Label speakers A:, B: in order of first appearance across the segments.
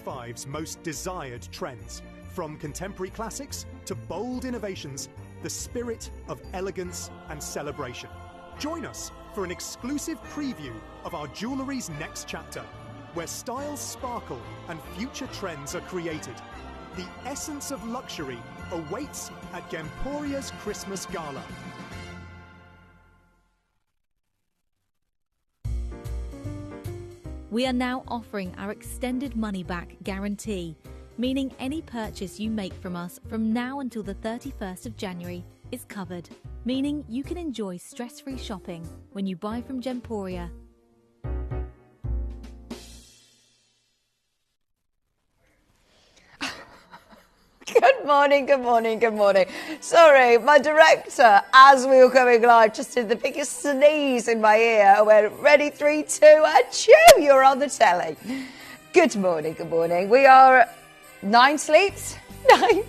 A: 2025's most desired trends. From contemporary classics to bold innovations, the spirit of elegance and celebration. Join us for an exclusive preview of our jewellery's next chapter, where styles sparkle and future trends are created. The essence of luxury awaits at Gemporia's Christmas Gala.
B: We are now offering our extended money-back guarantee, meaning any purchase you make from us from now until the 31st of January is covered, meaning you can enjoy stress-free shopping when you buy from Gemporia.
C: Good morning, good morning, good morning. Sorry, my director, as we were going live, just did the biggest sneeze in my ear. I went, ready, 3, 2, achoo, you're on the telly. Good morning, good morning. We are 9 sleeps till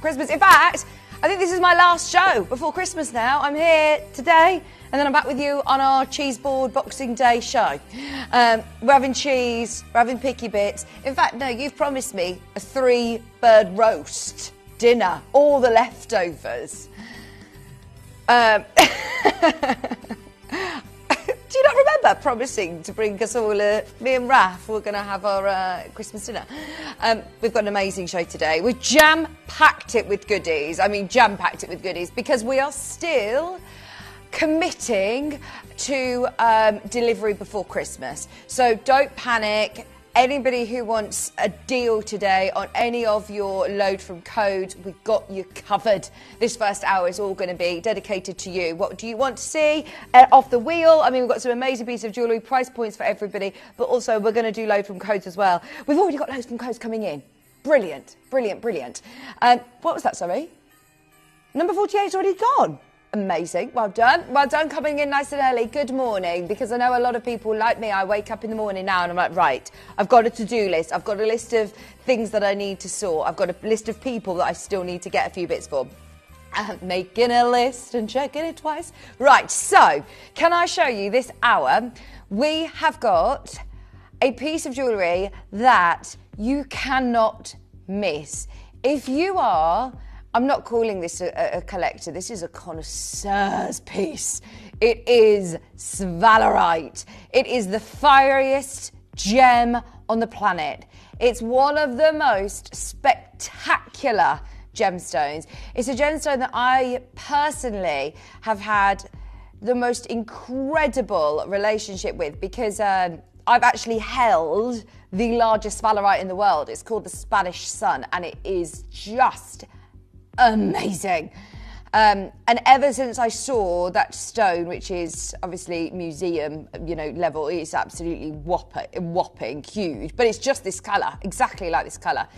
C: Christmas. In fact, I think this is my last show before Christmas now. I'm here today, and then I'm back with you on our cheese board Boxing Day show. We're having cheese, we're having picky bits. In fact, no, you've promised me a 3-bird roast dinner, all the leftovers. Do you not remember promising to bring us all, me and Raf, we're going to have our Christmas dinner. We've got an amazing show today. We've jam-packed it with goodies. I mean, jam-packed it with goodies because we are still committing to delivery before Christmas. So don't panic. Anybody who wants a deal today on any of your load from codes, we've got you covered. This first hour is all going to be dedicated to you. What do you want to see off the wheel? I mean, we've got some amazing pieces of jewellery, price points for everybody, but also we're going to do load from codes as well. We've already got loads from codes coming in. Brilliant, brilliant, brilliant. What was that, sorry? Number 48 is already gone. Amazing. Well done. Well done coming in nice and early. Good morning. Because I know a lot of people like me, I wake up in the morning now and I'm like, right, I've got a to-do list. I've got a list of things that I need to sort. I've got a list of people that I still need to get a few bits for. Making a list and checking it twice. Right, so can I show you this hour? We have got a piece of jewellery that you cannot miss. If you are... I'm not calling this a collector. This is a connoisseur's piece. It is Sphene. It is the fieriest gem on the planet. It's one of the most spectacular gemstones. It's a gemstone that I personally have had the most incredible relationship with because I've actually held the largest Fluorite in the world. It's called the Spanish Sun, and it is just amazing. And ever since I saw that stone, which is obviously museum, level, it's absolutely whopping huge. But it's just this colour, exactly like this colour.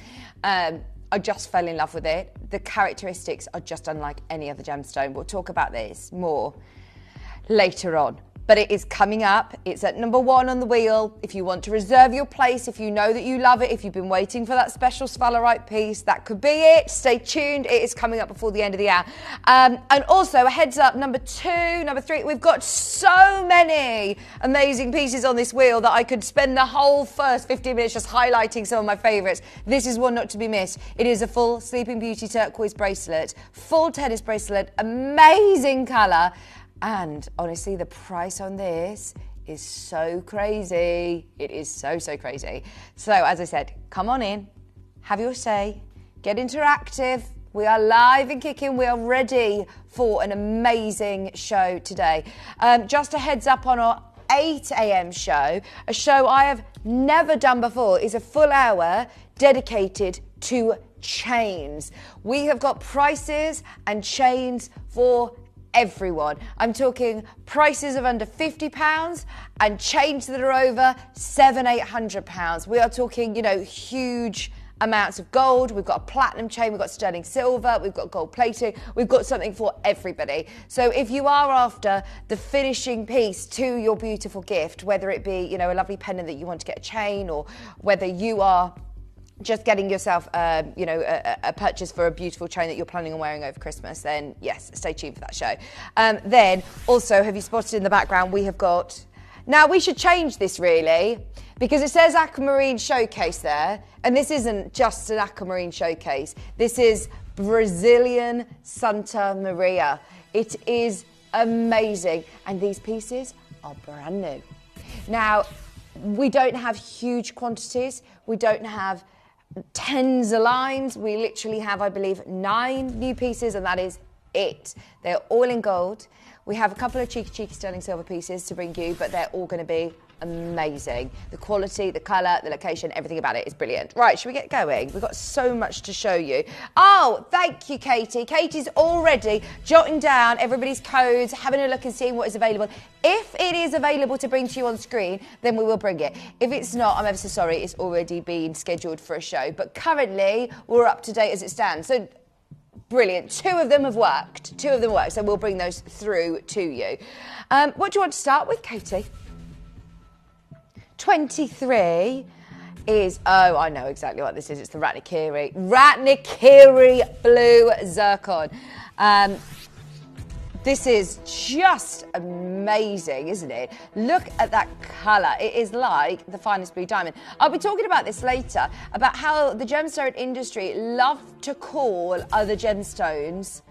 C: I just fell in love with it. The characteristics are just unlike any other gemstone. We'll talk about this more later on. But it is coming up. It's at number 1 on the wheel. If you want to reserve your place, if you know that you love it, if you've been waiting for that special Fluorite piece, that could be it. Stay tuned. It is coming up before the end of the hour. And also, a heads up, number 2, number 3, we've got so many amazing pieces on this wheel that I could spend the whole first 15 minutes just highlighting some of my favourites. This is one not to be missed. It is a full Sleeping Beauty turquoise bracelet, full tennis bracelet, amazing colour. And honestly, the price on this is so crazy. It is so, so crazy. So as I said, come on in, have your say, get interactive. We are live and kicking. We are ready for an amazing show today. Just a heads up on our 8 a.m. show, a show I have never done before, is a full hour dedicated to chains. We have got prices and chains for everyone. I'm talking prices of under £50 and chains that are over £700-800. We are talking, huge amounts of gold. We've got a platinum chain, we've got sterling silver, we've got gold plating, we've got something for everybody. So if you are after the finishing piece to your beautiful gift, whether it be, a lovely pendant that you want to get a chain, or whether you are just getting yourself, a purchase for a beautiful chain that you're planning on wearing over Christmas, then yes, stay tuned for that show. Then also, have you spotted in the background, we have got Now, we should change this really, because it says Aquamarine Showcase there, and this isn't just an Aquamarine Showcase. This is Brazilian Santa Maria. It is amazing, and these pieces are brand new. Now, we don't have huge quantities. We don't have tens of lines. We literally have, I believe, 9 new pieces, and that is it. They're all in gold. We have a couple of cheeky sterling silver pieces to bring you, but they're all going to be amazing. The quality, the colour, the location, everything about it is brilliant. Right, should we get going? We've got so much to show you. Oh, thank you, Katie. Katie's already jotting down everybody's codes, having a look and seeing what is available. If it is available to bring to you on screen, then we will bring it. If it's not, I'm ever so sorry, it's already been scheduled for a show. But currently, we're up to date as it stands. So, brilliant. 2 of them have worked. 2 of them work, so we'll bring those through to you. What do you want to start with, Katie? 23 is, oh, I know exactly what this is. It's the Ratnikiri Blue Zircon. This is just amazing, isn't it? Look at that colour. It is like the finest blue diamond. I'll be talking about this later, about how the gemstone industry love to call other gemstones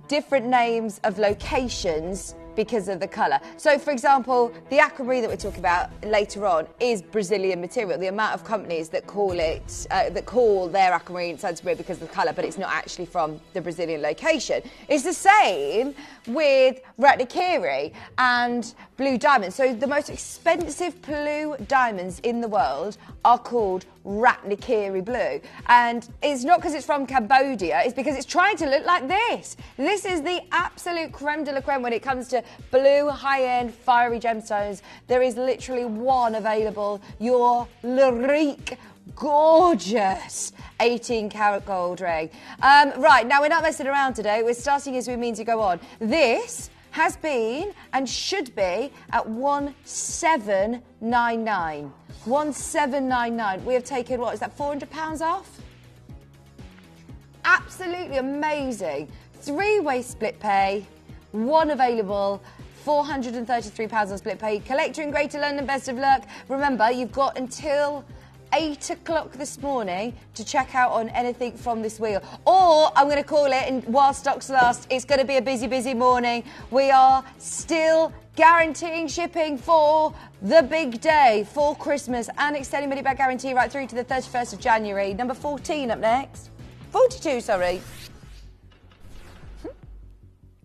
C: different names of locations because of the colour. So, for example, the aquamarine that we're talking about later on is Brazilian material. The amount of companies that call it, that call their aquamarine Santa Maria because of the colour, but it's not actually from the Brazilian location. It's the same with Ratnikiri and blue diamonds. So the most expensive blue diamonds in the world are called Ratnikiri blue. And it's not because it's from Cambodia, it's because it's trying to look like this. This is the absolute creme de la creme when it comes to blue, high-end, fiery gemstones. There is literally one available, your Lyrique gorgeous 18 karat gold ring. Right, now we're not messing around today. We're starting as we mean to go on. This has been and should be at 1799. 1799. We have taken, what is that, £400 off? Absolutely amazing. 3-way split pay, one available. £433 on split pay. Collector in Greater London, best of luck. Remember, you've got until 8 o'clock this morning to check out on anything from this wheel. Or, I'm going to call it, and while stocks last, it's going to be a busy, busy morning. We are still guaranteeing shipping for the big day, for Christmas, and extending money back guarantee right through to the 31st of January. Number 14 up next. 42, sorry.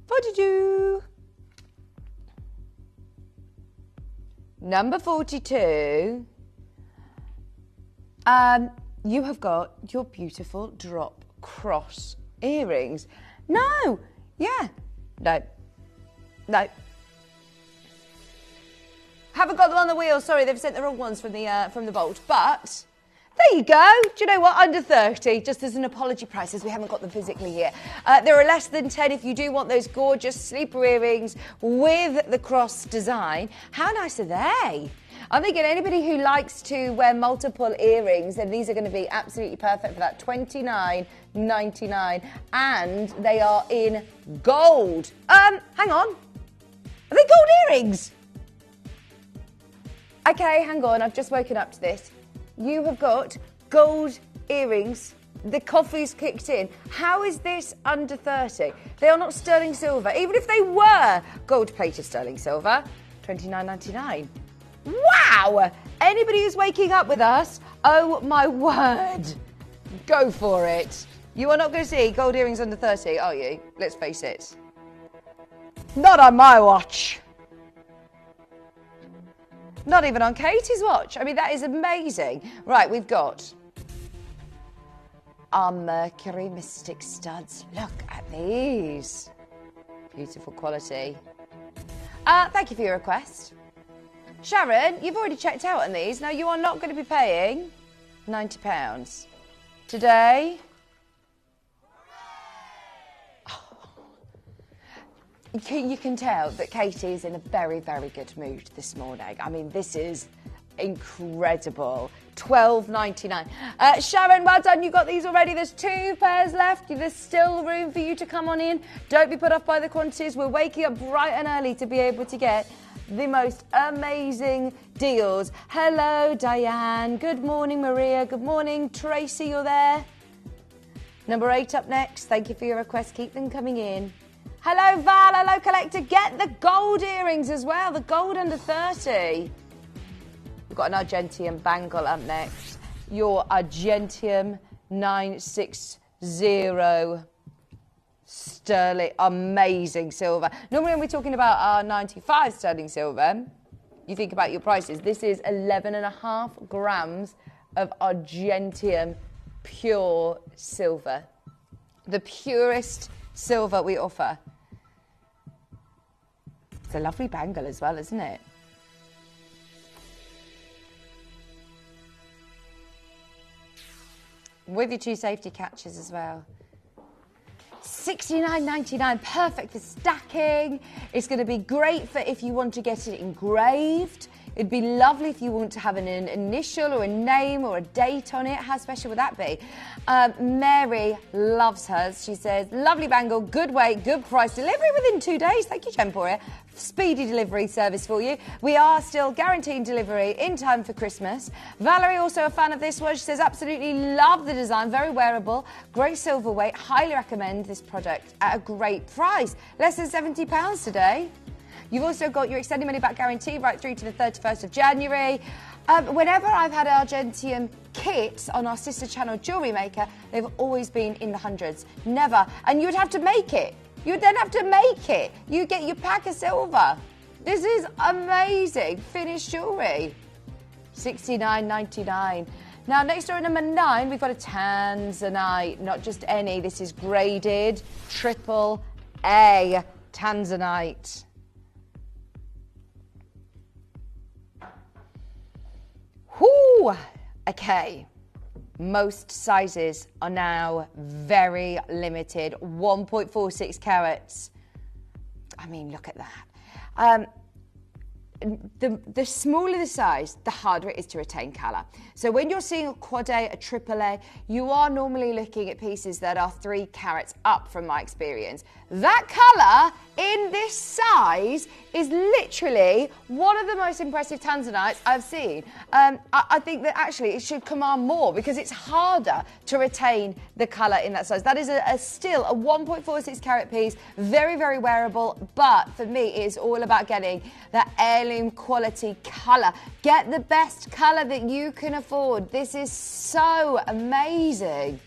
C: 42. Number 42. You have got your beautiful drop cross earrings. No. Yeah. No. No. Haven't got them on the wheel. Sorry, they've sent the wrong ones from the vault. But there you go. Do you know what? Under 30, just as an apology price, as we haven't got them physically here. There are less than 10 if you do want those gorgeous sleeper earrings with the cross design. How nice are they? I'm thinking anybody who likes to wear multiple earrings, then these are going to be absolutely perfect for that. $29.99, and they are in gold. Hang on. Are they gold earrings? Okay, hang on. I've just woken up to this. You have got gold earrings. The coffee's kicked in. How is this under 30? They are not sterling silver. Even if they were gold-plated sterling silver, $29.99. Wow! Anybody who's waking up with us, oh my word, go for it. You are not going to see gold earrings under 30, are you? Let's face it. Not on my watch. Not even on Katie's watch. I mean, that is amazing. Right, we've got our Mercury Mystic studs. Look at these. Beautiful quality. Thank you for your request. Sharon, you've already checked out on these. Now, you are not going to be paying £90. Today, you can tell that Katie is in a very, very good mood this morning. I mean, this is incredible. $12.99. Sharon, well done. You got these already. There's 2 pairs left. There's still room for you to come on in. Don't be put off by the quantities. We're waking up bright and early to be able to get the most amazing deals. Hello, Diane. Good morning, Maria. Good morning, Tracy. You're there. Number 8 up next. Thank you for your requests. Keep them coming in. Hello, Val. Hello, Collector. Get the gold earrings as well. The gold under 30. We've got an Argentium bangle up next. Your Argentium 960 sterling, amazing silver. Normally when we're talking about our 95 sterling silver, you think about your prices. This is 11.5 grams of Argentium pure silver. The purest silver we offer. It's a lovely bangle as well, isn't it? With your 2 safety catches as well. $69.99, perfect for stacking. It's going to be great for if you want to get it engraved. It'd be lovely if you want to have an initial or a name or a date on it. How special would that be? Mary loves hers. She says, lovely bangle, good weight, good price, delivery within 2 days. Thank you, Temporia. Speedy delivery service for you. We are still guaranteeing delivery in time for Christmas. Valerie, also a fan of this one. She says, absolutely love the design, very wearable, great silver weight. Highly recommend this product at a great price. Less than £70 today. You've also got your extended money back guarantee right through to the 31st of January. Whenever I've had Argentium kits on our sister channel Jewellery Maker, they've always been in the hundreds. Never. And you would have to make it. You would then have to make it. You get your pack of silver. This is amazing. Finished jewellery. $69.99. Now, next door at number 9, we've got a Tanzanite. Not just any. This is graded AAA Tanzanite. Whoo! Okay. Most sizes are now very limited. 1.46 carats. I mean, look at that. The smaller the size, the harder it is to retain colour. So when you're seeing a quad A, a triple A, you are normally looking at pieces that are 3 carats up from my experience. That colour in this size is literally one of the most impressive Tanzanites I've seen. I think that actually it should command more because it's harder to retain the colour in that size. That is still a 1.46 carat piece, very, very wearable, but for me it is all about getting that heirloom quality colour. Get the best colour that you can afford. This is so amazing.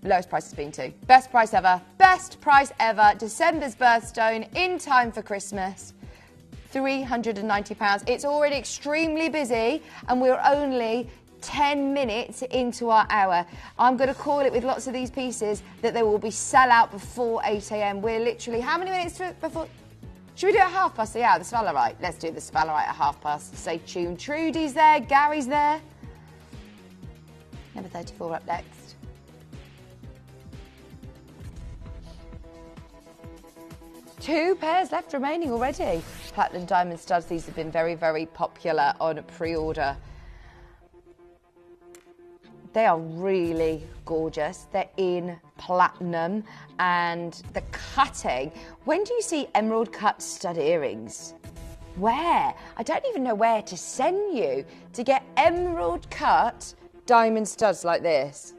C: Lowest price has been too. Best price ever. Best price ever. December's birthstone in time for Christmas. £390. It's already extremely busy and we're only 10 minutes into our hour. I'm going to call it with lots of these pieces that they will be sell out before 8 a.m. We're literally, how many minutes before? Should we do it at 1:30 the hour? The Sphalerite. Let's do the Sphalerite at 1:30. Stay tuned. Trudy's there. Gary's there. Number 34 up next. Two pairs left remaining already. Platinum diamond studs. These have been very, very popular on pre-order. They are really gorgeous. They're in platinum and the cutting. When do you see emerald cut stud earrings? Where? I don't even know where to send you to get emerald cut diamond studs like this.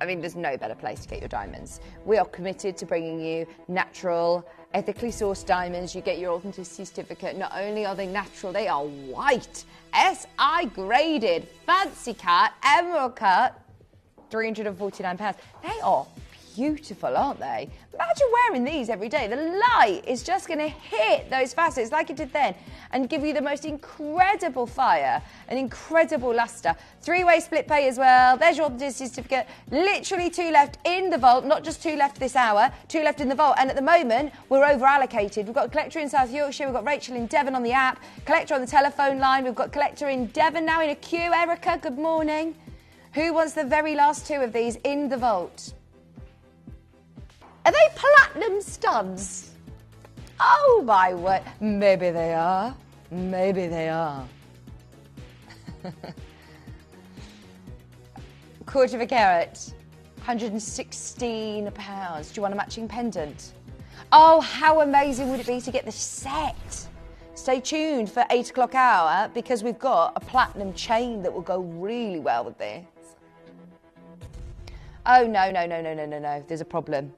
C: I mean, there's no better place to get your diamonds. We are committed to bringing you natural, ethically sourced diamonds. You get your authenticity certificate. Not only are they natural, they are white. SI graded, fancy cut, emerald cut, £349. They are beautiful, aren't they? Imagine wearing these every day. The light is just going to hit those facets like it did then and give you the most incredible fire and incredible luster. 3-way split pay as well. There's your authenticity certificate. Literally 2 left in the vault, not just 2 left this hour, 2 left in the vault. And at the moment, we're over allocated. We've got a collector in South Yorkshire. We've got Rachel in Devon on the app, collector on the telephone line. We've got collector in Devon now in a queue. Erica, good morning. Who wants the very last 2 of these in the vault? Are they platinum studs? Oh my word. Maybe they are. Maybe they are. £1/4 carat, £116. Do you want a matching pendant? Oh, how amazing would it be to get the set? Stay tuned for 8 o'clock hour because we've got a platinum chain that will go really well with this. Oh, no. There's a problem.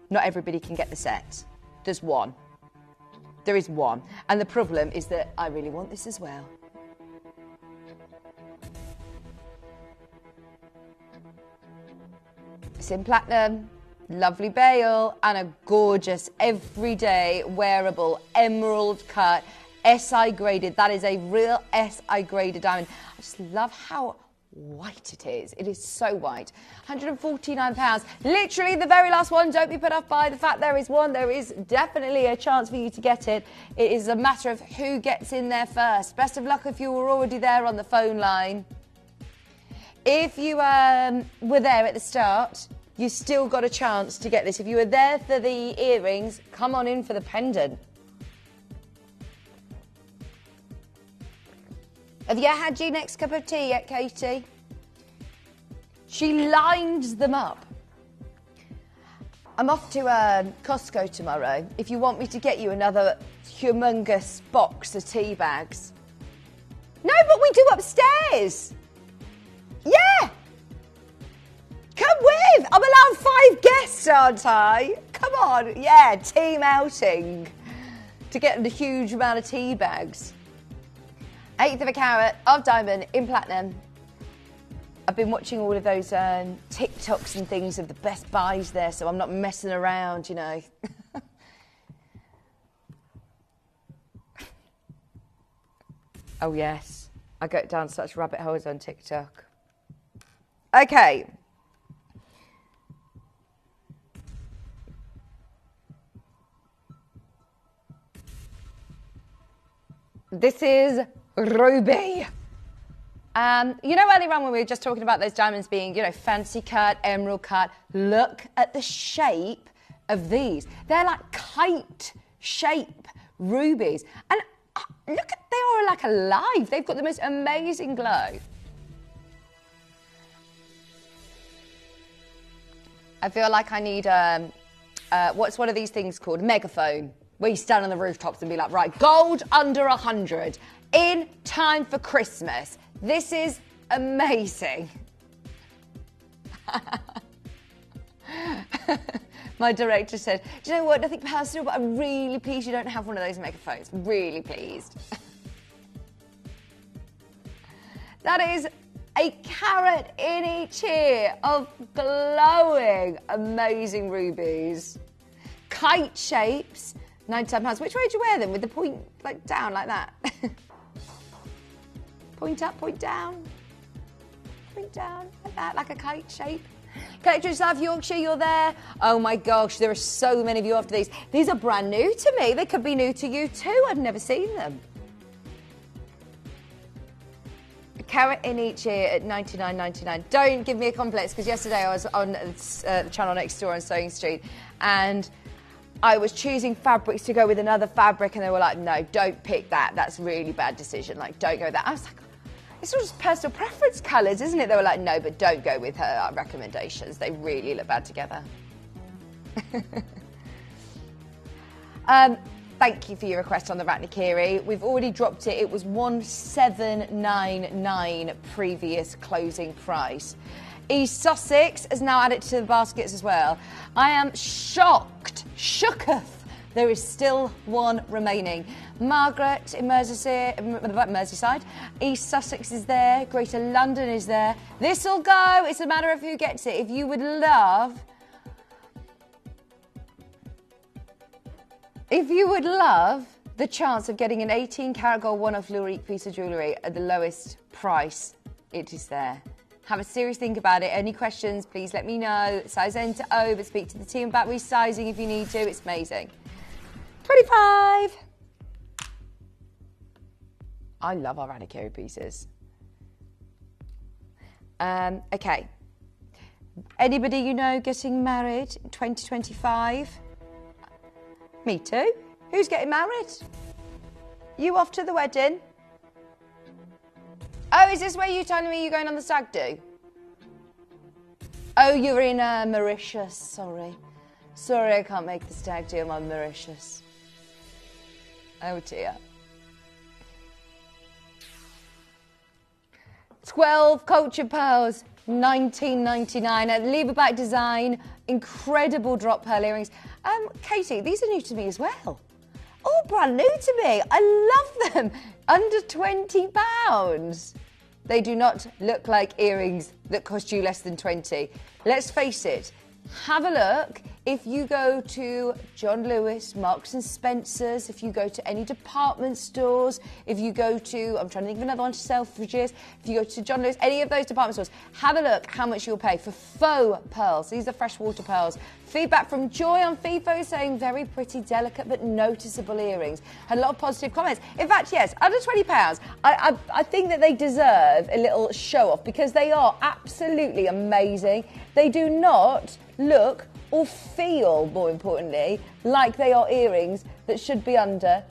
C: Not everybody can get the set. There's one. There is one. And the problem is that I really want this as well. It's in platinum, lovely bail, and a gorgeous, everyday, wearable, emerald cut, SI graded. That is a real SI graded diamond. I just love how white it is. It is so white. £149. Literally the very last one. Don't be put off by the fact there is one. There is definitely a chance for you to get it. It is a matter of who gets in there first. Best of luck if you were already there on the phone line. If you were there at the start, you still got a chance to get this. If you were there for the earrings, come on in for the pendant. Have you had your next cup of tea yet, Katie? She lines them up. I'm off to Costco tomorrow. If you want me to get you another humongous box of tea bags. No, but we do upstairs. Yeah. Come with. I'm allowed 5 guests, aren't I? Come on. Yeah, team outing to get the huge amount of tea bags. 1/8 of a carat of diamond in platinum. I've been watching all of those TikToks and things of the best buys there, so I'm not messing around, you know. Oh, yes. I go down such rabbit holes on TikTok. Okay. This is ruby. You know, earlier on when we were just talking about those diamonds being, you know, fancy cut, emerald cut, look at the shape of these. They're like kite shape rubies. And look at, they are like alive. They've got the most amazing glow. I feel like I need, what's one of these things called? A megaphone. Where you stand on the rooftops and be like, right, gold under 100 in time for Christmas. This is amazing. My director said, do you know what, nothing personal, but I'm really pleased you don't have one of those megaphones. Really pleased. That is a carat in each here of glowing, amazing rubies. Kite shapes. £97. Which way do you wear them? With the point like down like that? Point up, point down. Point down like that, like a kite shape. Collectors Love Yorkshire, you're there. Oh my gosh, there are so many of you after these. These are brand new to me. They could be new to you too. I've never seen them. A carat in each ear at $99.99. Don't give me a complex, because yesterday I was on the channel next door on Sewing Street and I was choosing fabrics to go with another fabric and they were like, no, don't pick that. That's a really bad decision. Like, don't go with that. I was like, it's all just personal preference colours, isn't it? They were like, no, but don't go with her recommendations. They really look bad together. Thank you for your request on the Ratnakiri. We've already dropped it. It was $1,799 previous closing price. East Sussex has now added to the baskets as well. I am shocked, shooketh. There is still one remaining. Margaret in Merseyside. East Sussex is there. Greater London is there. This'll go. It's a matter of who gets it. If you would love the chance of getting an 18-karat gold one-off Fluorite piece of jewellery at the lowest price, it is there. Have a serious think about it. Any questions, please let me know. Size N to O, but speak to the team about resizing if you need to. It's amazing. 25. I love our Ratnakiri pieces. Okay. Anybody you know getting married in 2025? Me too. Who's getting married? You off to the wedding? Oh, is this where you're telling me you're going on the stag do? Oh, you're in Mauritius, sorry. Sorry, I can't make the stag do. I'm on Mauritius. Oh dear. 12 culture pearls, $19.99. A lever-back design, incredible drop pearl earrings. Katie, these are new to me as well. All brand new to me. I love them. Under £20. They do not look like earrings that cost you less than 20. Let's face it. Have a look. If you go to John Lewis, Marks and Spencer's, if you go to any department stores, if you go to, I'm trying to think of another one, Selfridges, if you go to John Lewis, any of those department stores, have a look how much you'll pay for faux pearls. These are freshwater pearls. Feedback from Joy on FIFO saying very pretty, delicate but noticeable earrings. Had a lot of positive comments. In fact, yes, under £20, I think that they deserve a little show off because they are absolutely amazing. They do not look or feel, more importantly, like they are earrings that should be under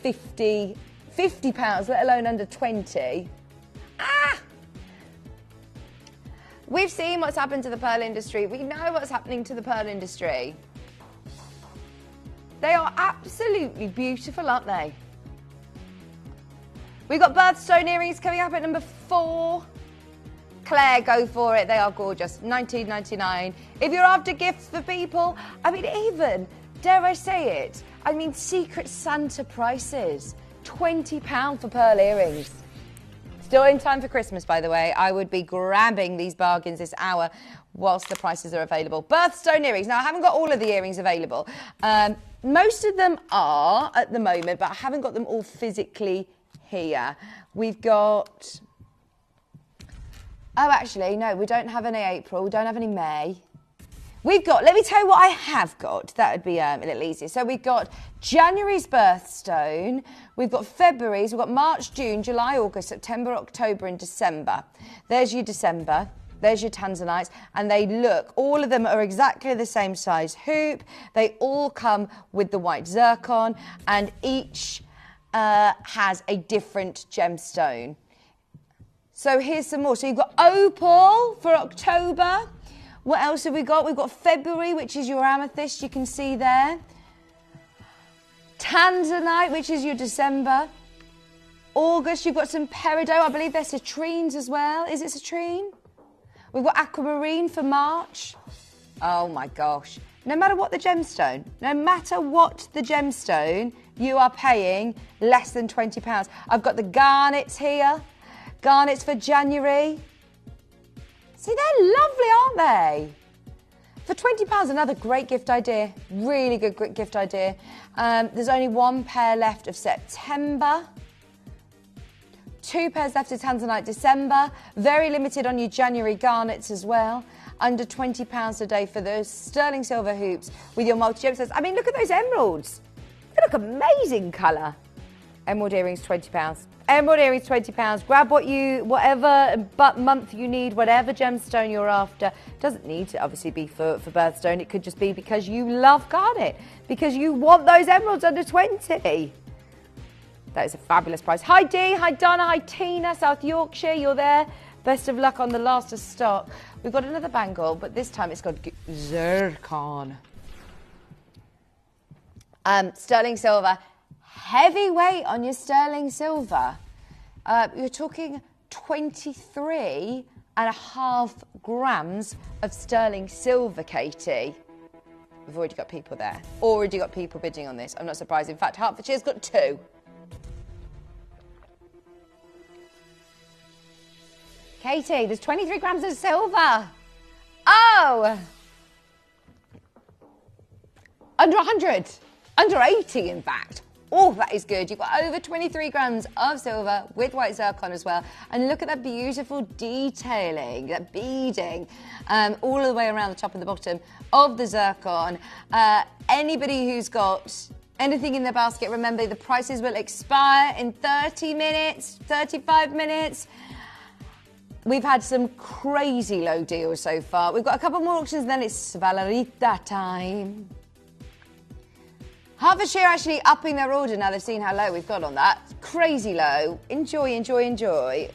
C: £50, let alone under 20. We've seen what's happened to the pearl industry. We know what's happening to the pearl industry. They are absolutely beautiful, aren't they? We've got birthstone earrings coming up at number 4. Claire, go for it. They are gorgeous. $19.99. If you're after gifts for people, I mean, even, dare I say it, I mean, Secret Santa prices. £20 for pearl earrings. Still in time for Christmas, by the way. I would be grabbing these bargains this hour whilst the prices are available. Birthstone earrings. Now, I haven't got all of the earrings available. Most of them are at the moment, but I haven't got them all physically here. We've got... Oh, actually, no, we don't have any April. We don't have any May. We've got, let me tell you what I have got. That would be a little easier. So we've got January's birthstone. We've got February's. We've got March, June, July, August, September, October, and December. There's your December. There's your Tanzanites. And they look, all of them are exactly the same size hoop. They all come with the white zircon. And each has a different gemstone. So here's some more. So you've got opal for October. What else have we got? We've got February, which is your amethyst, you can see there. Tanzanite, which is your December. August, you've got some peridot. I believe they're citrines as well. Is it citrine? We've got aquamarine for March. Oh my gosh. No matter what the gemstone, you are paying less than £20. I've got the garnets here. Garnets for January. See, they're lovely, aren't they? For £20, another great gift idea. Really good gift idea. There's only one pair left of September. 2 pairs left of Tanzanite December. Very limited on your January garnets as well. Under £20 a day for those sterling silver hoops with your multi-gemstones. I mean, look at those emeralds. They look amazing colour. Emerald earrings, £20. Emerald earrings, £20. Grab whatever month you need, whatever gemstone you're after. Doesn't need to obviously be for birthstone. It could just be because you love garnet, because you want those emeralds under 20. That is a fabulous price. Hi Dee, hi Donna, hi Tina, South Yorkshire, you're there. Best of luck on the last of stock. We've got another bangle, but this time it's got Zircon. Sterling silver. Heavyweight on your sterling silver. You're talking 23.5 grams of sterling silver, Katie. We've already got people there. Already got people bidding on this. I'm not surprised. In fact, Hertfordshire's got 2. Katie, there's 23 grams of silver. Oh! Under 100. Under 80, in fact. Oh, that is good. You've got over 23 grams of silver with white zircon as well. And look at that beautiful detailing, that beading, all the way around the top and the bottom of the zircon. Anybody who's got anything in their basket, remember the prices will expire in 30 minutes, 35 minutes. We've had some crazy low deals so far. We've got a couple more auctions, then it's Valerita time. Hertfordshire actually upping their order now they've seen how low we've got on that. Crazy low. Enjoy, enjoy, enjoy.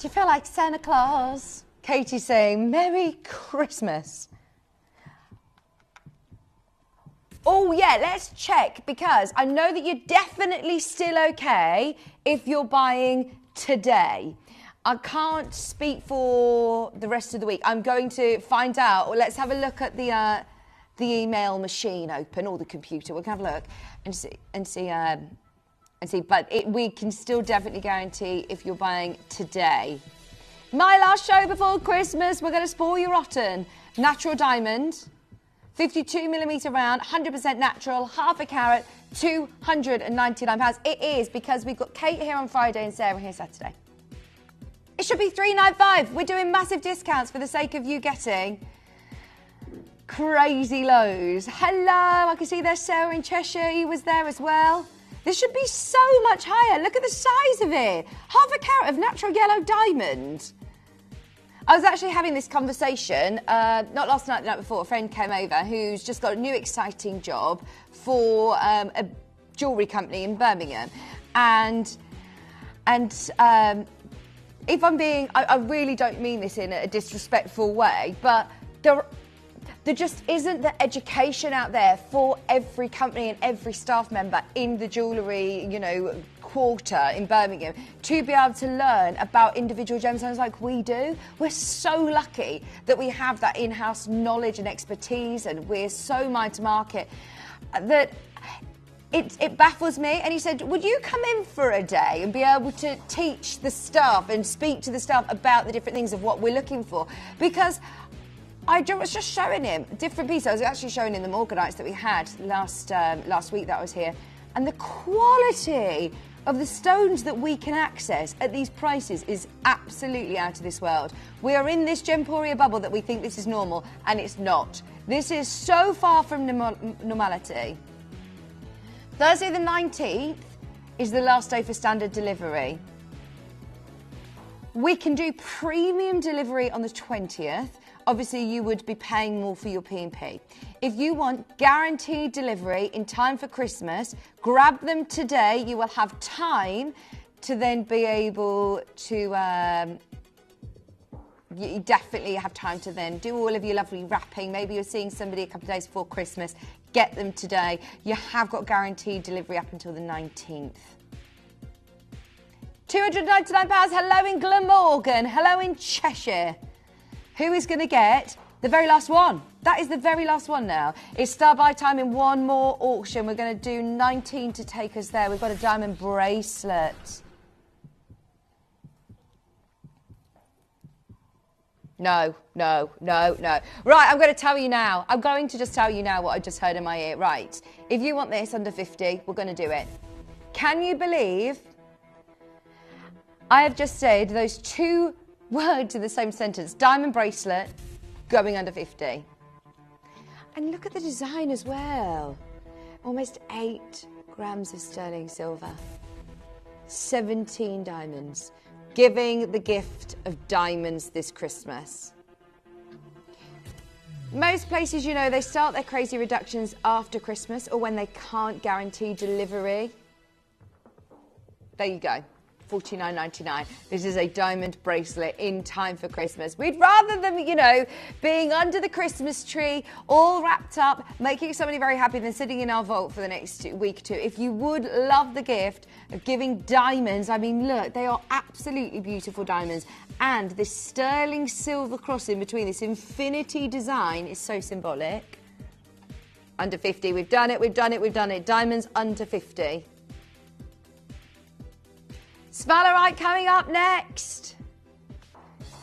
C: Do you feel like Santa Claus? Katie's saying, Merry Christmas. Oh yeah, let's check, because I know that you're definitely still okay if you're buying today. I can't speak for the rest of the week. I'm going to find out. Well, let's have a look at the email machine open, or the computer. We'll have a look and see. But we can still definitely guarantee if you're buying today. My last show before Christmas. We're going to spoil you rotten. Natural diamond. 52mm round, 100% natural, half a carat, £299. It is, because we've got Kate here on Friday and Sarah here Saturday. It should be $395. We're doing massive discounts for the sake of you getting crazy lows. Hello, I can see there's Sarah in Cheshire. He was there as well. This should be so much higher. Look at the size of it. Half a carat of natural yellow diamond. I was actually having this conversation, not last night, the night before. A friend came over who's just got a new exciting job for a jewellery company in Birmingham. And if I'm being, I really don't mean this in a disrespectful way, but there just isn't the education out there for every company and every staff member in the jewellery, quarter in Birmingham to be able to learn about individual gemstones like we do. We're so lucky that we have that in-house knowledge and expertise, and we're so mind to market that it baffles me. And he said, would you come in for a day and be able to teach the staff and speak to the staff about the different things of what we're looking for? Because I was just showing him different pieces. I was actually showing him the morganites that we had last week that I was here, and the quality of the stones that we can access at these prices is absolutely out of this world. We are in this Gemporia bubble that we think this is normal, and it's not. This is so far from normality. Thursday the 19th is the last day for standard delivery. We can do premium delivery on the 20th. Obviously, you would be paying more for your P&P. If you want guaranteed delivery in time for Christmas, grab them today. You will have time to then be able to... you definitely have time to then do all of your lovely wrapping. Maybe you're seeing somebody a couple of days before Christmas. Get them today. You have got guaranteed delivery up until the 19th. £299. Hello in Glamorgan. Hello in Cheshire. Who is going to get the very last one? That is the very last one now. It's start by time in one more auction. We're going to do 19 to take us there. We've got a diamond bracelet. No. Right, I'm going to tell you now. I'm going to just tell you now what I just heard in my ear. Right, if you want this under 50, we're going to do it. Can you believe I have just said those two words in the same sentence? Diamond bracelet going under 50. And look at the design as well. Almost 8 grams of sterling silver. 17 diamonds. Giving the gift of diamonds this Christmas. Most places, they start their crazy reductions after Christmas or when they can't guarantee delivery. There you go. $49.99. This is a diamond bracelet in time for Christmas. We'd rather them, being under the Christmas tree, all wrapped up, making somebody very happy than sitting in our vault for the next week or two. If you would love the gift of giving diamonds, I mean, look, they are absolutely beautiful diamonds. And this sterling silver cross in between, this infinity design is so symbolic. Under 50, we've done it. Diamonds under 50. Sphalerite coming up next.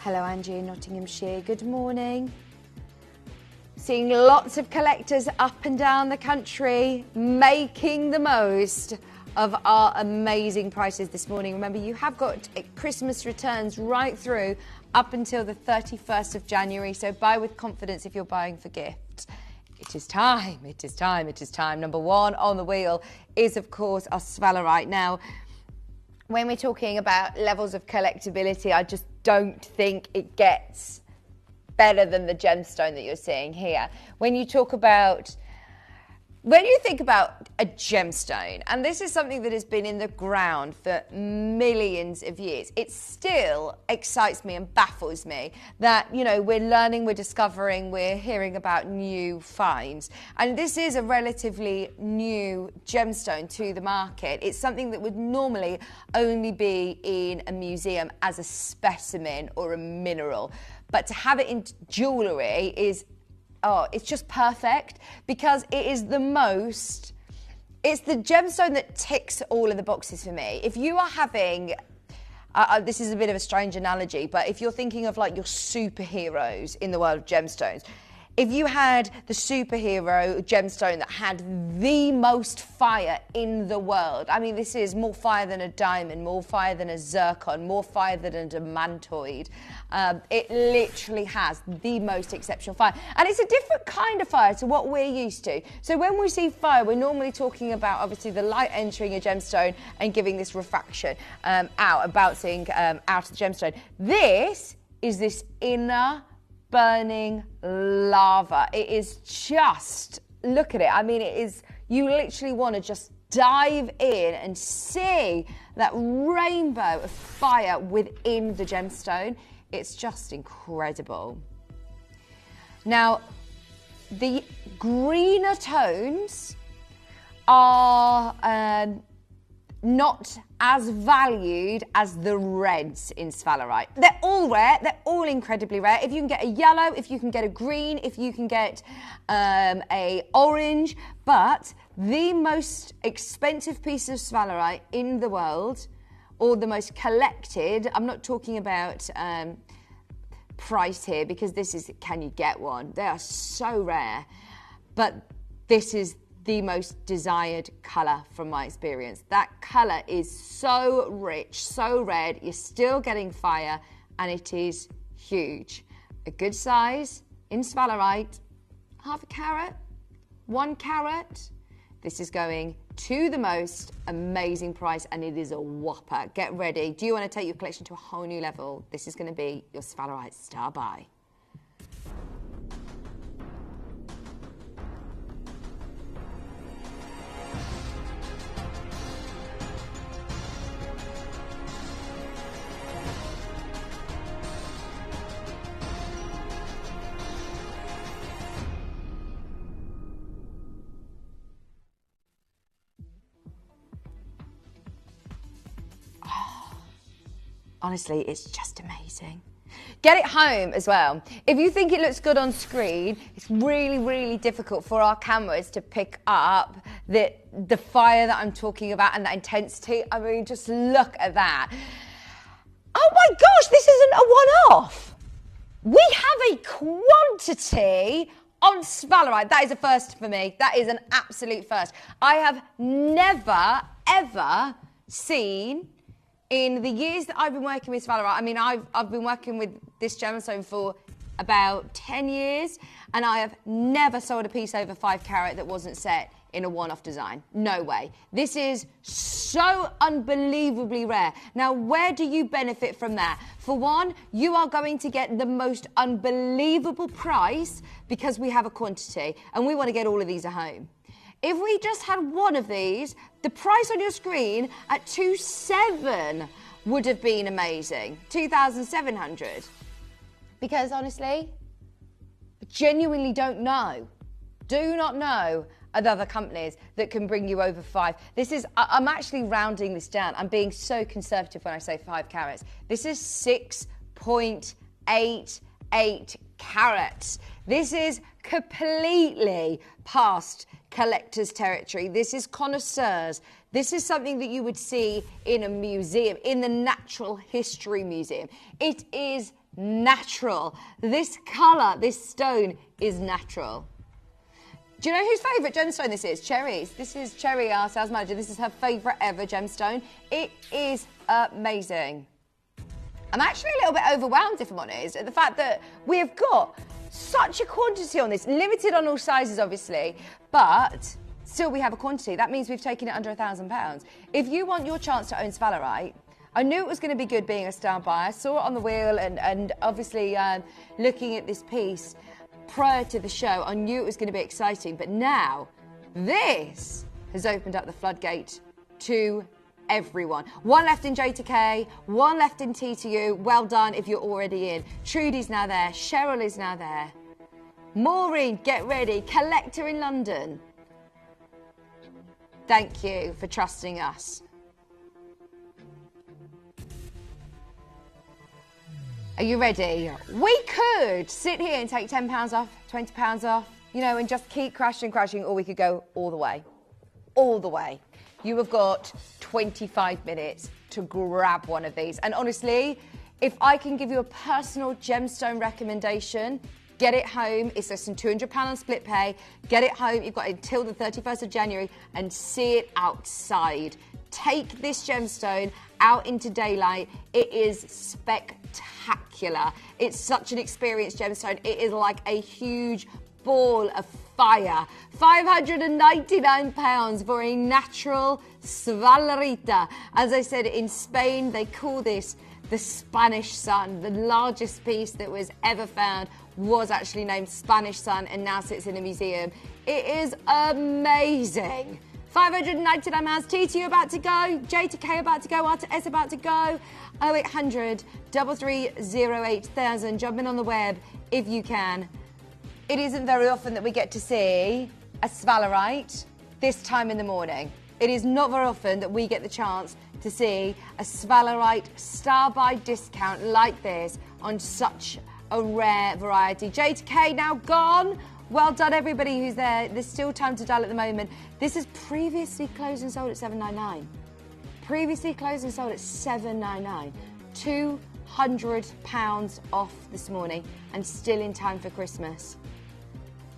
C: Hello, Angie in Nottinghamshire. Good morning. Seeing lots of collectors up and down the country making the most of our amazing prices this morning. Remember, you have got Christmas returns right through up until the 31st of January. So buy with confidence if you're buying for gifts. It is time. Number one on the wheel is, of course, our Sphalerite. Now, when we're talking about levels of collectability, I just don't think it gets better than the gemstone that you're seeing here. When you talk about When you think about a gemstone, and this is something that has been in the ground for millions of years, it still excites me and baffles me that, you know, we're learning, we're discovering, we're hearing about new finds. And this is a relatively new gemstone to the market. It's something that would normally only be in a museum as a specimen or a mineral. But to have it in jewellery is... oh, it's just perfect because it is it's the gemstone that ticks all of the boxes for me. If you are having, this is a bit of a strange analogy, but if you're thinking of like your superheroes in the world of gemstones, if you had the superhero gemstone that had the most fire in the world, I mean, this is more fire than a diamond, more fire than a zircon, more fire than a diamantoid. It literally has the most exceptional fire. And it's a different kind of fire to what we're used to. So when we see fire, we're normally talking about, obviously, the light entering a gemstone and giving this refraction out and bouncing out of the gemstone. This is this inner burning lava. It is just, look at it. I mean, it is, you literally want to just dive in and see that rainbow of fire within the gemstone. It's just incredible. Now, the greener tones are not as valued as the reds in sphalerite. They're all rare, they're all incredibly rare. If you can get a yellow, if you can get a green, if you can get a orange, but the most expensive piece of sphalerite in the world, or the most collected, I'm not talking about price here because this is, can you get one? They are so rare, but this is the most desired colour from my experience. That colour is so rich, so red, you're still getting fire, and it is huge. A good size in sphalerite, 1/2 carat, 1 carat. This is going to the most amazing price, and it is a whopper. Get ready. Do you want to take your collection to a whole new level? This is going to be your sphalerite star buy. Honestly, it's just amazing. Get it home as well. If you think it looks good on screen, it's really, really difficult for our cameras to pick up the fire that I'm talking about and the intensity. I mean, just look at that. Oh my gosh, this isn't a one-off. We have a quantity on sphalerite. That is a first for me. That is an absolute first. I have never, ever seen, in the years that I've been working with sphalerite, I mean, I've been working with this gemstone for about 10 years, and I have never sold a piece over 5 carat that wasn't set in a one-off design. No way. This is so unbelievably rare. Now, where do you benefit from that? For one, you are going to get the most unbelievable price because we have a quantity, and we want to get all of these at home. If we just had one of these, the price on your screen at 2,700 would have been amazing. 2,700. Because honestly, I genuinely don't know. Do not know of other companies that can bring you over 5. This is, I'm actually rounding this down. I'm being so conservative when I say 5 carats. This is 6.88 carats. This is completely past collector's territory. This is connoisseurs. This is something that you would see in a museum, in the Natural History Museum. It is natural. This colour, this stone is natural. Do you know whose favourite gemstone this is? Cherry's. This is Cherry, our sales manager. This is her favourite ever gemstone. It is amazing. I'm actually a little bit overwhelmed, if I'm honest, at the fact that we have got such a quantity on this, limited on all sizes, obviously, but still we have a quantity. That means we've taken it under £1,000. If you want your chance to own sphalerite, I knew it was going to be good being a star buyer. I saw it on the wheel and obviously looking at this piece prior to the show, I knew it was going to be exciting, but now This has opened up the floodgate to everyone. One left in J to K, one left in T to U. Well done if you're already in. Trudy's now there. Cheryl is now there. Maureen, get ready. Collector in London. Thank you for trusting us. Are you ready? We could sit here and take £10 off, £20 off, you know, and just keep crashing, or we could go all the way. All the way. You have got 25 minutes to grab one of these. And honestly, if I can give you a personal gemstone recommendation, get it home. It's less than £200 on split pay. Get it home. You've got until the 31st of January and see it outside. Take this gemstone out into daylight. It is spectacular. It's such an experienced gemstone. It is like a huge ball of fire. £599 for a natural Sphene. As I said, in Spain, they call this the Spanish sun. The largest piece that was ever found was actually named Spanish sun and now sits in a museum. It is amazing. £599. TTU about to go. J to K about to go. R to S about to go. 0800 3308 Jump in on the web if you can. It isn't very often that we get to see a Sphalerite this time in the morning. It is not very often that we get the chance to see a Sphalerite star by discount like this on such a rare variety. J to K now gone. Well done, everybody who's there. There's still time to dial at the moment. This is previously closed and sold at $7.99. Previously closed and sold at $7.99. £200 off this morning and still in time for Christmas.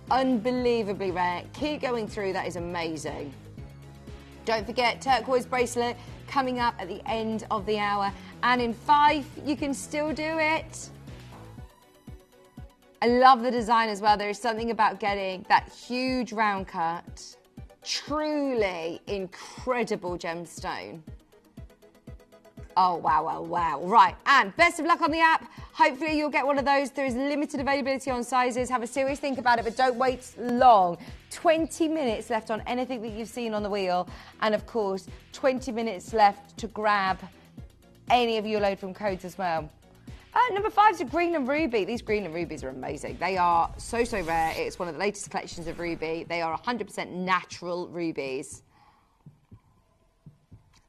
C: Unbelievably rare. Keep going through. That is amazing. Don't forget, turquoise bracelet coming up at the end of the hour. And in 5, you can still do it. I love the design as well. There is something about getting that huge round cut. Truly incredible gemstone. Oh, wow, wow, wow. Right, and best of luck on the app. Hopefully you'll get one of those. There is limited availability on sizes. Have a serious think about it, but don't wait long. 20 minutes left on anything that you've seen on the wheel. And of course, 20 minutes left to grab any of your load from codes as well. Number 5 is a green and ruby. These green and rubies are amazing. They are so, so rare. It's one of the latest collections of ruby. They are 100% natural rubies.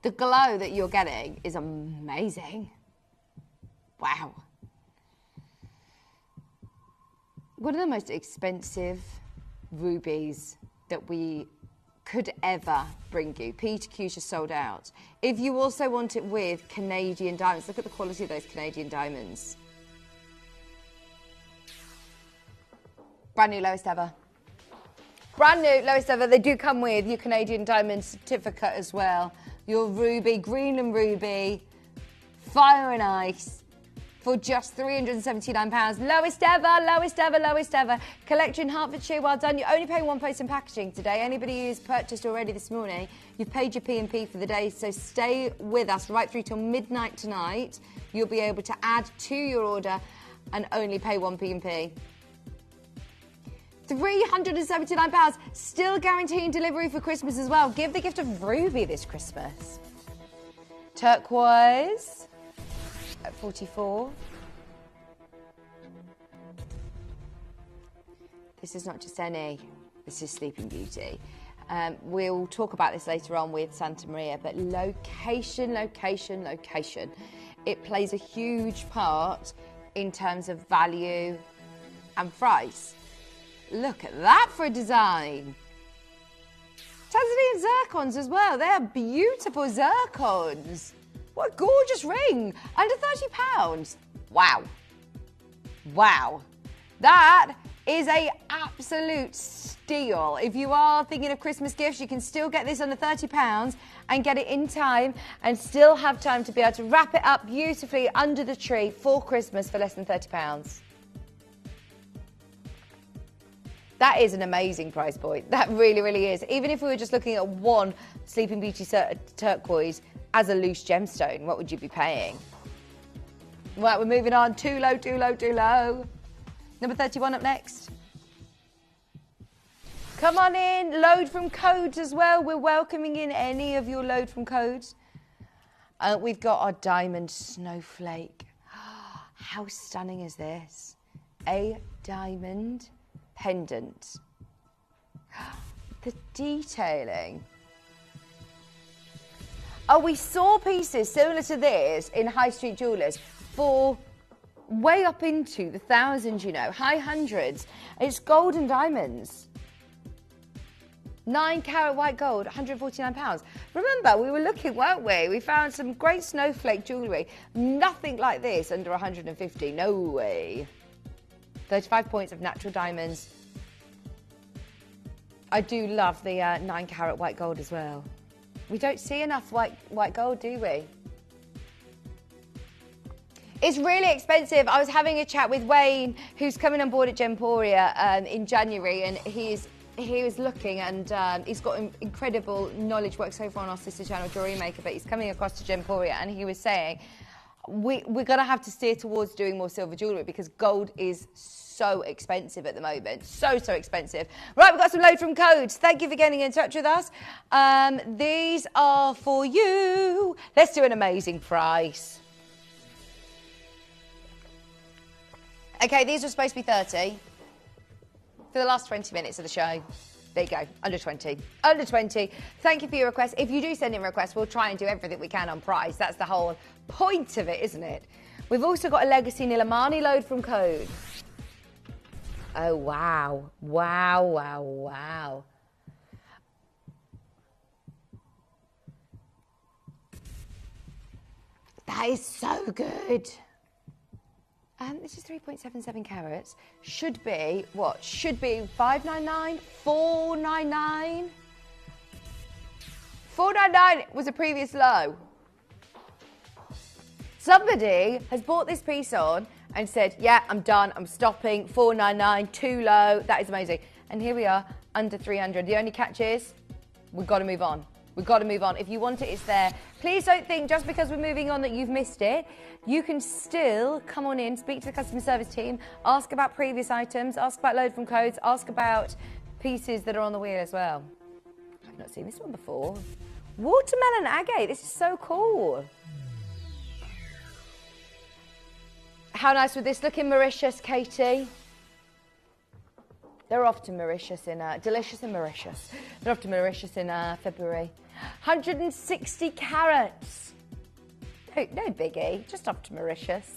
C: The glow that you're getting is amazing. Wow. One of the most expensive rubies that we could ever bring you. P to Q just sold out. If you also want it with Canadian diamonds, look at the quality of those Canadian diamonds. Brand new, lowest ever. Brand new, lowest ever. They do come with your Canadian diamond certificate as well. Your ruby, green and ruby, fire and ice for just £379. Lowest ever, lowest ever, lowest ever. Collection Hertfordshire, well done. You're only paying one post in packaging today. Anybody who's purchased already this morning, you've paid your P&P for the day, so stay with us right through till midnight tonight. You'll be able to add to your order and only pay one P&P. £379, still guaranteeing delivery for Christmas as well. Give the gift of ruby this Christmas. Turquoise at 44. This is not just any, this is Sleeping Beauty. We'll talk about this later on with Santa Maria, but location, location, location. It plays a huge part in terms of value and price. Look at that for a design. Tanzanite zircons as well. They are beautiful zircons. What a gorgeous ring. Under £30. Wow. Wow. That is a absolute steal. If you are thinking of Christmas gifts, you can still get this under £30 and get it in time and still have time to be able to wrap it up beautifully under the tree for Christmas for less than £30. That is an amazing price point. That really, really is. Even if we were just looking at one Sleeping Beauty turquoise as a loose gemstone, what would you be paying? Right, we're moving on. Too low, too low, too low. Number 31 up next. Come on in, load from codes as well. We're welcoming in any of your load from codes. We've got our diamond snowflake. How stunning is this? A diamond pendant. The detailing. Oh, we saw pieces similar to this in high street jewellers for way up into the thousands, you know, high hundreds. It's gold and diamonds. 9 carat white gold, £149. Remember, we were looking, weren't we? We found some great snowflake jewellery. Nothing like this under 150, no way. 35 points of natural diamonds. I do love the 9 carat white gold as well. We don't see enough white gold, do we? It's really expensive. I was having a chat with Wayne, who's coming on board at Gemporia in January, and he was looking, and he's got incredible knowledge, works over on our sister channel, Jewelry Maker, but he's coming across to Gemporia, and he was saying, we're going to have to steer towards doing more silver jewellery because gold is so expensive at the moment. So expensive. Right, we've got some load from codes. Thank you for getting in touch with us. These are for you. Let's do an amazing price. Okay, these were supposed to be 30 for the last 20 minutes of the show. There you go, under 20. Under 20. Thank you for your request. If you do send in requests, we'll try and do everything we can on price. That's the whole point of it, isn't it? We've also got a Legacy Nilamani load from code. Oh, wow. Wow, wow, wow. That is so good. This is 3.77 carats. Should be, what? Should be 599, 499. 499 was a previous low. Somebody has bought this piece on and said, yeah, I'm done, I'm stopping, 499, too low. That is amazing. And here we are, under 300. The only catch is, we've got to move on. We've got to move on. If you want it, it's there. Please don't think just because we're moving on that you've missed it. You can still come on in, speak to the customer service team, ask about previous items, ask about load from codes, ask about pieces that are on the wheel as well. I've not seen this one before. Watermelon agate. This is so cool. How nice would this look in Mauritius, Katie? They're off to Mauritius in, delicious in Mauritius. They're off to Mauritius in February. 160 carats. No biggie, just off to Mauritius.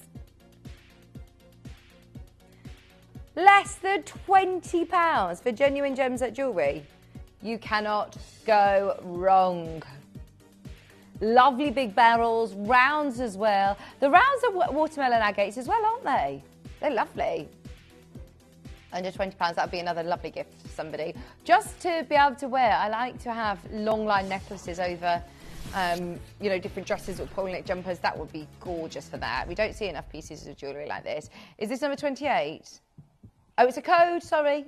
C: Less than £20 for genuine gems at jewellery. You cannot go wrong. Lovely big barrels, rounds as well. The rounds are watermelon agates as well, aren't they? They're lovely. Under £20, that would be another lovely gift for somebody. Just to be able to wear, I like to have long line necklaces over, you know, different dresses or polo neck jumpers. That would be gorgeous for that. We don't see enough pieces of jewellery like this. Is this number 28? Oh, it's a code, sorry.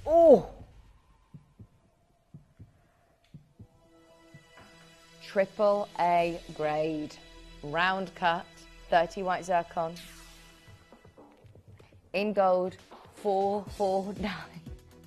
C: Oh. Triple A grade. Round cut, 30 white zircon. In gold, 449.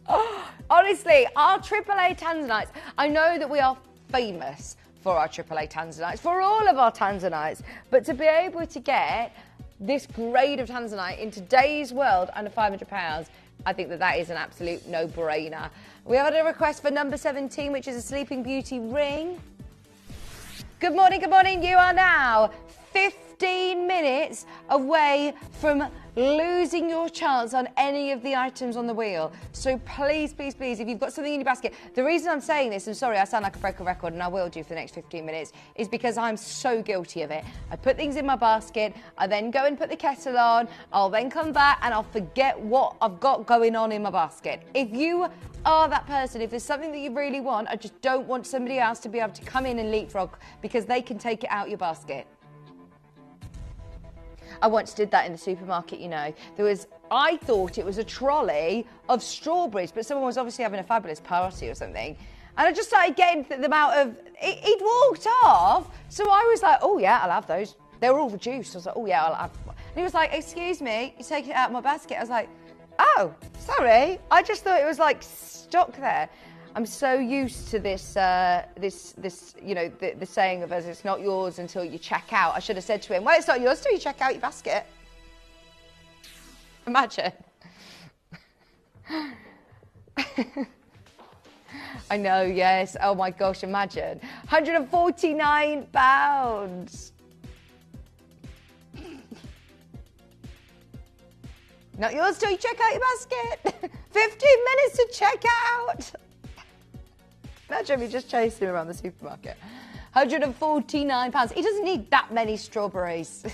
C: Oh, honestly, our AAA Tanzanites, I know that we are famous for our AAA Tanzanites, for all of our Tanzanites, but to be able to get this grade of Tanzanite in today's world under £500, I think that that is an absolute no-brainer. We have had a request for number 17, which is a Sleeping Beauty ring. Good morning, good morning. You are now 15 minutes away from losing your chance on any of the items on the wheel. So please, please, please, if you've got something in your basket, the reason I'm saying this, and sorry, I sound like a broken record, and I will do for the next 15 minutes, is because I'm so guilty of it. I put things in my basket, I then go and put the kettle on, I'll then come back and I'll forget what I've got going on in my basket. If you are that person, if there's something that you really want, I just don't want somebody else to be able to come in and leapfrog because they can take it out your basket. I once did that in the supermarket, you know. I thought it was a trolley of strawberries, but someone was obviously having a fabulous party or something. And I just started getting them out of, he'd walked off. So I was like, oh yeah, I'll have those. They were all reduced. I was like, oh yeah, I'll have. And he was like, excuse me, you're taking it out of my basket. I was like, Oh, sorry. I just thought it was like stuck there. I'm so used to this, you know, the saying of us, it's not yours until you check out. I should have said to him, well, it's not yours till you check out your basket. Imagine. I know, yes. Oh my gosh, imagine. £149. Not yours till you check out your basket. 15 minutes to check out. Imagine me just chasing him around the supermarket. £149. He doesn't need that many strawberries.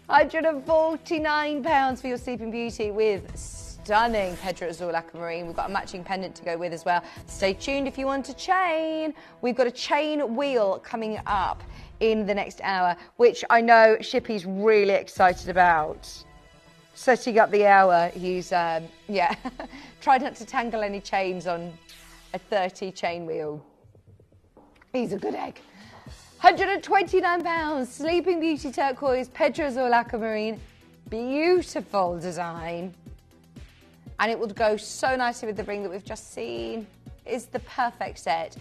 C: £149 for your Sleeping Beauty with stunning Pedro Azul Aquamarine. We've got a matching pendant to go with as well. Stay tuned if you want a chain. We've got a chain wheel coming up in the next hour, which I know Shippy's really excited about. Setting up the hour, he's, yeah, tried not to tangle any chains on a 30 chain wheel. He's a good egg. £129, Sleeping Beauty Turquoise, Pedro Azul Aquamarine. Beautiful design. And it will go so nicely with the ring that we've just seen. It's the perfect set.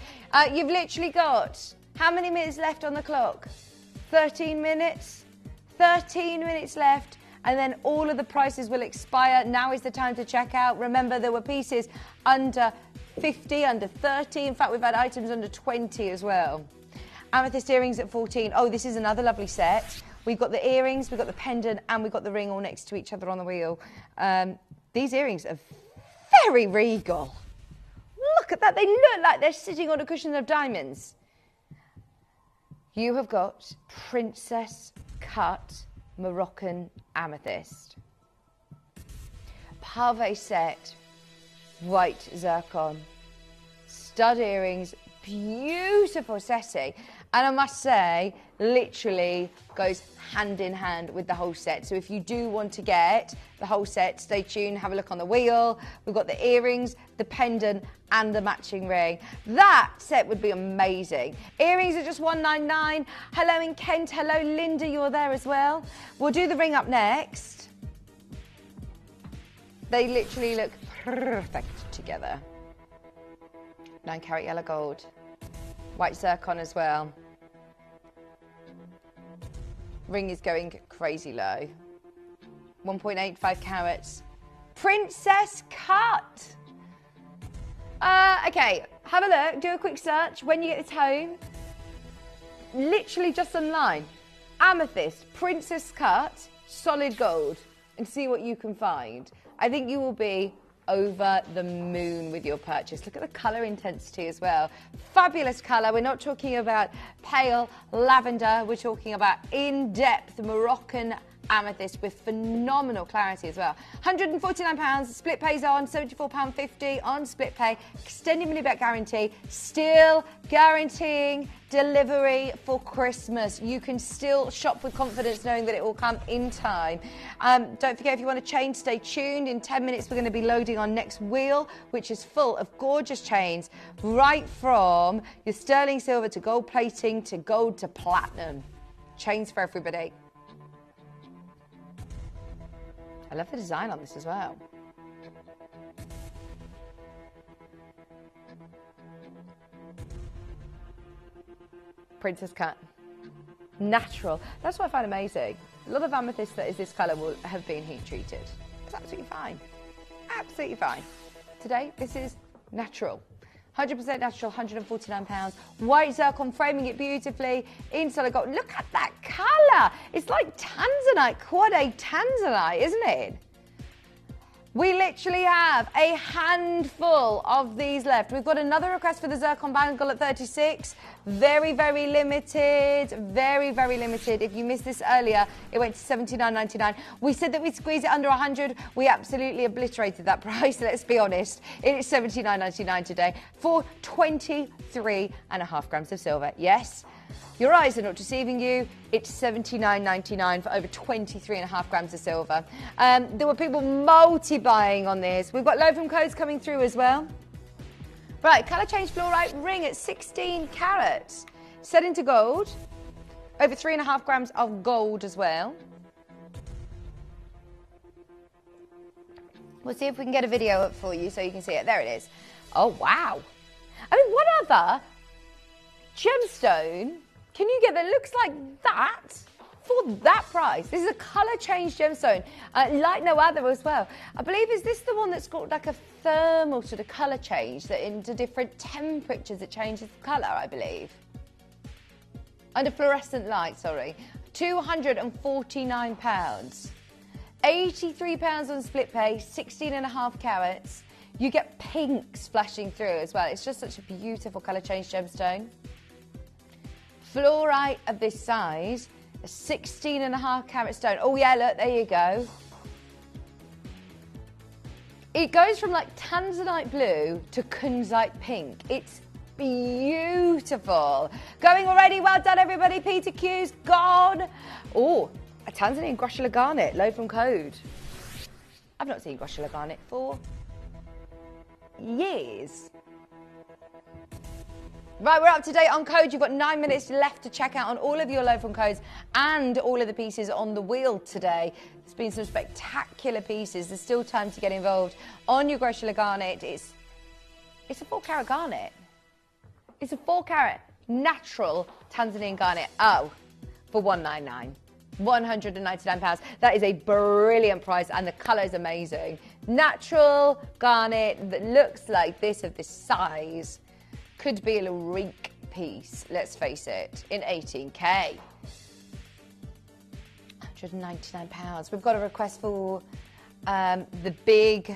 C: You've literally got, how many minutes left on the clock? 13 minutes? 13 minutes left. And then all of the prices will expire. Now is the time to check out. Remember, there were pieces under 50, under 30. In fact, we've had items under 20 as well. Amethyst earrings at 14. Oh, this is another lovely set. We've got the earrings, we've got the pendant, and we've got the ring all next to each other on the wheel. These earrings are very regal. Look at that. They look like they're sitting on a cushion of diamonds. You have got princess cut Moroccan amethyst. Pave set, white zircon. Stud earrings, beautiful setting. And I must say, literally goes hand in hand with the whole set. So if you do want to get the whole set, stay tuned, have a look on the wheel. We've got the earrings, the pendant, and the matching ring. That set would be amazing. Earrings are just $199. Hello in Kent. Hello, Linda, you're there as well. We'll do the ring up next. They literally look perfect together. 9 carat yellow gold. White zircon as well. Ring is going crazy low. 1.85 carats. Princess cut. Okay, have a look, do a quick search when you get this home. Literally just online. Amethyst, princess cut, solid gold, and see what you can find. I think you will be over the moon with your purchase. Look at the colour intensity as well. Fabulous colour. We're not talking about pale lavender. We're talking about in-depth Moroccan amethyst with phenomenal clarity as well. £149. Split pays on. £74.50 on split pay. Extended money back guarantee. Still guaranteeing delivery for Christmas. You can still shop with confidence knowing that it will come in time. Don't forget, if you want to chain, stay tuned. In 10 minutes, we're going to be loading our next wheel, which is full of gorgeous chains, right from your sterling silver to gold plating to gold to platinum. Chains for everybody. I love the design on this as well. Princess cut. Natural. That's what I find amazing. A lot of amethyst that is this colour will have been heat treated. It's absolutely fine. Absolutely fine. Today, this is natural. 100% natural, £149. White zircon, framing it beautifully. In solid gold. Look at that colour. It's like Tanzanite, quad A Tanzanite, isn't it? We literally have a handful of these left. We've got another request for the Zircon bangle at 36. Very, very limited. Very, very limited. If you missed this earlier, it went to £79.99. We said that we'd squeeze it under 100. We absolutely obliterated that price, let's be honest. It is £79.99 today for 23.5 grams of silver. Yes. Your eyes are not deceiving you. It's $79.99 for over 23.5 grams of silver. There were people multi-buying on this. We've got low from codes coming through as well. Right, colour change fluorite ring at 16 carats. Set into gold. Over 3.5 grams of gold as well. We'll see if we can get a video up for you so you can see it. There it is. Oh, wow. I mean, what other gemstone can you get that looks like that for that price? This is a colour change gemstone, like no other as well. I believe, is this the one that's got like a thermal sort of colour change, that into different temperatures it changes the colour, I believe. Under fluorescent light, sorry. £249. £83 on split pay, 16.5 carats. You get pink splashing through as well. It's just such a beautiful colour change gemstone. Fluorite of this size, a 16.5 carat stone. Oh yeah, look, there you go. It goes from like Tanzanite blue to kunzite pink. It's beautiful. Going already, well done everybody. Peter Q's gone. Oh, a Tanzanian Grushala garnet, low from code. I've not seen Grushala garnet for years. Right, we're up to date on code. You've got 9 minutes left to check out on all of your low from codes and all of the pieces on the wheel today. There's been some spectacular pieces. There's still time to get involved on your Grushala garnet. It's a 4 carat garnet. It's a 4 carat natural Tanzanian garnet. Oh, for £199. £199. That is a brilliant price, and the colour is amazing. Natural garnet that looks like this, of this size, could be a Lorique piece, let's face it, in 18K. £199. We've got a request for the big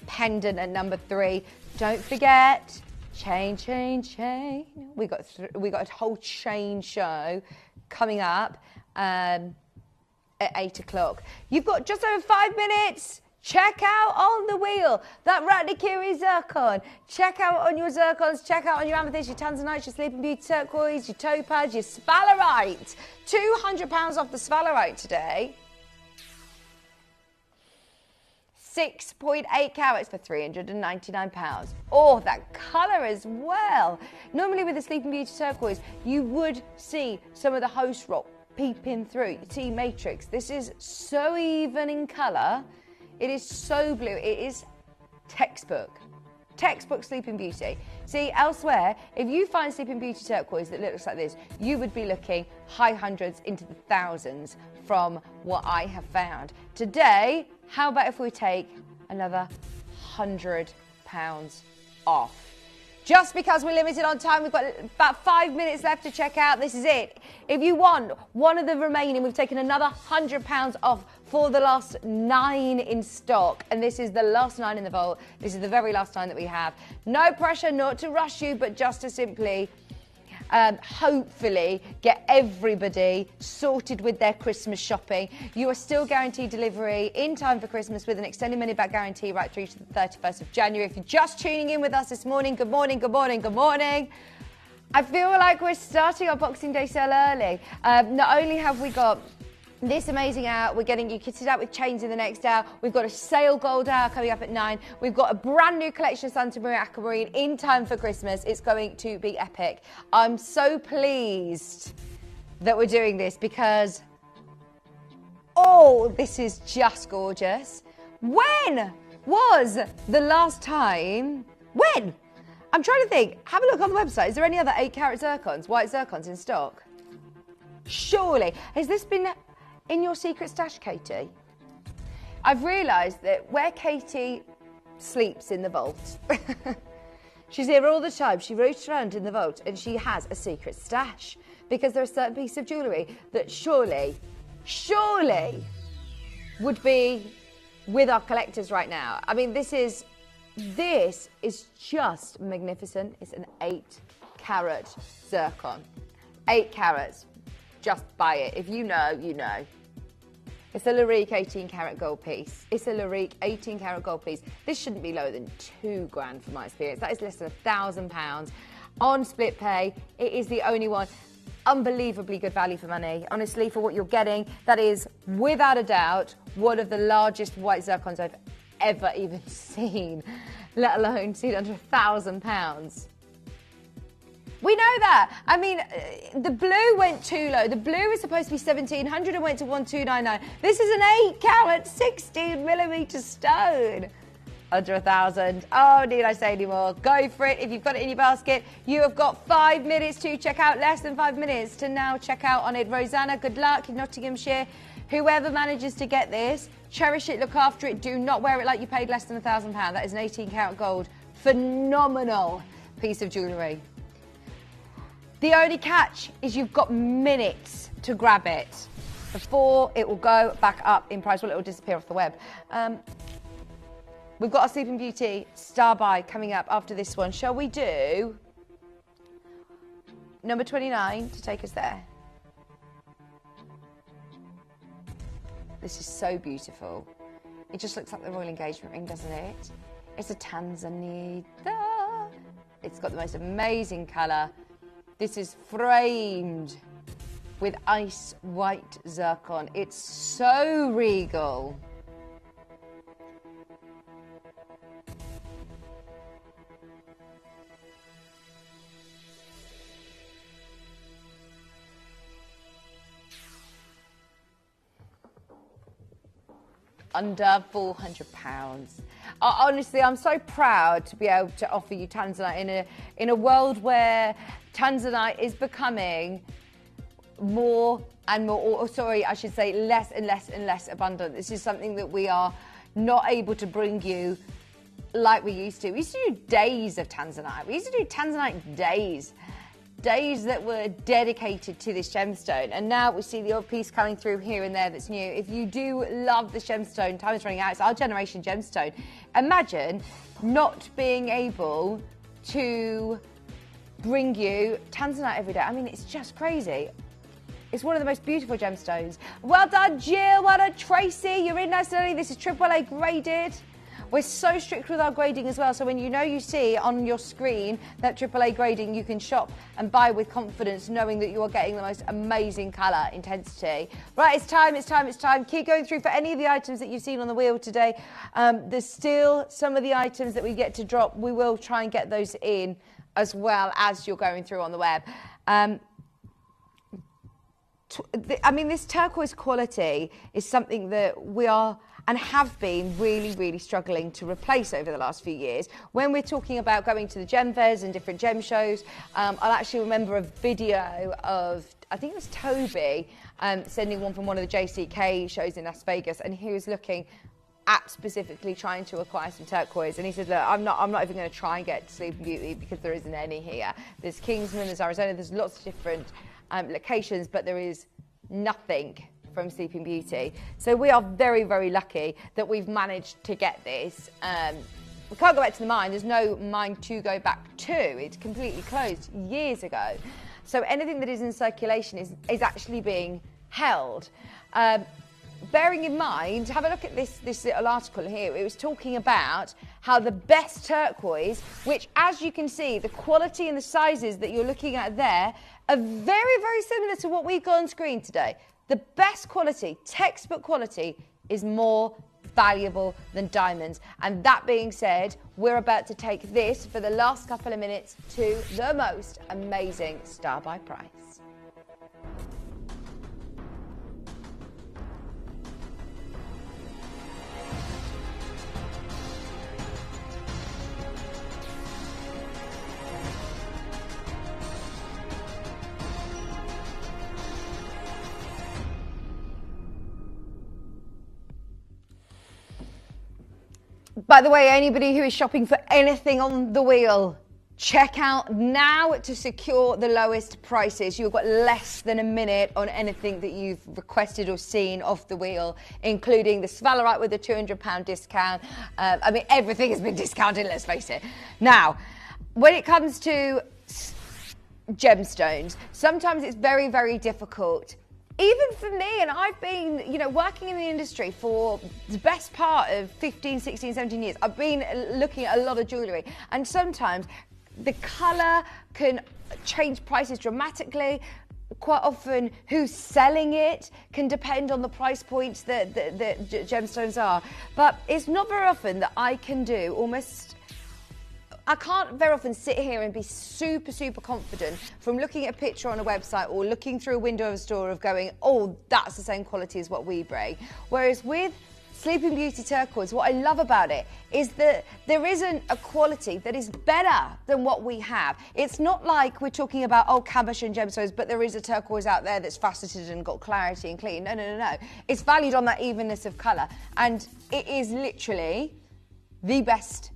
C: pendant at number 3. Don't forget, chain. We got a whole chain show coming up at 8 o'clock. You've got just over 5 minutes. Check out on the wheel that Ratnikiri Zircon. Check out on your Zircons, check out on your Amethyst, your Tanzanite, your Sleeping Beauty Turquoise, your Topaz, your Sphalerite. £200 off the Sphalerite today. 6.8 carats for £399. Oh, that colour as well. Normally with the Sleeping Beauty Turquoise, you would see some of the host rock peeping through. You see matrix. This is so even in colour. It is so blue. It is textbook Sleeping Beauty. See, elsewhere, if you find Sleeping Beauty Turquoise that looks like this, you would be looking high hundreds into the thousands from what I have found. Today, how about if we take another £100 off? Just because we're limited on time, we've got about 5 minutes left to check out. This is it. If you want one of the remaining, we've taken another £100 off for the last 9 in stock. And this is the last 9 in the vault. This is the very last 9 that we have. No pressure, not to rush you, but just to simply, hopefully, get everybody sorted with their Christmas shopping. You are still guaranteed delivery in time for Christmas with an extended money back guarantee right through to the 31st of January. If you're just tuning in with us this morning, good morning. I feel like we're starting our Boxing Day sale early. Not only have we got this amazing hour, we're getting you kitted out with chains in the next hour. We've got a sale gold hour coming up at 9. We've got a brand new collection of Santa Maria Aquamarine in time for Christmas. It's going to be epic. I'm so pleased that we're doing this because, oh, this is just gorgeous. When was the last time? When? I'm trying to think. Have a look on the website. Is there any other 8 carat zircons, white zircons in stock? Surely. Has this been in your secret stash, Katie? I've realised that where Katie sleeps in the vault, she's here all the time. She rotates around in the vault and she has a secret stash because there are certain pieces of jewellery that surely would be with our collectors right now. I mean, this is just magnificent. It's an 8 carat zircon. 8 carats. Just buy it. If you know, you know. It's a Lorique 18 carat gold piece. It's a Lorique 18 carat gold piece. This shouldn't be lower than £2,000 from my experience. That is less than £1,000 on split pay. It is the only one. Unbelievably good value for money. Honestly, for what you're getting, that is without a doubt one of the largest white zircons I've ever even seen, let alone seen under £1,000. We know that. I mean, the blue went too low. The blue is supposed to be 1,700 and went to 1,299. This is an 8-carat, 16mm stone. Under 1,000. Oh, need I say any more? Go for it. If you've got it in your basket, you have got 5 minutes to check out. Less than 5 minutes to now check out on it. Rosanna, good luck in Nottinghamshire. Whoever manages to get this, cherish it, look after it. Do not wear it like you paid less than £1,000. That is an 18-carat gold. Phenomenal piece of jewellery. The only catch is you've got minutes to grab it before it will go back up in price. Well, it will disappear off the web. We've got our Sleeping Beauty Star Buy coming up after this one. Shall we do number 29 to take us there? This is so beautiful. It just looks like the royal engagement ring, doesn't it? It's a Tanzanite. It's got the most amazing colour. This is framed with ice white zircon. It's so regal. Under £400. Honestly, I'm so proud to be able to offer you Tanzanite in a world where Tanzanite is becoming more and more, or sorry, I should say less and less and less abundant. This is something that we are not able to bring you like we used to. We used to do days of Tanzanite. We used to do Tanzanite days that were dedicated to this gemstone, and now we see the odd piece coming through here and there that's new. If you do love this gemstone, time is running out. It's our generation gemstone. Imagine not being able to bring you Tanzanite every day. I mean, it's just crazy. It's one of the most beautiful gemstones. Well done, Jill. Well done, Tracy. You're in nice and early. This is AAA graded. We're so strict with our grading as well, so when you see on your screen that AAA grading, you can shop and buy with confidence, knowing that you are getting the most amazing colour intensity. Right, it's time. Keep going through for any of the items that you've seen on the wheel today. There's still some of the items that we get to drop. We will try and get those in as well as you're going through on the web. I mean, this turquoise quality is something that we are and have been really, really struggling to replace over the last few years. When we're talking about going to the gem fairs and different gem shows, I'll actually remember a video of, I think it was Toby, sending one from one of the JCK shows in Las Vegas, and he was looking at specifically trying to acquire some turquoise, and he said, look, I'm not even going to try and get Sleeping Beauty because there isn't any here. There's Kingsman, there's Arizona, there's lots of different locations, but there is nothing from Sleeping Beauty. So we are very, very lucky that we've managed to get this. We can't go back to the mine. There's no mine to go back to. It's completely closed years ago. So anything that is in circulation is actually being held. Bearing in mind, have a look at this little article here. It was talking about how the best turquoise, which, as you can see, the quality and the sizes that you're looking at there are very, very similar to what we've got on screen today. The best quality, textbook quality, is more valuable than diamonds. And that being said, we're about to take this for the last couple of minutes to the most amazing Star Buy price. By the way, anybody who is shopping for anything on the wheel, check out now to secure the lowest prices. You've got less than a minute on anything that you've requested or seen off the wheel, including the Fluorite with a £200 discount. I mean, everything has been discounted, let's face it. Now, when it comes to gemstones, sometimes it's very, very difficult. Even for me, and I've been, working in the industry for the best part of 15, 16, 17 years. I've been looking at a lot of jewellery, and sometimes the colour can change prices dramatically. Quite often, who's selling it can depend on the price points that gemstones are. But it's not very often that I can do almost I can't very often sit here and be super, super confident from looking at a picture on a website or looking through a window of a store of going, oh, that's the same quality as what we bring. Whereas with Sleeping Beauty Turquoise, what I love about it is that there isn't a quality that is better than what we have. It's not like we're talking about, oh, caboche and gemstones, but there is a turquoise out there that's faceted and got clarity and clean. No, no, no, no. It's valued on that evenness of colour. And it is literally the best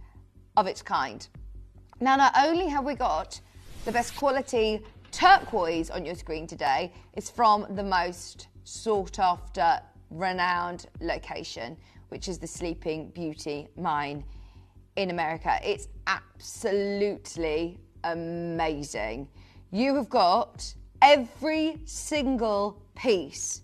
C: of its kind. Now, not only have we got the best quality turquoise on your screen today, it's from the most sought after, renowned location, which is the Sleeping Beauty mine in America. It's absolutely amazing. You have got every single piece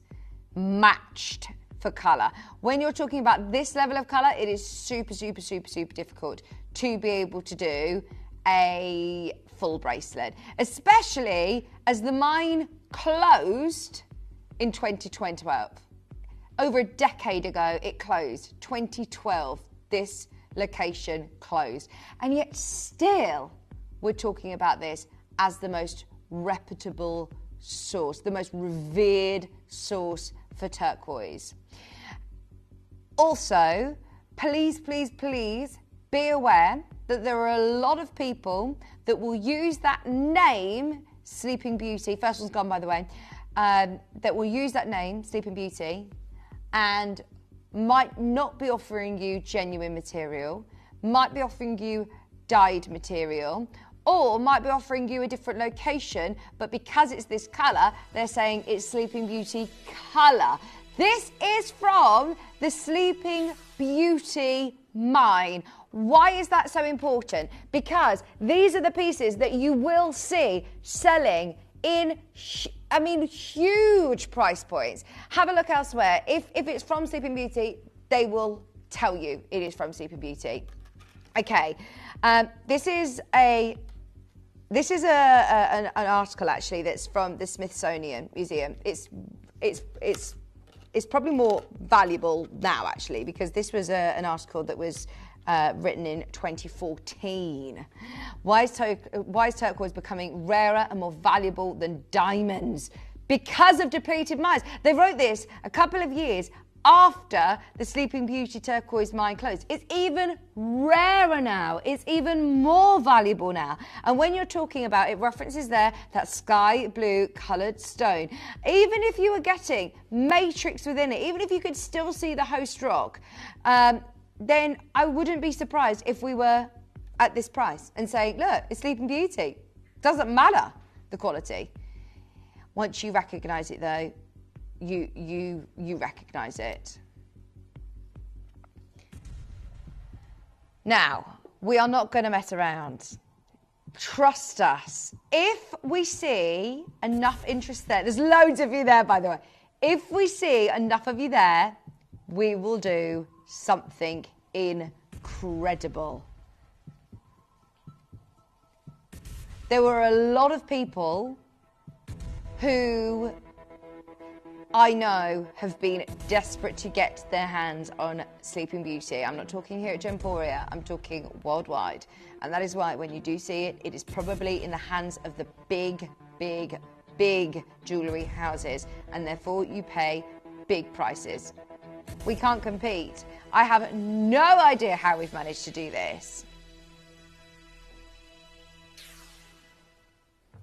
C: matched for colour. When you're talking about this level of colour, it is super, super, super, super difficult to be able to do a full bracelet, especially as the mine closed in 2012. Over a decade ago, it closed. 2012, this location closed. And yet still, we're talking about this as the most reputable source, the most revered source for turquoise. Also, please, please, please be aware that there are a lot of people that will use that name, Sleeping Beauty, first one's gone by the way, that will use that name, Sleeping Beauty, and might not be offering you genuine material, might be offering you dyed material, or might be offering you a different location, but because it's this colour, they're saying it's Sleeping Beauty colour. This is from the Sleeping Beauty mine. Why is that so important? Because these are the pieces that you will see selling in, huge price points. Have a look elsewhere. If it's from Sleeping Beauty, they will tell you it is from Sleeping Beauty. Okay, this is an article actually that's from the Smithsonian Museum. It's probably more valuable now actually, because this was an article that was written in 2014. Why is turquoise becoming rarer and more valuable than diamonds? Because of depleted mines. They wrote this a couple of years after the Sleeping Beauty turquoise mine closed. It's even rarer now. It's even more valuable now. And when you're talking about, it references there that sky blue coloured stone. Even if you were getting matrix within it, even if you could still see the host rock, then I wouldn't be surprised if we were at this price and saying, look, it's Sleeping Beauty. Doesn't matter the quality. Once you recognise it though, you recognise it. Now, we are not going to mess around. Trust us. If we see enough interest there, there's loads of you there, by the way. If we see enough of you there, we will do something incredible. There were a lot of people who I know have been desperate to get their hands on Sleeping Beauty. I'm not talking here at Gemporia, I'm talking worldwide. And that is why when you do see it, it is probably in the hands of the big, big, big jewellery houses, and therefore you pay big prices. We can't compete. I have no idea how we've managed to do this.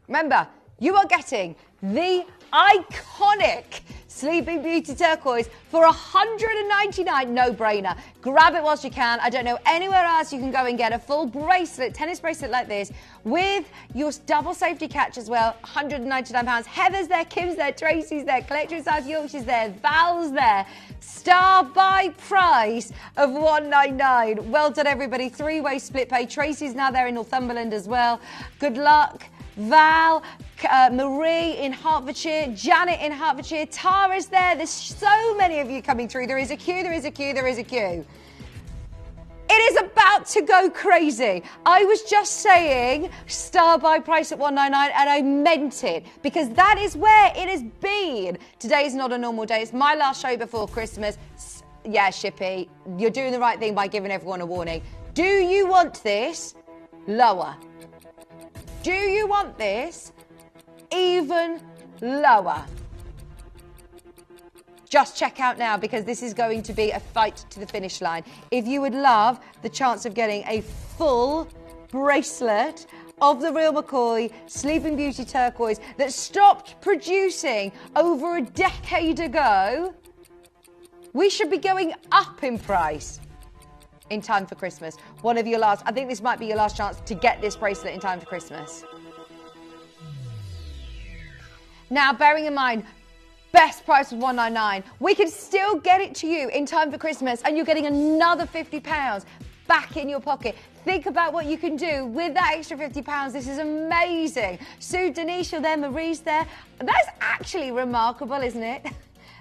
C: Remember, you are getting the iconic Sleeping Beauty turquoise for $199, no-brainer. Grab it whilst you can. I don't know anywhere else you can go and get a full bracelet, tennis bracelet like this, with your double safety catch as well, £199. Heather's there, Kim's there, Tracy's there, Collector in South Yorkshire's there, Val's there. Star by price of $199. Well done, everybody. Three-way split pay. Tracy's now there in Northumberland as well. Good luck. Val, Marie in Hertfordshire, Janet in Hertfordshire, Tara's there. There's so many of you coming through. There is a queue, there is a queue, there is a queue. It is about to go crazy. I was just saying star by price at $199 and I meant it, because that is where it has been. Today is not a normal day. It's my last show before Christmas. Yeah, Shippy, you're doing the right thing by giving everyone a warning. Do you want this? lower? Do you want this even lower? Just check out now, because this is going to be a fight to the finish line. If you would love the chance of getting a full bracelet of the real McCoy Sleeping Beauty Turquoise that stopped producing over a decade ago, we should be going up in price in time for Christmas. One of your last, I think this might be your last chance to get this bracelet in time for Christmas. Now, bearing in mind, best price was $199. We can still get it to you in time for Christmas, and you're getting another £50 back in your pocket. Think about what you can do with that extra £50. This is amazing. Sue, Denise, you're there, Marie's there. That's actually remarkable, isn't it?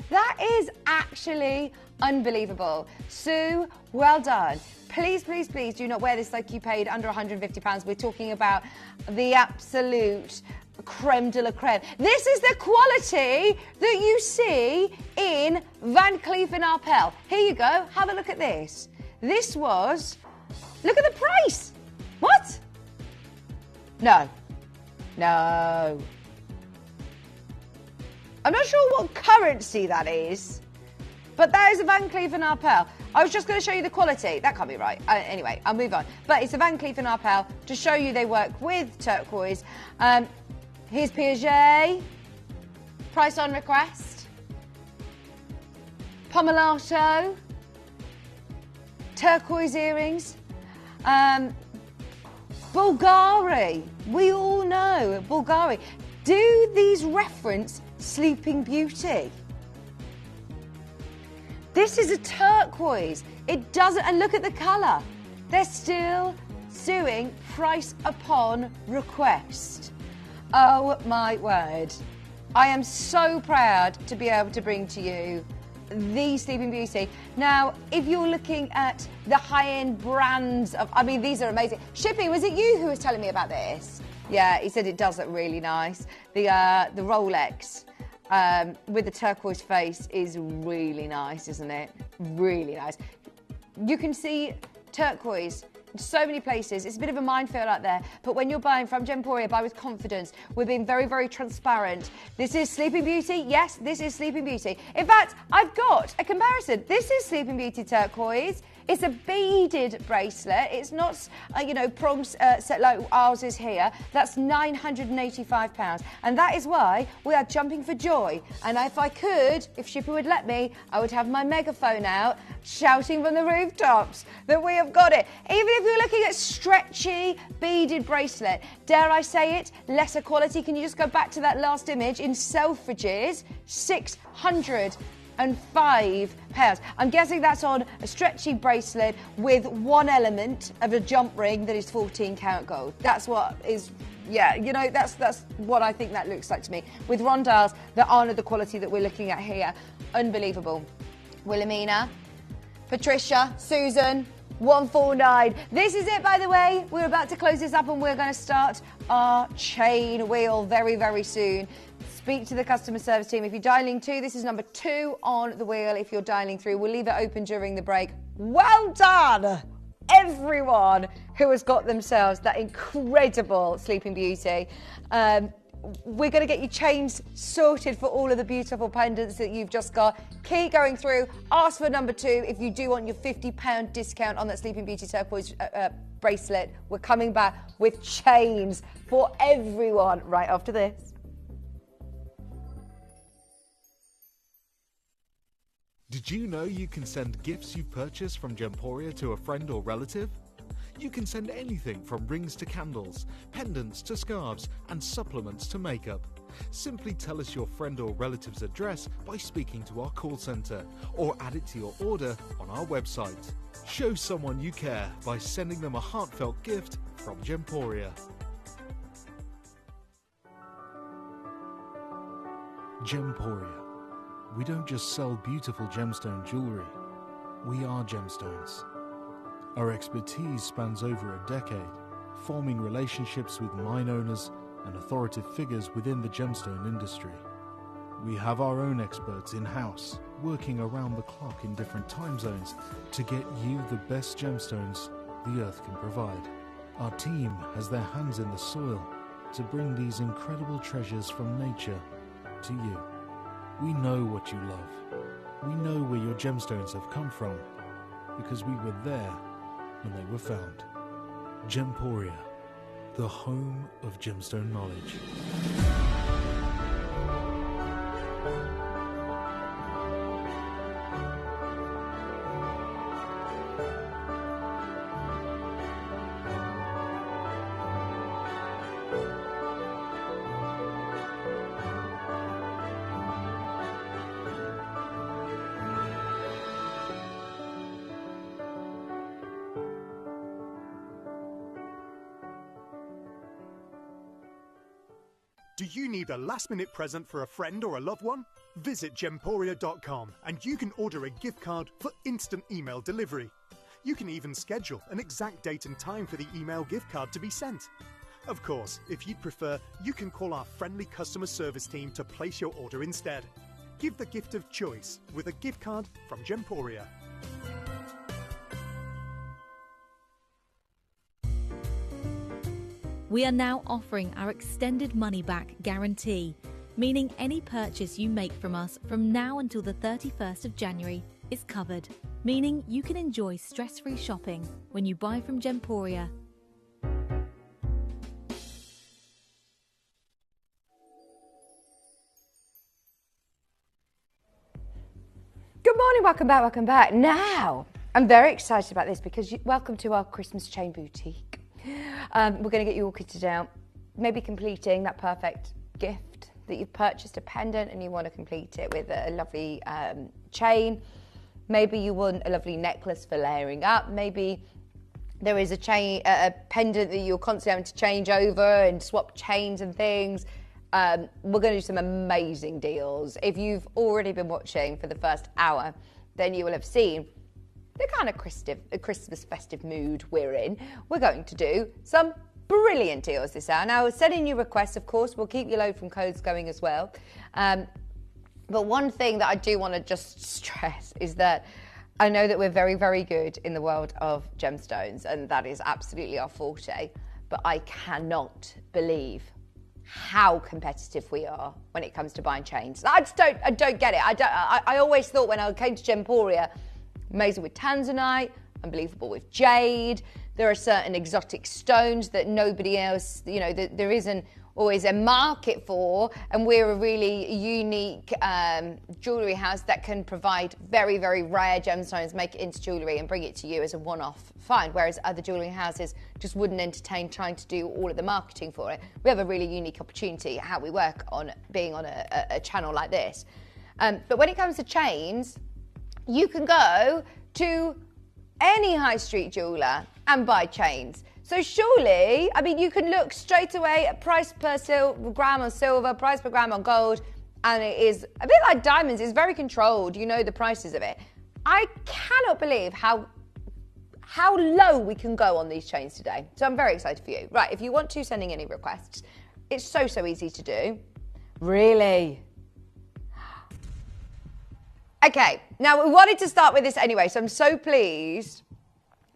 C: That is actually unbelievable. Sue, well done. Please, please, please do not wear this like you paid under £150. We're talking about the absolute creme de la creme. This is the quality that you see in Van Cleef & Arpels. Here you go. Have a look at this. This was... Look at the price. What? No. No. I'm not sure what currency that is, but that is a Van Cleef & Arpels. I was just going to show you the quality. That can't be right. Anyway, I'll move on. But it's a Van Cleef & Arpels to show you they work with turquoise. Here's Piaget. Price on request. Pomelato. Turquoise earrings. Bulgari. We all know Bulgari. Do these reference Sleeping Beauty? This is a turquoise. It doesn't, and look at the colour. They're still suing price upon request. Oh my word. I am so proud to be able to bring to you the Sleeping Beauty. Now, if you're looking at the high-end brands of, I mean, these are amazing. Shipping, was it you who was telling me about this? Yeah, he said it does look really nice. The Rolex with the turquoise face is really nice, isn't it? Really nice. You can see turquoise in so many places. It's a bit of a minefield out there, but when you're buying from Gemporia, buy with confidence. We're being very, very transparent. This is Sleeping Beauty. Yes, this is Sleeping Beauty. In fact, I've got a comparison. This is Sleeping Beauty turquoise. It's a beaded bracelet. It's not, prongs set like ours is here. That's £985. And that is why we are jumping for joy. And if I could, if Shippy would let me, I would have my megaphone out shouting from the rooftops that we have got it. Even if you're looking at stretchy beaded bracelet, dare I say it, lesser quality. Can you just go back to that last image in Selfridges? £605. I'm guessing that's on a stretchy bracelet with one element of a jump ring that is 14 karat gold. That's what is, that's what I think that looks like to me. With rondelles that aren't of the quality that we're looking at here. Unbelievable. Wilhelmina, Patricia, Susan, 149. This is it, by the way. We're about to close this up and we're going to start our chain wheel very, very soon. Speak to the customer service team. If you're dialing 2, this is number 2 on the wheel. If you're dialing 3, we'll leave it open during the break. Well done, everyone who has got themselves that incredible Sleeping Beauty. We're going to get you chains sorted for all of the beautiful pendants that you've just got. Keep going through. Ask for number 2 if you do want your £50 discount on that Sleeping Beauty turquoise bracelet. We're coming back with chains for everyone right after this.
D: Did you know you can send gifts you've purchased from Gemporia to a friend or relative? You can send anything from rings to candles, pendants to scarves, and supplements to makeup. Simply tell us your friend or relative's address by speaking to our call centre, or add it to your order on our website. Show someone you care by sending them a heartfelt gift from Gemporia. Gemporia. We don't just sell beautiful gemstone jewellery, we are gemstones. Our expertise spans over a decade, forming relationships with mine owners and authoritative figures within the gemstone industry. We have our own experts in-house, working around the clock in different time zones to get you the best gemstones the earth can provide. Our team has their hands in the soil to bring these incredible treasures from nature to you. We know what you love. We know where your gemstones have come from because we were there when they were found. Gemporia, the home of gemstone knowledge.
A: Do you need a last-minute present for a friend or a loved one? Visit Gemporia.com and you can order a gift card for instant email delivery. You can even schedule an exact date and time for the email gift card to be sent. Of course, if you'd prefer, you can call our friendly customer service team to place your order instead. Give the gift of choice with a gift card from Gemporia.
B: We are now offering our extended money-back guarantee, meaning any purchase you make from us from now until the 31st of January is covered, meaning you can enjoy stress-free shopping when you buy from Gemporia.
C: Good morning, welcome back. Now, I'm very excited about this because welcome to our Christmas chain boutique. We're going to get you all kitted out, maybe completing that perfect gift that you've purchased, a pendant, and you want to complete it with a lovely chain. Maybe you want a lovely necklace for layering up. Maybe there is a pendant that you're constantly having to change over and swap chains and things. We're going to do some amazing deals. If you've already been watching for the first hour, then you will have seen the kind of Christmas festive mood we're in. We're going to do some brilliant deals this hour. Now, sending you requests, of course, we'll keep your load from codes going as well. But one thing that I do want to just stress is that I know that we're very, very good in the world of gemstones, and that is absolutely our forte. But I cannot believe how competitive we are when it comes to buying chains. I don't get it. I always thought when I came to Gemporia, amazing with Tanzanite, unbelievable with Jade. There are certain exotic stones that nobody else, that there isn't always a market for, and we're a really unique jewellery house that can provide very, very rare gemstones, make it into jewellery and bring it to you as a one-off find, whereas other jewellery houses just wouldn't entertain trying to do all of the marketing for it. We have a really unique opportunity how we work on being on a channel like this. But when it comes to chains, you can go to any high street jeweller and buy chains. So surely, you can look straight away at price per gram on silver, price per gram on gold, and it is a bit like diamonds. It's very controlled. You know the prices of it. I cannot believe how low we can go on these chains today. So I'm very excited for you. Right, if you want to send in any requests, it's so easy to do. Really? Okay, now we wanted to start with this anyway, so I'm so pleased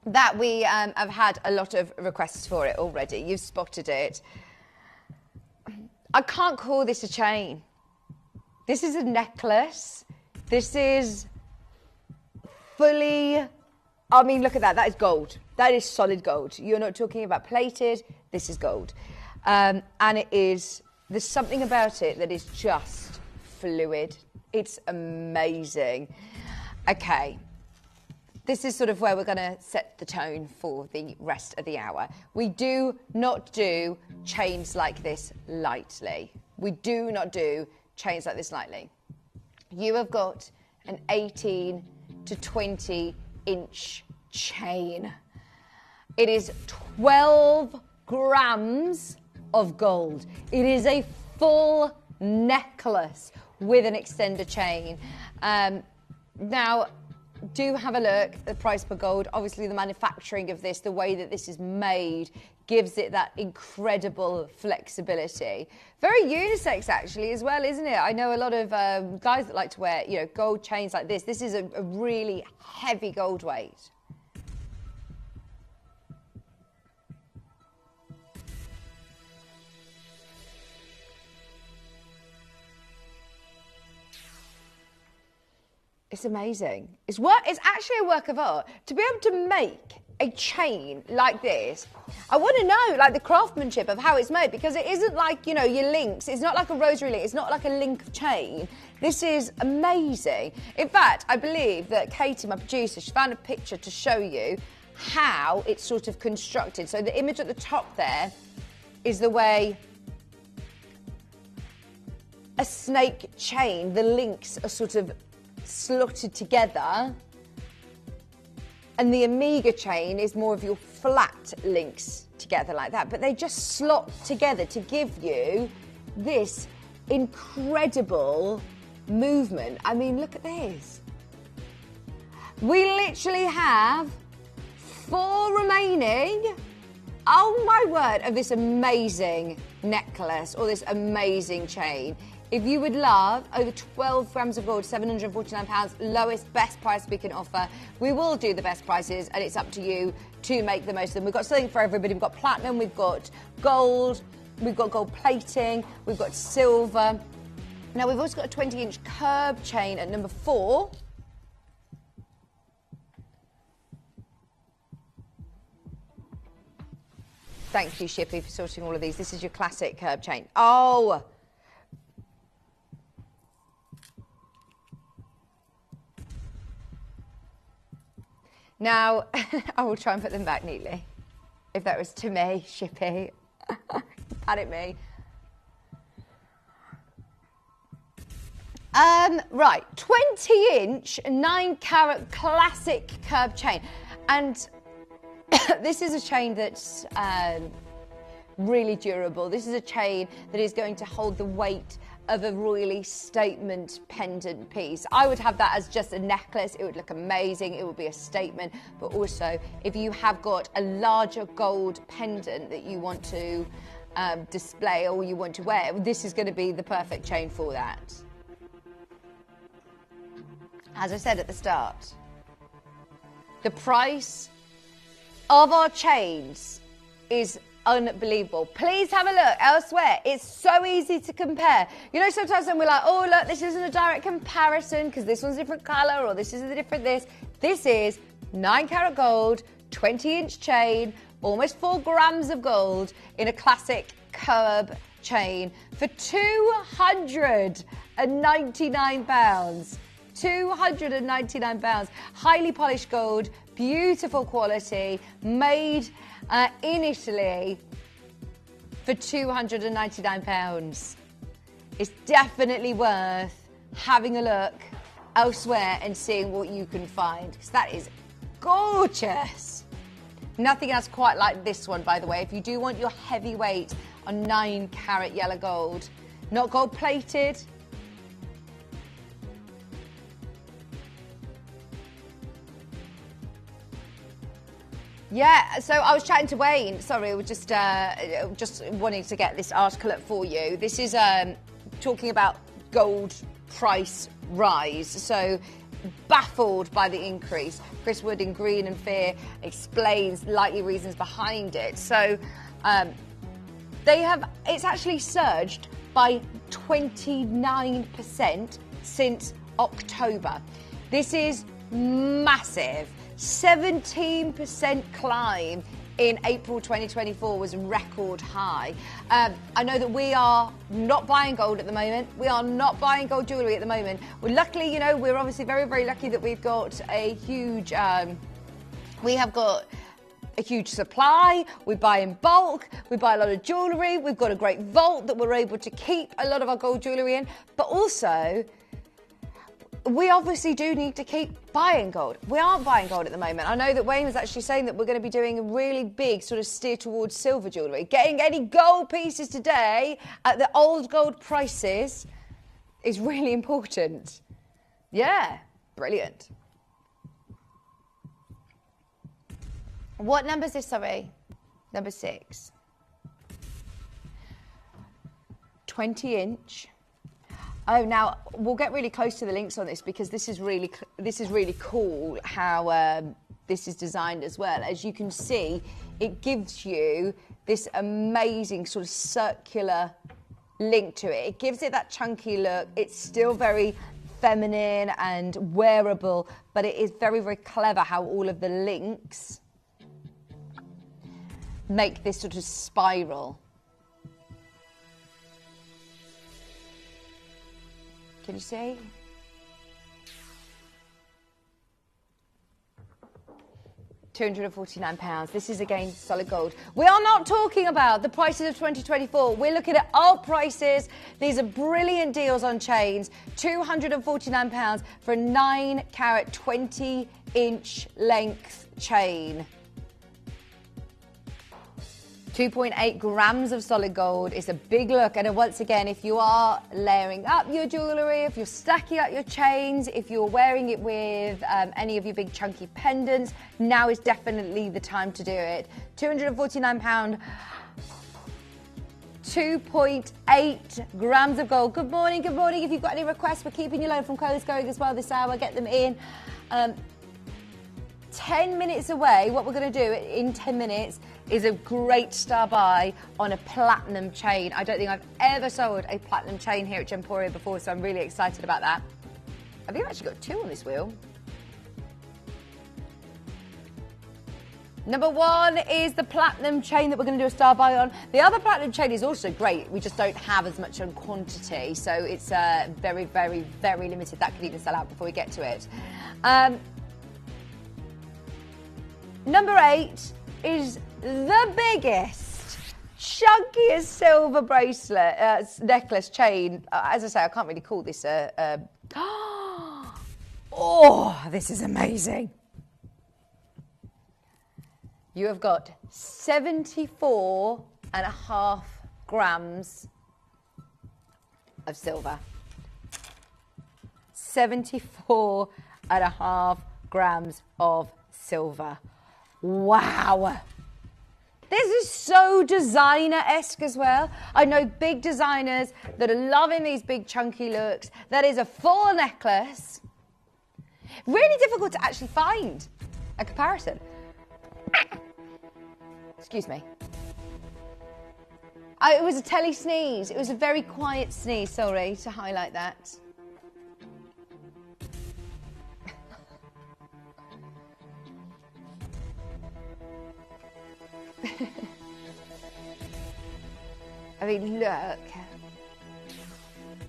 C: that we have had a lot of requests for it already. You've spotted it. I can't call this a chain. This is a necklace. This is fully, look at that. That is gold. That is solid gold. You're not talking about plated. This is gold. And there's something about it that is just fluid. It's amazing. Okay. This is sort of where we're going to set the tone for the rest of the hour. We do not do chains like this lightly. We do not do chains like this lightly. You have got an 18 to 20 inch chain. It is 12 grams of gold. It is a full necklace with an extender chain. Now, do have a look at the price per gold. Obviously, the manufacturing of this, the way that this is made, gives it that incredible flexibility. Very unisex, actually, as well, isn't it? I know a lot of guys that like to wear, gold chains like this. This is a really heavy gold weight. It's amazing. It's actually a work of art. To be able to make a chain like this, I want to know like the craftsmanship of how it's made, because it isn't like, you know, your links. It's not like a rosary link. It's not like a link of chain. This is amazing. In fact, I believe that Katie, my producer, she found a picture to show you how it's sort of constructed. So the image at the top there is the way a snake chain, the links are sort of slotted together, and the Omega chain is more of your flat links together like that, but they just slot together to give you this incredible movement. I mean, look at this. We literally have 4 remaining, oh my word, of this amazing necklace or this amazing chain. If you would love over 12 grams of gold, £749, lowest, best price we can offer, we will do the best prices, and it's up to you to make the most of them. We've got something for everybody. We've got platinum, we've got gold plating, we've got silver. Now, we've also got a 20-inch curb chain at number 4. Thank you, Shippy, for sorting all of these. This is your classic curb chain. Oh! Now, I will try and put them back neatly. If that was to me, Shippy, panic me. Right, 20-inch, 9-carat classic curb chain. And this is a chain that's really durable. This is a chain that is going to hold the weight of a really statement pendant piece. I would have that as just a necklace. It would look amazing. It would be a statement. But also, if you have got a larger gold pendant that you want to display or you want to wear, this is going to be the perfect chain for that. As I said at the start, the price of our chains is unbelievable. Please have a look elsewhere. It's so easy to compare. You know, sometimes when we're like, oh, look, this isn't a direct comparison because this one's a different colour or this is a different this. This is 9-carat gold, 20-inch chain, almost 4 grams of gold in a classic curb chain for £299. £299. Highly polished gold, beautiful quality, made in Italy for £299. It's definitely worth having a look elsewhere and seeing what you can find, because that is gorgeous. Nothing else quite like this one, by the way. If you do want your heavyweight on 9-carat yellow gold, not gold plated. Yeah, so I was chatting to Wayne. Sorry, we're just wanting to get this article up for you. This is talking about gold price rise. So baffled by the increase. Chris Wood in Green and Fear explains likely reasons behind it. So it's actually surged by 29% since October. This is massive. 17% climb in April 2024 was a record high. I know that we are not buying gold at the moment. We are not buying gold jewellery at the moment. We're luckily, you know, we're obviously very, very lucky that we've got a huge, we have got a huge supply. We buy in bulk. We buy a lot of jewellery. We've got a great vault that we're able to keep a lot of our gold jewellery in. But also, we obviously do need to keep buying gold. We aren't buying gold at the moment. I know that Wayne was actually saying that we're going to be doing a really big sort of steer towards silver jewellery. Getting any gold pieces today at the old gold prices is really important. Yeah, brilliant. What number is this, sorry? Number 6. 20-inch. Oh, now we'll get really close to the links on this because this is really cool how this is designed as well. As you can see, it gives you this amazing sort of circular link to it. It gives it that chunky look. It's still very feminine and wearable, but it is very, very clever how all of the links make this sort of spiral. Can you see? £249. This is again solid gold. We are not talking about the prices of 2024. We're looking at our prices. These are brilliant deals on chains. £249 for a 9 carat 20-inch length chain. 2.8 grams of solid gold. It's a big look. And once again, if you are layering up your jewellery, if you're stacking up your chains, if you're wearing it with any of your big chunky pendants, now is definitely the time to do it. £249, 2.8 grams of gold. Good morning, good morning. If you've got any requests, we're keeping your loan from Co's going as well this hour. Get them in. 10 minutes away, what we're going to do in 10 minutes is a great star buy on a platinum chain. I don't think I've ever sold a platinum chain here at Gemporia before, so I'm really excited about that. Have you actually got 2 on this wheel? Number 1 is the platinum chain that we're going to do a star buy on. The other platinum chain is also great. We just don't have as much in quantity, so it's very, very, very limited. That could even sell out before we get to it. Number 8 is the biggest, chunkiest silver bracelet, necklace chain. As I say, I can't really call this oh, this is amazing. You have got 74.5 grams of silver. 74.5 grams of silver. Wow. This is so designer-esque as well. I know big designers that are loving these big chunky looks. That is a full necklace. Really difficult to actually find a comparison. Excuse me. It was a telly sneeze. It was a very quiet sneeze, sorry, to highlight that. I mean, look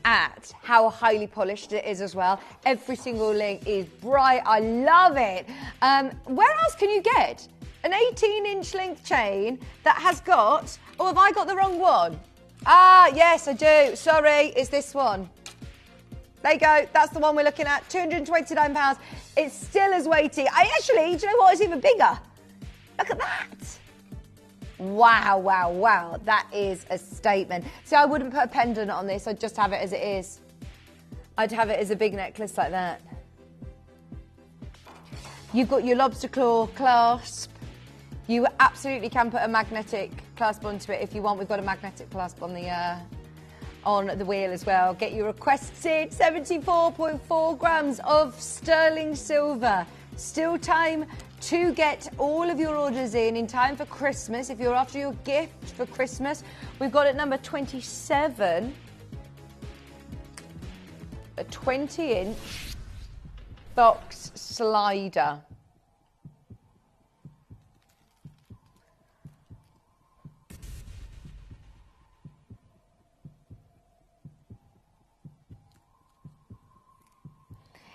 C: at how highly polished it is as well. Every single link is bright. I love it. Where else can you get an 18-inch length chain that has got... Oh, have I got the wrong one? Ah, yes, I do. Sorry, it's this one. There you go. That's the one we're looking at. £229. It's still as weighty. Do you know what? It's even bigger. Look at that. Wow, wow, wow. That is a statement. See, I wouldn't put a pendant on this. I'd just have it as it is. I'd have it as a big necklace like that. You've got your lobster claw clasp. You absolutely can put a magnetic clasp onto it if you want. We've got a magnetic clasp on the wheel as well. Get your requested 74.4 grams of sterling silver. Still time to get all of your orders in time for Christmas. If you're after your gift for Christmas, we've got at number 27, a 20-inch box slider.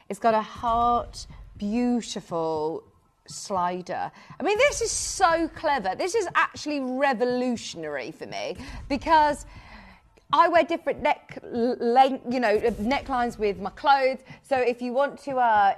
C: It's got a heart, beautiful slider. I mean, this is so clever. This is actually revolutionary for me because I wear different necklines with my clothes. So if you want to wear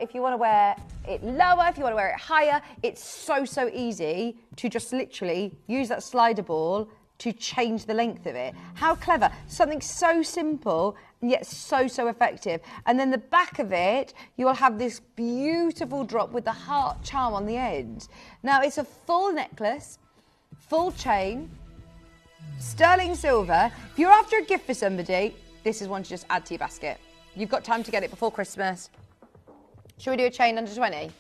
C: it lower, if you want to wear it higher, it's so easy to just literally use that slider ball to change the length of it. How clever. Something so simple and yet so effective. And then the back of it, you will have this beautiful drop with the heart charm on the end. Now, it's a full necklace, full chain, sterling silver. If you're after a gift for somebody, this is one to just add to your basket. You've got time to get it before Christmas. Should we do a chain under 20?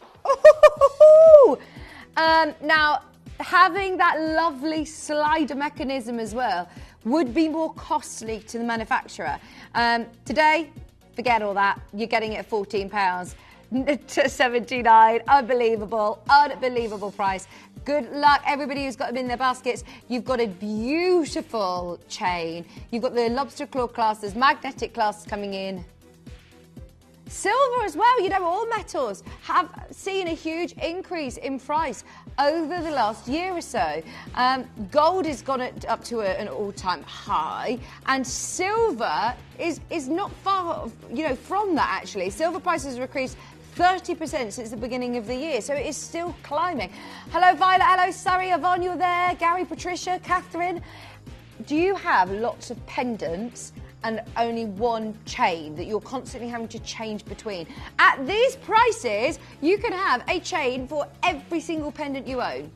C: Now, having that lovely slider mechanism as well would be more costly to the manufacturer. Today, Forget all that. You're getting it at £14 to $79. Unbelievable, unbelievable price. Good luck, everybody who's got them in their baskets. You've got a beautiful chain. You've got the lobster claw clasps, there's magnetic clasps coming in. Silver as well, you know, all metals have seen a huge increase in price over the last year or so. Gold has gone up to an all-time high, and silver is not far, you know, from that actually. Silver prices have increased 30% since the beginning of the year, so it is still climbing. Hello Violet, hello Surrey, Yvonne, you're there, Gary, Patricia, Catherine. Do you have lots of pendants and only one chain that you're constantly having to change between? At these prices, you can have a chain for every single pendant you own.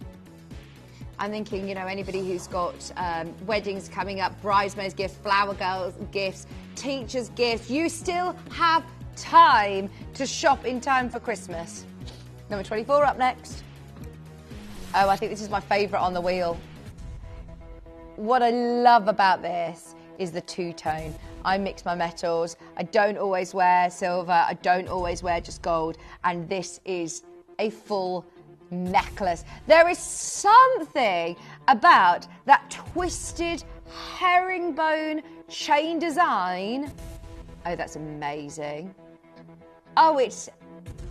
C: I'm thinking, you know, anybody who's got weddings coming up, bridesmaids gifts, flower girls gifts, teachers gifts, you still have time to shop in time for Christmas. Number 24 up next. Oh, I think this is my favourite on the wheel. What I love about this is the two-tone. I mix my metals. I don't always wear silver. I don't always wear just gold. And this is a full necklace. There is something about that twisted herringbone chain design. Oh, that's amazing. Oh, it's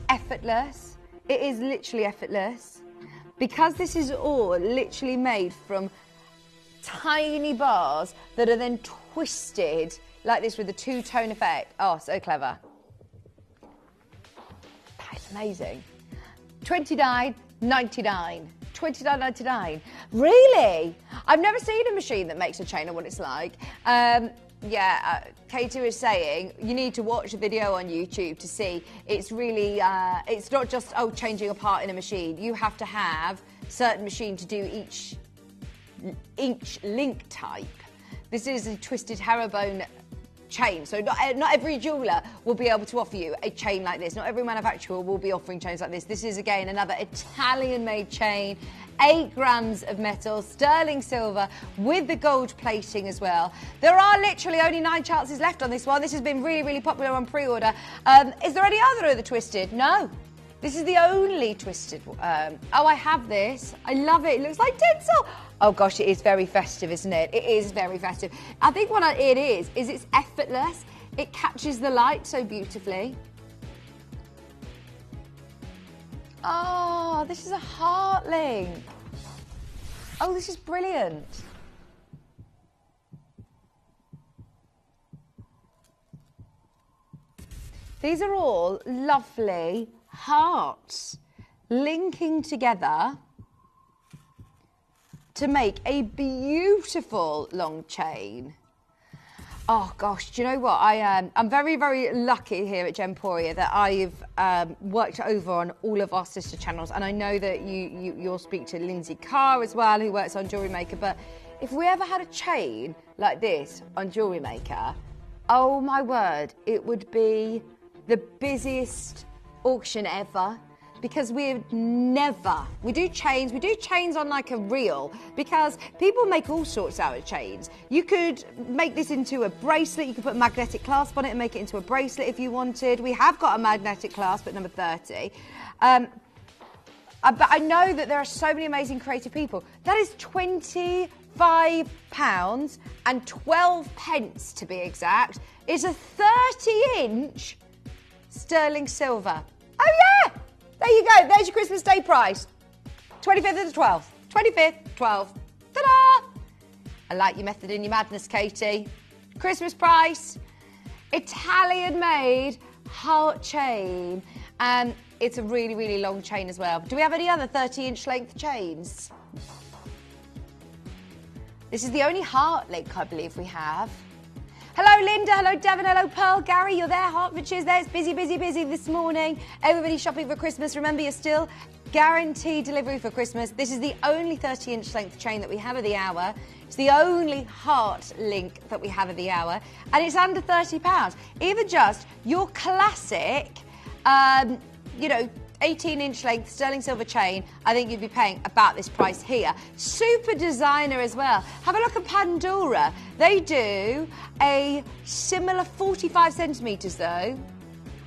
C: effortless. It is literally effortless. Because this is all literally made from tiny bars that are then twisted like this with a two-tone effect. Oh, so clever. That's amazing. $29.99. $29.99. Really? I've never seen a machine that makes a chain of what it's like. Katie was saying you need to watch a video on YouTube to see. It's really, it's not just, oh, changing a part in a machine. You have to have a certain machine to do each link type. This is a twisted herringbone chain, so not every jeweller will be able to offer you a chain like this. Not every manufacturer will be offering chains like this. This is again another Italian-made chain, 8 grams of metal, sterling silver with the gold plating as well. There are literally only 9 chances left on this one. This has been really, really popular on pre-order. Is there any other of the twisted? No. This is the only twisted. Oh, I have this. I love it. It looks like tinsel. Oh gosh, it is very festive, isn't it? It is very festive. I think what it is it's effortless. It catches the light so beautifully. Oh, this is a heart link. Oh, this is brilliant. These are all lovely hearts linking together to make a beautiful long chain. Oh gosh, do you know what? I'm very, very lucky here at Gemporia that I've worked over on all of our sister channels, and I know that you'll speak to Lindsay Carr as well, who works on Jewellery Maker. But if we ever had a chain like this on Jewellery Maker, oh my word, it would be the busiest auction ever. Because we do chains on like a reel, because people make all sorts out of chains. You could make this into a bracelet, you could put a magnetic clasp on it and make it into a bracelet if you wanted. We have got a magnetic clasp at number 30. But I know that there are so many amazing creative people. That is £25 and 12 pence to be exact. It's a 30-inch sterling silver. Oh yeah! There you go, there's your Christmas Day price. 25th of the 12th. 25th, 12th. Ta-da! I like your method and your madness, Katie. Christmas price. Italian-made heart chain. And it's a really, really long chain as well. Do we have any other 30-inch length chains? This is the only heart link I believe we have. Hello Linda, hello Devon, hello Pearl, Gary, you're there, Hertfordshire's there. It's busy, busy, busy this morning. Everybody's shopping for Christmas. Remember, you're still guaranteed delivery for Christmas. This is the only 30-inch length chain that we have of the hour. It's the only heart link that we have of the hour, and it's under £30. Even just your classic, 18-inch length sterling silver chain, I think you'd be paying about this price here. Super designer as well. Have a look at Pandora. They do a similar 45 centimetres though.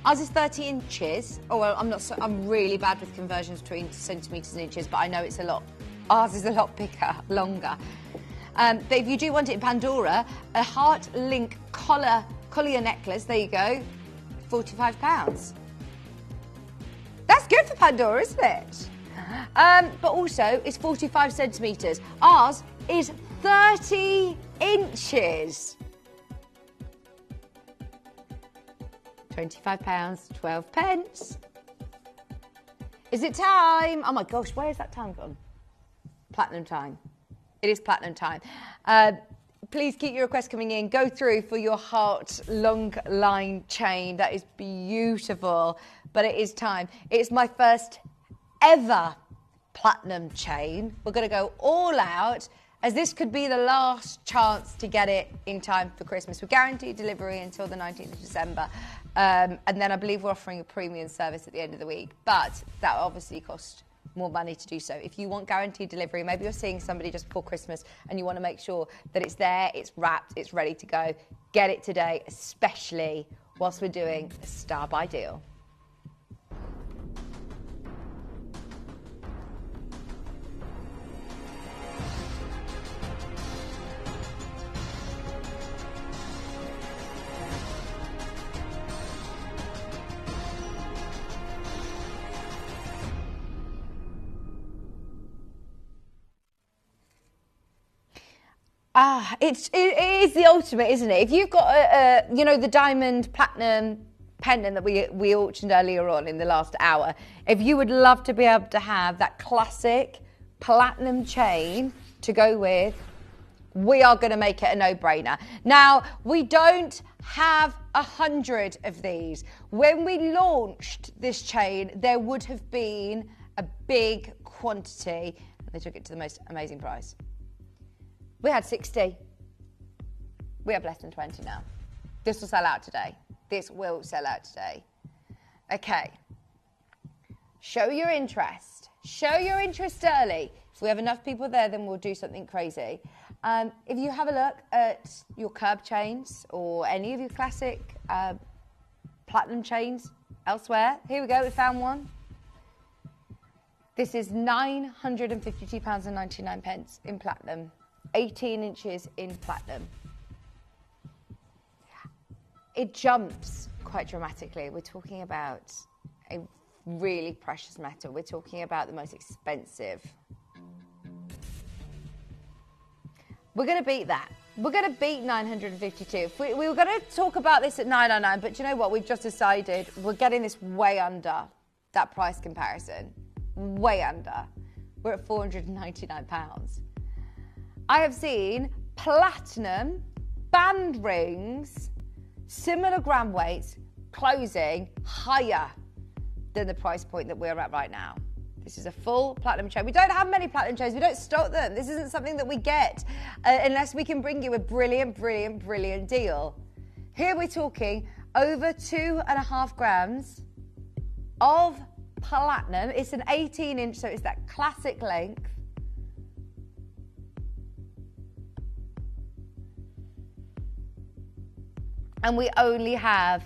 C: Ours is 30 inches. Oh, well, I'm really bad with conversions between centimetres and inches, but I know it's a lot. Ours is a lot bigger, longer. But if you do want it in Pandora, a heart link collier necklace, there you go, £45. That's good for Pandora, isn't it? But also, it's 45 centimetres. Ours is 30 inches. £25, 12 pence. Is it time? Oh my gosh, where is that time gone? Platinum time. It is platinum time. Please keep your requests coming in. Go through for your heart long line chain. That is beautiful. But it is time. It's my first ever platinum chain. We're going to go all out, as this could be the last chance to get it in time for Christmas. We're guaranteed delivery until the 19th of December. And then I believe we're offering a premium service at the end of the week. But that obviously costs more money to do so. If you want guaranteed delivery, maybe you're seeing somebody just before Christmas and you want to make sure that it's there, it's wrapped, it's ready to go, get it today, especially whilst we're doing a star buy deal. It is the ultimate, isn't it? If you've got the diamond platinum pendant that we auctioned earlier on in the last hour, if you would love to be able to have that classic platinum chain to go with, we are going to make it a no-brainer. Now, we don't have 100 of these. When we launched this chain, there would have been a big quantity. They took it to the most amazing price. We had 60. We have less than 20 now. This will sell out today. This will sell out today. Okay. Show your interest. Show your interest early. If we have enough people there, then we'll do something crazy. If you have a look at your curb chains or any of your classic platinum chains elsewhere, here we go, we found one. This is £952.99 in platinum. 18 inches in platinum. It jumps quite dramatically. We're talking about a really precious metal. We're talking about the most expensive. We're going to beat that. We're going to beat 952. We were going to talk about this at 999, but you know what? We've just decided we're getting this way under that price comparison. Way under. We're at £499. I have seen platinum band rings, similar gram weights, closing higher than the price point that we're at right now. This is a full platinum chain. We don't have many platinum chains. We don't stock them. This isn't something that we get unless we can bring you a brilliant, brilliant, brilliant deal. Here we're talking over 2.5 grams of platinum. It's an 18-inch, so it's that classic length. And we only have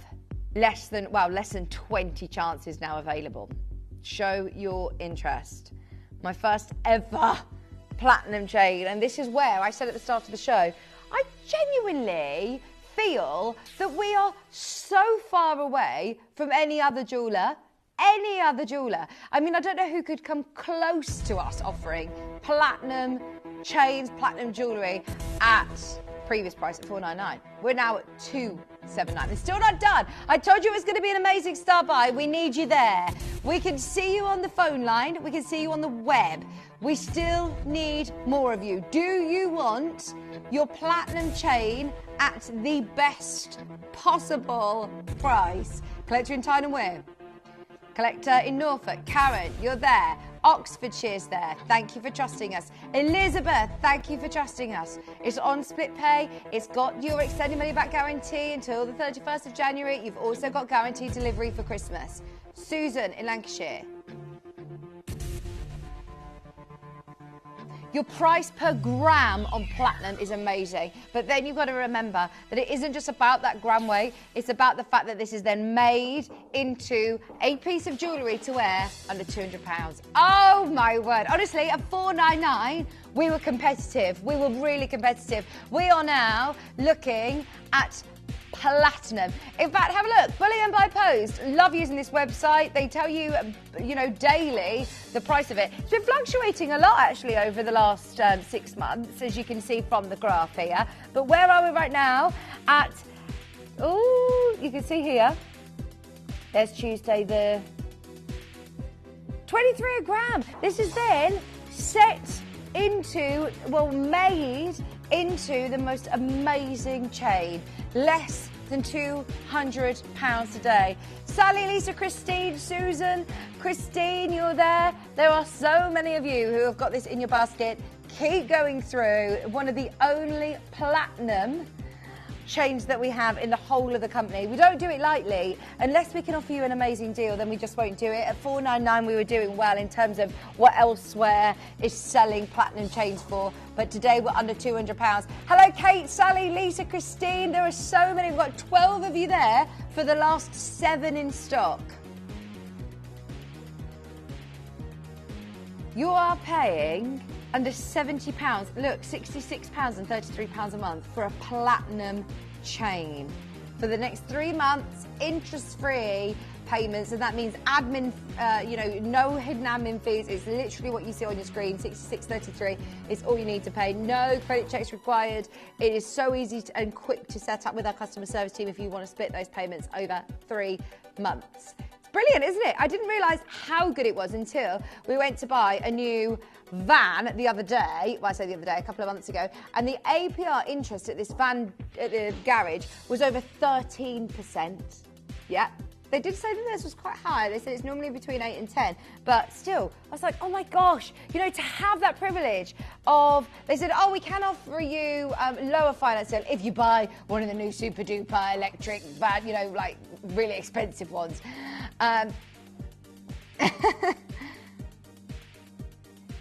C: less than 20 chances now available. Show your interest. My first ever platinum chain. And this is where I said at the start of the show, I genuinely feel that we are so far away from any other jeweller. I mean, I don't know who could come close to us offering platinum chains, platinum jewellery at previous price at $499. We're now at $279. It's still not done. I told you it was going to be an amazing star buy. We need you there. We can see you on the phone line. We can see you on the web. We still need more of you. Do you want your platinum chain at the best possible price? Collector in Tyne and Wear. Collector in Norfolk. Karen, you're there. Oxfordshire's there. Thank you for trusting us. Elizabeth, thank you for trusting us. It's on split pay. It's got your extended money back guarantee until the 31st of January. You've also got guaranteed delivery for Christmas. Susan in Lancashire. Your price per gram on platinum is amazing. But then you've got to remember that it isn't just about that gram weight. It's about the fact that this is then made into a piece of jewellery to wear under £200. Oh my word. Honestly, at $499, we were competitive. We were really competitive. We are now looking at platinum. In fact, have a look. Bullion by Post. Love using this website. They tell you, daily the price of it. It's been fluctuating a lot actually over the last 6 months, as you can see from the graph here. But where are we right now? At, you can see here. There's Tuesday the 23 a gram. This is then set into, made into the most amazing chain. Less than £200 today. Sally, Lisa, Christine, Susan, Christine, you're there. There are so many of you who have got this in your basket. Keep going through. One of the only platinum chains that we have in the whole of the company. We don't do it lightly. Unless we can offer you an amazing deal, then we just won't do it. At $499, we were doing well in terms of what elsewhere is selling platinum chains for. But today we're under £200. Hello, Kate, Sally, Lisa, Christine. There are so many. We've got 12 of you there for the last 7 in stock. You are paying under £70. Look, £66 and £33 a month for a platinum chain. For the next 3 months, interest-free payments, and that means admin, no hidden admin fees. It's literally what you see on your screen. $66.33 is all you need to pay. No credit checks required. It is so easy and quick to set up with our customer service team if you want to split those payments over 3 months. It's brilliant, isn't it? I didn't realise how good it was until we went to buy a new van the other day. Well, I say the other day, a couple of months ago, and the APR interest at this van at the garage was over 13%. Yeah. They did say that this was quite high. They said it's normally between 8 and 10. But still, I was like, oh my gosh, to have that privilege of, they said, oh, we can offer you lower finance if you buy one of the new super duper electric, like really expensive ones.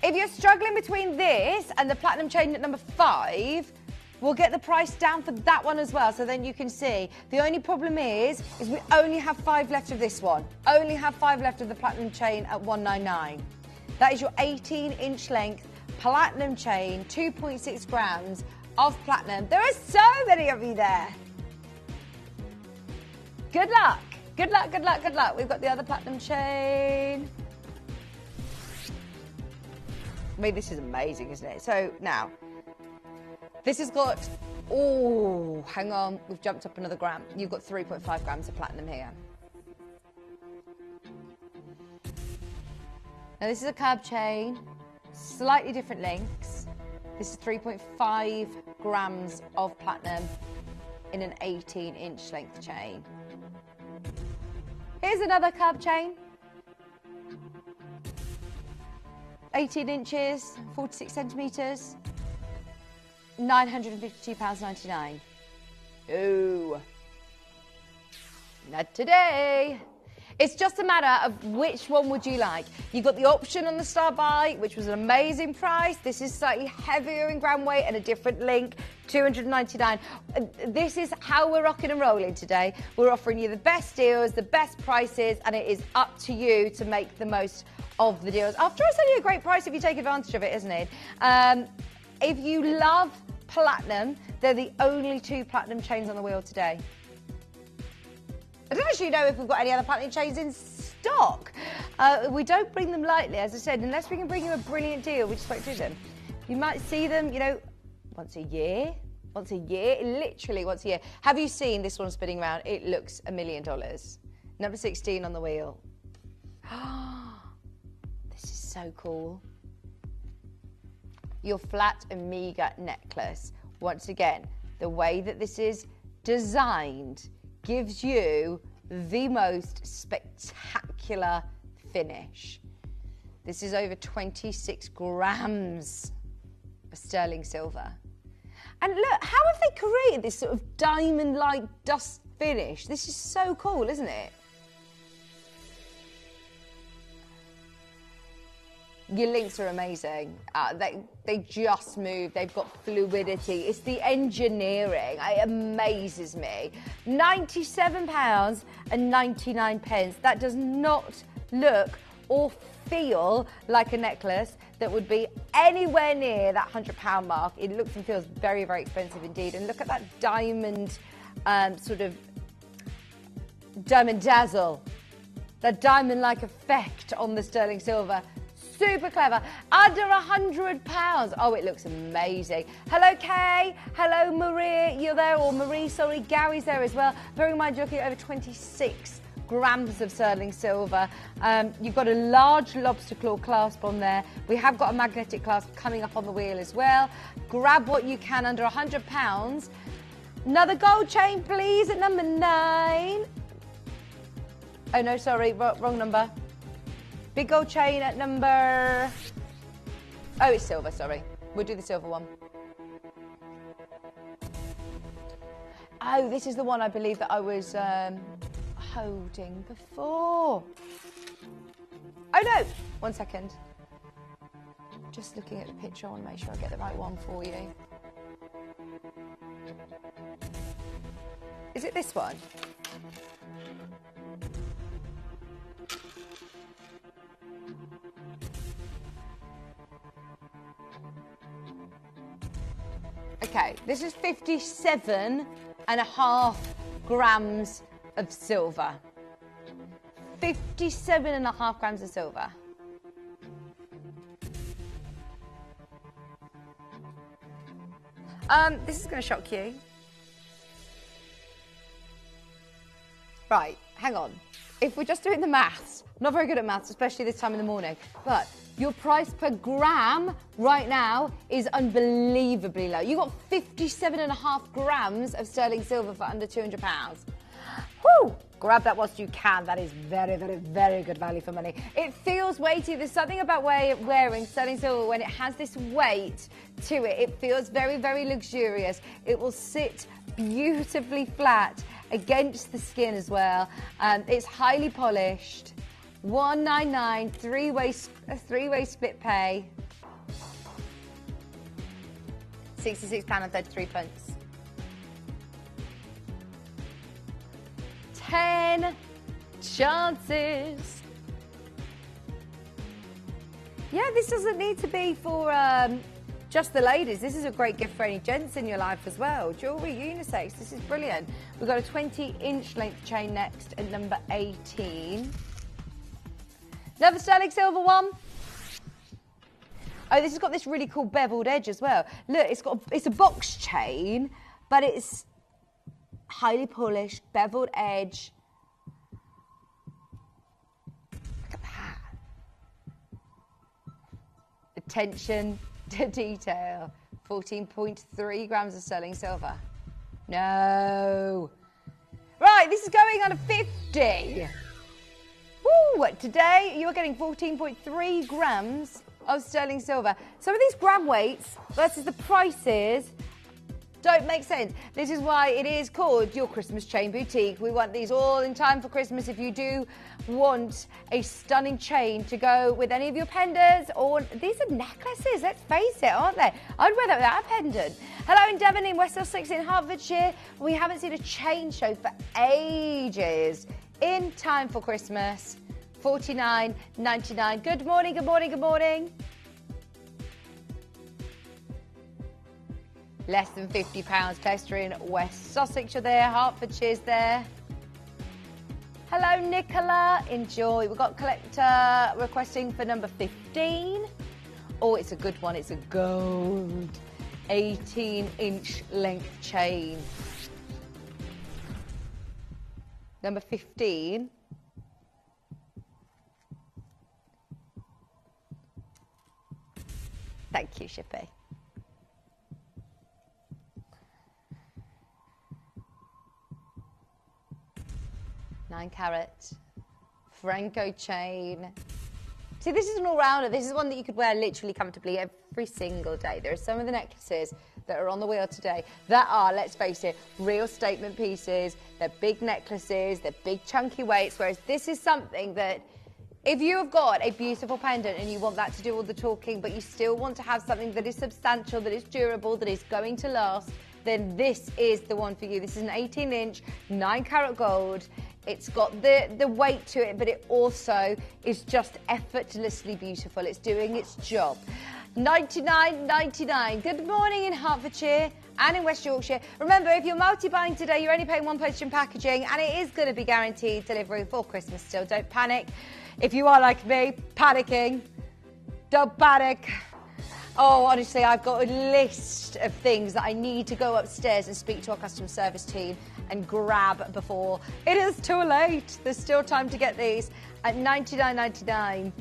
C: If you're struggling between this and the platinum chain at number 5, we'll get the price down for that one as well, so then you can see. The only problem is we only have 5 left of this one. Only have 5 left of the platinum chain at $199. That is your 18-inch length platinum chain, 2.6 grams of platinum. There are so many of you there. Good luck. Good luck, good luck, good luck. We've got the other platinum chain. I mean, this is amazing, isn't it? So now, this has got, hang on, we've jumped up another gram. You've got 3.5 grams of platinum here. Now this is a curb chain, slightly different lengths. This is 3.5 grams of platinum in an 18-inch length chain. Here's another curb chain. 18 inches, 46 centimetres. £952.99. Oh, not today. It's just a matter of which one would you like. You've got the option on the Star Buy, which was an amazing price. This is slightly heavier in gram weight and a different link, $299. This is how we're rocking and rolling today. We're offering you the best deals, the best prices, and it is up to you to make the most of the deals. After all, it's only a great price if you take advantage of it, isn't it? If you love platinum, they're the only 2 platinum chains on the wheel today. I don't actually know if we've got any other platinum chains in stock. We don't bring them lightly, as I said, unless we can bring you a brilliant deal. We just won't do them. You might see them, once a year. Once a year, literally once a year. Have you seen this one spinning around? It looks $1 million. Number 16 on the wheel. This is so cool. Your flat Omega necklace. Once again, the way that this is designed gives you the most spectacular finish. This is over 26 grams of sterling silver. And look, how have they created this sort of diamond-like dust finish? This is so cool, isn't it? Your links are amazing. They just move. They've got fluidity. It's the engineering. It amazes me. £97.99. That does not look or feel like a necklace that would be anywhere near that £100 mark. It looks and feels very, very expensive indeed. And look at that diamond sort of diamond dazzle. That diamond-like effect on the sterling silver. Super clever. Under £100. Oh, it looks amazing. Hello, Kay. Hello, Maria. You're there, or Marie, sorry. Gary's there as well. Bear in mind, you're looking at over 26 grams of sterling silver. You've got a large lobster claw clasp on there. We have got a magnetic clasp coming up on the wheel as well. Grab what you can under £100. Another gold chain, please, at number 9. Oh, no, sorry, wrong number. Big gold chain at number... Oh, it's silver, sorry. We'll do the silver one. Oh, this is the one I believe that I was holding before. Oh, no. 1 second. Just looking at the picture, I want to make sure I get the right one for you. Is it this one? Okay, this is 57.5 grams of silver. 57.5 grams of silver. This is going to shock you. Right, hang on. If we're just doing the maths, I'm not very good at maths, especially this time in the morning, but your price per gram right now is unbelievably low. You got 57.5 grams of sterling silver for under £200. Woo! Grab that whilst you can. That is very, very, very good value for money. It feels weighty. There's something about wearing sterling silver when it has this weight to it. It feels very, very luxurious. It will sit beautifully flat against the skin as well. It's highly polished. $199, three-way split pay. £66.33. 10 chances. Yeah, this doesn't need to be for just the ladies. This is a great gift for any gents in your life as well. Jewellery, unisex, this is brilliant. We've got a 20-inch length chain next at number 18. Another sterling silver one. Oh, this has got this really cool beveled edge as well. Look, it's a box chain, but it's highly polished, beveled edge. Look at that. Attention to detail. 14.3 grams of sterling silver. No. Right, this is going on a 50. Woo! Today you are getting 14.3 grams of sterling silver. Some of these gram weights versus the prices don't make sense. This is why it is called your Christmas chain boutique. We want these all in time for Christmas. If you do want a stunning chain to go with any of your pendants, or these are necklaces, let's face it, aren't they? I'd wear that without a pendant. Hello in Devon, in West Sussex, in Hertfordshire. We haven't seen a chain show for ages. In time for Christmas, $49.99. Good morning, good morning, good morning. Less than £50. Tester in West Sussex, you're there. Hertfordshire's there. Hello, Nicola. Enjoy. We've got collector requesting for number 15. Oh, it's a good one. It's a gold 18-inch length chain. Number 15. Thank you, Shippy. $9-carat Franco chain. See, this is an all-rounder. This is one that you could wear literally comfortably every single day. There are some of the necklaces that are on the wheel today that are, let's face it, real statement pieces. They're big necklaces, they're big chunky weights, whereas this is something that If you have got a beautiful pendant and you want that to do all the talking, but you still want to have something that is substantial, that is durable, that is going to last, then this is the one for you. This is an 18-inch, 9-carat gold. It's got the weight to it, but it also is just effortlessly beautiful. It's doing its job. $99.99. Good morning in Hertfordshire and in West Yorkshire. Remember, if you're multi-buying today, you're only paying one postage and packaging, and it is going to be guaranteed delivery for Christmas still. Don't panic. If you are like me, panicking, don't panic. Oh, honestly, I've got a list of things that I need to go upstairs and speak to our customer service team and grab before it is too late. There's still time to get these at $99.99.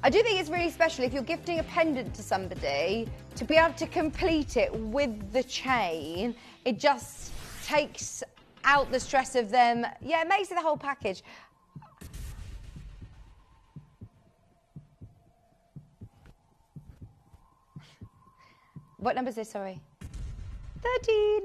C: I do think it's really special if you're gifting a pendant to somebody to be able to complete it with the chain. It just takes out the stress of them. Yeah, it makes it the whole package. What number is this, sorry? 13.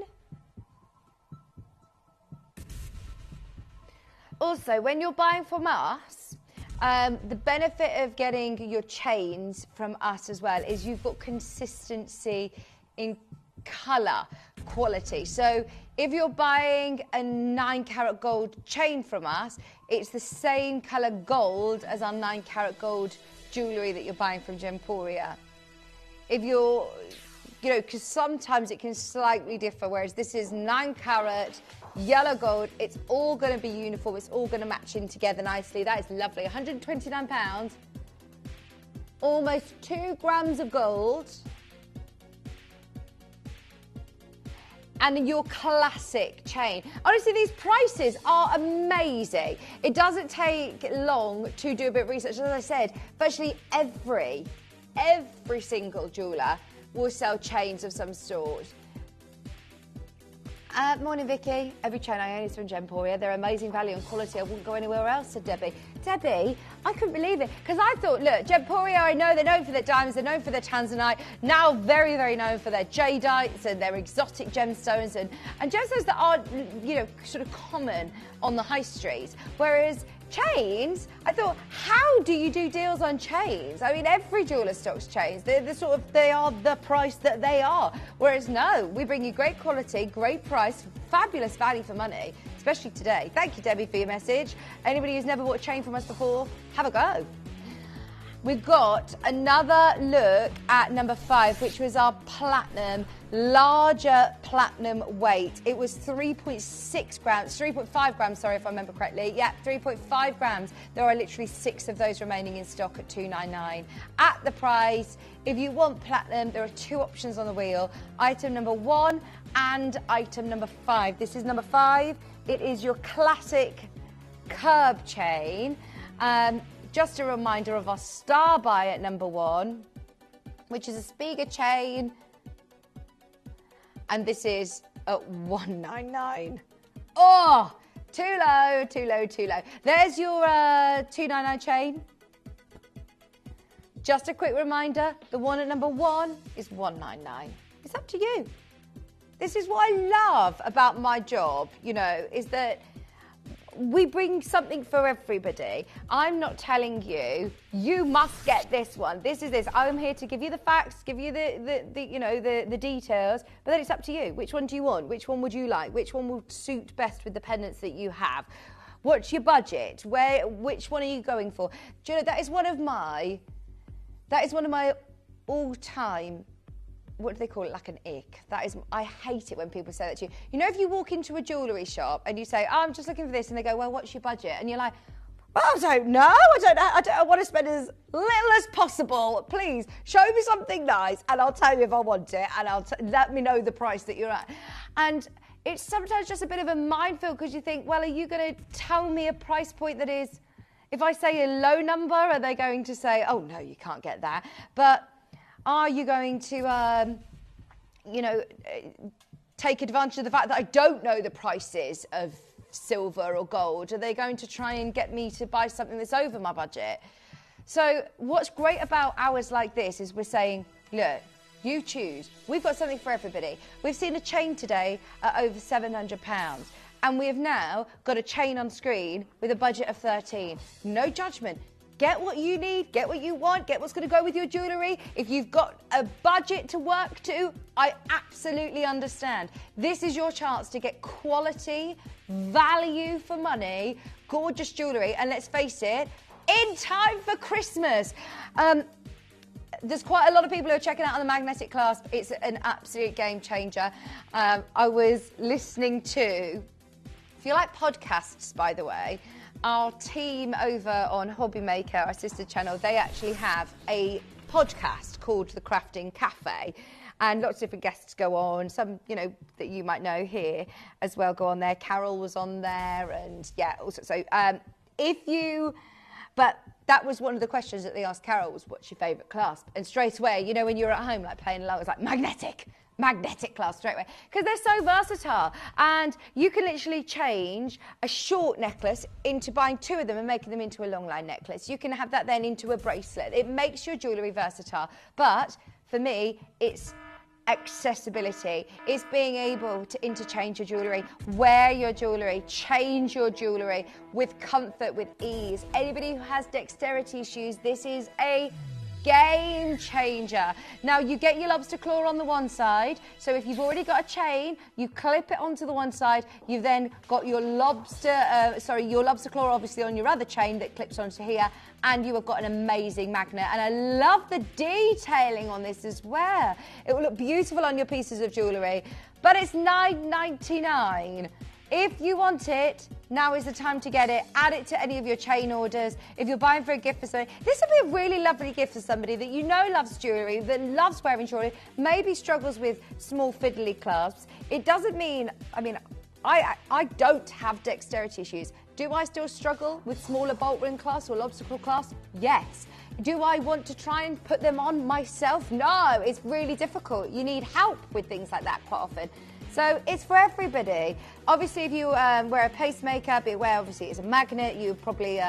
C: Also, when you're buying from us, the benefit of getting your chains from us as well is you've got consistency in colour quality. So if you're buying a 9-carat gold chain from us, it's the same colour gold as our 9-carat gold jewellery that you're buying from Gemporia. If you're, you know, because sometimes it can slightly differ, whereas this is 9-carat yellow gold. It's all going to be uniform. It's all going to match in together nicely. That is lovely. £129, almost 2 grams of gold. And your classic chain. Honestly, these prices are amazing. It doesn't take long to do a bit of research. As I said, virtually every single jeweller will sell chains of some sort. Morning, Vicky. Every chain I own is from Gemporia. They're amazing value and quality. I wouldn't go anywhere else, said Debbie. Debbie, I couldn't believe it, because I thought, look, Gemporia, I know they're known for their diamonds, they're known for their Tanzanite, now very, very known for their Jadites and their exotic gemstones and gemstones that aren't, you know, sort of common on the high street. Whereas chains, I thought, how do you do deals on chains? I mean, every jeweller stocks chains. They are the price that they are. Whereas no, we bring you great quality, great price, fabulous value for money, especially today. Thank you, Debbie, for your message. Anybody who's never bought a chain from us before, have a go. We've got another look at number 5, which was our platinum, larger platinum weight. It was 3.6 grams, 3.5 grams, sorry if I remember correctly. Yeah, 3.5 grams. There are literally 6 of those remaining in stock at $299. At the price, if you want platinum, there are 2 options on the wheel. Item number 1 and item number 5. This is number 5. It is your classic curb chain. Just a reminder of our star buy at number 1, which is a Spiga chain. And this is at $199. Oh, too low, too low, too low. There's your $299 chain. Just a quick reminder, the one at number 1 is $199. It's up to you. This is what I love about my job, you know, is that we bring something for everybody. I'm not telling you, you must get this one. This is this. I'm here to give you the facts, give you the details, but then it's up to you. Which one do you want? Which one would you like? Which one will suit best with the pendants that you have? What's your budget? Which one are you going for? Do you know, that is one of my all-time, what do they call it, like an ick. That is, I hate it when people say that to you. You know, if you walk into a jewellery shop and you say, oh, I'm just looking for this, and they go, well, what's your budget? And you're like, well, I don't know. I want to spend as little as possible. Please, show me something nice, and I'll tell you if I want it, and let me know the price that you're at. And it's sometimes just a bit of a minefield, because you think, well, are you going to tell me a price point that is, if I say a low number, are they going to say, oh, no, you can't get that? But are you going to, take advantage of the fact that I don't know the prices of silver or gold? Are they going to try and get me to buy something that's over my budget? So what's great about hours like this is we're saying, look, you choose. We've got something for everybody. We've seen a chain today at over £700. And we have now got a chain on screen with a budget of 13. No judgment. Get what you need, get what you want, get what's going to go with your jewellery. If you've got a budget to work to, I absolutely understand. This is your chance to get quality, value for money, gorgeous jewellery, and let's face it, in time for Christmas. There's quite a lot of people who are checking out on the magnetic clasp. It's an absolute game changer. I was listening to, if you like podcasts, by the way, our team over on Hobby Maker, our sister channel, they actually have a podcast called The Crafting Cafe. And lots of different guests go on. Some, you know, that you might know here as well go on there. Carol was on there, and yeah, also. So but that was one of the questions that they asked Carol was, what's your favourite clasp? And straight away, you know, when you're at home, like playing along, it's like magnetic clasp straight away. Because they're so versatile. And you can literally change a short necklace into buying two of them and making them into a long line necklace. You can have that then into a bracelet. It makes your jewellery versatile. But for me, it's accessibility. It's being able to interchange your jewellery, wear your jewellery, change your jewellery with comfort, with ease. Anybody who has dexterity issues, this is a game changer. Now you get your lobster claw on the one side, so if you've already got a chain, you clip it onto the one side. You've then got your lobster claw obviously on your other chain that clips onto here, and you have got an amazing magnet. And I love the detailing on this as well. It will look beautiful on your pieces of jewellery, but it's $9.99. If you want it, now is the time to get it. Add it to any of your chain orders. If you're buying for a gift for somebody, this would be a really lovely gift for somebody that you know loves jewellery, that loves wearing jewellery, maybe struggles with small fiddly clasps. It doesn't mean, I don't have dexterity issues. Do I still struggle with smaller bolt ring clasps or lobster claw clasps? Yes. Do I want to try and put them on myself? No, it's really difficult. You need help with things like that quite often. So it's for everybody. Obviously, if you wear a pacemaker, be aware, obviously, it's a magnet. You're probably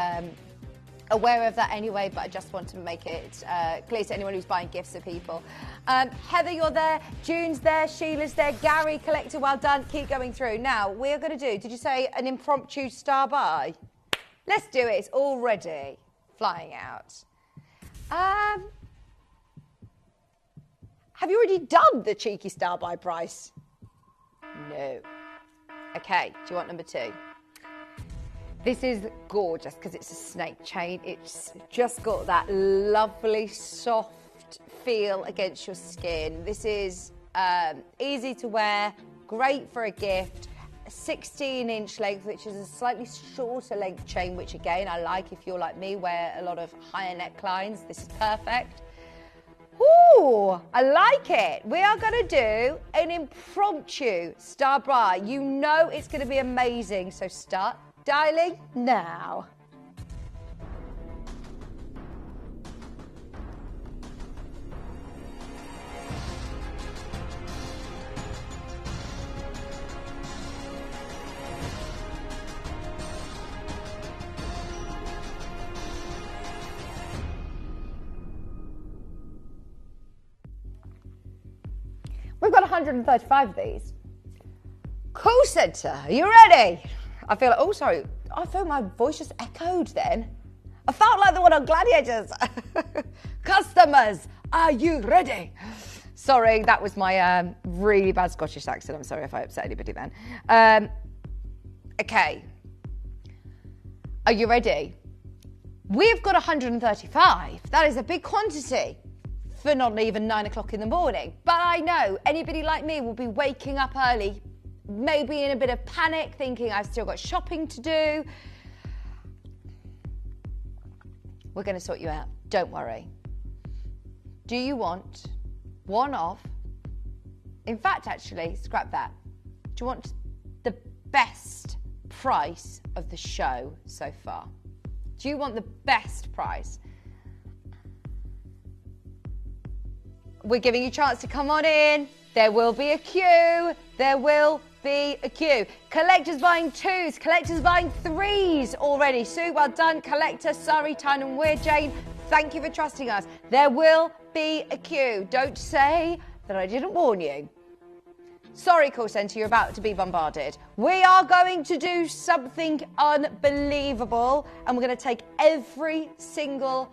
C: aware of that anyway, but I just want to make it clear to anyone who's buying gifts for people. Heather, you're there. June's there. Sheila's there. Gary, collector, well done. Keep going through. Now, we're going to do, did you say an impromptu star buy? Let's do it. It's already flying out. Have you already done the cheeky star buy price? No. Okay, do you want number two? This is gorgeous because it's a snake chain. It's just got that lovely soft feel against your skin. This is easy to wear, great for a gift. 16-inch length, which is a slightly shorter length chain, which again I like if you're like me, wear a lot of higher necklines. This is perfect. Ooh, I like it. We are going to do an impromptu star buy. You know it's going to be amazing, so start dialing now. We've got 135 of these. Call centre, are you ready? I feel like, oh, sorry. I feel my voice just echoed then. I felt like the one on Gladiators. Customers, are you ready? Sorry, that was my really bad Scottish accent. I'm sorry if I upset anybody then. Okay. Are you ready? We've got 135. That is a big quantity for not even 9 o'clock in the morning. But I know anybody like me will be waking up early, maybe in a bit of panic, thinking I've still got shopping to do. We're going to sort you out. Don't worry. Do you want one of, in fact, actually, scrap that. Do you want the best price of the show so far? Do you want the best price? We're giving you a chance to come on in. There will be a queue. There will be a queue. Collectors buying twos, collectors buying threes already. Sue, well done. Collector, sorry, Tyne and Weird Jane, thank you for trusting us. There will be a queue. Don't say that I didn't warn you. Sorry, call centre, you're about to be bombarded. We are going to do something unbelievable, and we're going to take every single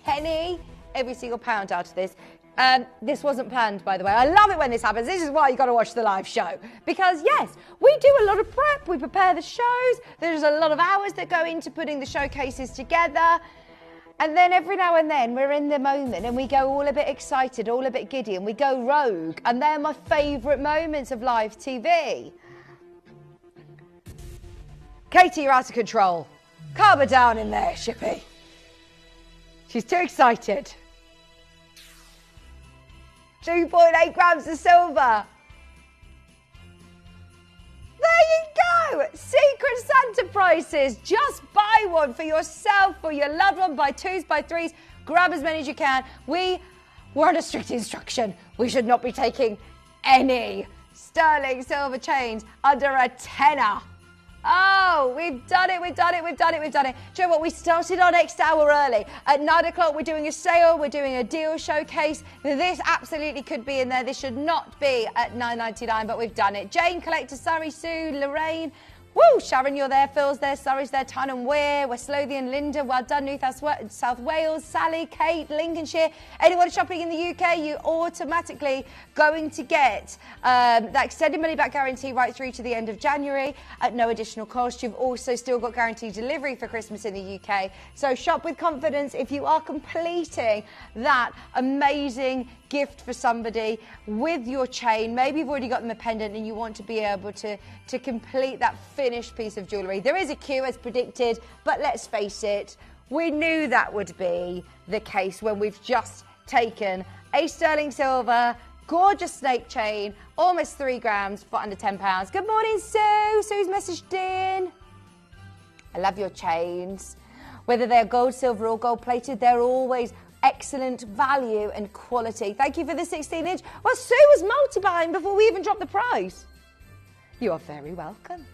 C: penny, every single pound out of this. This wasn't planned, by the way. I love it when this happens. This is why you got to watch the live show. Because, yes, we do a lot of prep. We prepare the shows. There's a lot of hours that go into putting the showcases together. And then every now and then we're in the moment and we go all a bit excited, all a bit giddy, and we go rogue. And they're my favourite moments of live TV. Katie, you're out of control. Calm her down in there, Shippy. She's too excited. 2.8 grams of silver. There you go. Secret Santa prices. Just buy one for yourself, for your loved one. Buy 2s, buy 3s. Grab as many as you can. We were under strict instruction. We should not be taking any sterling silver chains under a tenner. Oh, we've done it, we've done it, we've done it, we've done it. Do you know what? We started our next hour early. At 9 o'clock, we're doing a sale, we're doing a deal showcase. This absolutely could be in there. This should not be at $9.99, but we've done it. Jane, Collector, Surrey, Sue, Lorraine. Woo! Sharon, you're there. Phil's there. Surrey's there. Tyne and Weir. West Lothian, Linda. Well done. New South Wales. Sally, Kate, Lincolnshire. Anyone shopping in the UK, you automatically going to get that extended money back guarantee right through to the end of January at no additional cost. You've also still got guaranteed delivery for Christmas in the UK. So shop with confidence if you are completing that amazing gift for somebody with your chain. Maybe you've already got them a pendant and you want to be able to complete that finished piece of jewellery. There is a queue as predicted, but let's face it, we knew that would be the case when we've just taken a sterling silver, gorgeous snake chain, almost 3 grams for under £10. Good morning, Sue. Sue's messaged in. I love your chains. Whether they're gold, silver or gold plated, they're always excellent value and quality. Thank you for the 16-inch. Well, Sue was multiplying before we even dropped the price. You are very welcome.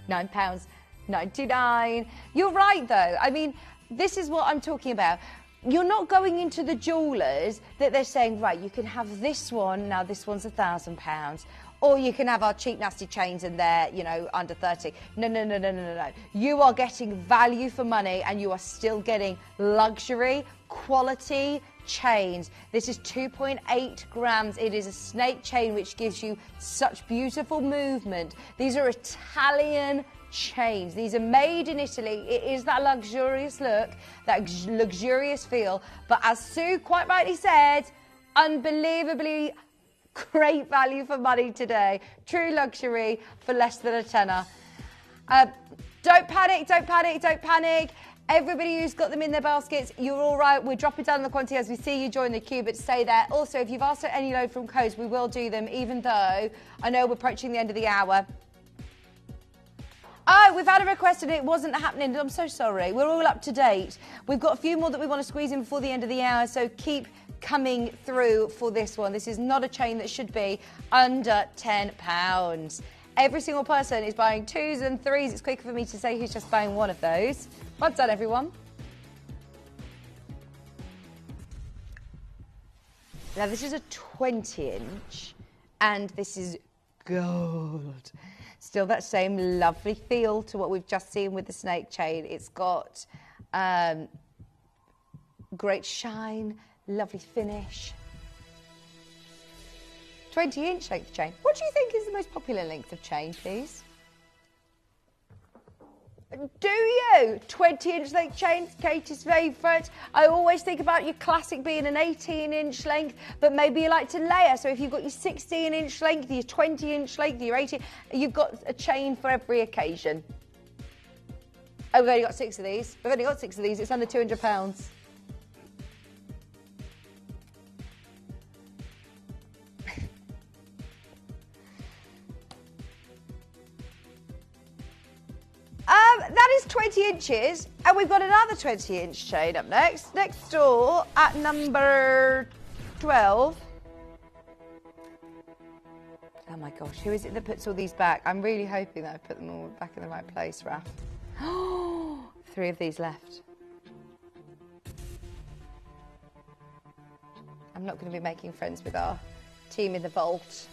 C: £9.99. You're right, though. I mean, this is what I'm talking about. You're not going into the jewellers that they're saying, right, you can have this one. Now, this one's £1,000. Or you can have our cheap, nasty chains and they're, you know, under 30. No. You are getting value for money and you are still getting luxury, quality chains. This is 2.8 grams. It is a snake chain which gives you such beautiful movement. These are Italian chains. These are made in Italy. It is that luxurious look, that luxurious feel. But as Sue quite rightly said, unbelievably great value for money today. True luxury for less than a tenner. Don't panic, don't panic, don't panic. Everybody who's got them in their baskets, you're all right. We're dropping down the quantity as we see you join the queue, but stay there. Also, if you've asked for any load from codes, we will do them, even though I know we're approaching the end of the hour. Oh, we've had a request and it wasn't happening. I'm so sorry. We're all up to date. We've got a few more that we want to squeeze in before the end of the hour, so keep coming through for this one. This is not a chain that should be under £10. Every single person is buying 2s and 3s. It's quicker for me to say who's just buying one of those. Well done, everyone. Now, this is a 20-inch, and this is gold. Still that same lovely feel to what we've just seen with the snake chain. It's got great shine, lovely finish. 20-inch length chain. What do you think is the most popular length of chain, please? Do you? 20-inch length chains, Katie's favourite. I always think about your classic being an 18-inch length, but maybe you like to layer. So if you've got your 16-inch length, your 20-inch length, your 18, you've got a chain for every occasion. Oh, we've only got 6 of these. We've only got 6 of these. It's under £200. That is 20 inches, and we've got another 20-inch chain up next. Next door at number 12. Oh my gosh, who is it that puts all these back? I'm really hoping that I put them all back in the right place, Raf. 3 of these left. I'm not going to be making friends with our team in the vault.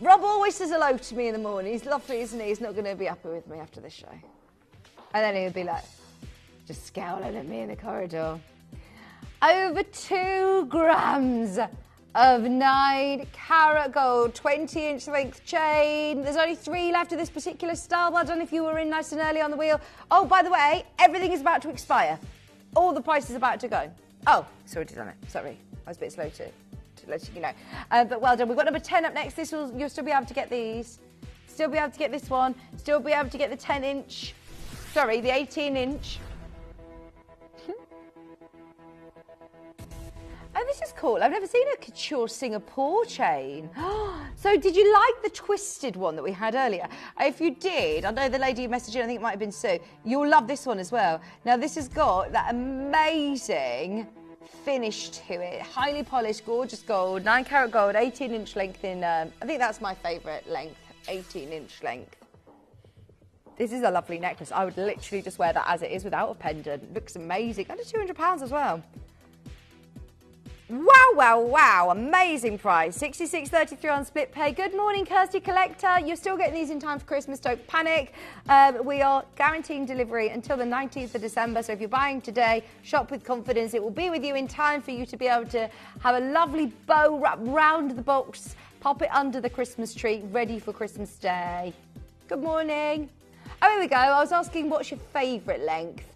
C: Rob always says hello to me in the morning. He's lovely, isn't he? He's not going to be happy with me after this show. And then he'll be like, just scowling at me in the corridor. Over 2 grams of 9 carat gold, 20-inch length chain. There's only 3 left of this particular style. Well done if you were in nice and early on the wheel. Oh, by the way, everything is about to expire. All the price is about to go. Oh, it's already done it. Sorry, I was a bit slow to let you know. But well done. We've got number 10 up next. You'll still be able to get these. Still be able to get this one. Still be able to get the 10-inch. Sorry, the 18-inch. Oh, this is cool. I've never seen a couture Singapore chain. So did you like the twisted one that we had earlier? If you did, I know the lady who messaged in, I think it might have been Sue, you'll love this one as well. Now, this has got that amazing finish to it. Highly polished, gorgeous gold, 9 carat gold, 18-inch length in, I think that's my favourite length, 18-inch length. This is a lovely necklace. I would literally just wear that as it is without a pendant. It looks amazing. Under £200 as well. Wow, wow, wow. Amazing price. 66.33 on split pay. Good morning, Kirsty Collector. You're still getting these in time for Christmas. Don't panic. We are guaranteeing delivery until the 19th of December. So if you're buying today, shop with confidence. It will be with you in time for you to be able to have a lovely bow wrap round the box, pop it under the Christmas tree, ready for Christmas Day. Good morning. Oh, here we go. I was asking, what's your favourite length?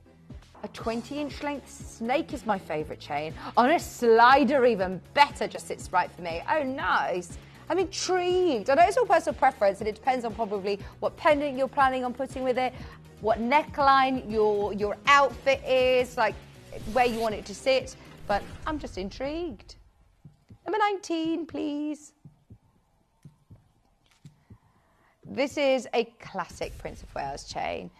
C: A 20-inch length snake is my favourite chain. On a slider, even better, just sits right for me. Oh, nice. I'm intrigued. I know it's all personal preference, and it depends on probably what pendant you're planning on putting with it, what neckline your outfit is, like where you want it to sit. But I'm just intrigued. Number 19, please. This is a classic Prince of Wales chain.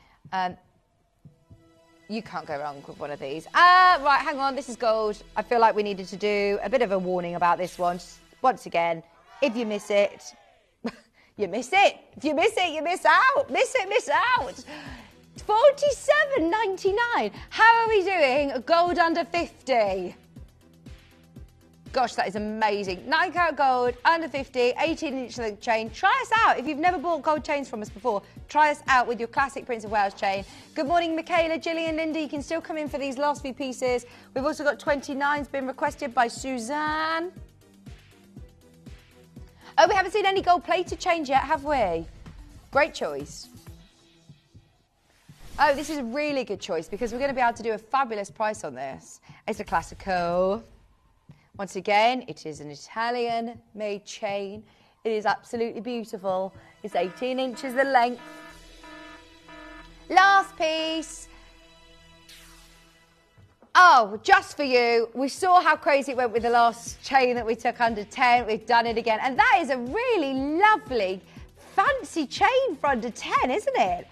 C: You can't go wrong with one of these. Right, hang on, this is gold. I feel like we needed to do a bit of a warning about this one. Once again, if you miss it, you miss it. If you miss it, you miss out. Miss it, miss out. $47.99. How are we doing? Gold under 50. Gosh, that is amazing. 9 carat gold, under 50, 18-inch length chain. Try us out. If you've never bought gold chains from us before, try us out with your classic Prince of Wales chain. Good morning, Michaela, Gillian, Linda. You can still come in for these last few pieces. We've also got 29s been requested by Suzanne. Oh, we haven't seen any gold-plated chains yet, have we? Great choice. Oh, this is a really good choice because we're going to be able to do a fabulous price on this. It's a Classico. Once again, it is an Italian-made chain. It is absolutely beautiful. It's 18 inches the length. Last piece. Oh, just for you. We saw how crazy it went with the last chain that we took under 10. We've done it again. And that is a really lovely, fancy chain for under 10, isn't it?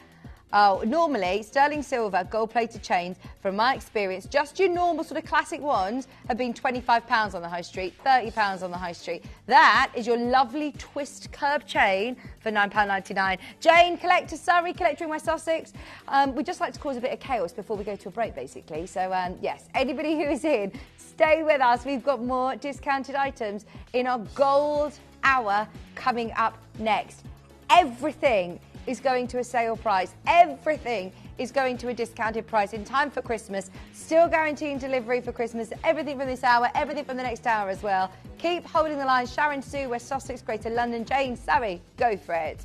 C: Oh, normally, sterling silver, gold-plated chains, from my experience, just your normal sort of classic ones have been £25 on the high street, £30 on the high street. That is your lovely twist curb chain for £9.99. Jane, collector, Surrey, collector in West Sussex. We just like to cause a bit of chaos before we go to a break, basically. So, yes, anybody who is in, stay with us. We've got more discounted items in our gold hour coming up next. Everything is going to a sale price. Everything is going to a discounted price in time for Christmas. Still guaranteeing delivery for Christmas. Everything from this hour, everything from the next hour as well. Keep holding the line. Sharon, Sue, West Sussex, Greater London, Jane, Surrey, go for it.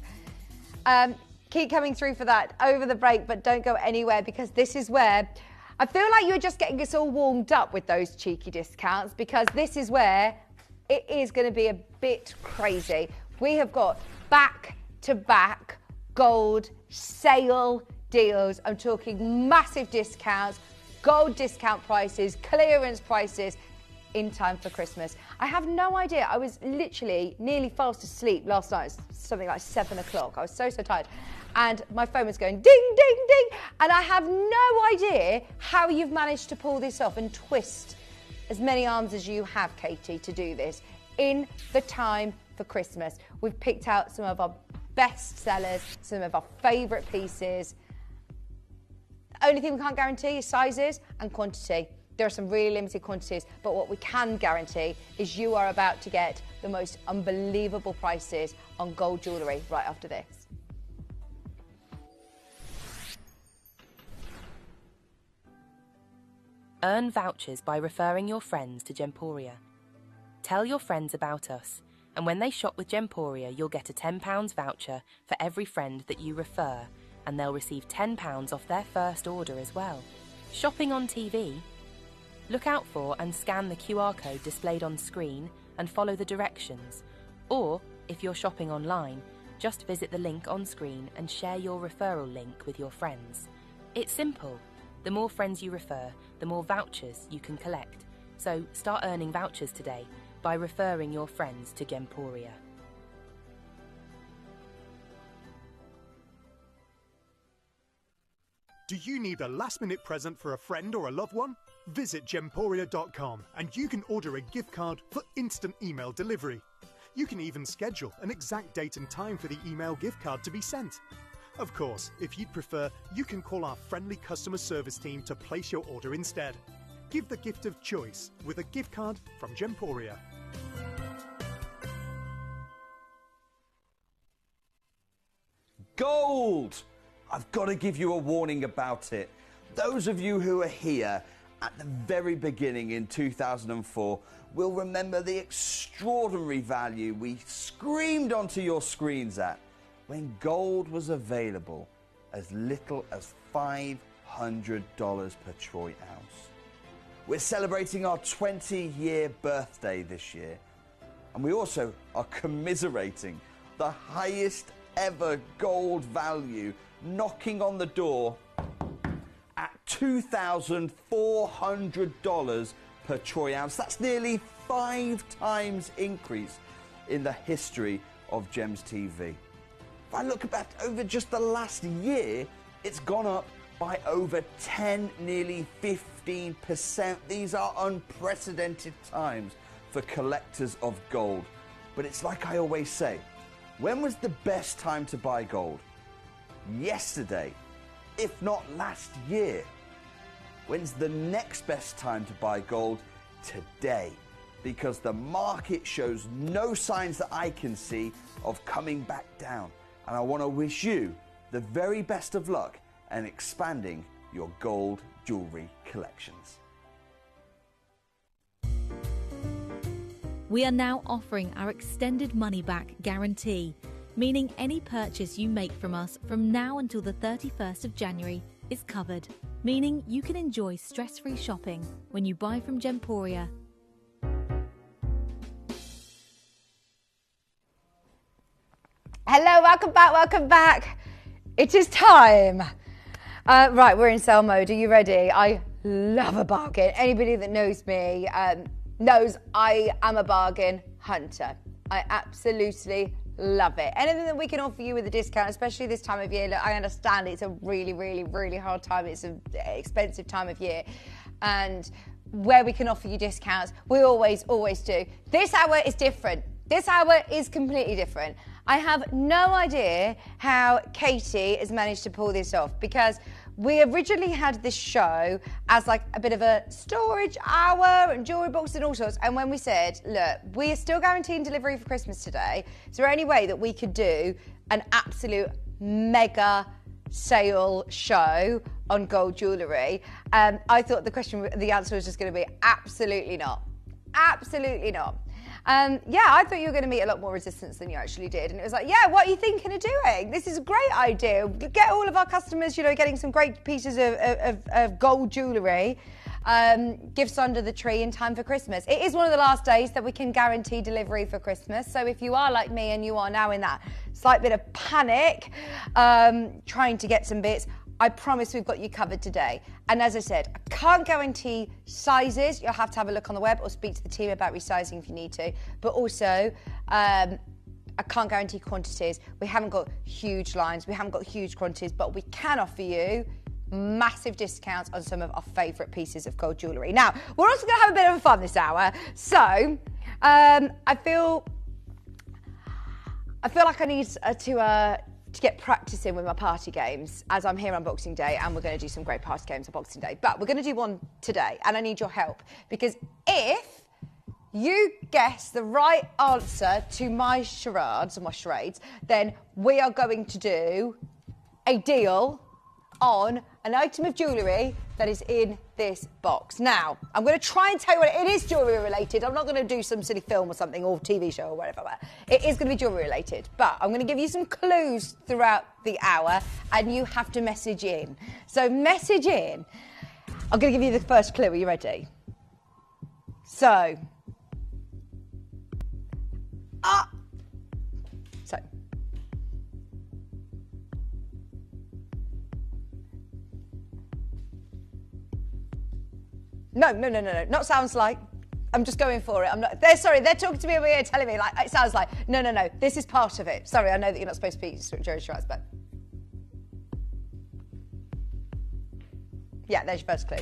C: Keep coming through for that over the break, but don't go anywhere because this is where I feel like you're just getting us all warmed up with those cheeky discounts because this is where it is going to be a bit crazy. We have got back-to-back gold sale deals. I'm talking massive discounts, gold discount prices, clearance prices in time for Christmas. I have no idea. I was literally nearly fast asleep last night. It was something like 7 o'clock. I was so tired. And my phone was going ding, ding, ding. And I have no idea how you've managed to pull this off and twist as many arms as you have, Katie, to do this in the time for Christmas. We've picked out some of our best sellers, some of our favourite pieces. The only thing we can't guarantee is sizes and quantity. There are some really limited quantities, but what we can guarantee is you are about to get the most unbelievable prices on gold jewellery right after this.
E: Earn vouchers by referring your friends to Gemporia. Tell your friends about us, and when they shop with Gemporia, you'll get a £10 voucher for every friend that you refer, and they'll receive £10 off their first order as well. Shopping on TV? Look out for and scan the QR code displayed on screen and follow the directions. Or, if you're shopping online, just visit the link on screen and share your referral link with your friends. It's simple. The more friends you refer, the more vouchers you can collect. So start earning vouchers today by referring your friends to Gemporia.
A: Do you need a last-minute present for a friend or a loved one? Visit Gemporia.com and you can order a gift card for instant email delivery. You can even schedule an exact date and time for the email gift card to be sent. Of course, if you'd prefer, you can call our friendly customer service team to place your order instead. Give the gift of choice with a gift card from Gemporia.
F: Gold! I've got to give you a warning about it. Those of you who are here at the very beginning in 2004 will remember the extraordinary value we screamed onto your screens at when gold was available as little as $500 per troy ounce. We're celebrating our 20-year birthday this year, and we also are commiserating the highest ever gold value knocking on the door at $2,400 per troy ounce. That's nearly 5 times increase in the history of Gems TV. If I look back over just the last year, it's gone up by over 10, nearly 15%. These are unprecedented times for collectors of gold. But it's like I always say, when was the best time to buy gold? Yesterday, if not last year. When's the next best time to buy gold? Today. Because the market shows no signs that I can see of coming back down. And I want to wish you the very best of luck in expanding your gold jewellery collections.
B: We are now offering our extended money back guarantee, meaning any purchase you make from us from now until the 31st of January is covered, meaning you can enjoy stress-free shopping when you buy from Gemporia.
C: Hello, welcome back. It is time. Right, we're in sale mode. Are you ready? I love a bargain. Anybody that knows me knows I am a bargain hunter. I absolutely love it. Anything that we can offer you with a discount, especially this time of year. Look, I understand it's a really hard time. It's an expensive time of year. And where we can offer you discounts, we always do. This hour is different. This hour is completely different. I have no idea how Katie has managed to pull this off, because we originally had this show as like a bit of a storage hour and jewellery boxes and all sorts. And when we said, look, we are still guaranteeing delivery for Christmas today, is there any way that we could do an absolute mega sale show on gold jewellery? I thought the answer was just going to be absolutely not. Absolutely not. Yeah, I thought you were going to meet a lot more resistance than you actually did. And it was like, yeah, what are you thinking of doing? This is a great idea. Get all of our customers, getting some great pieces of gold jewellery, gifts under the tree in time for Christmas. It is one of the last days that we can guarantee delivery for Christmas. So if you are like me and you are now in that slight bit of panic, trying to get some bits, I promise we've got you covered today. And as I said, I can't guarantee sizes. You'll have to have a look on the web or speak to the team about resizing if you need to. But also, I can't guarantee quantities. We haven't got huge lines. We haven't got huge quantities, but we can offer you massive discounts on some of our favourite pieces of gold jewellery. Now, we're also going to have a bit of fun this hour. So, I feel like I need to to get practicing with my party games as I'm here on Boxing Day, and we're going to do some great party games on Boxing Day. But we're going to do one today, and I need your help, because if you guess the right answer to my charades or my charades, then we are going to do a deal on an item of jewellery that is in this box. Now, I'm going to try and tell you what it is jewellery related. I'm not going to do some silly film or something or TV show or whatever. It is going to be jewellery related, but I'm going to give you some clues throughout the hour and you have to message in. So message in. I'm going to give you the first clue. Are you ready? So. No, not sounds like. I'm just going for it. I'm not. They're talking to me over here, telling me like it sounds like. No. This is part of it. Sorry, I know that you're not supposed to speak Jerry Schwartz, but yeah, there's your first clue.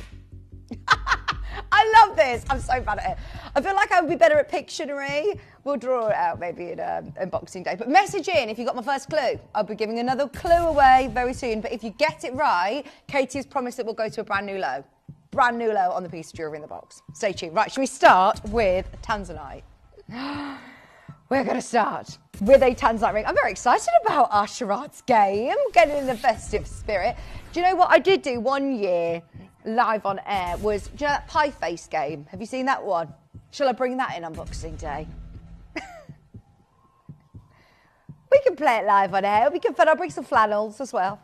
C: I love this. I'm so bad at it. I feel like I would be better at Pictionary. We'll draw it out maybe in Boxing Day. But message in if you got my first clue. I'll be giving another clue away very soon. But if you get it right, Katie has promised that we'll go to a brand new low. Brand new low on the piece of jewellery in the box. Stay tuned. Right, should we start with Tanzanite? We're going to start with a Tanzanite ring. I'm very excited about our charades game. Getting in the festive spirit. Do you know what I did do one year live on air was, do you know that pie face game? Have you seen that one? Shall I bring that in on Boxing Day? We can play it live on air. We can I'll bring some flannels as well.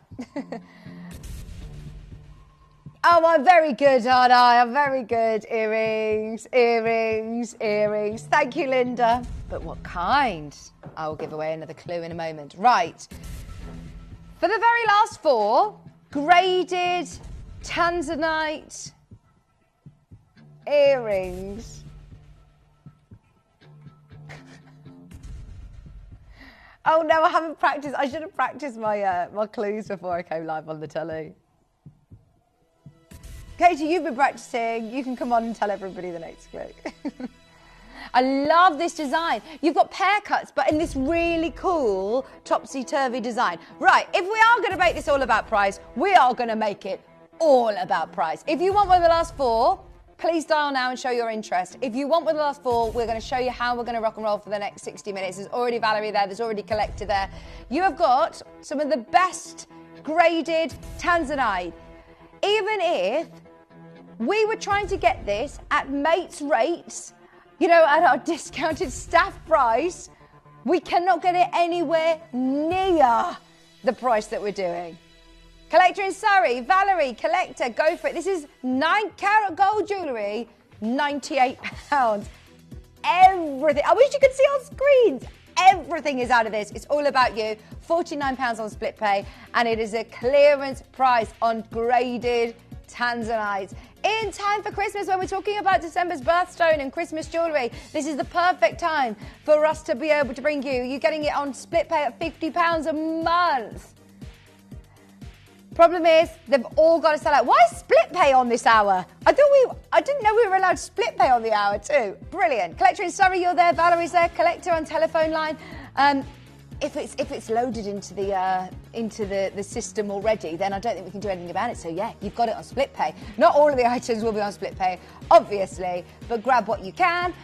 C: Oh, I'm very good, aren't I? I'm very good. Earrings. Thank you, Linda. But what kind? I will give away another clue in a moment. Right. For the very last four, graded Tanzanite earrings. Oh, no, I haven't practiced. I should have practiced my clues before I came live on the telly. Katie, you've been practicing. You can come on and tell everybody the next clue. I love this design. You've got pear cuts, but in this really cool topsy-turvy design. Right, if we are going to make this all about price, we are going to make it all about price. If you want one of the last four, please dial now and show your interest. If you want one of the last four, we're going to show you how we're going to rock and roll for the next 60 minutes. There's already Valerie there. There's already Collector there. You have got some of the best graded Tanzanite. Even if we were trying to get this at mates rates, you know, at our discounted staff price, we cannot get it anywhere near the price that we're doing. Collector in Surrey, Valerie, Collector, go for it. This is 9-carat gold jewellery, £98. Everything. I wish you could see on screens. Everything is out of this. It's all about you. £49 on split pay, and it is a clearance price on graded Tanzanite. In time for Christmas, when we're talking about December's birthstone and Christmas jewellery, this is the perfect time for us to be able to bring you. You're getting it on split pay at £50 a month. Problem is, they've all got to sell out. Why is split pay on this hour? I didn't know we were allowed split pay on the hour too. Brilliant. Collector in Surrey, you're there. Valerie's there. Collector on telephone line. If it's loaded into the system already, then I don't think we can do anything about it. So yeah, you've got it on split pay. Not all of the items will be on split pay, obviously, but grab what you can.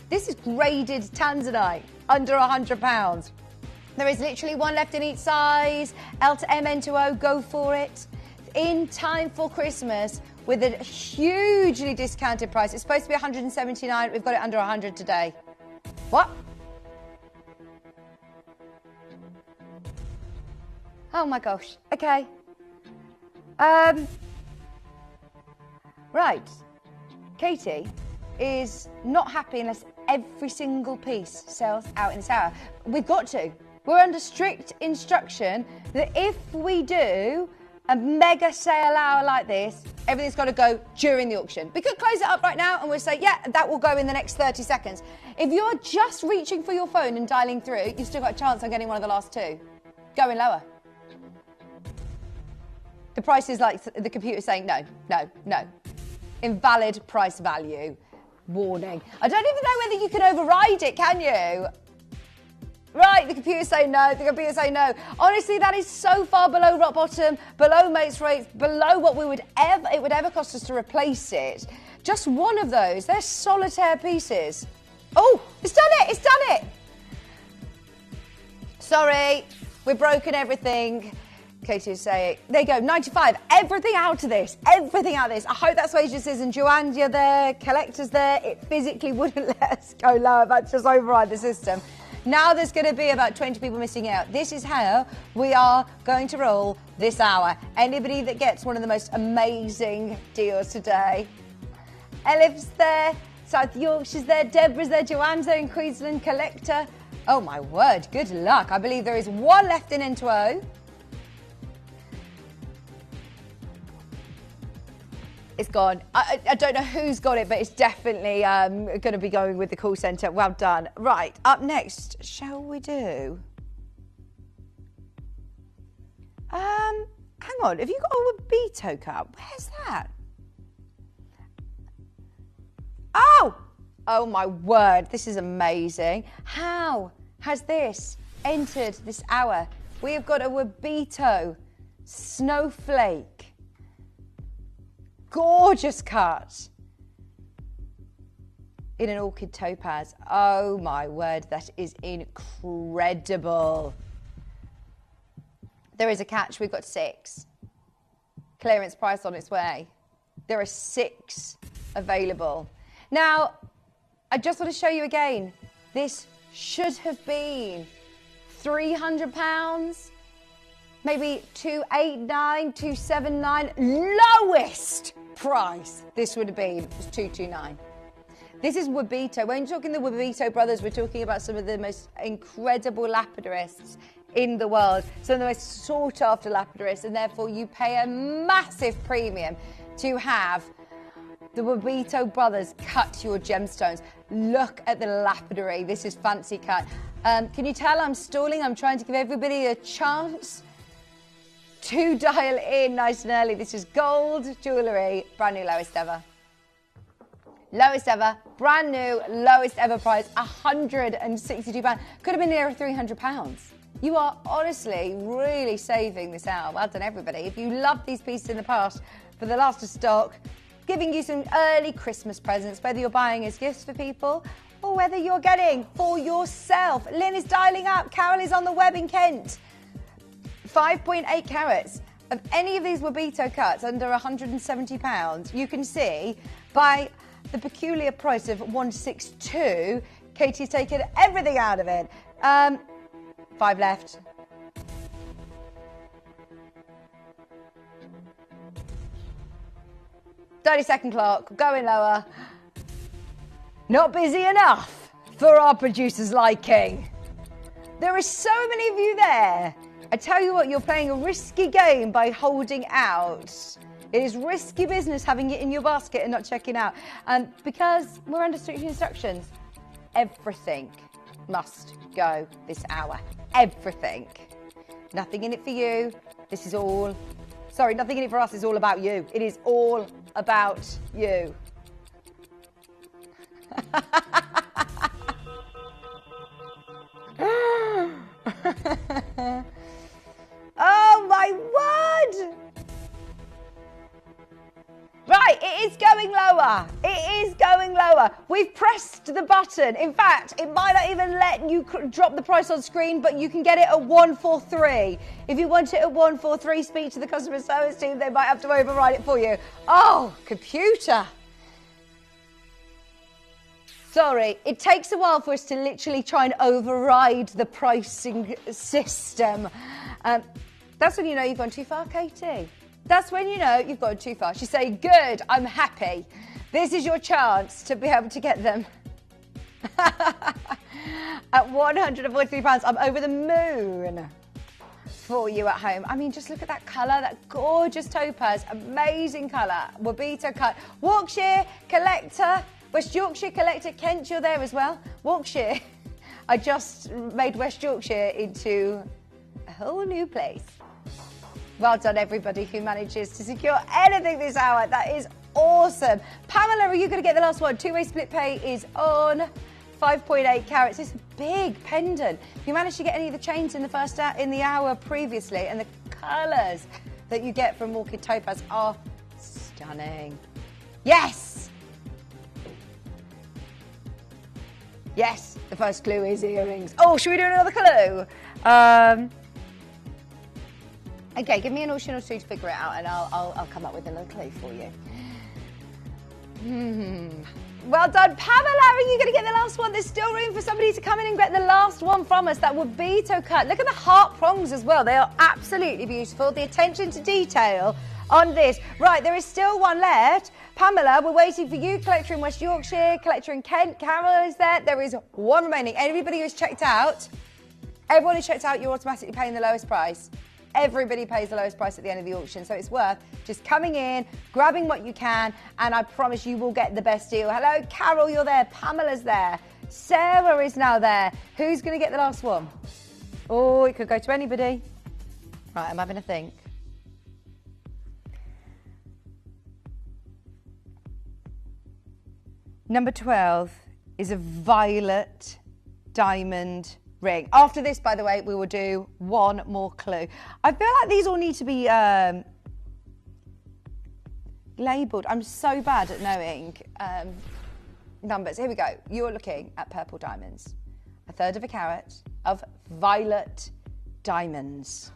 C: This is graded Tanzanite, under £100. There is literally one left in each size. L to M, N to O, go for it. In time for Christmas with a hugely discounted price. It's supposed to be £179. We've got it under £100 today. What? Oh my gosh. Okay. Right. Katie is not happy unless every single piece sells out in this hour. We've got to. We're under strict instruction that if we do a mega sale hour like this, everything's got to go during the auction. We could close it up right now and we'll say, yeah, that will go in the next 30 seconds. If you're just reaching for your phone and dialing through, you've still got a chance on getting one of the last two. Going lower. The price is like the computer saying no. Invalid price value. Warning. I don't even know whether you can override it, can you? Right, the computer's saying no, the computer's saying no. Honestly, that is so far below rock bottom, below mates rates, below what it would ever cost us to replace it. Just one of those, they're solitaire pieces. Oh, it's done it, it's done it. Sorry, we've broken everything. Katie is saying, there you go, 95, everything out of this, everything out of this. I hope that's what Asia says, and Joandia there, collectors there. It physically wouldn't let us go lower, but just override the system. Now there's going to be about 20 people missing out. This is how we are going to roll this hour. Anybody that gets one of the most amazing deals today. Elif's there, South Yorkshire's there, Deborah's there, Joanne's there in Queensland, collector. Oh my word, good luck. I believe there is one left in N2O. It's gone. I don't know who's got it, but it's definitely going to be going with the call centre. Well done. Right, up next, shall we do? Hang on, have you got a Wabito cup? Where's that? Oh my word, this is amazing. How has this entered this hour? We have got a Wabito Snowflake. Gorgeous cut in an orchid topaz. Oh my word, that is incredible. There is a catch, we've got 6. Clearance price on its way. There are 6 available. Now, I just want to show you again, this should have been £300. Maybe 289, 279, lowest price this would have been was 229. This is Wabito. When you're talking the Wabito brothers, we're talking about some of the most incredible lapidarists in the world, some of the most sought after lapidarists, and therefore you pay a massive premium to have the Wabito brothers cut your gemstones. Look at the lapidary. This is fancy cut. Can you tell I'm stalling? I'm trying to give everybody a chance to dial in nice and early. This is gold jewellery, brand new, lowest ever. Lowest ever, brand new, lowest ever price, £162. Could have been nearer £300. You are honestly really saving this hour. Well done, everybody. If you loved these pieces in the past, for the last of stock, giving you some early Christmas presents, whether you're buying as gifts for people or whether you're getting for yourself. Lynn is dialing up. Carol is on the web in Kent. 5.8 carats of any of these Wabito cuts under £170, you can see by the peculiar price of 162, Katie's taken everything out of it. 5 left. "30-second clock, going lower. Not busy enough for our producer's liking. There are so many of you there. I tell you what, you're playing a risky game by holding out. It is risky business having it in your basket and not checking out. Because we're under strict instructions. Everything must go this hour. Everything. Nothing in it for you. This is all... Sorry, nothing in it for us. It's all about you. It is all about you. Oh my word! Right, it is going lower. It is going lower. We've pressed the button. In fact, it might not even let you drop the price on screen, but you can get it at 143. If you want it at 143, speak to the customer service team. They might have to override it for you. Oh, computer. Sorry, it takes a while for us to literally try and override the pricing system. That's when you know you've gone too far, Katie. That's when you know you've gone too far. She's saying, good, I'm happy. This is your chance to be able to get them. At £143, I'm over the moon for you at home. I mean, just look at that colour, that gorgeous topaz, amazing colour. Wabito cut. Yorkshire collector, West Yorkshire collector. Kent, you're there as well. Yorkshire. I just made West Yorkshire into a whole new place. Well done, everybody who manages to secure anything this hour. That is awesome. Pamela, are you going to get the last one? Two-way split pay is on 5.8 carats. It's a big pendant. If you managed to get any of the chains in the hour previously, and the colours that you get from Orchid Topaz are stunning. Yes! Yes, the first clue is earrings. Oh, should we do another clue? Okay, give me an option or two to figure it out, and I'll come up with another clue for you. Well done, Pamela. Are you going to get the last one? There's still room for somebody to come in and get the last one from us. That would be cut. Look at the heart prongs as well. They are absolutely beautiful. The attention to detail on this. Right, there is still one left. Pamela, we're waiting for you. Collector in West Yorkshire, collector in Kent. Carol is there. There is one remaining. Anybody who's checked out, everyone who's checked out, you're automatically paying the lowest price. Everybody pays the lowest price at the end of the auction, so it's worth just coming in, grabbing what you can, and I promise you will get the best deal. Hello, Carol, you're there. Pamela's there. Sarah is now there. Who's going to get the last one? Oh, it could go to anybody. Right, I'm having a think. Number 12 is a violet diamond ring. After this, by the way, we will do one more clue. I feel like these all need to be labelled. I'm so bad at knowing numbers. Here we go. You're looking at purple diamonds. 1/3 of a carat of violet diamonds.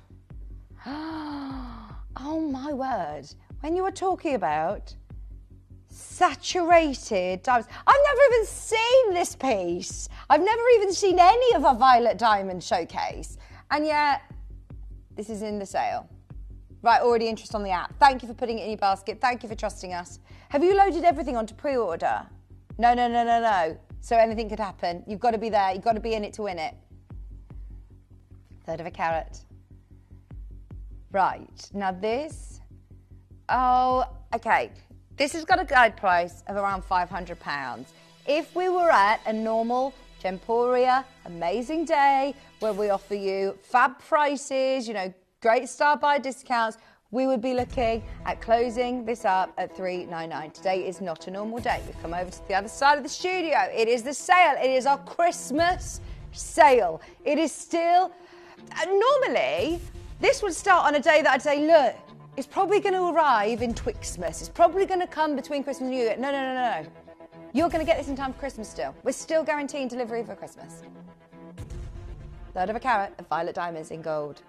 C: Oh my word. When you were talking about saturated diamonds. I've never even seen this piece. I've never even seen any of our violet diamond showcase. And yet, this is in the sale. Right, already interest on the app. Thank you for putting it in your basket. Thank you for trusting us. Have you loaded everything onto pre-order? No. So anything could happen. You've got to be there. You've got to be in it to win it. 1/3 of a carat. Right, now this. Oh, okay. This has got a guide price of around £500. If we were at a normal Gemporia amazing day where we offer you fab prices, you know, great star buy discounts, we would be looking at closing this up at $399. Today is not a normal day. We've come over to the other side of the studio. It is the sale. It is our Christmas sale. It is still, normally, this would start on a day that I'd say, look, it's probably going to arrive in Twixmas. It's probably going to come between Christmas and New Year. No. You're going to get this in time for Christmas still. We're still guaranteeing delivery for Christmas. 1/3 of a carat of violet diamonds in gold.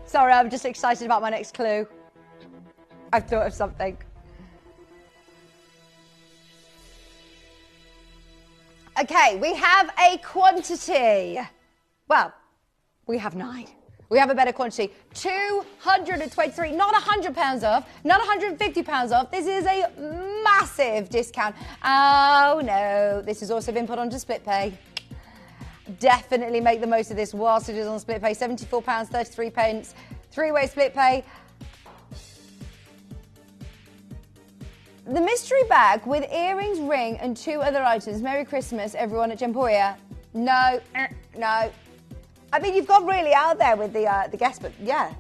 C: Sorry, I'm just excited about my next clue. I've thought of something. Okay, we have a quantity. Well, we have 9. We have a better quantity. 223, not £100 off, not £150 off. This is a massive discount. Oh no, this has also been put onto split pay. Definitely make the most of this whilst it is on split pay. £74.33, 3-way split pay. The mystery bag with earrings, ring, and 2 other items. Merry Christmas, everyone at Gemporia. No. I mean, you've got really out there with the guest, but yeah,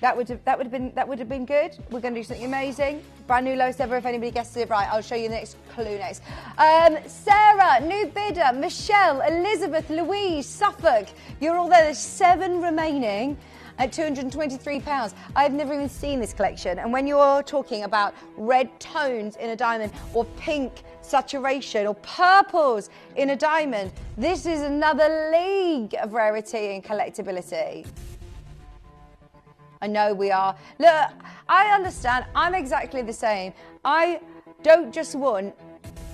C: that would have been good. We're going to do something amazing. Brand new lowest ever. If anybody guesses it right, I'll show you the next clue next. Sarah, new bidder, Michelle, Elizabeth, Louise, Suffolk. You're all there. There's 7 remaining. At £223. I've never even seen this collection. And when you're talking about red tones in a diamond, or pink saturation, or purples in a diamond, this is another league of rarity and collectability. I know we are. Look, I understand. I'm exactly the same. I don't just want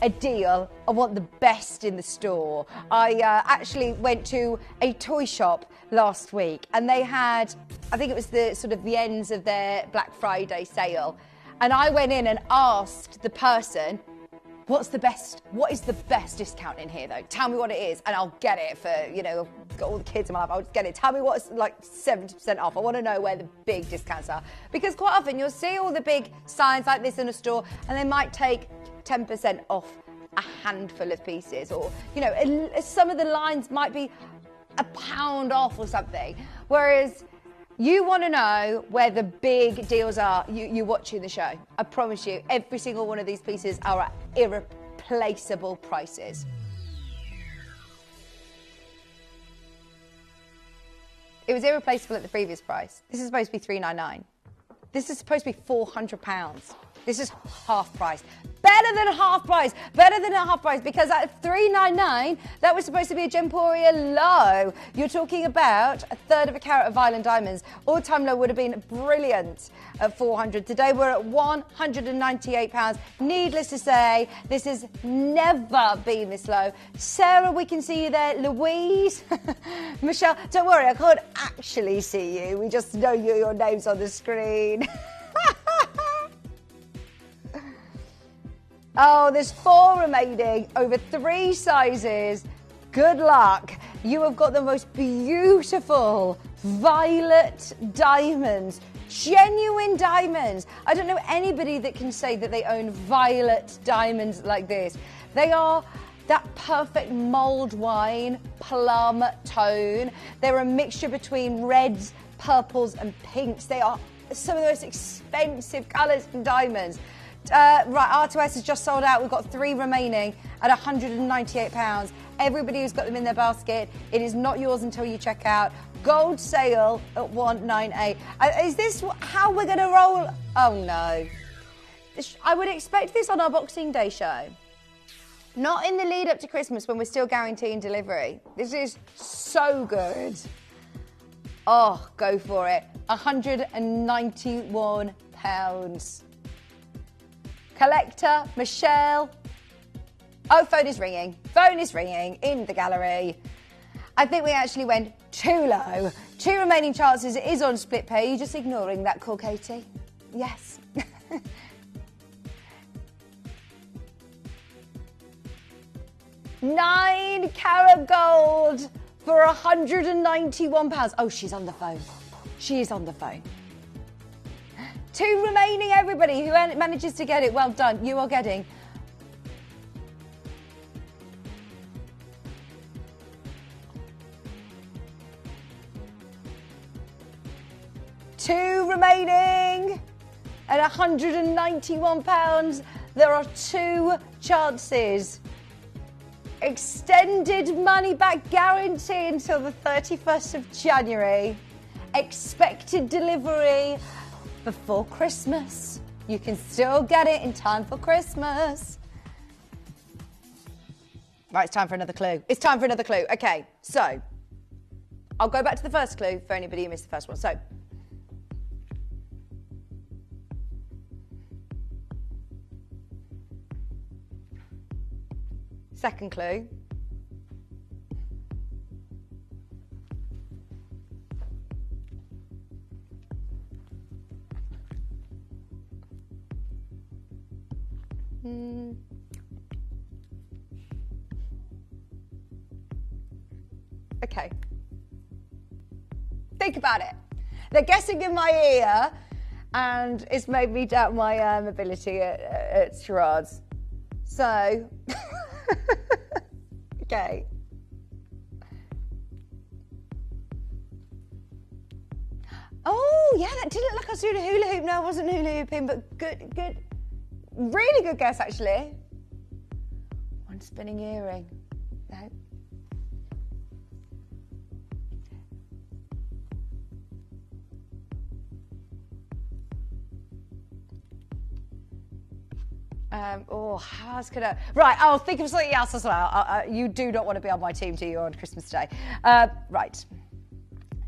C: a deal, I want the best in the store. I actually went to a toy shop last week and they had, I think it was the sort of the ends of their Black Friday sale, and I went in and asked the person, what is the best discount in here though? Tell me what it is and I'll get it for, you know, I've got all the kids in my life, I'll just get it. Tell me what's like 70% off. I want to know where the big discounts are, because quite often you'll see all the big signs like this in a store and they might take 10% off a handful of pieces, or, you know, some of the lines might be £1 off or something. Whereas You want to know where the big deals are, you're watching the show. I promise you, every single one of these pieces are at irreplaceable prices. It was irreplaceable at the previous price. This is supposed to be $399. This is supposed to be £400. This is half price. Better than half price. Better than a half price, because at $399, that was supposed to be a Gemporia low. You're talking about a third of a carat of Island diamonds. All-time low would have been brilliant at $400. Today we're at £198. Needless to say, this has never been this low. Sarah, we can see you there. Louise, Michelle, don't worry, I can't actually see you. We just know your name's on the screen. Oh, there's 4 remaining, over 3 sizes. Good luck. You have got the most beautiful violet diamonds, genuine diamonds. I don't know anybody that can say that they own violet diamonds like this. They are that perfect mulled wine plum tone. They're a mixture between reds, purples and pinks. They are some of the most expensive colours in diamonds. Right, R2S has just sold out. We've got 3 remaining at £198. Everybody who's got them in their basket, it is not yours until you check out. Gold sale at $198. Is this how we're going to roll? Oh no. I would expect this on our Boxing Day show. Not in the lead up to Christmas when we're still guaranteeing delivery. This is so good. Oh, go for it. £191. Collector, Michelle. Oh, phone is ringing. Phone is ringing in the gallery. I think we actually went too low. 2 remaining chances. It is on split pay. You're just ignoring that call, Katie. Yes. £9 carat gold for £191. Oh, she's on the phone. She is on the phone. 2 remaining, everybody who manages to get it. Well done. You are getting £2 remaining at £191. There are 2 chances. Extended money back guarantee until the 31st of January. Expected delivery before Christmas. You can still get it in time for Christmas. Right, it's time for another clue. It's time for another clue. Okay, so I'll go back to the first clue for anybody who missed the first one. So, second clue. Okay. Think about it. They're guessing in my ear, and it's made me doubt my ability at charades. So, okay. Oh, yeah, that did look like I was doing a hula hoop. No, I wasn't hula hooping, but good. Really good guess, actually. One spinning earring. No. How's gonna... Right, I'll think of something else as well. You do not want to be on my team, do you, on Christmas Day? Right.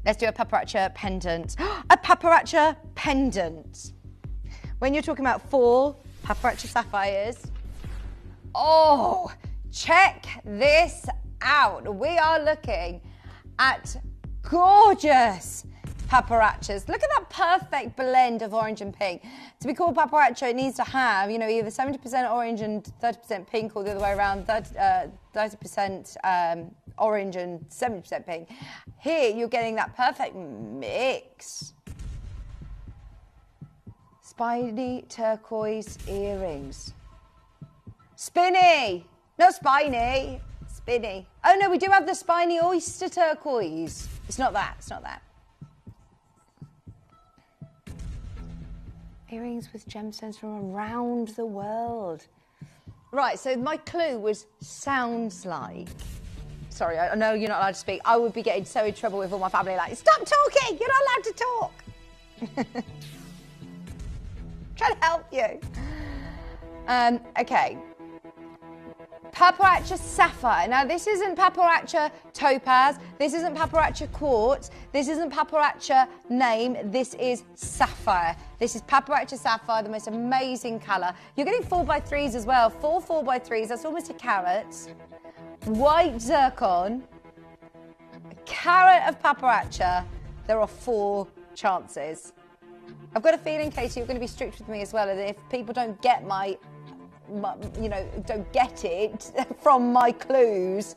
C: Let's do a paparazzi pendant. A paparazzi pendant. When you're talking about 4 paparazzi sapphires. Oh, check this out. We are looking at gorgeous paparazzis. Look at that perfect blend of orange and pink. To be called paparazzi, it needs to have, you know, either 70% orange and 30% pink, or the other way around, 30% orange and 70% pink. Here, you're getting that perfect mix. Spiny turquoise earrings. Spinny! Not spiny. Spinny. Oh no, we do have the spiny oyster turquoise. It's not that. It's not that. Earrings with gemstones from around the world. Right, so my clue was sounds like. Sorry, I know you're not allowed to speak. I would be getting so in trouble with all my family, like, stop talking, you're not allowed to talk. Trying to help you. Okay. Paparacha Sapphire. Now, this isn't Paparacha Topaz. This isn't Paparacha Quartz. This isn't Paparacha Name. This is Sapphire. This is Paparacha Sapphire, the most amazing colour. You're getting 4x3s as well. 4x3s. That's almost a carat. White zircon. A carat of Paparacha. There are 4 chances. I've got a feeling, Katie, you're going to be strict with me as well. And if people don't get don't get it from my clues.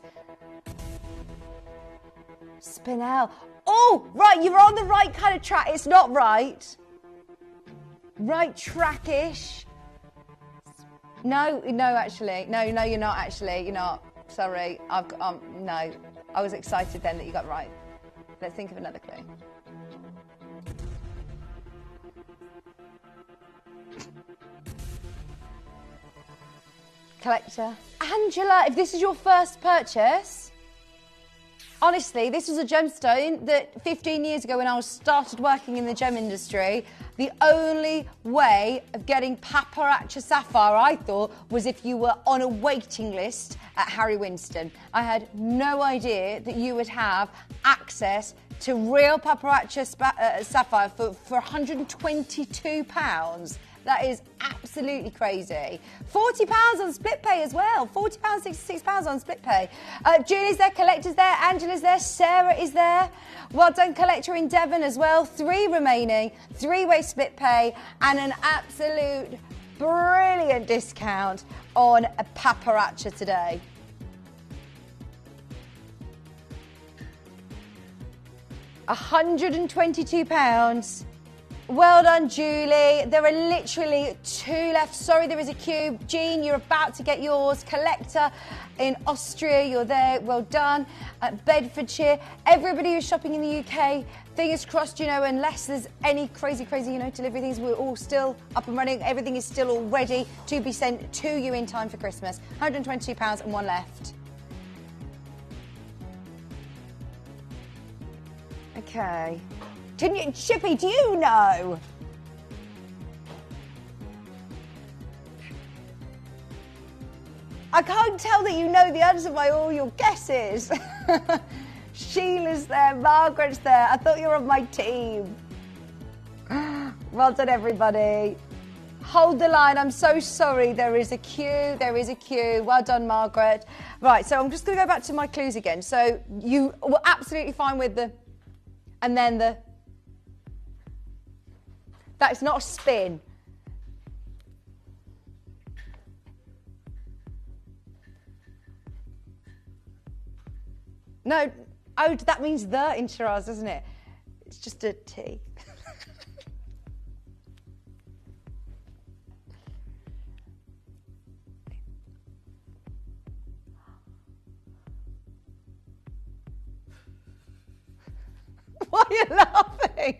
C: Spinel. Oh, right, you're on the right kind of track. It's not right. Right track-ish. No, actually. No, you're not actually. You're not. Sorry. No. I was excited then that you got right. Let's think of another clue. Collector. Angela, if this is your first purchase, honestly, this was a gemstone that 15 years ago when I started working in the gem industry, the only way of getting Paparacha Sapphire, I thought, was if you were on a waiting list at Harry Winston. I had no idea that you would have access to real Paparacha Sapphire for £122. That is absolutely crazy. £40 on split pay as well. £40, £66 on split pay. Julie's there, Collector's there, Angela's there, Sarah is there. Well done, Collector in Devon as well. 3 remaining, 3-way split pay, and an absolute brilliant discount on a Paparacha today. £122. Well done, Julie. There are literally 2 left. Sorry, there is a queue. Jean, you're about to get yours. Collector in Austria, you're there. Well done. Bedfordshire. Everybody who's shopping in the UK, fingers crossed, unless there's any crazy, delivery things, we're all still up and running. Everything is still all ready to be sent to you in time for Christmas. £122 and 1 left. Okay. Chippy, do you know? I can't tell that you know the answer by all your guesses. Sheila's there, Margaret's there. I thought you were on my team. Well done, everybody. Hold the line. I'm so sorry. There is a queue. Well done, Margaret. Right, so I'm just going to go back to my clues again. So you were absolutely fine with the... And then the... That's not a spin. No, oh, that means the in Shiraz, doesn't it? It's just a T. Why are you laughing?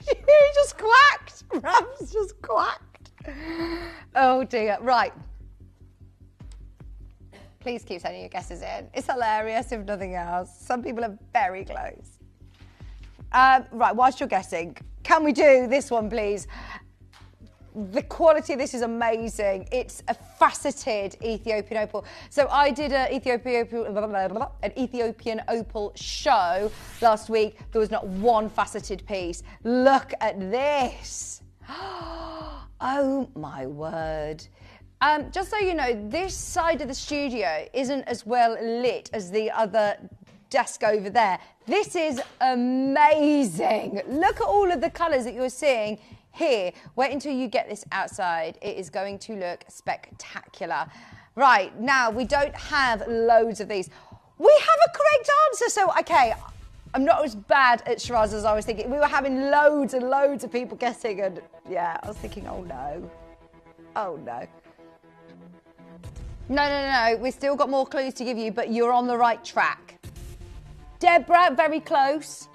C: He just quacked. Rams just quacked. Oh dear. Right. Please keep sending your guesses in. It's hilarious if nothing else. Some people are very close. Right, whilst you're guessing, can we do this one, please? The quality of this is amazing. It's a faceted Ethiopian opal. So I did an Ethiopian opal show last week. There was not one faceted piece. Look at this. Oh my word. Just so you know, this side of the studio isn't as well lit as the other desk over there. This is amazing. Look at all of the colours that you're seeing here. Wait until you get this outside. It is going to look spectacular. Right, now we don't have loads of these. We have a correct answer. So, okay, I'm not as bad at Shiraz as I was thinking. We were having loads and loads of people guessing, and yeah, I was thinking, oh no. Oh no. No. We've still got more clues to give you, but you're on the right track. Deborah, very close.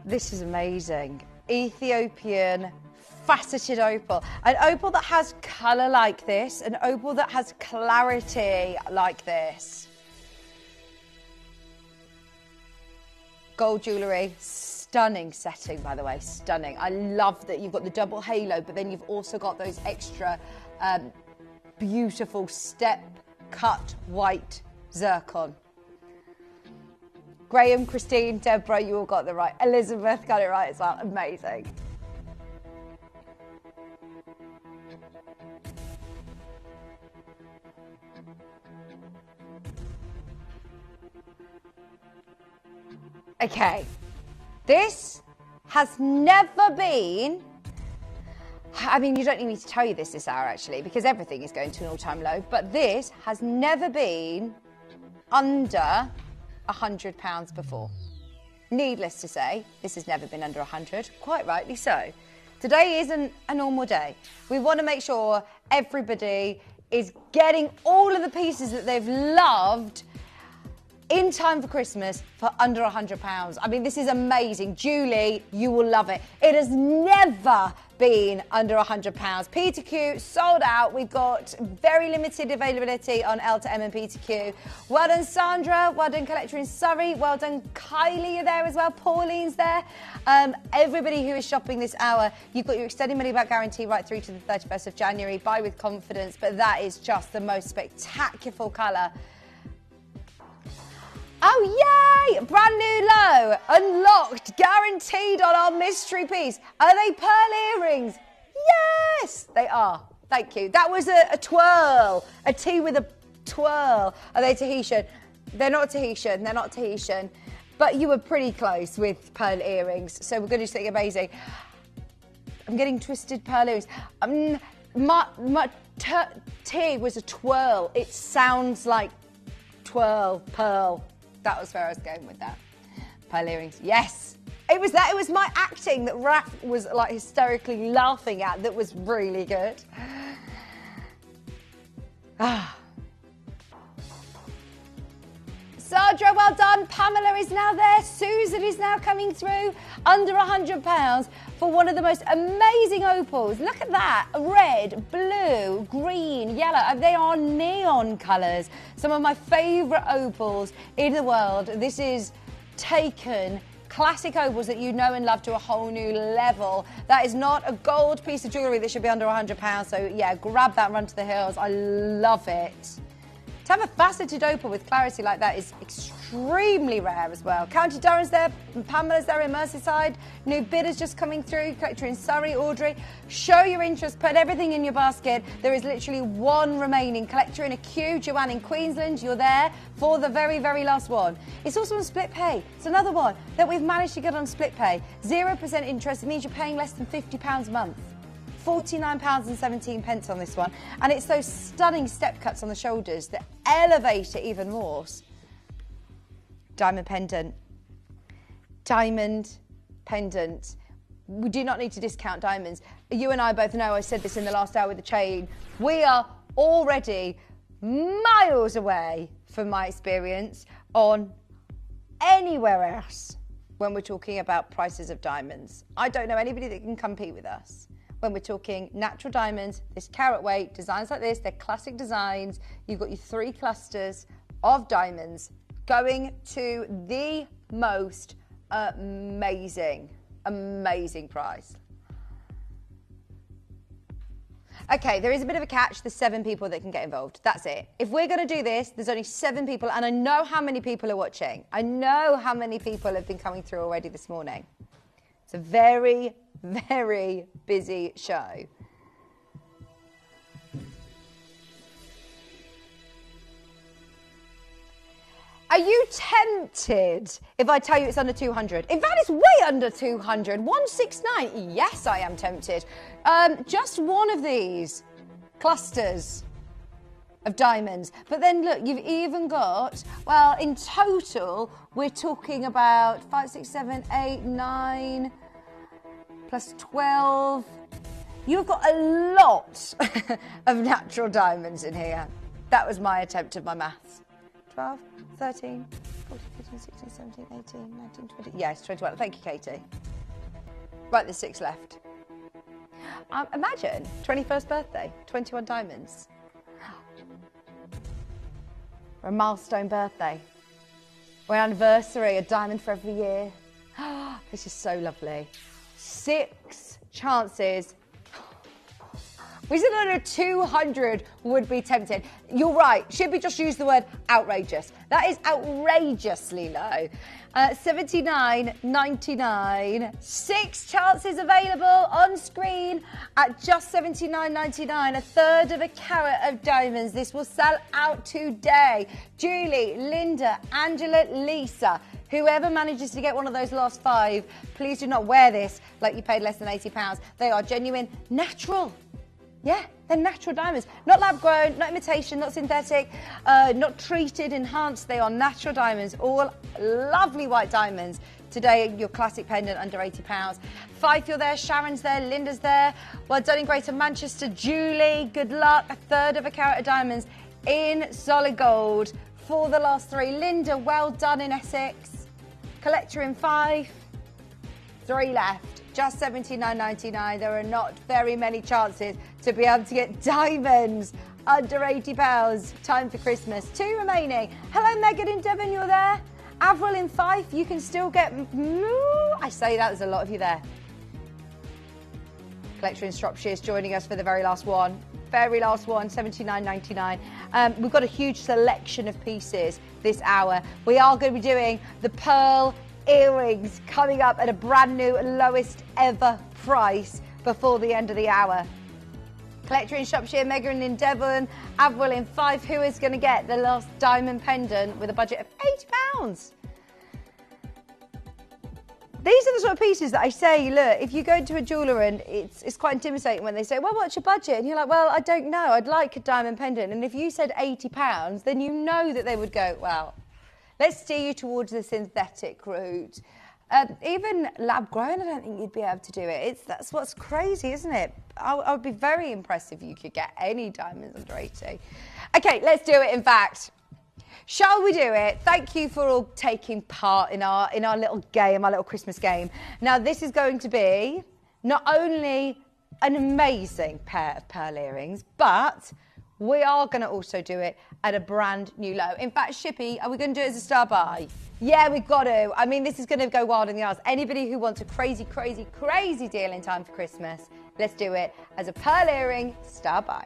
C: This is amazing. Ethiopian faceted opal. An opal that has colour like this, an opal that has clarity like this. Gold jewellery, stunning setting, by the way, stunning. I love that you've got the double halo, but then you've also got those extra beautiful step cut white zircon. Graham, Christine, Deborah, you all got it right. Elizabeth got it right as well. Amazing. Okay, this has never been, I mean, you don't need me to tell you this hour actually, because everything is going to an all-time low, but this has never been under £100 before. Needless to say, this has never been under 100, quite rightly so. Today isn't a normal day. We want to make sure everybody is getting all of the pieces that they've loved in time for Christmas for under £100. I mean, this is amazing. Julie, you will love it. It has never been under £100. P to Q sold out. We've got very limited availability on L to M and P to Q. Well done, Sandra. Well done, collector in Surrey. Well done, Kylie. You're there as well. Pauline's there. Everybody who is shopping this hour, you've got your extended money back guarantee right through to the 31st of January. Buy with confidence, but that is just the most spectacular colour. Oh, yay! Brand new low, unlocked, guaranteed on our mystery piece. Are they pearl earrings? Yes, they are. Thank you. That was a twirl, a T with a twirl. Are they Tahitian? They're not Tahitian. They're not Tahitian. But you were pretty close with pearl earrings. So we're going to do something amazing. I'm getting twisted pearl earrings. My T was a twirl. It sounds like twirl, pearl. That was where I was going with that. Pearl earrings, yes. It was that. It was my acting that Raph was like hysterically laughing at that was really good. Sandra, well done. Pamela is now there. Susan is now coming through. Under £100 for one of the most amazing opals. Look at that. Red, blue, green, yellow. They are neon colours. Some of my favourite opals in the world. This is taken classic opals that you know and love to a whole new level. That is not a gold piece of jewellery that should be under £100. So yeah, grab that and run to the hills. I love it. To have a faceted opal with clarity like that is extremely rare as well. County Durham's there, Pamela's there in Merseyside, new bidders just coming through, collector in Surrey, Audrey. Show your interest, put everything in your basket. There is literally one remaining. Collector in a queue, Joanne in Queensland, you're there for the very, very last one. It's also on split pay. It's another one that we've managed to get on split pay. 0% interest, it means you're paying less than £50 a month. £49.17 on this one, and it's those stunning step cuts on the shoulders that elevate it even more. Diamond pendant. Diamond pendant. We do not need to discount diamonds. You and I both know, I said this in the last hour with the chain, we are already miles away from my experience on anywhere else when we're talking about prices of diamonds. I don't know anybody that can compete with us. When we're talking natural diamonds, this carat weight, designs like this, they're classic designs. You've got your 3 clusters of diamonds going to the most amazing, amazing price. Okay, there is a bit of a catch. There's 7 people that can get involved. That's it. If we're going to do this, there's only 7 people, and I know how many people are watching. I know how many people have been coming through already this morning. It's a very, very busy show. Are you tempted if I tell you it's under 200? In fact, it's way under 200. 169. Yes, I am tempted. Just one of these clusters of diamonds. But then look, you've even got, well, in total, we're talking about 5, 6, 7, 8, 9, plus 12. You've got a lot of natural diamonds in here. That was my attempt at my maths. 12, 13, 14, 15, 16, 17, 18, 19, 20. Yes, 21. Thank you, Katie. Right, there's 6 left. Imagine, 21st birthday, 21 diamonds. Or a milestone birthday. Or an anniversary, a diamond for every year. This is so lovely. 6 chances. We said under 200 would be tempted. You're right. Should we just use the word outrageous? That is outrageously low. 79.99. 6 chances available on screen at just 79.99. A third of a carat of diamonds. This will sell out today. Julie, Linda, Angela, Lisa. Whoever manages to get one of those last 5, please do not wear this like you paid less than £80. They are genuine, natural. Yeah, they're natural diamonds. Not lab grown, not imitation, not synthetic, not treated, enhanced. They are natural diamonds, all lovely white diamonds. Today, your classic pendant under £80. Fife, you're there. Sharon's there. Linda's there. Well done in Greater Manchester. Julie, good luck. A third of a carat of diamonds in solid gold for the last 3. Linda, well done in Essex. Collector in Fife. 3 left. Just £79.99. There are not very many chances to be able to get diamonds under £80. Time for Christmas. 2 remaining. Hello, Megan in Devon, you're there. Avril in Fife, you can still get... I say that, there's a lot of you there. Collector in Shropshire is joining us for the very last one. Very last one, £79.99. We've got a huge selection of pieces this hour. We are going to be doing the pearl earrings coming up at a brand new lowest ever price before the end of the hour. Collector in Shropshire, Megan in Devon, Avril in Fife. Who is going to get the last diamond pendant with a budget of £80? These are the sort of pieces that I say, look, if you go into a jeweller and it's quite intimidating when they say, well, what's your budget? And you're like, well, I don't know. I'd like a diamond pendant. And if you said £80, then you know that they would go, well, let's steer you towards the synthetic route. Even lab grown, I don't think you'd be able to do it. That's what's crazy, isn't it? I would be very impressed if you could get any diamonds under 80. Okay, let's do it, in fact. Shall we do it? Thank you for all taking part in our little game, our little Christmas game. Now, this is going to be not only an amazing pair of pearl earrings, but we are going to also do it at a brand new low. In fact, Shippy, are we going to do it as a star buy? Yeah, we've got to. I mean, this is going to go wild in the arts. Anybody who wants a crazy, crazy, crazy deal in time for Christmas, let's do it as a pearl earring star buy.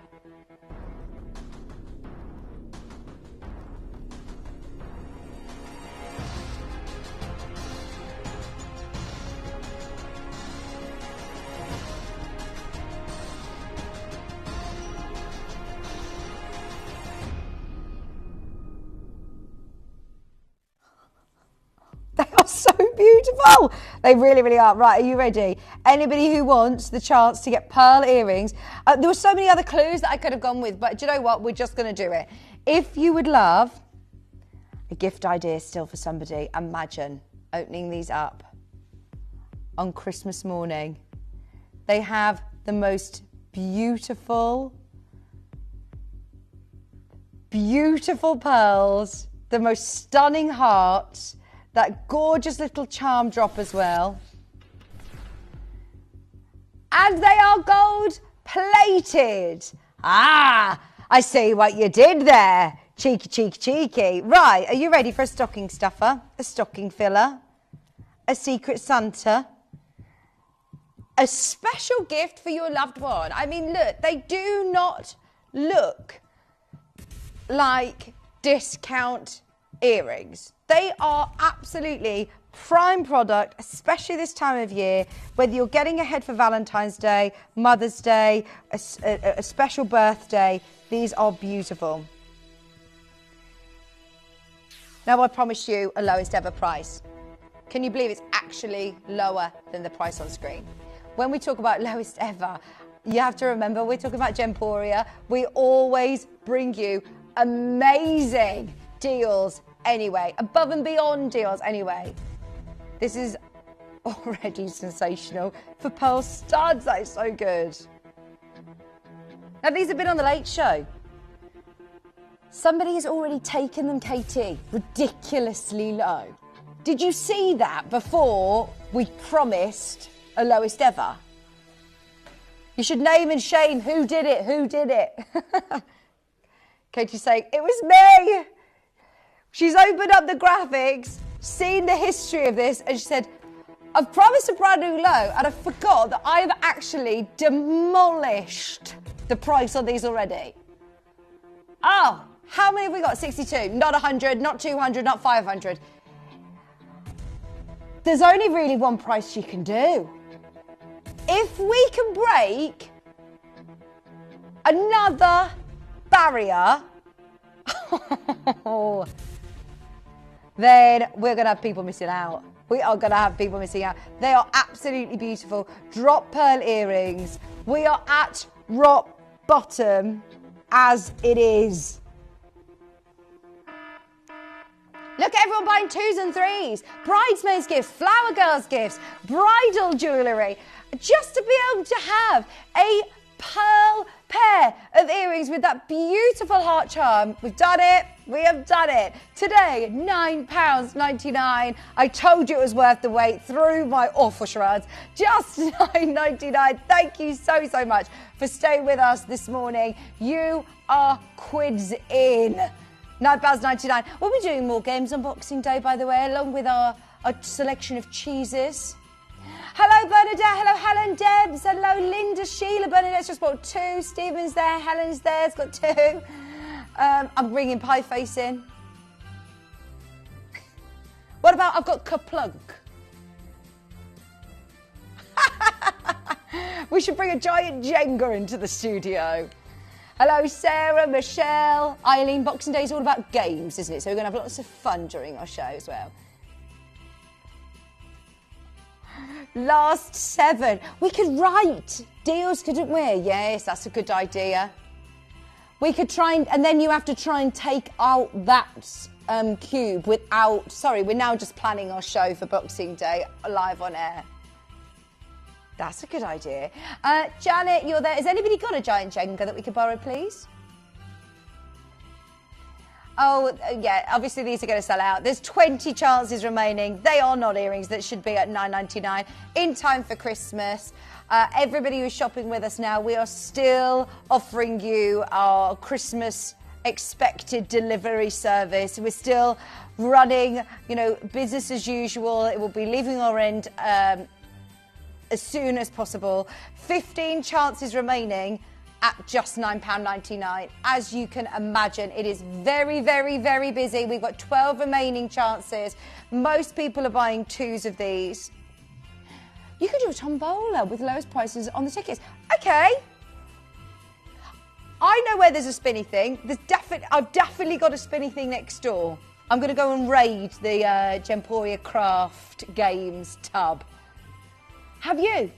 C: They are so beautiful. They really, really are. Right, are you ready? Anybody who wants the chance to get pearl earrings. There were so many other clues that I could have gone with, but do you know what? We're just going to do it. If you would love a gift idea still for somebody, imagine opening these up on Christmas morning. They have the most beautiful, beautiful pearls, the most stunning hearts, that gorgeous little charm drop as well. And they are gold plated. Ah, I see what you did there. Cheeky, cheeky, cheeky. Right, are you ready for a stocking stuffer? A stocking filler? A secret Santa? A special gift for your loved one. I mean, look, they do not look like discount earrings. They are absolutely prime product, especially this time of year, whether you're getting ahead for Valentine's Day, Mother's Day, a special birthday. These are beautiful. Now, I promised you a lowest ever price. Can you believe it's actually lower than the price on screen? When we talk about lowest ever, you have to remember we're talking about Gemporia. We always bring you amazing deals anyway, above and beyond deals anyway. This is already sensational. For pearl studs, that is so good. Now, these have been on the Late Show. Somebody's already taken them, Katie. Ridiculously low. Did you see that before we promised a lowest ever? You should name and shame who did it, who did it. Katie's saying, it was me. She's opened up the graphics, seen the history of this, and she said, I've promised a brand new low, and I forgot that I've actually demolished the price on these already. Oh, how many have we got? 62, not 100, not 200, not 500. There's only really one price you can do. If we can break another barrier, then we're going to have people missing out. We are going to have people missing out. They are absolutely beautiful. Drop pearl earrings. We are at rock bottom as it is. Look at everyone buying 2s and 3s. Bridesmaids gifts, flower girls gifts, bridal jewellery. Just to be able to have a pearl pair of earrings with that beautiful heart charm. We've done it. We have done it. Today, £9.99. I told you it was worth the wait through my awful charades. Just £9.99. Thank you so, so much for staying with us this morning. You are quids in. £9.99. We'll be doing more games on Boxing Day, by the way, along with our selection of cheeses. Hello, Bernadette. Hello, Helen, Debs. Hello, Linda, Sheila. Bernadette's just bought 2. Stephen's there. Helen's there. It's got 2. I'm bringing Pie Face in. What about I've got Kaplunk? We should bring a giant Jenga into the studio. Hello, Sarah, Michelle, Eileen. Boxing Day is all about games, isn't it? So we're going to have lots of fun during our show as well. Last 7. We could write deals, couldn't we? Yes, that's a good idea. We could try and then you have to try and take out that cube without... Sorry, we're now just planning our show for Boxing Day live on air. That's a good idea. Janet, you're there. Has anybody got a giant Jenga that we could borrow, please? Oh, yeah, obviously these are going to sell out. There's 20 chances remaining. They are not earrings. That should be at £9.99 in time for Christmas. Everybody who's shopping with us now, we are still offering you our Christmas expected delivery service. We're still running, business as usual. It will be leaving our end as soon as possible. 15 chances remaining at just £9.99. As you can imagine, it is very, very, very busy. We've got 12 remaining chances. Most people are buying 2s of these. You could do a tombola with lowest prices on the tickets. Okay. I know where there's a spinny thing. I've definitely got a spinny thing next door. I'm going to go and raid the Gemporia Craft Games tub. Have you?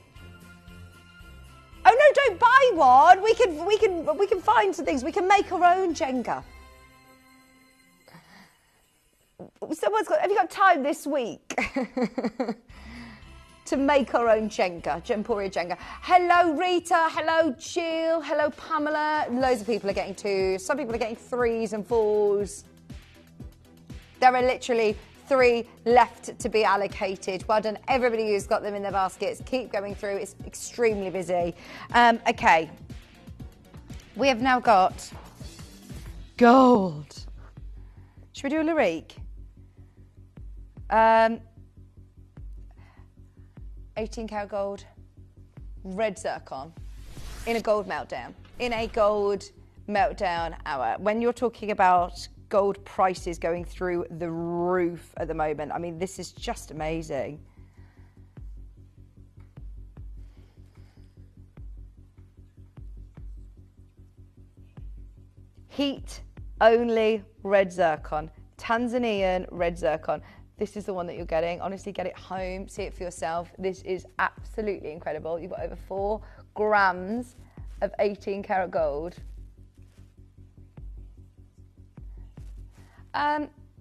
C: Oh no! Don't buy one. We can find some things. We can make our own Jenga. Have you got time this week to make our own Jenga, Gemporia Jenga? Hello, Rita. Hello, Jill. Hello, Pamela. Loads of people are getting 2s. Some people are getting 3s and 4s. There are literally 3 left to be allocated. Well done, everybody who's got them in their baskets. Keep going through. It's extremely busy. Okay. We have now got gold. Should we do a lyrique? 18 karat gold, red zircon, in a gold meltdown. In a gold meltdown hour. When you're talking about gold prices going through the roof at the moment, I mean, this is just amazing. Heat only red zircon, Tanzanian red zircon. This is the one that you're getting. Honestly, get it home, see it for yourself. This is absolutely incredible. You've got over 4 grams of 18 karat gold.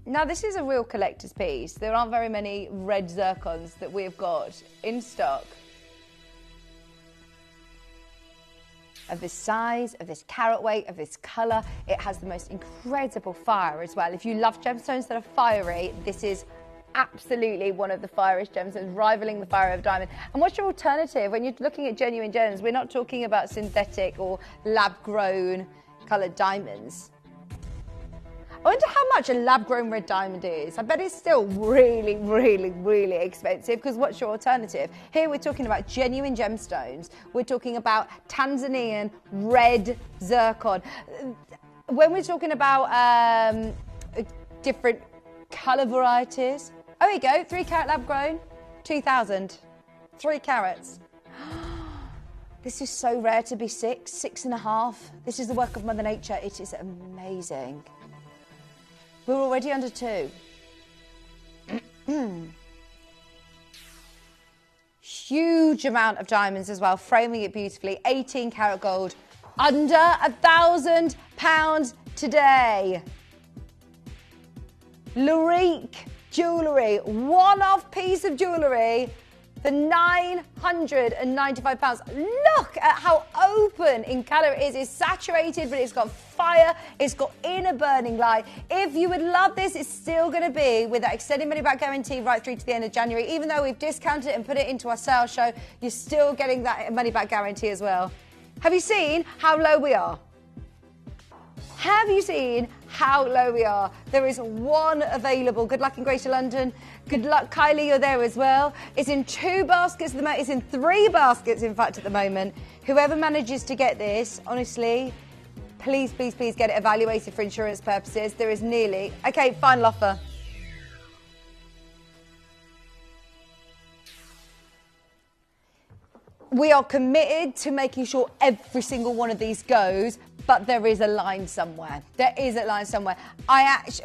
C: Now, this is a real collector's piece. There aren't very many red zircons that we've got in stock. of this size, of this carat weight, of this colour. It has the most incredible fire as well. If you love gemstones that are fiery, this is absolutely one of the fieriest gemstones, rivaling the fire of diamond. And what's your alternative? When you're looking at genuine gems, we're not talking about synthetic or lab-grown coloured diamonds. I wonder how much a lab-grown red diamond is. I bet it's still really, really, really expensive, because what's your alternative? Here we're talking about genuine gemstones. We're talking about Tanzanian red zircon. When we're talking about different colour varieties, oh, here you go, 3 carat lab-grown, 2,000. 3 carats. This is so rare to be 6.5. This is the work of Mother Nature. It is amazing. We're already under 2. Huge amount of diamonds as well, framing it beautifully. 18 karat gold, under £1,000 today. Lurique jewellery, one-off piece of jewellery for £995. Look at how open in colour it is. It's saturated, but it's got fire. It's got inner burning light. If you would love this, it's still going to be with that extended money back guarantee right through to the end of January. Even though we've discounted it and put it into our sales show, you're still getting that money back guarantee as well. Have you seen how low we are? Have you seen how low we are? There is one available. Good luck in Greater London. Good luck, Kylie, you're there as well. It's in 2 baskets at the moment. It's in 3 baskets, in fact, at the moment. Whoever manages to get this, honestly, please, please, please get it evaluated for insurance purposes. There is nearly... Okay, final offer. We are committed to making sure every single one of these goes, but there is a line somewhere. There is a line somewhere.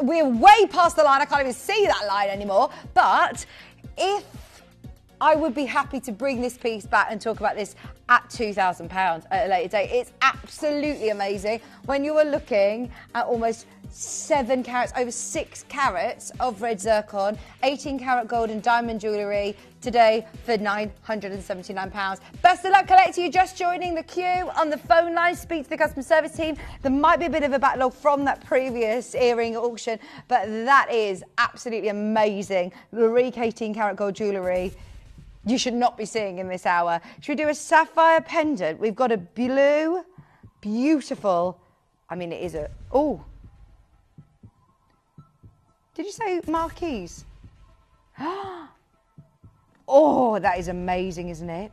C: We're way past the line. I can't even see that line anymore. But if I would be happy to bring this piece back and talk about this at £2,000 at a later date. It's absolutely amazing. When you are looking at almost 7 carats, over 6 carats of red zircon, 18 carat gold and diamond jewellery today for £979. Best of luck, collector. You're just joining the queue on the phone line. Speak to the customer service team. There might be a bit of a backlog from that previous earring auction, but that is absolutely amazing. Lurique 18 carat gold jewellery. You should not be seeing in this hour. Should we do a sapphire pendant? We've got a blue, beautiful, I mean, it is a, oh. Did you say marquise? Oh, that is amazing, isn't it?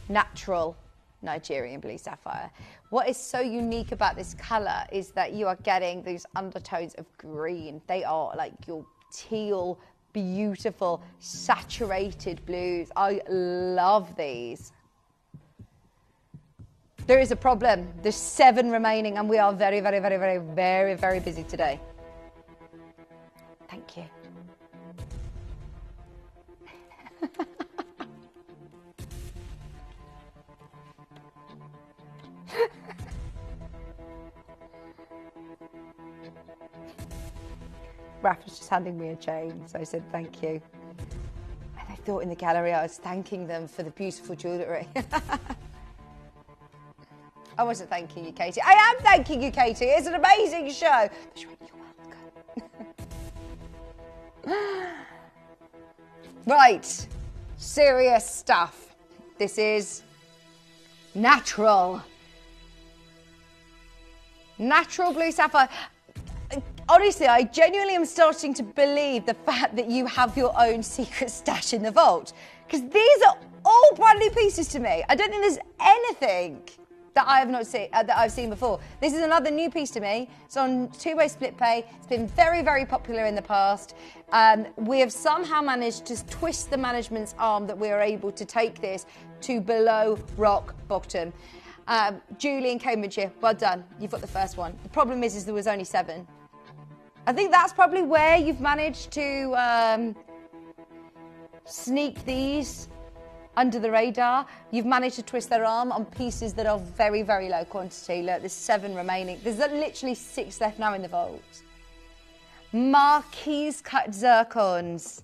C: Natural Nigerian blue sapphire. What is so unique about this colour is that you are getting these undertones of green. They are like your teal, beautiful, saturated blues. I love these. There is a problem. There's 7 remaining and we are very, very, very, very, very, very busy today. Thank you. Raph was just handing me a chain, so I said thank you. And I thought in the gallery I was thanking them for the beautiful jewellery. I wasn't thanking you, Katie. I am thanking you, Katie. It's an amazing show. You're welcome. Right, serious stuff. This is natural. Natural blue sapphire. Honestly, I genuinely am starting to believe the fact that you have your own secret stash in the vault. Because these are all brand new pieces to me. I don't think there's anything that I have not seen, that I've seen before. This is another new piece to me. It's on 2-way split pay. It's been very, very popular in the past. We have somehow managed to twist the management's arm that we are able to take this to below rock bottom. Julie in Cambridgeshire, well done. You've got the first one. The problem is there was only 7. I think that's probably where you've managed to sneak these under the radar. You've managed to twist their arm on pieces that are very, very low quantity. Look, there's 7 remaining. There's literally 6 left now in the vault. Marquise cut zircons.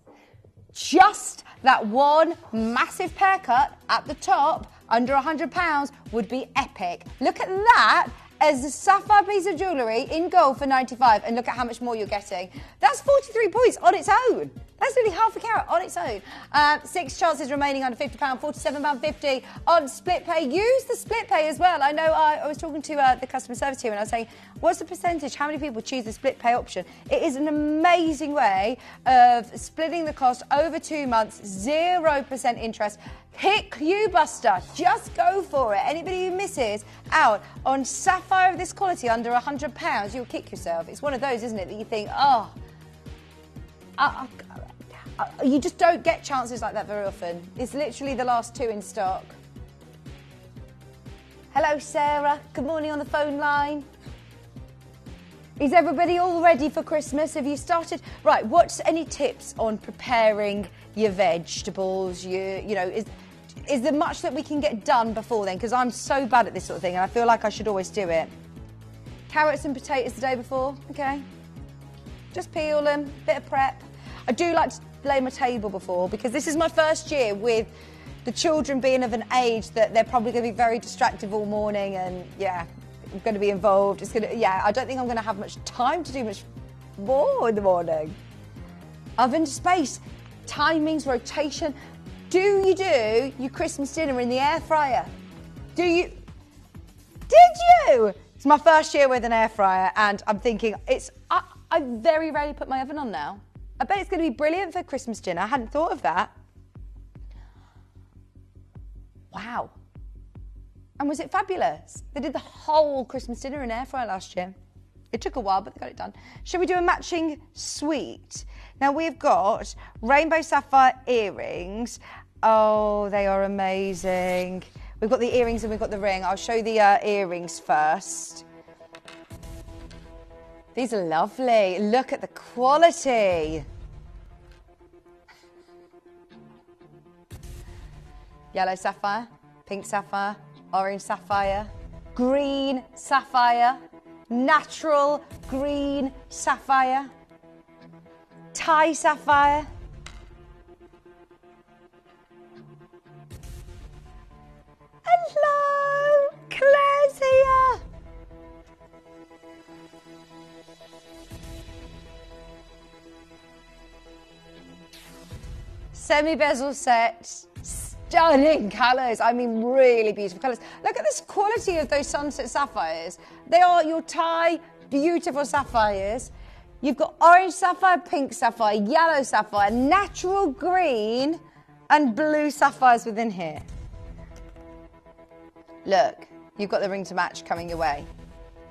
C: Just that one massive pear cut at the top. under £100 would be epic. Look at that as a sapphire piece of jewellery in gold for 95, and look at how much more you're getting. That's 43 points on its own. That's nearly half a carat on its own. 6 chances remaining under £50, £47.50 on split pay. Use the split pay as well. I know I was talking to the customer service team and I was saying, what's the percentage? How many people choose the split pay option? It is an amazing way of splitting the cost over 2 months, 0% interest. Hit Q-Buster. Just go for it. Anybody who misses out on sapphire of this quality under £100, you'll kick yourself. It's one of those, isn't it, that you think, oh, you just don't get chances like that very often. It's literally the last 2 in stock. Hello, Sarah. Good morning on the phone line. Is everybody all ready for Christmas? Have you started? Right, what's any tips on preparing your vegetables? You know, is there much that we can get done before then? Because I'm so bad at this sort of thing and I feel like I should always do it. Carrots and potatoes the day before, okay? Just peel them, bit of prep. I do like to lay my table before because this is my first year with the children being of an age that they're probably going to be very distracted all morning, and yeah, I'm going to be involved. It's going to, yeah, I don't think I'm going to have much time to do much more in the morning. Oven space, timings, rotation. Do you do your Christmas dinner in the air fryer? Do you? Did you? It's my first year with an air fryer and I'm thinking I very rarely put my oven on now. I bet it's going to be brilliant for Christmas dinner. I hadn't thought of that. Wow. And was it fabulous? They did the whole Christmas dinner in air fryer last year. It took a while, but they got it done. Shall we do a matching suite? Now we've got rainbow sapphire earrings. Oh, they are amazing. We've got the earrings and we've got the ring. I'll show the earrings first. These are lovely. Look at the quality. Yellow sapphire, pink sapphire, orange sapphire, green sapphire, natural green sapphire, Thai sapphire. Hello, Claire's here. Semi-bezel set, stunning colours. I mean, really beautiful colours. Look at this quality of those sunset sapphires. They are your Thai beautiful sapphires. You've got orange sapphire, pink sapphire, yellow sapphire, natural green and blue sapphires within here. Look, you've got the ring to match coming your way.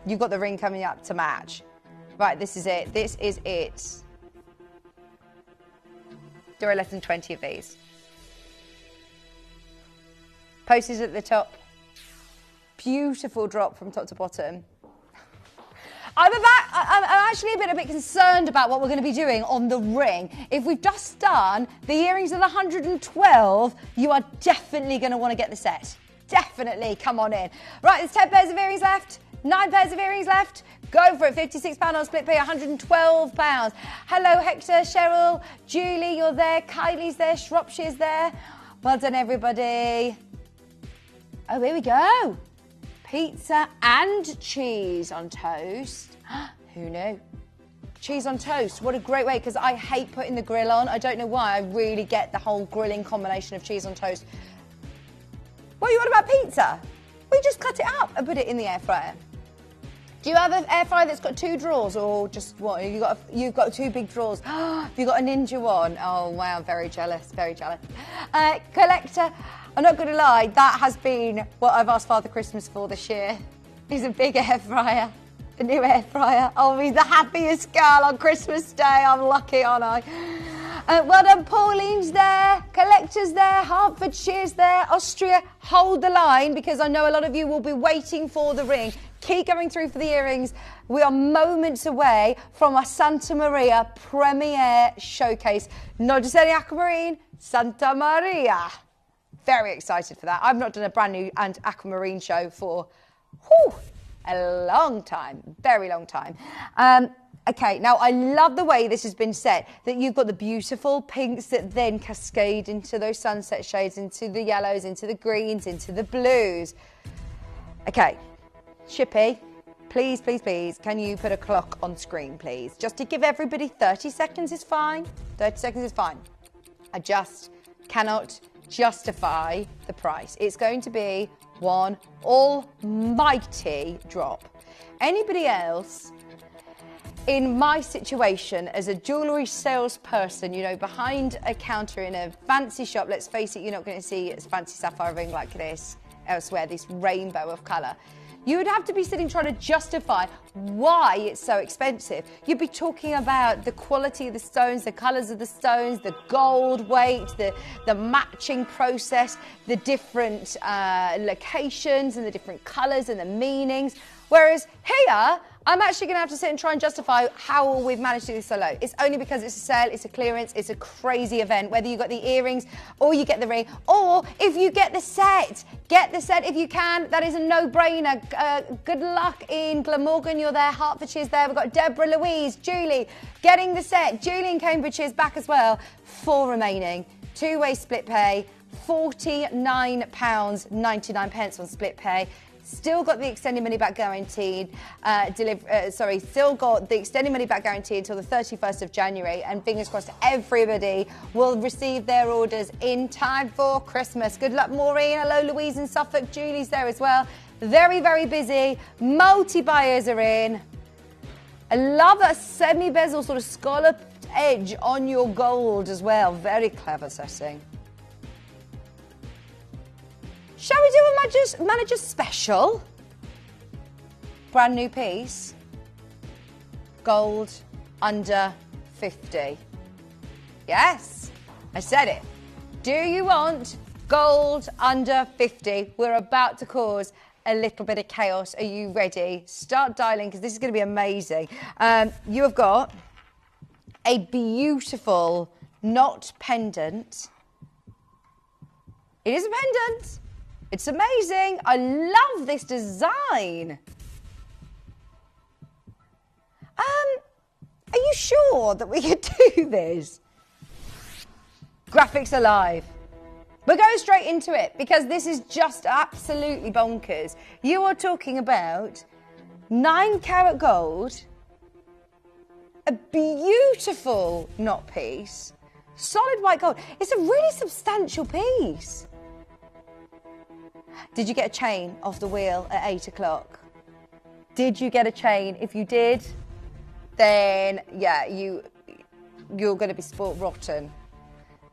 C: You've got the ring coming up to match. Right, this is it. This is it. There are less than 20 of these. Postage at the top. Beautiful drop from top to bottom. I'm actually a bit concerned about what we're going to be doing on the ring. If we've just done the earrings at 112, you are definitely going to want to get the set. Definitely, come on in. Right, there's 10 pairs of earrings left, 9 pairs of earrings left. Go for it, £56 on split pay, £112. Hello, Hector, Cheryl, Julie, you're there, Kylie's there, Shropshire's there. Well done, everybody. Oh, here we go. Pizza and cheese on toast. Who knew? Cheese on toast, what a great way, because I hate putting the grill on. I don't know why, I really get the whole grilling combination of cheese on toast. What are you on about pizza? We just cut it up and put it in the air fryer. Do you have an air fryer that's got 2 drawers or just what? You've got 2 big drawers. Have you got a ninja one? Oh, wow, very jealous, very jealous. Collector, I'm not going to lie, that has been what I've asked Father Christmas for this year. He's a big air fryer, a new air fryer. Oh, he's the happiest girl on Christmas Day. I'm lucky, aren't I? Well done, Pauline's there, Collector's there, Hertfordshire's there, Austria. Hold the line because I know a lot of you will be waiting for the ring. Keep going through for the earrings. We are moments away from our Santa Maria premiere showcase. Not just any Aquamarine, Santa Maria. Very excited for that. I've not done a brand new Aquamarine show for a long time, very long time. Okay, now I love the way this has been set, that you've got the beautiful pinks that then cascade into those sunset shades, into the yellows, into the greens, into the blues. Okay, Shippy, please, please, please, can you put a clock on screen, please? Just to give everybody 30 seconds is fine. 30 seconds is fine. I just cannot justify the price. It's going to be one almighty drop. Anybody else in my situation as a jewellery salesperson, you know, behind a counter in a fancy shop, let's face it, you're not going to see a fancy sapphire ring like this elsewhere, this rainbow of colour. You would have to be sitting trying to justify why it's so expensive. You'd be talking about the quality of the stones, the colours of the stones, the gold weight, the matching process, the different locations and the different colours and the meanings. Whereas here, I'm actually going to have to sit and try and justify how we've managed to do this so low. It's only because it's a sale, it's a clearance, it's a crazy event. Whether you got the earrings or you get the ring, or if you get the set if you can. That is a no-brainer. Good luck in Glamorgan, you're there. Hertfordshire's there. We've got Deborah, Louise, Julie getting the set. Julie in Cambridgeshire's back as well. 4 remaining. Two-way split pay. £49.99 on split pay. Still got the extended money back guaranteed. Still got the extended money back guarantee until the 31st of January. And fingers crossed, everybody will receive their orders in time for Christmas. Good luck, Maureen. Hello, Louise in Suffolk. Julie's there as well. Very, very busy. Multi-buyers are in. I love that semi-bezel sort of scalloped edge on your gold as well. Very clever setting. Shall we do a manager special? Brand new piece. Gold under 50. Yes, I said it. Do you want gold under 50? We're about to cause a little bit of chaos. Are you ready? Start dialing because this is going to be amazing. You have got a beautiful knot pendant. It is a pendant. It's amazing. I love this design. Are you sure that we could do this? Graphics are live. We're going straight into it because this is just absolutely bonkers. You are talking about 9-carat gold, a beautiful knot piece, solid white gold. It's a really substantial piece. Did you get a chain off the wheel at 8 o'clock? Did you get a chain? If you did, then yeah, you're going to be spoilt rotten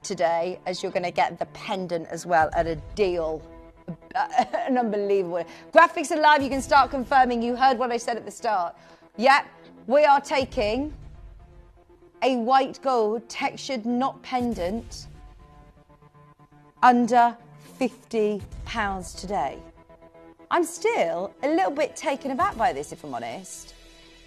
C: today, as you're going to get the pendant as well at a deal. An unbelievable. Graphics are live. You can start confirming. You heard what I said at the start. Yep, we are taking a white gold textured knot pendant under £50 today. I'm still a little bit taken aback by this, if I'm honest.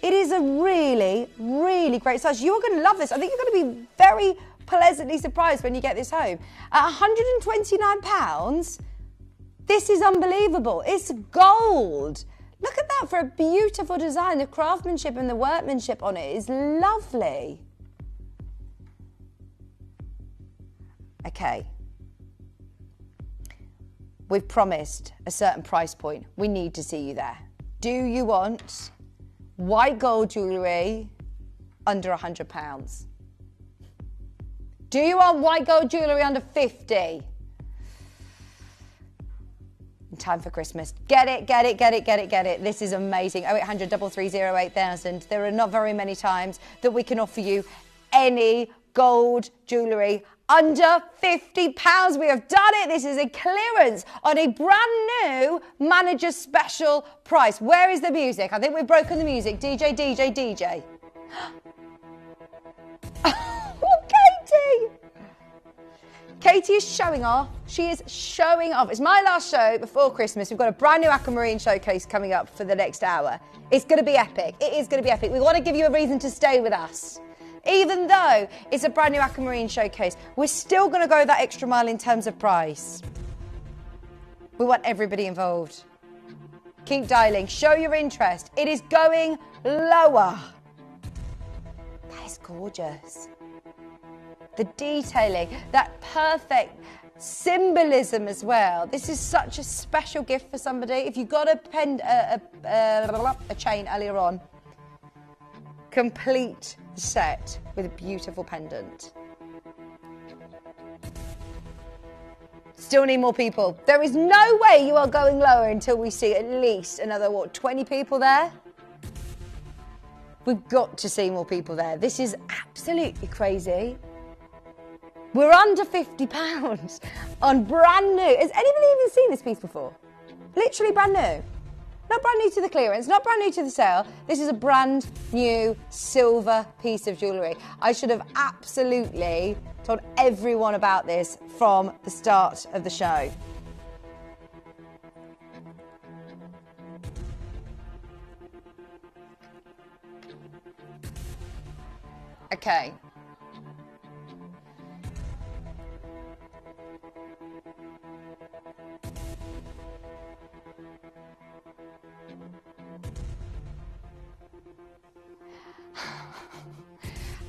C: It is a really, really great size. You're going to love this. I think you're going to be very pleasantly surprised when you get this home. At £129, this is unbelievable. It's gold. Look at that for a beautiful design. The craftsmanship and the workmanship on it is lovely. Okay. We've promised a certain price point. We need to see you there. Do you want white gold jewellery under £100? Do you want white gold jewellery under 50? In time for Christmas. Get it, get it, get it, get it, get it. This is amazing. 0800 330 8000. There are not very many times that we can offer you any gold jewellery under £50. We have done it. This is a clearance on a brand new manager special price. Where is the music? I think we've broken the music. DJ, DJ, DJ. Oh, Katie! Katie is showing off. She is showing off. It's my last show before Christmas. We've got a brand new Aquamarine showcase coming up for the next hour. It's going to be epic. It is going to be epic. We want to give you a reason to stay with us. Even though it's a brand new Aquamarine showcase, we're still going to go that extra mile in terms of price. We want everybody involved. Keep dialing. Show your interest. It is going lower. That is gorgeous. The detailing, that perfect symbolism as well. This is such a special gift for somebody. If you got a chain earlier on, complete the set with a beautiful pendant. Still need more people. There is no way you are going lower until we see at least another, 20 people there? We've got to see more people there. This is absolutely crazy. We're under £50 on brand new. Has anybody even seen this piece before? Literally brand new. Not brand new to the clearance, not brand new to the sale. This is a brand new silver piece of jewellery. I should have absolutely told everyone about this from the start of the show. Okay.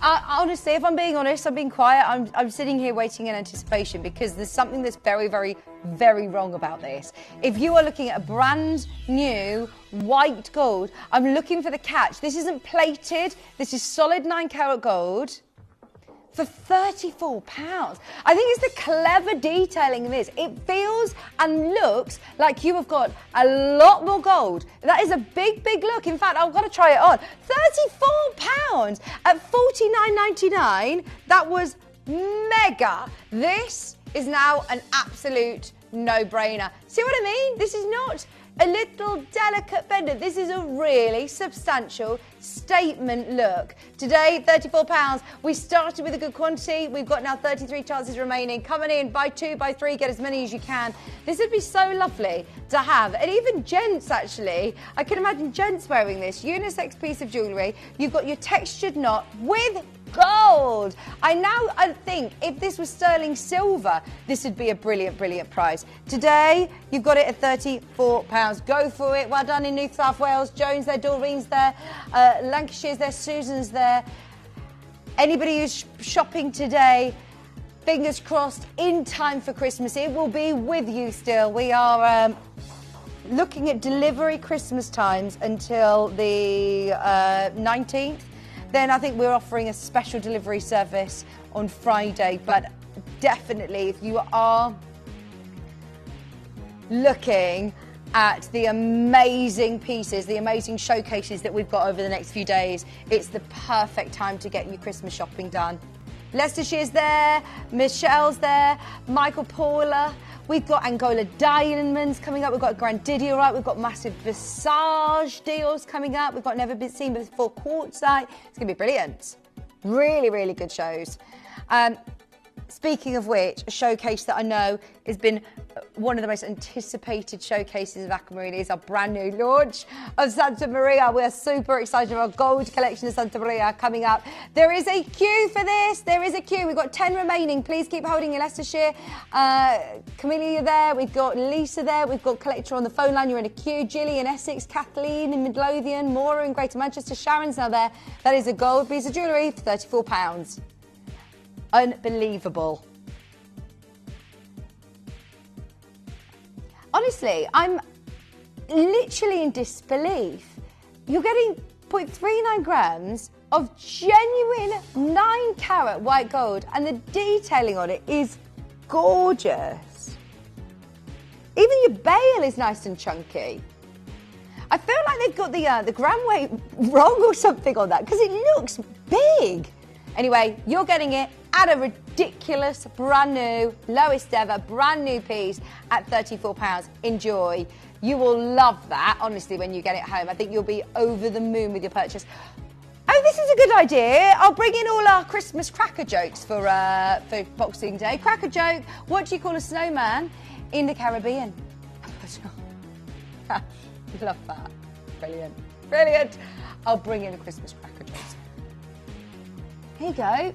C: Honestly, if I'm being honest, I'm being quiet. I'm sitting here waiting in anticipation because there's something that's very, very, very wrong about this. If you are looking at a brand new white gold, I'm looking for the catch. This isn't plated. This is solid 9-carat gold for £34. I think it's the clever detailing of this. It feels and looks like you have got a lot more gold. That is a big, big look. In fact, I've got to try it on. £34 at $49.99. That was mega. This is now an absolute no-brainer. See what I mean? This is not a little delicate pendant. This is a really substantial statement look. Today, £34. We started with a good quantity. We've got now 33 chances remaining. Coming in, buy 2, buy 3, get as many as you can. This would be so lovely to have. And even gents, actually. I can imagine gents wearing this. Unisex piece of jewellery. You've got your textured knot with gold. I think if this was sterling silver, this would be a brilliant, brilliant price. Today, you've got it at £34. Go for it. Well done in New South Wales. Jones there, Doreen's there, Lancashire's there, Susan's there. Anybody who's shopping today, fingers crossed, in time for Christmas. It will be with you still. We are looking at delivery Christmas times until the 19th. Then I think we're offering a special delivery service on Friday. But definitely, if you are looking at the amazing pieces, the amazing showcases that we've got over the next few days, it's the perfect time to get your Christmas shopping done. Leicestershire's there, Michelle's there, Michael Paula. We've got Angola diamonds coming up. We've got Grandidiorite. We've got massive Visage deals coming up. We've got never been seen before quartzite. It's going to be brilliant. Really, really good shows. Speaking of which, a showcase that I know has been one of the most anticipated showcases of Aquamarine is our brand new launch of Santa Maria. We're super excited about our gold collection of Santa Maria coming up. There is a queue for this. There is a queue. We've got 10 remaining. Please keep holding your Leicestershire. Camelia there. We've got Lisa there. We've got Collector on the phone line. You're in a queue. Gilly in Essex. Kathleen in Midlothian. Maura in Greater Manchester. Sharon's now there. That is a gold piece of jewellery for £34. Unbelievable. Honestly, I'm literally in disbelief. You're getting 0.39 grams of genuine 9-carat white gold, and the detailing on it is gorgeous. Even your bail is nice and chunky. I feel like they've got the gram weight wrong or something on that because it looks big. Anyway, you're getting it at a ridiculous, brand new, lowest ever, brand new piece at £34. Enjoy. You will love that, honestly, when you get it home. I think you'll be over the moon with your purchase. Oh, this is a good idea. I'll bring in all our Christmas cracker jokes for Boxing Day. Cracker joke, what do you call a snowman in the Caribbean? Love that. Brilliant. Brilliant. I'll bring in the Christmas cracker jokes. Here you go.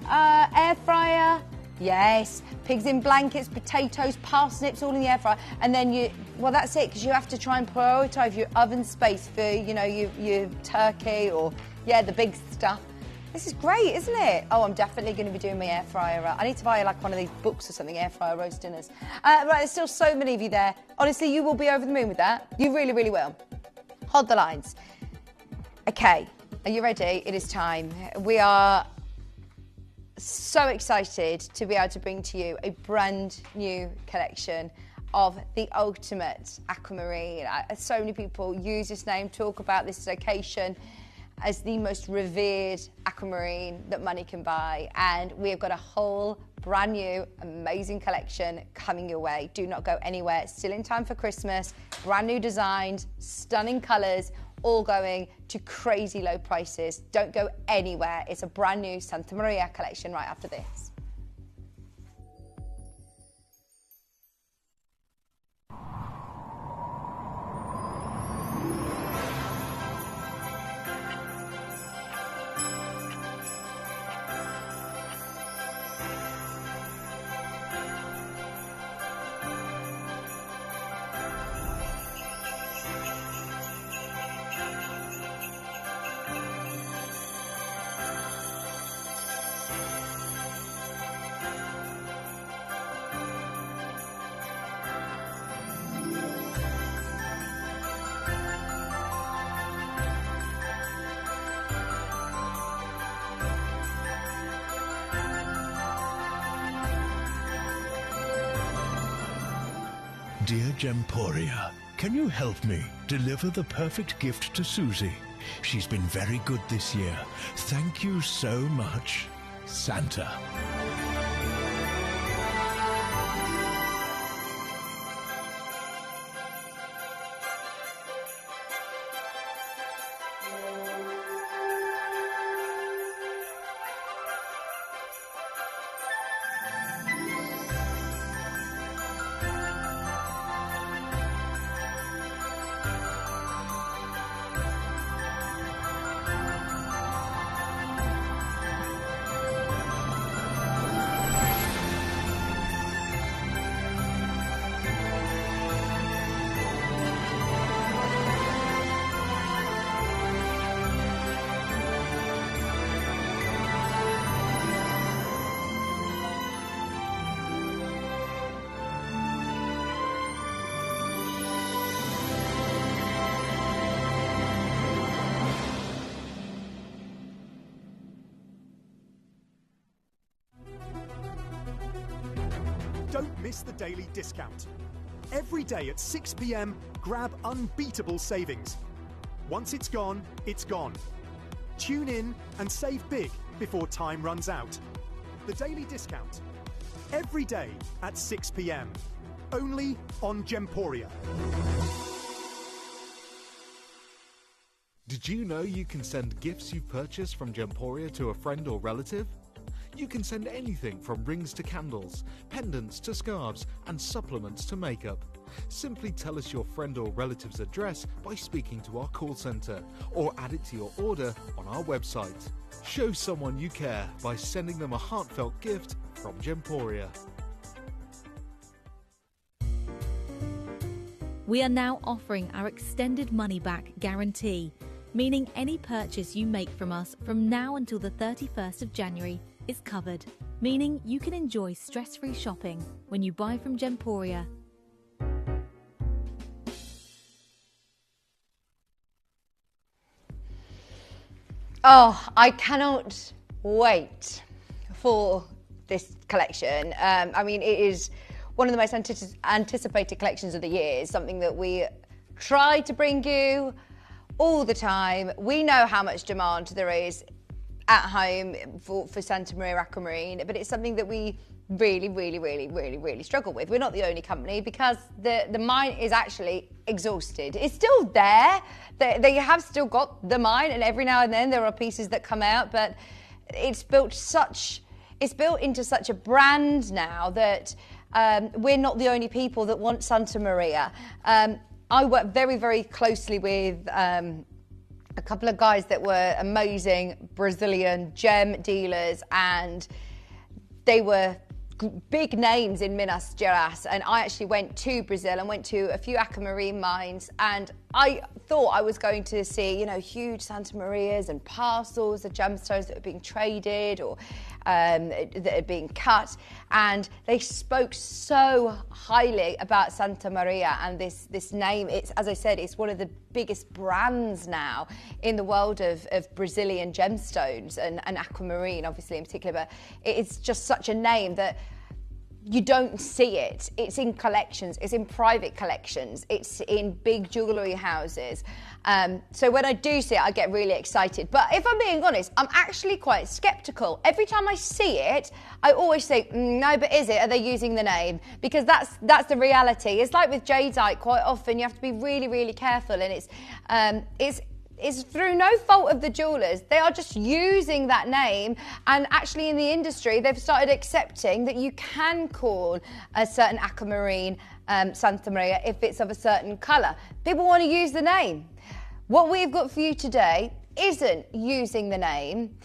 C: Air fryer. Yes. Pigs in blankets, potatoes, parsnips, all in the air fryer. And then well, that's it, because you have to try and prioritise your oven space for, your turkey or, the big stuff. This is great, isn't it? Oh, I'm definitely going to be doing my air fryer. I need to buy like one of these books or something, air fryer roast dinners. Right, there's still so many of you there. Honestly, you will be over the moon with that. You really, really will. Hold the lines. Okay, are you ready? It is time. We are so excited to be able to bring to you a brand new collection of the ultimate aquamarine. So many people use this name, talk about this location as the most revered aquamarine that money can buy, and we have got a whole brand new amazing collection coming your way. Do not go anywhere. Still in time for Christmas. Brand new designs, stunning colours, all going to crazy low prices. Don't go anywhere. It's a brand new Santa Maria collection right after this.
G: Dear Gemporia, can you help me deliver the perfect gift to Susie? She's been very good this year. Thank you so much, Santa.
A: Don't miss the daily discount. Every day at 6 p.m, grab unbeatable savings. Once it's gone, it's gone. Tune in and save big before time runs out. The daily discount. Every day at 6 p.m. Only on Gemporia.
D: Did you know you can send gifts you've purchased from Gemporia to a friend or relative? You can send anything from rings to candles, pendants to scarves, and supplements to makeup. Simply tell us your friend or relative's address by speaking to our call centre, or add it to your order on our website. Show someone you care by sending them a heartfelt gift from Gemporia.
B: We are now offering our extended money-back guarantee, meaning any purchase you make from us from now until the 31st of January is covered, meaning you can enjoy stress-free shopping when you buy from Gemporia.
C: Oh, I cannot wait for this collection. I mean, it is one of the most anticipated collections of the year. It's something that we try to bring you all the time. We know how much demand there is at home for Santa Maria Aquamarine, but it's something that we really struggle with. We're not the only company because the mine is actually exhausted. It's still there. They have still got the mine, and every now and then there are pieces that come out, but it's built into such a brand now that we're not the only people that want Santa Maria. I work very closely with a couple of guys that were amazing Brazilian gem dealers, and they were big names in Minas Gerais, and I actually went to Brazil and went to a few Aquamarine mines, and I thought I was going to see, you know, huge Santa Marias and parcels of gemstones that were being traded or that had been cut, and they spoke so highly about Santa Maria and this name. It's, as I said, it's one of the biggest brands now in the world of Brazilian gemstones and Aquamarine, obviously in particular, but it's just such a name that you don't see it. It's in collections, it's in private collections, it's in big jewellery houses. So when I do see it, I get really excited. But if I'm being honest, I'm actually quite sceptical. Every time I see it, I always think, no, but is it? Are they using the name? Because that's the reality. It's like with jadeite, quite often you have to be really, really careful, and it's through no fault of the jewellers. They are just using that name, and actually in the industry they've started accepting that you can call a certain aquamarine Santa Maria if it's of a certain colour. People want to use the name. What we've got for you today isn't using the name.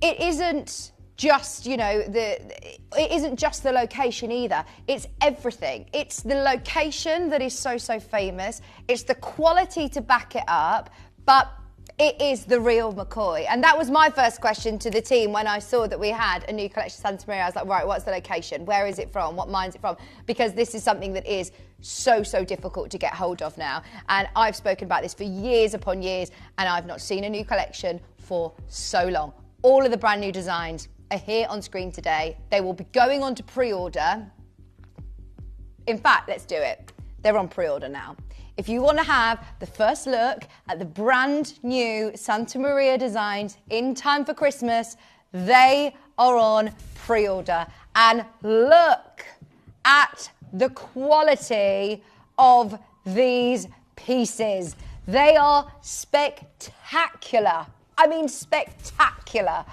C: It isn't just, you know, it isn't just the location either. It's everything. It's the location that is so famous. It's the quality to back it up. But it is the real McCoy. And that was my first question to the team when I saw that we had a new collection of Santa Maria. I was like, right, what's the location? Where is it from? What mine's it from? Because this is something that is so difficult to get hold of now. And I've spoken about this for years upon years, and I've not seen a new collection for so long. All of the brand new designs are here on screen today. They will be going on to pre-order. In fact, let's do it. They're on pre-order now. If you want to have the first look at the brand new Santa Maria designs in time for Christmas, they are on pre-order. And look at the quality of these pieces. They are spectacular. I mean, spectacular.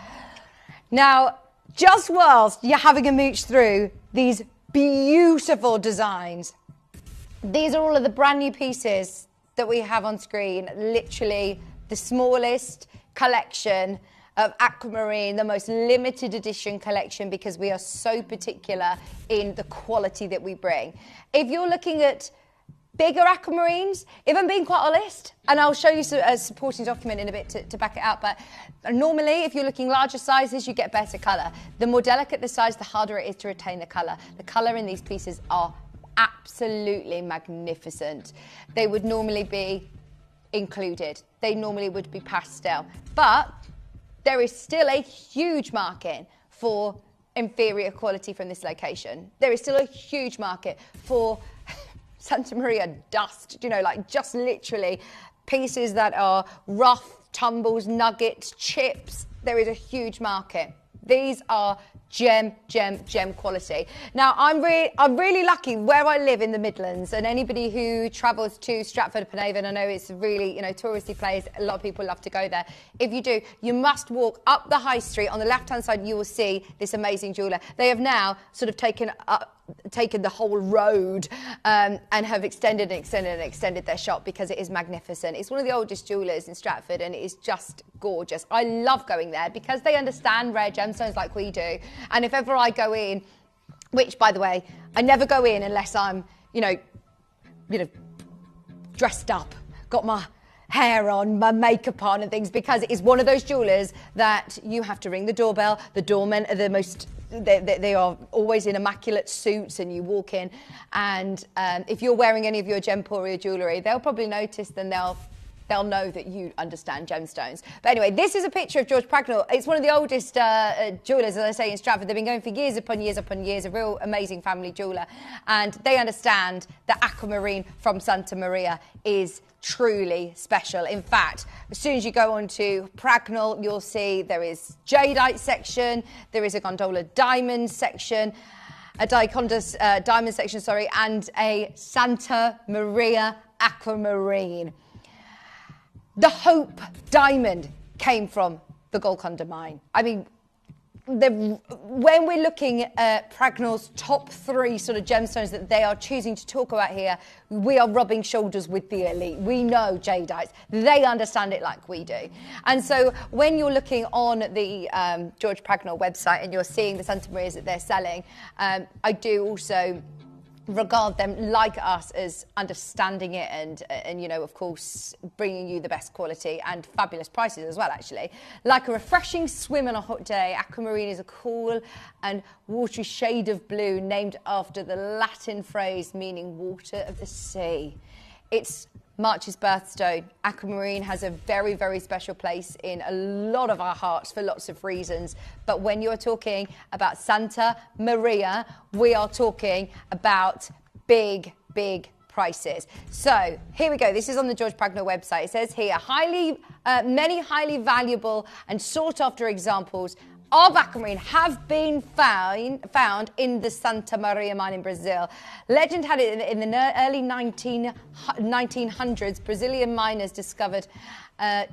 C: Now, just whilst you're having a mooch through these beautiful designs, these are all of the brand new pieces that we have on screen. Literally the smallest collection of Aquamarine, the most limited edition collection, because we are so particular in the quality that we bring. If you're looking at bigger Aquamarines, if I'm being quite honest, and I'll show you a supporting document in a bit to back it up, but normally if you're looking larger sizes, you get better colour. The more delicate the size, the harder it is to retain the colour. The colour in these pieces are absolutely magnificent. They would normally be included. They normally would be pastel. But there is still a huge market for inferior quality from this location. There is still a huge market for Santa Maria dust, you know, like just literally pieces that are rough, tumbles, nuggets, chips. There is a huge market. These are gem quality. Now, I'm really lucky where I live in the Midlands, and anybody who travels to Stratford-upon-Avon, I know it's a really, you know, touristy place. A lot of people love to go there. If you do, you must walk up the high street. On the left-hand side, you will see this amazing jeweller. They have now sort of taken the whole road and have extended their shop because it is magnificent. It's one of the oldest jewellers in Stratford, and it is just gorgeous. I love going there because they understand rare gemstones like we do. And if ever I go in, which, by the way, I never go in unless I'm, you know, dressed up, got my hair on, my makeup on and things, because it is one of those jewellers that you have to ring the doorbell. The doormen are the most... They are always in immaculate suits, and you walk in, and if you're wearing any of your Gemporia jewellery, they'll probably notice, then they'll know that you understand gemstones. But anyway, this is a picture of George Pragnell. It's one of the oldest jewellers, as I say, in Stratford. They've been going for years upon years, a real amazing family jeweller, and they understand that Aquamarine from Santa Maria is truly special. In fact, as soon as you go on to Pragnell, you'll see there is jadeite section, there is a gondola diamond section, a dicondas diamond section, sorry, and a Santa Maria Aquamarine. The Hope diamond came from the Golconda mine. I mean, when we're looking at Pragnell's top 3 sort of gemstones that they are choosing to talk about here, we are rubbing shoulders with the elite. We know Jadeites. They understand it like we do. And so when you're looking on the George Pragnell website and you're seeing the Santa Marias that they're selling, I do also regard them like us as understanding it and you know, of course, bringing you the best quality and fabulous prices as well, actually. Like a refreshing swim on a hot day, Aquamarine is a cool and watery shade of blue named after the Latin phrase meaning water of the sea. It's March's birthstone. Aquamarine has a very, very special place in a lot of our hearts for lots of reasons. But when you're talking about Santa Maria, we are talking about big, big prices. So here we go. This is on the George Pragnell website. It says here, many highly valuable and sought after examples of aquamarine have been found in the Santa Maria mine in Brazil. Legend had it in the early 1900s. Brazilian miners discovered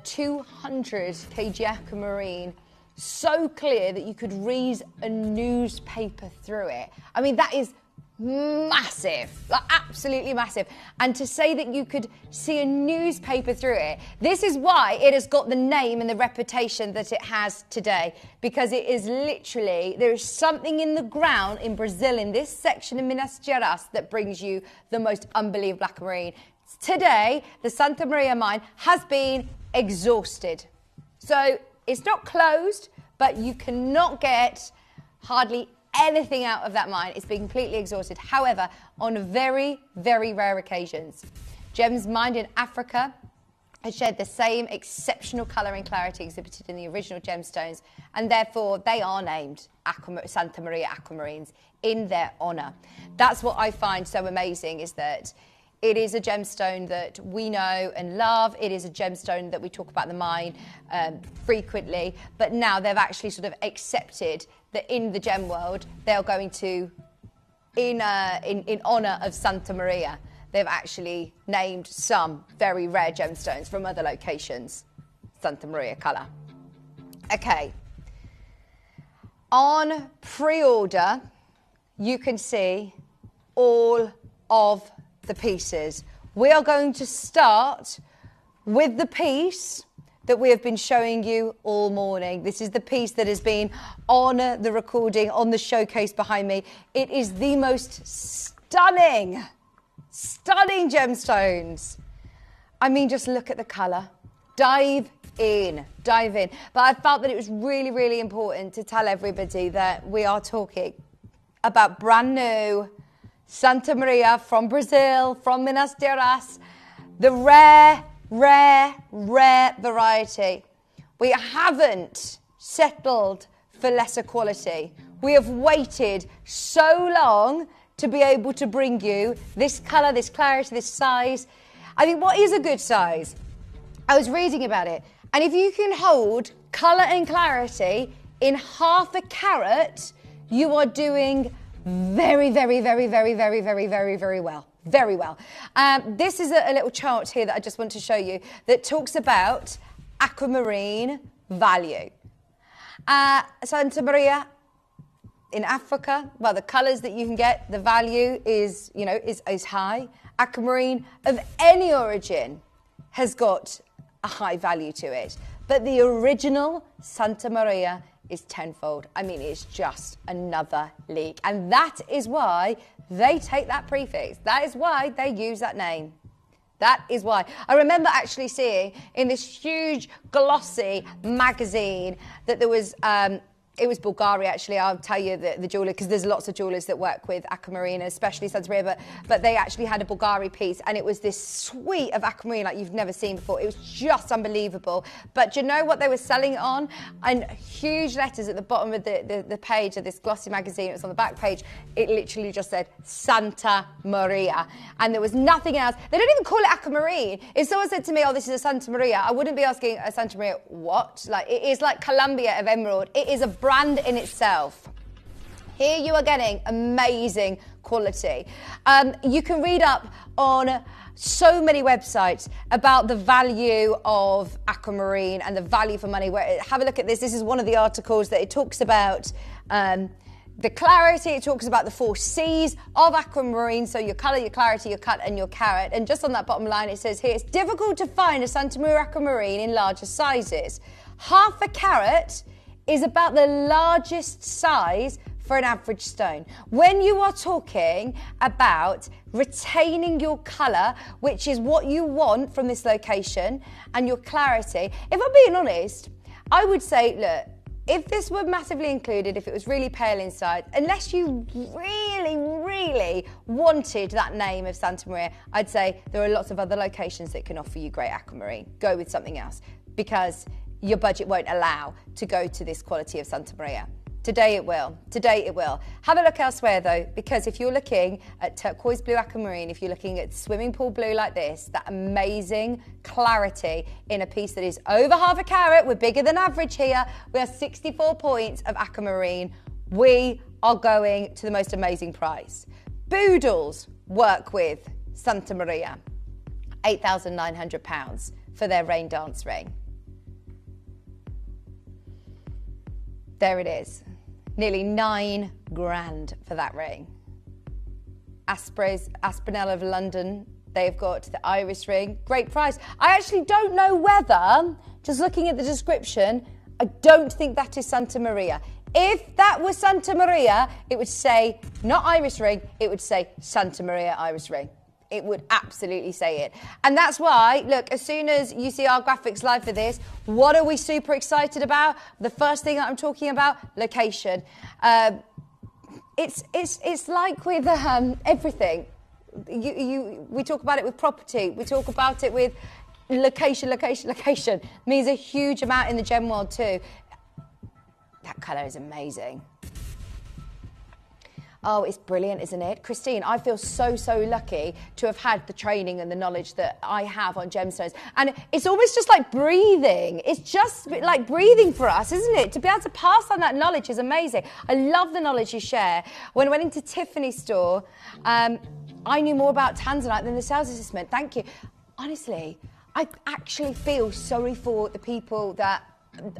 C: 200 kg aquamarine, so clear that you could read a newspaper through it. I mean, that is massive, like absolutely massive. And to say that you could see a newspaper through it, this is why it has got the name and the reputation that it has today, because it is literally, there is something in the ground in Brazil, in this section of Minas Gerais, that brings you the most unbelievable aquamarine. Today, the Santa Maria mine has been exhausted. So it's not closed, but you cannot get hardly anything out of that mine. It's been completely exhausted. However, on very, very rare occasions, gems mined in Africa have shared the same exceptional colour and clarity exhibited in the original gemstones, and therefore they are named Santa Maria aquamarines in their honour. That's what I find so amazing, is that it is a gemstone that we know and love. It is a gemstone that we talk about the mine frequently, but now they've actually sort of accepted that in the gem world, they're going to, in honour of Santa Maria, they've actually named some very rare gemstones from other locations Santa Maria colour. Okay. On pre-order, you can see all of the pieces. We are going to start with the piece that we have been showing you all morning. This is the piece that has been on the recording, on the showcase behind me. It is the most stunning gemstones. I mean, just look at the colour. Dive in. But I felt that it was really, really important to tell everybody that we are talking about brand new Santa Maria from Brazil, from Minas Gerais, the rare variety. We haven't settled for lesser quality. We have waited so long to be able to bring you this colour, this clarity, this size. I mean, what is a good size? I was reading about it, and if you can hold colour and clarity in half a carat, you are doing very well. Very well. This is a little chart here that I just want to show you that talks about aquamarine value. Santa Maria in Africa, well, the colours that you can get, the value is, you know, is high. Aquamarine of any origin has got a high value to it. But the original Santa Maria is tenfold. I mean, it's just another league. And that is why they take that prefix. That is why they use that name. That is why. I remember actually seeing in this huge glossy magazine that there was, it was Bulgaria actually, I'll tell you the jeweller, because there's lots of jewellers that work with aquamarine, especially Santa Maria, but they actually had a Bulgari piece, and it was this suite of aquamarine like you've never seen before. It was just unbelievable. But do you know what they were selling it on? And huge letters at the bottom of the page of this glossy magazine, it was on the back page, it literally just said Santa Maria, and there was nothing else. They don't even call it aquamarine. If someone said to me, oh, this is a Santa Maria, I wouldn't be asking a Santa Maria, what? Like, it is like Columbia of Emerald. It is a brand in itself. Here you are getting amazing quality. You can read up on so many websites about the value of aquamarine and the value for money. Have a look at this. This is one of the articles that it talks about the clarity. It talks about the 4 C's of aquamarine. So your colour, your clarity, your cut and your carat. And just on that bottom line, it says here, it's difficult to find a Santa Maria aquamarine in larger sizes. Half a carat is about the largest size for an average stone. When you are talking about retaining your colour, which is what you want from this location, and your clarity, if I'm being honest, I would say, look, if this were massively included, if it was really pale inside, unless you really, really wanted that name of Santa Maria, I'd say there are lots of other locations that can offer you great aquamarine. Go with something else, because your budget won't allow to go to this quality of Santa Maria. Today it will. Today it will. Have a look elsewhere though, because if you're looking at turquoise blue aquamarine, if you're looking at swimming pool blue like this, that amazing clarity in a piece that is over half a carat, we're bigger than average here, we are 64 points of aquamarine, we are going to the most amazing price. Boodles work with Santa Maria, £8,900 for their rain dance ring. There it is. Nearly £9 grand for that ring. Aspinall of London, they've got the iris ring. Great price. I actually don't know whether, just looking at the description, I don't think that is Santa Maria. If that was Santa Maria, it would say, not iris ring, it would say Santa Maria iris ring. It would absolutely say it. And that's why, look, as soon as you see our graphics live for this, what are we super excited about? The first thing that I'm talking about, location. It's like with everything. We talk about it with property. We talk about it with location. Means a huge amount in the gem world too. That colour is amazing. Oh, it's brilliant, isn't it? Christine, I feel so lucky to have had the training and the knowledge that I have on gemstones. And it's almost just like breathing. It's just like breathing for us, isn't it? To be able to pass on that knowledge is amazing. I love the knowledge you share. When I went into Tiffany's store, I knew more about Tanzanite than the sales assistant. Thank you. Honestly, I actually feel sorry for the people that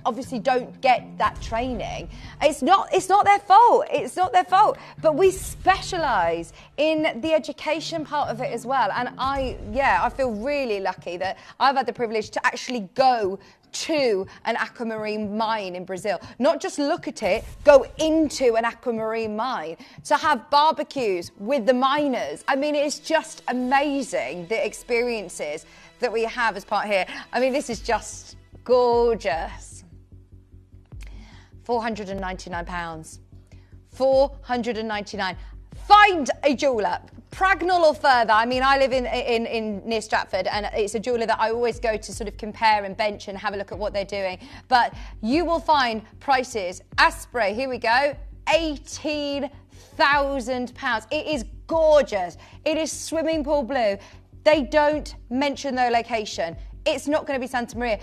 C: obviously don't get that training. It's not their fault. It's not their fault. But we specialise in the education part of it as well. And I feel really lucky that I've had the privilege to actually go to an aquamarine mine in Brazil. Not just look at it, go into an aquamarine mine. To have barbecues with the miners. I mean, it's just amazing, the experiences that we have as part here. I mean, this is just gorgeous. £499. £499. Find a jeweller, Pragnell or further. I mean, I live in near Stratford, and it's a jeweller that I always go to sort of compare and bench and have a look at what they're doing. But you will find prices. Asprey, here we go, £18,000. It is gorgeous. It is swimming pool blue. They don't mention their location. It's not going to be Santa Maria.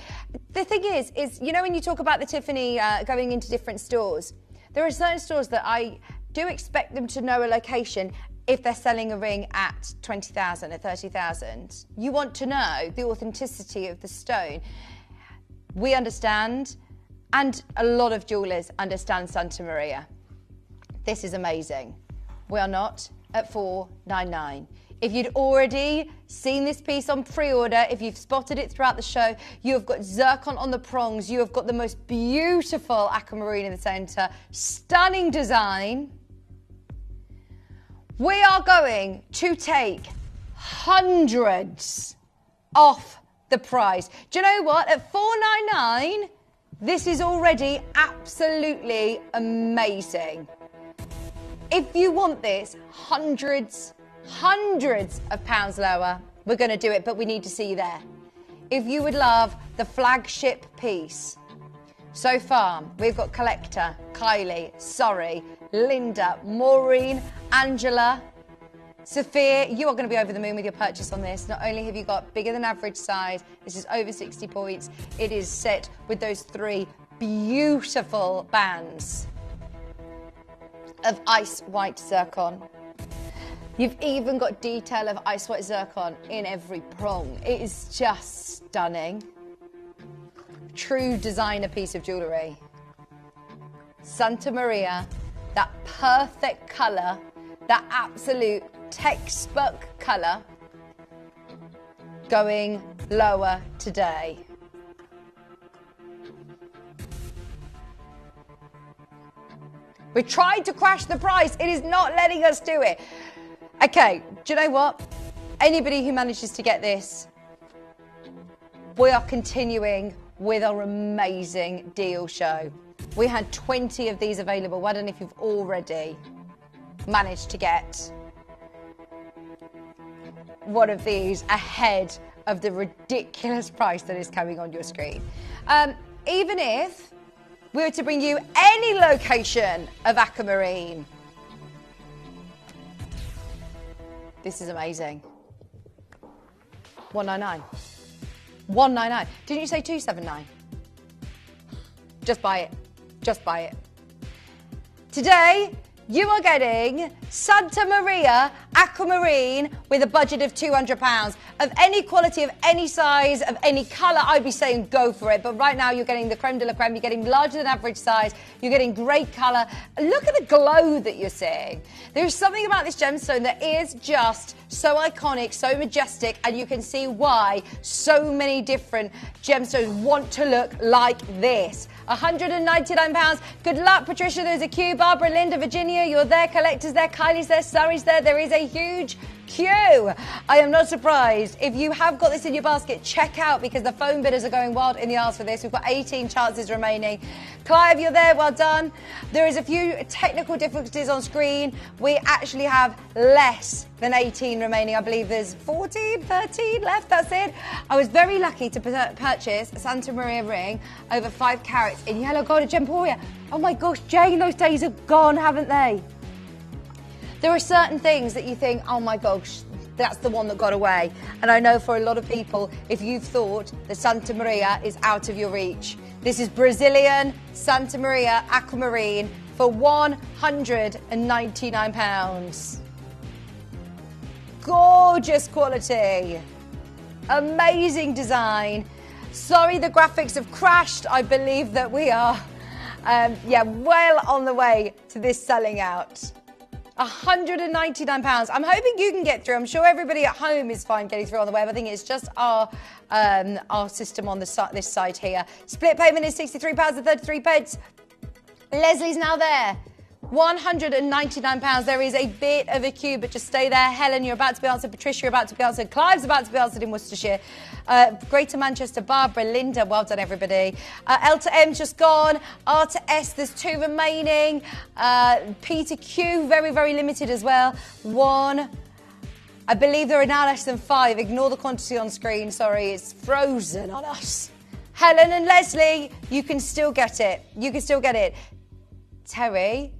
C: The thing is, you know, when you talk about the Tiffany going into different stores, there are certain stores that I do expect them to know a location if they're selling a ring at 20,000 or 30,000. You want to know the authenticity of the stone. We understand, and a lot of jewellers understand Santa Maria. This is amazing. We are not at $499. If you'd already seen this piece on pre-order, if you've spotted it throughout the show, you have got zircon on the prongs, you have got the most beautiful aquamarine in the centre, stunning design. We are going to take hundreds off the price. Do you know what? At $499, this is already absolutely amazing. If you want this, hundreds of pounds lower, we're going to do it, but we need to see you there. If you would love the flagship piece, so far we've got Collector, Kylie, Sorry, Linda, Maureen, Angela, Sophia. You are going to be over the moon with your purchase on this. Not only have you got bigger than average size, this is over 60 points, it is set with those 3 beautiful bands of ice white zircon. You've even got detail of ice white zircon in every prong. It is just stunning. True designer piece of jewellery. Santa Maria, that perfect colour, that absolute textbook colour, going lower today. We tried to crash the price. It is not letting us do it. Okay, do you know what? Anybody who manages to get this, we are continuing with our amazing deal show. We had 20 of these available. Well done if you've already managed to get one of these ahead of the ridiculous price that is coming on your screen. Even if we were to bring you any location of Aquamarine, this is amazing. $199. $199. Didn't you say $279? Just buy it. Just buy it. Today, you are getting Santa Maria Aquamarine with a budget of £200. Of any quality, of any size, of any colour, I'd be saying go for it. But right now, you're getting the creme de la creme. You're getting larger than average size. You're getting great colour. Look at the glow that you're seeing. There's something about this gemstone that is just so iconic, so majestic, and you can see why so many different gemstones want to look like this. £199. Good luck, Patricia. There's a queue. Barbara, Linda, Virginia, you're there. Collectors there. Kylie's there. Surrey's there. There is a huge queue. I am not surprised. If you have got this in your basket, check out, because the phone bidders are going wild in the aisles for this. We've got 18 chances remaining. Clive, you're there. Well done. There is a few technical difficulties on screen. We actually have less than 18 remaining. I believe there's 14, 13 left. That's it. I was very lucky to purchase a Santa Maria ring over 5 carats in yellow gold at Gemporia. Oh my gosh, Jane, those days are gone, haven't they? There are certain things that you think, oh my gosh, that's the one that got away. And I know for a lot of people, if you've thought that Santa Maria is out of your reach, this is Brazilian Santa Maria Aquamarine for £199. Gorgeous quality. Amazing design. Sorry the graphics have crashed. I believe that we are, well on the way to this selling out. £199. I'm hoping you can get through. I'm sure everybody at home is fine getting through on the web. I think it's just our system on this side here. Split payment is £63.33. Leslie's now there. £199. There is a bit of a queue, but just stay there. Helen, you're about to be answered. Patricia, you're about to be answered. Clive's about to be answered in Worcestershire. Greater Manchester, Barbara, Linda, well done, everybody. L to M's just gone. R to S, there's 2 remaining. P to Q, very, very limited as well. 1. I believe there are now less than 5. Ignore the quantity on screen. Sorry, it's frozen on us. Helen and Leslie, you can still get it. You can still get it. Terry,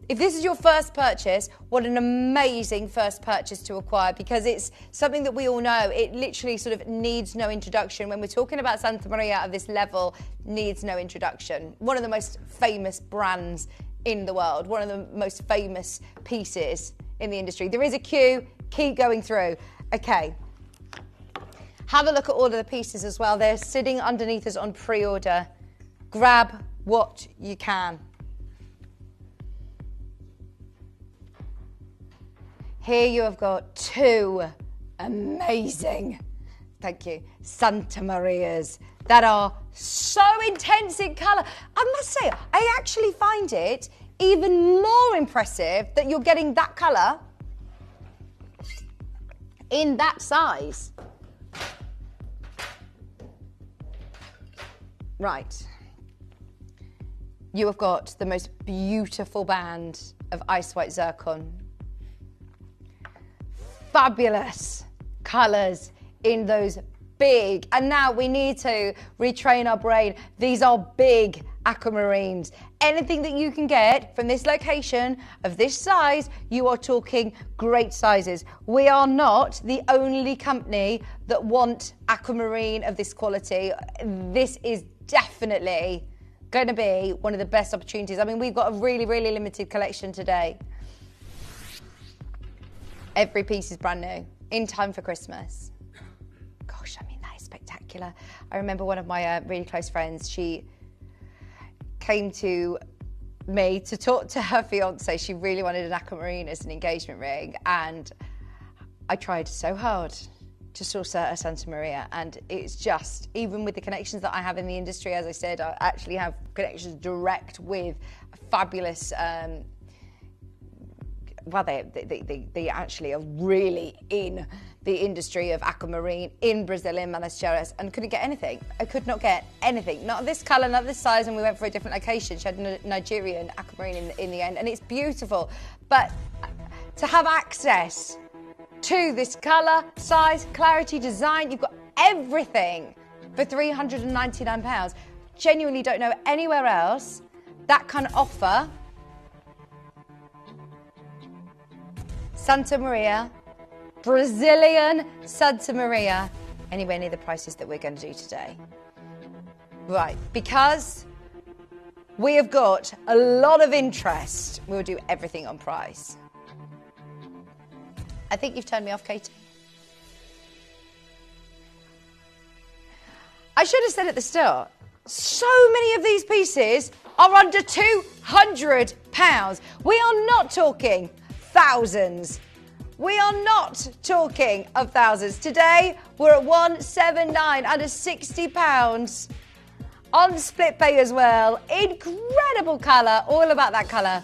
C: if this is your first purchase, what an amazing first purchase to acquire, because it's something that we all know. It literally sort of needs no introduction. When we're talking about Santa Maria of this level, needs no introduction. One of the most famous brands in the world, one of the most famous pieces in the industry. There is a queue. Keep going through. Okay. Have a look at all of the pieces as well. They're sitting underneath us on pre-order. Grab what you can. Here you have got 2 amazing, thank you, Santa Marias that are so intense in colour. I must say, I actually find it even more impressive that you're getting that colour in that size. Right. You have got the most beautiful band of ice white zircon. Fabulous colours in those big, and now we need to retrain our brain. These are big aquamarines. Anything that you can get from this location of this size, you are talking great sizes. We are not the only company that want aquamarine of this quality. This is definitely going to be one of the best opportunities. I mean, we've got a really, really limited collection today. Every piece is brand new, in time for Christmas. Gosh, I mean, that is spectacular. I remember one of my really close friends, she came to me to talk to her fiance. She really wanted an aquamarine as an engagement ring, and I tried so hard to source a Santa Maria, and it's just, even with the connections that I have in the industry, as I said, I actually have connections direct with a fabulous well, they actually are really in the industry of aquamarine in Brazil, in Minas Gerais, and couldn't get anything. I could not get anything. Not this colour, not this size, and we went for a different location. She had a Nigerian aquamarine in the end, and it's beautiful. But to have access to this colour, size, clarity, design, you've got everything for £399. Genuinely don't know anywhere else that can offer Santa Maria, Brazilian Santa Maria, anywhere near the prices that we're going to do today. Right, because we have got a lot of interest, we'll do everything on price. I think you've turned me off, Katie. I should have said at the start, so many of these pieces are under £200. We are not talking thousands. We are not talking of thousands. Today, we're at £179, under £60 on split pay as well. Incredible colour, all about that colour.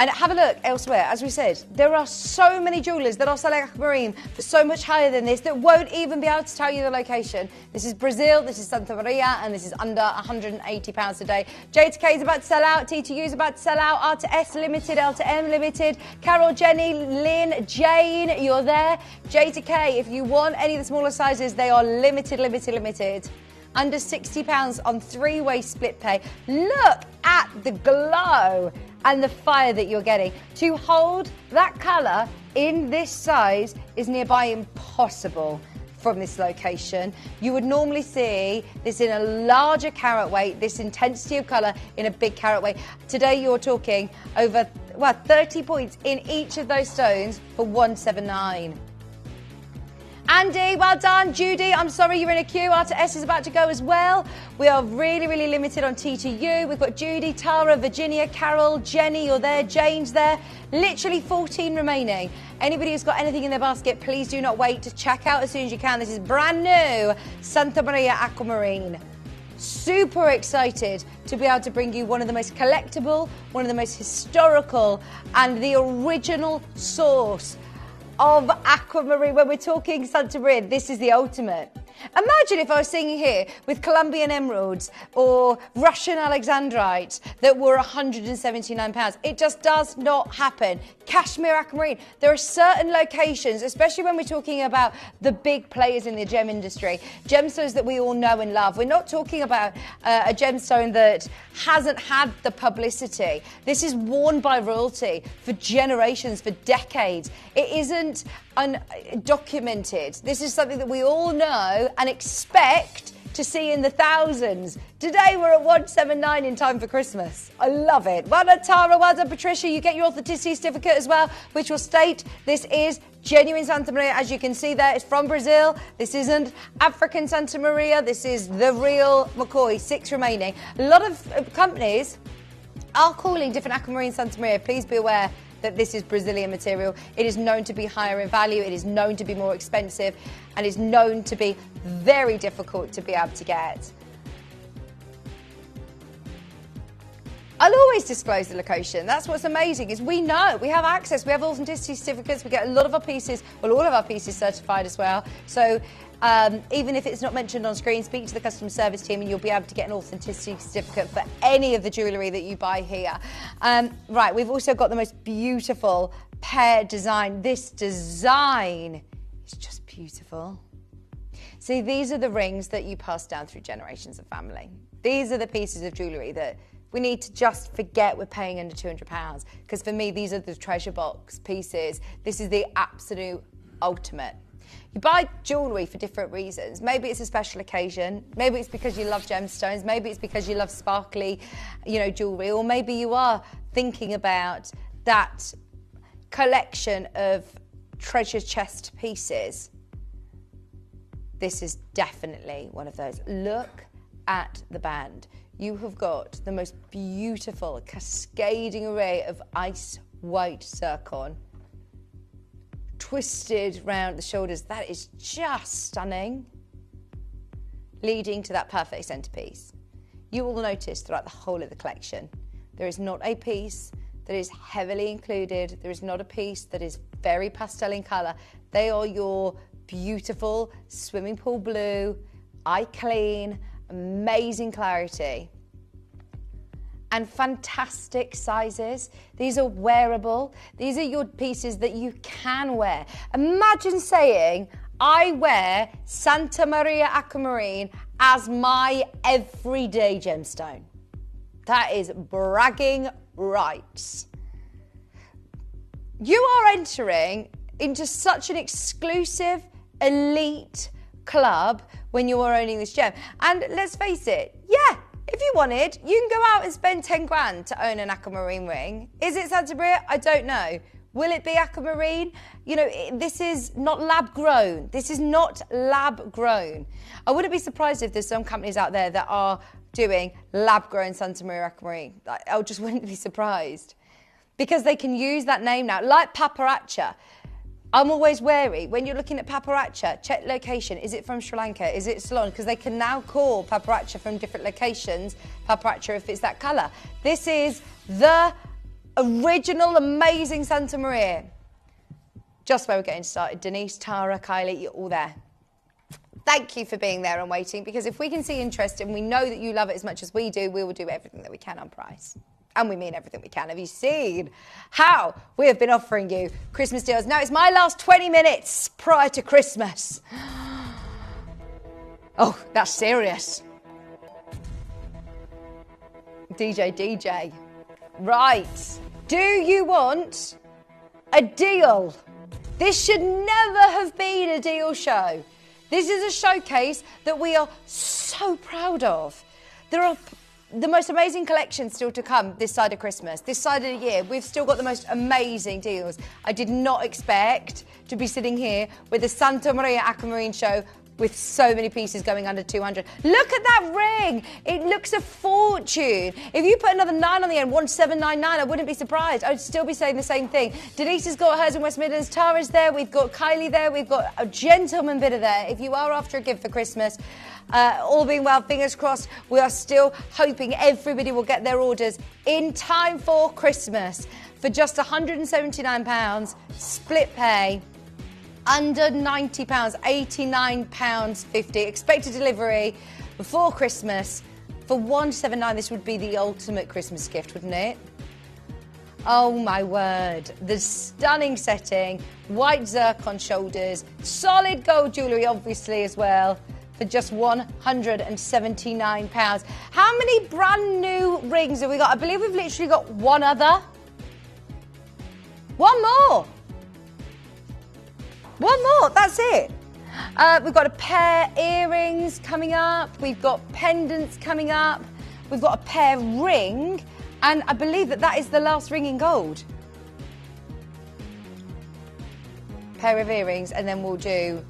C: And have a look elsewhere. As we said, there are so many jewellers that are selling aquamarine for so much higher than this that won't even be able to tell you the location. This is Brazil, this is Santa Maria, and this is under £180 a day. Jade K is about to sell out, T2U is about to sell out, R to S limited, L to M limited. Carol, Jenny, Lynn, Jane, you're there. J to K, if you want any of the smaller sizes, they are limited. Under £60 on three-way split pay. Look at the glow and the fire that you're getting. To hold that colour in this size is nearby impossible from this location. You would normally see this in a larger carat weight, this intensity of colour in a big carat weight. Today you're talking over 30 points in each of those stones for £179. Andy, well done. Judy, I'm sorry you're in a queue. R to S is about to go as well. We are really limited on T2U. We've got Judy, Tara, Virginia, Carol, Jenny, you're there, Jane's there. Literally 14 remaining. Anybody who's got anything in their basket, please do not wait to check out as soon as you can. This is brand new Santa Maria Aquamarine. Super excited to be able to bring you one of the most collectible, one of the most historical, and the original source of aquamarine. When we're talking Santa Maria, this is the ultimate. Imagine if I was singing here with Colombian emeralds or Russian alexandrite that were £179. It just does not happen. Cashmere aquamarine. There are certain locations, especially when we're talking about the big players in the gem industry, gemstones that we all know and love. We're not talking about a gemstone that hasn't had the publicity. This is worn by royalty for generations, for decades. It isn't undocumented. This is something that we all know and expect to see in the thousands. Today we're at 179 in time for Christmas. I love it. Well done, Tara. Well done, Patricia. You get your authenticity certificate as well, which will state this is genuine Santa Maria. As you can see there, it's from Brazil. This isn't African Santa Maria. This is the real McCoy. 6 remaining. A lot of companies are calling different aquamarine Santa Maria. Please be aware that this is Brazilian material. It is known to be higher in value, it is known to be more expensive, and is known to be very difficult to be able to get. I'll always disclose the location. That's what's amazing, is we know, we have access, we have authenticity certificates, we get a lot of our pieces, well, all of our pieces certified as well. So even if it's not mentioned on screen, speak to the customer service team and you'll be able to get an authenticity certificate for any of the jewellery that you buy here. Right, we've also got the most beautiful pear design. This design is just beautiful. See, these are the rings that you pass down through generations of family. These are the pieces of jewellery that we need to just forget we're paying under £200, because for me, these are the treasure box pieces. This is the absolute ultimate. You buy jewellery for different reasons. Maybe it's a special occasion. Maybe it's because you love gemstones. Maybe it's because you love sparkly, jewellery. Or maybe you are thinking about that collection of treasure chest pieces, this is definitely one of those. Look at the band. You have got the most beautiful cascading array of ice white zircon twisted round the shoulders. That is just stunning, leading to that perfect centerpiece. You will notice throughout the whole of the collection, there is not a piece that is heavily included. There is not a piece that is very pastel in colour. They are your beautiful swimming pool blue, eye clean, amazing clarity, and fantastic sizes. These are wearable. These are your pieces that you can wear. Imagine saying, I wear Santa Maria Aquamarine as my everyday gemstone. That is bragging rights. You are entering into such an exclusive, elite club when you are owning this gem. And let's face it, yeah, if you wanted, you can go out and spend 10 grand to own an aquamarine ring. Is it Santa Maria? I don't know. Will it be aquamarine? You know, this is not lab grown. This is not lab grown. I wouldn't be surprised if there's some companies out there that are doing lab grown Santa Maria aquamarine. I just wouldn't be surprised, because they can use that name now, like paparazzi. I'm always wary when you're looking at paparazzi, check location. Is it from Sri Lanka? Is it Ceylon? Because they can now call paparazzi from different locations paparazzi if it's that colour. This is the original amazing Santa Maria. Just where we're getting started. Denise, Tara, Kylie, you're all there. Thank you for being there and waiting, because if we can see interest and we know that you love it as much as we do, we will do everything that we can on price. And we mean everything we can. Have you seen how we have been offering you Christmas deals? Now, it's my last 20 minutes prior to Christmas. Oh, that's serious. DJ. Right. Do you want a deal? This should never have been a deal show. This is a showcase that we are so proud of. There are the most amazing collections still to come this side of Christmas, this side of the year. We've still got the most amazing deals. I did not expect to be sitting here with the Santa Maria Aquamarine show with so many pieces going under 200. Look at that ring. It looks a fortune. If you put another 9 on the end, 1799, I wouldn't be surprised. I'd still be saying the same thing. Denise has got hers in West Midlands. Tara's there. We've got Kylie there. We've got a gentleman bidder there. If you are after a gift for Christmas, all being well, fingers crossed, we are still hoping everybody will get their orders in time for Christmas for just £179, split pay, under £90, £89.50. Expected delivery before Christmas for £179. This would be the ultimate Christmas gift, wouldn't it? Oh my word. The stunning setting, white zircon shoulders, solid gold jewellery obviously as well, for just £179. How many brand new rings have we got? I believe we've literally got one other. One more. One more, that's it. We've got a pair earrings coming up. We've got pendants coming up. We've got a pair ring. And I believe that is the last ring in gold. Pair of earrings, and then we'll do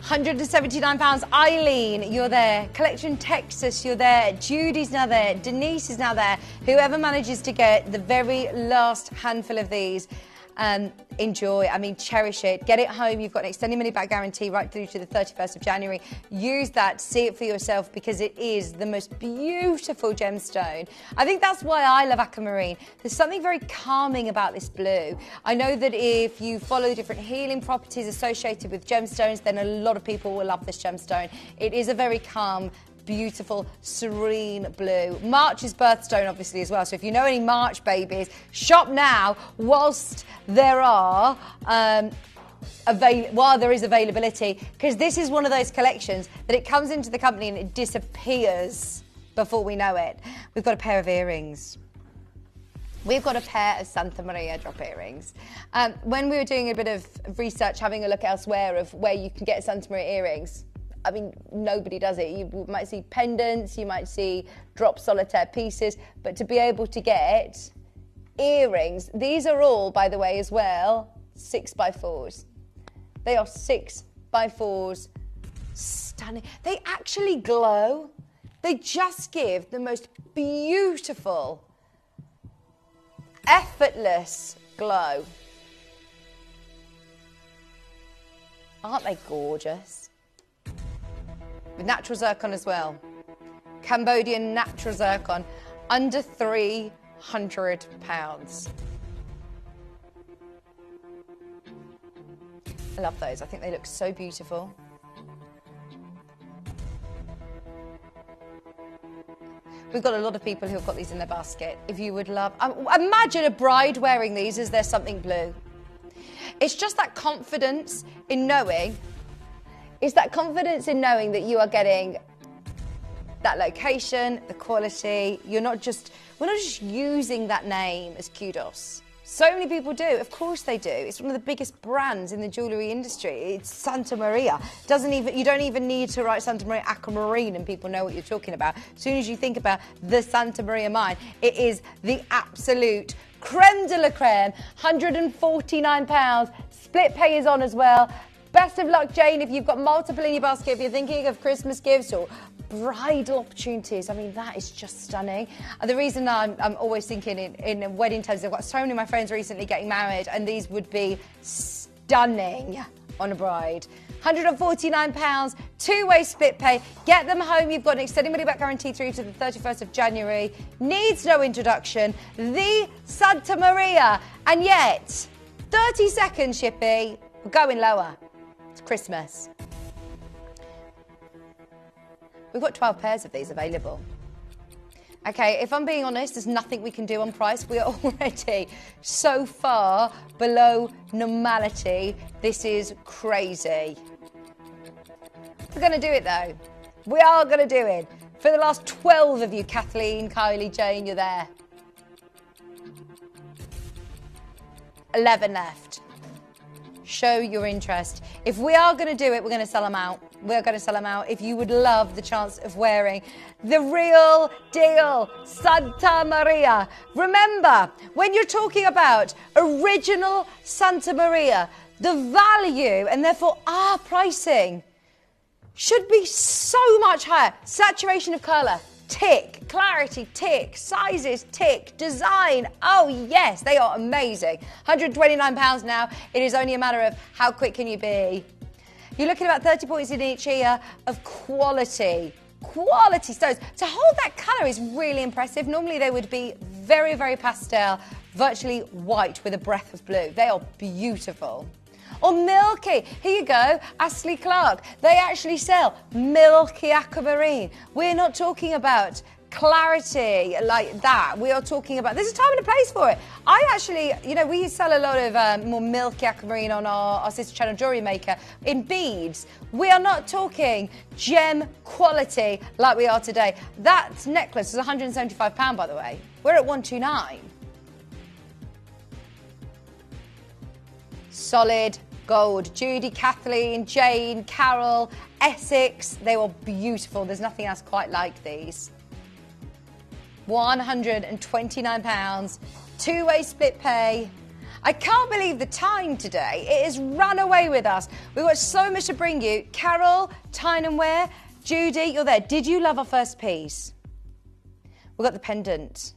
C: £179. Eileen, you're there. Collection Texas, you're there. Judy's now there. Denise is now there. Whoever manages to get the very last handful of these, enjoy. I mean, cherish it. Get it home. You've got an extended money back guarantee right through to the 31st of January. Use that. See it for yourself, because it is the most beautiful gemstone. I think that's why I love Aquamarine. There's something very calming about this blue. I know that if you follow different healing properties associated with gemstones, then a lot of people will love this gemstone. It is a very calm, beautiful, serene blue. March is birthstone, obviously, as well. So if you know any March babies, shop now whilst there are while there is availability, because this is one of those collections that it comes into the company and it disappears before we know it. We've got a pair of earrings. We've got a pair of Santa Maria drop earrings. When we were doing a bit of research, having a look elsewhere of where you can get Santa Maria earrings, I mean, nobody does it. You might see pendants, you might see drop solitaire pieces, but to be able to get earrings, these are all, by the way, as well, 6x4s. They are 6x4s. Stunning. They actually glow. They just give the most beautiful, effortless glow. Aren't they gorgeous? With natural zircon as well. Cambodian natural zircon, under £300. I love those. I think they look so beautiful. We've got a lot of people who've got these in their basket. If you would love... imagine a bride wearing these as their something blue. It's just that confidence in knowing... It's that confidence in knowing that you are getting that location, the quality. We're not just using that name as kudos. So many people do. Of course they do. It's one of the biggest brands in the jewellery industry. It's Santa Maria. You don't even need to write Santa Maria Aquamarine and people know what you're talking about. As soon as you think about the Santa Maria mine, it is the absolute creme de la creme. £149. Split pay is on as well. Best of luck, Jane, if you've got multiple in your basket, if you're thinking of Christmas gifts or bridal opportunities. I mean, that is just stunning. And the reason I'm always thinking in wedding terms, I've got so many of my friends recently getting married, and these would be stunning on a bride. £149, two-way split pay. Get them home. You've got an extended money back guarantee through to the 31st of January. Needs no introduction. The Santa Maria. And yet, 30 seconds, Shippy. We're going lower. It's Christmas. We've got 12 pairs of these available. Okay, if I'm being honest, there's nothing we can do on price. We are already so far below normality. This is crazy. We're going to do it, though. We are going to do it. For the last 12 of you, Kathleen, Kylie, Jane, you're there. 11 left. Show your interest. If we are going to do it, we're going to sell them out. We're going to sell them out. If you would love the chance of wearing the real deal Santa Maria. Remember, when you're talking about original Santa Maria, the value and therefore our pricing should be so much higher. Saturation of colour, tick. Clarity, tick. Sizes, tick. Design, oh yes, they are amazing. £129 now. It is only a matter of how quick can you be. You're looking at about 30 points in each ear of quality stones. To hold that colour is really impressive. Normally they would be very, very pastel, virtually white with a breath of blue. They are beautiful. Or milky. Here you go, Ashley Clark. They actually sell milky aquamarine. We're not talking about clarity like that. We are talking about, there's a time and a place for it. I actually, we sell a lot of more milky aquamarine on our sister channel Jewelry Maker in beads. We are not talking gem quality like we are today. That necklace is £175, by the way. We're at £129. Solid gold. Judy, Kathleen, Jane, Carol, Essex. They were beautiful. There's nothing else quite like these. £129, two-way split pay. I can't believe the time today. It has run away with us. We've got so much to bring you. Carol, Tyne and Wear, Judy, you're there. Did you love our first piece? We've got the pendant.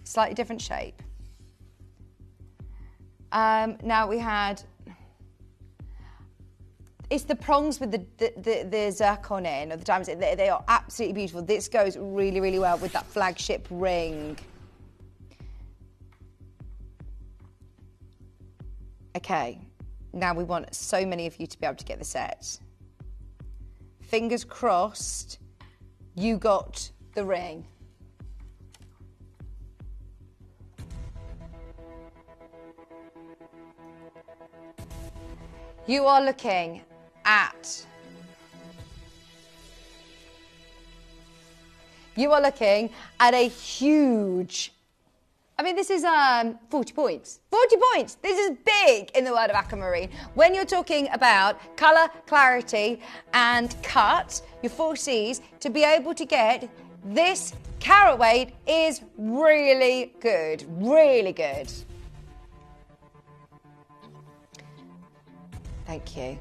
C: Slightly different shape. Now we had... It's the prongs with the zircon in, or the diamonds. They are absolutely beautiful. This goes really, really well with that flagship ring. Okay, now we want so many of you to be able to get the set. Fingers crossed, you got the ring. You are looking at... a huge I mean, this is 40 points. 40 points! This is big in the world of Aquamarine. When you're talking about colour, clarity and cut, your 4 Cs, to be able to get this carat weight is really good. Really good. Thank you.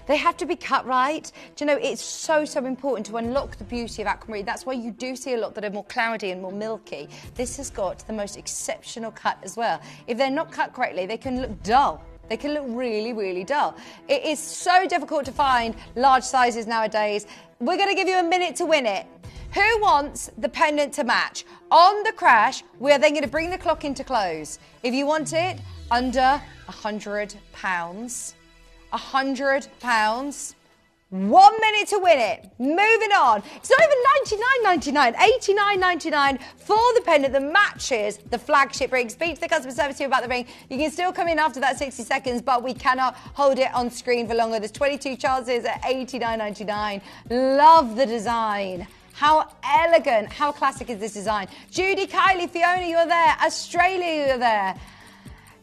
C: They have to be cut right. Do you know, it's so important to unlock the beauty of Aquamarine. That's why you do see a lot that are more cloudy and more milky. This has got the most exceptional cut as well. If they're not cut correctly, they can look dull. They can look really dull. It is so difficult to find large sizes nowadays. We're going to give you a minute to win it. Who wants the pendant to match? On the crash, we're then going to bring the clock into close. If you want it under £100, £100, 1 minute to win it. Moving on. It's not even $99.99, $89.99 for the pendant that matches the flagship ring. Speak to the customer service team about the ring. You can still come in after that 60 seconds, but we cannot hold it on screen for longer. There's 22 chances at $89.99. Love the design. How elegant, how classic is this design? Judy, Kylie, Fiona, you're there. Australia, you're there.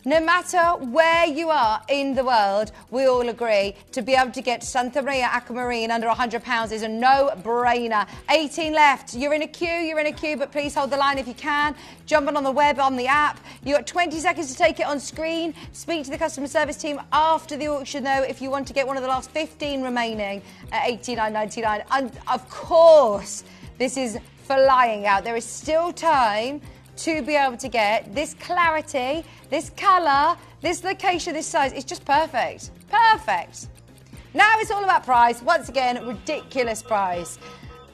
C: No matter where you are in the world, we all agree to be able to get Santa Maria Aquamarine under £100 is a no-brainer. 18 left. You're in a queue, but please hold the line if you can. Jump on the web, on the app. You've got 20 seconds to take it on screen. Speak to the customer service team after the auction, though, if you want to get one of the last 15 remaining at $89.99. And, of course, this is flying out. There is still time to be able to get this clarity, this colour, this location, this size. It's just perfect. Perfect. Now it's all about price. Once again, ridiculous price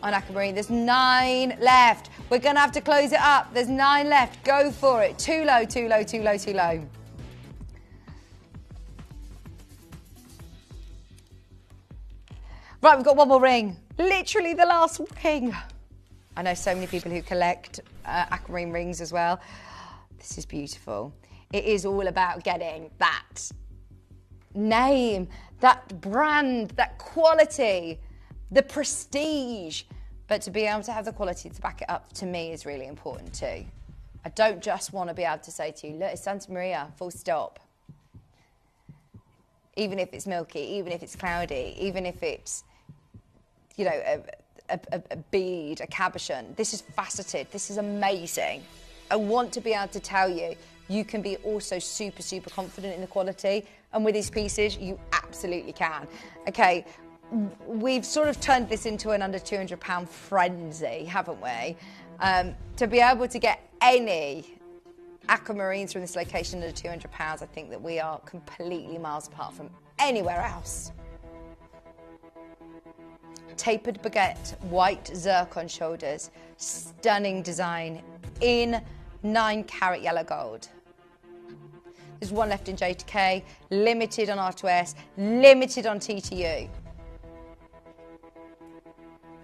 C: on Aquamarine. There's 9 left. We're going to have to close it up. There's 9 left. Go for it. Too low, too low, too low, too low. Right, we've got one more ring. Literally the last ring. I know so many people who collect Aquamarine rings as well. This is beautiful. It is all about getting that name, that brand, that quality, the prestige. But to be able to have the quality to back it up, to me, is really important too. I don't just want to be able to say to you, look, it's Santa Maria, full stop. Even if it's milky, even if it's cloudy, even if it's, you know, a bead, a cabochon. This is faceted. This is amazing. I want to be able to tell you, you can be also super confident in the quality. And with these pieces, you absolutely can. Okay, we've sort of turned this into an under £200 frenzy, haven't we? To be able to get any Aquamarines from this location under £200, I think that we are completely miles apart from anywhere else. Tapered baguette, white zircon shoulders, stunning design in 9 carat yellow gold. There's one left in J2K, limited on R2S, limited on TTU.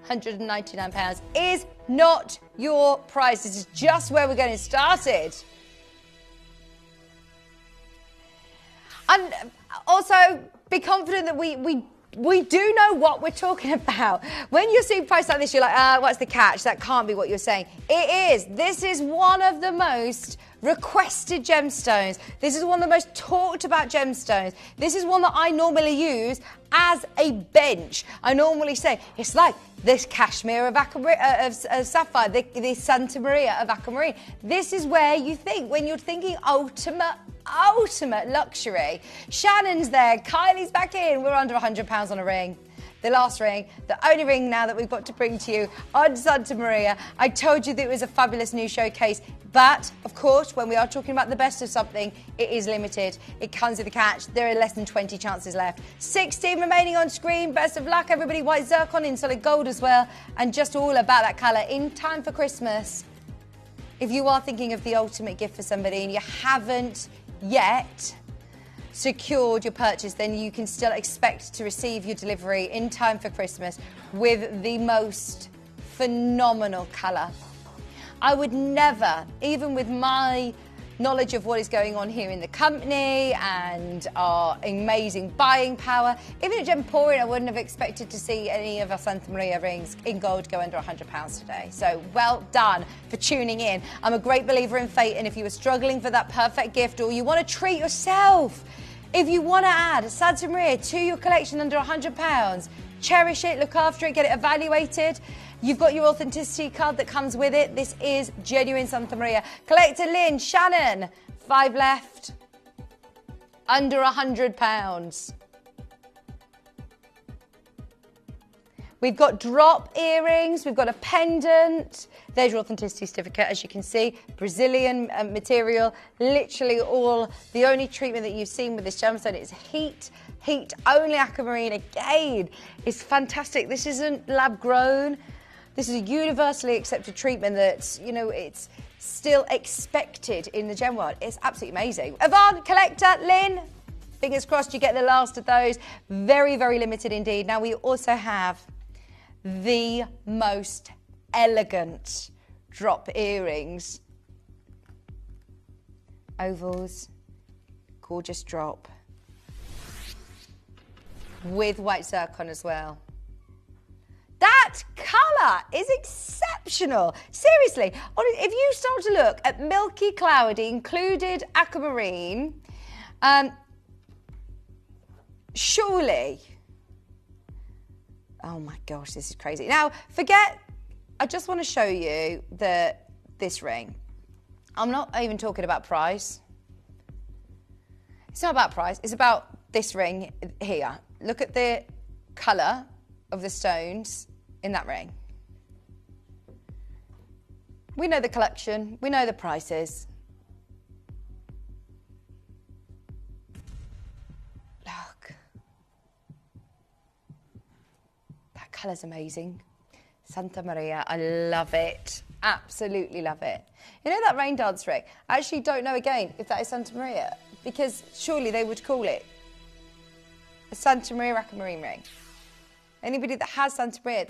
C: £199 is not your price. This is just where we're getting started. And also be confident that we do know what we're talking about. When you see price like this, you're like, what's the catch? That can't be what you're saying. It is. This is one of the most requested gemstones. This is one of the most talked about gemstones. This is one that I normally use as a bench. I normally say, it's like this cashmere of Sapphire, the Santa Maria of Aquamarine. This is where you think, when you're thinking ultimate luxury. Shannon's there, Kylie's back in. We're under £100 on a ring. The last ring, the only ring now that we've got to bring to you on Santa Maria. I told you that it was a fabulous new showcase, but of course, when we are talking about the best of something, it is limited. It comes with a catch. There are less than 20 chances left. 16 remaining on screen. Best of luck, everybody. White zircon in solid gold as well, and just all about that colour in time for Christmas. If you are thinking of the ultimate gift for somebody and you haven't yet secured your purchase, then you can still expect to receive your delivery in time for Christmas with the most phenomenal colour. I would never, even with my knowledge of what is going on here in the company and our amazing buying power. Even at Gemporia, I wouldn't have expected to see any of our Santa Maria rings in gold go under £100 today. So well done for tuning in. I'm a great believer in fate, and if you were struggling for that perfect gift or you want to treat yourself, if you want to add Santa Maria to your collection under £100, cherish it, look after it, get it evaluated. You've got your authenticity card that comes with it. This is genuine Santa Maria. Collector Lynn, Shannon, 5 left. Under £100. We've got drop earrings. We've got a pendant. There's your authenticity certificate, as you can see. Brazilian material. Literally all. The only treatment that you've seen with this gemstone is heat. Heat only aquamarine. Again, it's fantastic. This isn't lab grown. This is a universally accepted treatment that's, you know, it's still expected in the gem world. It's absolutely amazing. Yvonne, collector, Lynn, fingers crossed you get the last of those. Very, very limited indeed. Now, we also have the most elegant drop earrings. Ovals, gorgeous drop. With white zircon as well. That colour is exceptional. Seriously, if you start to look at milky, cloudy, included aquamarine, surely, oh my gosh, this is crazy. Now, I just want to show you this ring. I'm not even talking about price. It's not about price, it's about this ring here. Look at the colour of the stones in that ring. We know the collection, we know the prices. Look. That colour's amazing. Santa Maria, I love it. Absolutely love it. You know that rain dance ring? I actually don't know again if that is Santa Maria, because surely they would call it a Santa Maria aquamarine ring. Anybody that has Santa Maria,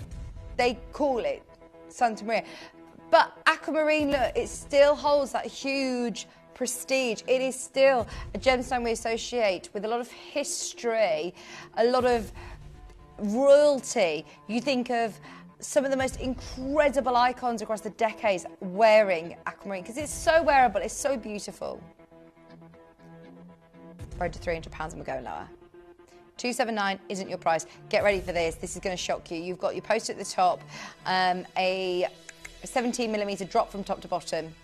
C: they call it Santa Maria. But aquamarine, look, it still holds that huge prestige. It is still a gemstone we associate with a lot of history, a lot of royalty. You think of some of the most incredible icons across the decades wearing aquamarine because it's so wearable, it's so beautiful. Road to £300 and we're going lower. 279 isn't your price. Get ready for this. This is going to shock you. You've got your post at the top, a 17mm drop from top to bottom.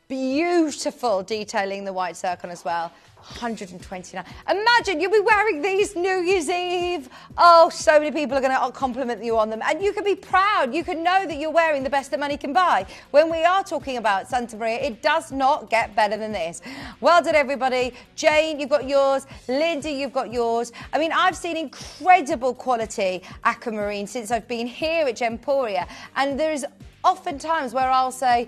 C: Beautiful detailing the white zircon as well. 129. Imagine you'll be wearing these New Year's Eve. Oh, so many people are going to compliment you on them. And you can be proud. You can know that you're wearing the best that money can buy. When we are talking about Santa Maria, it does not get better than this. Well done, everybody. Jane, you've got yours. Linda, you've got yours. I mean, I've seen incredible quality aquamarine since I've been here at Gemporia. And there's often times where I'll say,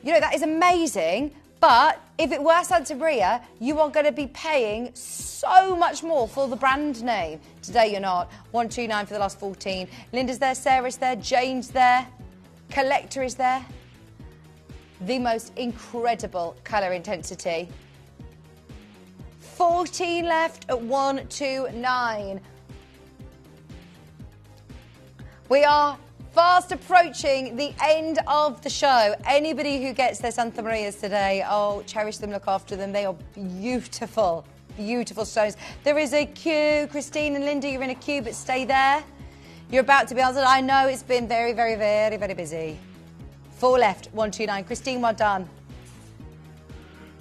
C: you know, that is amazing, but if it were Santa Maria, you are going to be paying so much more for the brand name. Today you're not. 129 for the last 14. Linda's there, Sarah's there, Jane's there, Collector is there. The most incredible colour intensity. 14 left at 129. We are fast approaching the end of the show. Anybody who gets their Santa Marias today, oh, cherish them, look after them. They are beautiful, beautiful stones. There is a queue. Christine and Linda, you're in a queue, but stay there. You're about to be answered. I know it's been very, very, very, very busy. 4 left, 129. Christine, well done.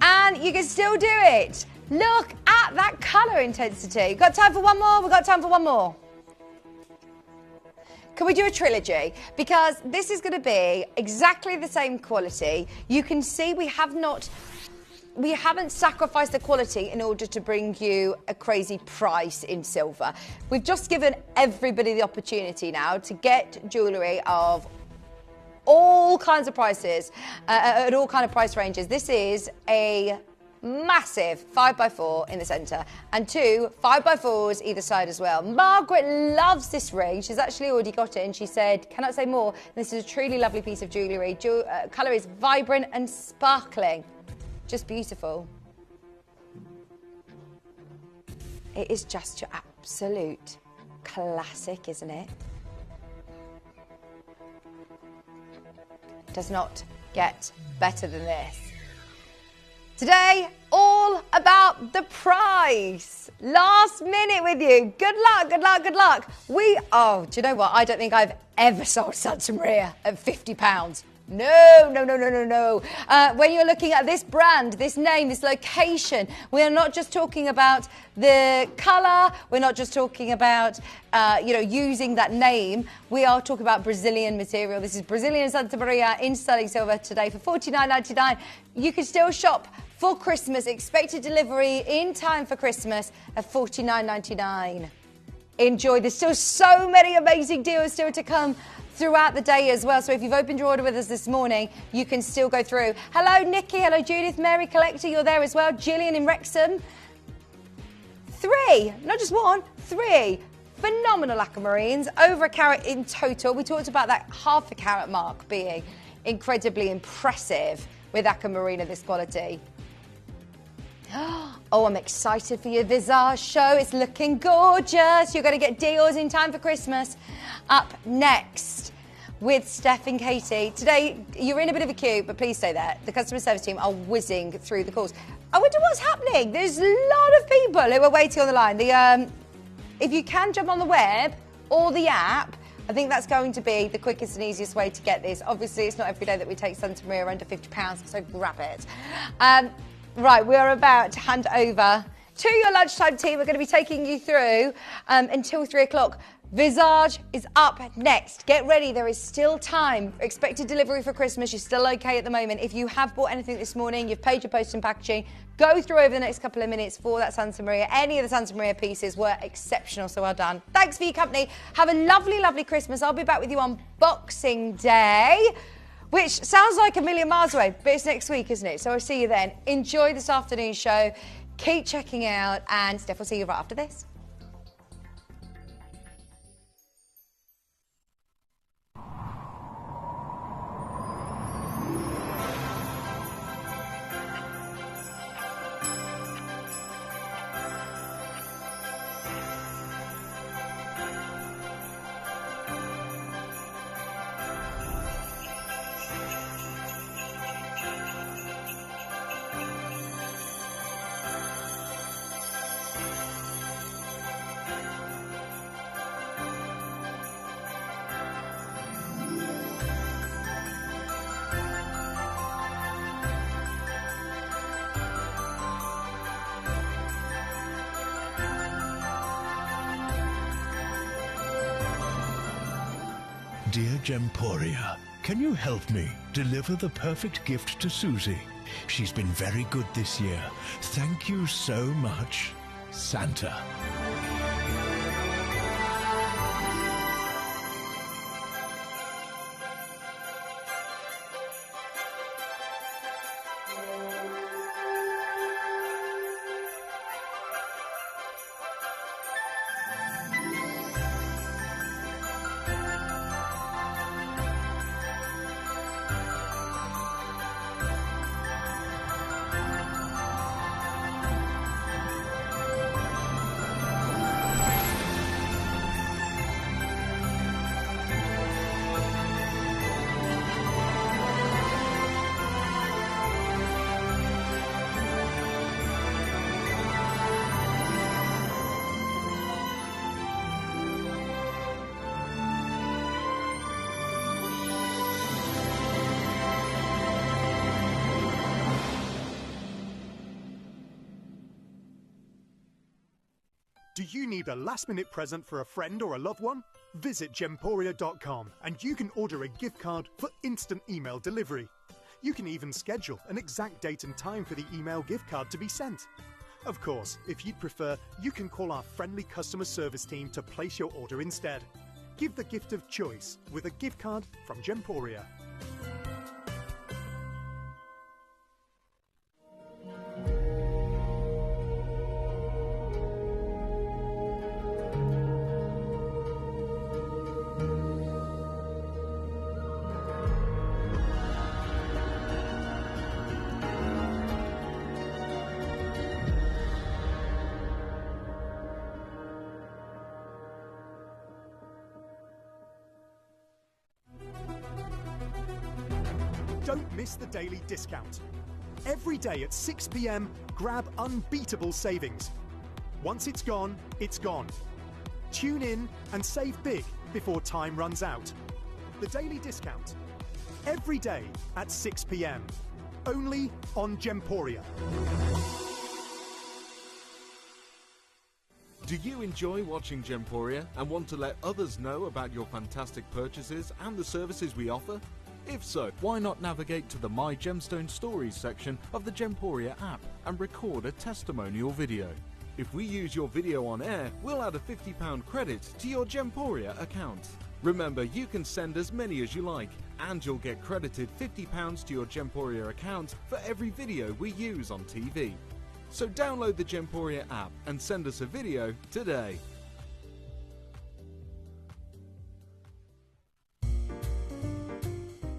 C: And you can still do it. Look at that colour intensity. Got time for one more? We've got time for one more. Can we do a trilogy? Because this is going to be exactly the same quality. You can see we haven't sacrificed the quality in order to bring you a crazy price in silver. We've just given everybody the opportunity now to get jewellery of all kinds of prices, at all kind of price ranges. This is a massive 5x4 in the centre and 2 5x4s either side as well. Margaret loves this ring. She's actually already got it and she said, cannot say more. This is a truly lovely piece of jewellery. Colour is vibrant and sparkling. Just beautiful. It is just your absolute classic, isn't it? Does not get better than this. Today, all about the price. Last minute with you. Good luck, good luck, good luck. Do you know what? I don't think I've ever sold Santa Maria at £50. No. When you're looking at this brand, this name, this location, we're not just talking about the colour, we're not just talking about, using that name. We are talking about Brazilian material. This is Brazilian Santa Maria in sterling silver today for $49.99. You can still shop for Christmas. Expected delivery in time for Christmas at $49.99. Enjoy. There's still so many amazing deals still to come throughout the day as well. So if you've opened your order with us this morning, you can still go through. Hello, Nikki. Hello, Judith. Mary Collector, you're there as well. Gillian in Wrexham. 3, not just 1, 3 phenomenal aquamarines, over a carat in total. We talked about that half a carat mark being incredibly impressive with aquamarine of this quality. Oh, I'm excited for your Visage show. It's looking gorgeous. You're going to get deals in time for Christmas. Up next with Steph and Katie. Today, you're in a bit of a queue, but please stay there. The customer service team are whizzing through the calls. I wonder what's happening. There's a lot of people who are waiting on the line. If you can jump on the web or the app, I think that's going to be the quickest and easiest way to get this. Obviously, it's not every day that we take Santa Maria under £50, so grab it. Right, we're about to hand over to your lunchtime team. We're going to be taking you through until 3 o'clock. Visage is up next. Get ready, there is still time. Expected delivery for Christmas, you're still okay at the moment. If you have bought anything this morning, you've paid your post and packaging, go through over the next couple of minutes for that Santa Maria. Any of the Santa Maria pieces were exceptional, so well done. Thanks for your company. Have a lovely, lovely Christmas. I'll be back with you on Boxing Day, which sounds like a million miles away, but it's next week, isn't it? So I'll see you then. Enjoy this afternoon show. Keep checking out, and Steph will see you right after this.
G: Dear Gemporia, can you help me deliver the perfect gift to Susie? She's been very good this year. Thank you so much, Santa.
A: Do you need a last-minute present for a friend or a loved one? Visit Gemporia.com and you can order a gift card for instant email delivery. You can even schedule an exact date and time for the email gift card to be sent. Of course, if you'd prefer, you can call our friendly customer service team to place your order instead. Give the gift of choice with a gift card from Gemporia. Don't miss the daily discount. Every day at 6 p.m, grab unbeatable savings. Once it's gone, it's gone. Tune in and save big before time runs out. The daily discount. Every day at 6 p.m. Only on Gemporia.
D: Do you enjoy watching Gemporia and want to let others know about your fantastic purchases and the services we offer? If so, why not navigate to the My Gemstone Stories section of the Gemporia app and record a testimonial video. If we use your video on air, we'll add a £50 credit to your Gemporia account. Remember, you can send as many as you like, and you'll get credited £50 to your Gemporia account for every video we use on TV. So download the Gemporia app and send us a video today.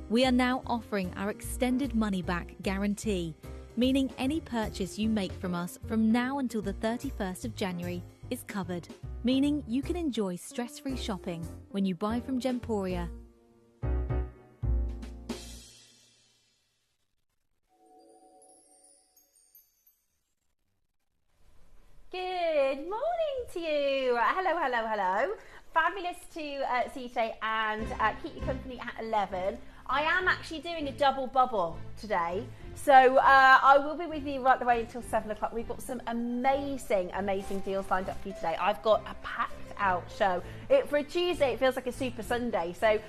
B: We are now offering our extended money-back guarantee, meaning any purchase you make from us from now until the 31st of January is covered, meaning you can enjoy stress-free shopping when you buy from Gemporia.
H: Good morning to you. Hello, hello, hello. Fabulous to see you today and keep you company at 11. I am actually doing a double bubble today, so I will be with you right the way until 7 o'clock. We've got some amazing, amazing deals lined up for you today. I've got a packed out show. For a Tuesday, it feels like a super Sunday, so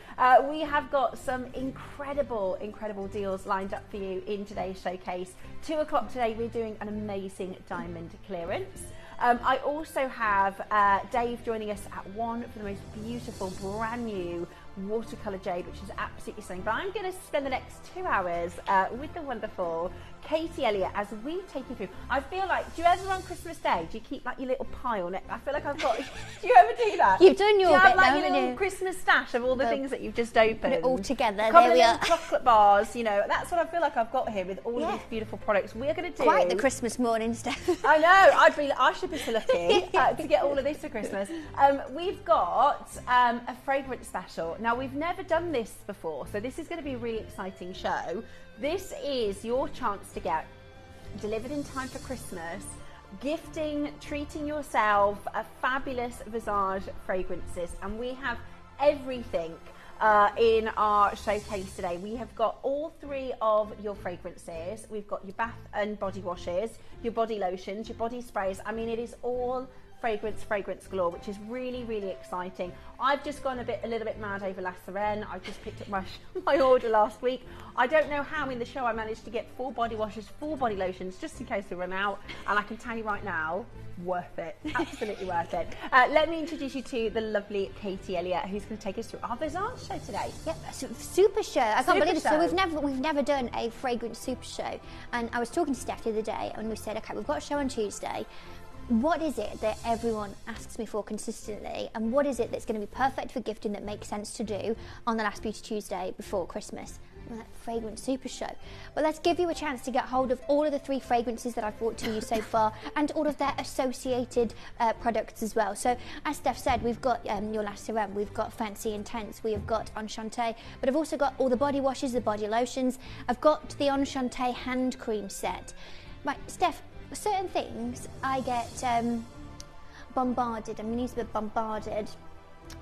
H: we have got some incredible, incredible deals lined up for you in today's showcase. 2 o'clock today, we're doing an amazing diamond clearance. I also have Dave joining us at 1 for the most beautiful brand new watercolour jade, which is absolutely stunning. But I'm going to spend the next 2 hours with the wonderful Katie Elliott as we take you through. I feel like, do you ever on Christmas Day, do you keep like your little pile? I feel like I've got, do you ever do that?
I: You've done your
H: bit,
I: have,
H: like, your little Christmas stash of all the things that you've just opened.
I: Put it all together,
H: Couple
I: there we are.
H: chocolate bars, you know, that's what I feel like I've got here with all of these beautiful products. We're going to do...
I: Quite the Christmas morning, Steph.
H: I know, I should be so lucky to get all of this for Christmas. We've got a fragrance special. Now, we've never done this before, so this is going to be a really exciting show. This is your chance to get delivered in time for Christmas, gifting, treating yourself, a fabulous Visage fragrances, and we have everything in our showcase today. We have got all 3 of your fragrances. We've got your bath and body washes, your body lotions, your body sprays. I mean, it is all fragrance galore, which is really, really exciting. I've just gone a little bit mad over La Sirène. I just picked up my order last week. I don't know how in the show I managed to get 4 body washes, 4 body lotions, just in case we run out. And I can tell you right now, worth it, absolutely worth it. Let me introduce you to the lovely Katie Elliott, who's going to take us through our Visage show today.
I: Yep, super show. I can't believe it.
H: Show.
I: So we've never done a fragrance super show, and I was talking to Steph the other day, and we said, okay, we've got a show on Tuesday. What is it that everyone asks me for consistently, and what is it that's going to be perfect for gifting that makes sense to do on the last Beauty Tuesday before Christmas? Well, that fragrance super show. Well, let's give you a chance to get hold of all of the 3 fragrances that I've brought to you so far, and all of their associated products as well. So, as Steph said, we've got your La Sirène, we've got Fancy Intense, we have got Enchanté, but I've also got all the body washes, the body lotions. I've got the Enchanté hand cream set. Right, Steph, certain things I get bombarded, I'm going to use the word bombarded,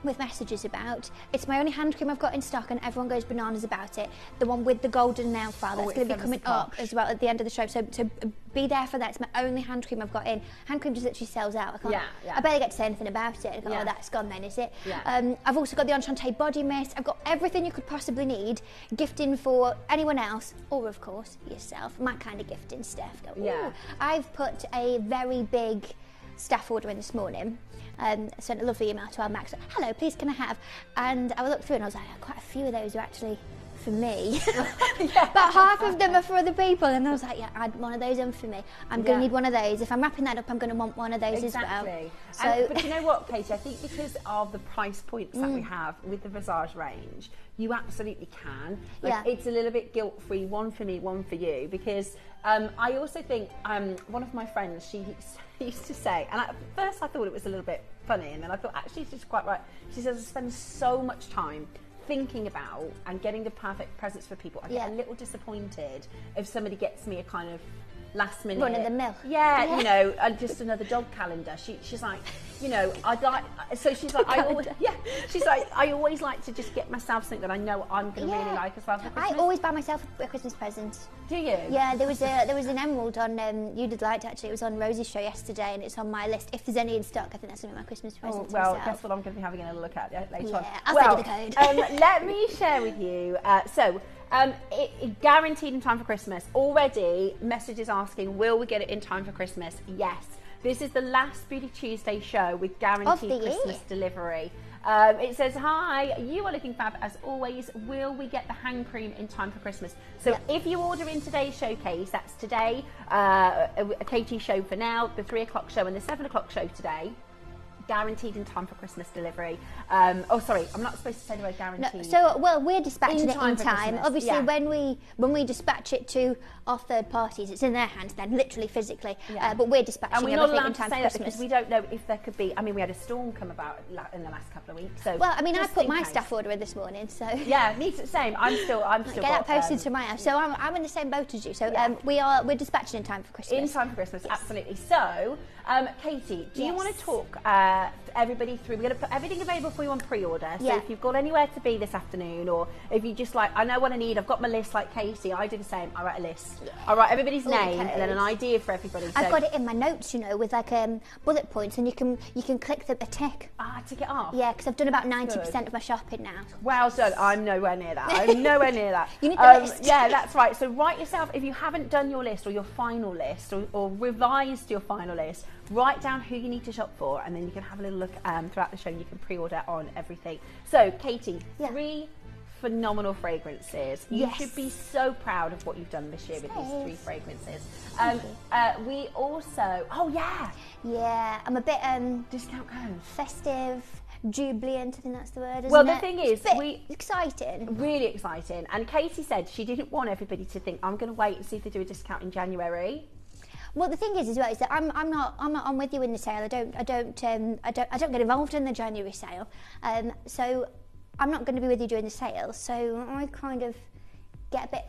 I: with messages about. It's my only hand cream I've got in stock, and everyone goes bananas about it. The one with the golden nail file, that's going to be coming up as well at the end of the show. So be there for that. It's my only hand cream I've got in. Hand cream just literally sells out. I barely get to say anything about it. I go, oh, that's gone then, is it? I've also got the Enchanté body mist. I've got everything you could possibly need, gifting for anyone else, or of course yourself. My kind of gifting, Steph. I've put a very big staff order in this morning. Sent a lovely email to our Max. Hello, please can I have? And I looked through and I was like, quite a few of those are actually for me. But half of them are for other people. And I was like, yeah, add one of those in for me. I'm going to need one of those. If I'm wrapping that up, I'm going to want one of those as well.
H: So, but you know what, Katie? I think because of the price points that we have with the Visage range, you absolutely can. It's a little bit guilt-free, one for me, one for you, because I also think one of my friends, she used to say, and at first I thought it was a little bit funny, and then I thought actually she's quite right. She says I spend so much time thinking about and getting the perfect presents for people, I get a little disappointed if somebody gets me a kind of last minute
I: run of the mill.
H: Yeah, you know, just another dog calendar. She's like, you know, I'd like. So she's like, she's like, I always like to just get myself something that I know I'm going to really like as well for Christmas.
I: I always buy myself a Christmas present.
H: Do you?
I: Yeah, there was an emerald on. You did like it, actually. It was on Rosie's show yesterday, and it's on my list. If there's any in stock, I think that's going to be my Christmas present.
H: Oh, well, that's what I'm going to be having a look at later on.
I: I'll send you the code.
H: Let me share with you. It guaranteed in time for Christmas. Already, messages asking, will we get it in time for Christmas? Yes. This is the last Beauty Tuesday show with guaranteed Christmas delivery. It says, hi, you are looking fab as always. Will we get the hand cream in time for Christmas? So if you order in today's showcase, that's today, a KT show for now, the 3 o'clock show and the 7 o'clock show today, guaranteed in time for Christmas delivery. Oh, sorry, I'm not supposed to say the word guaranteed.
I: No, well, we're dispatching it in time.
H: Christmas.
I: Obviously, when we dispatch it to our third parties, it's in their hands then, literally, physically. But we're dispatching everything in time for Christmas.
H: Because we don't know if there could be. I mean, we had a storm come about in the last couple of weeks. So
I: well, I mean, I put my staff order in this morning, so
H: yeah, me too. Same. I'm still
I: get that posted to my house. So I'm in the same boat as you. So we're dispatching in time for Christmas.
H: In time for Christmas, absolutely. So, Katie, do you want to talk everybody through? We're going to put everything available for you on pre-order. So if you've got anywhere to be this afternoon, or if you just like, I know what I need, I've got my list like Katie, I do the same. I write a list. I write everybody's name and then an idea for everybody.
I: I've got it in my notes, you know, with like bullet points, and you can click a tick.
H: Tick it off.
I: Yeah, because I've done about 90% of my shopping now.
H: Well done. I'm nowhere near that. I'm nowhere near that.
I: You need the list.
H: Yeah, that's right. So write yourself, if you haven't done your list or your final list or revised your final list, write down who you need to shop for, and then you can have a little look throughout the show, and you can pre-order on everything. So, Katie, 3 phenomenal fragrances. You should be so proud of what you've done this year with these 3 fragrances. We also, I'm a bit
I: discount code, festive, jubilant, I think that's the word, isn't
H: well,
I: it?
H: the thing is,
I: exciting.
H: Really exciting. And Katie said she didn't want everybody to think, I'm going to wait and see if they do a discount in January.
I: Well, the thing is as well is that I'm not on with you in the sale. I don't get involved in the January sale. So I'm not going to be with you during the sale. So I kind of get a bit.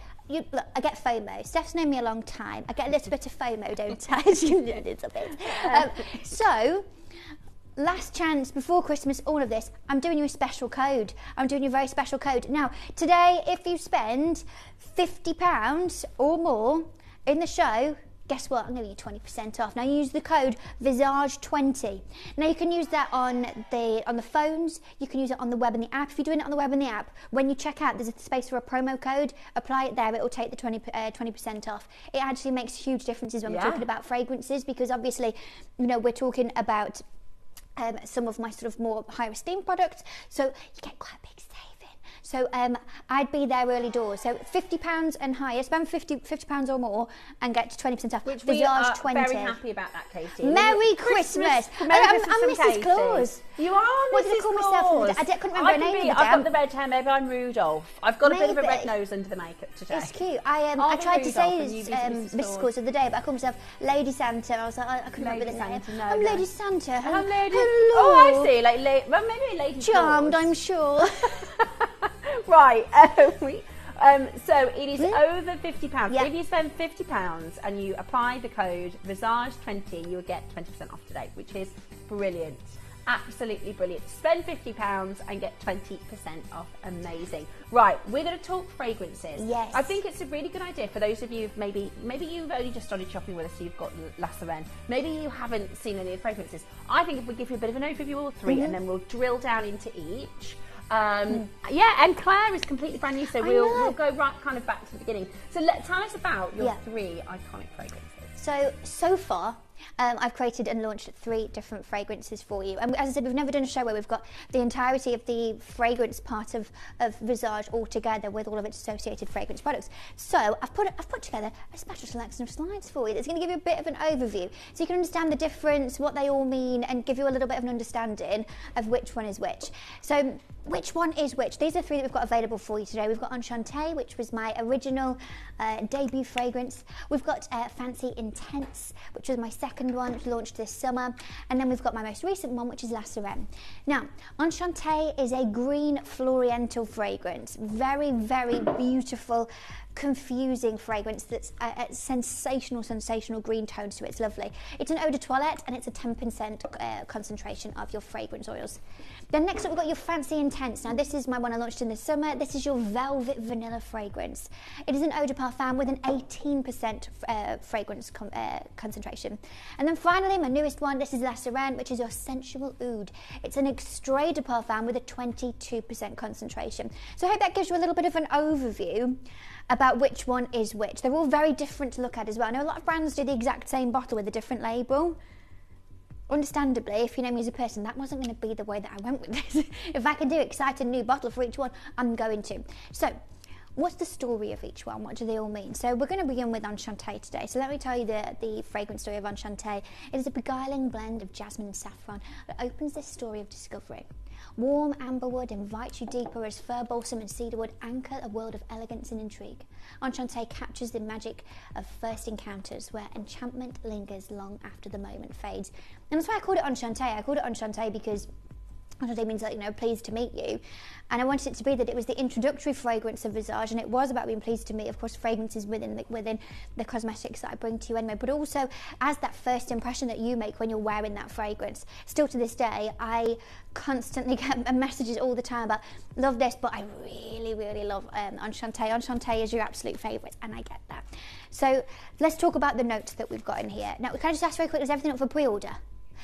I: Look, I get FOMO. Steph's known me a long time. I get a little bit of FOMO, don't I? A little bit. So. Last chance before Christmas, all of this, I'm doing you a special code. I'm doing you a very special code. Now, today, if you spend £50 or more in the show, guess what? I'm giving you 20% off. Now, use the code Visage20. Now, you can use that on the phones. You can use it on the web and the app. If you're doing it on the web and the app, when you check out, there's a space for a promo code. Apply it there. It will take the 20% off. It actually makes huge differences when we're talking about fragrances, because obviously, you know, we're talking about some of my sort of more higher esteem products, so you get quite a big saving. So I'd be there early doors. So £50 and higher, spend £50 or more and get to 20% off.
H: Which
I: Visage
H: we are
I: 20.
H: very happy about that, Katie.
I: Merry Christmas! I'm Mrs. Claus.
H: You are
I: what did I call myself? I couldn't remember her name.
H: I've got the red hair, maybe I'm Rudolph. I've got a bit of a red nose under the makeup today.
I: It's cute. I tried to say Mrs. Claus the other day, but I called myself Lady Santa. I was like, I couldn't remember the name. I'm Lady Santa.
H: I'm Lady.
I: Hello.
H: Oh, I see. Like, well, maybe Lady
I: Charmed,
H: Claus.
I: I'm sure.
H: Right. So it is over £50. If you spend £50 and you apply the code Visage20, you'll get 20% off today, which is brilliant. Absolutely brilliant. Spend £50 and get 20% off. Amazing. Right, we're going to talk fragrances.
I: Yes.
H: I think it's a really good idea for those of you, maybe you've only just started shopping with us, so you've got La Sirène. Maybe you haven't seen any of the fragrances. I think if we give you a bit of an overview of all 3 and then we'll drill down into each. And Claire is completely brand new, so we'll go right kind of back to the beginning. So tell us about your 3 iconic fragrances.
I: So far, I've created and launched 3 different fragrances for you. And as I said, we've never done a show where we've got the entirety of the fragrance part of Visage all together with all of its associated fragrance products. So I've put together a special selection of slides for you that's going to give you a bit of an overview, so you can understand the difference, what they all mean, and give you a little bit of an understanding of which one is which. So which one is which? These are 3 that we've got available for you today. We've got Enchanté, which was my original debut fragrance. We've got Fancy Intense, which was my second second one, which launched this summer. And then we've got my most recent one, which is La Sirène. Now, Enchanté is a green floriental fragrance. Very, very beautiful, confusing fragrance that's a sensational green tones to it. It's lovely. It's an eau de toilette and it's a 10% concentration of your fragrance oils. Then next up we've got your Fancy Intense. Now this is my one I launched in the summer. This is your Velvet Vanilla fragrance. It is an eau de parfum with an 18% fragrance concentration. And then finally my newest one, this is La Sirène, which is your Sensual Oud. It's an extrait de parfum with a 22% concentration. So I hope that gives you a little bit of an overview about which one is which. They're all very different to look at as well. I know a lot of brands do the exact same bottle with a different label. Understandably, if you know me as a person, that wasn't going to be the way that I went with this. If I can do exciting new bottle for each one, I'm going to. So, what's the story of each one? What do they all mean? So we're going to begin with Enchanté today. So let me tell you the fragrance story of Enchanté. It is a beguiling blend of jasmine and saffron that opens this story of discovery. Warm amberwood invites you deeper as fir balsam and cedarwood anchor a world of elegance and intrigue. Enchanté captures the magic of first encounters where enchantment lingers long after the moment fades. And that's why I called it Enchanté. I called it Enchanté because Enchanté means, like, you know, pleased to meet you. And I wanted it to be that it was the introductory fragrance of Visage, and it was about being pleased to meet. Of course, fragrances within the cosmetics that I bring to you anyway, but also as that first impression that you make when you're wearing that fragrance. Still to this day, I constantly get messages all the time about, love this, but I really, really love Enchanté. Enchanté is your absolute favourite, and I get that. So let's talk about the notes that we've got in here. Now, can I just ask very quickly, is everything up for pre-order?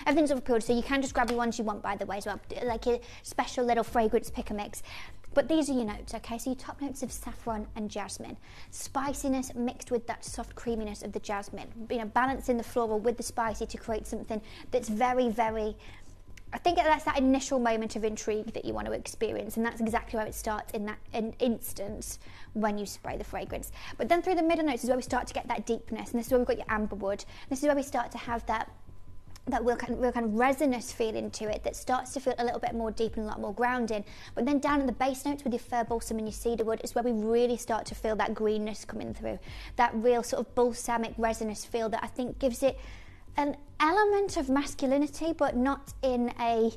I: Everything's up for pre-order, so you can just grab the ones you want, by the way, as well, like a special little fragrance pick-a-mix. But these are your notes, okay? So your top notes of saffron and jasmine. Spiciness mixed with that soft creaminess of the jasmine. You know, balancing the floral with the spicy to create something that's very, very... I think that's that initial moment of intrigue that you want to experience, and that's exactly where it starts in that instance when you spray the fragrance. But then through the middle notes is where we start to get that deepness, and this is where we've got your amberwood. This is where we start to have that real kind of resinous feeling to it that starts to feel a little bit more deep and a lot more grounding. But then down in the base notes with your fir balsam and your cedarwood is where we really start to feel that greenness coming through. That real sort of balsamic resinous feel that I think gives it an element of masculinity, but not in a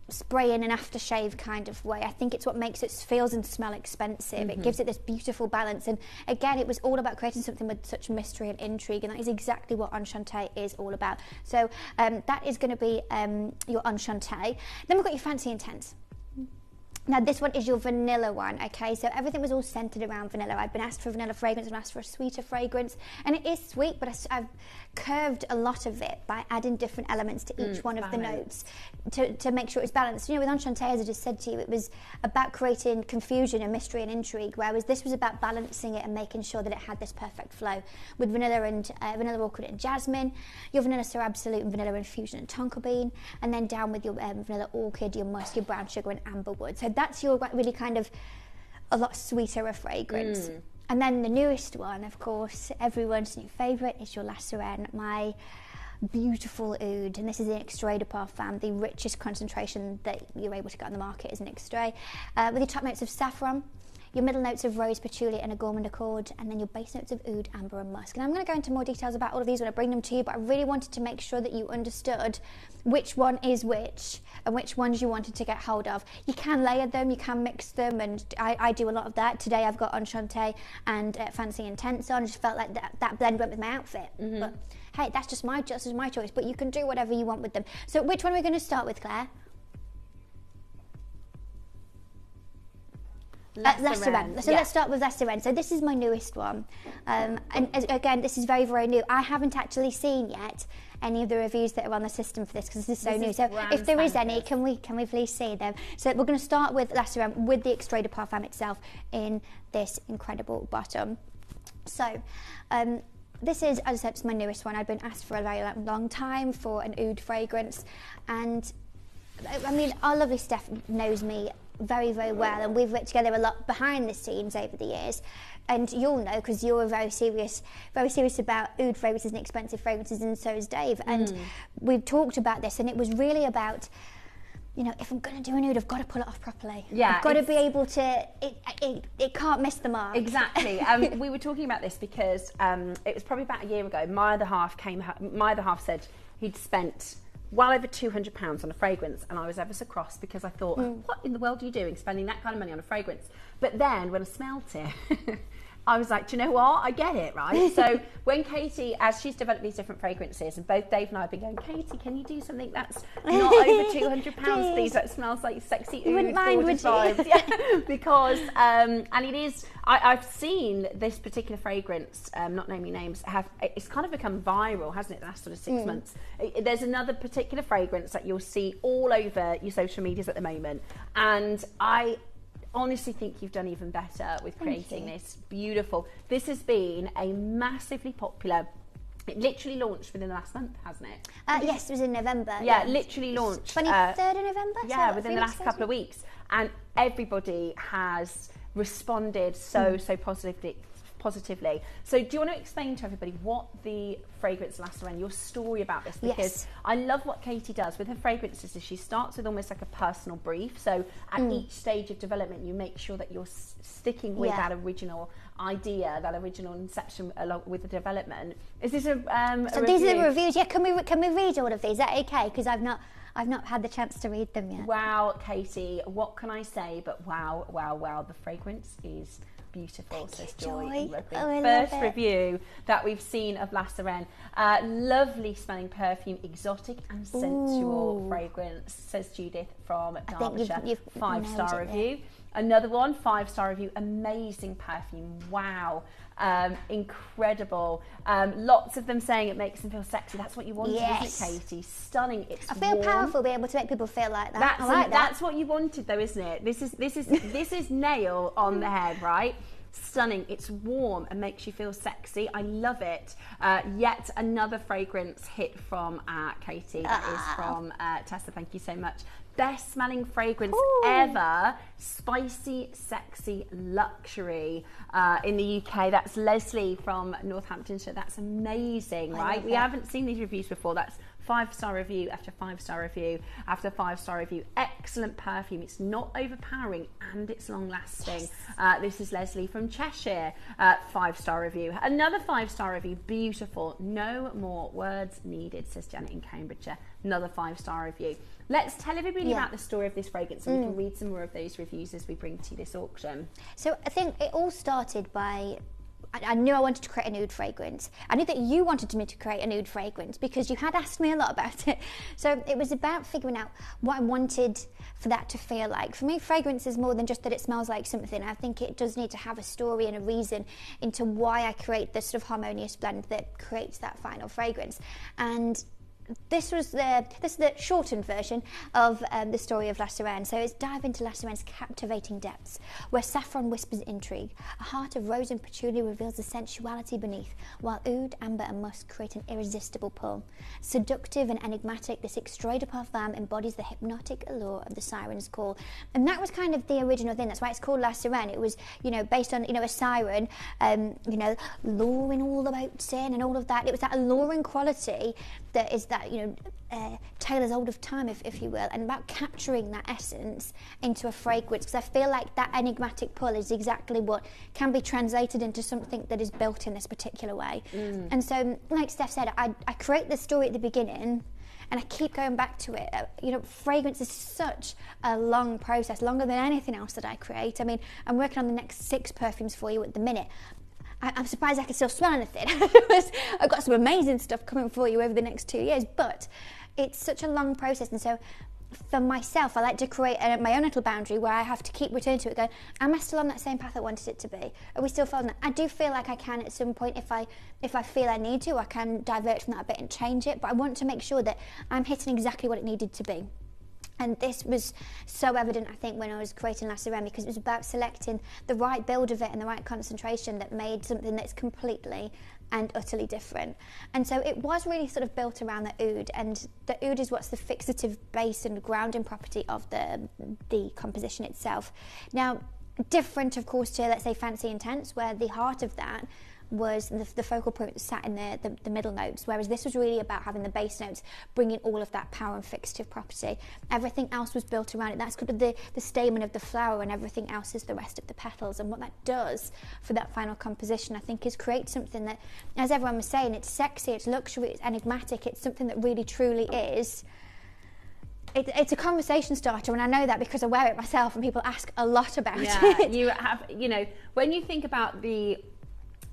I: spray in an aftershave kind of way. I think it's what makes it feels and smell expensive. It gives it this beautiful balance, and again, it was all about creating something with such mystery and intrigue, and that is exactly what Enchanté is all about. So that is going to be your Enchanté. Then we've got your Fancy Intense. Now this one is your vanilla one, okay? So everything was all centered around vanilla. I've been asked for vanilla fragrance and asked for a sweeter fragrance, and it is sweet, but I've curved a lot of it by adding different elements to each one of the notes to make sure it's balanced. You know, with Enchanté, as I just said to you, it was about creating confusion and mystery and intrigue, whereas this was about balancing it and making sure that it had this perfect flow. With vanilla and vanilla orchid and jasmine, your vanilla Sir Absolute and vanilla infusion and tonka bean, and then down with your vanilla orchid, your musk, your brown sugar and amberwood. So that's your really kind of a lot sweeter fragrance. And then the newest one, of course, everyone's new favourite, is your La Sirène, my beautiful oud. And this is an extrait de parfum, the richest concentration that you're able to get on the market is an extrait. With your top notes of saffron, your middle notes of rose, patchouli and a gourmand accord, and then your base notes of oud, amber and musk. And I'm going to go into more details about all of these when I bring them to you, but I really wanted to make sure that you understood which one is which and which ones you wanted to get hold of. You can layer them, you can mix them, and I do a lot of that. Today I've got Enchanté and Fancy Intense on. I just felt like that blend went with my outfit. But hey, that's just my choice, but you can do whatever you want with them. So which one are we going to start with, Claire? La Sirène. So let's start with La Sirène. So this is my newest one, and again, this is very, very new. I haven't actually seen yet any of the reviews that are on the system for this because this is so new. So if there is any, can we please see them? So we're going to start with La Sirène with the extrait de parfum itself in this incredible bottom. So this is, as I said, it's my newest one. I've been asked for a very long time for an oud fragrance, and I mean, our lovely Steph knows me very, very well, and we've worked together a lot behind the scenes over the years, and you'll know because you're very serious about oud fragrances and expensive fragrances, and so is Dave. And we've talked about this, and it was really about you know, if I'm going to do a nude, I've got to pull it off properly.
H: Yeah,
I: I've got to be able to, it can't miss the mark.
H: Exactly. We were talking about this because it was probably about a year ago. My other half said he'd spent well over £200 on a fragrance, and I was ever so cross because I thought, what in the world are you doing spending that kind of money on a fragrance? But then when I smelt it, I was like, do you know what? I get it, right? So when Katie, as she's developed these different fragrances, and both Dave and I have been going, Katie, can you do something that's not over £200, please, that smells like sexy oud,
I: wouldn't mind, would you?
H: Yeah, because, and it is, I've seen this particular fragrance, not naming names, it's kind of become viral, hasn't it, the last sort of 6 months. There's another particular fragrance that you'll see all over your social medias at the moment, and I honestly think you've done even better with creating this. Beautiful. This has been a massively popular, it literally launched within the last month, hasn't it?
I: Yes, it was in November.
H: Yeah, literally launched.
I: 23rd of November?
H: Yeah, within the last couple of weeks. And everybody has responded so positively. So do you want to explain to everybody what the fragrance Laceran, your story about this? Because I love what Katie does with her fragrances is she starts with almost like a personal brief. So at each stage of development, you make sure that you're sticking with that original idea, that original inception along with the development. Is this a
I: so
H: review?
I: These are the reviews. Yeah, can we read all of these? Is that okay? Because I've not had the chance to read them yet.
H: Wow, Katie, what can I say but wow, the fragrance is beautiful, says Joy. First review that we've seen of Laceran. Lovely smelling perfume, exotic and sensual fragrance, says Judith from Derbyshire. You've 5-star review. Another one, 5-star review, amazing perfume, wow. Incredible. Lots of them saying it makes them feel sexy. That's what you wanted, isn't it, Katie? Stunning. It's
I: I feel
H: warm.
I: powerful, be able to make people feel like that.
H: That's what you wanted, though, isn't it? This is nail on the head, right? Stunning. It's warm and makes you feel sexy. I love it. Yet another fragrance hit from Katie. That is from Tessa. Thank you so much. Best smelling fragrance ever. Spicy, sexy luxury in the UK. That's Leslie from Northamptonshire. That's amazing, right? We haven't seen these reviews before. That's 5-star review after 5-star review after 5-star review. Excellent perfume. It's not overpowering and it's long lasting. This is Leslie from Cheshire. 5-star review. Another 5-star review. Beautiful. No more words needed, says Janet in Cambridgeshire. Another 5-star review. Let's tell everybody about the story of this fragrance, and we can read some more of those reviews as we bring to this auction.
I: So I think it all started by, I knew I wanted to create a nude fragrance. I knew that you wanted me to create a nude fragrance because you had asked me a lot about it. So it was about figuring out what I wanted for that to feel like. For me, fragrance is more than just that it smells like something. I think it does need to have a story and a reason into why I create this sort of harmonious blend that creates that final fragrance. And this is the shortened version of the story of Laceran. So let's dive into Laceran's captivating depths, where saffron whispers intrigue. A heart of rose and patchouli reveals the sensuality beneath, while oud, amber and musk create an irresistible pull. Seductive and enigmatic, this extrait de parfum embodies the hypnotic allure of the siren's call. And that was kind of the original thing. That's why it's called Laceran. It was, based on, a siren, luring all the boats in and all of that. It was that alluring quality that is that, tale as old of time, if you will, and about capturing that essence into a fragrance, because I feel like that enigmatic pull is exactly what can be translated into something that is built in this particular way. And so, like Steph said, I create the story at the beginning and I keep going back to it. Fragrance is such a long process, longer than anything else that I create. I mean, I'm working on the next 6 perfumes for you at the minute. I'm surprised I can still smell anything. I've got some amazing stuff coming for you over the next 2 years, but it's such a long process. And so for myself, I like to create my own little boundary where I have to keep returning to it, going, am I still on that same path I wanted it to be? Are we still following that? I do feel like I can at some point, if I feel I need to, I can divert from that a bit and change it, but I want to make sure that I'm hitting exactly what it needed to be. And this was so evident, I think, when I was creating Laceran, because it was about selecting the right build of it and the right concentration that made something that's completely and utterly different. And so it was really sort of built around the oud, and the oud is what's the fixative base and grounding property of the composition itself. Now, different, of course, to, let's say, Fancy Intense, where the heart of that was the focal point that sat in the middle notes, whereas this was really about having the base notes, bringing all of that power and fixative property. Everything else was built around it. That's kind of the stamen of the flower, and everything else is the rest of the petals. And what that does for that final composition, I think, is create something that, as everyone was saying, it's sexy, it's luxury, it's enigmatic, it's something that really truly is. It's a conversation starter, and I know that because I wear it myself and people ask a lot about it.
H: You have, you know, when you think about the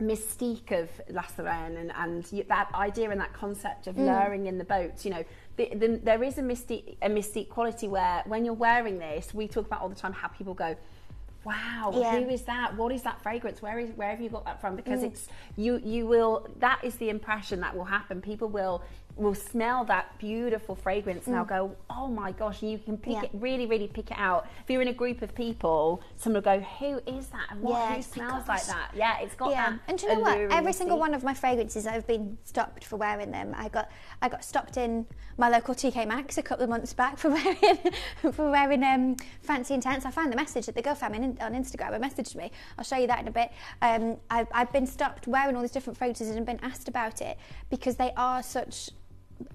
H: mystique of Lassaran and that idea and that concept of layering in the boats, you know, there is a mystique quality where when you're wearing this, we talk about all the time how people go, wow, who is that? What is that fragrance? Where have you got that from? Because it's you will, that is the impression that will happen. People will smell that beautiful fragrance and they'll go, oh my gosh, and you can pick it, really pick it out. If you're in a group of people, someone will go, who is that? And who smells like that? Yeah, it's got that.
I: And do you know what? Every single one of my fragrances, I've been stopped for wearing them. I got stopped in my local TK Maxx a couple of months back for wearing Fancy Intense. I found the message that the girl found me on Instagram. Messaged me. I'll show you that in a bit. I've been stopped wearing all these different fragrances and been asked about it because they are such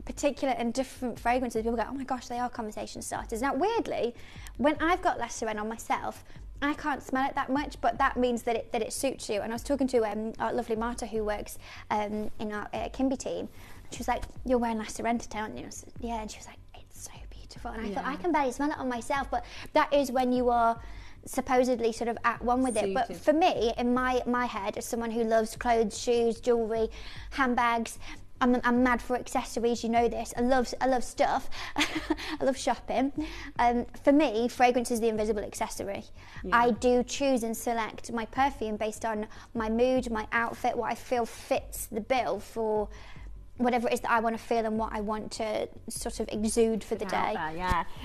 I: particular and different fragrances. People go, oh my gosh, they are conversation starters. Now, weirdly, when I've got Lassaran on myself, I can't smell it that much, but that means that it suits you. And I was talking to our lovely Marta, who works in our Kimby team. And she was like, you're wearing Lassaran today, aren't you? I said, yeah. And she was like, it's so beautiful. And I thought, I can barely smell it on myself, but that is when you are supposedly sort of at one with it. But for me, in my head, as someone who loves clothes, shoes, jewellery, handbags, I'm mad for accessories, you know this. I love stuff. I love shopping. For me, fragrance is the invisible accessory. I do choose and select my perfume based on my mood, my outfit, what I feel fits the bill for whatever it is that I want to feel and what I want to sort of exude for the day.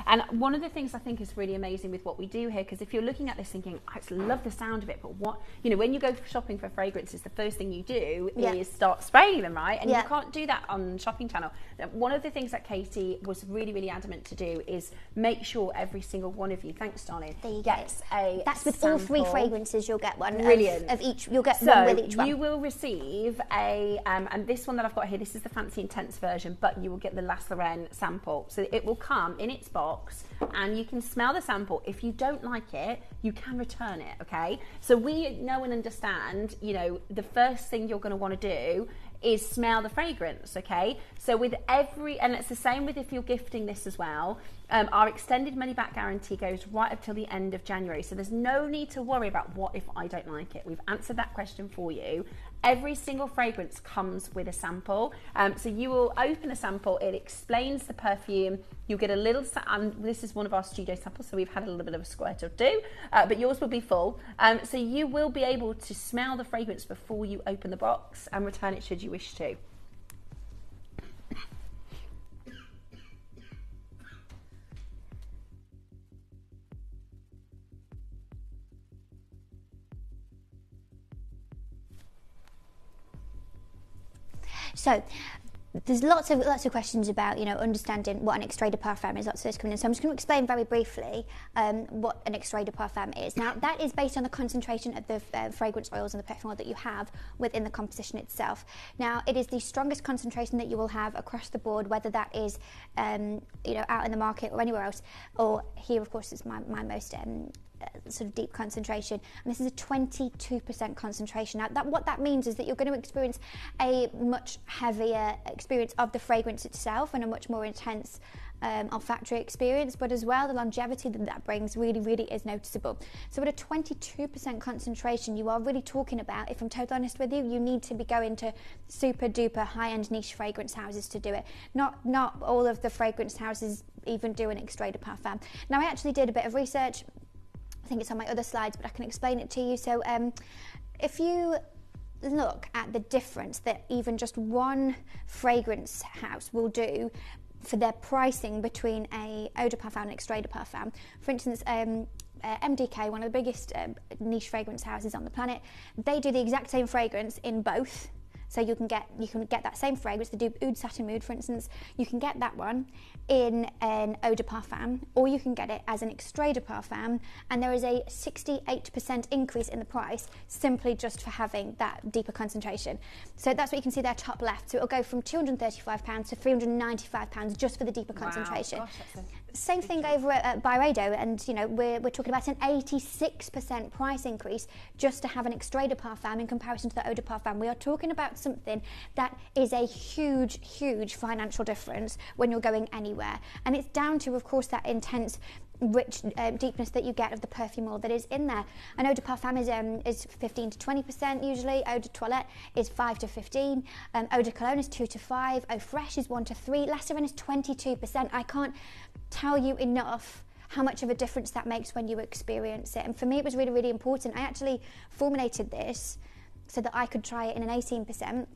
H: And one of the things I think is really amazing with what we do here, because if you're looking at this thinking, I just love the sound of it, but what, you know, when you go shopping for fragrances, the first thing you do is start spraying them, right? And you can't do that on Shopping Channel. One of the things that Katie was really adamant to do is make sure every single one of you, thanks Donnie, gets a
I: That's with
H: sample.
I: all 3 fragrances, you'll get one.
H: Brilliant.
I: Of each, you'll get one with each one.
H: You will receive a, and this one that I've got here, this is the Fancy Intense version, but you will get the Lassaran sample. So it will come in its box and you can smell the sample. If you don't like it, you can return it, okay? So we know and understand, you know, the first thing you're going to want to do is smell the fragrance, okay? So with every, and it's the same with if you're gifting this as well, our extended money back guarantee goes right up till the end of January. So there's no need to worry about what if I don't like it. We've answered that question for you. Every single fragrance comes with a sample. So you will open a sample, it explains the perfume, you'll get a little, and this is one of our studio samples, so we've had a little bit of a squirt or two, but yours will be full. So you will be able to smell the fragrance before you open the box and return it should you wish to.
I: So there's lots of questions about, you know, understanding what an extrait de parfum is. Lots of this coming in. So I'm just going to explain very briefly what an extrait de parfum is. Now, that is based on the concentration of the fragrance oils and the perfume oil that you have within the composition itself. Now, it is the strongest concentration that you will have across the board, whether that is, you know, out in the market or anywhere else. Or here, of course, is my most sort of deep concentration, and this is a 22% concentration. Now, what that means is that you're going to experience a much heavier experience of the fragrance itself and a much more intense olfactory experience, but as well the longevity that brings really is noticeable. So at a 22% concentration, you are really talking about, if I'm totally honest with you, you need to be going to super duper high-end niche fragrance houses to do it. Not all of the fragrance houses even do an extrait de parfum. Now, I actually did a bit of research. I think it's on my other slides, but I can explain it to you. So if you look at the difference that even just one fragrance house will do for their pricing between a eau de parfum and extrait de parfum, for instance, MDK, one of the biggest niche fragrance houses on the planet, they do the exact same fragrance in both. So you can get that same fragrance, the Oud Satin Mood, for instance. You can get that one in an eau de parfum, or you can get it as an extrait de parfum, and there is a 68% increase in the price simply just for having that deeper concentration. So that's what you can see there top left. So it'll go from £235 to £395 just for the deeper concentration.
H: Gosh,
I: same thing over at Byredo, and you know we're talking about an 86% price increase just to have an extrait de parfum in comparison to the eau de parfum. We are talking about something that is a huge financial difference when you're going anywhere, and it's down to, of course, that intense rich deepness that you get of the perfume oil that is in there. An eau de parfum is 15 to 20% usually. Eau de toilette is 5 to 15. Eau de cologne is 2 to 5. Eau fraiche is 1 to 3. La Sirène is 22%. I can't tell you enough how much of a difference that makes when you experience it. And for me, it was really important. I actually formulated this so that I could try it in an 18%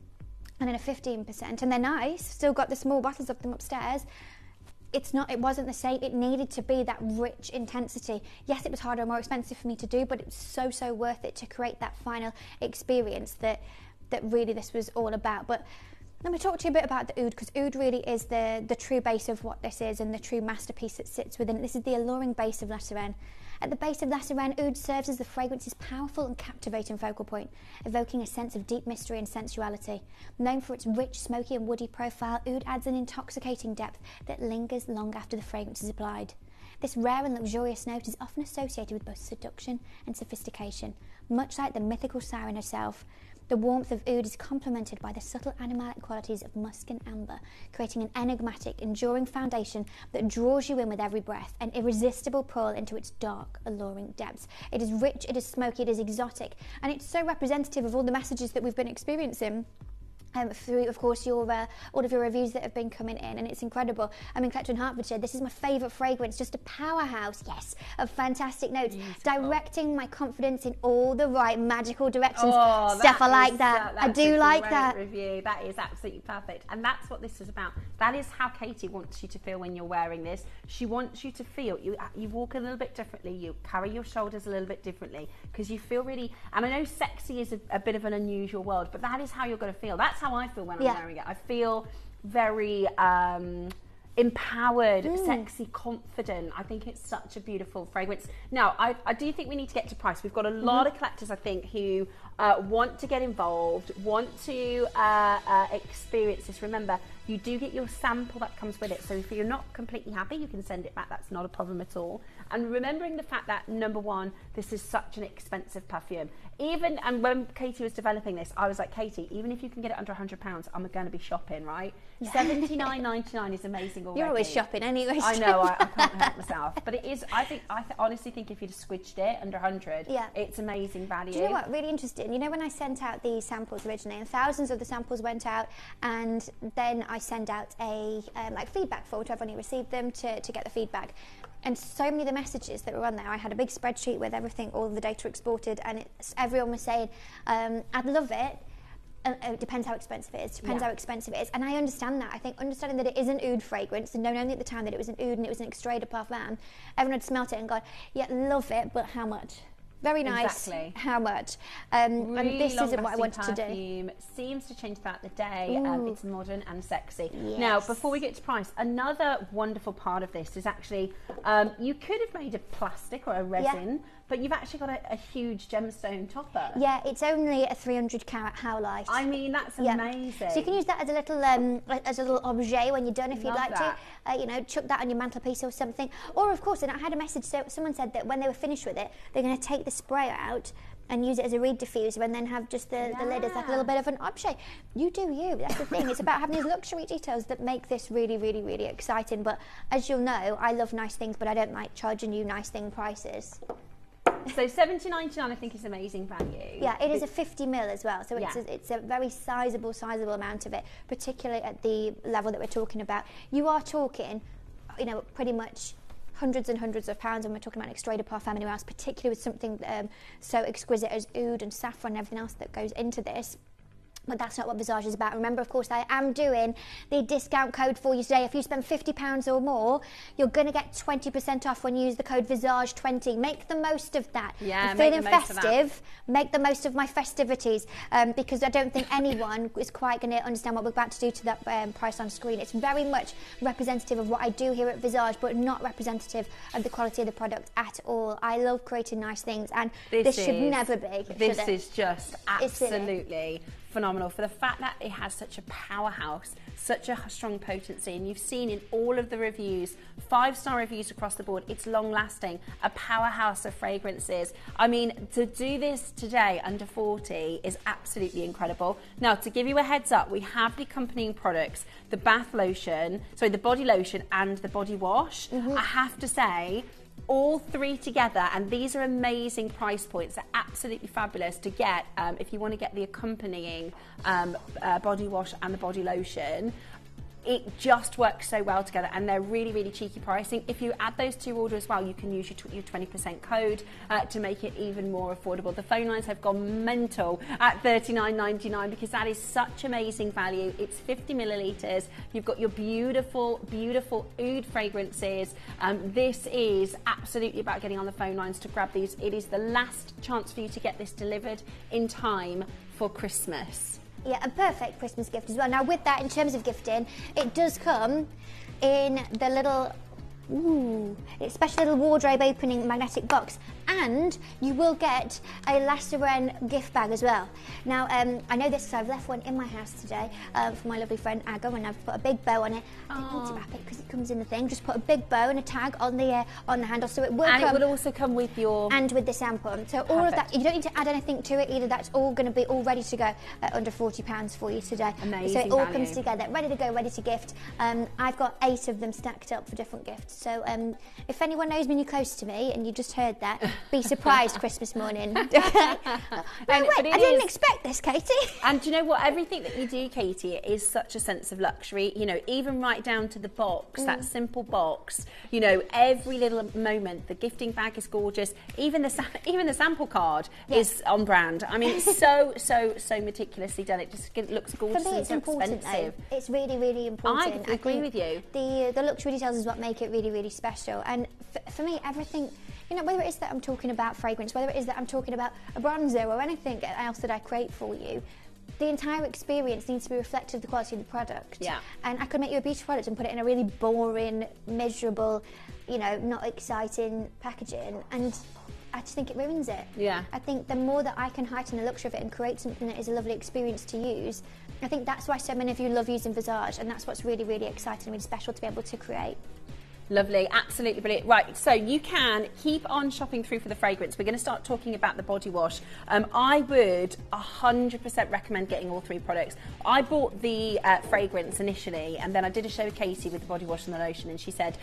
I: and in a 15%, and they're nice. Still got the small bottles of them upstairs. It wasn't the same. It needed to be that rich intensity. Yes, it was harder and more expensive for me to do, but it was so worth it to create that final experience that really this was all about. But let me talk to you a bit about the oud, because oud really is the true base of what this is and the true masterpiece that sits within it. This is the alluring base of La Sirène. At the base of La Sirène, oud serves as the fragrance's powerful and captivating focal point, evoking a sense of deep mystery and sensuality. Known for its rich, smoky and woody profile, oud adds an intoxicating depth that lingers long after the fragrance is applied. This rare and luxurious note is often associated with both seduction and sophistication, much like the mythical siren herself. The warmth of oud is complemented by the subtle animalic qualities of musk and amber, creating an enigmatic, enduring foundation that draws you in with every breath, an irresistible pull into its dark, alluring depths. It is rich, it is smoky, it is exotic, and it's so representative of all the messages that we've been experiencing through, of course, all of your reviews that have been coming in, and it's incredible. I'm in Collector in Hertfordshire. This is my favourite fragrance, just a powerhouse, yes, of fantastic notes, directing my confidence in all the right magical directions. Steph, I like that. I do like that.
H: Review. That is absolutely perfect, and that's what this is about. That is how Katie wants you to feel when you're wearing this. She wants you to feel you walk a little bit differently, you carry your shoulders a little bit differently, because you feel really. And I know sexy is a bit of an unusual world, but that is how you're going to feel. That's how I feel when I'm wearing it. I feel very empowered, sexy, confident. I think it's such a beautiful fragrance. Now, I do think we need to get to price. We've got a lot of collectors, I think, who want to get involved, want to experience this. Remember, you do get your sample that comes with it. So if you're not completely happy, you can send it back. That's not a problem at all. And remembering the fact that, number one, this is such an expensive perfume. And when Katie was developing this, I was like, Katie, even if you can get it under £100, I'm going to be shopping, right? Yeah. $79.99 is amazing already.
I: You're always shopping anyway.
H: I know, I can't help myself. But it is, I honestly think if you'd squidged it under 100, it's amazing value.
I: Do you know what, really interesting? You know, when I sent out the samples originally, and thousands of the samples went out, and then I send out a feedback form to everyone who received them to get the feedback. And so many of the messages that were on there, I had a big spreadsheet with everything, all of the data exported, and everyone was saying, I'd love it. It depends how expensive it is. How expensive it is. And I understand that. I think understanding that it is an oud fragrance, and knowing only at the time that it was an oud and it was an extrait de parfum, everyone had smelt it and gone, yeah, love it, but how much? Very nice. Exactly. How much?
H: Really,
I: and this isn't what I wanted to do.
H: Seems to change throughout the day. It's modern and sexy.
I: Yes.
H: Now, before we get to price, another wonderful part of this is actually you could have made a plastic or a resin, but you've actually got a huge gemstone topper.
I: Yeah, it's only a 300 carat howlite.
H: I mean, that's amazing.
I: So you can use that as a little objet when you're done, if you'd like to. You know, chuck that on your mantelpiece or something. Or, of course, and I had a message. So someone said that when they were finished with it, they're going to take the spray out and use it as a reed diffuser, and then have just the lid as like a little bit of an objet. You do you. That's the thing. It's about having these luxury details that make this really, really, really exciting. But as you'll know, I love nice things, but I don't like charging you nice thing prices.
H: So $70.99 I think is amazing value.
I: Yeah, it is a 50 ml as well, so it's a very sizable amount of it, particularly at the level that we're talking about. You are talking, you know, pretty much hundreds and hundreds of pounds when we're talking about an extrait de parfum anywhere else, particularly with something so exquisite as oud and saffron and everything else that goes into this. But that's not what Visage is about. Remember, of course, I am doing the discount code for you today. If you spend £50 or more, you're going to get 20% off when you use the code Visage20. Make the most of that.
H: Yeah,
I: I'm feeling festive. Make the most of my festivities, because I don't think anyone is quite going to understand what we're about to do to that price on screen. It's very much representative of what I do here at Visage, but not representative of the quality of the product at all. I love creating nice things, and this should never be.
H: This is just absolutely phenomenal for the fact that it has such a powerhouse, such a strong potency, and you've seen in all of the reviews, 5-star reviews across the board, it's long lasting, a powerhouse of fragrances. I mean, to do this today under 40 is absolutely incredible. Now, to give you a heads up, we have the accompanying products, the bath lotion, sorry, the body lotion and the body wash. I have to say, all three together, and these are amazing price points. They're absolutely fabulous to get if you want to get the accompanying body wash and the body lotion. It just works so well together, and they're really, really cheeky pricing. If you add those to your order as well, you can use your 20% code to make it even more affordable. The phone lines have gone mental at $39.99 because that is such amazing value. It's 50 millilitres. You've got your beautiful, beautiful oud fragrances. This is absolutely about getting on the phone lines to grab these. It is the last chance for you to get this delivered in time for Christmas.
I: Yeah, a perfect Christmas gift as well. Now, with that, in terms of gifting, it does come in the little, it's special little wardrobe opening magnetic box, and you will get a Lasseran gift bag as well. Now, I know this because I've left one in my house today for my lovely friend Aga, and I've put a big bow on it. I didn't need to wrap it because it comes in the thing. Just put a big bow and a tag on the handle, so it will come.
H: And it will also come with your...
I: And with the sample. So all of that, you don't need to add anything to it either. That's all going to be all ready to go at under £40 for you today.
H: Amazing
I: So it all
H: value.
I: comes together, ready to go, ready to gift. I've got 8 of them stacked up for different gifts. So if anyone knows me and you're close to me and you just heard that, be surprised Christmas morning. Okay? I didn't expect this, Katie.
H: And do you know what? Everything that you do, Katie, is such a sense of luxury. You know, even right down to the box, that simple box. You know, every little moment. The gifting bag is gorgeous. Even the sample card is on brand. I mean, it's so meticulously done. It just looks gorgeous.
I: For me, it's
H: and
I: important.
H: expensive.
I: It's really, really important.
H: I agree with you.
I: The luxury details is what make it really, really special. And for me, everything, you know, whether it is that I'm talking about fragrance, whether it is that I'm talking about a bronzer or anything else that I create for you, the entire experience needs to be reflective of the quality of the product.
H: Yeah.
I: And I could make you a beauty product and put it in a really boring, miserable, you know, not exciting packaging, and I just think it ruins it.
H: Yeah.
I: I think the more that I can heighten the luxury of it and create something that is a lovely experience to use, I think that's why so many of you love using Visage, and that's what's really, really exciting and really special to be able to create.
H: Lovely, absolutely brilliant. Right, so you can keep on shopping through for the fragrance. We're going to start talking about the body wash. I would 100% recommend getting all 3 products. I bought the fragrance initially, and then I did a show with Katie with the body wash and the lotion, and she said,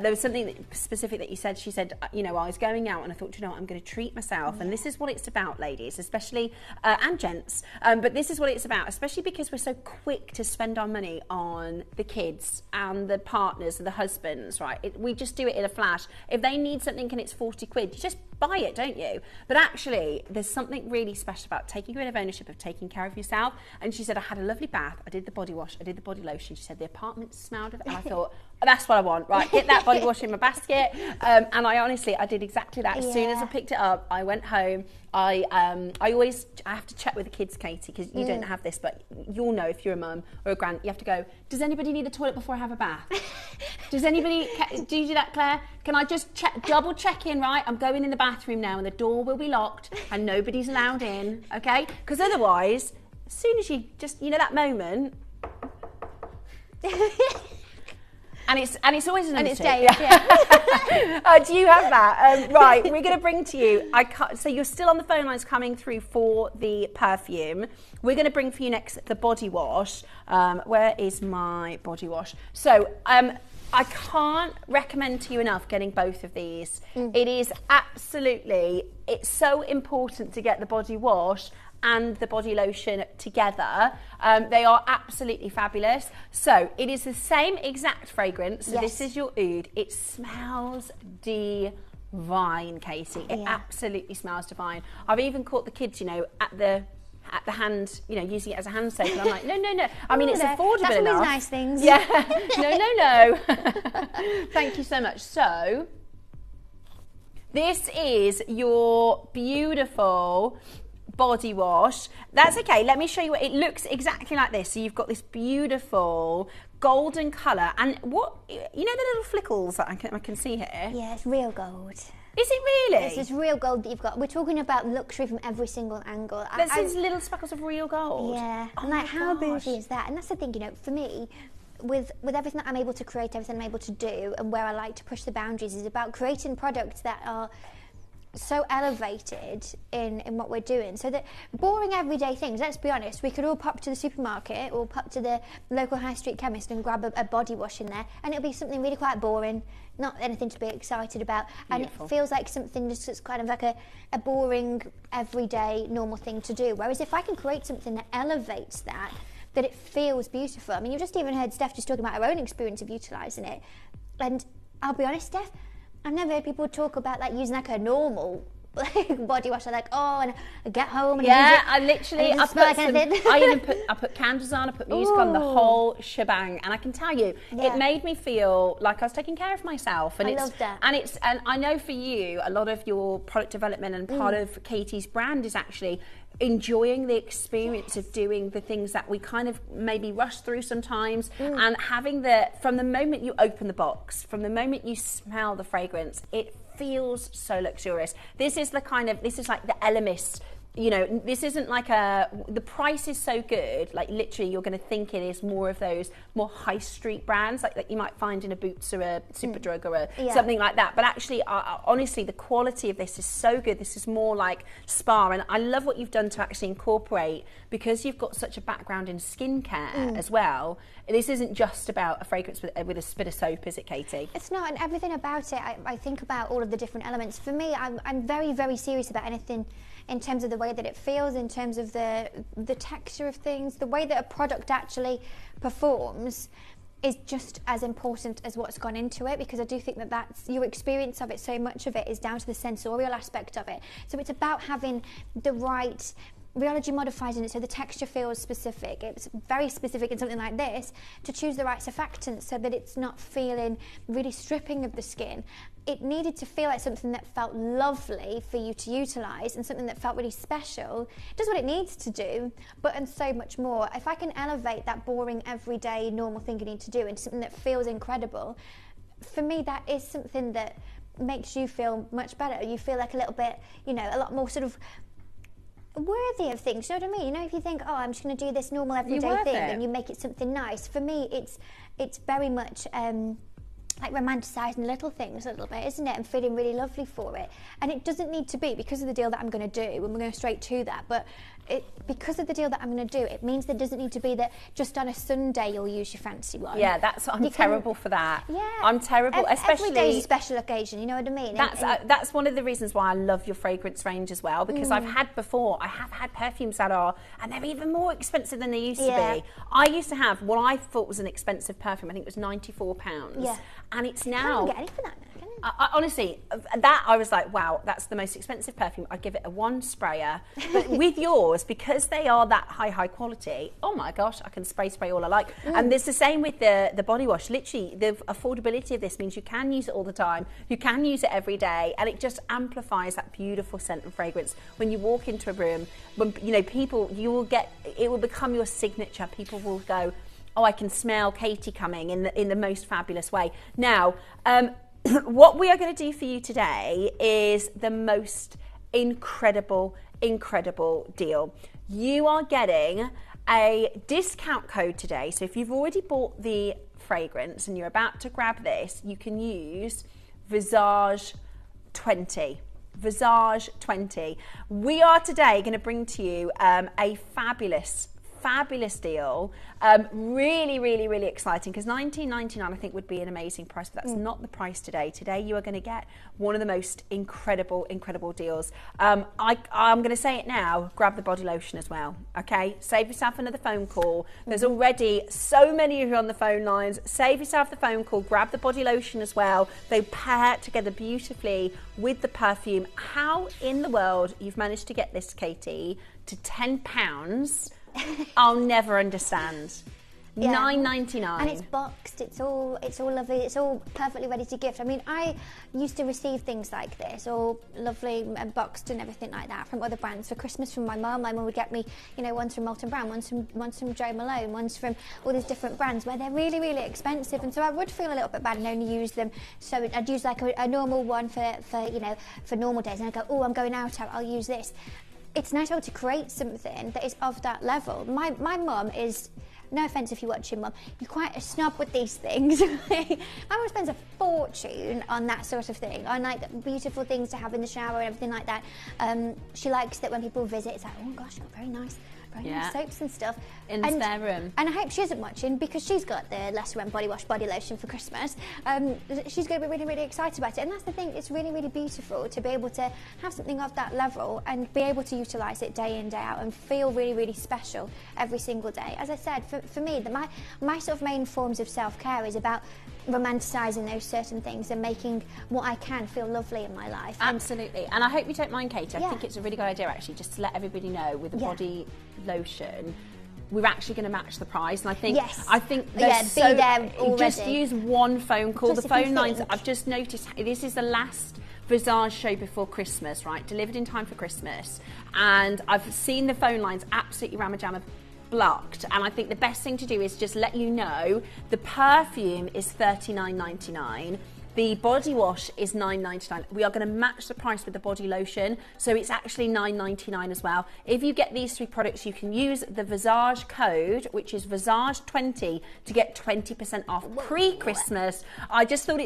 H: there was something specific that you said. She said, you know, I was going out and I thought, you know what, I'm going to treat myself. And this is what it's about, ladies, especially, and gents. But this is what it's about, especially because we're so quick to spend our money on the kids and the partners and the husbands, right? We just do it in a flash. If they need something and it's 40 quid, you just buy it, don't you? But actually, there's something really special about taking a bit of ownership of taking care of yourself. And she said, I had a lovely bath, I did the body wash, I did the body lotion. She said, the apartment smelled of it. And I thought, that's what I want, right? Get that body wash in my basket. And I did exactly that. As soon as I picked it up, I went home. I have to check with the kids, Katie, because you don't have this, but you'll know if you're a mum or a gran, you have to go, does anybody need a toilet before I have a bath? Does anybody, do you do that, Claire? Can I just double check in, right? I'm going in the bathroom now and the door will be locked and nobody's allowed in, okay? Because otherwise, as soon as you just, you know, that moment, And it's always an
I: it's Jade, yeah.
H: Do you have that? Right, we're going to bring to you, so you're still on the phone lines coming through for the perfume. We're going to bring for you next the body wash. Where is my body wash? So I can't recommend to you enough getting both of these. It is absolutely, it's so important to get the body wash and the body lotion together. They are absolutely fabulous. So it is the same exact fragrance. So this is your oud. It smells divine, Katie. It absolutely smells divine. I've even caught the kids, you know, at the the hand, you know, using it as a hand soap. And I'm like, no. I mean, it's affordable
I: that's
H: enough.
I: That's nice things.
H: Yeah. No. Thank you so much. So, this is your beautiful body wash. That's okay. Let me show you what it looks exactly like this. So you've got this beautiful golden colour, and what, you know, the little flickles that I can see here.
I: Yeah, it's real gold.
H: Is it really?
I: It's just real gold that you've got. We're talking about luxury from every single angle.
H: There's these little speckles of real gold.
I: Yeah,
H: oh
I: and like how
H: gosh.
I: bougie is that? And that's the thing, you know, for me, with everything that I'm able to create, everything I'm able to do, and where I like to push the boundaries is about creating products that are so elevated in what we're doing, so that boring everyday things, let's be honest, we could all pop to the supermarket or pop to the local high street chemist and grab a body wash in there, and it'll be something really quite boring, not anything to be excited about. Beautiful. And it feels like something just that's kind of like a boring everyday normal thing to do, whereas if I can create something that elevates that it feels beautiful. I mean, you've just even heard Steph just talking about her own experience of utilising it, and I'll be honest, Steph, I've never heard people talk about like using like a normal body wash. They're like, oh, and I get home and
H: yeah,
I: I
H: put candles on, I put music on, the whole shebang, and I can tell you, it made me feel like I was taking care of myself. And
I: I love that.
H: And I know for you, a lot of your product development and part of Katie's brand is actually enjoying the experience of doing the things that we kind of maybe rush through sometimes, and having from the moment you open the box, from the moment you smell the fragrance, it feels so luxurious. This is like the Amethyst. You know, this isn't like the price is so good, like literally you're going to think it is more of those more high street brands like you might find in a Boots or a Superdrug or something like that. But actually, honestly, the quality of this is so good. This is more like spa, and I love what you've done to actually incorporate, because you've got such a background in skincare as well. This isn't just about a fragrance with a bit of soap, is it, Katie?
I: It's not, and everything about it, I think about all of the different elements. For me, I'm very, very serious about anything in terms of the way that it feels, in terms of the texture of things, the way that a product actually performs is just as important as what's gone into it, because I do think that that's your experience of it. So much of it is down to the sensorial aspect of it. So it's about having the right rheology modifiers in it, so the texture feels specific. It's very specific in something like this to choose the right surfactants so that it's not feeling really stripping of the skin. It needed to feel like something that felt lovely for you to utilise, and something that felt really special. It does what it needs to do, and so much more. If I can elevate that boring, everyday, normal thing you need to do into something that feels incredible, for me that is something that makes you feel much better. You feel like a little bit, you know, a lot more sort of worthy of things, you know what I mean? You know, if you think, oh, I'm just going to do this normal everyday thing, and you make it something nice. For me, it's very much like romanticising little things a little bit, isn't it? And feeling really lovely for it. And it doesn't need to be, because of the deal that I'm going to do, and we're going straight to that, but because of the deal that I'm going to do, it means that it doesn't need to be that just on a Sunday you'll use your fancy one.
H: Yeah, I'm terrible for that.
I: Yeah.
H: I'm terrible, especially...
I: Every day's a special occasion, you know what I mean?
H: That's one of the reasons why I love your fragrance range as well, because I have had perfumes that and they're even more expensive than they used to be. I used to have what I thought was an expensive perfume. I think it was £94.
I: Yeah.
H: And it's now...
I: You can't get any for that now, can you?
H: Honestly, I was like, wow, that's the most expensive perfume. I give it a one sprayer. But with yours, because they are that high quality, oh my gosh, I can spray all I like. And it's the same with the body wash. Literally, the affordability of this means you can use it all the time. You can use it every day, and it just amplifies that beautiful scent and fragrance. When you walk into a room, when it will become your signature. People will go, oh, I can smell Katie coming in the most fabulous way. Now, what we are going to do for you today is the most incredible deal. You are getting a discount code today. So if you've already bought the fragrance and you're about to grab this, you can use Visage 20. Visage 20. We are today going to bring to you a fabulous deal. Really exciting, because $19.99 I think would be an amazing price, but that's not the price today. Today you are going to get one of the most incredible deals. I'm going to say it now, grab the body lotion as well, okay? Save yourself another phone call. There's already so many of you on the phone lines. Save yourself the phone call, grab the body lotion as well. They pair together beautifully with the perfume. How in the world you've managed to get this, Katie, to £10, I'll never understand.
I: Yeah.
H: $9.99.
I: And it's boxed, it's all lovely, it's all perfectly ready to gift. I mean, I used to receive things like this, all lovely and boxed and everything like that from other brands for Christmas from my mum. My mum would get me, you know, ones from Molton Brown, ones from Jo Malone, ones from all these different brands where they're really, really expensive, and so I would feel a little bit bad and only use them. So I'd use like a normal one for you know, for normal days, and I'd go, oh, I'm going out, I'll use this. It's nice to create something that is of that level. My mum is, no offence if you're watching, Mum, you're quite a snob with these things. My mum spends a fortune on that sort of thing, on like beautiful things to have in the shower and everything like that. She likes that when people visit, it's like, oh gosh, got very nice soaps and stuff.
H: In the spare room.
I: And I hope she isn't watching, because she's got the Lesser and Body Wash body lotion for Christmas. She's going to be really, really excited about it. And that's the thing, it's really, really beautiful to be able to have something of that level and be able to utilise it day in, day out and feel really, really special every single day. As I said, for me, my sort of main forms of self-care is about romanticising those certain things and making what I can feel lovely in my life.
H: Absolutely. And I hope you don't mind, Katie. I think it's a really good idea, actually, just to let everybody know with the body lotion, we're actually going to match the price, and I think there's
I: be there already.
H: Just use one phone call. The phone lines, I've just noticed, this is the last Visage show before Christmas, right? Delivered in time for Christmas, and I've seen the phone lines absolutely ramajamma blocked, and I think the best thing to do is just let you know the perfume is $39.99. The body wash is $9.99. We are going to match the price with the body lotion, so it's actually $9.99 as well. If you get these three products, you can use the Visage code, which is Visage20, to get 20% off pre-Christmas. I just thought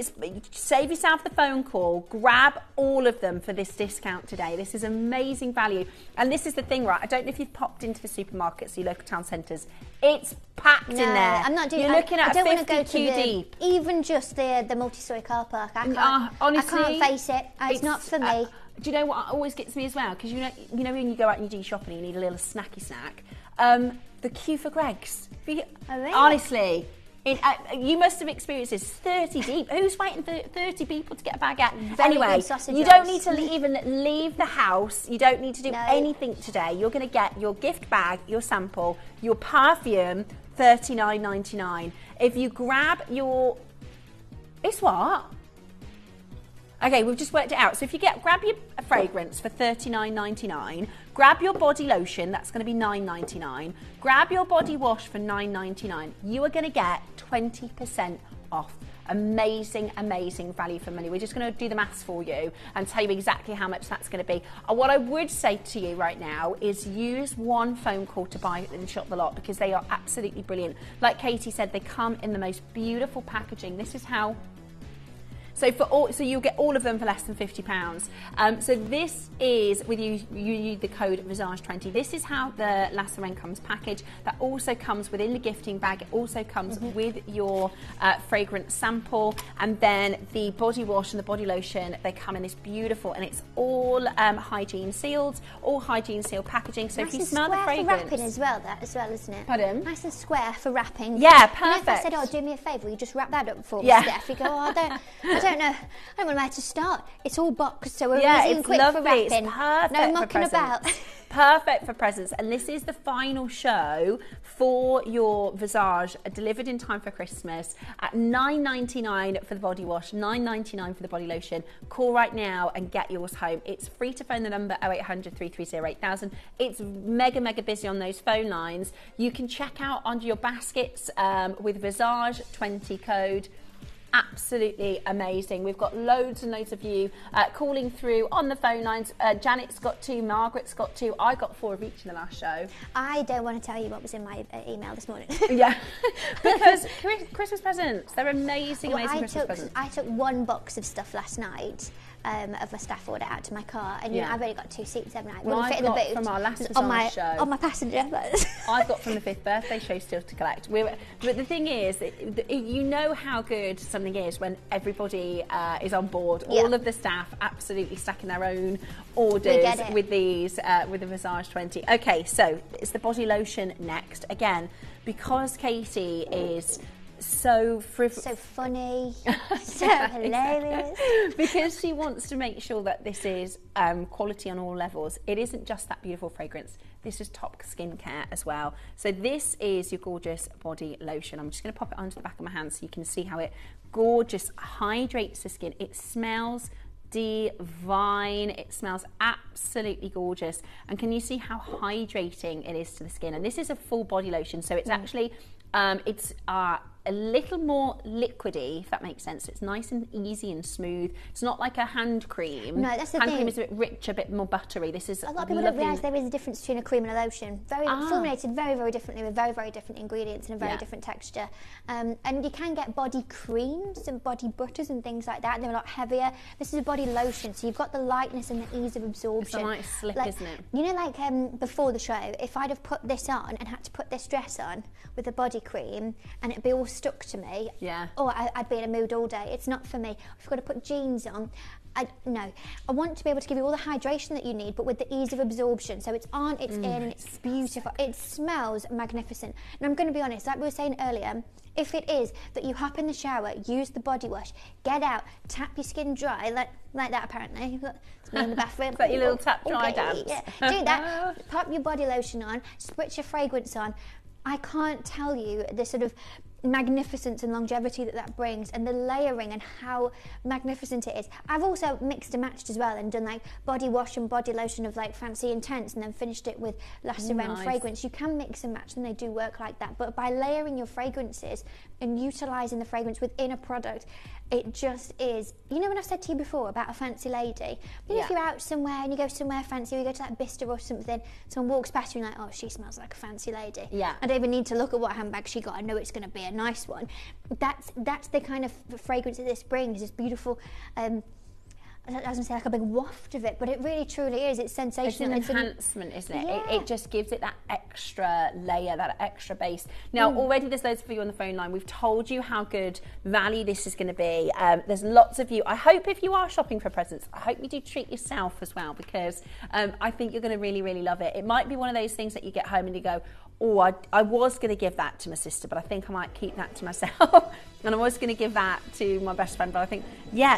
H: save yourself the phone call, grab all of them for this discount today. This is amazing value. And this is the thing, right? I don't know if you've popped into the supermarkets, your local town centres. It's packed in there.
I: I'm not doing.
H: You're looking at
I: I don't
H: 50
I: want to go to
H: queue deep.
I: Even just the multi-story car park. I can't.
H: Honestly,
I: I can't face it. It's not for me.
H: Do you know what always gets me as well? Because you know when you go out and you do shopping, you need a little snacky snack. The queue for Greggs.
I: Really?
H: Honestly. You must have experienced this. 30 deep. Who's waiting for 30 people to get a baguette? Anyway, you don't need to even leave the house. You don't need to do anything today. You're going to get your gift bag, your sample, your perfume, $39.99. If you grab your... It's what? Okay, we've just worked it out. So if you grab your fragrance for $39.99, grab your body lotion, that's going to be $9.99. Grab your body wash for $9.99. You are going to get 20% off. Amazing, amazing value for money. We're just going to do the maths for you and tell you exactly how much that's going to be. What I would say to you right now is use one phone call to buy and shop the lot, because they are absolutely brilliant. Like Katie said, they come in the most beautiful packaging. This is how... So you'll get all of them for less than £50. So this is, with you use the code Visage20. This is how the La Sirène comes packaged. That also comes within the gifting bag. It also comes with your fragrance sample, and then the body wash and the body lotion. They come in this beautiful, and it's all hygiene sealed, all hygiene sealed packaging. So
I: nice
H: if you smell the fragrance,
I: for wrapping as well, isn't it?
H: Pardon?
I: Nice and square for wrapping.
H: Yeah, perfect.
I: You know, if I said, "Oh, do me a favour, will you just wrap that up for me, Steph?" You go, "Oh, I don't know where to start." It's all boxed, so we're easy and quick
H: lovely.
I: for wrapping.
H: It's perfect.
I: No mucking about.
H: Perfect for presents. And this is the final show for your Visage, delivered in time for Christmas at $9.99 for the body wash, $9.99 for the body lotion. Call right now and get yours home. It's free to phone the number 0800 330 8000. It's mega, mega busy on those phone lines. You can check out under your baskets with Visage20 code. Absolutely amazing. We've got loads and loads of you calling through on the phone lines. Janet's got 2, Margaret's got 2. I got 4 of each in the last show.
I: I don't want to tell you what was in my email this morning.
H: Yeah, because Christmas presents, they're amazing, amazing Christmas presents.
I: I took 1 box of stuff last night of my staff order out to my car, and I've only got 2 seats, haven't I? Wouldn't fit in the boot.
H: From our last
I: Visage
H: show.
I: On my passenger.
H: I've got from the 5th birthday show still to collect. But the thing is, you know how good something is when everybody is on board. All of the staff absolutely stacking their own orders with these, with the Visage20. Okay, so it's the body lotion next. Again, because Katie is so
I: so funny, so hilarious.
H: Because she wants to make sure that this is quality on all levels. It isn't just that beautiful fragrance. This is top skincare as well. So this is your gorgeous body lotion. I'm just going to pop it onto the back of my hand so you can see how it gorgeous hydrates the skin. It smells divine. It smells absolutely gorgeous. And can you see how hydrating it is to the skin? And this is a full body lotion, so it's actually it's a little more liquidy, if that makes sense. It's nice and easy and smooth. It's not like a hand cream.
I: No, that's the
H: hand
I: thing.
H: cream is a bit richer, a bit more buttery. This is
I: a lot of people don't realise there is a difference between a cream and a lotion. Formulated very, very differently with very, very different ingredients and a very different texture. And you can get body creams and body butters and things like that. They're a lot heavier. This is a body lotion, so you've got the lightness and the ease of absorption.
H: It's a nice slip, isn't it?
I: You know, like before the show, if I'd have put this on and had to put this dress on with a body cream and it'd be all stuck to me, I'd be in a mood all day. It's not for me. If you've got to put jeans on, no. I want to be able to give you all the hydration that you need, but with the ease of absorption. So it's on, it's in, and it's beautiful. It smells magnificent. And I'm going to be honest, like we were saying earlier, if it is that you hop in the shower, use the body wash, get out, tap your skin dry, like that apparently. It's me in the bathroom.
H: Got your little tap dry dance.
I: Yeah. Do that. Pop your body lotion on, spritz your fragrance on. I can't tell you the sort of magnificence and longevity that brings, and the layering and how magnificent it is. I've also mixed and matched as well and done like body wash and body lotion of like Fancy Intense and then finished it with La Sirène fragrance. You can mix and match and they do work like that, but by layering your fragrances and utilising the fragrance within a product, it just is. You know when I've said to you before about a fancy lady? You know, if you're out somewhere and you go somewhere fancy, or you go to like Bicester or something, someone walks past you and you're like, oh, she smells like a fancy lady. Yeah. I don't even need to look at what handbag she got. I know it's going to be a nice one. That's the kind of fragrance that this brings, this beautiful I was going to say like a big waft of it, but it really truly is. It's sensational.
H: It's an enhancement, isn't it? Yeah. It just gives it that extra layer, that extra base. Now, already there's loads of you on the phone line. We've told you how good value this is going to be. There's lots of you. I hope if you are shopping for presents, I hope you do treat yourself as well, because I think you're going to really, really love it. It might be one of those things that you get home and you go, oh, I was going to give that to my sister, but I think I might keep that to myself. And I was going to give that to my best friend, but I think,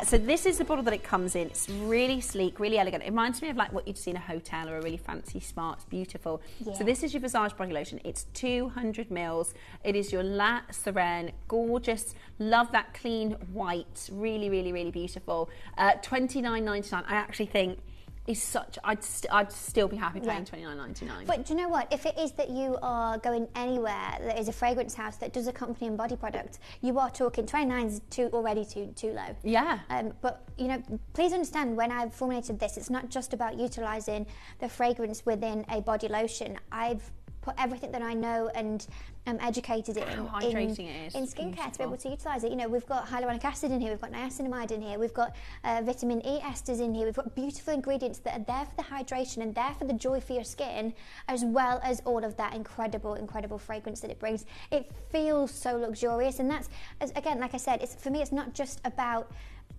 H: so this is the bottle that it comes in. It's really sleek, really elegant. It reminds me of like what you'd see in a hotel or a really fancy spa. It's beautiful. Yeah. So this is your Visage body lotion. It's 200 mils. It is your La Sirène, gorgeous. Love that clean white. Really, really, really beautiful. $29.99. I actually think is such. I'd still be happy paying $29.99.
I: But do you know what? If it is that you are going anywhere that is a fragrance house that does accompany and body product, you are talking $29 is already too low. Yeah. But you know, please understand, when I've formulated this, it's not just about utilising the fragrance within a body lotion. I've put everything that I know and am educated in skincare to be able to utilise it. You know, we've got hyaluronic acid in here, we've got niacinamide in here, we've got vitamin E esters in here, we've got beautiful ingredients that are there for the hydration and there for the joy for your skin, as well as all of that incredible fragrance that it brings. It feels so luxurious, and that's, again, like I said, for me, it's not just about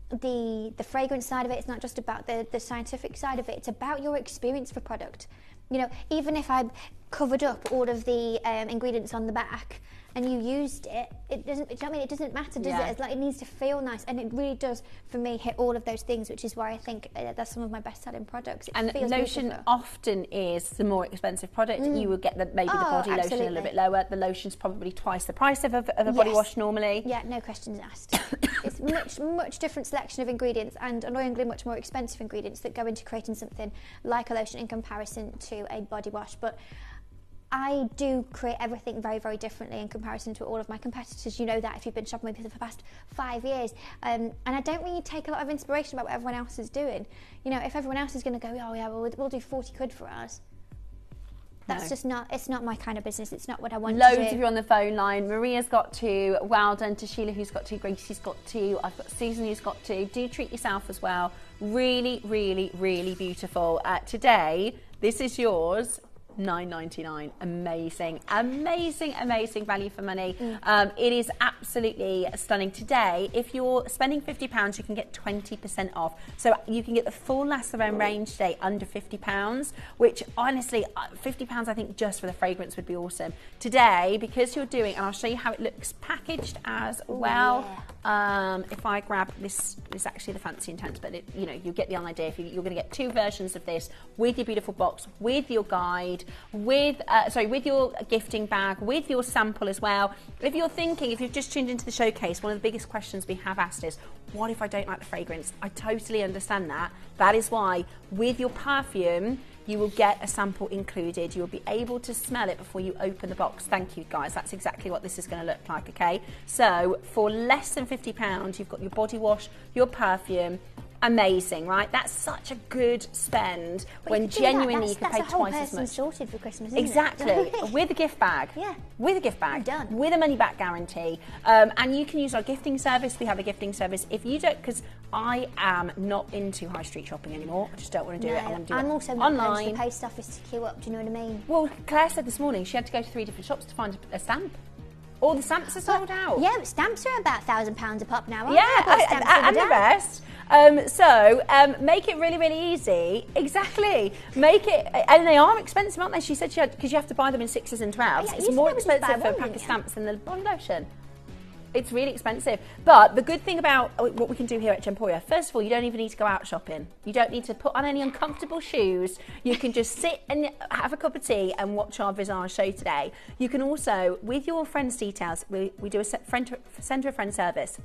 I: the fragrance side of it, it's not just about the scientific side of it, it's about your experience of a product. You know, even if I covered up all of the ingredients on the back and you used it, it doesn't. Do you know what I mean? It doesn't matter, does it? It's like, it needs to feel nice, and it really does for me hit all of those things, which is why I think that's some of my best-selling products. It feels lotion beautiful. Often is the more expensive product. You will get maybe the body lotion a little bit lower. The lotion's probably twice the price of a body wash normally. Yeah, no questions asked. It's much different selection of ingredients, and annoyingly much more expensive ingredients that go into creating something like a lotion in comparison to a body wash. But I do create everything very, very differently in comparison to all of my competitors. You know that if you've been shopping with me for the past 5 years. And I don't really take a lot of inspiration about what everyone else is doing. You know, if everyone else is going to go, oh yeah, well, we'll do 40 quid for us. That's just not, it's not my kind of business. It's not what I want to do. Loads of you on the phone line. Maria's got 2. Well done to Sheila, who's got 2. Gracie's got 2. I've got Susan, who's got 2. Do treat yourself as well. Really, really, really beautiful. Today, this is yours.
H: $9.99. Amazing, amazing, amazing value for money. It is absolutely stunning. Today, if you're spending £50, you can get 20% off. So you can get the full La Sphene range today under £50, which honestly, £50 I think just for the fragrance would be awesome. Today, because you're doing, and I'll show you how it looks packaged as well. If I grab this is actually the Fancy Intense, but you know, you get the idea. If you're going to get 2 versions of this with your beautiful box, with your guide, with your gifting bag, with your sample as well. If you're thinking, if you've just tuned into the showcase, one of the biggest questions we have asked is, what if I don't like the fragrance? I totally understand that. That is why with your perfume, you will get a sample included. You'll be able to smell it before you open the box. Thank you, guys. That's exactly what this is going to look like, okay? So for less than £50, you've got your body wash, your perfume. Amazing, right? That's such a good spend when genuinely you can pay twice as much.
I: Sorted for Christmas, isn't
H: exactly.
I: it?
H: With a gift bag.
I: Yeah.
H: With a gift bag.
I: Done.
H: With a money back guarantee. And you can use our gifting service. We have a gifting service. If you don't, because I am not into high street shopping anymore. I just don't want to do it. I want to do
I: I'm
H: it
I: also not
H: online.
I: going to the post office to queue up. Do you know what I mean?
H: Well, Claire said this morning she had to go to 3 different shops to find a stamp. All the stamps are sold out.
I: Yeah, but stamps are about £1,000 a pop now, aren't
H: yeah,
I: they?
H: and the rest. Make it really, really easy. Exactly. Make it, and they are expensive, aren't they? She said because you have to buy them in 6s and 12s.
I: Yeah,
H: it's more expensive for a pack of stamps than the body lotion. It's really expensive. But the good thing about what we can do here at Gemporia, first of all, you don't even need to go out shopping. You don't need to put on any uncomfortable shoes. You can just sit and have a cup of tea and watch our Visage show today. You can also, with your friends' details, we do a send to a friend service.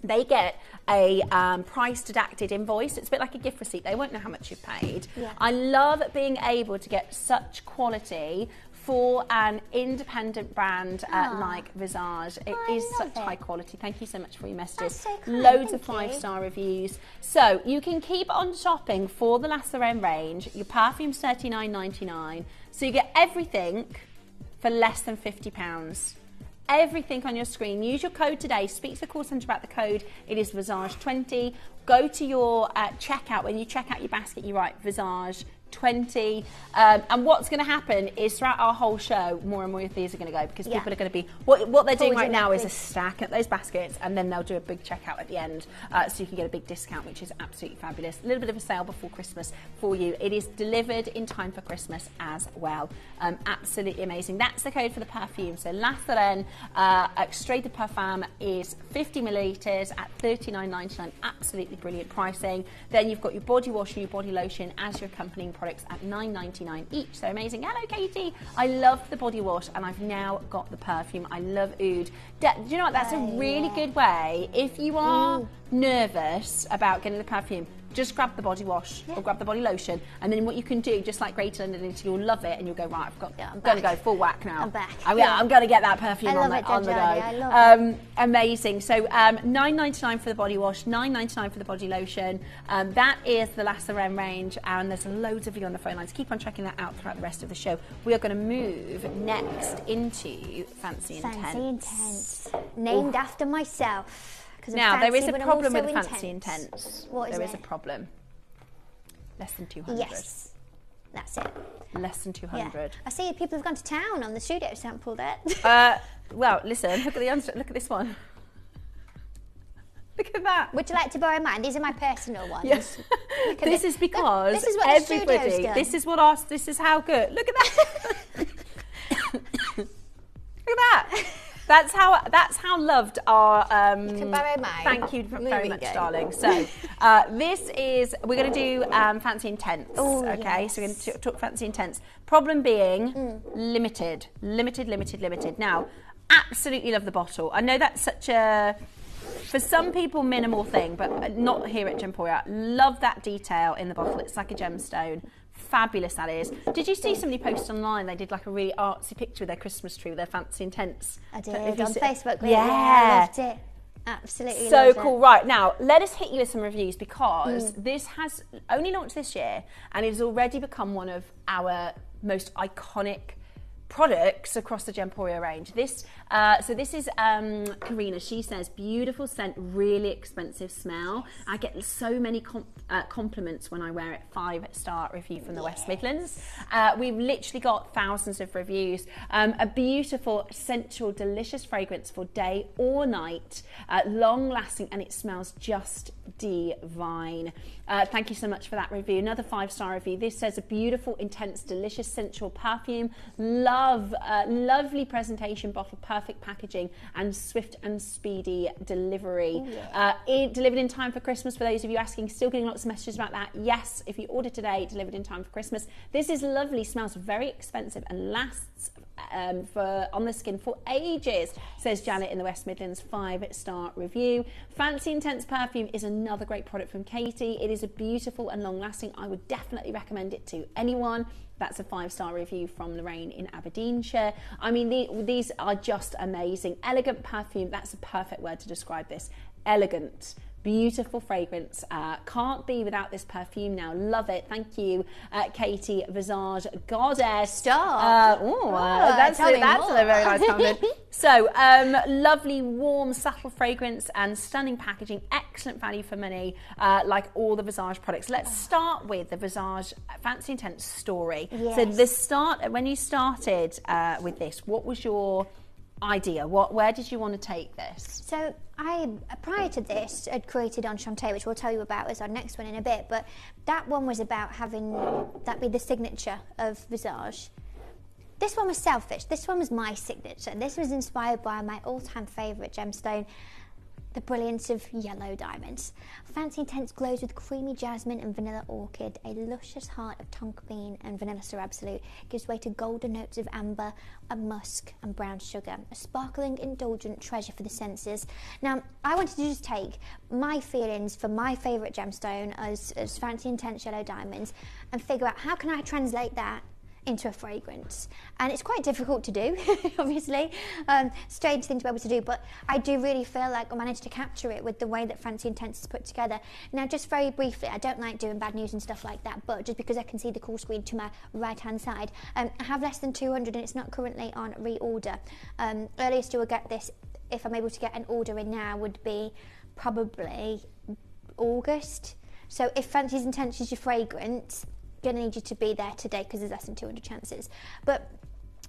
H: They get a price deducted invoice. It's a bit like a gift receipt. They won't know how much you've paid. Yeah. I love being able to get such quality for an independent brand like Visage. It is such high quality. Thank you so much for your messages.
I: So kind.
H: Loads of 5-star reviews. So you can keep on shopping for the La Sphene range. Your perfume's $39.99. So you get everything for less than £50. Everything on your screen. Use your code today. Speak to the call centre about the code. It is Visage20. Go to your checkout. When you check out your basket, you write Visage 20. And what's going to happen is throughout our whole show, more and more of these are going to go because people are going to be, what they're doing right now is a stack at those baskets and then they'll do a big checkout at the end so you can get a big discount, which is absolutely fabulous. A little bit of a sale before Christmas for you. It is delivered in time for Christmas as well. Absolutely amazing. That's the code for the perfume. So La Sphene Extrait de Parfum is 50 millilitres at $39.99. Absolutely brilliant pricing. Then you've got your body wash and your body lotion as your accompanying products at $9.99 each. So amazing. Hello, Katie. I love the body wash and I've now got the perfume. I love oud. Do you know what? That's a really good way. If you are nervous about getting the perfume, just grab the body wash or grab the body lotion, and then what you can do, just like Greater London, you'll love it, and you'll go, right, I'm going to go full whack now.
I: I'm back.
H: I'm going to get that perfume on the go.
I: I love it.
H: Amazing. So $9.99 for the body wash, $9.99 for the body lotion. That is the La Sphene range, and there's loads of you on the phone lines. Keep on checking that out throughout the rest of the show. We are going to move next into Fancy Intense.
I: Fancy Intense. Named after myself.
H: Now, there is a problem with Fancy Intense.
I: What is it?
H: There is a problem. Less than 200.
I: Yes, that's it.
H: Less than 200.
I: Yeah. I see people have gone to town on the studio sample there.
H: Well, listen, look at this one. Look at that.
I: Would you like to borrow mine? These are my personal ones.
H: Yes. This is because
I: this is what
H: everybody,
I: this
H: is how good. Look at that. Look at that. That's how loved our.
I: You can borrow mine.
H: Thank you very much, darling. So we're going to do Fancy Intense.
I: Ooh,
H: okay,
I: yes.
H: So we're going to talk Fancy Intense. Problem being limited. Now, absolutely love the bottle. I know that's such a, for some people, minimal thing, but not here at Gemporia. Love that detail in the bottle. It's like a gemstone. Fabulous that is. Did you see somebody post online? They did like a really artsy picture with their Christmas tree with their Fancy Intense.
I: I did on Facebook.
H: Yeah,
I: I loved it. Absolutely.
H: So cool. Right, now let us hit you with some reviews because this has only launched this year and it has already become one of our most iconic products across the Gemporia range. This is Karina. She says beautiful scent, really expensive smell. I get so many compliments when I wear it. 5-star review from the West Midlands. We've literally got thousands of reviews. A beautiful, sensual, delicious fragrance for day or night, long lasting, and it smells just divine. Thank you so much for that review. Another 5-star review. This says a beautiful, intense, delicious, sensual perfume. Lovely presentation bottle, perfect packaging, and swift and speedy delivery. Delivered in time for Christmas. For those of you asking, still getting lots of messages about that. Yes, if you order today, delivered in time for Christmas. This is lovely, smells very expensive, and lasts on the skin for ages, says Janet in the West Midlands. 5-star review. Fancy Intense perfume is another great product from Katie. It is a beautiful and long lasting. I would definitely recommend it to anyone. That's a 5-star review from Lorraine in Aberdeenshire. I mean, these are just amazing. Elegant perfume, that's a perfect word to describe this. Elegant. Beautiful fragrance. Can't be without this perfume now. Love it. Thank you, Katie. Visage Goddess.
I: Stop.
H: That's a very nice comment. So, lovely, warm, subtle fragrance and stunning packaging. Excellent value for money, like all the Visage products. Let's start with the Visage Fancy Intense story. Yes. So, when you started with this, what was your idea? Where did you want to take this?
I: So I, prior to this, had created Enchantée, which we'll tell you about as our next one in a bit, but that one was about having that be the signature of Visage. This one was selfish. This one was my signature. This was inspired by my all-time favourite gemstone, the brilliance of yellow diamonds. Fancy Intense glows with creamy jasmine and vanilla orchid. A luscious heart of tonka bean and vanilla Sir Absolute gives way to golden notes of amber and musk and brown sugar. A sparkling, indulgent treasure for the senses. Now, I wanted to just take my feelings for my favourite gemstone as Fancy Intense yellow diamonds and figure out how can I translate that into a fragrance. And it's quite difficult to do, obviously. Strange thing to be able to do, but I do really feel like I managed to capture it with the way that Fancy Intense is put together. Now, just very briefly, I don't like doing bad news and stuff like that, but just because I can see the call screen to my right-hand side, I have less than 200 and it's not currently on reorder. Earliest you will get this, if I'm able to get an order in now, would be probably August. So if Fancy Intense is your fragrance, going to need you to be there today because there's less than 200 chances. But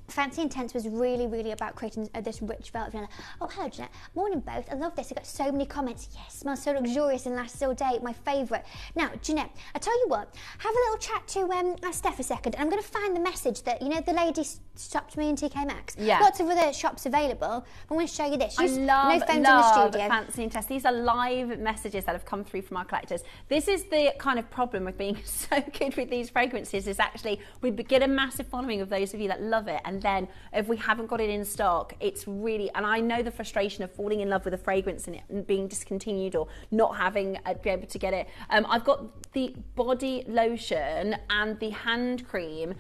I: Fancy Intense was really, really about creating this rich velvet vanilla. Oh, hello, Jeanette. Morning, both. I love this. I got so many comments. Yes, smells so luxurious and lasts all day. My favourite. Now, Jeanette, I tell you what, have a little chat to Steph a second. And I'm going to find the message that, you know, the lady stopped me in TK Maxx. Yeah. Lots of other shops available. I want to show you this.
H: I love Fancy Intense. These are live messages that have come through from our collectors. This is the kind of problem with being so good with these fragrances, is actually we get a massive following of those of you that love it, and then if we haven't got it in stock, it's really, and I know the frustration of falling in love with a fragrance and it being discontinued or not having be able to get it. I've got the body lotion and the hand cream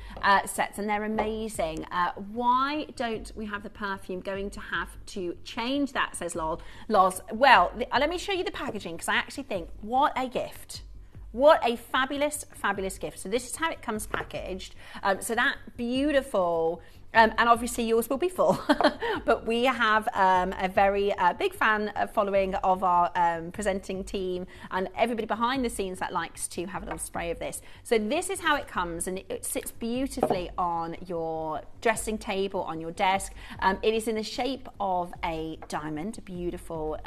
H: sets, and they're amazing. Why don't we have the perfume? Going to have to change that, says Loz. Well, let me show you the packaging, because I actually think, what a gift. What a fabulous, fabulous gift. So this is how it comes packaged. So that beautiful, and obviously yours will be full, but we have a very big fan following of our presenting team and everybody behind the scenes that likes to have a little spray of this. So this is how it comes, and it sits beautifully on your dressing table, on your desk. It is in the shape of a diamond, a beautiful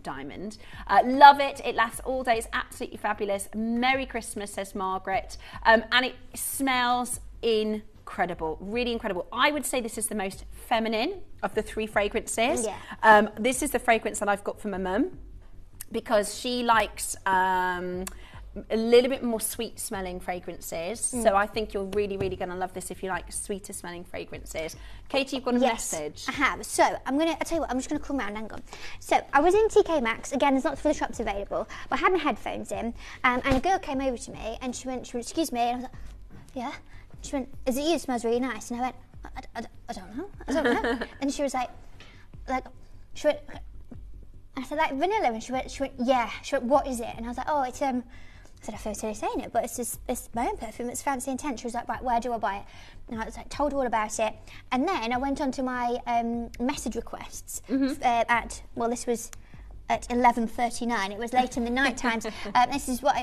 H: diamond. Love it. It lasts all day. It's absolutely fabulous. Merry Christmas, says Margaret. And it smells incredible, really incredible. I would say this is the most feminine of the three fragrances. Yeah. This is the fragrance that I've got for my mum, because she likes a little bit more sweet smelling fragrances. So I think you're really, really going to love this if you like sweeter smelling fragrances. Katie, you've got a message.
I: I have. So I'll tell you what, I'm just going to come round, hang on. So I was in TK Maxx, again, there's lots of other shops available, but I had my headphones in, and a girl came over to me and she went, excuse me, and I was like, yeah? She went, is it you? It smells really nice. And I went, I don't know. And she was like, she went, I said, like vanilla? And she went, yeah. She went, what is it? And I was like, oh, it's said, I feel silly saying it, but it's my own perfume, it's fancy intent. She was like, right, where do I buy it? And I was like, told her all about it. And then I went on to my message requests this was at 11:39. It was late in the night times. This is what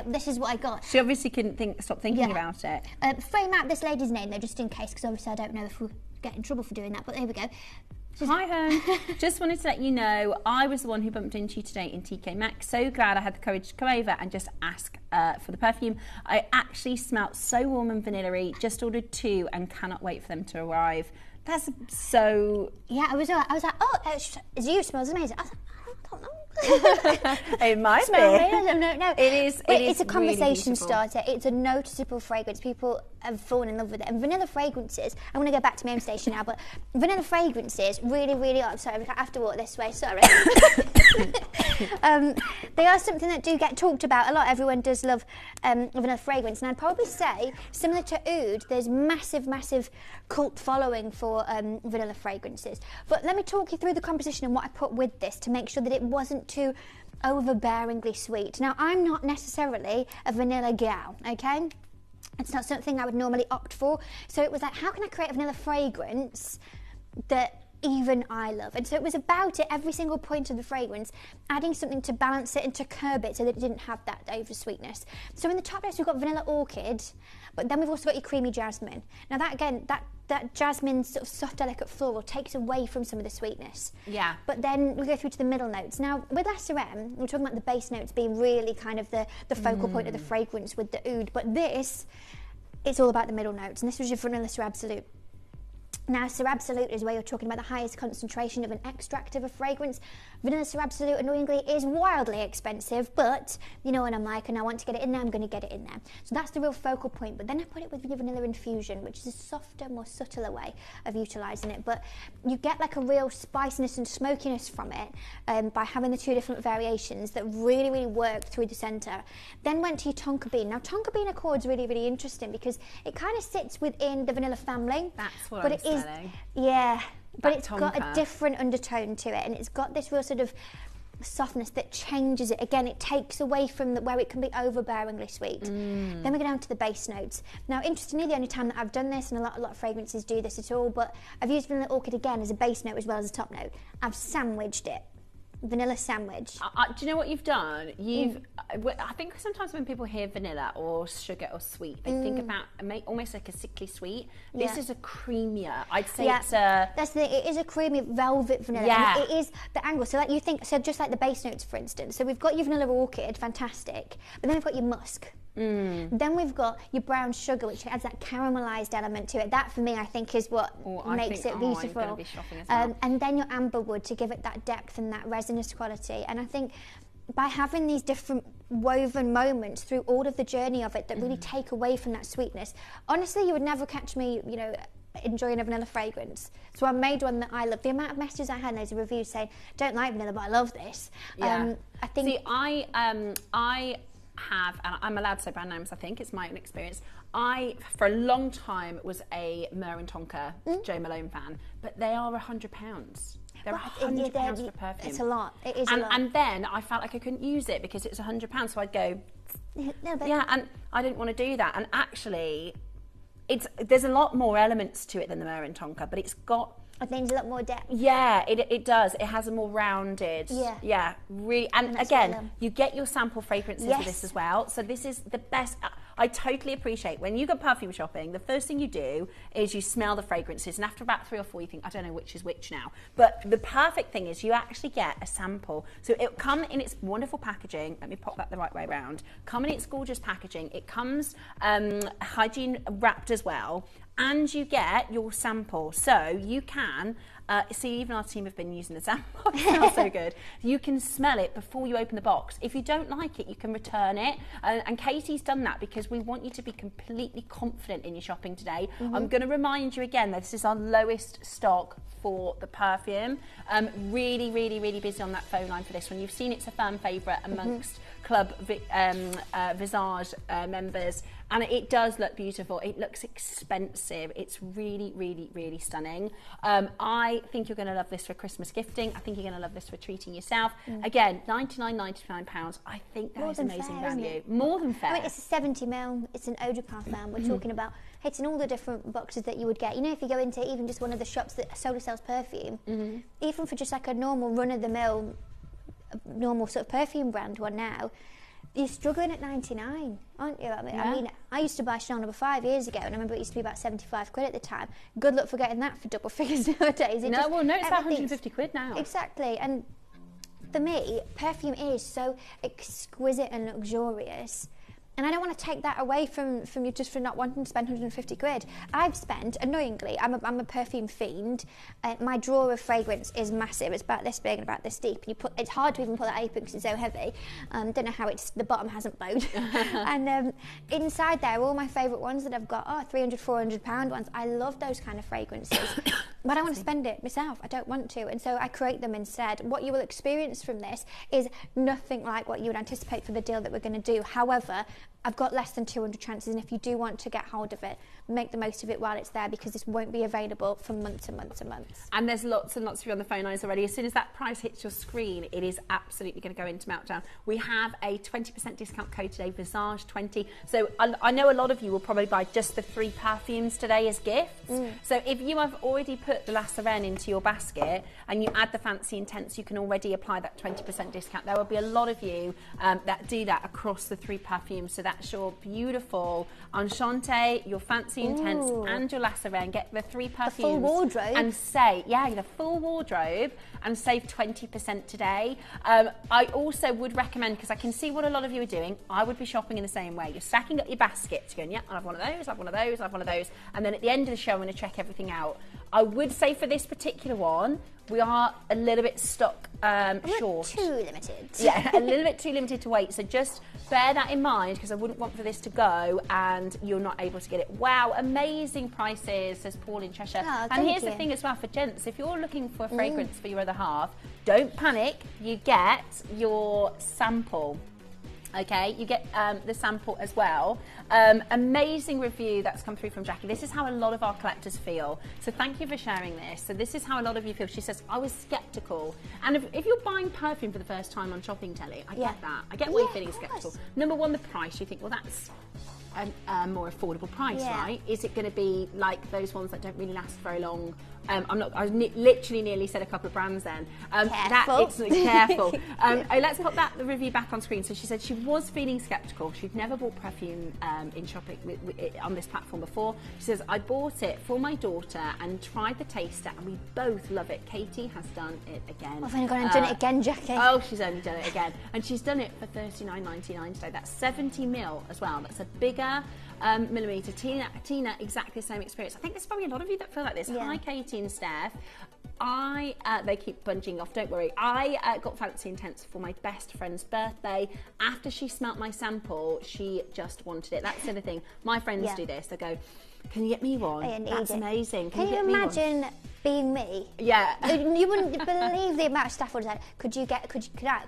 I: I got.
H: She obviously couldn't stop thinking about it.
I: Frame out this lady's name though, just in case, because obviously I don't know if we'll get in trouble for doing that, but there we go.
H: Hi, hon. Just wanted to let you know I was the one who bumped into you today in TK Maxx. So glad I had the courage to come over and just ask for the perfume. I actually smelt so warm and vanilla-y. Just ordered 2 and cannot wait for them to arrive. That's so...
I: Yeah, I was like, oh, it smells amazing. I was like, I don't know.
H: It might be.
I: No. It's a conversation
H: really
I: starter. It's a noticeable fragrance. People have fallen in love with it. And vanilla fragrances, I'm going to go back to my own station now, but vanilla fragrances really, really are. Sorry, I have to walk this way, sorry. They are something that do get talked about a lot. Everyone does love vanilla fragrance. And I'd probably say, similar to oud, there's massive cult following for vanilla fragrances. But let me talk you through the composition and what I put with this to make sure that it wasn't too overbearingly sweet. Now, I'm not necessarily a vanilla gal, okay? It's not something I would normally opt for. So it was like, how can I create a vanilla fragrance that even I love? And so it was about it, every single point of the fragrance, adding something to balance it and to curb it so that it didn't have that over sweetness. So in the top notes, we've got vanilla orchid, but then we've also got your creamy jasmine. Now that, again, that jasmine sort of soft, delicate floral takes away from some of the sweetness. Yeah. But then we go through to the middle notes. Now, with SRM, we're talking about the base notes being really kind of the focal point of the fragrance with the oud, but this, it's all about the middle notes, and this was your vanilla Sir Absolute. Now, Sir Absolute is where you're talking about the highest concentration of an extract of a fragrance. Vanilla Sir Absolute, annoyingly, is wildly expensive, but you know what I'm like, and I want to get it in there, I'm going to get it in there. So that's the real focal point, but then I put it with your vanilla infusion, which is a softer, more subtler way of utilising it, but you get like a real spiciness and smokiness from it by having the 2 different variations that really, really work through the centre. Then went to your tonka bean. Now, tonka bean accord's really, really interesting because it kind of sits within the vanilla family.
H: That's what
I: but
H: I'm
I: it
H: smelling.
I: is, yeah, but it's
H: tonka.
I: got a different undertone to it, and it's got this real sort of softness that changes it. Again, it takes away from where it can be overbearingly sweet. Then we go down to the base notes. Now, interestingly, the only time that I've done this, and a lot of fragrances do this at all, but I've used vanilla orchid again as a base note as well as a top note. I've sandwiched it. Vanilla sandwich.
H: Do you know what you've done? I think sometimes when people hear vanilla or sugar or sweet, they think about almost like a sickly sweet. This is a creamier. I'd say it's a...
I: That's the thing. It is a creamy velvet vanilla.
H: Yeah.
I: And it is the angle. So like you think, so just like the base notes, for instance. So we've got your vanilla orchid, fantastic. But then we've got your musk. Then we've got your brown sugar, which adds that caramelised element to it. That, for me, I think is what makes it beautiful.
H: I'm gonna be shopping as well.
I: And then your amberwood to give it that depth and that resinous quality. And I think by having these different woven moments through all of the journey of it that really take away from that sweetness, honestly, you would never catch me, you know, enjoying a vanilla fragrance. So I made one that I love. The amount of messages I had and those reviews saying, don't like vanilla, but I love this.
H: Yeah.
I: I think...
H: See, I have, and I'm allowed to say brand names, I think, it's my own experience. I, for a long time, was a Myrrh and Tonka Jo Malone fan, but they are £100. They're £100 for perfume.
I: It's a lot. It is a lot.
H: And then I felt like I couldn't use it because it's £100, so I'd go, yeah, and I didn't want to do that. And actually, there's a lot more elements to it than the Myrrh and Tonka, but it's got...
I: I think there's a lot more depth.
H: Yeah, it does. It has a more rounded. Yeah. Really, and again, you get your sample fragrances with this as well. So this is the best. I totally appreciate when you go perfume shopping, the first thing you do is you smell the fragrances, and after about 3 or 4, you think, I don't know which is which now. But the perfect thing is you actually get a sample. So it'll come in its wonderful packaging. Let me pop that the right way around. Come in its gorgeous packaging. It comes hygiene wrapped as well. And you get your sample, so you can see, even our team have been using the sample. It smells so good. You can smell it before you open the box. If you don't like it, you can return it. And Katie's done that because we want you to be completely confident in your shopping today. I'm going to remind you again that this is our lowest stock for the perfume. Really, really, really busy on that phone line for this one. You've seen it's a firm favourite amongst club Visage members, and it does look beautiful. It looks expensive. It's really, really, really stunning. I think you're going to love this for Christmas gifting. I think you're going to love this for treating yourself. Again, £99.99. I think that is amazing value. More than fair.
I: I mean, it's a 70ml. It's an eau de parfum. We're talking about hitting all the different boxes that you would get. You know, if you go into even just one of the shops that solely sells perfume, even for just like a normal run-of-the-mill, normal sort of perfume brand one now, you're struggling at 99, aren't you? I mean, I used to buy Chanel No. 5 years ago, and I remember it used to be about 75 quid at the time. Good luck for getting that for double figures nowadays.
H: No, it's about 150 quid now.
I: Exactly, and for me, perfume is so exquisite and luxurious. And I don't want to take that away from you just for not wanting to spend 150 quid. I've spent, annoyingly, I'm a perfume fiend. My drawer of fragrance is massive. It's about this big and about this deep. It's hard to even pull it open because it's so heavy. Don't know how the bottom hasn't bowed. And inside there are all my favourite ones that I've got. £300, £400 ones. I love those kind of fragrances. But I don't want to spend it myself. I don't want to. And so I create them instead. What you will experience from this is nothing like what you would anticipate for the deal that we're going to do. However, I've got less than 200 chances, and if you do want to get hold of it, make the most of it while it's there, because this won't be available for months and months and months.
H: And there's lots and lots of you on the phone lines already. As soon as that price hits your screen, it is absolutely going to go into meltdown. We have a 20% discount code today, Visage20. So I know a lot of you will probably buy just the 3 perfumes today as gifts. So if you have already put the La Sirène into your basket and you add the Fancy Intense, you can already apply that 20% discount. There will be a lot of you that do that across the 3 perfumes. So that's your beautiful Enchante, your Fancy Intense, and your La Sirène. Get the 3 perfumes.
I: The full wardrobe.
H: And the full wardrobe, and save 20% today. I also would recommend, because I can see what a lot of you are doing, I would be shopping in the same way. You're stacking up your baskets, going, yeah, I'll have one of those, I'll have one of those, I'll have one of those. And then at the end of the show, I'm going to check everything out. I would say for this particular one, we are a little bit stock short.
I: Too limited.
H: Yeah, a little bit too limited to wait. So just bear that in mind, because I wouldn't want for this to go and you're not able to get it. Wow, amazing prices, says Paul in Cheshire. And here's the thing as well for gents, if you're looking for a fragrance for your other half, don't panic, you get your sample. Okay, you get the sample as well. Amazing review that's come through from Jackie. This is how a lot of our collectors feel. So thank you for sharing this. So this is how a lot of you feel. She says, I was sceptical. And if you're buying perfume for the first time on shopping telly, I get that. I get why you're feeling sceptical. Number one, the price. You think, well, that's a more affordable price, right? Is it going to be like those ones that don't really last very long? I literally nearly said a couple of brands then. Careful. Let's put the review back on screen. So she said she was feeling sceptical. She'd never bought perfume in shopping on this platform before. She says, I bought it for my daughter and tried the taster, and we both love it. Katie has done it again.
I: I've only gone and done it again, Jackie.
H: Oh, she's only done it again. And she's done it for $39.99 today. That's 70ml as well. That's a bigger millimetre. Tina, exactly the same experience. I think there's probably a lot of you that feel like this. Hi, Katie and Steph. They keep bunging off, don't worry. I got Fancy Intense for my best friend's birthday. After she smelt my sample, she just wanted it. That's the other thing. My friends do this. They go, can you get me one? That's amazing.
I: Can you imagine being me?
H: Yeah.
I: You wouldn't believe the amount of staff would say, could I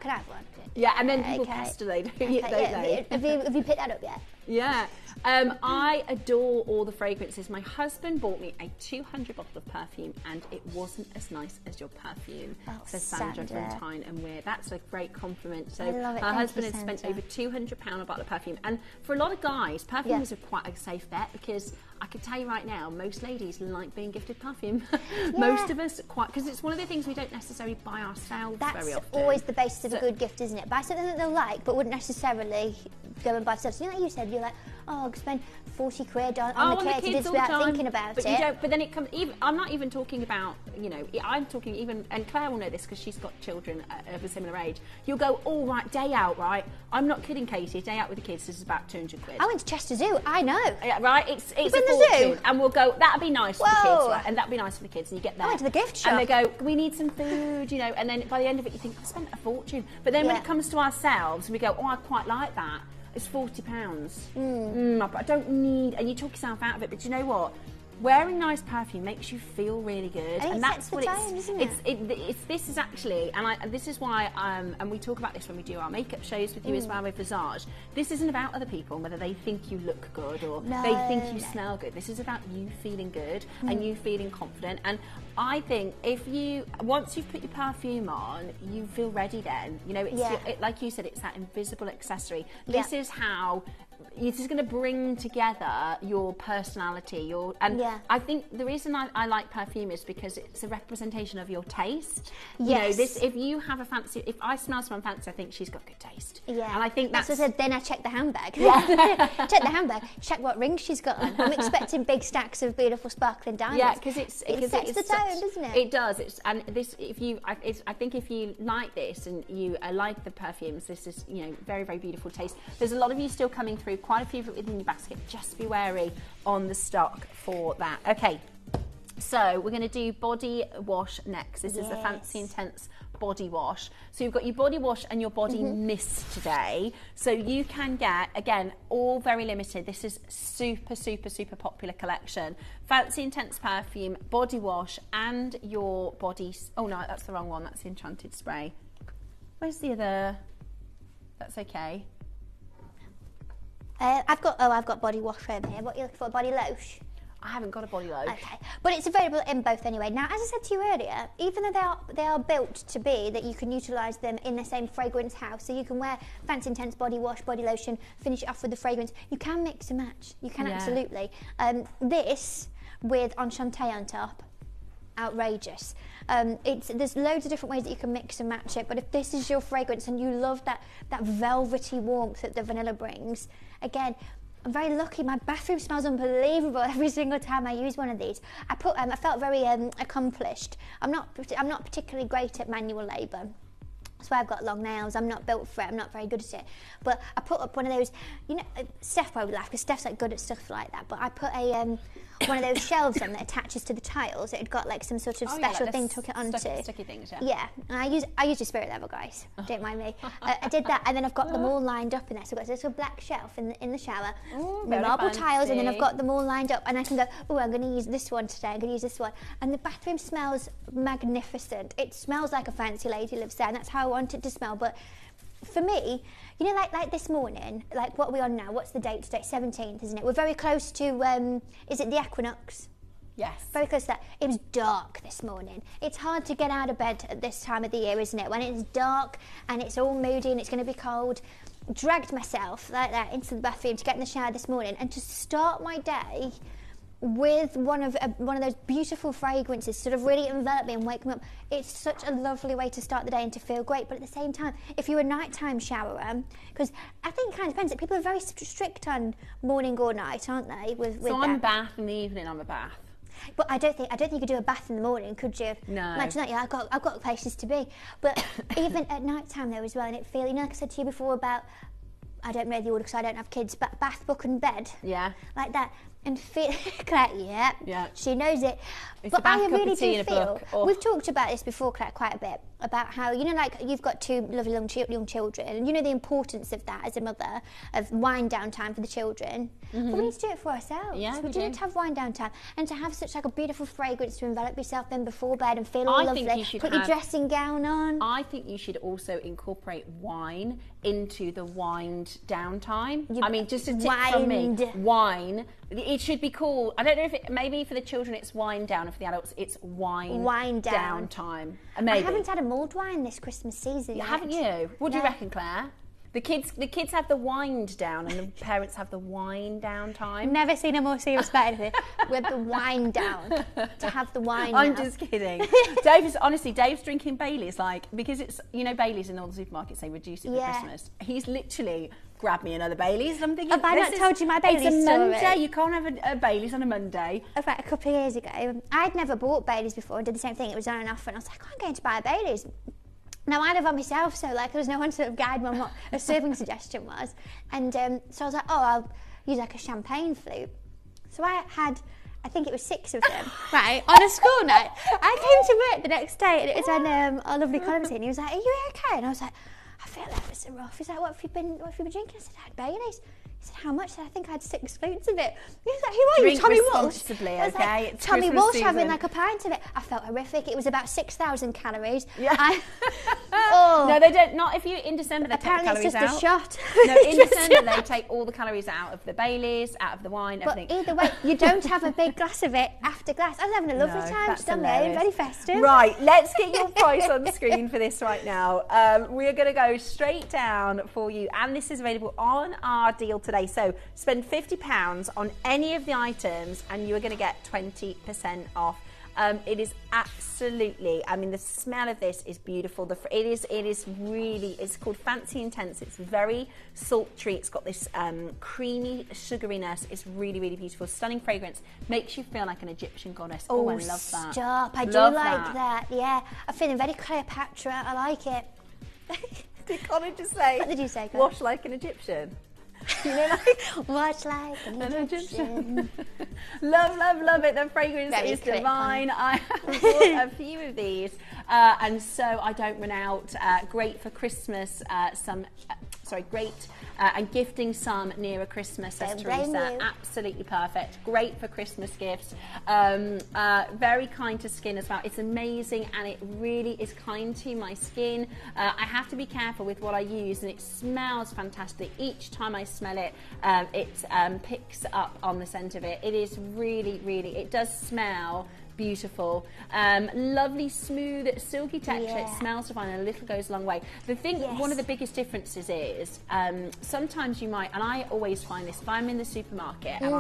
I: have one?
H: Yeah, and then people pester they, don't they?
I: Have you picked that up yet?
H: Yeah. I adore all the fragrances. My husband bought me a 200 bottle of perfume, and it wasn't as nice as your perfume, says Sandra from Tyne and Weir. That's a great compliment. So her husband has spent over £200 on a bottle of perfume. And for a lot of guys, perfume is quite a safe bet, because I can tell you right now, most ladies like being gifted perfume. Most of us because it's one of the things we don't necessarily buy ourselves very often.
I: That's always the basis of a good gift, isn't it? Buy something that they'll like, but wouldn't necessarily go and buy stuff. So, like you said, you're like, oh, I'll spend 40 quid on the kids without thinking about it.
H: You don't, but then it comes, I'm not even talking about, I'm talking even, and Claire will know this because she's got children of a similar age. You'll go, all right, day out, right? I'm not kidding, Katie, day out with the kids is about 200 quid.
I: I went to Chester Zoo, I know.
H: Yeah, right? It's a
I: fortune.
H: Zoo? And we'll go, that'd be nice for the kids, right? And that'd be nice for the kids, and you get there.
I: I went to the gift shop.
H: And they go, we need some food, and then by the end of it you think, I spent a fortune. But then when it comes to ourselves, we go, oh, I quite like that. It's £40. I don't need, and you talk yourself out of it, but you know what? wearing nice perfume makes you feel really good,
I: and
H: that's what
I: tone, isn't it?
H: This is actually, and this is why, and we talk about this when we do our makeup shows with you as well with Visage. This isn't about other people and whether they think you look good or they think you smell good. This is about you feeling good and you feeling confident. And I think once you've put your perfume on, you feel ready. Then it's like you said, it's that invisible accessory. This is how. It is going to bring together your personality, I think the reason I like perfume is because it's a representation of your taste.
I: Yes.
H: If you have a fancy, if I smell someone fancy, I think she's got good taste.
I: Yeah.
H: And I think that's
I: what I said. Then I check the handbag. Yeah. Check the handbag. Check what ring she's got on. I'm expecting big stacks of beautiful sparkling diamonds.
H: Yeah, because it
I: sets the tone, doesn't it?
H: It does. I think if you like this and you like the perfumes, this is very, very beautiful taste. There's a lot of you still coming through. Quite a few within your basket. Just be wary on the stock for that. Okay, so we're going to do body wash next. This is the Fancy Intense body wash. So you've got your body wash and your body mist today. So you can get, again, all very limited. This is super, super, super popular collection. Fancy Intense perfume, body wash, and your body. Oh no, that's the wrong one. That's the Enchanted spray. Where's the other? That's okay.
I: I've got body wash over here. What are you looking for? Body lotion?
H: I haven't got a body lotion.
I: Okay, but it's available in both anyway. Now, as I said to you earlier, even though they are built to be that you can utilise them in the same fragrance house, so you can wear Fancy Intense body wash, body lotion, finish it off with the fragrance. You can mix and match. You can absolutely. This with Enchanté on top. Outrageous. There's loads of different ways that you can mix and match it, but if this is your fragrance and you love that velvety warmth that the vanilla brings, again, I'm very lucky. My bathroom smells unbelievable every single time I use one of these. I felt very accomplished. I'm not particularly great at manual labour. That's why I've got long nails. I'm not built for it. I'm not very good at it. But I put up one of those, Steph probably laugh because Steph's like good at stuff like that. But I put one of those shelves on that attaches to the tiles. It had got like some sort of special thing to hook it onto.
H: Sticky things, yeah.
I: Yeah, and I use your spirit level, guys. Don't mind me. I did that, and then I've got them all lined up in there. So I've got this little black shelf in the shower, the marble tiles, and then I've got them all lined up, and I can go, oh, I'm going to use this one today. I'm going to use this one, and the bathroom smells magnificent. It smells like a fancy lady lives there, and that's how I want it to smell. But for me, like this morning, like what are we on now? What's the date today? 17th, isn't it? We're very close to, is it the equinox?
H: Yes.
I: Very close to that. It was dark this morning. It's hard to get out of bed at this time of the year, isn't it? When it's dark and it's all moody and it's going to be cold. Dragged myself like that into the bathroom to get in the shower this morning and to start my day with one of those beautiful fragrances, sort of really envelop me and wake me up. It's such a lovely way to start the day and to feel great. But at the same time, if you're a nighttime showerer, because I think it kind of depends. People are very strict on morning or night, aren't they?
H: So I'm a bath in the evening. I'm a bath.
I: But I don't think you could do a bath in the morning, could you?
H: No.
I: Imagine that. Yeah, I've got places to be. But even at night time though as well, and it feels, like I said to you before about, I don't know the order because I don't have kids, but bath, book and bed.
H: Yeah.
I: Like that. And feel, Claire, yeah, she knows it.
H: It's
I: but I really do feel,
H: we've
I: talked about this before, Claire, quite a bit, about how, like you've got two lovely young children, and the importance of that as a mother, of wind down time for the children. But we need to do it for ourselves.
H: Yeah,
I: we do need to have wind down time, and to have such like a beautiful fragrance to envelop yourself in before bed and feel all lovely. Put your dressing gown on.
H: I think you should also incorporate wine into the wind down time. Just a tip from me. Wine. It should be called, I don't know if maybe for the children it's wine down, and for the adults it's wine down time. Maybe.
I: I haven't had a mulled wine this Christmas season yet.
H: Haven't you? What do you reckon, Claire? The kids have the wind down and the parents have the wine down time.
I: Never seen a more serious anything with the wine down. To have the wine
H: I'm
I: down.
H: just kidding. Dave's drinking Baileys, because it's, Baileys in all the supermarkets, they reduce it for Christmas. He's literally grabbed me another Baileys. I'm thinking,
I: have I not told you my Baileys
H: It's a
I: story?
H: Monday. You can't have a Baileys on a Monday.
I: About a couple of years ago, I'd never bought Baileys before and did the same thing. It was on and off, and I was like, I'm going to buy a Baileys. Now, I live on myself, so there was no one to sort of guide me on what a serving suggestion was. And so I was like, I'll use like a champagne flute. So I think it was 6 of them, right, on a school night. I came to work the next day, and it was on our lovely column scene. He was like, are you okay? And I was like, I feel like it's rough. He's like, what have you been drinking? I said, I had Baileys. said, how much? I think I had 6 flutes of it. He was like, who are
H: Drink
I: you, Tommy Walsh?
H: responsibly, okay?
I: Like,
H: It's
I: Tommy
H: Christmas
I: Walsh
H: season.
I: having like a pint of it. I felt horrific. It was about 6,000 calories.
H: Yeah.
I: Oh.
H: No, they don't. Not if you in December they
I: Apparently
H: take the calories
I: it's
H: out.
I: just a shot.
H: No, in December they take all the calories out of the Baileys, out of the wine,
I: But
H: everything.
I: either way, you don't have a big glass of it after glass. I was having a lovely
H: No,
I: time,
H: that's
I: just on there,
H: hilarious.
I: very festive.
H: Right, let's get your price on the screen for this right now. We are going to go straight down for you, and this is available on our deal today. So spend £50 on any of the items, and you are going to get 20% off. It is absolutely, I mean, the smell of this is beautiful. It is really, it's called Fancy Intense. It's very sultry. It's got this creamy sugariness. It's really, really beautiful. Stunning fragrance. Makes you feel like an Egyptian goddess. Oh, I love that.
I: Stop. I do
H: Love
I: like that. Yeah. I'm feeling very Cleopatra. I like it.
H: Did Connor just say?
I: What did you say, Connor?
H: Wash like an Egyptian. You know, like
I: watch like an Egyptian.
H: Love, love, love it. The fragrance
I: Very
H: is
I: quick,
H: divine. I have bought a few of these, and so I don't run out. Great for Christmas. Great and gifting some nearer Christmas, says Teresa. Absolutely perfect. Great for Christmas gifts. Very kind to skin as well. It's amazing, and it really is kind to my skin. I have to be careful with what I use, and it smells fantastic. Each time I smell it, it picks up on the scent of it. It is really, really, it does smell beautiful. Lovely, smooth, silky texture.
I: Yeah.
H: It smells divine, and a little goes a long way. The thing, one of the biggest differences is sometimes you might, and I always find this, if I'm in the supermarket and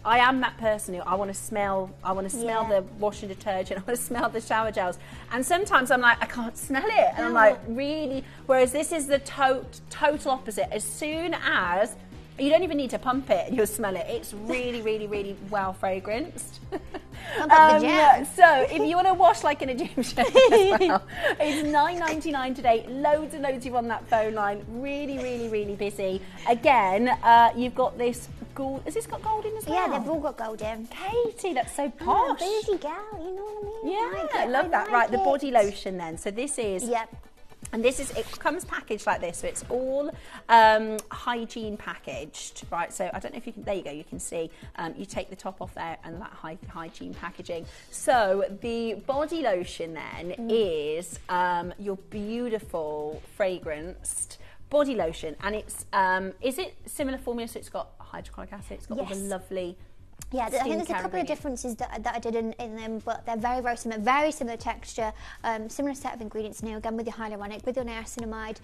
H: I am that person who I want to smell the washing detergent, I want to smell the shower gels, and sometimes I'm like, I can't smell it, and I'm like, really, whereas this is the total opposite. As soon as you don't even need to pump it, you'll smell it. It's really, really, really well fragranced. So if you want to wash like an Egyptian as well, it's $9.99 today. Loads and loads of you on that phone line. Really, really, really busy. Again, you've got this gold. Has this got gold in as well?
I: Yeah, they've all got gold in.
H: Katie, that's so posh.
I: Bougie gal, you know what I mean?
H: Yeah, I love that. Right, the body lotion then. So this is.
I: Yep.
H: And this is, it comes packaged like this, so it's all hygiene packaged, right? So I don't know if you can, there you go, you can see, you take the top off there and that hygiene packaging. So the body lotion then is your beautiful fragranced body lotion, and it's, is it similar formula? So it's got hydrochloric acid, it's got all the lovely.
I: Yeah, I think there's a couple of differences that I did in them, but they're very, very similar texture, similar set of ingredients now, again with your hyaluronic, with your niacinamide,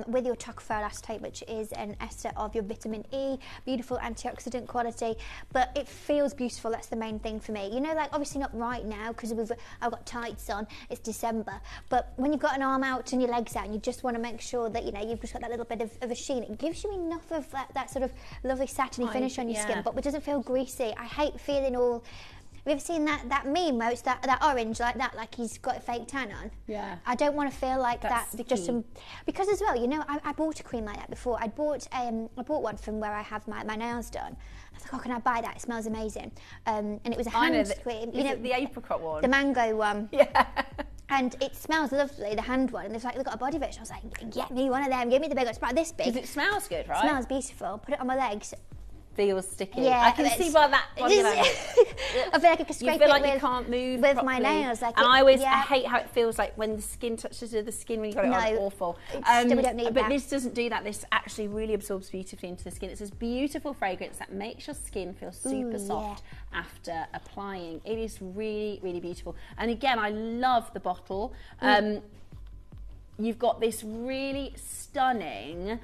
I: with your tocopherol acetate, which is an ester of your vitamin E, beautiful antioxidant quality, but it feels beautiful. That's the main thing for me. You know, like obviously not right now because I've got tights on, it's December, but when you've got an arm out and your legs out and you just want to make sure that, you know, you've just got that little bit of a sheen, it gives you enough of that sort of lovely satiny finish on your skin, but it doesn't feel greasy. I hate feeling all. Have you ever seen that meme where it's that orange like that, like he's got a fake tan on? Yeah. I don't want to feel like that's that. Just because as well, you know, I bought a cream like that before. I bought one from where I have my nails done. I was like, oh, can I buy that? It smells amazing. And it was a hand cream. You know,
H: the apricot one,
I: the mango one.
H: Yeah.
I: And it smells lovely, the hand one. And it's like, they've got a body lotion. I was like, get me one of them. Give me the big one. It's about this big.
H: Because it smells good, right?
I: It smells beautiful. Put it on my legs.
H: Feels sticky.
I: Yeah,
H: I can see by that body language.
I: I feel like I could scrape
H: you feel like
I: it
H: you can't move
I: with
H: properly.
I: my nails. Like
H: and I always I hate how it feels like when the skin touches the skin when you got it on. Awful.
I: We don't need
H: but
I: that.
H: this doesn't do that. This actually really absorbs beautifully into the skin. It's this beautiful fragrance that makes your skin feel super soft after applying. It is really, really beautiful. And again, I love the bottle. You've got this really stunning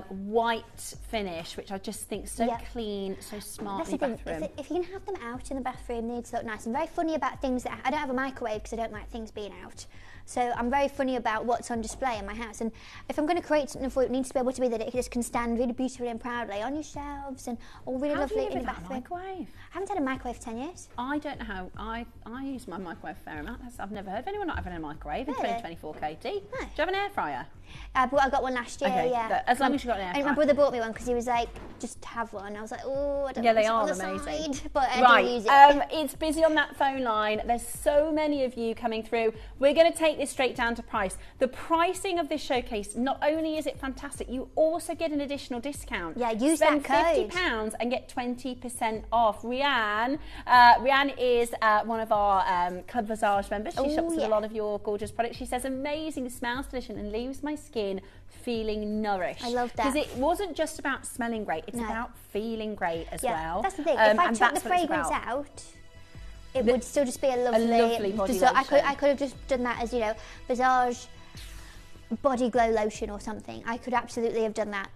H: white finish, which I just think so clean, so smart in the bathroom.
I: If you can have them out in the bathroom, they need to look nice. I'm very funny about things that I don't have a microwave because I don't like things being out. So I'm very funny about what's on display in my house. And if I'm going to create something for it, it needs to be able to be that it just can stand really beautifully and proudly on your shelves and all really lovely in the bathroom.
H: Microwave?
I: I haven't had a microwave for 10 years.
H: I don't know how. I use my microwave a fair amount. I've never heard of anyone not having a microwave in 2024, Katie. No. Do you have an air fryer?
I: I got one last year,
H: okay,
I: yeah.
H: As long as you got an air fryer.
I: My brother bought me one because he was like, just have one. I was like, oh, I don't
H: Yeah,
I: know.
H: they are
I: on the
H: amazing.
I: side, but I
H: Right,
I: do use it.
H: it's busy on that phone line. There's so many of you coming through. We're going to take this straight down to price. The pricing of this showcase, not only is it fantastic, you also get an additional discount.
I: Yeah, use
H: Spend
I: that code.
H: £50 and get 20% off. Rianne is one of our Club Visage members. She shops with a lot of your gorgeous products. She says, amazing, smells delicious and leaves my skin feeling nourished.
I: I love that.
H: Because it wasn't just about smelling great, it's about feeling great as well.
I: That's the thing. If I took the fragrance out, it would still just be a lovely
H: body
I: lotion. I could have just done that as, you know, Visage body glow lotion or something. I could absolutely have done that.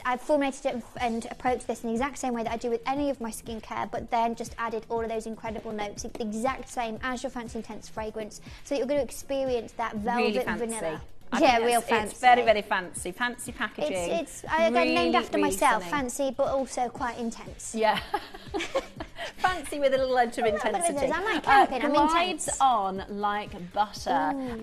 I: I've formulated it and approached this in the exact same way that I do with any of my skincare, but then just added all of those incredible notes, the exact same as your Fancy Intense fragrance, so that you're going to experience that velvet vanilla. Real fancy.
H: It's very, very fancy. Fancy packaging.
I: It's named after myself. Fancy, but also quite intense.
H: Yeah. Fancy with a little edge of intensity.
I: I'm like camping. I'm
H: glides
I: intense.
H: on like butter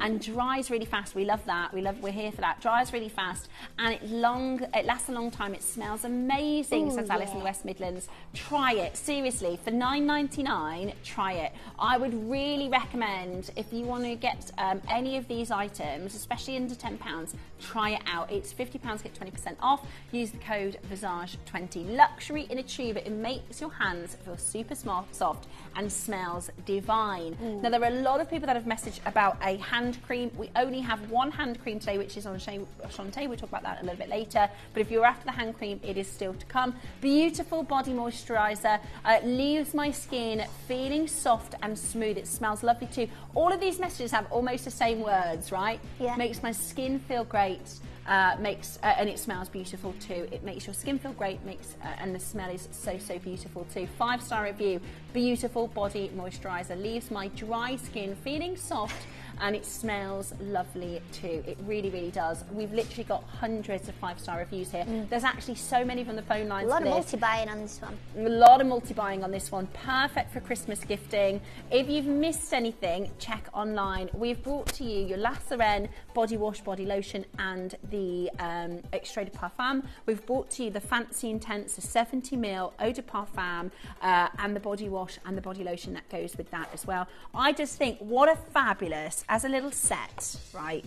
H: and dries really fast. We love that. We're here for that. Dries really fast and it lasts a long time. It smells amazing, says Alice in the West Midlands. Try it. Seriously, for $9.99, try it. I would really recommend, if you want to get any of these items, especially under £10, try it out. It's £50, get 20% off. Use the code Visage20. Luxury in a tube. It makes your hands feel super soft and smells divine. Now, there are a lot of people that have messaged about a hand cream. We only have one hand cream today, which is on Shantae. We'll talk about that a little bit later. But if you're after the hand cream, it is still to come. Beautiful body moisturiser. Leaves my skin feeling soft and smooth. It smells lovely too. All of these messages have almost the same words, right?
I: Yeah.
H: Makes my skin feel great. And it smells beautiful too. It makes your skin feel great, and the smell is so beautiful too. 5-star review. Beautiful body moisturiser. Leaves my dry skin feeling soft and it smells lovely too. It really does. We've literally got hundreds of 5-star reviews here. There's actually so many from the phone lines.
I: A lot of multi-buying on this one.
H: A lot of multi-buying on this one. Perfect for Christmas gifting. If you've missed anything, check online. We've brought to you your La Sirène body wash, body lotion, and the extrait de parfum. We've brought to you the Fancy Intense, the 70ml eau de parfum, and the body wash and the body lotion that goes with that as well. I just think, what a fabulous, as a little set, right?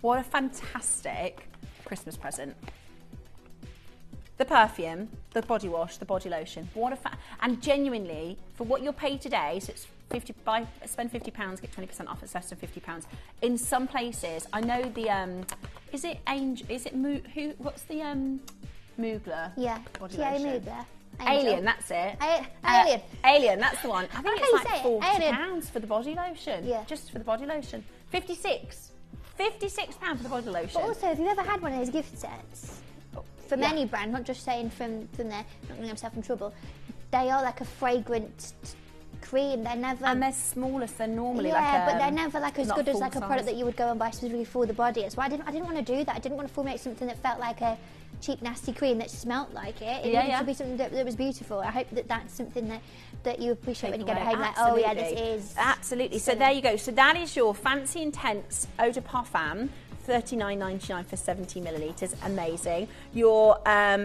H: What a fantastic Christmas present. The perfume, the body wash, the body lotion. And genuinely, for what you'll pay today, so it's spend £50, get 20% off. It's less than £50. In some places, I know the what's the Mugler?
I: Yeah,
H: body
I: yeah,
H: lotion?
I: Mugler.
H: Alien, that's it.
I: Alien.
H: Alien, that's the one. I think it's like £40 for the body lotion.
I: Yeah.
H: Just for the body lotion. £56 for the body lotion.
I: But also, have you ever had one of those gift sets? From any brand, not just saying from there, not getting myself in trouble. They are like a fragrant cream. They're never...
H: And they're smaller, so they're normally
I: but they're never like as good as like a product that you would go and buy specifically for the body. So I didn't want to do that. I didn't want to formulate something that felt like a cheap, nasty cream that smelt like it. It needed to be something that was beautiful. I hope that that's something that you appreciate when you get it home. Like, oh yeah, this is...
H: Absolutely. So there you go. So that is your Fancy Intense Eau de Parfum. $39.99 for 70 millilitres, amazing. Your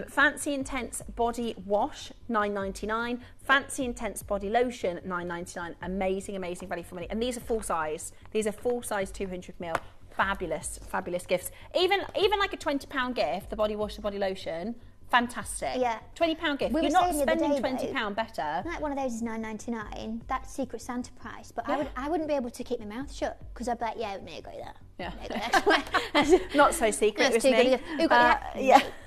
H: Fancy Intense Body Wash, $9.99. Fancy Intense Body Lotion, $9.99. Amazing value for money. And these are full size. These are full size 200ml. Fabulous gifts. Even like a £20 gift, the body wash, the body lotion. Fantastic.
I: Yeah.
H: £20 gift.
I: You're
H: not spending £20 better.
I: Like one of those is $9.99. That's Secret Santa price. But I wouldn't be able to keep my mouth shut because I'd be like, yeah, may I go that.
H: Yeah. Not so secret with me.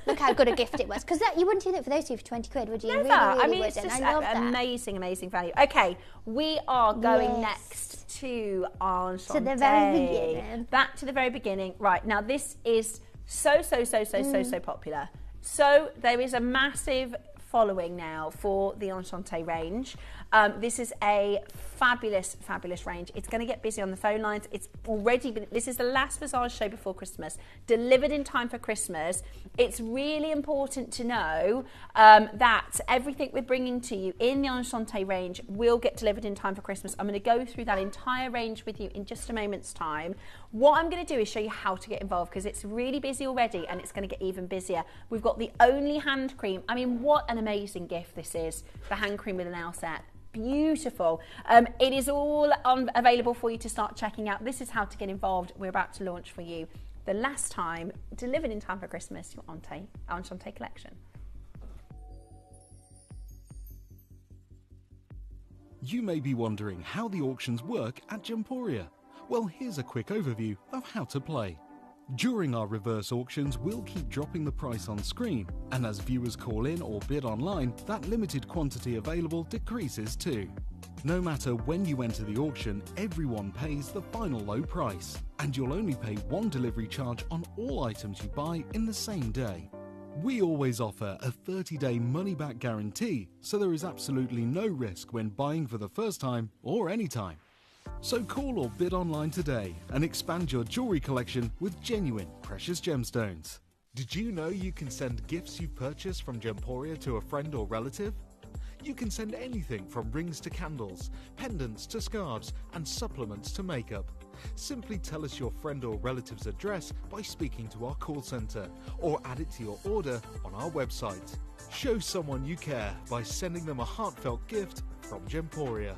I: Look how good a gift it was. Because you wouldn't do that for those two for 20 quid, would you?
H: Never.
I: Really
H: I mean,
I: wouldn't.
H: it's just
I: I love that.
H: amazing value. Okay, we are going next to Enchantée.
I: To the very beginning.
H: Back to the very beginning. Right, now this is so popular. So there is a massive following now for the Enchantée range. This is a fabulous range. It's going to get busy on the phone lines. It's already been, this is the last Visage show before Christmas, delivered in time for Christmas. It's really important to know that everything we're bringing to you in the Enchantée range will get delivered in time for Christmas. I'm going to go through that entire range with you in just a moment's time. What I'm going to do is show you how to get involved, because it's really busy already and it's going to get even busier. We've got the only hand cream. I mean, what an amazing gift this is, the hand cream with a nail set. Beautiful. It is all available for you to start checking out. This is how to get involved. We're about to launch for you the last time, delivered in time for Christmas, your Enchante collection.
D: You may be wondering how the auctions work at Gemporia. Well, here's a quick overview of how to play. During our reverse auctions, we'll keep dropping the price on screen, and as viewers call in or bid online, that limited quantity available decreases too. No matter when you enter the auction, everyone pays the final low price, and you'll only pay one delivery charge on all items you buy in the same day. We always offer a 30-day money-back guarantee, so there is absolutely no risk when buying for the first time or any time. So call or bid online today and expand your jewellery collection with genuine precious gemstones. Did you know you can send gifts you purchase from Gemporia to a friend or relative? You can send anything from rings to candles, pendants to scarves, and supplements to makeup. Simply tell us your friend or relative's address by speaking to our call centre, or add it to your order on our website. Show someone you care by sending them a heartfelt gift from Gemporia.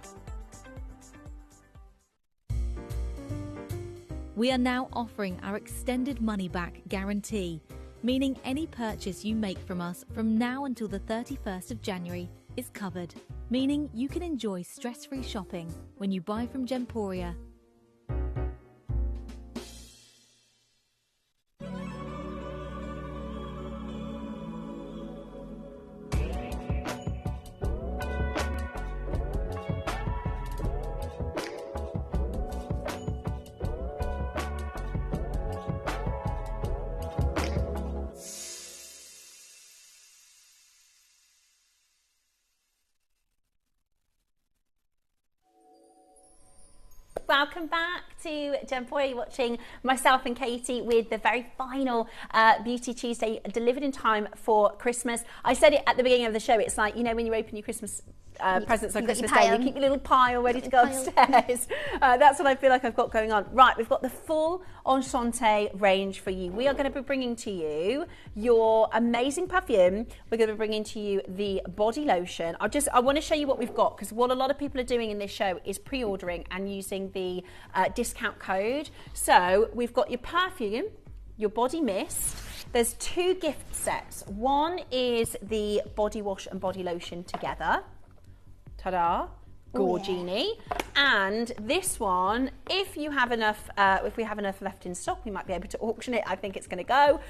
B: We are now offering our extended money-back guarantee, meaning any purchase you make from us from now until the 31st of January is covered, meaning you can enjoy stress-free shopping when you buy from Gemporia.
H: Welcome back to Gemporia. You're watching myself and Katie with the very final Beauty Tuesday, delivered in time for Christmas. I said it at the beginning of the show, it's like, you know, when you open your Christmas presents on Christmas Day, you keep your little pile ready to go upstairs. That's what I feel like I've got going on. Right, we've got the full Enchante range for you. We are going to be bringing to you your amazing perfume. We're going to be bringing to you the body lotion. I want to show you what we've got, because what a lot of people are doing in this show is pre-ordering and using the discount code. So we've got your perfume, your body mist. There's two gift sets. One is the body wash and body lotion together. Ta-da, Gorgini. And this one, if you have enough, if we have enough left in stock, we might be able to auction it. I think it's going to go.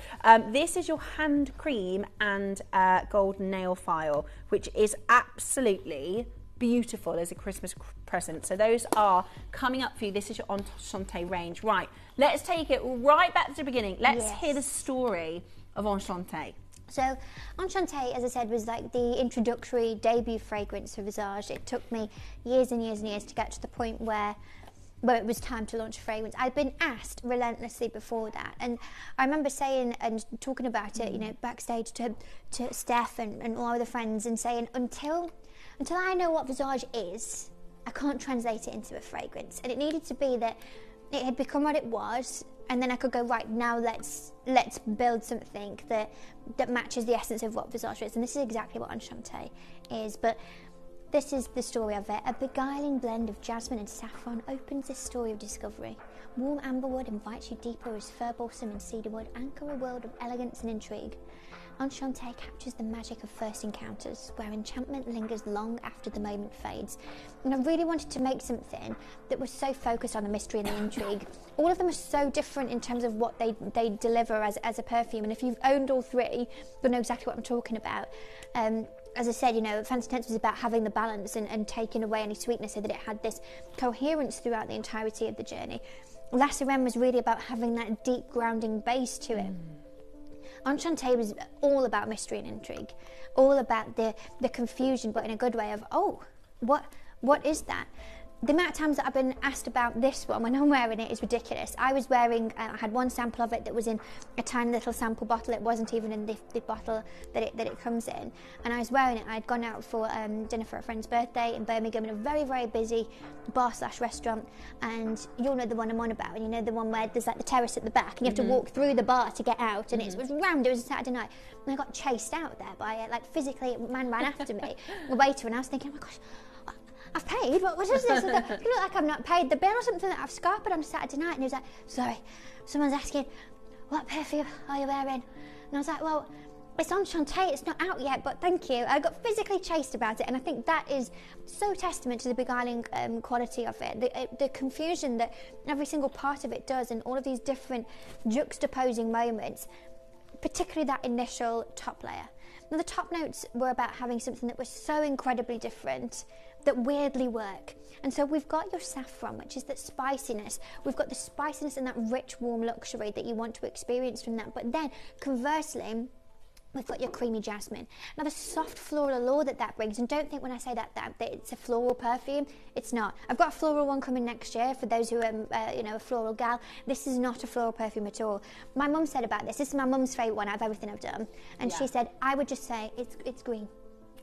H: This is your hand cream and golden nail file, which is absolutely beautiful as a Christmas present. So those are coming up for you. This is your Enchante range. Right, let's take it right back to the beginning. Let's hear the story of Enchante.
I: So Enchante, as I said, was like the introductory debut fragrance for Visage. It took me years and years and years to get to the point where it was time to launch a fragrance. I'd been asked relentlessly before that, and I remember saying and talking about it, you know, backstage to Steph and all other friends, and saying, until I know what Visage is, I can't translate it into a fragrance. And it needed to be that it had become what it was, and then I could go, right, now let's build something that matches the essence of what Visage is. And this is exactly what Enchante is. But this is the story of it. A beguiling blend of jasmine and saffron opens this story of discovery. Warm amberwood invites you deeper as fir balsam and cedarwood anchor a world of elegance and intrigue. Enchante captures the magic of first encounters, where enchantment lingers long after the moment fades. And I really wanted to make something that was so focused on the mystery and the intrigue. All of them are so different in terms of what they deliver as a perfume, and if you've owned all three, you'll know exactly what I'm talking about. As I said, you know, Fancy Tense was about having the balance and taking away any sweetness so that it had this coherence throughout the entirety of the journey. La Sirène was really about having that deep grounding base to it. Enchante was all about mystery and intrigue, all about the confusion, but in a good way of, oh, what is that? the amount of times that I've been asked about this one when I'm wearing it is ridiculous. I was wearing, I had one sample of it that was in a tiny little sample bottle. It wasn't even in the bottle that it comes in. And I was wearing it. I'd gone out for dinner for a friend's birthday in Birmingham in a very, very busy bar/restaurant. And you'll know the one I'm on about. And you know the one where there's like the terrace at the back and you have to walk through the bar to get out. And it was rammed. It was a Saturday night. And I got chased out there by it. Like physically, a man ran after me, a waiter. And I was thinking, oh my gosh, I've paid? What is this? You look like I've not paid the bill or something that I've scarpered on Saturday night. And he was like, sorry, someone's asking, what perfume are you wearing? And I was like, well, it's on Shantae, it's not out yet, but thank you. I got physically chased about it, and I think that is so testament to the beguiling quality of it. The confusion that every single part of it does, and all of these different juxtaposing moments, particularly that initial top layer. Now, the top notes were about having something that was so incredibly different that weirdly work. And so we've got your saffron, which is that spiciness. We've got the spiciness and that rich, warm luxury that you want to experience from that. But then, conversely, we've got your creamy jasmine. Now, the soft floral allure that brings, and don't think when I say that it's a floral perfume. It's not. I've got a floral one coming next year for those who are, a floral gal. This is not a floral perfume at all. My mum said about this. This is my mum's favourite one out of everything I've done. And she said, I would just say it's green.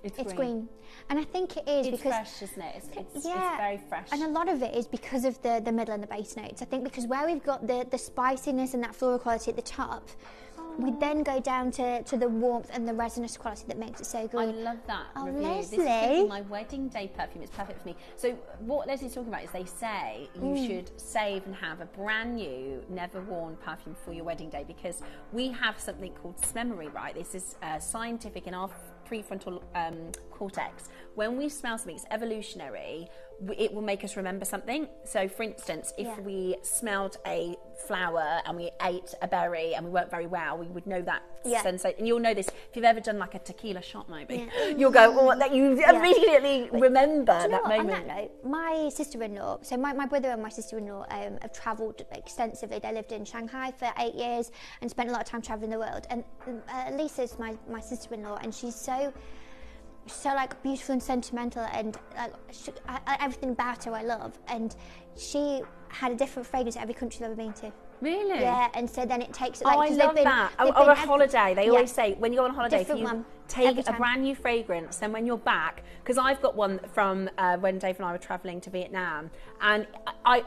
I: It's green. And I think it is
H: it's
I: because...
H: It's fresh, isn't it? It's very fresh.
I: And a lot of it is because of the middle and the base notes. I think because where we've got the spiciness and that floral quality at the top, we then go down to the warmth and the resinous quality that makes it so good.
H: I love that review.
I: Leslie.
H: This is going to be my wedding day perfume. It's perfect for me. So what Leslie's talking about is they say you should save and have a brand new, never worn perfume for your wedding day, because we have something called smemory, right? This is scientific in our prefrontal cortex. When we smell something, it's evolutionary, it will make us remember something. So for instance, if we smelled a flower and we ate a berry and we weren't very well, we would know that sensation. And you'll know this if you've ever done like a tequila shot, maybe. You'll go, oh, that you immediately remember that moment.
I: On that note, my sister-in-law, so my brother and my sister-in-law have travelled extensively. They lived in Shanghai for 8 years and spent a lot of time travelling the world. And Lisa's my sister-in-law, and she's so like beautiful and sentimental, and everything about her I love. And she had a different fragrance at every country I've ever been to.
H: Really?
I: Yeah, and so then it takes...
H: I love that. Or a holiday. They always say, when you go on holiday, if you take a brand new fragrance, then when you're back, because I've got one from when Dave and I were travelling to Vietnam, and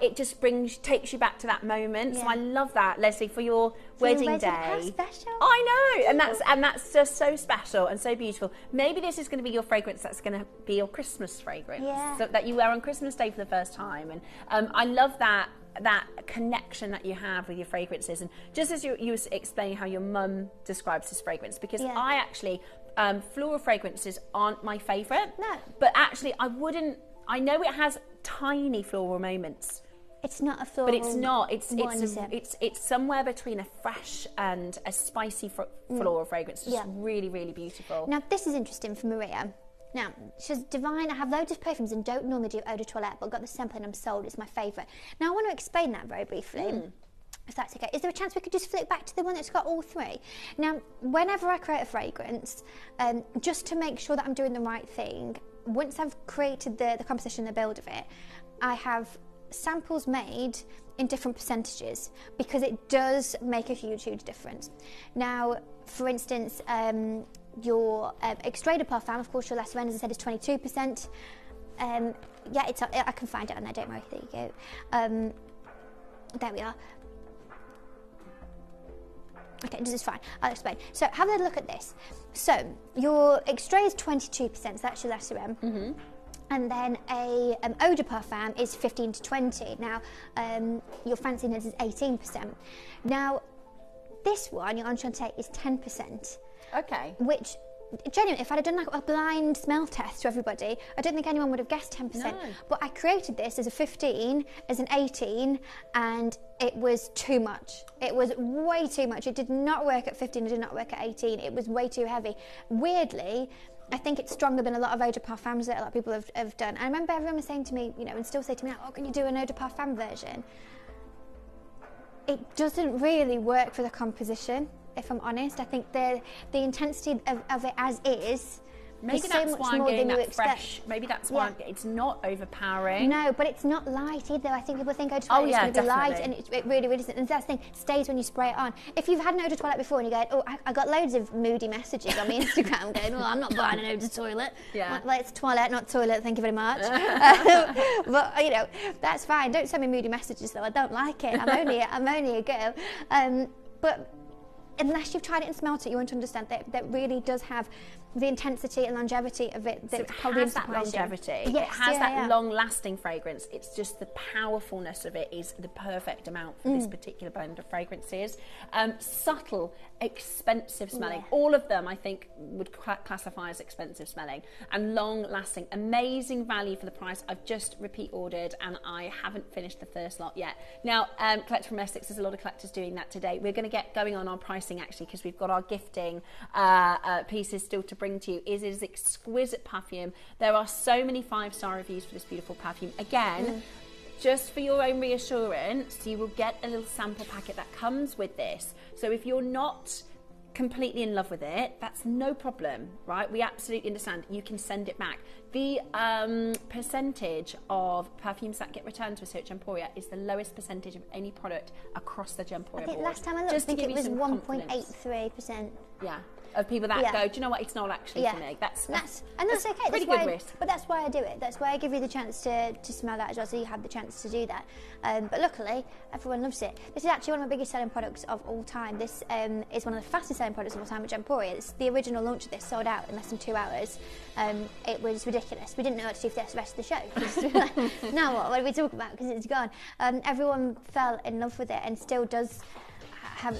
H: it just takes you back to that moment. So I love that, Leslie, for your wedding day.
I: How special.
H: I know, and that's just so special and so beautiful. Maybe this is going to be your fragrance that's going to be your Christmas fragrance, so that you wear on Christmas Day for the first time. And I love that connection that you have with your fragrances. And just as you were explaining how your mum describes this fragrance, because I actually floral fragrances aren't my favourite.
I: No.
H: But actually I know it has tiny floral moments.
I: It's not a floral.
H: But it's not. It's somewhere between a fresh and a spicy floral fragrance. It's just really, really beautiful.
I: Now this is interesting for Maria. Now, she's divine. I have loads of perfumes and don't normally do eau de toilette, but I've got the sample and I'm sold. It's my favourite. Now, I want to explain that very briefly, if that's okay. Is there a chance we could just flick back to the one that's got all three? Now, whenever I create a fragrance, just to make sure that I'm doing the right thing, once I've created the composition, the build of it, I have samples made in different percentages, because it does make a huge, huge difference. Now, for instance, your extrait de parfum, of course, your La Sphene, as I said, is 22%. I can find it on there, don't worry. There you go. There we are. Okay, this is fine. I'll explain. So have a look at this. So your extrait is 22%, so that's your La Sphene. And then a eau de parfum is 15 to 20. Now, your fanciness is 18%. Now, this one, your Enchanté, is 10%.
H: Okay.
I: Which, genuinely, if I'd have done like a blind smell test to everybody, I don't think anyone would have guessed 10%. No. But I created this as a 15, as an 18, and it was too much. It was way too much. It did not work at 15, it did not work at 18. It was way too heavy. Weirdly, I think it's stronger than a lot of eau de parfums that a lot of people have done. I remember everyone was saying to me, and still say to me, oh, can you do an eau de parfum version? It doesn't really work for the composition, if I'm honest. I think the intensity of it as is
H: Maybe that's why I'm getting that fresh. Maybe that's why it's not overpowering.
I: No, but it's not light either. I think people think eau de toilette is going to be light, and it really, really isn't. And that's the thing, it stays when you spray it on. If you've had an eau de toilette before and you go, oh, I got loads of moody messages on my Instagram going, well, I'm not buying an eau de toilette. Well, it's toilette, not toilet, thank you very much. But, you know, that's fine. Don't send me moody messages, though. I don't like it. I'm only a girl. But unless you've tried it and smelt it, you won't understand that really does have the intensity and longevity of it.
H: So it has that longevity.
I: Yes,
H: it has that long-lasting fragrance. It's just the powerfulness of it is the perfect amount for this particular blend of fragrances. Subtle, expensive smelling. All of them, I think, would classify as expensive smelling. And long-lasting, amazing value for the price. I've just repeat ordered and I haven't finished the first lot yet. Now, Collector from Essex, there's a lot of collectors doing that today. We're going to get going on our pricing actually because we've got our gifting pieces still to bring to you. It is exquisite perfume. There are so many 5-star reviews for this beautiful perfume. Again, just for your own reassurance, you will get a little sample packet that comes with this. So if you're not completely in love with it, that's no problem, right? We absolutely understand. You can send it back. The percentage of perfumes that get returned to us here at Gemporia is the lowest percentage of any product across the Gemporia
I: I think
H: board.
I: last time I looked, I think it was 1.83%.
H: Yeah. Of people that go, do you know what, it's not actually for me. That's okay.
I: Pretty
H: good risk.
I: But that's why I do it. That's why I give you the chance to smell that as well, so you have the chance to do that. But luckily, everyone loves it. This is actually one of my biggest selling products of all time. This is one of the fastest selling products of all time at Gemporia. It's the original launch of this sold out in less than 2 hours. It was ridiculous. We didn't know what to do for the rest of the show. We were like, now what do we talk about? Because it's gone. Everyone fell in love with it and still does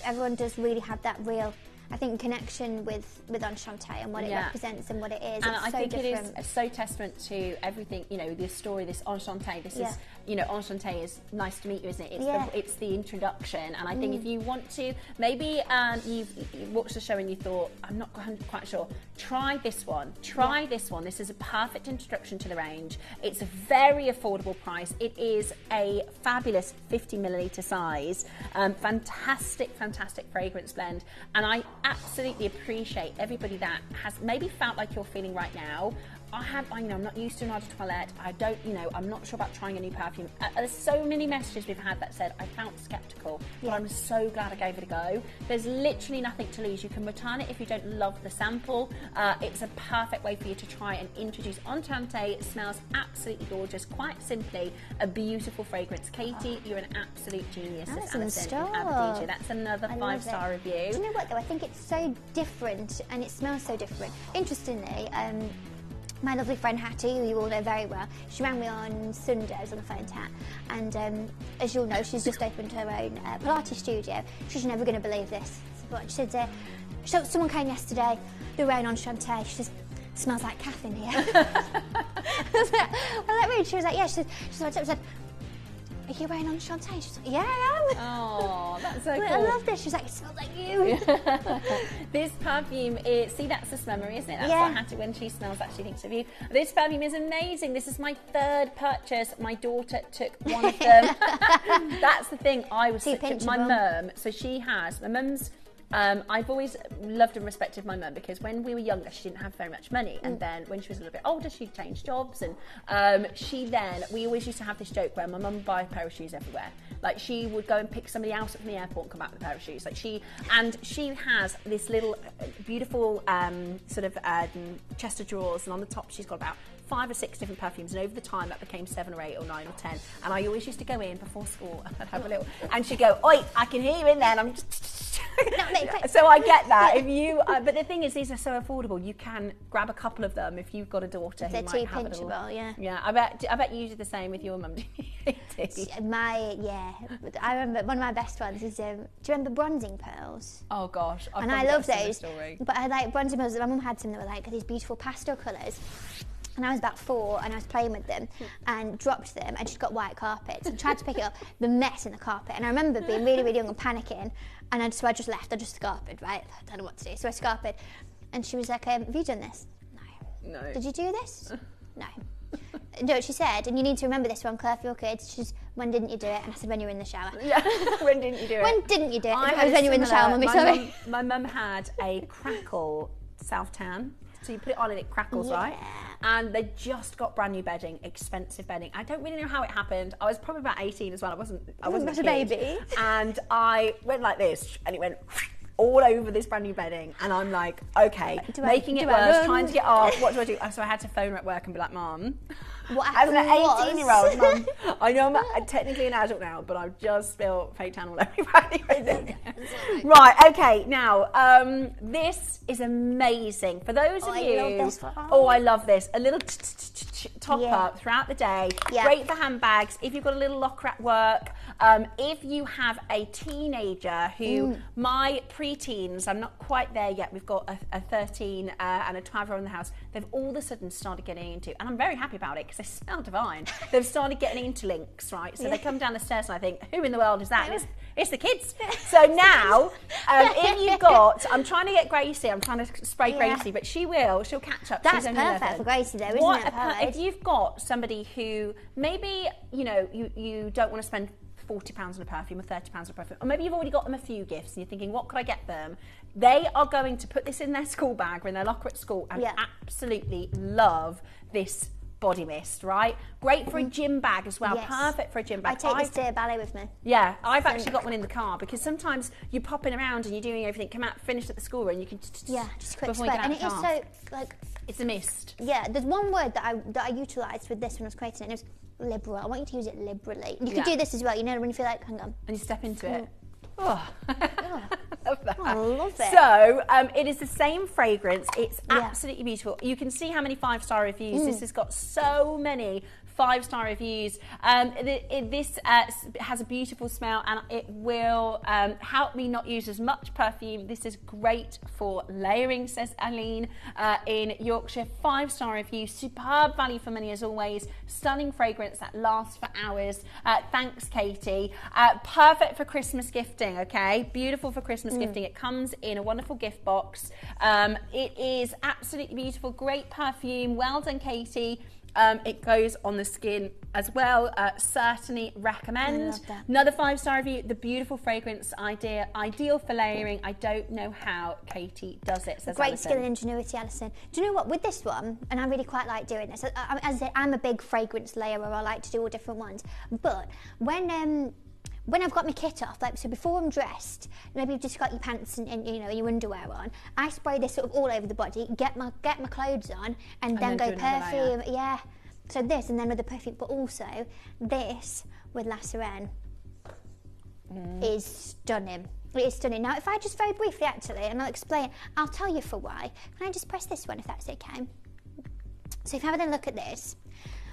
I: everyone does really have that real, I think, connection with Enchante and what it represents and what it is.
H: And
I: it's
H: I
I: so
H: think
I: different.
H: it is so testament to everything, you know, this story, this Enchante, this is, you know, Enchante is nice to meet you, isn't it? It's the introduction. And I think if you want to, maybe you've watched the show and you thought, I'm not quite sure, try this one. Try this one. This is a perfect introduction to the range. It's a very affordable price. It is a fabulous 50 milliliter size. Fantastic fragrance blend. And I absolutely appreciate everybody that has maybe felt like you're feeling right now. I'm not used to an eau de toilette. I'm not sure about trying a new perfume. There's so many messages we've had that said, I felt sceptical, but I'm so glad I gave it a go. There's literally nothing to lose. You can return it if you don't love the sample. It's a perfect way for you to try and introduce Enchante. It smells absolutely gorgeous. Quite simply, a beautiful fragrance. Katie, you're an absolute genius.
I: That's
H: Alison in Aberdeenshire. That's another 5-star review.
I: Do you know what though? I think it's so different and it smells so different. Interestingly, my lovely friend Hattie, who you all know very well, she rang me on Sunday. I was on the phone to Hat, and as you'll know, she's just opened her own Pilates studio. She's never going to believe this. But she said, so someone came yesterday, they were wearing Enchante. She says, smells like Kath in here. I was like, well, that means she was like, yeah. She said, are you wearing Enchante? She's like, yeah, I am.
H: Oh, that's so cool.
I: I love this. She's like, it smells like you.
H: This perfume is, see, that's this memory, isn't it? That's what Hattie, when she smells that, she thinks of you. This perfume is amazing. This is my 3rd purchase. My daughter took one of them. That's the thing. I was my mum. So she has, my mum's, I've always loved and respected my mum because when we were younger, she didn't have very much money. And then when she was a little bit older, she changed jobs. And we always used to have this joke where my mum would buy a pair of shoes everywhere. Like she would go and pick somebody else up from the airport and come back with a pair of shoes. Like she has this little beautiful chest of drawers. And on the top, she's got about 5 or 6 different perfumes, and over the time that became 7 or 8 or 9 or 10. And I always used to go in before school and I'd have a little, and she'd go, oi, I can hear you in there, and I'm just so I get that. If you, but the thing is, these are so affordable. You can grab a couple of them if you've got a daughter who might have a little. Yeah, I bet you did the same with your mum.
I: I remember one of my best ones is. Do you remember bronzing pearls?
H: Oh gosh,
I: and I love those. But I like bronzing pearls. My mum had some that were like these beautiful pastel colours. And I was about 4 and I was playing with them and dropped them, and she'd got white carpets and tried to pick it up, the mess in the carpet. And I remember being really, really young and panicking, and I just left. I just scarpered, right? I don't know what to do. So I scarpered, and she was like, have you done this? No. Did you do this? No. No, she said, and you need to remember this one, Claire, for your kids. She says, when didn't you do it? And I said, when you were in the shower.
H: Yeah, when didn't you do it?
I: When didn't you do it? I was when you were in the shower, Mummy, sorry.
H: My mum had a crackle self-tan. So you put it on and it crackles, right? And they just got brand new bedding, expensive bedding. I don't really know how it happened. I was probably about 18 as well. I wasn't a
I: baby.
H: And I went like this, and it went all over this brand new bedding. And I'm like, okay, making it worse, trying to get off. What do I do? So I had to phone her at work and be like, Mum, as an 18-year-old, Mum, I know I'm technically an adult now, but I've just spilled fake tan all over everything. Right, okay, now, this is amazing. For those of you... I love this. A little top up throughout the day. Great for handbags. If you've got a little locker at work. If you have a teenager who, my pre-teens, I'm not quite there yet. We've got a 13 and a 12-year-old in the house. They've all of a sudden started getting into, and I'm very happy about it because they smell divine. They've started getting into links, right? So they come down the stairs and I think, who in the world is that? And it's the kids. So now, if you've got, I'm trying to get Gracie, I'm trying to spray Gracie, but she'll catch up.
I: That's perfect for Gracie though, isn't it?
H: If you've got somebody who maybe, you don't want to spend £40 on a perfume or £30 on a perfume, or maybe you've already got them a few gifts and you're thinking, what could I get them? They are going to put this in their school bag or in their locker at school and absolutely love this body mist, right? Great for a gym bag as well. Perfect for a gym bag.
I: I take this to ballet with me.
H: Yeah, I've actually got one in the car because sometimes you're popping around and you're doing everything, come out, finish at the school and you can
I: just quick spray. And it is so like
H: it's a mist.
I: Yeah, there's one word that I utilised with this when I was creating it. And it was liberal. I want you to use it liberally. You can do this as well. You know when you feel like, hang on,
H: and you step into it. Oh. Love that.
I: I love it.
H: So it is the same fragrance. It's absolutely beautiful. You can see how many 5-star reviews. This has got so many 5-star reviews. This has a beautiful smell and it will help me not use as much perfume. This is great for layering, says Aline in Yorkshire. 5-star review, superb value for money as always. Stunning fragrance that lasts for hours. Thanks, Katie. Perfect for Christmas gifting, okay? Beautiful for Christmas gifting. It comes in a wonderful gift box. It is absolutely beautiful. Great perfume. Well done, Katie. It goes on the skin as well. Certainly recommend.
I: I love that.
H: Another 5-star review. The beautiful fragrance idea, ideal for layering. I don't know how Katie does it. Says
I: Great
H: Alison.
I: skill and ingenuity, Alison. Do you know what? With this one, and I really quite like doing this. I'm a big fragrance layerer. I like to do all different ones. But when I've got my kit off, like so before I'm dressed, maybe you've just got your pants and your underwear on, I spray this sort of all over the body, get my clothes on, and then go perfume. Yeah. So this and then with the perfume, but also this with La Sirène is stunning. It is stunning. Now, if I just very briefly actually, and I'll explain, I'll tell you for why. Can I just press this one if that's okay? So if you have a look at this.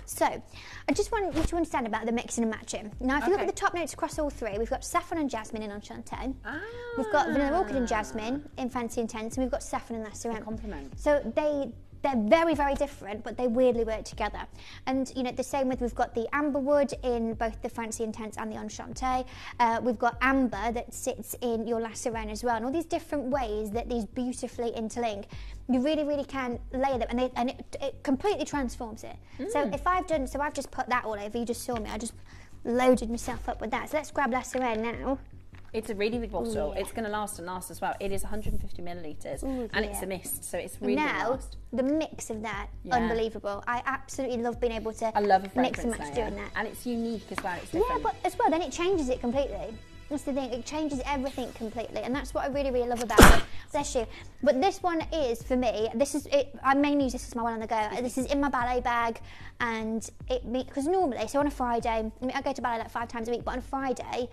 I: So, I just want you to understand about the mixing and matching. Now, if you look at the top notes across all three, we've got saffron and jasmine in Enchanté. We've got vanilla orchid and jasmine in Fancy Intense, and we've got saffron and La Sirène.
H: Compliment.
I: So they're very, very different, but they weirdly work together. And, the same with, we've got the amberwood in both the Fancy Intense and the Enchanté. We've got amber that sits in your La Sirène as well. And all these different ways that these beautifully interlink. You really, really can layer them, and it completely transforms it. So I've just put that all over. You just saw me. I just loaded myself up with that. So let's grab La Sirène now.
H: It's a really big bottle. It's going to last as well. It is 150 millilitres and it's a mist, so it's really going to last.
I: The mix of that, unbelievable. I absolutely love being able to mix and match doing that.
H: And it's unique as well. It's different.
I: Yeah, but as well, then it changes it completely. That's the thing, it changes everything completely, and that's what I really, really love about it. Bless you. But this one is, for me, I mainly use this as my one on the go. This is in my ballet bag, and because normally, so on a Friday, I go to ballet like 5 times a week, but on a Friday,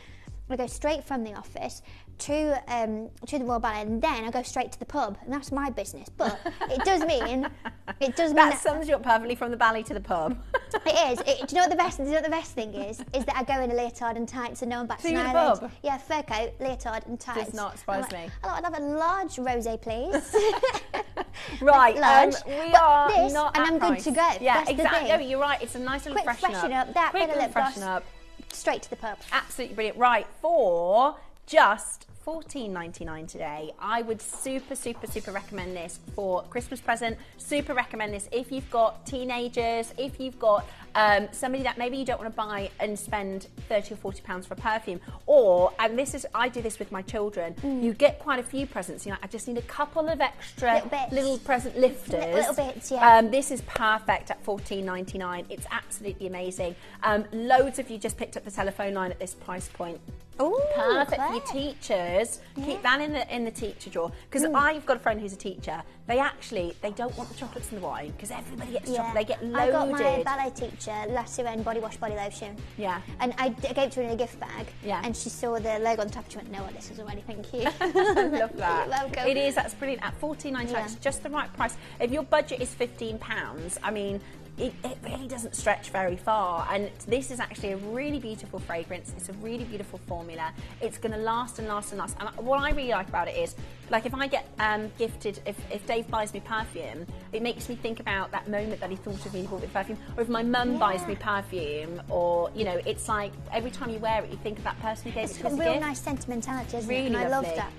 I: I go straight from the office to the Royal Ballet, and then I go straight to the pub, and that's my business. But it does mean
H: that sums you up perfectly, from the ballet to the pub.
I: It is. Do you know what the best thing is? Is that I go in a leotard and tights, and no one bats an eyelid.
H: To the pub?
I: Yeah, fur coat, leotard and tights.
H: Does not surprise me.
I: I'd have a large rosé, please.
H: Right,
I: large.
H: We are
I: this,
H: not
I: and
H: at
I: I'm
H: price.
I: good to go.
H: Yeah,
I: that's
H: exactly. No, you're right. It's a nice little
I: freshen up. That
H: quick
I: bit of lip
H: freshen
I: gloss.
H: up.
I: Straight to the pub.
H: Absolutely brilliant. Right, for just 14.99 today. I would super recommend this for Christmas present. Super recommend this if you've got teenagers, if you've got somebody that maybe you don't want to buy and spend 30 or 40 pounds for a perfume, or, and this is, I do this with my children, you get quite a few presents, I just need a couple of extra little present lifters.
I: Little bits, yeah.
H: This is perfect at $14.99. It's absolutely amazing. Loads of you just picked up the telephone line at this price point.
I: Ooh,
H: perfect
I: Claire.
H: for your teachers. Yeah. Keep that in the teacher drawer, because I've got a friend who's a teacher. They don't want the chocolates and the wine, because everybody gets chocolate. They get loaded.
I: I got my ballet teacher Lasserin body wash body lotion.
H: Yeah.
I: And I gave it to her in a gift bag.
H: Yeah.
I: And she saw the logo on the top and she went, no, this is already, thank you.
H: I love that.
I: You're welcome.
H: It is, that's brilliant. At $14.99, it's just the right price. If your budget is £15, I mean, it really doesn't stretch very far, and this is actually a really beautiful fragrance. It's a really beautiful formula. It's going to last and last and last. And what I really like about it is, like, if I get gifted, if Dave buys me perfume, it makes me think about that moment that he thought of me, he bought me perfume. Or if my mum buys me perfume, or it's like every time you wear it, you think of that person who gave it to you as a gift.
I: It's got real nice sentimentality, isn't
H: really
I: it? And I love
H: lovely.
I: that.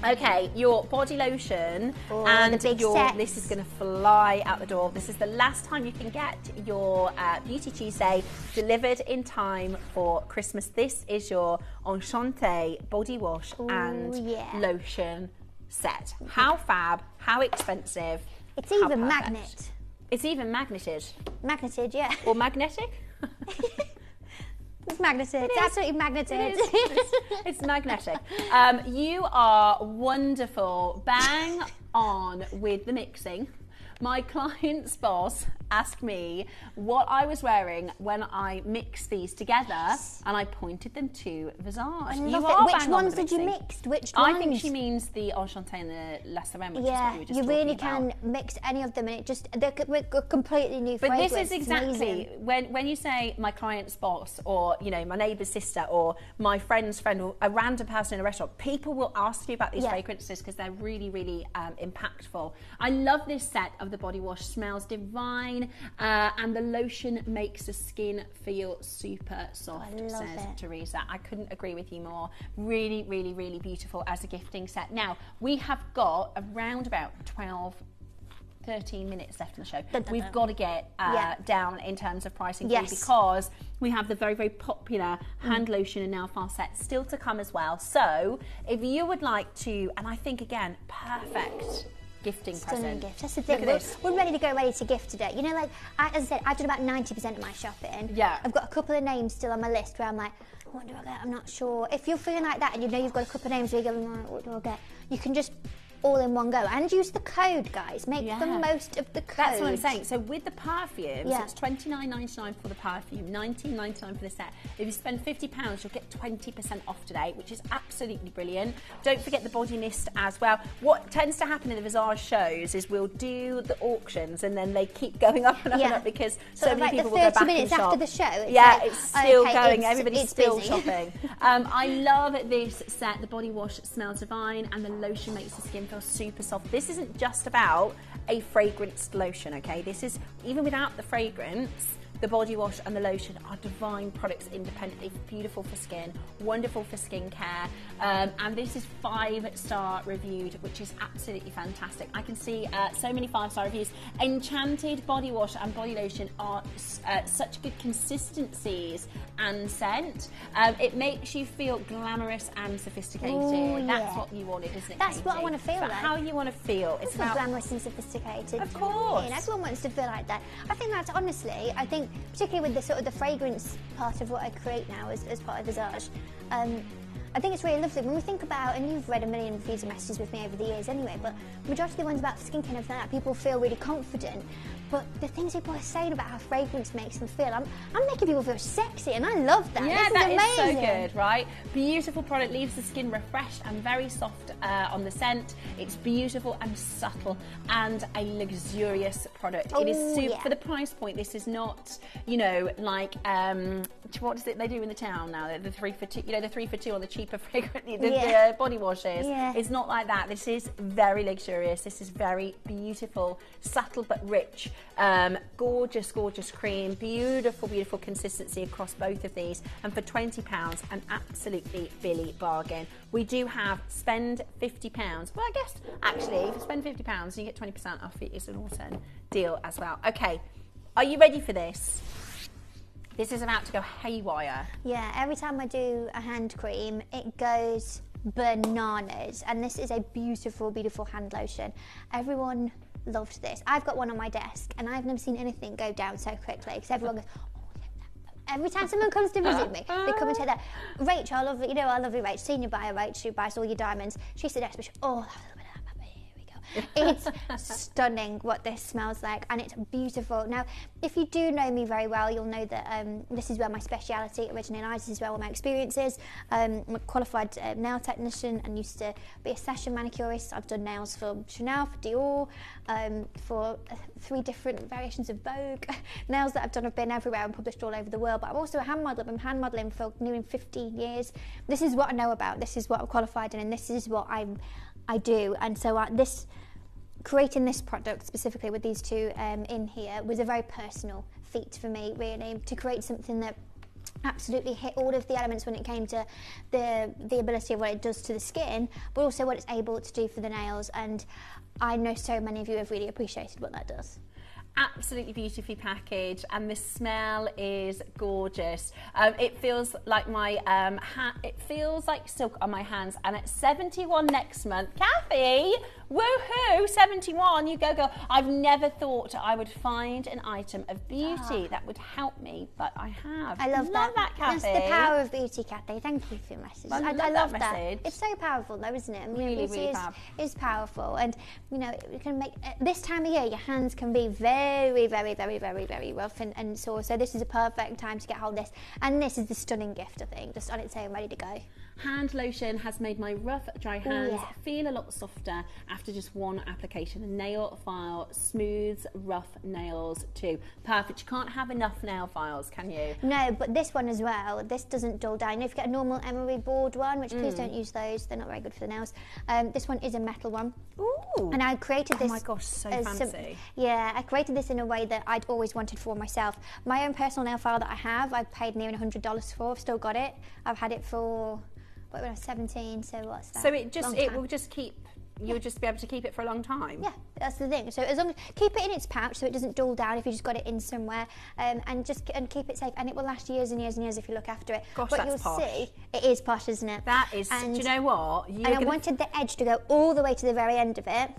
H: Okay, your body lotion and this is going to fly out the door. This is the last time you can get your Beauty Tuesday delivered in time for Christmas. This is your Enchanté body wash and lotion set. How fab, how expensive.
I: It's even magnet.
H: It's even magneted.
I: Magneted, yeah.
H: Or magnetic?
I: It's magneted. It's absolutely magneted.
H: It's magnetic. You are wonderful. Bang on with the mixing. My client's boss asked me what I was wearing when I mixed these together, and I pointed them to Visage.
I: I love it. Which ones did you mix? Which ones?
H: I think she means the Enchanté and the La Sirène, which is what we were just
I: you really
H: talking about.
I: can mix any of them, and they're a completely new fragrance.
H: But this is exactly when you say my client's boss, or my neighbour's sister, or my friend's friend, or a random person in a restaurant, people will ask you about these fragrances because they're really, really impactful. I love this set of the body wash. Smells divine, and the lotion makes the skin feel super soft, says Teresa. I couldn't agree with you more. Really, really, really beautiful as a gifting set. Now, we have got around about 13 minutes left in the show. We've got to get down in terms of pricing because we have the very, very popular hand lotion and nail file set still to come as well. So if you would like to, and I think again, perfect gifting present.
I: Gift. That's the thing. We're ready to go, ready to gift today. As I said, I've done about 90% of my shopping. Yeah. I've got a couple of names still on my list where I'm like, what do I get? I'm not sure. If you're feeling like that and you've got a couple of names where you're going, what do I get? You can just all in one go and use the code, guys. Make the most of the code.
H: That's what I'm saying. So with the perfume, so it's $29.99 for the perfume, $19.99 for the set. If you spend £50, you'll get 20% off today, which is absolutely brilliant. Don't forget the body mist as well. What tends to happen in the Visage shows is we'll do the auctions and then they keep going up and up and up because so many people will go back and shop.
I: 30 minutes after the show.
H: It's still going. Everybody's still shopping. I love this set. The body wash smells divine and the lotion makes the skin feel super soft. This isn't just about a fragranced lotion, okay? This is, even without the fragrance, the body wash and the lotion are divine products independently, beautiful for skin, wonderful for skincare, and this is 5-star reviewed, which is absolutely fantastic. I can see so many 5-star reviews. Enchanted body wash and body lotion are such good consistencies and scent. It makes you feel glamorous and sophisticated.
I: Ooh,
H: That's what you wanted, isn't it,
I: That's
H: Katie?
I: what I want to feel like.
H: How you want to feel. It's about
I: glamorous and sophisticated.
H: Of course.
I: Everyone wants to feel like that. I think that's honestly, particularly with the sort of the fragrance part of what I create now as part of Visage, I think it's really lovely when we think about, and you've read a million reviews and messages with me over the years anyway, but the majority of the ones about skincare and everything like that, people feel really confident. But the things people are saying about how fragrance makes them feel, I'm making people feel sexy, and I love that.
H: Yeah,
I: that
H: is so good, right? Beautiful product, leaves the skin refreshed and very soft on the scent. It's beautiful and subtle and a luxurious product. It is super, for the price point, this is not, like, what is it they do in the town now? The 3 for 2, the 3 for 2 on the cheaper fragrance, the body washes. Yeah. It's not like that. This is very luxurious. This is very beautiful, subtle but rich. Gorgeous, gorgeous cream, beautiful, beautiful consistency across both of these. And for £20, an absolutely Billy bargain. We do have spend £50. Well, I guess actually, if you spend £50, you get 20% off. It is an awesome deal as well. Okay, are you ready for this? This is about to go haywire.
I: Yeah, every time I do a hand cream, it goes bananas. And this is a beautiful, beautiful hand lotion. Everyone loved this. I've got one on my desk, and I've never seen anything go down so quickly, because everyone goes, oh, every time someone comes to visit me, they come and say that. Rach, I love you, our lovely Rach, senior buyer Rach, who buys all your diamonds. She suggests, oh, it's stunning what this smells like, and it's beautiful. Now, if you do know me very well, you'll know that this is where my speciality originally lies. This is where all my experience is. I'm a qualified nail technician and used to be a session manicurist. I've done nails for Chanel, for Dior, for 3 different variations of Vogue. Nails that I've done have been everywhere and published all over the world, but I'm also a hand modeler. I've been hand modeling for nearly 15 years. This is what I know about. This is what I'm qualified in, and this is what I do. And so creating this product specifically with these two in here was a very personal feat for me, really, to create something that absolutely hit all of the elements when it came to the ability of what it does to the skin, but also what it's able to do for the nails. And I know so many of you have really appreciated what that does.
H: Absolutely beautifully packaged, and the smell is gorgeous. It feels like my it feels like silk on my hands. And at 71 next month, Kathy, woohoo, 71, you go girl. I've never thought I would find an item of beauty that would help me, but I have.
I: I love that,
H: Kathy.
I: That's the power of beauty, Kathy. Thank you for your message.
H: I love that message.
I: It's so powerful though, isn't it? I mean,
H: really,
I: beauty
H: really
I: is powerful, and you know, it can make this time of year your hands can be very, very, very, very, very rough and sore. So this is a perfect time to get hold of this, and this is the stunning gift, I think, just on its own, ready to go.
H: Hand lotion has made my rough, dry hands feel a lot softer after just one application. The nail file smooths rough nails too. Perfect. You can't have enough nail files, can you?
I: No, but this one as well, this doesn't dull down. You know, if you get a normal emery board one, which please don't use those, they're not very good for the nails. This one is a metal one.
H: Ooh.
I: And I created this.
H: Oh my gosh, so fancy.
I: I created this in a way that I'd always wanted for myself. My own personal nail file that I have, I've paid near $100 for. I've still got it. I've had it for, when I was 17, so what's that?
H: So it will just keep, you'll just be able to keep it for a long time?
I: Yeah, that's the thing. So as long as, keep it in its pouch so it doesn't dull down if you just got it in somewhere, and keep it safe, and it will last years and years and years if you look after it.
H: Gosh,
I: but
H: that's
I: you'll
H: posh.
I: see, it is posh, isn't it?
H: That is,
I: and,
H: do you know what?
I: I wanted the edge to go all the way to the very end of it,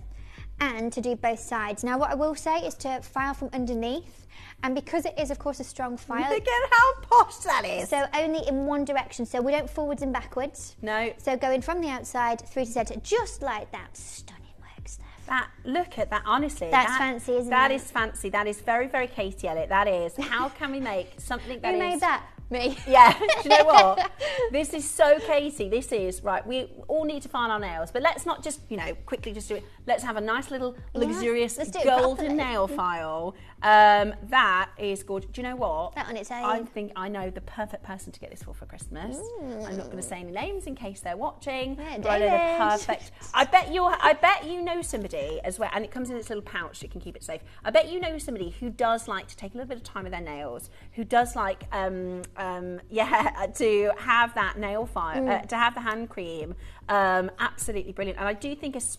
I: and to do both sides. Now what I will say is to file from underneath, and because it is of course a strong file,
H: look at how posh that is.
I: So only in one direction, so we don't forwards and backwards.
H: No.
I: So going from the outside through to the centre, just like that. Stunning work, Steph.
H: Look at that, honestly.
I: That's fancy, isn't it?
H: That is fancy. That is very, very Katie Elliott. That is. How can we make something that
I: Who made that? Me.
H: Yeah, do you know what? This is so Katie. This is, right, we all need to file our nails, but let's not just, quickly just do it. Let's have a nice little luxurious golden nail file. That is gorgeous. Do you know what?
I: That on its own.
H: I think I know the perfect person to get this for Christmas. I'm not going to say any names in case they're watching.
I: Yeah,
H: but I know the perfect. I bet you know somebody as well, and it comes in this little pouch so you can keep it safe. I bet you know somebody who does like to take a little bit of time with their nails, who does like to have that nail file, to have the hand cream. Absolutely brilliant. And I do think it's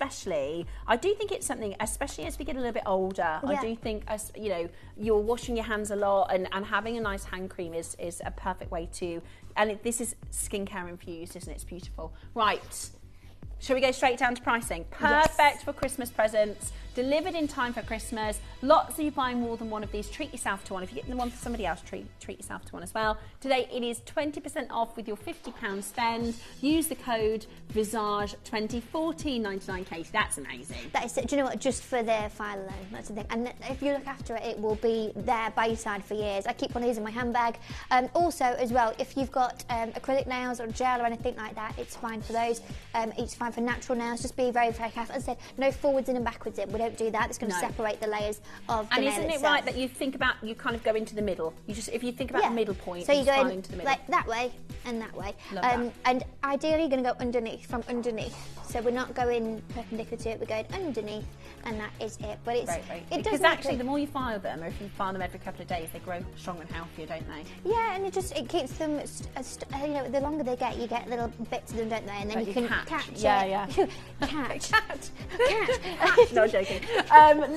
H: something, especially as we get a little bit older, I do think, as you're washing your hands a lot, and having a nice hand cream is a perfect way to, and this is skincare infused, isn't it? It's beautiful. Right. Shall we go straight down to pricing? Perfect for Christmas presents, delivered in time for Christmas. Lots of you buying more than one of these. Treat yourself to one. If you get the one for somebody else, treat yourself to one as well. Today it is 20% off with your £50 spend. Use the code Visage 20, $14.99, Katie. That's amazing.
I: That is, do you know what? Just for the file alone, that's the thing. And if you look after it, it will be there by your side for years. I keep one of these in my handbag. Also, as well, if you've got acrylic nails or gel or anything like that, it's fine for those. It's fine for natural nails. Just be very, very careful. As I said, no forwards in and backwards in. We don't do that. It's going to separate the layers of the nail itself. And isn't it right that
H: you kind of go into the middle? If you think about the middle point,
I: so you go
H: into the middle.
I: Like that way and that way.
H: Love that.
I: And ideally, you're going to go underneath, from underneath. So we're not going perpendicular to it. We're going underneath, and that is it. But it's
H: because actually the more you file them, or if you file them every couple of days, they grow strong and healthier, don't they?
I: Yeah, and it keeps them. You know, the longer they get, you get little bits of them, don't they? And then you can catch it.
H: Yeah.
I: Catch.
H: Not joking.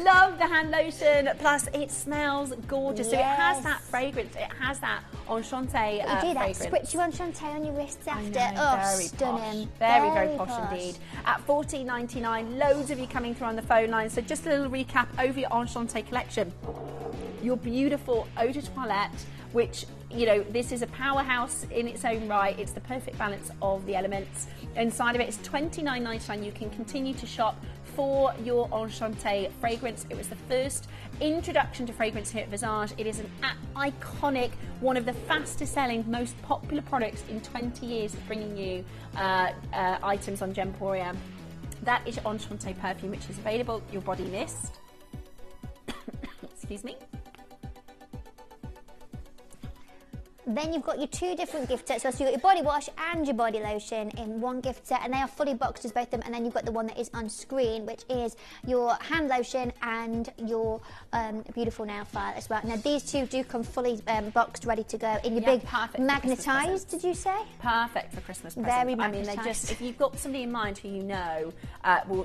H: Love the hand lotion. Plus, it smells gorgeous.
I: Yes.
H: So it has that fragrance. It has that enchanté fragrance.
I: Spritz you enchanté on your wrists after.
H: Very
I: stunning.
H: Posh. Very posh indeed. At $14.99, loads of you coming through on the phone line. So just a little recap over your enchanté collection. Your beautiful eau de toilette, which, you know, this is a powerhouse in its own right. It's the perfect balance of the elements. Inside of it is $29.99. You can continue to shop for your enchanté fragrance. It was the first introduction to fragrance here at Visage. It is an iconic, one of the fastest selling, most popular products in 20 years of bringing you items on Gemporia. That is your enchanté perfume, which is available, your body mist. Excuse me.
I: Then you've got your two different gift sets. So you've got your body wash and your body lotion in one gift set, and they are fully boxed as both of them. And then you've got the one that is on screen, which is your hand lotion and your beautiful nail file as well. Now these two do come fully boxed, ready to go in your big magnetised. Did you say?
H: Perfect for Christmas presents.
I: Very
H: magnetised. I mean, they just, if you've got somebody in mind who you know,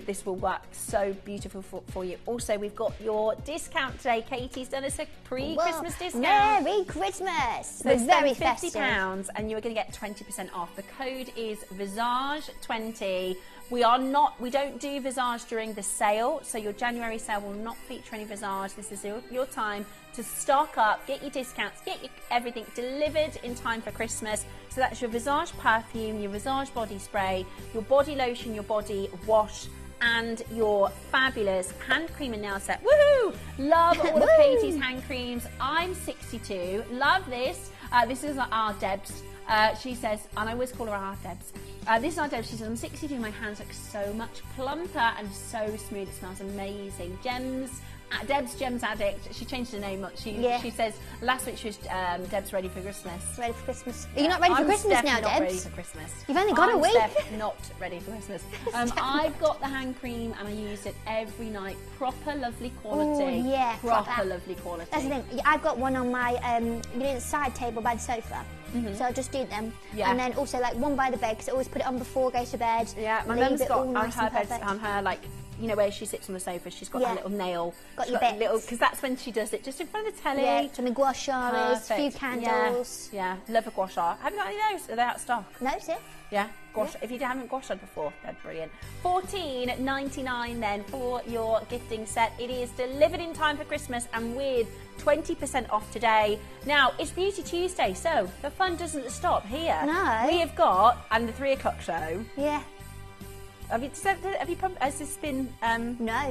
H: this will work so beautiful for you. Also, we've got your discount today. Katie's done us a pre-Christmas discount.
I: Merry Christmas! Very festive.
H: £50 and you are going to get 20% off. The code is Visage20. We don't do Visage during the sale, so your January sale will not feature any Visage. This is your time to stock up, get your discounts, get your everything delivered in time for Christmas. So that's your Visage perfume, your Visage body spray, your body lotion, your body wash, and your fabulous hand cream and nail set. Woohoo! Love all of Katie's hand creams. I'm 62. Love this. This is our Debs. She says, and I always call her our Debs. This is our Debs. She says, I'm 62. My hands look so much plumper and so smooth. It smells amazing. Deb's Gems Addict. She changed her name. She says last week she was Deb's Ready for Christmas.
I: Ready for Christmas. Are you not ready for Christmas now, Debs?
H: I'm not ready for Christmas.
I: You've only got a week.
H: I'm not ready for Christmas. I've got the hand cream and I use it every night. Proper lovely quality.
I: Oh, yeah.
H: Proper lovely quality.
I: That's the thing. I've got one on my the side table by the sofa. So I'll just do them. Yeah. And then also like one by the bed, because I always put it on before I go to bed.
H: Yeah, my mum's got on her bed, on her, like, you know, where she sits on the sofa, she's got a little nail.
I: Got your bits.
H: Because that's when she does it, just in front of the telly.
I: Yeah, some gua sha, a few candles.
H: Yeah, love a gua sha. Have you got any of those? Are they out of stock?
I: No, sir.
H: Yeah, gua sha. If you haven't gua sha'd before, they're brilliant. $14.99 then for your gifting set. It is delivered in time for Christmas and with 20% off today. Now, it's Beauty Tuesday, so the fun doesn't stop here.
I: No.
H: We have got, and the 3 o'clock show.
I: Yeah.
H: Has this been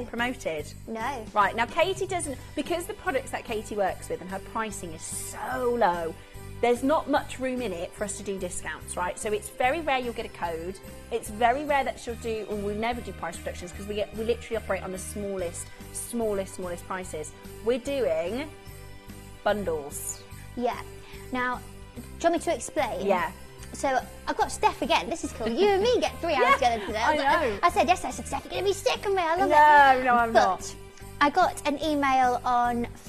H: promoted?
I: No.
H: Right, now Katie doesn't, because the products that Katie works with and her pricing is so low, there's not much room in it for us to do discounts, right? So it's very rare you'll get a code. It's very rare that she'll do, or we'll never do price reductions because we literally operate on the smallest prices. We're doing bundles.
I: Yeah. Now, do you want me to explain?
H: Yeah.
I: So I've got Steph again. This is cool. You and me get 3 hours together today.
H: I know.
I: I said, Steph, you're going to be sick of me. I love it.
H: No, I'm not.
I: I got an email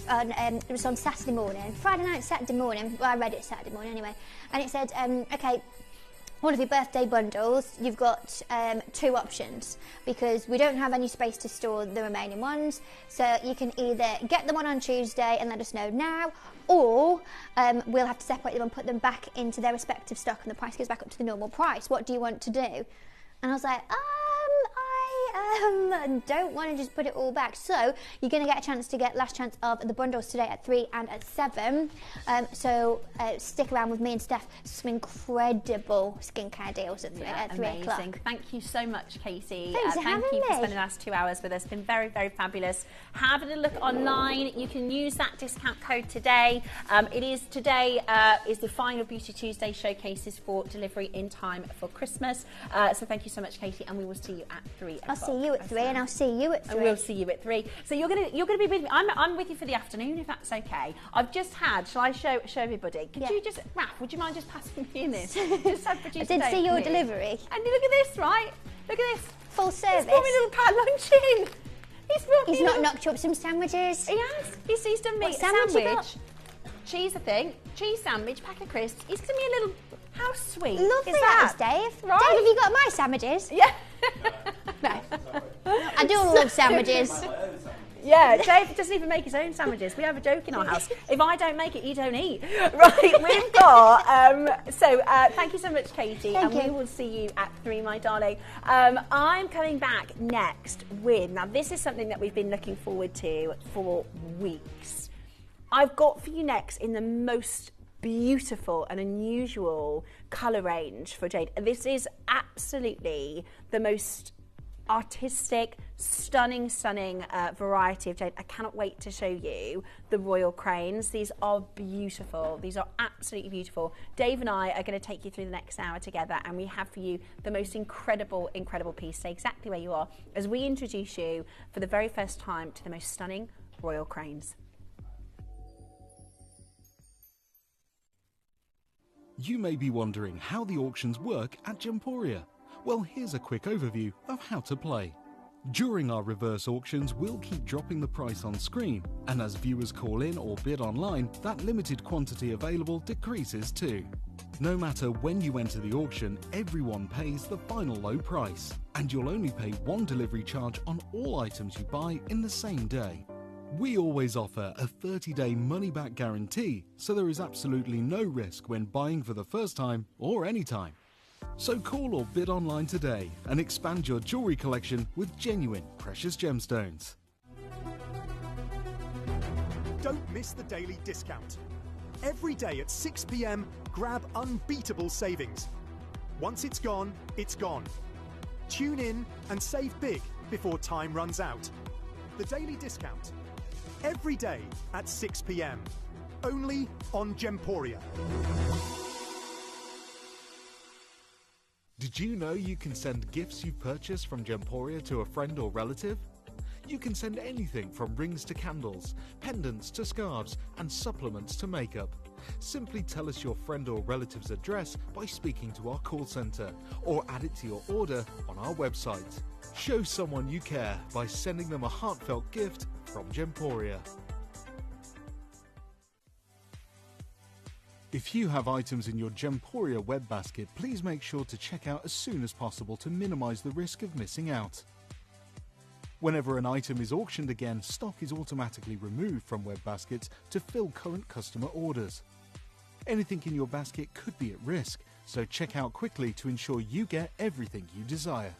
I: it was on Saturday morning, Friday night, Saturday morning. Well, I read it Saturday morning anyway. And it said, okay, all of your birthday bundles, you've got 2 options because we don't have any space to store the remaining ones. So you can either get them on Tuesday and let us know now, or we'll have to separate them and put them back into their respective stock and the price goes back up to the normal price. What do you want to do? And I was like, I don't want to just put it all back. So you're going to get a chance to get last chance of the bundles today at 3 and at 7. So stick around with me and Steph. Some incredible skincare deals at 3 o'clock.
H: Thank you so much, Katie.
I: Thanks for having me.
H: Thank you for spending the last 2 hours with us. It's been very, very fabulous. Have a look online. You can use that discount code today. Today is the final Beauty Tuesday showcases for delivery in time for Christmas. So thank you so much, Katie, and we will see you at 3 o'clock.
I: I'll see you at 3 and I'll see you at 3.
H: And we'll see you at 3. So you're gonna be with me. I'm with you for the afternoon, if that's okay. I've just had. Shall I show everybody? Could you just, Raph? Would you mind just passing me in this? Just have producer
I: I did see your
H: delivery.
I: delivery.
H: And look at this, right? Look at this.
I: Full service.
H: It's got me a little pat lunch in.
I: He's not knocked you up some sandwiches.
H: He has. He's done me a sandwich. Cheese, I think. Cheese sandwich, pack of crisps. He's given me a little. How sweet.
I: Lovely,
H: is that?
I: Dave.
H: Right.
I: Dave, have you got my sandwiches?
H: Yeah.
I: No. I do love sandwiches.
H: Yeah, Dave doesn't even make his own sandwiches. We have a joke in our house. If I don't make it, you don't eat. Right, we've got... thank you so much, Katie.
I: Thank you.
H: We will see you at 3, my darling. I'm coming back next with... Now, this is something that we've been looking forward to for weeks. I've got for you next in the most beautiful and unusual colour range for Jade. This is absolutely the most artistic, stunning variety of jade. I cannot wait to show you the royal cranes. These are beautiful. These are absolutely beautiful. Dave and I are going to take you through the next hour together, and we have for you the most incredible piece. Stay exactly where you are as we introduce you for the very first time to the most stunning royal cranes.
D: You may be wondering how the auctions work at Gemporia. Well, here's a quick overview of how to play. During our reverse auctions, we'll keep dropping the price on screen, and as viewers call in or bid online, that limited quantity available decreases too. No matter when you enter the auction, everyone pays the final low price, and you'll only pay one delivery charge on all items you buy in the same day. We always offer a 30-day money-back guarantee, so there is absolutely no risk when buying for the first time or any time. So call or bid online today and expand your jewellery collection with genuine precious gemstones.
A: Don't miss the daily discount. Every day at 6 p.m, grab unbeatable savings. Once it's gone, it's gone. Tune in and save big before time runs out. The daily discount. Every day at 6 p.m. Only on Gemporia.
D: Did you know you can send gifts you purchased from Gemporia to a friend or relative? You can send anything from rings to candles, pendants to scarves, and supplements to makeup. Simply tell us your friend or relative's address by speaking to our call centre, or add it to your order on our website. Show someone you care by sending them a heartfelt gift from Gemporia. If you have items in your Gemporia web basket, please make sure to check out as soon as possible to minimise the risk of missing out. Whenever an item is auctioned again, stock is automatically removed from web baskets to fill current customer orders. Anything in your basket could be at risk, so check out quickly to ensure you get everything you desire.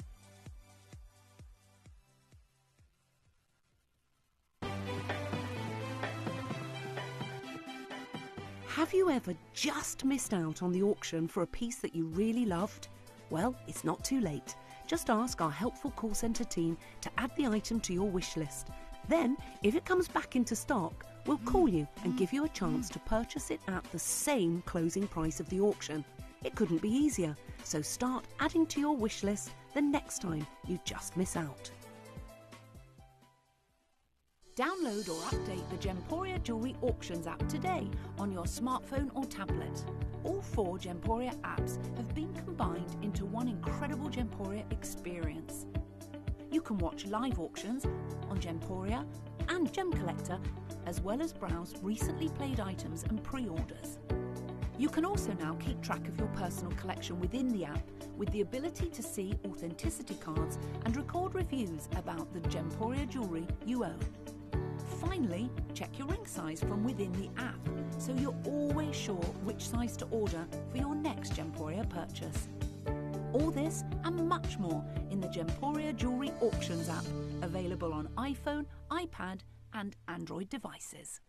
J: Have you ever just missed out on the auction for a piece that you really loved? Well, it's not too late. Just ask our helpful call centre team to add the item to your wish list. Then, if it comes back into stock, we'll call you and give you a chance to purchase it at the same closing price of the auction. It couldn't be easier, so start adding to your wish list the next time you just miss out. Download or update the Gemporia Jewellery Auctions app today on your smartphone or tablet. All 4 Gemporia apps have been combined into one incredible Gemporia experience. You can watch live auctions on Gemporia and Gem Collector, as well as browse recently played items and pre-orders. You can also now keep track of your personal collection within the app, with the ability to see authenticity cards and record reviews about the Gemporia jewellery you own. Finally, check your ring size from within the app, so you're always sure which size to order for your next Gemporia purchase. All this and much more in the Gemporia Jewellery Auctions app, available on iPhone, iPad and Android devices.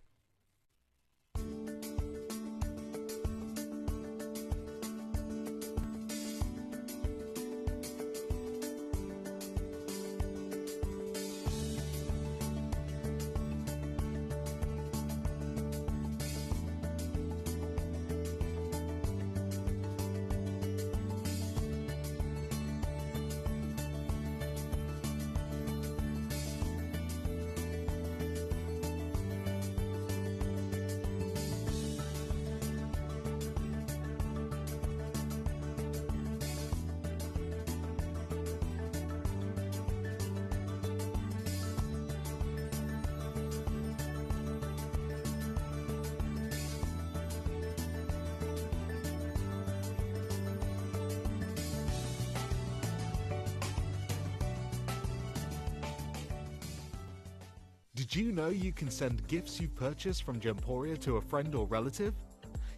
D: Did you know you can send gifts you've purchased from Gemporia to a friend or relative?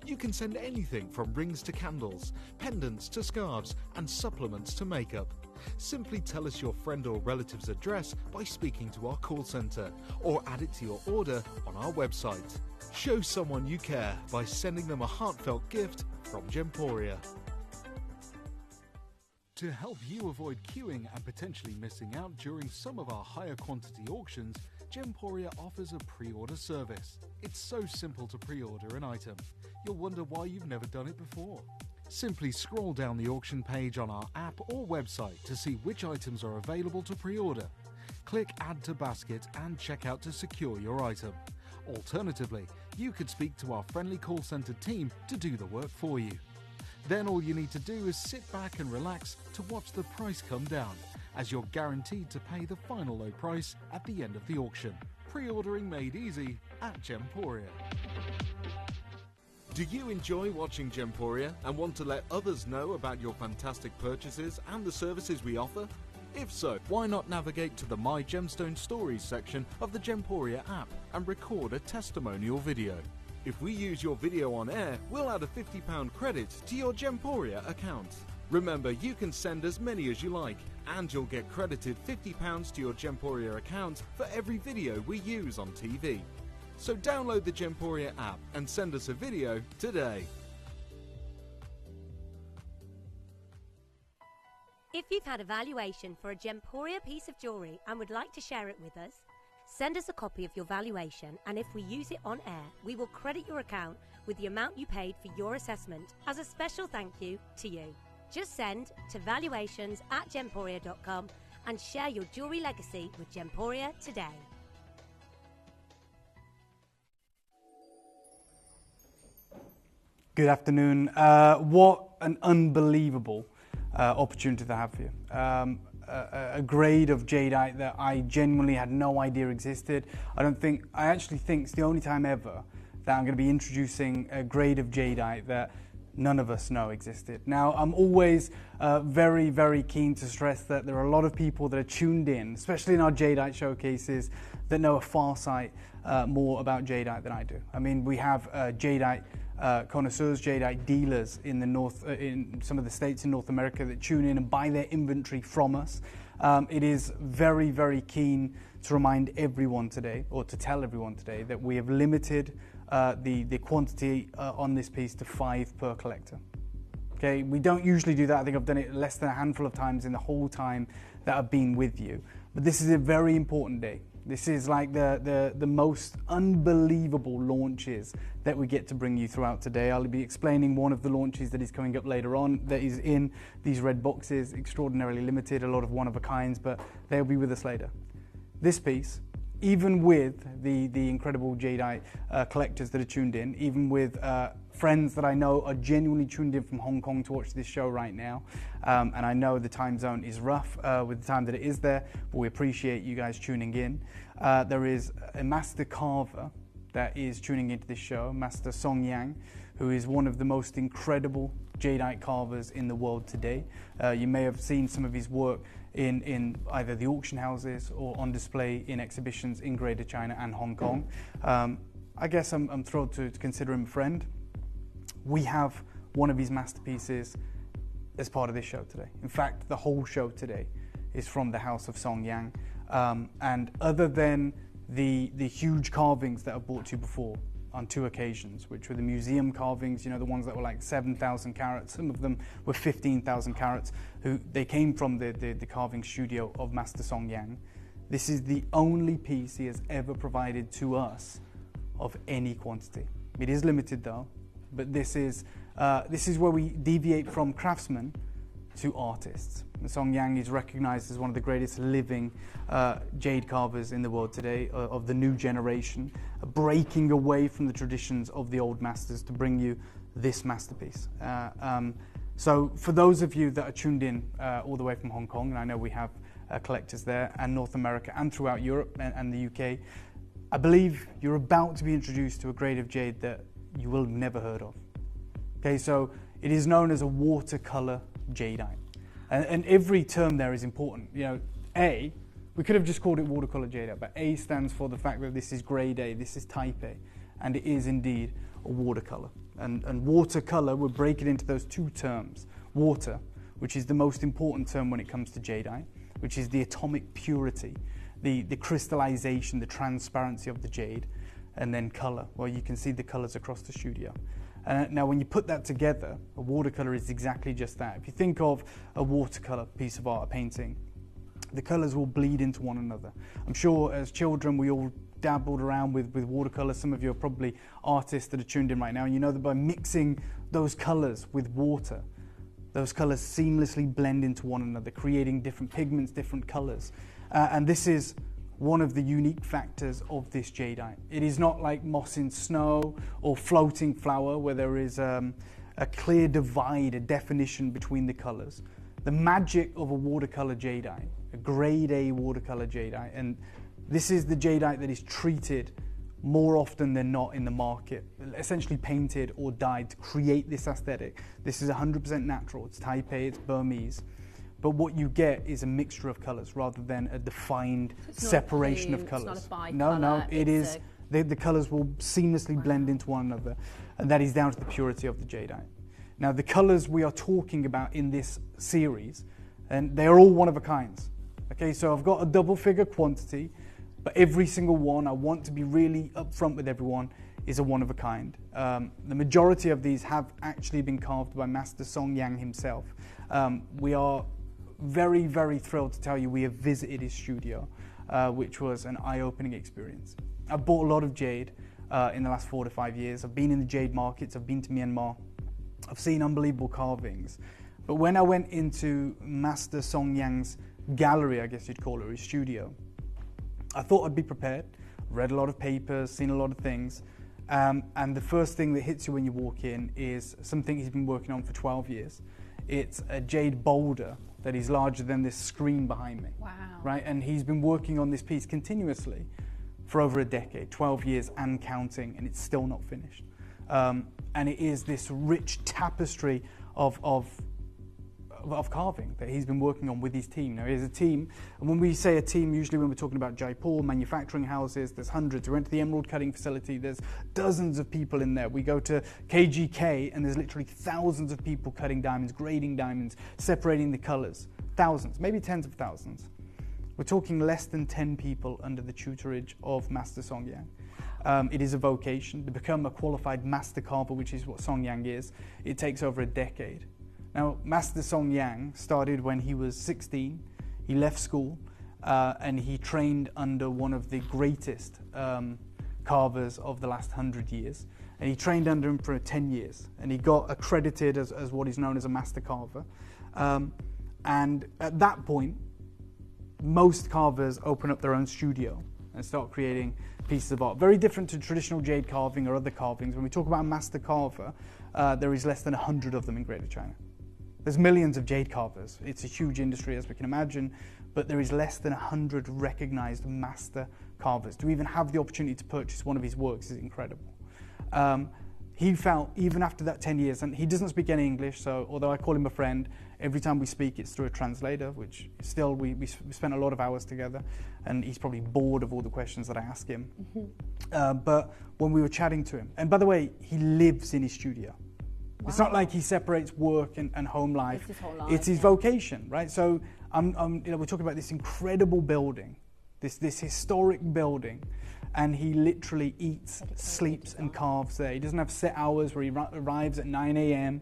D: You can send anything from rings to candles, pendants to scarves, and supplements to makeup. Simply tell us your friend or relative's address by speaking to our call centre, or add it to your order on our website. Show someone you care by sending them a heartfelt gift from Gemporia. To help you avoid queuing and potentially missing out during some of our higher quantity auctions, Gemporia offers a pre-order service. It's so simple to pre-order an item. You'll wonder why you've never done it before. Simply scroll down the auction page on our app or website to see which items are available to pre-order. Click Add to Basket and check out to secure your item. Alternatively, you could speak to our friendly call centre team to do the work for you. Then all you need to do is sit back and relax to watch the price come down, as you're guaranteed to pay the final low price at the end of the auction. Pre-ordering made easy at Gemporia. Do you enjoy watching Gemporia and want to let others know about your fantastic purchases and the services we offer? If so, why not navigate to the My Gemstone Stories section of the Gemporia app and record a testimonial video. If we use your video on air, we'll add a £50 credit to your Gemporia account. Remember, you can send as many as you like, and you'll get credited £50 to your Gemporia account for every video we use on TV. So download the Gemporia app and send us a video today.
K: If you've had a valuation for a Gemporia piece of jewellery and would like to share it with us, send us a copy of your valuation, and if we use it on air, we will credit your account with the amount you paid for your assessment as a special thank you to you. Just send to valuations@gemporia.com and share your jewellery legacy with Gemporia today.
L: Good afternoon. What an unbelievable opportunity to have for you. A grade of jadeite that I genuinely had no idea existed. I actually think it's the only time ever that I'm going to be introducing a grade of jadeite that none of us know existed. Now, I'm always very, very keen to stress that there are a lot of people that are tuned in, especially in our jadeite showcases, that know a far sight more about jadeite than I do. I mean, we have jadeite connoisseurs, jadeite dealers in the in some of the states in North America that tune in and buy their inventory from us. It is very, very keen to remind everyone today, or to tell everyone today, that we have limited the quantity on this piece to 5 per collector. Okay, we don't usually do that. I think I've done it less than a handful of times in the whole time that I've been with you. But this is a very important day. This is like the most unbelievable launches that we get to bring you throughout today. I'll be explaining one of the launches that is coming up later on that is in these red boxes, extraordinarily limited, a lot of one-of-a-kinds, but they'll be with us later. This piece, even with the incredible jadeite collectors that are tuned in, even with friends that I know are genuinely tuned in from Hong Kong to watch this show right now, and I know the time zone is rough with the time that it is there, but we appreciate you guys tuning in. There is a master carver that is tuning into this show, Master Song Yang, who is one of the most incredible jadeite carvers in the world today. You may have seen some of his work in either the auction houses or on display in exhibitions in Greater China and Hong Kong. I guess I'm thrilled to consider him a friend. We have one of his masterpieces as part of this show today. In fact, the whole show today is from the house of Song Yang. And other than the huge carvings that I've brought to you before on 2 occasions, which were the museum carvings, you know, the ones that were like 7,000 carats, some of them were 15,000 carats, they came from the carving studio of Master Song Yang. This is the only piece he has ever provided to us of any quantity. It is limited though, but this is where we deviate from craftsmen to artists. Song Yang is recognized as one of the greatest living jade carvers in the world today, of the new generation, breaking away from the traditions of the old masters to bring you this masterpiece. So for those of you that are tuned in all the way from Hong Kong, and I know we have collectors there, and North America, and throughout Europe and the UK, I believe you're about to be introduced to a grade of jade that you will have never heard of. Okay, so it is known as a watercolor jadeite. And every term there is important. You know, A, We could have just called it watercolor jadeite, but A stands for the fact that this is grade A, this is type A, and it is indeed a watercolor. And watercolor, we'll break it into those two terms. Water, which is the most important term when it comes to jadeite, which is the atomic purity, the crystallization, the transparency of the jade, and then color. Well, you can see the colors across the studio. Now, when you put that together, a watercolor is exactly just that. If you think of a watercolor piece of art, a painting, the colors will bleed into one another. I'm sure as children we all dabbled around with watercolor. Some of you are probably artists that are tuned in right now, and you know that by mixing those colors with water, those colors seamlessly blend into one another, creating different pigments, different colors. And this is one of the unique factors of this jadeite. It is not like moss in snow or floating flower where there is a clear divide, a definition between the colors. The magic of a watercolor jadeite, a grade A watercolor jadeite, and this is the jadeite that is treated more often than not in the market, essentially painted or dyed to create this aesthetic. This is 100% natural, it's type A, it's Burmese. But what you get is a mixture of colours rather than a defined separation of colours.
H: It's not a
L: No, it is. The colours will seamlessly blend into one another, and that is down to the purity of the jadeite. Now, the colours we are talking about in this series, and they are all one of a kind. Okay, so I've got a double figure quantity, but every single one, I want to be really upfront with everyone, is a one of a kind. The majority of these have actually been carved by Master Song Yang himself. We are very, very thrilled to tell you we have visited his studio, which was an eye-opening experience. I've bought a lot of jade in the last 4 to 5 years. I've been in the jade markets, I've been to Myanmar, I've seen unbelievable carvings. But when I went into Master Song Yang's gallery, I guess you'd call it, or his studio, I thought I'd be prepared, read a lot of papers, seen a lot of things, and the first thing that hits you when you walk in is something he's been working on for 12 years. It's a jade boulder that is larger than this screen behind me.
H: Wow.
L: Right, and he's been working on this piece continuously for over a decade, 12 years and counting, and it's still not finished. And it is this rich tapestry of carving that he's been working on with his team. Now, he has a team, and when we say a team, usually when we're talking about Jaipur, manufacturing houses, there's hundreds. We went to the emerald cutting facility, there's dozens of people in there. We go to KGK, and there's literally thousands of people cutting diamonds, grading diamonds, separating the colors. Thousands, maybe tens of thousands. We're talking less than 10 people under the tutorage of Master Song Yang. It is a vocation. To become a qualified master carver, which is what Song Yang is, it takes over a decade. Now, Master Song Yang started when he was 16. He left school and he trained under one of the greatest carvers of the last 100 years. And he trained under him for 10 years. And he got accredited as what is known as a master carver. And at that point, most carvers open up their own studio and start creating pieces of art. Very different to traditional jade carving or other carvings. When we talk about a master carver, there is less than 100 of them in Greater China. There's millions of jade carvers. It's a huge industry, as we can imagine, but there is less than 100 recognized master carvers. To even have the opportunity to purchase one of his works is incredible. He felt, even after that 10 years, and he doesn't speak any English, so although I call him a friend, every time we speak it's through a translator, which still we spent a lot of hours together, and he's probably bored of all the questions that I ask him. But when we were chatting to him, and by the way, he lives in his studio. Wow. It's not like he separates work and home life.
H: It's his whole life.
L: It's his vocation, right? So we're talking about this incredible building, this historic building, and he literally eats, sleeps, and carves there. He doesn't have set hours where he arrives at 9 a.m.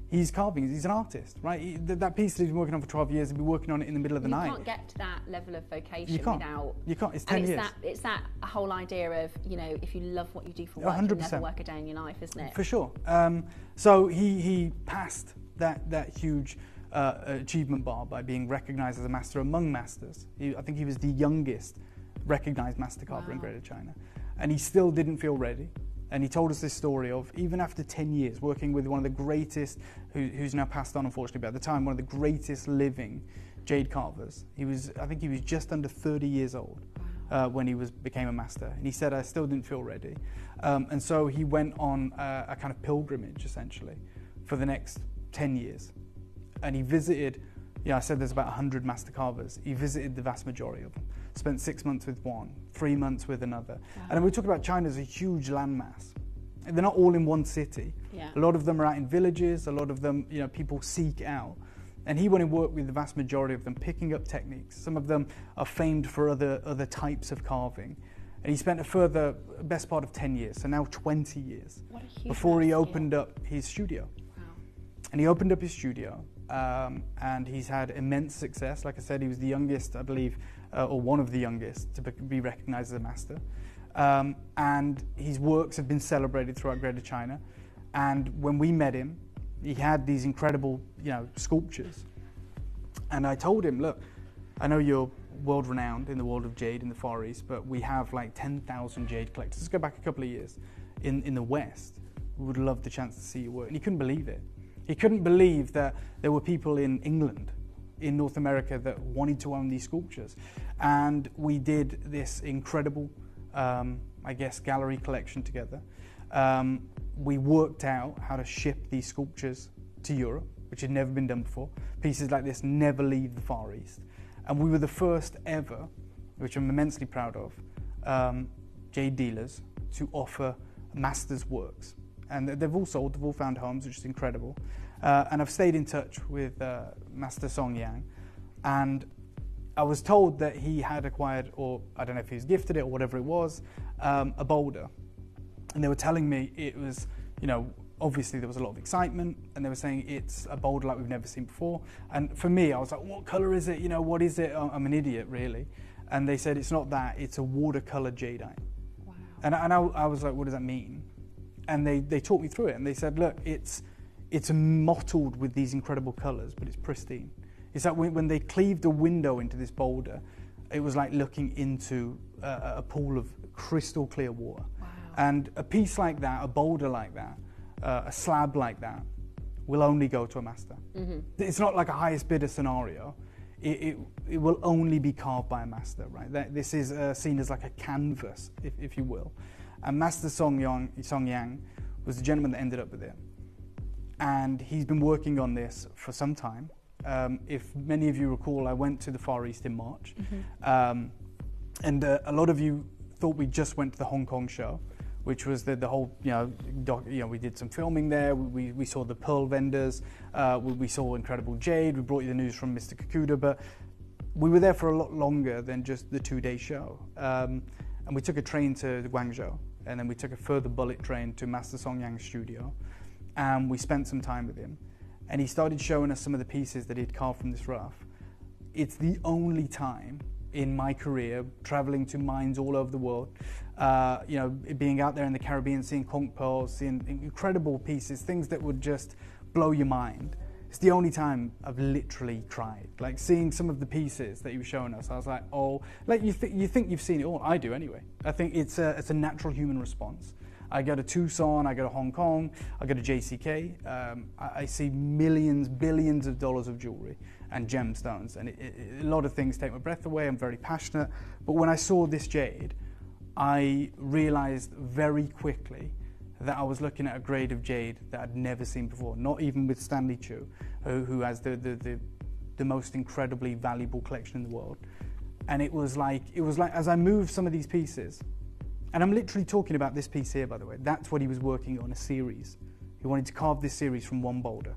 L: He's carving. He's an artist, right? That piece that he's been working on for 12 years, he'll be working on it in the middle of the night.
H: You can't get to that level of vocation
L: without... You can't. It's 10 years.
H: It's that whole idea of, if you love what you do for work, 100%. You'll never work a day in your life, isn't it?
L: For sure. So he passed that huge achievement bar by being recognised as a master among masters. I think he was the youngest recognised master carver in Greater China. And he still didn't feel ready. And he told us this story of, even after 10 years, working with one of the greatest, who's now passed on, unfortunately, but at the time, one of the greatest living jade carvers. I think he was just under 30 years old when he became a master. And he said, I still didn't feel ready. And so he went on a kind of pilgrimage, essentially, for the next 10 years. And he visited, I said there's about 100 master carvers. He visited the vast majority of them. Spent 6 months with one, 3 months with another. Wow. And we talk about China as a huge landmass. They're not all in one city. Yeah. A lot of them are out in villages. A lot of them, people seek out. And he went and worked with the vast majority of them, picking up techniques. Some of them are famed for other types of carving. And he spent a further best part of 10 years, so now 20 years, before he opened up his studio. Wow. And he opened up his studio, and he's had immense success. Like I said, he was the youngest, I believe, or one of the youngest to be recognized as a master. And his works have been celebrated throughout Greater China. And when we met him, he had these incredible, sculptures. And I told him, look, I know you're world-renowned in the world of jade in the Far East, but we have like 10,000 jade collectors. Let's go back a couple of years. In the West, we would love the chance to see your work. And he couldn't believe it. He couldn't believe that there were people in England, in North America, that wanted to own these sculptures. And we did this incredible, gallery collection together. We worked out how to ship these sculptures to Europe, which had never been done before. Pieces like this never leave the Far East. And we were the first ever, which I'm immensely proud of, jade dealers to offer masters' works. And they've all sold, they've all found homes, which is incredible. And I've stayed in touch with Master Song Yang. And I was told that he had acquired, or I don't know if he was gifted it or whatever it was, a boulder. And they were telling me it was, obviously there was a lot of excitement, and they were saying it's a boulder like we've never seen before. And for me, I was like, what color is it? What is it? I'm an idiot, really. And they said, it's not that, it's a watercolor jadeite. Wow. And I was like, what does that mean? And they talked me through it, and they said, look, it's mottled with these incredible colors, but it's pristine. It's like when they cleaved a window into this boulder, it was like looking into a pool of crystal clear water. Wow. And a piece like that, a boulder like that, a slab like that, will only go to a master. Mm-hmm. It's not like a highest bidder scenario. It will only be carved by a master, right? This is seen as like a canvas, if you will. And Master Song Yang was the gentleman that ended up with it. And he's been working on this for some time. If many of you recall, I went to the Far East in March. Mm-hmm. And a lot of you thought we just went to the Hong Kong show, which was the whole, we did some filming there. We saw the pearl vendors. We saw incredible jade. We brought you the news from Mr. Kakuda, but we were there for a lot longer than just the 2-day show. And we took a train to Guangzhou, and then we took a further bullet train to Master Song Yang's studio, and we spent some time with him. And he started showing us some of the pieces that he'd carved from this rough. It's the only time in my career, traveling to mines all over the world, being out there in the Caribbean, seeing conch pearls, seeing incredible pieces, things that would just blow your mind. It's the only time I've literally cried. Like seeing some of the pieces that he was showing us, I was like, oh, like you think you've seen it all. I do anyway. I think it's a natural human response. I go to Tucson, I go to Hong Kong, I go to JCK. I see millions, billions of dollars of jewelry and gemstones, and a lot of things take my breath away. I'm very passionate. But when I saw this jade, I realized very quickly that I was looking at a grade of jade that I'd never seen before, not even with Stanley Chu, who has the most incredibly valuable collection in the world. And it was like as I moved some of these pieces, and I'm literally talking about this piece here, by the way. That's what he was working on, a series. He wanted to carve this series from one boulder.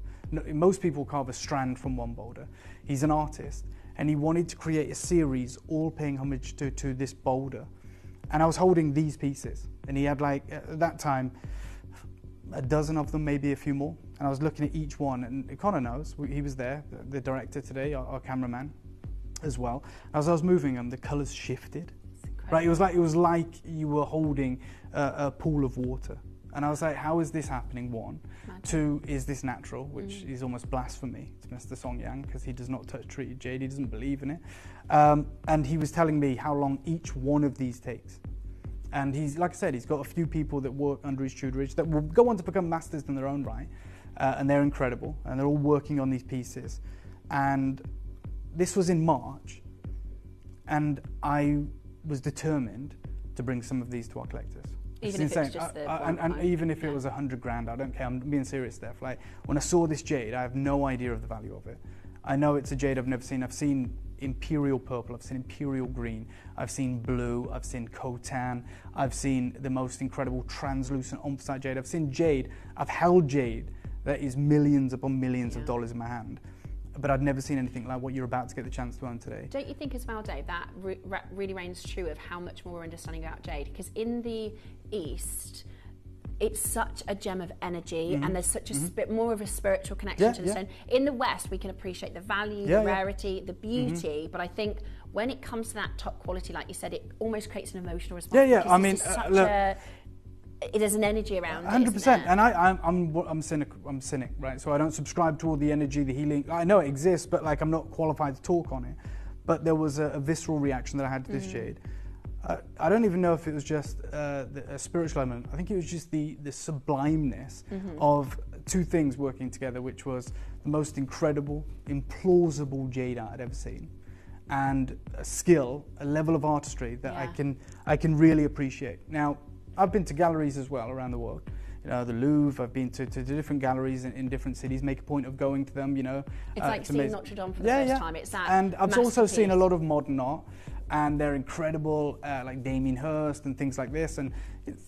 L: Most people carve a strand from one boulder. He's an artist, and he wanted to create a series all paying homage to this boulder. And I was holding these pieces, and he had, like, at that time, a dozen of them, maybe a few more. And I was looking at each one, and Connor knows, he was there, the director today, our cameraman as well. As I was moving them, the colors shifted. Right, it was like you were holding a pool of water. And I was like, how is this happening, one? Magic. Two, is this natural? Which is almost blasphemy to Mr. Song Yang, because he does not touch treated jade, he doesn't believe in it. And he was telling me how long each one of these takes. And he's, like I said, he's got a few people that work under his tutorage that will go on to become masters in their own right. And they're incredible, and they're all working on these pieces. And this was in March, and I was determined to bring some of these to our collectors.
H: Even if it's just
L: and even if it was $100 grand, I don't care. I'm being serious, Steph. Like, when I saw this jade, I have no idea of the value of it. I know it's a jade I've never seen. I've seen imperial purple, I've seen imperial green, I've seen blue, I've seen cotan, I've seen the most incredible translucent anthracite jade. I've seen jade, I've held jade that is millions upon millions of dollars in my hand, but I'd never seen anything like what you're about to get the chance to own today.
H: Don't you think as well, Dave, that really reigns true of how much more we're understanding about jade? Because in the East, it's such a gem of energy, and there's such a bit more of a spiritual connection to the stone. In the West, we can appreciate the value, the rarity, the beauty, but I think when it comes to that top quality, like you said, it almost creates an emotional response.
L: I mean, look,
H: there's an energy around
L: 100%, and I'm cynic, right? So I don't subscribe to all the energy, the healing. I know it exists, but like I'm not qualified to talk on it. But there was a visceral reaction that I had to this jade. I don't even know if it was just a spiritual element. I think it was just the sublimeness of two things working together, which was the most incredible, implausible jade art I'd ever seen, and a skill, a level of artistry that I can really appreciate. Now, I've been to galleries as well around the world. You know, the Louvre, I've been to different galleries in different cities, make a point of going to them, you know.
H: It's like seeing Notre Dame for the first time. It's that
L: and I've also seen a lot of modern art, and they're incredible, like Damien Hirst and things like this, and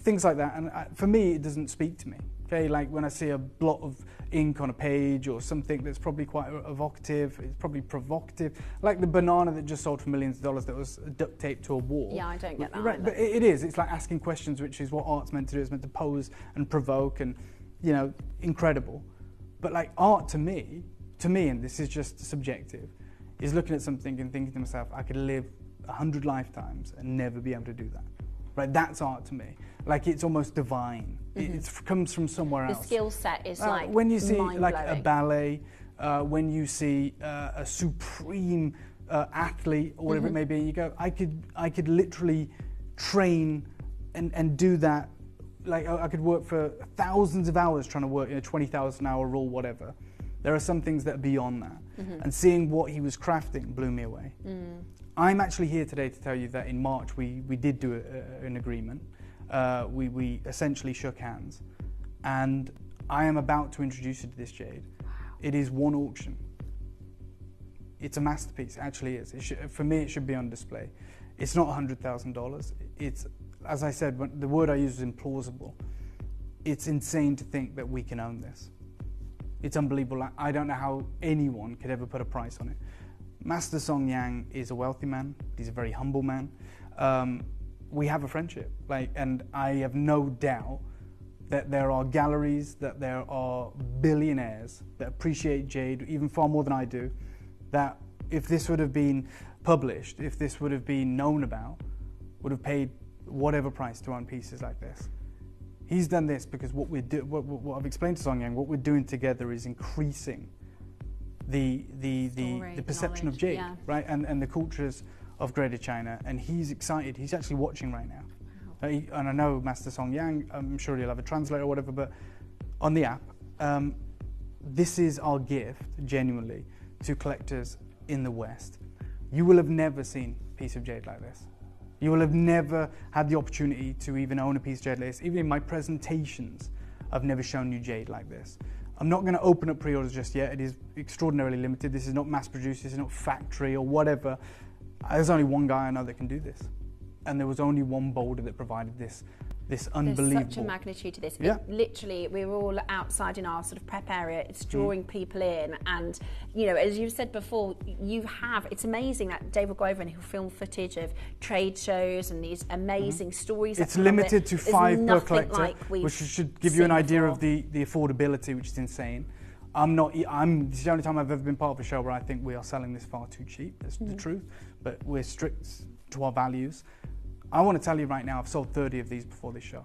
L: things like that. And for me, it doesn't speak to me. Okay, like when I see a blot of ink on a page or something that's probably quite evocative, it's probably provocative, like the banana that just sold for millions of dollars that was duct taped to a wall.
H: Yeah, I don't get that.
L: Right, but it is. It's like asking questions, which is what art's meant to do. It's meant to pose and provoke, and you know, incredible. But like art to me, and this is just subjective, is looking at something and thinking to myself, I could live 100 lifetimes and never be able to do that. Right, that's art to me. Like it's almost divine. It comes from somewhere else.
H: The skill set is like
L: when you see like a
H: mind-blowing.
L: ballet, when you see a supreme athlete or whatever it may be, you go, I could literally train and do that. Like I could work for thousands of hours trying to work, 20,000 hour rule, whatever. There are some things that are beyond that. And seeing what he was crafting blew me away. I'm actually here today to tell you that in March we did do an agreement. We essentially shook hands, and I am about to introduce you to this jade. Wow. It is one auction. It's a masterpiece, it actually is. For me, it should be on display. It's not $100,000. It's, as I said, the word I use is implausible. It's insane to think that we can own this. It's unbelievable. I don't know how anyone could ever put a price on it. Master Song Yang is a wealthy man. He's a very humble man. We have a friendship, and I have no doubt that there are galleries, that there are billionaires that appreciate jade even far more than I do, that if this would have been published, if this would have been known about, would have paid whatever price to own pieces like this. He's done this because what I've explained to Song Yang, what we're doing together is increasing the perception of jade, right, and the cultures of Greater China, and he's excited. He's actually watching right now. Wow. And I know Master Song Yang, I'm sure he'll have a translator or whatever, but on the app, this is our gift, genuinely, to collectors in the West. You will have never seen a piece of jade like this. You will have never had the opportunity to even own a piece of jade like this. Even in my presentations, I've never shown you jade like this. I'm not going to open up pre-orders just yet. It is extraordinarily limited. This is not mass-produced. This is not factory or whatever. There's only one guy I know that can do this. And there was only one boulder that provided this unbelievable...
H: There's such a magnitude to this. Yeah. Literally, we were all outside in our sort of prep area. It's drawing people in. And, as you've said before, it's amazing that Dave will go over and he'll film footage of trade shows and these amazing stories.
L: It's limited to 5 per collector, which should give you an idea of the affordability, which is insane. This is the only time I've ever been part of a show where I think we are selling this far too cheap. That's the truth. But we're strict to our values. I want to tell you right now, I've sold 30 of these before this show,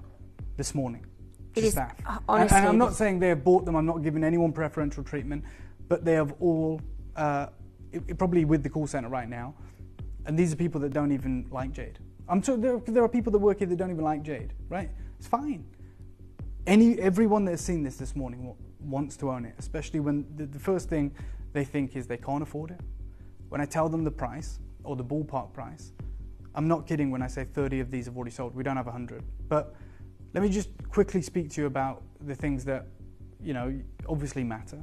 L: this morning, to staff.
H: Honestly,
L: and I'm not saying they have bought them, I'm not giving anyone preferential treatment, but they have all, probably with the call centre right now, and these are people that don't even like jade. I'm sure there are people that work here that don't even like jade, right? It's fine. Everyone that has seen this morning wants to own it, especially when the first thing they think is they can't afford it. When I tell them the price, or the ballpark price, I'm not kidding when I say 30 of these have already sold. We don't have 100. But let me just quickly speak to you about the things that, obviously matter.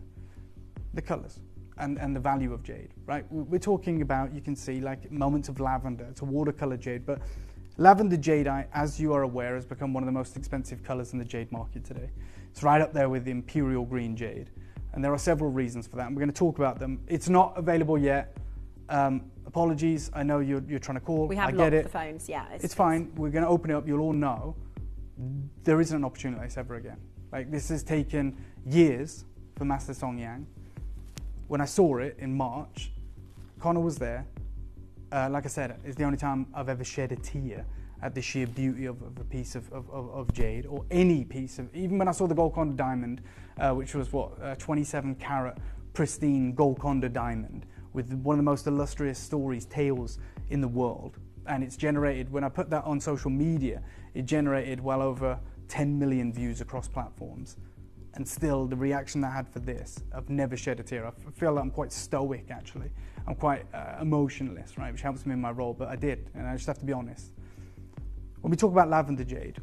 L: The colours. and the value of jade, right? We're talking about, you can see, like moments of lavender. It's a watercolor jade, but lavender jadeite, as you are aware, has become one of the most expensive colors in the jade market today. It's right up there with the imperial green jade, and there are several reasons for that, and we're going to talk about them. It's not available yet. Apologies, I know you're trying to call.
H: We have
L: I get
H: locked
L: it.
H: the phones, yeah.
L: It's fine. We're going to open it up. You'll all know there isn't an opportunity like this ever again. Like, this has taken years for Master Song Yang. When I saw it in March, Connor was there. Like I said, it's the only time I've ever shed a tear at the sheer beauty of a piece of jade, or any piece of, even when I saw the Golconda diamond, which was 27 carat pristine Golconda diamond with one of the most illustrious stories, tales in the world. And it's generated, when I put that on social media, it generated well over 10 million views across platforms. And still, the reaction I had for this, I've never shed a tear. I feel like I'm quite stoic, actually. I'm quite emotionless, right, which helps me in my role, but I did, and I just have to be honest. When we talk about lavender jade,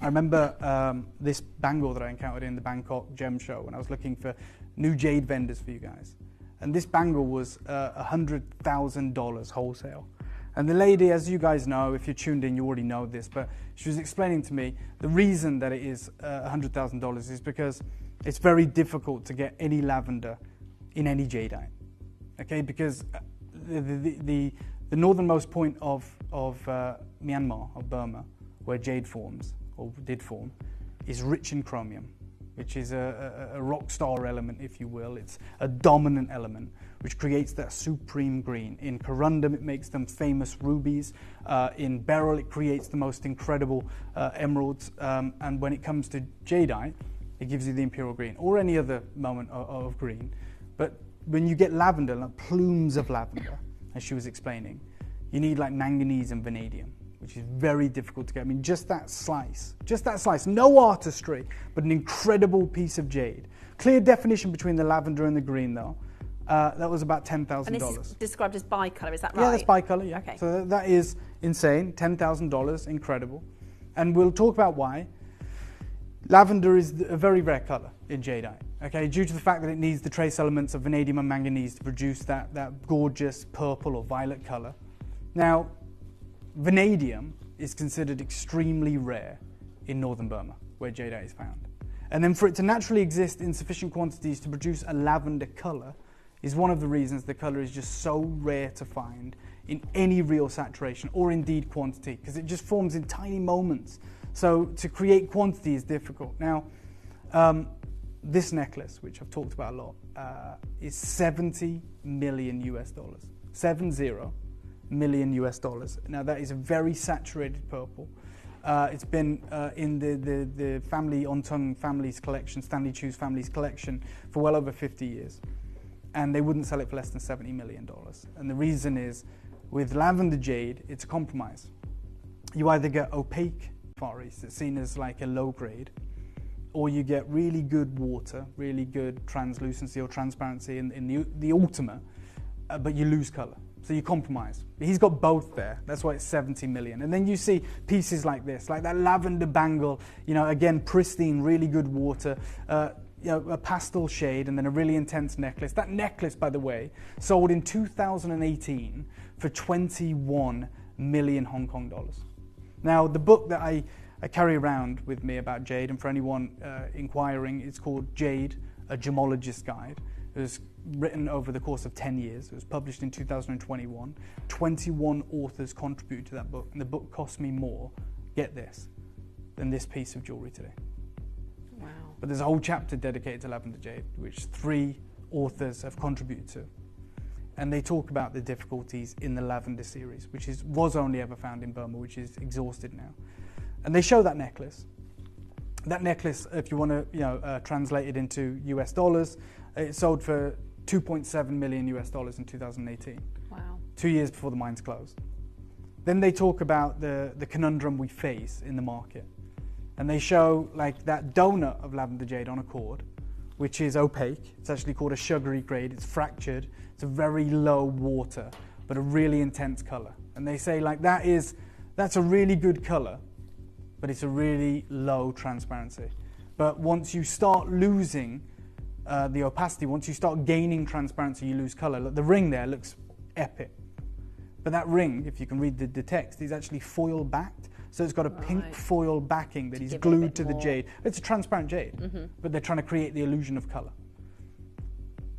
L: I remember this bangle that I encountered in the Bangkok Gem Show when I was looking for new jade vendors for you guys. And this bangle was $100,000 wholesale. And the lady, as you guys know, if you're tuned in, you already know this, but she was explaining to me the reason that it is $100,000 is because it's very difficult to get any lavender in any jadeite. Okay, because the northernmost point of Myanmar, of Burma, where jade forms, or did form, is rich in chromium, which is a rock star element, if you will. It's a dominant element, which creates that supreme green. In corundum, it makes them famous rubies. In beryl, it creates the most incredible emeralds. And when it comes to jadeite, it gives you the imperial green, or any other moment of green. But when you get lavender, like plumes of lavender, as she was explaining, you need like manganese and vanadium, which is very difficult to get. I mean, just that slice, no artistry, but an incredible piece of jade. Clear definition between the lavender and the green, though. That was about $10,000.
H: And this is described as bicolor, is that right?
L: Yeah, that's bicolor, yeah.
H: Okay.
L: So that is insane, $10,000, incredible. And we'll talk about why. Lavender is a very rare color in jadeite, okay, due to the fact that it needs the trace elements of vanadium and manganese to produce that gorgeous purple or violet color. Now, vanadium is considered extremely rare in northern Burma, where jadeite is found. And then for it to naturally exist in sufficient quantities to produce a lavender color is one of the reasons the color is just so rare to find in any real saturation or indeed quantity, because it just forms in tiny moments. So to create quantity is difficult. Now, this necklace, which I've talked about a lot, is $70 million US. $70 million US. Now that is a very saturated purple. It's been in the family Ontong family's collection, Stanley Chu's family's collection, for well over 50 years. And they wouldn't sell it for less than $70 million. And the reason is, with lavender jade, it's a compromise. You either get opaque Far East, it's seen as like a low grade, or you get really good water, really good translucency or transparency in the ultimate, but you lose color. So you compromise. He's got both there. That's why it's 70 million. And then you see pieces like this, like that lavender bangle, you know, again, pristine, really good water, you know, a pastel shade, and then a really intense necklace. That necklace, by the way, sold in 2018 for 21 million Hong Kong dollars. Now, the book that I carry around with me about jade, and for anyone inquiring, it's called Jade, a Gemologist's Guide. It was written over the course of 10 years. It was published in 2021. 21 authors contributed to that book, and the book cost me more, get this, than this piece of jewelry today.
H: Wow.
L: But there's a whole chapter dedicated to lavender jade, which 3 authors have contributed to. And they talk about the difficulties in the lavender series, which was only ever found in Burma, which is exhausted now. And they show that necklace. That necklace, if you want to translate it into US dollars, it sold for $2.7 million US in 2018.
H: Wow.
L: 2 years before the mines closed. Then they talk about the conundrum we face in the market. And they show like that donut of lavender jade on a cord, which is opaque. It's actually called a sugary grade. It's fractured. It's a very low water, but a really intense color. And they say like that's a really good color, but it's a really low transparency. But once you start losing the opacity. Once you start gaining transparency, you lose color. Look, the ring there looks epic. But that ring, if you can read the text, is actually foil backed. So it's got a pink foil backing that is glued to the jade. It's a transparent jade, but they're trying to create the illusion of color.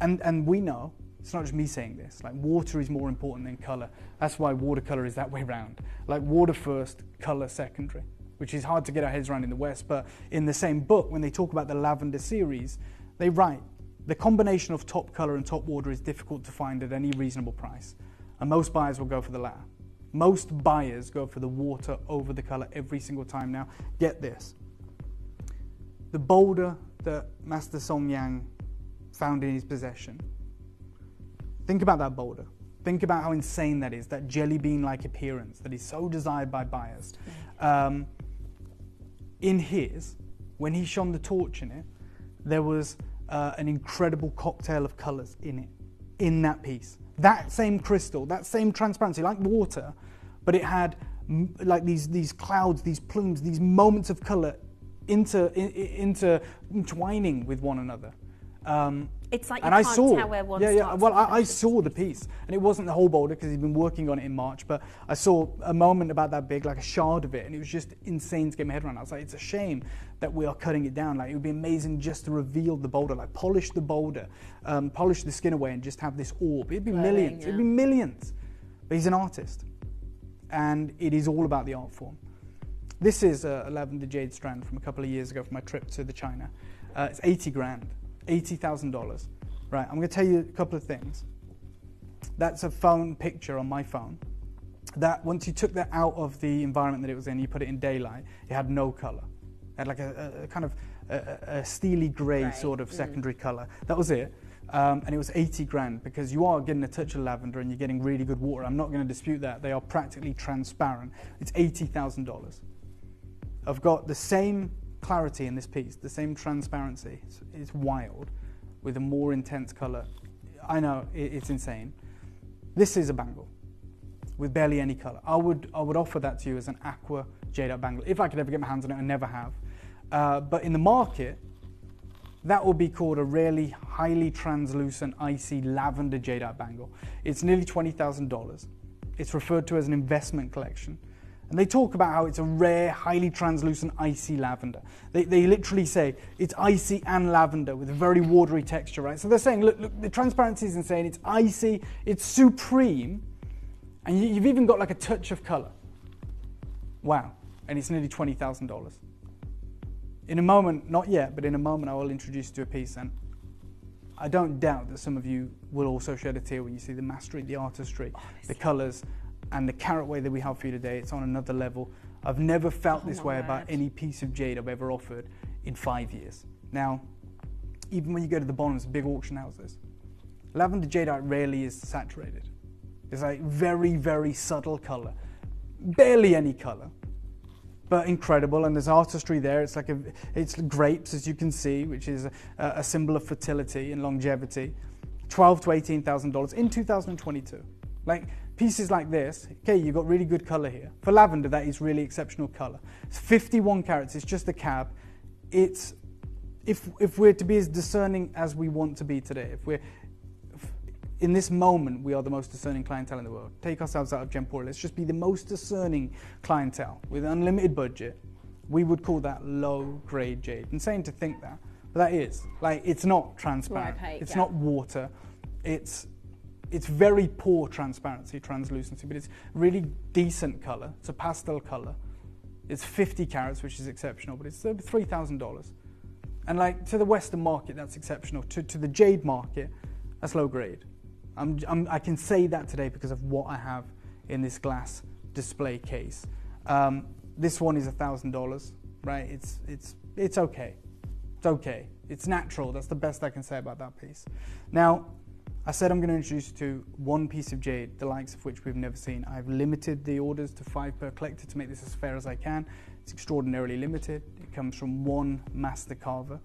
L: And we know, it's not just me saying this, like water is more important than color. That's why watercolor is that way round. Like water first, color secondary, which is hard to get our heads around in the West. But in the same book, when they talk about the lavender series, they write, the combination of top color and top water is difficult to find at any reasonable price. And most buyers will go for the latter. Most buyers go for the water over the color every single time. Now, get this. The boulder that Master Song Yang found in his possession, think about that boulder. Think about how insane that is, that jelly bean-like appearance that is so desired by buyers. In his, when he shone the torch in it, there was an incredible cocktail of colors in it, in that piece. That same crystal, that same transparency, like water, but it had like these clouds, these plumes, these moments of color intertwining with one another.
H: It's like you can't tell where one starts.
L: Well, I saw the piece, and it wasn't the whole boulder because he'd been working on it in March, but I saw a moment about that big, like a shard of it, and it was just insane to get my head around. I was like, it's a shame that we are cutting it down. Like, it would be amazing just to reveal the boulder, like polish the boulder, polish the skin away, and just have this orb. It'd be millions. It'd be millions. But he's an artist, and it is all about the art form. This is a lavender jade strand from a couple of years ago from my trip to the China. It's 80 grand. $80,000. Right, I'm going to tell you a couple of things. That's a phone picture on my phone. That once you took that out of the environment that it was in, you put it in daylight, it had no color. It had like a kind of a steely gray sort of secondary color. That was it. And it was 80 grand because you are getting a touch of lavender and you're getting really good water. I'm not going to dispute that. They are practically transparent. It's $80,000. I've got the same clarity in this piece, the same transparency. It's wild with a more intense color. I know, it's insane. This is a bangle with barely any color. I would offer that to you as an aqua jadeite bangle if I could ever get my hands on it. I never have. But in the market, that would be called a really highly translucent, icy lavender jadeite bangle. It's nearly $20,000. It's referred to as an investment collection. And they talk about how it's a rare, highly translucent, icy lavender. They literally say it's icy and lavender with a very watery texture, right? So they're saying, look, the transparency is insane. It's icy, it's supreme, and you've even got like a touch of color. Wow. And it's nearly $20,000. In a moment, not yet, but in a moment I will introduce you to a piece, and I don't doubt that some of you will also shed a tear when you see the mastery, the artistry, the colors, and the carat weight that we have for you today. It's on another level. I've never felt this way about any piece of jade I've ever offered in 5 years. Now, even when you go to the bottoms of big auction houses, lavender jadeite rarely is saturated. It's like very, very subtle color, barely any color, but incredible. And there's artistry there. It's like it's grapes, as you can see, which is a symbol of fertility and longevity. $12,000 to $18,000 in 2022. Like, pieces like this, okay, you've got really good color here. For lavender, that is really exceptional color. It's 51 carats, it's just a cab. It's, if we're to be as discerning as we want to be today, in this moment, we are the most discerning clientele in the world. Take ourselves out of Gemporia, let's just be the most discerning clientele with an unlimited budget. We would call that low-grade jade. Insane to think that, but that is. Like, it's not transparent, it's not water, it's very poor transparency, translucency, but it's really decent color. It's a pastel color. It's 50 carats, which is exceptional, but it's $3,000. And like to the Western market, that's exceptional. To the jade market, that's low grade. I can say that today because of what I have in this glass display case. This one is $1,000, right? It's okay. It's okay. It's natural. That's the best I can say about that piece. Now, I said I'm going to introduce you to one piece of jade, the likes of which we've never seen. I've limited the orders to 5 per collector to make this as fair as I can. It's extraordinarily limited. It comes from one master carver.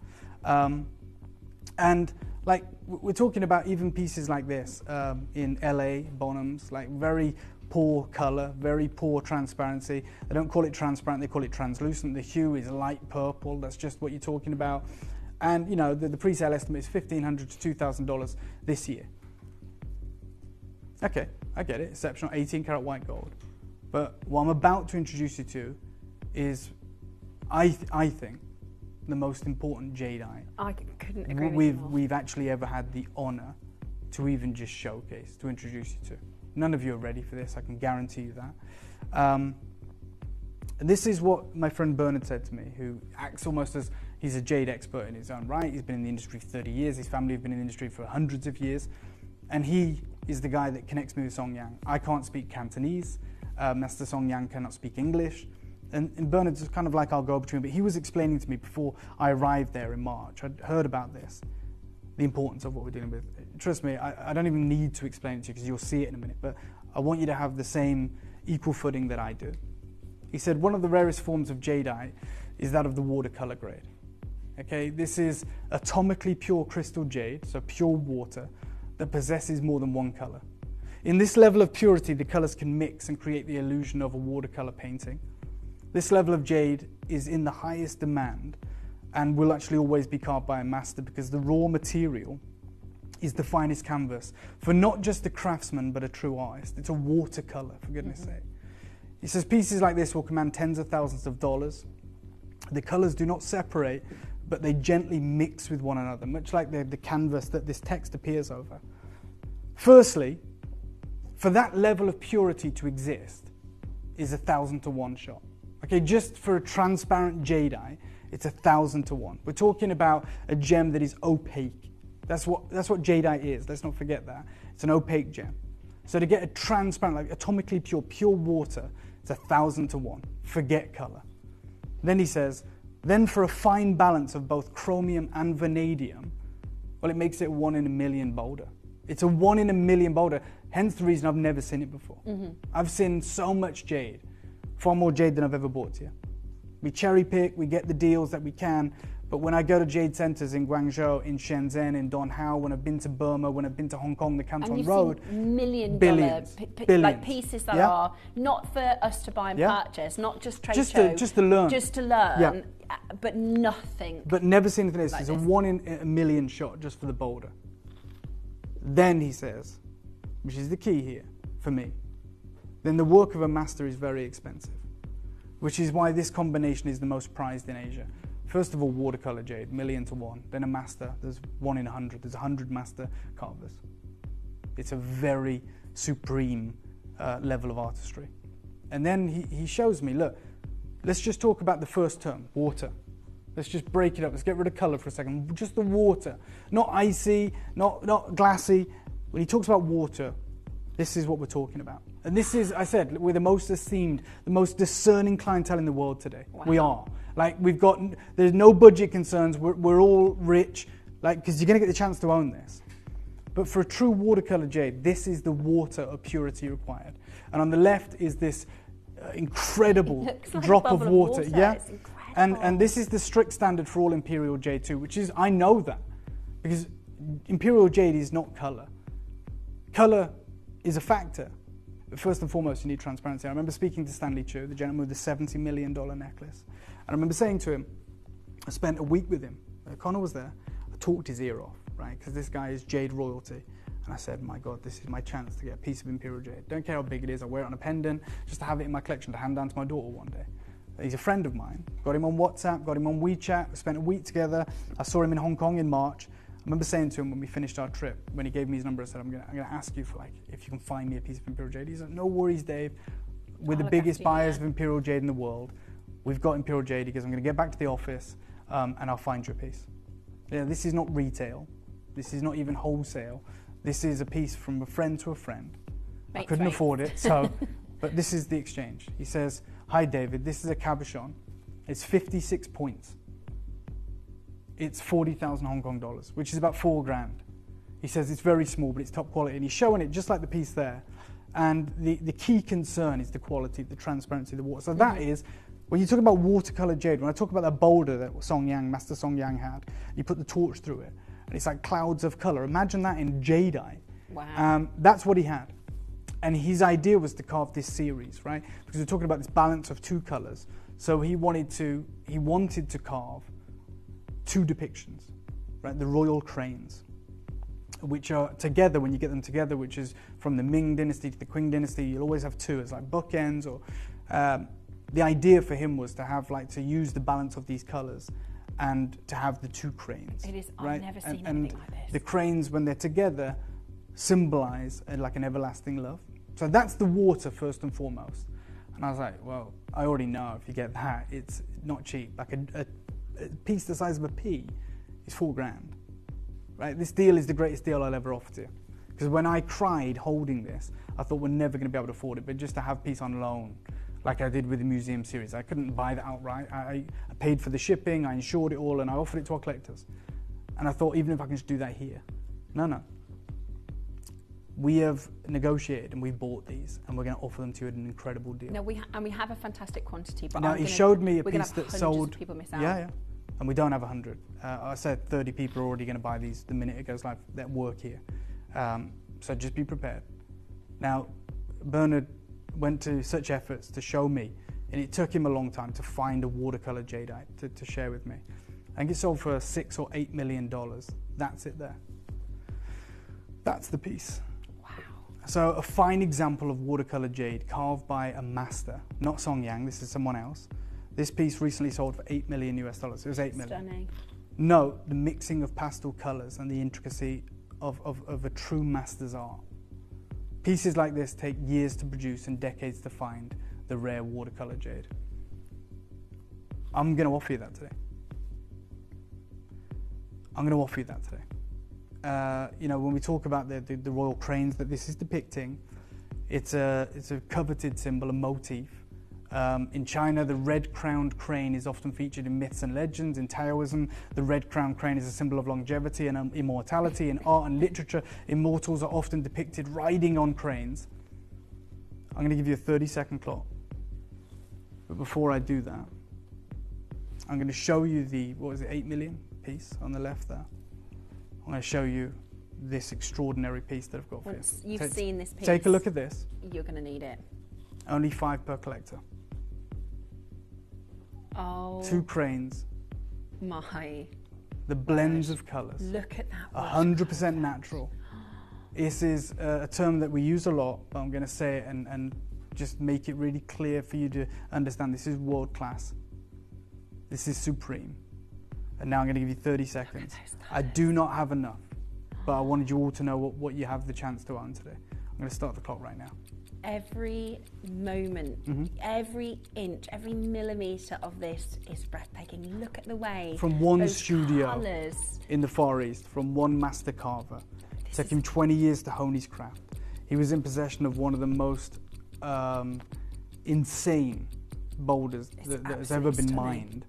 L: And like we're talking about even pieces like this in LA, Bonhams, like very poor color, very poor transparency. They don't call it transparent, they call it translucent. The hue is light purple. That's just what you're talking about. And, you know, the pre-sale estimate is $1,500 to $2,000 this year. Okay, I get it, exceptional 18 karat white gold. But what I'm about to introduce you to is, I think, the most important jadeite
H: I couldn't agree with you more.
L: we've actually ever had the honor to even just showcase, to introduce you to. None of you are ready for this, I can guarantee you that. This is what my friend Bernard said to me, who acts almost as he's a jade expert in his own right. He's been in the industry for 30 years, his family have been in the industry for hundreds of years, and he is the guy that connects me with Song Yang. I can't speak Cantonese, Master Song Yang cannot speak English, and Bernard's kind of like our go-between, but he was explaining to me before I arrived there in March, I'd heard about this, the importance of what we're dealing with. Trust me, I don't even need to explain it to you because you'll see it in a minute, but I want you to have the same equal footing that I do. He said one of the rarest forms of jadeite is that of the watercolor grade. Okay, this is atomically pure crystal jade, so pure water, that possesses more than one color. In this level of purity, the colors can mix and create the illusion of a watercolor painting. This level of jade is in the highest demand and will actually always be carved by a master because the raw material is the finest canvas for not just a craftsman but a true artist. It's a watercolor, for goodness sake. He says pieces like this will command tens of thousands of dollars. The colors do not separate, but they gently mix with one another, much like the canvas that this text appears over. Firstly, for that level of purity to exist is 1,000 to 1 shot. Okay, just for a transparent jadeite, it's 1,000 to 1. We're talking about a gem that is opaque. That's what jadeite is. Let's not forget that. It's an opaque gem. So to get a transparent, like atomically pure water, it's 1,000 to 1. Forget color. Then he says, then for a fine balance of both chromium and vanadium, well, it makes it 1 in a million boulder. It's a 1 in a million boulder, hence the reason I've never seen it before. I've seen so much jade, far more jade than I've ever bought here. We cherry pick, we get the deals that we can, but when I go to jade centers in Guangzhou, in Shenzhen, in Donghao, when I've been to Burma, when I've been to Hong Kong, the Canton Road,
H: $1 million
L: billions.
H: like pieces that are not for us to buy and purchase, not just trade show,
L: just to learn,
H: but nothing.
L: But never seen anything else.
H: Like
L: It's a 1 in a million shot just for the boulder. Then he says, which is the key here for me, then the work of a master is very expensive, which is why this combination is the most prized in Asia. First of all, watercolor jade, 1,000,000 to 1. Then a master, there's 1 in 100. There's 100 master carvers. It's a very supreme level of artistry. And then he shows me, look, let's just talk about the first term, water. Let's just break it up. Let's get rid of color for a second. Just the water, not icy, not glassy. When he talks about water, this is what we're talking about. And this is, I said, we're the most esteemed, the most discerning clientele in the world today. Wow. We are. Like, there's no budget concerns. We're all rich, like, because you're going to get the chance to own this. But for a true watercolor jade, this is the water of purity required. And on the left is this incredible drop of water. Yeah.
H: It's incredible.
L: And this is the strict standard for all imperial jade too, which is, I know that, because imperial jade is not color. Color is a factor. But first and foremost, you need transparency. I remember speaking to Stanley Chu, the gentleman with the $70 million necklace. And I remember saying to him, I spent a week with him. Connor was there. I talked his ear off, right? Because this guy is jade royalty. And I said, my God, this is my chance to get a piece of imperial jade. Don't care how big it is. I wear it on a pendant, just to have it in my collection to hand down to my daughter one day. He's a friend of mine. Got him on WhatsApp, got him on WeChat. We spent a week together. I saw him in Hong Kong in March. I remember saying to him when we finished our trip, when he gave me his number, I said, I'm gonna ask you for, like, if you can find me a piece of imperial jade. He's like, no worries, Dave. We're the biggest buyers of imperial jade in the world. We've got imperial jade. He goes, I'm gonna get back to the office and I'll find you a piece. Yeah, this is not retail. This is not even wholesale. This is a piece from a friend to a friend. I couldn't afford it, so, but this is the exchange. He says, hi David, this is a cabochon. It's 56 points. It's 40,000 Hong Kong dollars, which is about $4,000. He says it's very small, but it's top quality. And he's showing it just like the piece there. And the key concern is the quality, the transparency of the water. So that is, when you talk about watercolor jade, when I talk about that boulder that Master Song Yang had, you put the torch through it, and it's like clouds of color. Imagine that in jadeite.
H: Wow.
L: That's what he had. And his idea was to carve this series, right? Because we're talking about this balance of two colors. So he wanted to carve two depictions, right? The royal cranes, which are together, when you get them together, which is from the Ming dynasty to the Qing dynasty, you'll always have two as like bookends. Or the idea for him was to have to use the balance of these colors and to have the two cranes.
H: It is,
L: right?
H: I've never seen anything like this.
L: The cranes, when they're together, symbolize like an everlasting love. So that's the water first and foremost. And I was like, well, I already know if you get that, it's not cheap. Like a piece the size of a pea is $4,000. Right? This deal is the greatest deal I'll ever offer to you. Because when I cried holding this, I thought we're never going to be able to afford it. But just to have a piece on loan, like I did with the museum series, I couldn't buy that outright. I paid for the shipping, I insured it all, and I offered it to our collectors. And I thought, even if I can just do that here. No. We have negotiated and we bought these, and we're going to offer them to you at an incredible deal.
H: No, we have a fantastic quantity. But
L: now, he showed me a piece that sold.
H: People miss out.
L: Yeah. And we don't have 100. I said 30 people are already going to buy these the minute it goes live. That work here. So just be prepared. Now, Bernard went to such efforts to show me, and it took him a long time to find a watercolor jadeite to share with me. I think it sold for $6 or $8 million. That's it there. That's the piece.
H: Wow.
L: So a fine example of watercolor jade carved by a master, not Song Yang, this is someone else. This piece recently sold for $8 million US. It was $8 million.
H: Stunning.
L: Note the mixing of pastel colors and the intricacy of a true master's art. Pieces like this take years to produce and decades to find the rare watercolor jade. I'm going to offer you that today. When we talk about the royal cranes that this is depicting, it's a coveted symbol, a motif. In China, the red-crowned crane is often featured in myths and legends. In Taoism, the red-crowned crane is a symbol of longevity and immortality. In art and literature, immortals are often depicted riding on cranes. I'm going to give you a 30-second clock. But before I do that, I'm going to show you the, 8 million piece on the left there. I'm going to show you this extraordinary piece that I've got for you.
H: Once you've seen this piece,
L: take a look at this.
H: You're going to need it.
L: Only 5 per collector.
H: Oh.
L: 2 cranes.
H: My.
L: The blends of colours.
H: Look at that.
L: 100% natural. This is a term that we use a lot, but I'm going to say it and just make it really clear for you to understand. This is world class. This is supreme. And now I'm going to give you 30 seconds. I do not have enough, but I wanted you all to know what you have the chance to own today. I'm going to start the clock right now.
H: Every moment, every inch, every millimetre of this is breathtaking. Look at the way.
L: From one
H: those
L: studio
H: colours.
L: in the Far East, from one master carver. It took him 20 years to hone his craft. He was in possession of one of the most insane boulders that has ever been mined.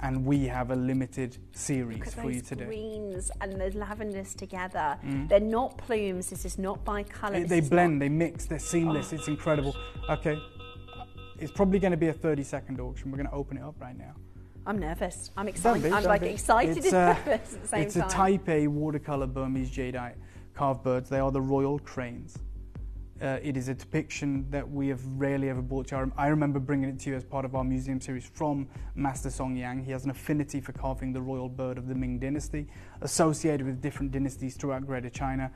L: And we have a limited series for you today.
H: Greens and those lavenders together. They're not plumes. This is not by colour.
L: They blend, they mix, they're seamless. It's incredible. Okay, it's probably going to be a 30-second auction. We're going to open it up right now.
H: I'm nervous. I'm excited. I'm excited and nervous at the same time.
L: It's a Type A watercolor Burmese jadeite carved birds. They are the royal cranes. It is a depiction that we have rarely ever brought to you. I remember bringing it to you as part of our museum series from Master Song Yang. He has an affinity for carving the royal bird of the Ming dynasty, associated with different dynasties throughout Greater China.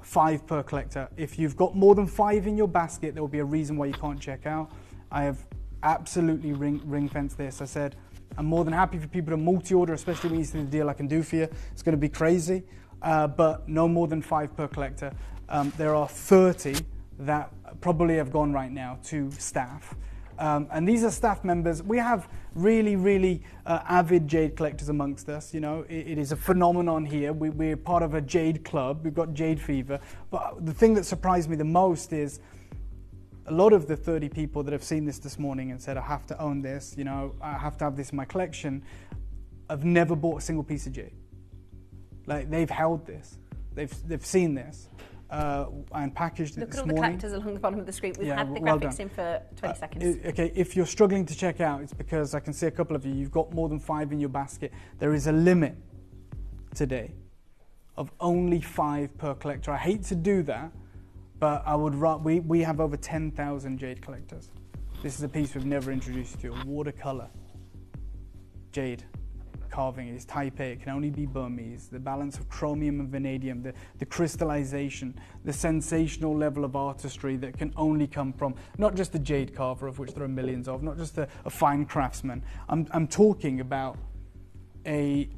L: 5 per collector. If you've got more than 5 in your basket, there will be a reason why you can't check out. I have absolutely ring-fenced this. I said, I'm more than happy for people to multi-order, especially when you see the deal I can do for you. It's going to be crazy, but no more than 5 per collector. There are 30 that probably have gone right now to staff. And these are staff members. We have really avid jade collectors amongst us. You know, it is a phenomenon here. We're part of a jade club. We've got jade fever. But the thing that surprised me the most is a lot of the 30 people that have seen this morning and said, I have to own this, you know, I have to have this in my collection, have never bought a single piece of jade. Like, they've held this. They've seen this. And packaged it this morning. Look at all the
H: collectors along the bottom of the screen. We've had the graphics in for 20 seconds.
L: Okay, if you're struggling to check out, it's because I can see a couple of you, you've got more than 5 in your basket. There is a limit today of only 5 per collector. I hate to do that, but I would. We have over 10,000 jade collectors. This is a piece we've never introduced to you, a watercolor jade carving is type A, it can only be Burmese, the balance of chromium and vanadium, the crystallization, the sensational level of artistry that can only come from not just a jade carver, of which there are millions of, not just a fine craftsman. I'm talking about an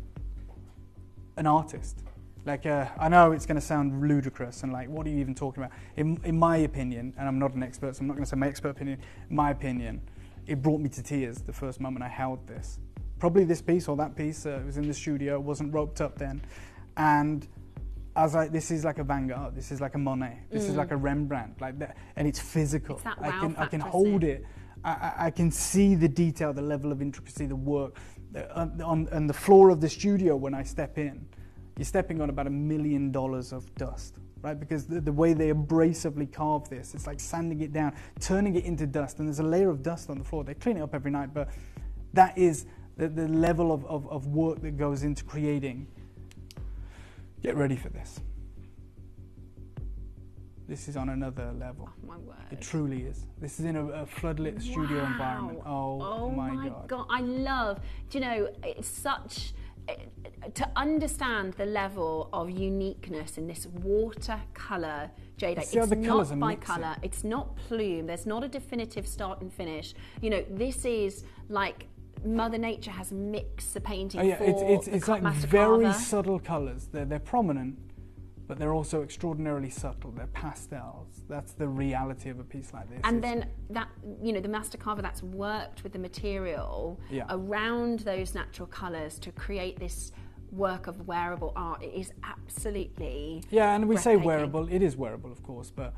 L: artist. Like, I know it's going to sound ludicrous and like, what are you even talking about? In my opinion, and I'm not an expert, so I'm not going to say my expert opinion, in my opinion, it brought me to tears the first moment I held this. Probably this piece or that piece, it was in the studio, wasn't roped up then. And I was like, this is like a Van Gogh, this is like a Monet, this is like a Rembrandt, like that, and it's physical.
H: It's that wow
L: I can hold it. I can see the detail, the level of intricacy, the work. On the floor of the studio when I step in, you're stepping on about $1 million of dust, right? Because the way they abrasively carve this, it's like sanding it down, turning it into dust, and there's a layer of dust on the floor. They clean it up every night, but that is the level of work that goes into creating. Get ready for this. This is on another level.
H: Oh my word.
L: It truly is. This is in a floodlit studio environment. Oh my God.
H: I love, do you know, it's such, to understand the level of uniqueness in this watercolour jade. It's not bicolour, it's not plume, there's not a definitive start and finish. You know, this is like Mother Nature has mixed the painting
L: it's like very subtle colours. They're prominent, but they're also extraordinarily subtle. They're pastels. That's the reality of a piece like this.
H: And then that, you know, the master carver that's worked with the material around those natural colours to create this work of wearable art, it is absolutely
L: and we say wearable. It is wearable, of course, but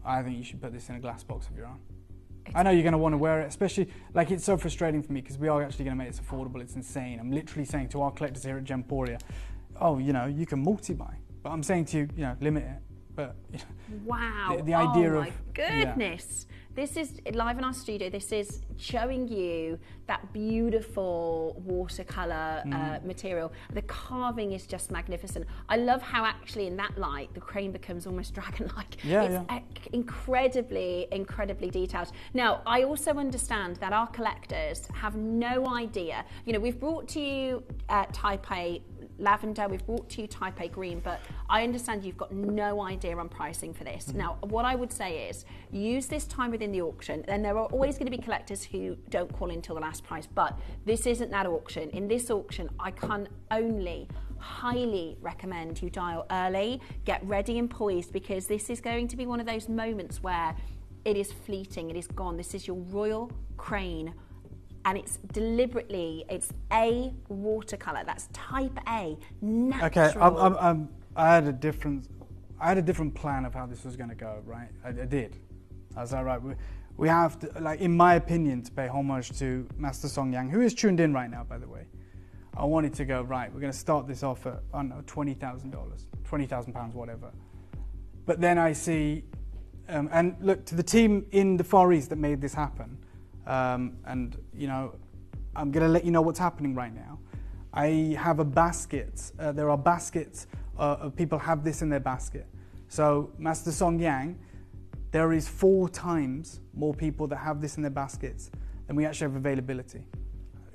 L: I think you should put this in a glass box of your own. I know you're going to want to wear it, especially, like, it's so frustrating for me because we are actually going to make this affordable. It's insane. I'm literally saying to our collectors here at Gemporia, oh, you know, you can multi-buy. But I'm saying to you, you know, limit it. But you know,
H: wow,
L: the idea
H: of my goodness. This is live in our studio. This is showing you that beautiful watercolor material. The carving is just magnificent. I love how actually in that light the crane becomes almost dragon-like. It's incredibly detailed. Now, I also understand that our collectors have no idea. You know, we've brought to you type A lavender, we've brought to you type A green, but I understand you've got no idea on pricing for this. Now, what I would say is use this time within the auction, and there are always going to be collectors who don't call in till the last price, but this isn't that auction. In this auction, I can only highly recommend you dial early, get ready and poised, because this is going to be one of those moments where it is fleeting, it is gone. This is your royal crane. And it's deliberately, it's a watercolor. That's type A, natural.
L: Okay, I had a different plan of how this was going to go, right? I did. I was like, right, we have to, like, in my opinion, to pay homage to Master Song Yang, who is tuned in right now, by the way. I wanted to go, right, we're going to start this off at, I don't know, $20,000, £20,000, whatever. But then I see, and look, to the team in the Far East that made this happen, and, you know, I'm going to let you know what's happening right now. I have a basket. There are baskets of people have this in their basket. So Master Song Yang, there is 4 times more people that have this in their baskets than we actually have availability.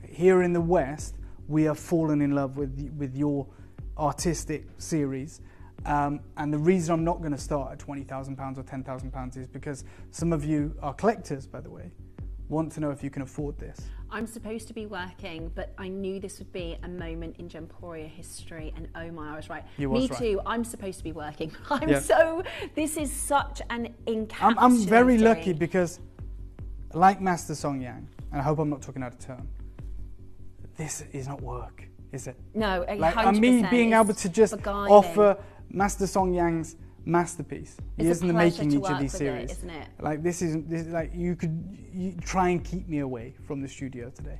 L: Here in the West, we have fallen in love with your artistic series. And the reason I'm not going to start at £20,000 or £10,000 is because some of you are collectors, by the way, want to know if you can afford this.
H: I'm supposed to be working, but I knew this would be a moment in Gemporia history, and oh my, I was right. Me too, I'm supposed to be working. This is such an encapsulating...
L: I'm very lucky because, like Master Song Yang, and I hope I'm not talking out of turn, this is not work, is it?
H: No, 100%.
L: Like, me being able to just offer Master Song Yang's masterpiece, years in the making each of these series,
H: isn't it?
L: Like this is like you try and keep me away from the studio today.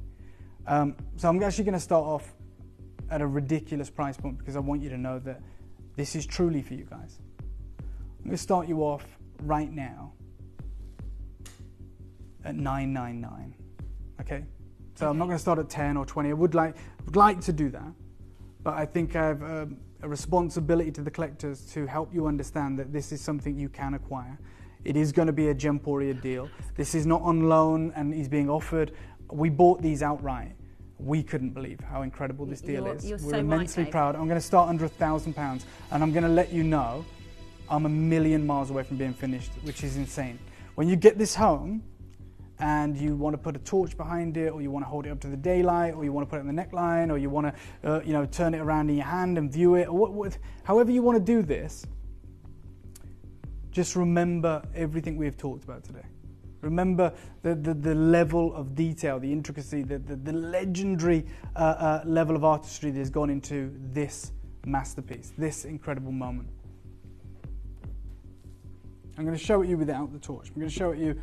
L: So I'm actually going to start off at a ridiculous price point because I want you to know that this is truly for you guys. I'm going to start you off right now at $9.99. Okay, so I'm not going to start at 10 or 20. I would like to do that, but I think I have a responsibility to the collectors to help you understand that this is something you can acquire. It is going to be a Gemporia deal. This is not on loan and is being offered. We bought these outright. We couldn't believe how incredible this deal is.
H: You're
L: We're
H: so
L: immensely
H: right,
L: proud. I'm going to start under £1,000, and I'm going to let you know I'm a million miles away from being finished, which is insane. When you get this home and you want to put a torch behind it, or you want to hold it up to the daylight, or you want to put it in the neckline, or you want to turn it around in your hand and view it, or however you want to do this, just remember everything we've talked about today. Remember the level of detail, the intricacy, the legendary level of artistry that has gone into this masterpiece, this incredible moment. I'm going to show it you without the torch. I'm going to show it you,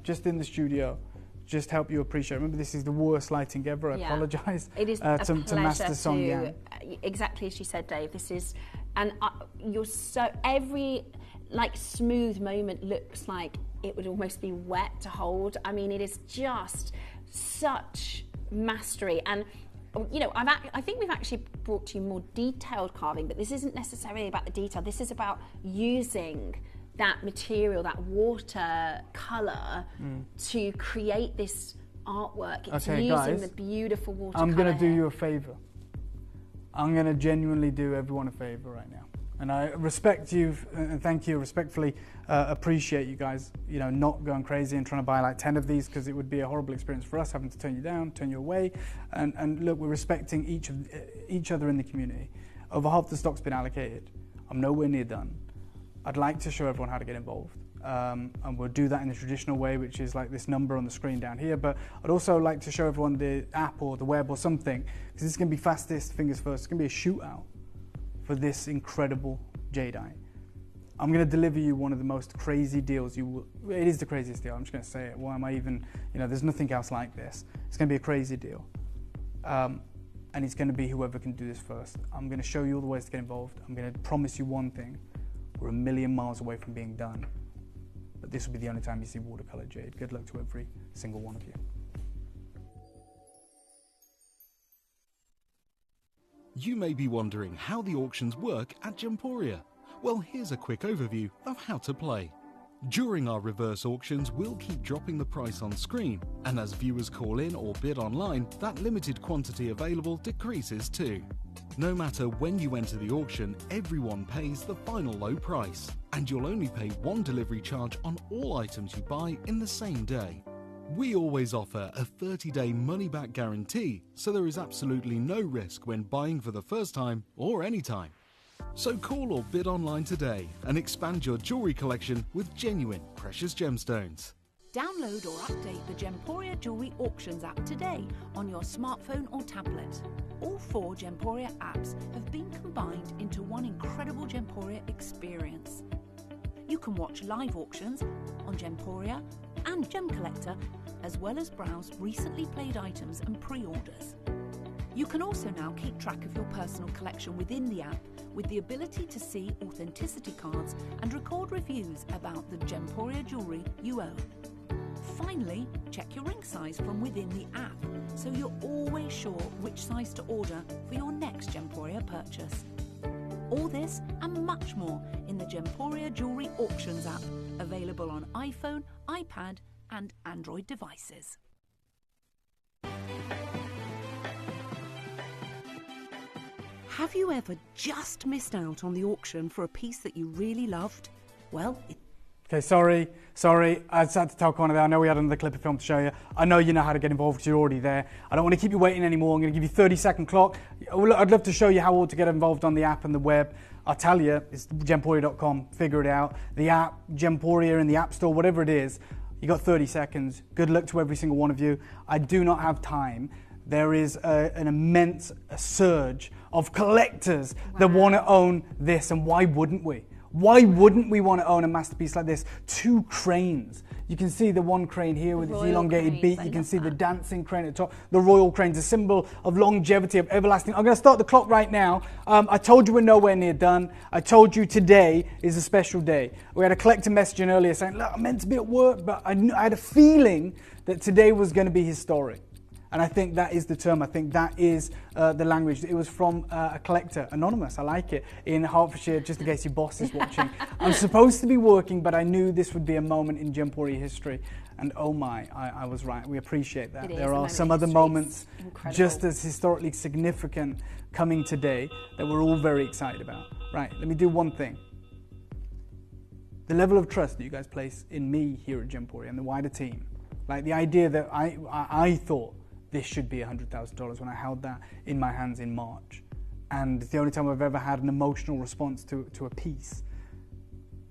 L: just in the studio, just help you appreciate. Remember, this is the worst lighting ever. I apologise.
H: It is
L: to Master Song Yang.
H: Exactly as you said, Dave. This is, and you're so every smooth moment looks like it would almost be wet to hold. I mean, it is just such mastery. And I think we've actually brought to you more detailed carving, but this isn't necessarily about the detail. This is about using that material, that water colour, to create this artwork. It's using
L: guys,
H: the beautiful water
L: I'm
H: colour.
L: going to do you a favour. I'm going to genuinely do everyone a favour right now. And I respect you and thank you, respectfully appreciate you guys, not going crazy and trying to buy like 10 of these, because it would be a horrible experience for us having to turn you down, turn you away. And look, we're respecting each other in the community. Over half the stock's been allocated. I'm nowhere near done. I'd like to show everyone how to get involved. And we'll do that in the traditional way, which is like this number on the screen down here. But I'd also like to show everyone the app or the web or something, because this is going to be fastest, fingers first. It's going to be a shootout for this incredible jadeite. I'm going to deliver you one of the most crazy deals it is the craziest deal. I'm just going to say it. Why am I even, there's nothing else like this. It's going to be a crazy deal. And it's going to be whoever can do this first. I'm going to show you all the ways to get involved. I'm going to promise you one thing. We're a million miles away from being done. But this will be the only time you see watercolor jade. Good luck to every single one of you.
D: You may be wondering how the auctions work at Gemporia. Well, here's a quick overview of how to play. During our reverse auctions, we'll keep dropping the price on screen, and as viewers call in or bid online, that limited quantity available decreases too. No matter when you enter the auction, everyone pays the final low price, and you'll only pay one delivery charge on all items you buy in the same day. We always offer a 30-day money-back guarantee, so there is absolutely no risk when buying for the first time or any time. So call or bid online today and expand your jewellery collection with genuine precious gemstones.
J: Download or update the Gemporia Jewellery Auctions app today on your smartphone or tablet. All 4 Gemporia apps have been combined into one incredible Gemporia experience. You can watch live auctions on Gemporia and Gem Collector, as well as browse recently played items and pre-orders. You can also now keep track of your personal collection within the app, with the ability to see authenticity cards and record reviews about the Gemporia jewellery you own. Finally, check your ring size from within the app, so you're always sure which size to order for your next Gemporia purchase. All this and much more in the Gemporia Jewellery Auctions app, available on iPhone, iPad and Android devices. Have you ever just missed out on the auction for a piece that you really loved? Well,
L: Okay, sorry. I just had to tell Connor there. I know we had another clip of film to show you. I know you know how to get involved because you're already there. I don't want to keep you waiting anymore. I'm going to give you a 30-second clock. I'd love to show you how to get involved on the app and the web. I'll tell you, it's gemporia.com. Figure it out. The app, Gemporia in the App Store, whatever it is. You got 30 seconds. Good luck to every single one of you. I do not have time. There is an immense surge of collectors that want to own this, and why wouldn't we? Why wouldn't we want to own a masterpiece like this? 2 cranes. You can see the one crane here with its elongated beak. You can see the dancing crane at the top. The royal crane's a symbol of longevity, of everlasting. I'm going to start the clock right now. I told you we're nowhere near done. I told you today is a special day. We had a collector messaging earlier saying, look, I'm meant to be at work, but I had a feeling that today was going to be historic. And I think that is the term. I think that is the language. It was from a collector, anonymous, I like it, in Hertfordshire, just in case your boss is watching. I'm supposed to be working, but I knew this would be a moment in Gemporia history. And oh my, I was right. We appreciate that.
H: It is
L: There
H: a
L: are
H: moment
L: some
H: in
L: other
H: history.
L: moments
H: It's incredible.
L: just as historically significant coming today that we're all very excited about. Right, let me do one thing. The level of trust that you guys place in me here at Gemporia and the wider team, like the idea that I thought this should be $100,000 when I held that in my hands in March. And it's the only time I've ever had an emotional response to a piece.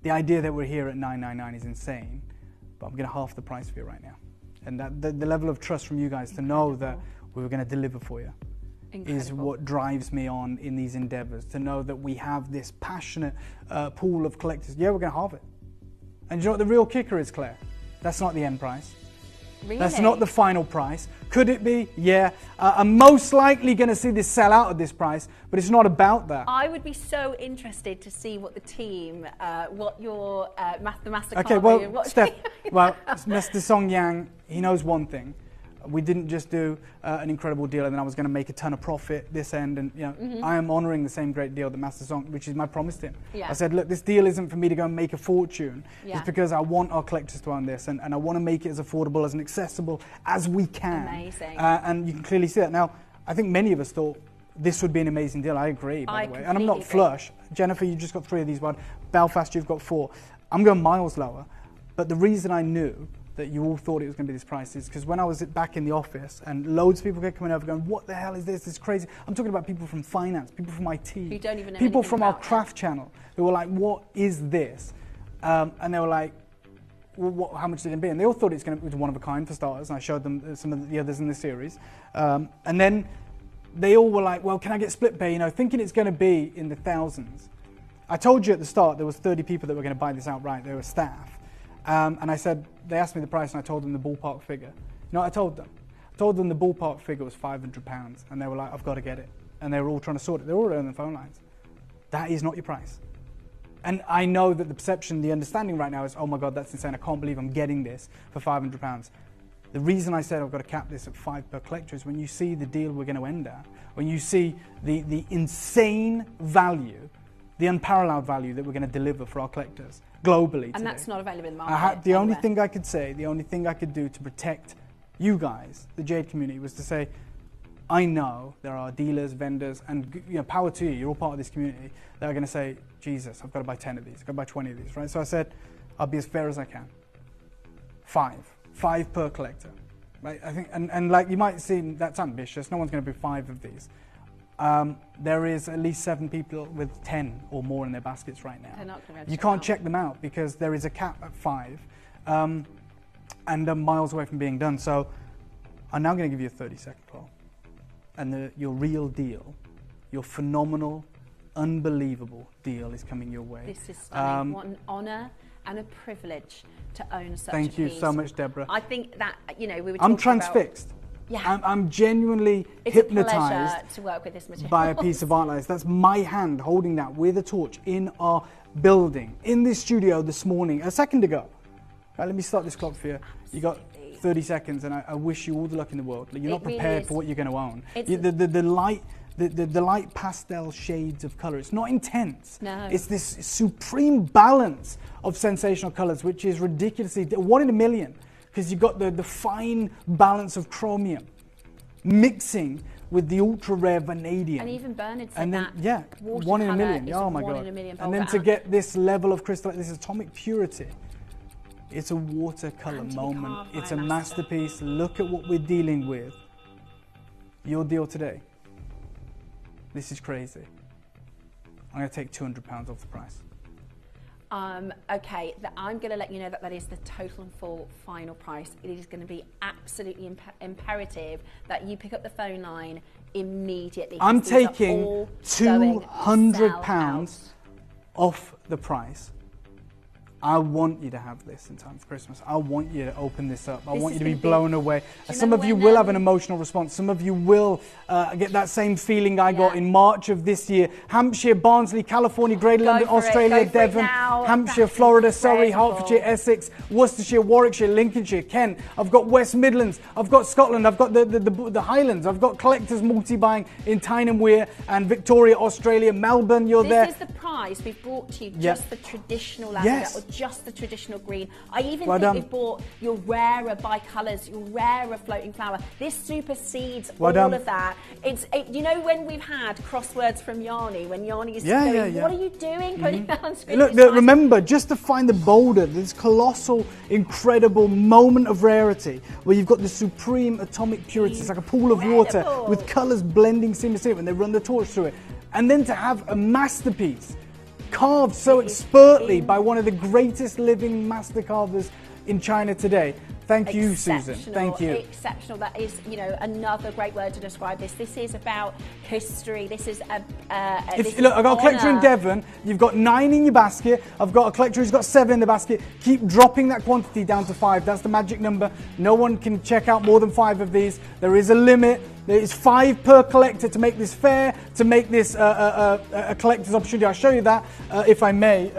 L: The idea that we're here at $999 is insane, but I'm going to half the price for you right now. And that the level of trust from you guys to know that we were going to deliver for you is what drives me on in these endeavors, to know that we have this passionate pool of collectors. Yeah, we're going to halve it. And you know what the real kicker is, Claire? That's not the end price.
H: Really?
L: That's not the final price. Could it be? Yeah. I'm most likely going to see this sell out at this price, but it's not about that.
H: I would be so interested to see what the team, what your the master.
L: Okay, well, Steph, well, Mr. Song Yang, he knows one thing. We didn't just do an incredible deal and then I was going to make a ton of profit this end, and you know, I am honouring the same great deal that Master Song, which is my promise to him.
H: Yeah.
L: I said, look, this deal isn't for me to go and make a fortune.
H: Yeah.
L: It's because I want our collectors to own this, and I want to make it as affordable, as accessible as we can.
H: Amazing.
L: And you can clearly see that. Now, I think many of us thought this would be an amazing deal. I agree, by the way. And I'm not flush. Jennifer, you just got 3 of these ones. Belfast, you've got 4. I'm going miles lower. But the reason I knew that you all thought it was going to be this price is because when I was back in the office and loads of people kept coming over going, what the hell is this? This is crazy. I'm talking about people from finance, people from IT,
H: who don't even know
L: people
H: anything
L: from our
H: about
L: craft channel who were like, what is this? And they were like, well, how much is it going to be? And they all thought it was one of a kind for starters, and I showed them some of the others in the series. And then they all were like, well, can I get split pay? You know, thinking it's going to be in the thousands. I told you at the start there was 30 people that were going to buy this outright. They were staff. And I said, they asked me the price and I told them the ballpark figure. You know what I told them? I told them the ballpark figure was £500 and they were like, I've got to get it. And they were all trying to sort it. They were all on the phone lines. That is not your price. And I know that the perception, the understanding right now is, oh my God, that's insane. I can't believe I'm getting this for £500. The reason I said I've got to cap this at 5 per collector is when you see the deal we're going to end at, when you see the insane value, the unparalleled value that we're going to deliver for our collectors globally today.
H: And that's not available in the market.
L: The only thing I could say, the only thing I could do to protect you guys, the Jade community, was to say, I know there are dealers, vendors, and you know, power to you, you're all part of this community, that are going to say, Jesus, I've got to buy 10 of these, I've got to buy 20 of these, right? So I said, I'll be as fair as I can. 5 per collector, right? I think, and like you might see, that's ambitious, no one's going to be 5 of these. There is at least 7 people with 10 or more in their baskets right now.
H: They're not gonna
L: you can't check them out because there is a cap at 5, and I'm miles away from being done. So I'm now going to give you a 30-second call. And your real deal, your phenomenal, unbelievable deal is coming your way.
H: This is stunning. What an honour and a privilege to own such a piece.
L: Thank you so much, Deborah.
H: I think that, you know, we were
L: I'm
H: talking
L: transfixed.
H: About, yeah.
L: I'm genuinely
H: it's
L: hypnotized
H: a pleasure to work with this material.
L: by a piece of art like this. That's my hand holding that with a torch in our building, in this studio this morning, a second ago. Right, let me start this clock for you. You got 30 seconds, and I wish you all the luck in the world. You're not prepared for what you're going to own. The light pastel shades of colour. It's not intense.
H: No.
L: It's this supreme balance of sensational colours, which is ridiculously 1 in a million. Because you've got the fine balance of chromium mixing with the ultra rare vanadium.
H: And even Bernard said
L: and then,
H: that.
L: Yeah, 1 in a million. Oh my God.
H: 1 in a million.
L: And then to get this level of crystal, this atomic purity, it's a watercolor moment. It's a masterpiece. Look at what we're dealing with. Your deal today. This is crazy. I'm going to take £200 off the price.
H: Okay, I'm going to let you know that is the total and full final price. It is going to be absolutely imperative that you pick up the phone line immediately.
L: I'm taking £200 off the price. I want you to have this in time for Christmas. I want you to open this up. I want you to be blown away. Some of you will have an emotional response. Some of you will get that same feeling I got in March of this year. Hampshire, Barnsley, California, Greater London, Australia, Devon, Hampshire, Florida, Surrey, Hertfordshire, Essex, Worcestershire, Warwickshire, Lincolnshire, Kent. I've got West Midlands. I've got Scotland. I've got the Highlands. I've got collectors multi-buying in Tyne and Wear and Victoria, Australia, Melbourne. You're there.
H: This is the price we've brought to you, just the traditional leather. just the traditional green. I even think we've bought your rarer bi-colours, your rarer floating flower. This supersedes all of that. You know when we've had crosswords from Yanni, when Yanni used to go, what are you doing putting that on screen?
L: Look, remember, just to find the boulder, this colossal, incredible moment of rarity, where you've got the supreme atomic purity. It's like a pool of water with colours blending seamlessly when they run the torch through it. And then to have a masterpiece carved so expertly by one of the greatest living master carvers in China today. Thank you, Susan. Thank you.
H: Exceptional. That is, you know, another great word to describe this. This is about history. This is
L: look, I've got a collector in Devon. You've got 9 in your basket. I've got a collector who's got 7 in the basket. Keep dropping that quantity down to 5. That's the magic number. No one can check out more than 5 of these. There is a limit. There is 5 per collector to make this fair, to make this a collector's opportunity. I'll show you that, if I may.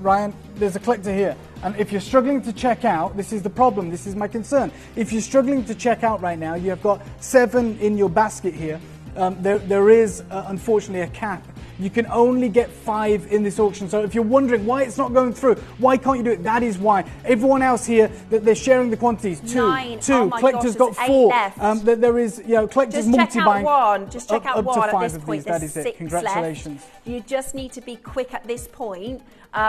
L: Ryan, there's a collector here. And if you're struggling to check out, this is the problem, this is my concern. If you're struggling to check out right now, you have got 7 in your basket here. There is, unfortunately, a cap. You can only get 5 in this auction. So if you're wondering why it's not going through, why can't you do it? That is why. Everyone else here, they're sharing the quantities. 2. Collectors got 4. There is, you know, collectors multi-buying.
H: Just check out one.
L: Up to 5
H: at this
L: of
H: point.
L: these. That is it. Congratulations.
H: Left. You just need to be quick at this point.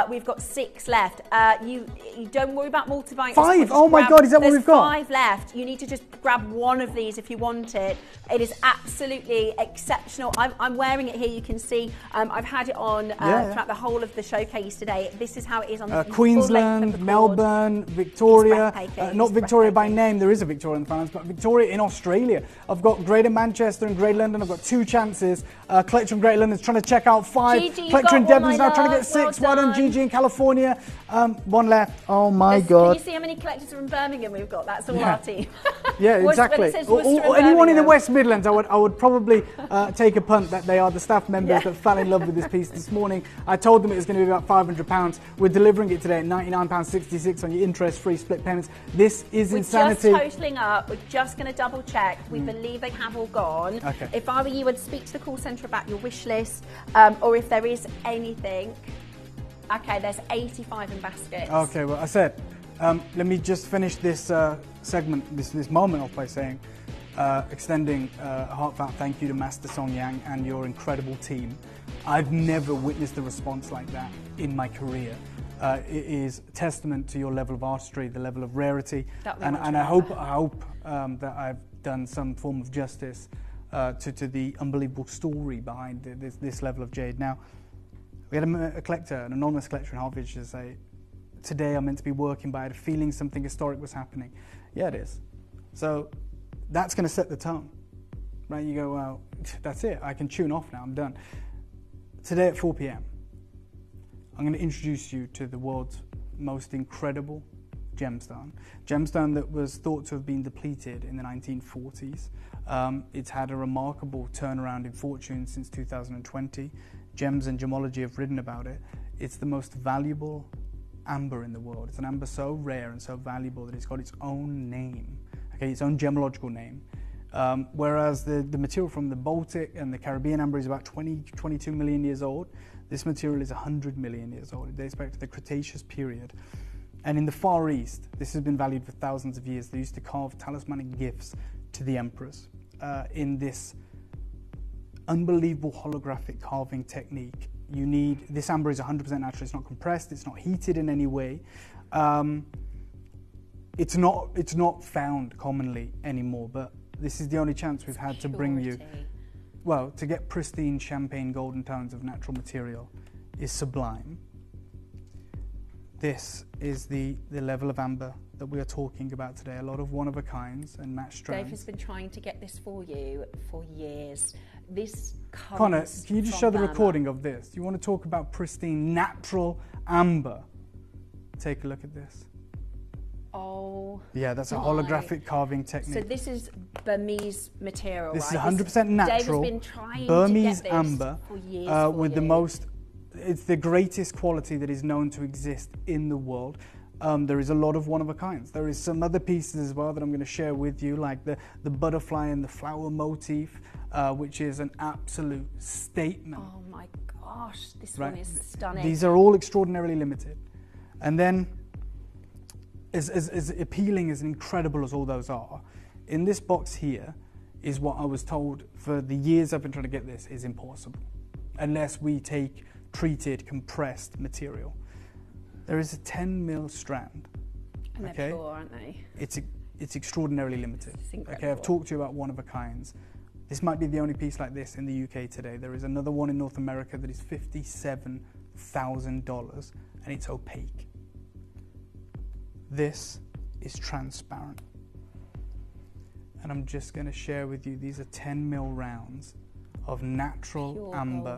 H: We've got 6 left. You don't worry about multi-buying.
L: 5? Oh my God, is that what we've got?
H: 5 left. You need to just grab one of these if you want it. It is absolutely exceptional. I'm wearing it here. You can see I've had it on throughout the whole of the showcase today. This is how it is on the
L: Queensland, Melbourne, Victoria. Not Victoria by name. There is a Victoria in France, but Victoria in Australia. I've got Greater Manchester and Greater London. I've got 2 chances. Collector in Greater London's trying to check out 5.
H: Gigi,
L: Collector in Devon's now trying to get 6. Well done, Gigi in California. 1 left. Oh my God.
H: Can you see how many collectors from Birmingham we've got? That's all our team.
L: Yeah, exactly. Or anyone in the West Midlands, I would probably take a punt that they are the staff members that fell in love with this piece this morning. I told them it was going to be about £500. We're delivering it today at £99.66 on your interest-free split payments. This is insanity.
H: We're just totalling up. We're just going to double check. We believe they have all gone.
L: Okay.
H: If I were you, I'd speak to the call centre about your wish list, or if there is anything. Okay, there's 85 in baskets.
L: Okay, well, I said, let me just finish this segment, this moment off by saying, extending a heartfelt thank you to Master Song Yang and your incredible team. I've never witnessed a response like that in my career. It is a testament to your level of artistry, the level of rarity, and I hope that I've done some form of justice to the unbelievable story behind this level of jade. Now, we had a collector, an anonymous collector in Hertfordshire, say, today I'm meant to be working, but I had a feeling something historic was happening. Yeah, it is. So that's going to set the tone, right? You go, well, that's it. I can tune off now. I'm done. Today at 4 p.m, I'm going to introduce you to the world's most incredible gemstone that was thought to have been depleted in the 1940s. It's had a remarkable turnaround in fortune since 2020. Gems and gemology have written about it. It's the most valuable amber in the world. It's an amber so rare and so valuable that it's got its own name, okay, its own gemological name. Whereas the material from the Baltic and the Caribbean amber is about 22 million years old, this material is 100 million years old. It dates back to the Cretaceous period. And in the Far East, this has been valued for thousands of years. They used to carve talismanic gifts to the emperors in this unbelievable holographic carving technique. You need, this amber is 100% natural. It's not compressed. It's not heated in any way. It's not found commonly anymore, but this is the only chance we've had to bring you. Well, to get pristine champagne golden tones of natural material is sublime. This is the level of amber that we are talking about today. A lot of one-of-a-kinds and matched strands.
H: Dave has been trying to get this for you for years. This comes
L: Connor, can you just show the
H: Burma.
L: recording of this? You want to talk about pristine, natural amber? Take a look at this.
H: Oh.
L: Yeah, that's a holographic carving technique.
H: So this is Burmese material,
L: this
H: right?
L: is 100% natural.
H: Dave has been trying
L: Burmese
H: to get this
L: amber
H: for years
L: with the most. It's the greatest quality that is known to exist in the world. There is a lot of one-of-a-kinds. There is some other pieces as well that I'm going to share with you, like the butterfly and the flower motif, which is an absolute statement.
H: Oh my gosh, this one is stunning.
L: These are all extraordinarily limited. And then, as appealing, as incredible as all those are, in this box here is what I was told for the years I've been trying to get this is impossible, unless we take treated, compressed material. There is a 10 mil strand.
H: And they're pure, aren't they?
L: It's extraordinarily limited. Okay, I've talked to you about one of a kinds. This might be the only piece like this in the UK today. There is another one in North America that is $57,000 and it's opaque. This is transparent. And I'm just going to share with you, these are 10 mil rounds of natural
H: Pure
L: amber,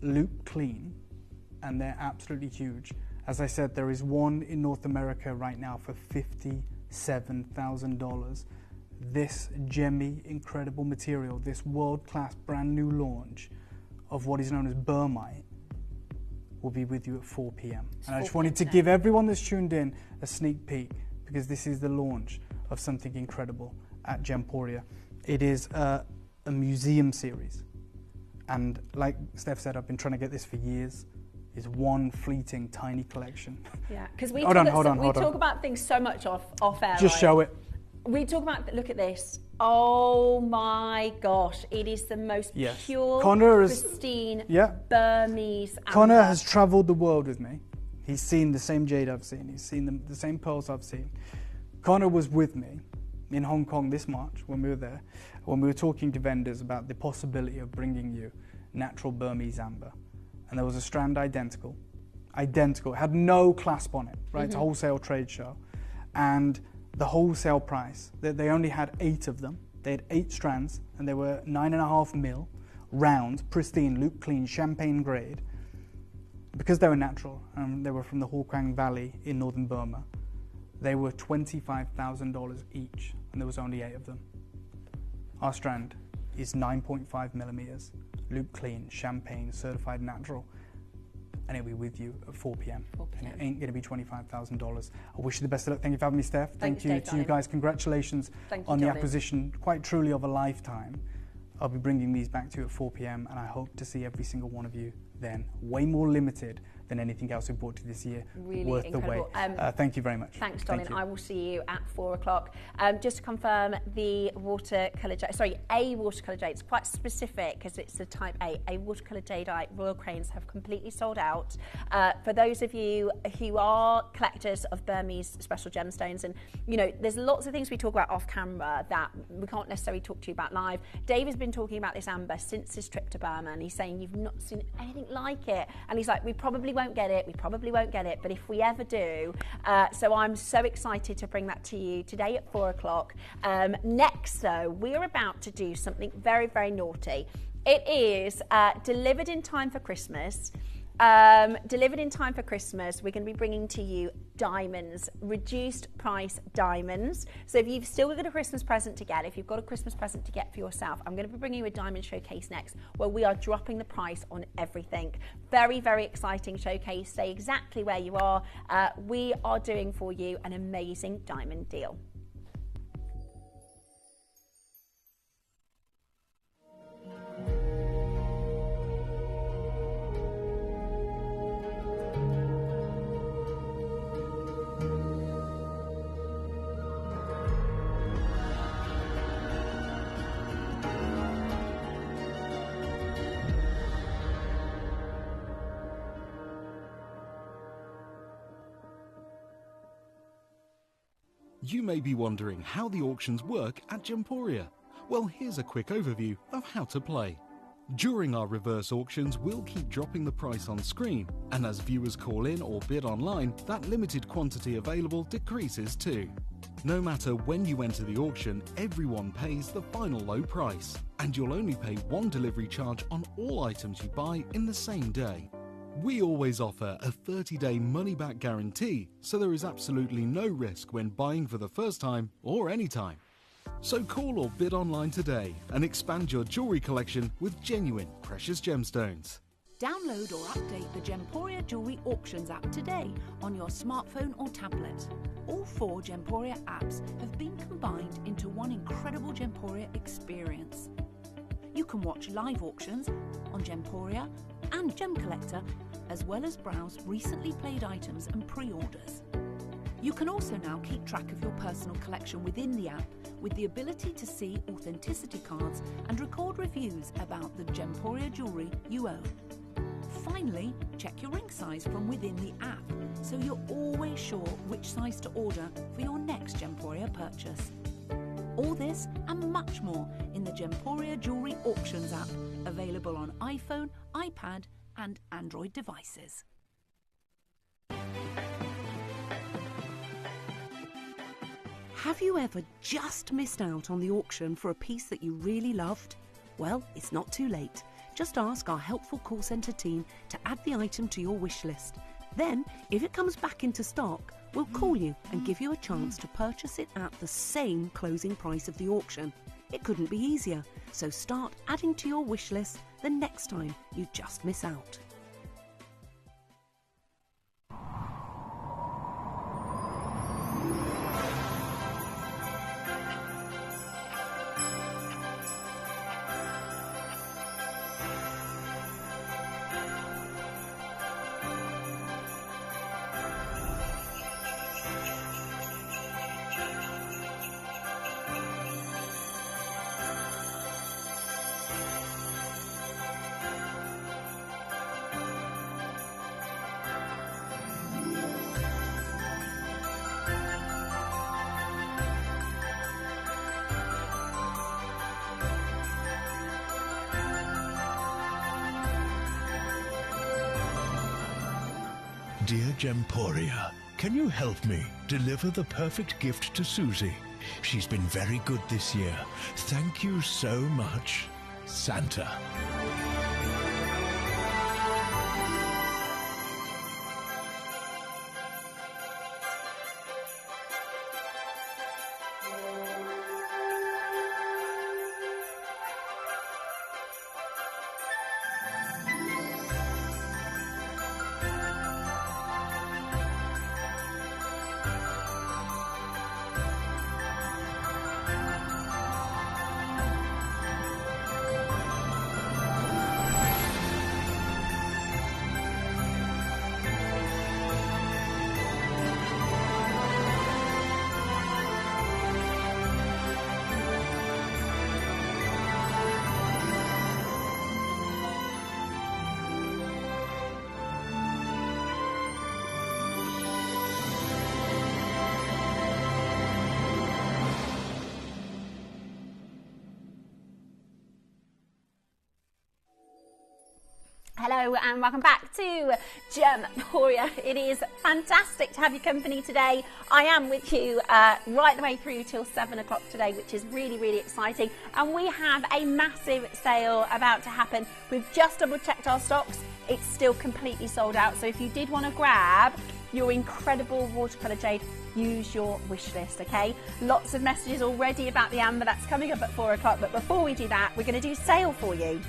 L: loop clean, and they're absolutely huge. As I said, there is one in North America right now for $57,000. This gemmy, incredible material, this world-class brand new launch of what is known as Burmese will be with you at 4 p.m. And I just wanted to give everyone that's tuned in a sneak peek, because this is the launch of something incredible at Gemporia. It is a museum series. And like Steph said, I've been trying to get this for years. Is one fleeting tiny collection.
H: Yeah, because we
L: hold on.
H: talk about things so much off air.
L: Just show it.
H: We talk about, look at this. Oh my gosh, it is the most pure, pristine Burmese amber.
L: Connor has travelled the world with me. He's seen the same jade I've seen. He's seen the same pearls I've seen. Connor was with me in Hong Kong this March when we were there, when we were talking to vendors about the possibility of bringing you natural Burmese amber. And there was a strand identical, it had no clasp on it, right? It's a wholesale trade show. And the wholesale price, they only had 8 of them. They had 8 strands, and they were 9.5 mil, round, pristine, loop clean, champagne grade. Because they were natural, and they were from the Hawkwang Valley in northern Burma, they were $25,000 each, and there was only 8 of them. Our strand is 9.5 millimeters. Loop clean, champagne, certified natural, and it'll be with you at 4 p.m. And it ain't going to be $25,000. I wish you the best of luck. Thank you for having me, Steph. Thank you to you guys. Congratulations on the acquisition, quite truly of a lifetime. I'll be bringing these back to you at 4 p.m. and I hope to see every single one of you then. Way more limited than anything else we brought to you this year.
H: Really
L: worth
H: incredible.
L: the wait. Thank you very much.
H: Thanks, darling. I will see you at 4 o'clock. Just to confirm, the watercolour jade, a watercolour jade, it's quite specific because it's the type A watercolour jadeite Royal Cranes have completely sold out. For those of you who are collectors of Burmese special gemstones, and you know, there's lots of things we talk about off camera that we can't necessarily talk to you about live. Dave has been talking about this amber since his trip to Burma, and he's saying you've not seen anything like it. And he's like, we probably won't get it, but if we ever do, so I'm so excited to bring that to you today at 4 o'clock. Next though, we're about to do something very, very naughty. It is delivered in time for Christmas. We're going to be bringing to you diamonds, reduced price diamonds. So if you've still got a Christmas present to get, if you've got a Christmas present to get for yourself, I'm going to be bringing you a diamond showcase next, where we are dropping the price on everything. Very, very exciting showcase. Stay exactly where you are. We are doing for you an amazing diamond deal.
D: You may be wondering how the auctions work at Gemporia. Well, here's a quick overview of how to play. During our reverse auctions, we'll keep dropping the price on screen, and as viewers call in or bid online, that limited quantity available decreases too. No matter when you enter the auction, everyone pays the final low price, and you'll only pay one delivery charge on all items you buy in the same day. We always offer a 30-day money-back guarantee, so there is absolutely no risk when buying for the first time or any time. So call or bid online today and expand your jewellery collection with genuine precious gemstones.
J: Download or update the Gemporia Jewellery Auctions app today on your smartphone or tablet. All 4 Gemporia apps have been combined into one incredible Gemporia experience. You can watch live auctions on Gemporia and Gem Collector as well as browse recently played items and pre-orders. You can also now keep track of your personal collection within the app with the ability to see authenticity cards and record reviews about the Gemporia jewellery you own. Finally, check your ring size from within the app so you're always sure which size to order for your next Gemporia purchase. All this and much more in the Gemporia Jewellery Auctions app, available on iPhone, iPad and Android devices.
M: Have you ever just missed out on the auction for a piece that you really loved? Well, it's not too late. Just ask our helpful call centre team to add the item to your wish list. Then, if it comes back into stock, we'll call you and give you a chance to purchase it at the same closing price of the auction. It couldn't be easier, so start adding to your wish list the next time you just miss out.
G: Dear Gemporia, can you help me deliver the perfect gift to Susie? She's been very good this year. Thank you so much, Santa.
H: Hello and welcome back to Gemporia. It is fantastic to have your company today. I am with you right the way through till 7 o'clock today, which is really, really exciting. And we have a massive sale about to happen. We've just double checked our stocks. It's still completely sold out. So if you did want to grab your incredible watercolour jade, use your wish list, okay? Lots of messages already about the amber. That's coming up at 4 o'clock. But before we do that, we're going to do sale for you.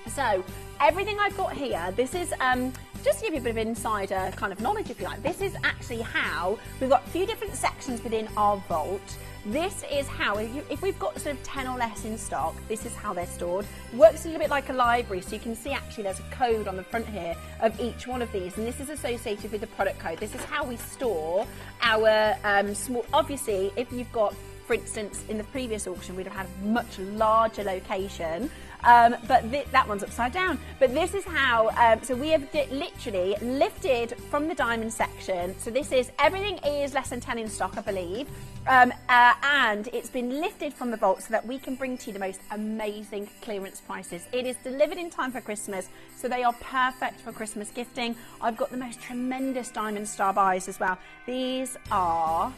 H: So everything I've got here, this is just to give you a bit of insider kind of knowledge, if you like. This is actually how we've got a few different sections within our vault. This is how, if we've got sort of 10 or less in stock, this is how they're stored. It works a little bit like a library, so you can see actually there's a code on the front here of each one of these, and this is associated with the product code. This is how we store our small, obviously if you've got, for instance, in the previous auction we'd have had a much larger location, but that one's upside down. But this is how, so we have literally lifted from the diamond section. So this is, everything is less than 10 in stock, I believe. And it's been lifted from the vault so that we can bring to you the most amazing clearance prices. It is delivered in time for Christmas, so they are perfect for Christmas gifting. I've got the most tremendous diamond star buys as well. These are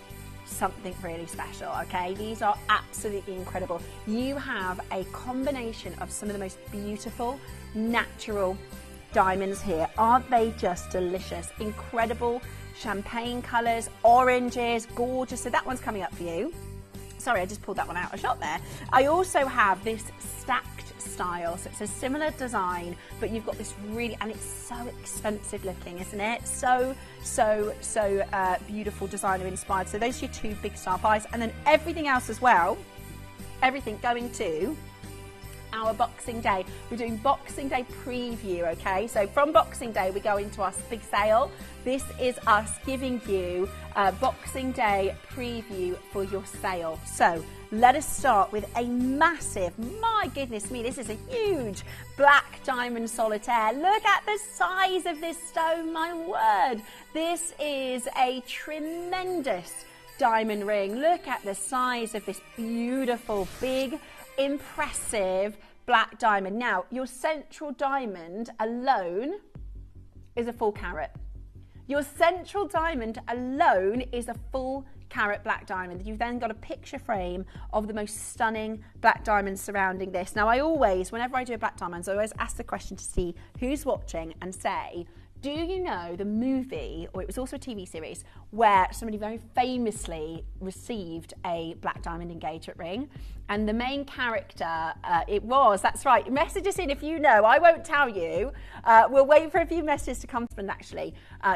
H: something really special, okay? These are absolutely incredible. You have a combination of some of the most beautiful natural diamonds here. Aren't they just delicious? Incredible champagne colours, oranges, gorgeous. So that one's coming up for you. Sorry, I just pulled that one out of shot there. I also have this stacked style, so it's a similar design, but you've got this really, and it's so expensive looking, isn't it? So beautiful, designer inspired. So those are your two big star buys, and then everything else as well, everything going to our Boxing Day. We're doing Boxing Day preview, okay? So from Boxing Day, we go into our big sale. This is us giving you a Boxing Day preview for your sale. So let us start with a massive, my goodness me, this is a huge black diamond solitaire. Look at the size of this stone, my word. This is a tremendous diamond ring. Look at the size of this beautiful, big, impressive black diamond. Now, your central diamond alone is a full carat. Your central diamond alone is a full carat black diamond. You've then got a picture frame of the most stunning black diamonds surrounding this. Now, I always, whenever I do a black diamonds, I always ask the question to see who's watching and say, do you know the movie, or it was also a TV series, where somebody very famously received a black diamond engagement ring? And the main character, that's right. Message us in if you know. I won't tell you. We'll wait for a few messages to come through and actually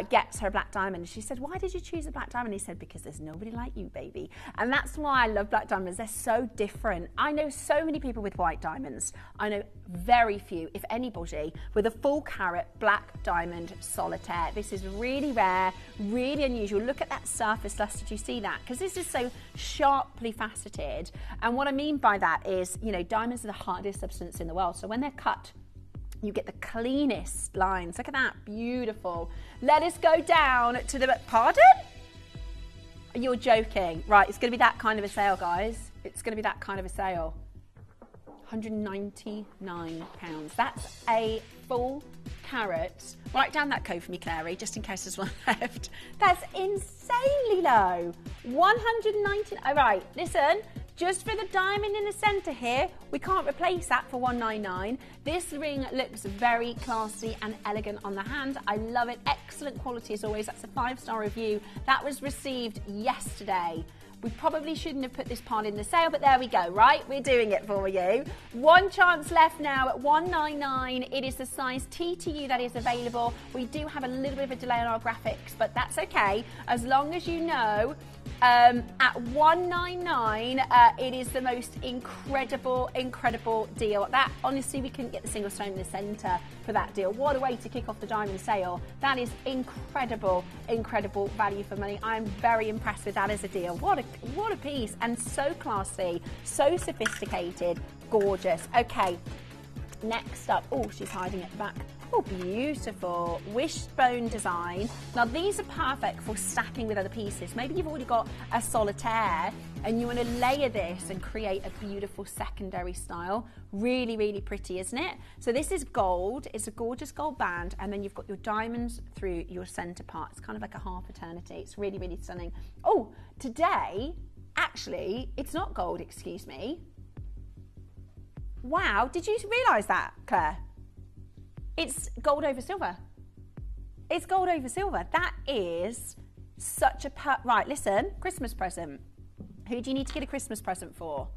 H: gets her black diamond. She said, why did you choose a black diamond? He said, because there's nobody like you, baby. And that's why I love black diamonds. They're so different. I know so many people with white diamonds. I know very few, if anybody, with a full carat black diamond solitaire. This is really rare, really unusual. Look at that surface luster. Do you see that? Because this is so sharply faceted. And what I mean by that is, you know, diamonds are the hardest substance in the world. So when they're cut, you get the cleanest lines. Look at that, beautiful. Let us go down to the, pardon? You're joking. Right, it's gonna be that kind of a sale, guys. It's gonna be that kind of a sale. £199. That's a full carat. Write down that code for me, Clary, just in case there's one left. That's insanely low. 190. All right, listen. Just for the diamond in the centre here, we can't replace that for £199. This ring looks very classy and elegant on the hand. I love it. Excellent quality as always. That's a 5-star review. That was received yesterday. We probably shouldn't have put this part in the sale, but there we go, right? We're doing it for you. One chance left now at £199. It is the size T to U that is available. We do have a little bit of a delay on our graphics, but that's okay. As long as you know, at £199, it is the most incredible deal. That, honestly, we couldn't get the single stone in the centre for that deal. What a way to kick off the diamond sale. That is incredible value for money. I'm very impressed with that as a deal. What a piece, and so classy, so sophisticated, gorgeous. Okay, next up, oh, she's hiding at the back. Oh, beautiful wishbone design. Now these are perfect for stacking with other pieces. Maybe you've already got a solitaire and you want to layer this and create a beautiful secondary style. Really pretty, isn't it? So this is gold. It's a gorgeous gold band, and then you've got your diamonds through your center part. It's kind of like a half eternity. It's really stunning. Oh, today, actually, it's not gold, excuse me. Wow, did you realize that, Claire? It's gold over silver. It's gold over silver. That is such a right, listen, Christmas present. Who do you need to get a Christmas present for?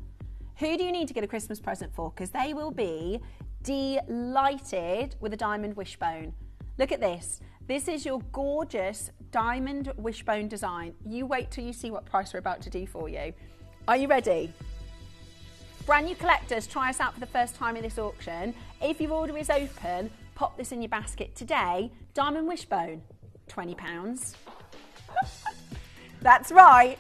H: Who do you need to get a Christmas present for? Because they will be delighted with a diamond wishbone. Look at this. This is your gorgeous diamond wishbone design. You wait till you see what price we're about to do for you. Are you ready? Brand new collectors, try us out for the first time in this auction. If your order is open, pop this in your basket today. Diamond wishbone, £20. That's right.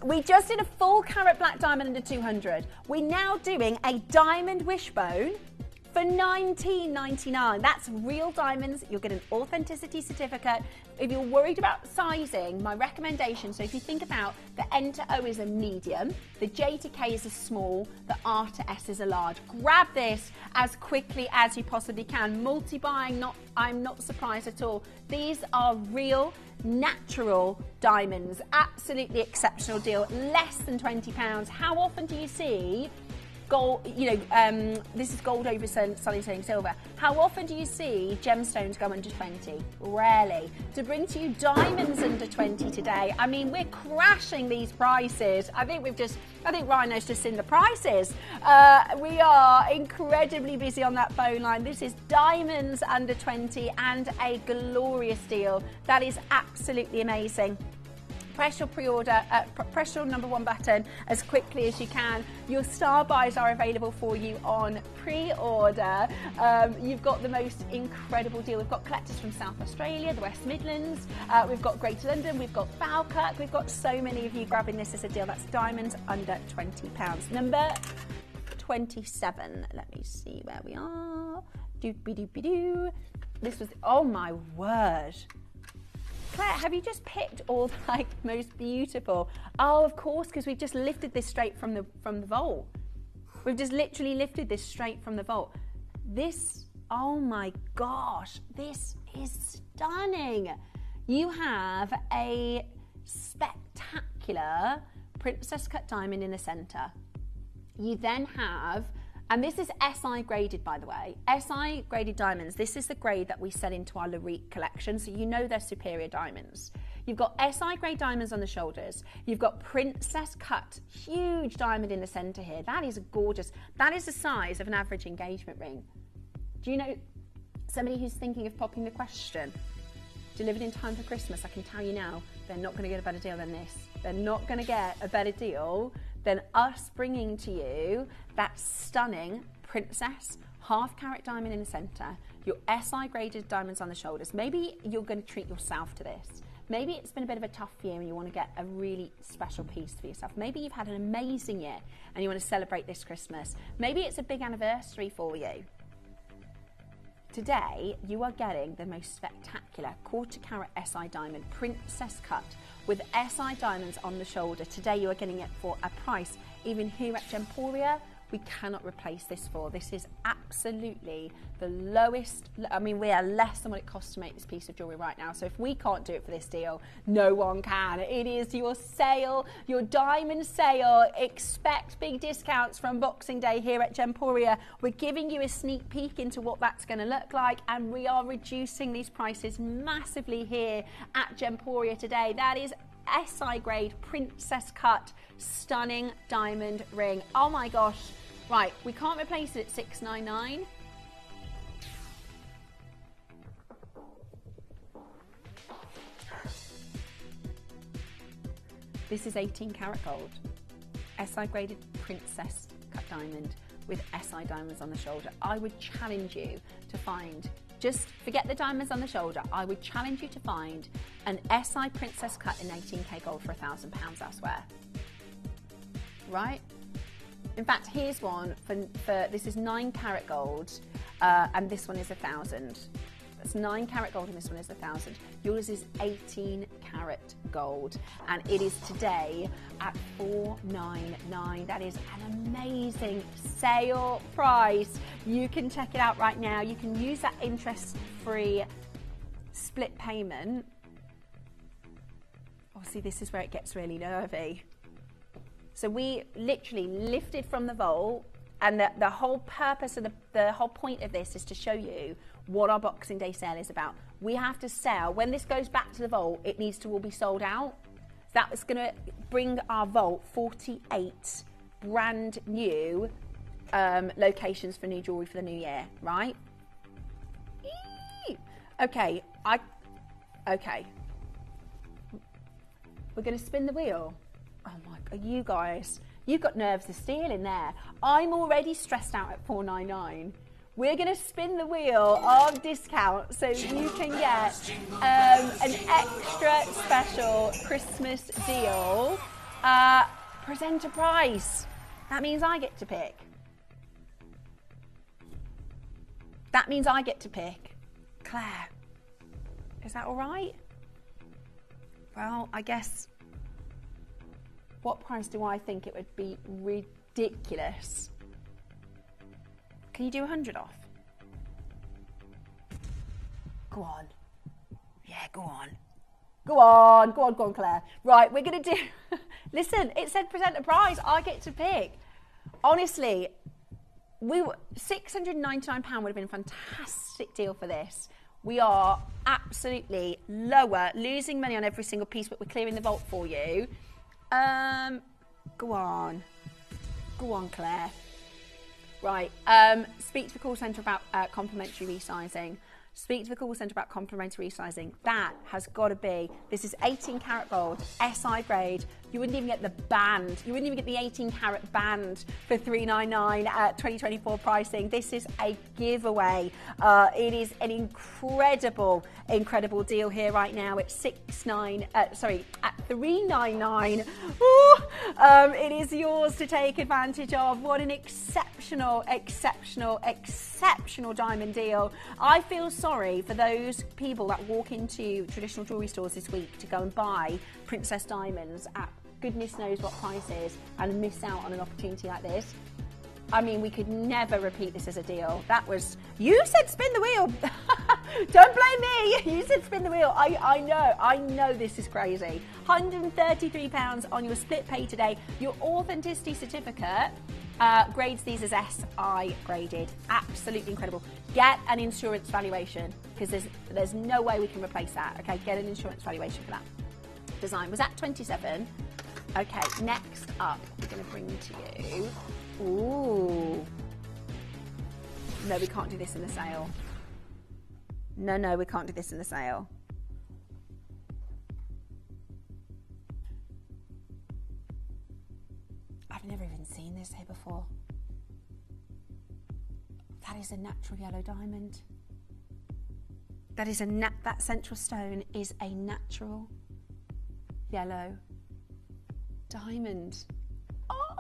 H: We just did a full carat black diamond under 200. We're now doing a diamond wishbone for $19.99. That's real diamonds. You'll get an authenticity certificate. If you're worried about sizing, my recommendation, so if you think about the N to O is a medium, the J to K is a small, the R to S is a large. Grab this as quickly as you possibly can. Multi-buying, I'm not surprised at all. These are real, natural diamonds. Absolutely exceptional deal. Less than £20. How often do you see gold, this is gold over sunny silver. How often do you see gemstones go under 20? Rarely. To bring to you diamonds under 20 today, I mean, we're crashing these prices. I think Rhino's just seen the prices. We are incredibly busy on that phone line. This is diamonds under 20 and a glorious deal. That is absolutely amazing. Press your pre-order, press your number 1 button as quickly as you can. Your star buys are available for you on pre-order. You've got the most incredible deal. We've got collectors from South Australia, the West Midlands, we've got Greater London, we've got Falkirk, we've got so many of you grabbing this as a deal. That's diamonds under £20. Number 27. Let me see where we are. Doopy-doopy-doo. This was, oh my word. Claire, have you just picked all the most beautiful? Oh, of course, because we've just lifted this straight from the vault. We've just literally lifted this straight from the vault. This, oh my gosh, this is stunning. You have a spectacular princess cut diamond in the center. You then have, and this is SI graded, by the way. SI graded diamonds, this is the grade that we sell into our Lorite collection, so you know they're superior diamonds. You've got SI grade diamonds on the shoulders. You've got princess cut, huge diamond in the center here. That is gorgeous. That is the size of an average engagement ring. Do you know somebody who's thinking of popping the question, delivered in time for Christmas? I can tell you now, they're not going to get a better deal than this. They're not going to get a better deal than us bringing to you that stunning princess half carat diamond in the center, your SI graded diamonds on the shoulders. Maybe you're going to treat yourself to this. Maybe it's been a bit of a tough year and you want to get a really special piece for yourself. Maybe you've had an amazing year and you want to celebrate this Christmas. Maybe it's a big anniversary for you. Today, you are getting the most spectacular quarter carat SI diamond, princess cut, with SI diamonds on the shoulder. Today, you are getting it for a price, even here at Gemporia, we cannot replace this for. This is absolutely the lowest. I mean, we are less than what it costs to make this piece of jewellery right now. So if we can't do it for this deal, no one can. It is your sale, your diamond sale. Expect big discounts from Boxing Day here at Gemporia. We're giving you a sneak peek into what that's going to look like, and we are reducing these prices massively here at Gemporia today. That is SI grade princess cut stunning diamond ring. Oh my gosh. Right, we can't replace it at $699. This is 18 karat gold. SI graded princess cut diamond with SI diamonds on the shoulder. I would challenge you to find, just forget the diamonds on the shoulder, I would challenge you to find an SI princess cut in 18k gold for £1,000 elsewhere. Right? In fact, here's one for this is 9 karat gold, and this one is 1,000. That's 9 karat gold and this one is 1,000. Yours is 18 karat gold, and it is today at $499. That is an amazing sale price. You can check it out right now. You can use that interest-free split payment. Oh, see, this is where it gets really nervy. So we literally lifted from the vault, and the whole purpose of the whole point of this is to show you what our Boxing Day sale is about. We have to sell, when this goes back to the vault, it needs to all be sold out. That is going to bring our vault 48 brand new locations for new jewellery for the new year, right? Okay, okay. We're going to spin the wheel. Oh my God, you guys, you've got nerves of steel in there. I'm already stressed out at $499. We're going to spin the wheel of discount so you can get an extra special Christmas deal. Presenter price. That means I get to pick. That means I get to pick. Claire, is that all right? Well, I guess... What price do I think it would be ridiculous? Can you do 100 off? Go on. Yeah, go on. Go on, go on, go on, Claire. Right, we're going to do... Listen, it said present a prize. I get to pick. Honestly, £699 would have been a fantastic deal for this. We are absolutely lower, losing money on every single piece, but we're clearing the vault for you. Go on, Claire. Right, speak to the call centre about complimentary resizing. Speak to the call centre about complimentary resizing. That has got to be, this is 18 karat gold, SI grade. You wouldn't even get the band. You wouldn't even get the 18 karat band for $399 at 2024 pricing. This is a giveaway. It is an incredible deal here right now at $399. It is yours to take advantage of. What an exceptional diamond deal. I feel sorry for those people that walk into traditional jewellery stores this week to go and buy princess diamonds at goodness knows what prices and miss out on an opportunity like this. I mean, we could never repeat this as a deal. That was, you said spin the wheel. Don't blame me. You said spin the wheel. I know this is crazy. £133 on your split pay today. Your authenticity certificate grades these as SI graded. Absolutely incredible. Get an insurance valuation because there's no way we can replace that. Okay, get an insurance valuation for that. Design was at 27. Okay, next up, we're going to bring to you. Ooh. No, we can't do this in the sale. No, we can't do this in the sale. I've never even seen this here before. That is a natural yellow diamond. That central stone is a natural yellow diamond. Oh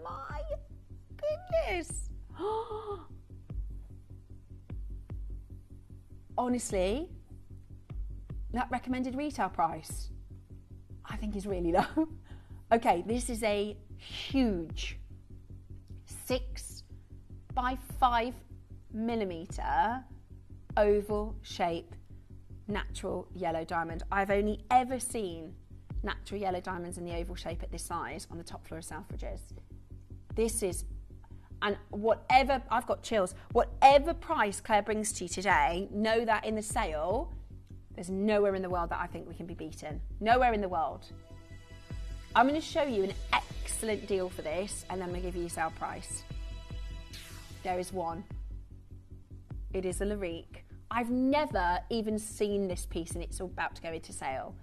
H: my goodness. Honestly, that recommended retail price, I think is really low. Okay, this is a huge 6 by 5 millimeter oval shape natural yellow diamond. I've only ever seen natural yellow diamonds in the oval shape at this size on the top floor of Selfridges. This is, and whatever, I've got chills, whatever price Claire brings to you today, know that in the sale, there's nowhere in the world that I think we can be beaten. Nowhere in the world. I'm going to show you an excellent deal for this, and then I'm going to give you a sale price. There is one. It is a Larique. I've never even seen this piece, and it's about to go into sale.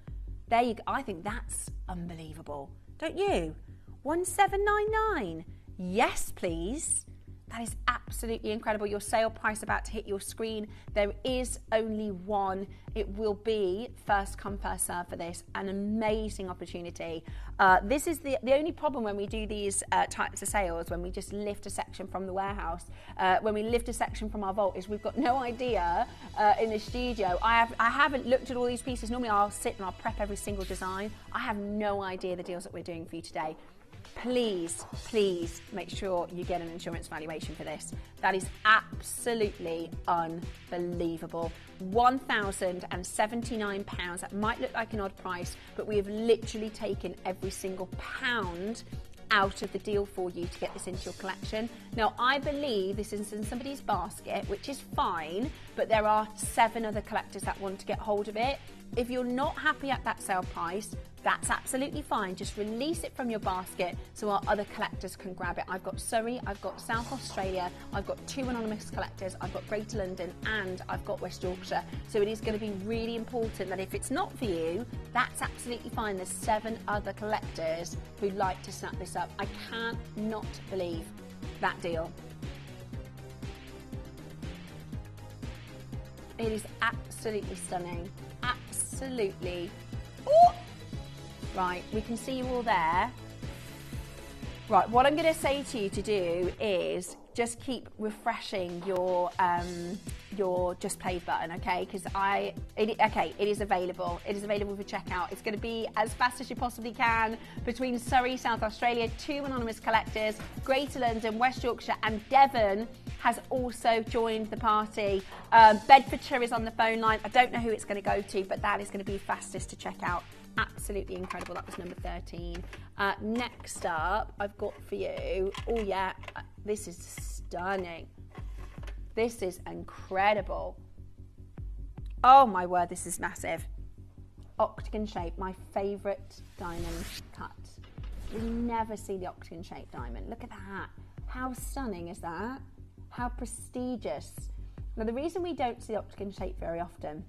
H: There you go. I think that's unbelievable. Don't you? 1799. Yes, please. That is absolutely incredible. Your sale price about to hit your screen. There is only one. It will be first come, first serve for this. An amazing opportunity. This is the only problem when we do these types of sales, when we just lift a section from the warehouse, when we lift a section from our vault, is we've got no idea in the studio. I haven't looked at all these pieces. Normally I'll sit and I'll prep every single design. I have no idea the deals that we're doing for you today. Please make sure you get an insurance valuation for this. That is absolutely unbelievable. £1,079. That might look like an odd price, but we have literally taken every single pound out of the deal for you to get this into your collection. Now, I believe this is in somebody's basket, which is fine, but there are 7 other collectors that want to get hold of it. If you're not happy at that sale price, that's absolutely fine. Just release it from your basket so our other collectors can grab it. I've got Surrey, I've got South Australia, I've got 2 anonymous collectors, I've got Greater London, and I've got West Yorkshire. So it is going to be really important that if it's not for you, that's absolutely fine. There's 7 other collectors who'd like to snap this up. I can't not believe that deal. It is absolutely stunning. Absolutely. Ooh. Right, we can see you all there. Right, what I'm going to say to you to do is just keep refreshing your Just Played button, okay? Because it is available. It is available for checkout. It's going to be as fast as you possibly can between Surrey, South Australia, 2 anonymous collectors, Greater London, West Yorkshire, and Devon has also joined the party. Bedfordshire is on the phone line. I don't know who it's going to go to, but that is going to be fastest to check out. Absolutely incredible. That was number 13. Next up, I've got for you, oh yeah, this is stunning. This is incredible. Oh my word, this is massive. Octagon shape, my favourite diamond cut. You never see the octagon shaped diamond. Look at that. How stunning is that? How prestigious. Now, the reason we don't see octagon shape very often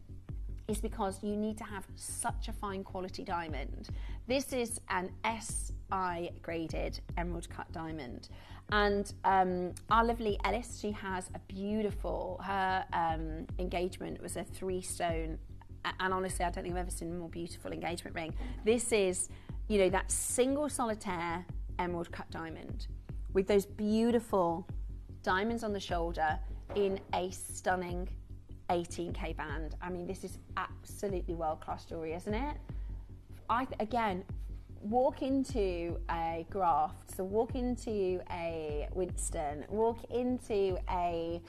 H: is because you need to have such a fine quality diamond. This is an SI graded emerald cut diamond. And our lovely Ellis, she has a beautiful, her engagement was a 3-stone, and honestly, I don't think I've ever seen a more beautiful engagement ring. This is, you know, that single solitaire emerald cut diamond with those beautiful diamonds on the shoulder in a stunning 18K band. I mean, this is absolutely world-class jewellery, isn't it? Again, walk into a Graft, so walk into a Winston, walk into a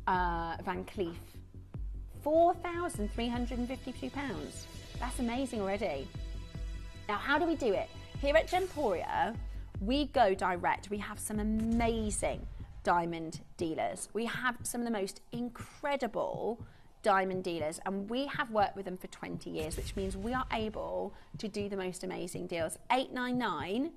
H: Van Cleef, £4,352. That's amazing already. Now, how do we do it? Here at Gemporia, we go direct. We have some amazing diamond dealers. We have some of the most incredible diamond dealers, and we have worked with them for 20 years, which means we are able to do the most amazing deals. $899,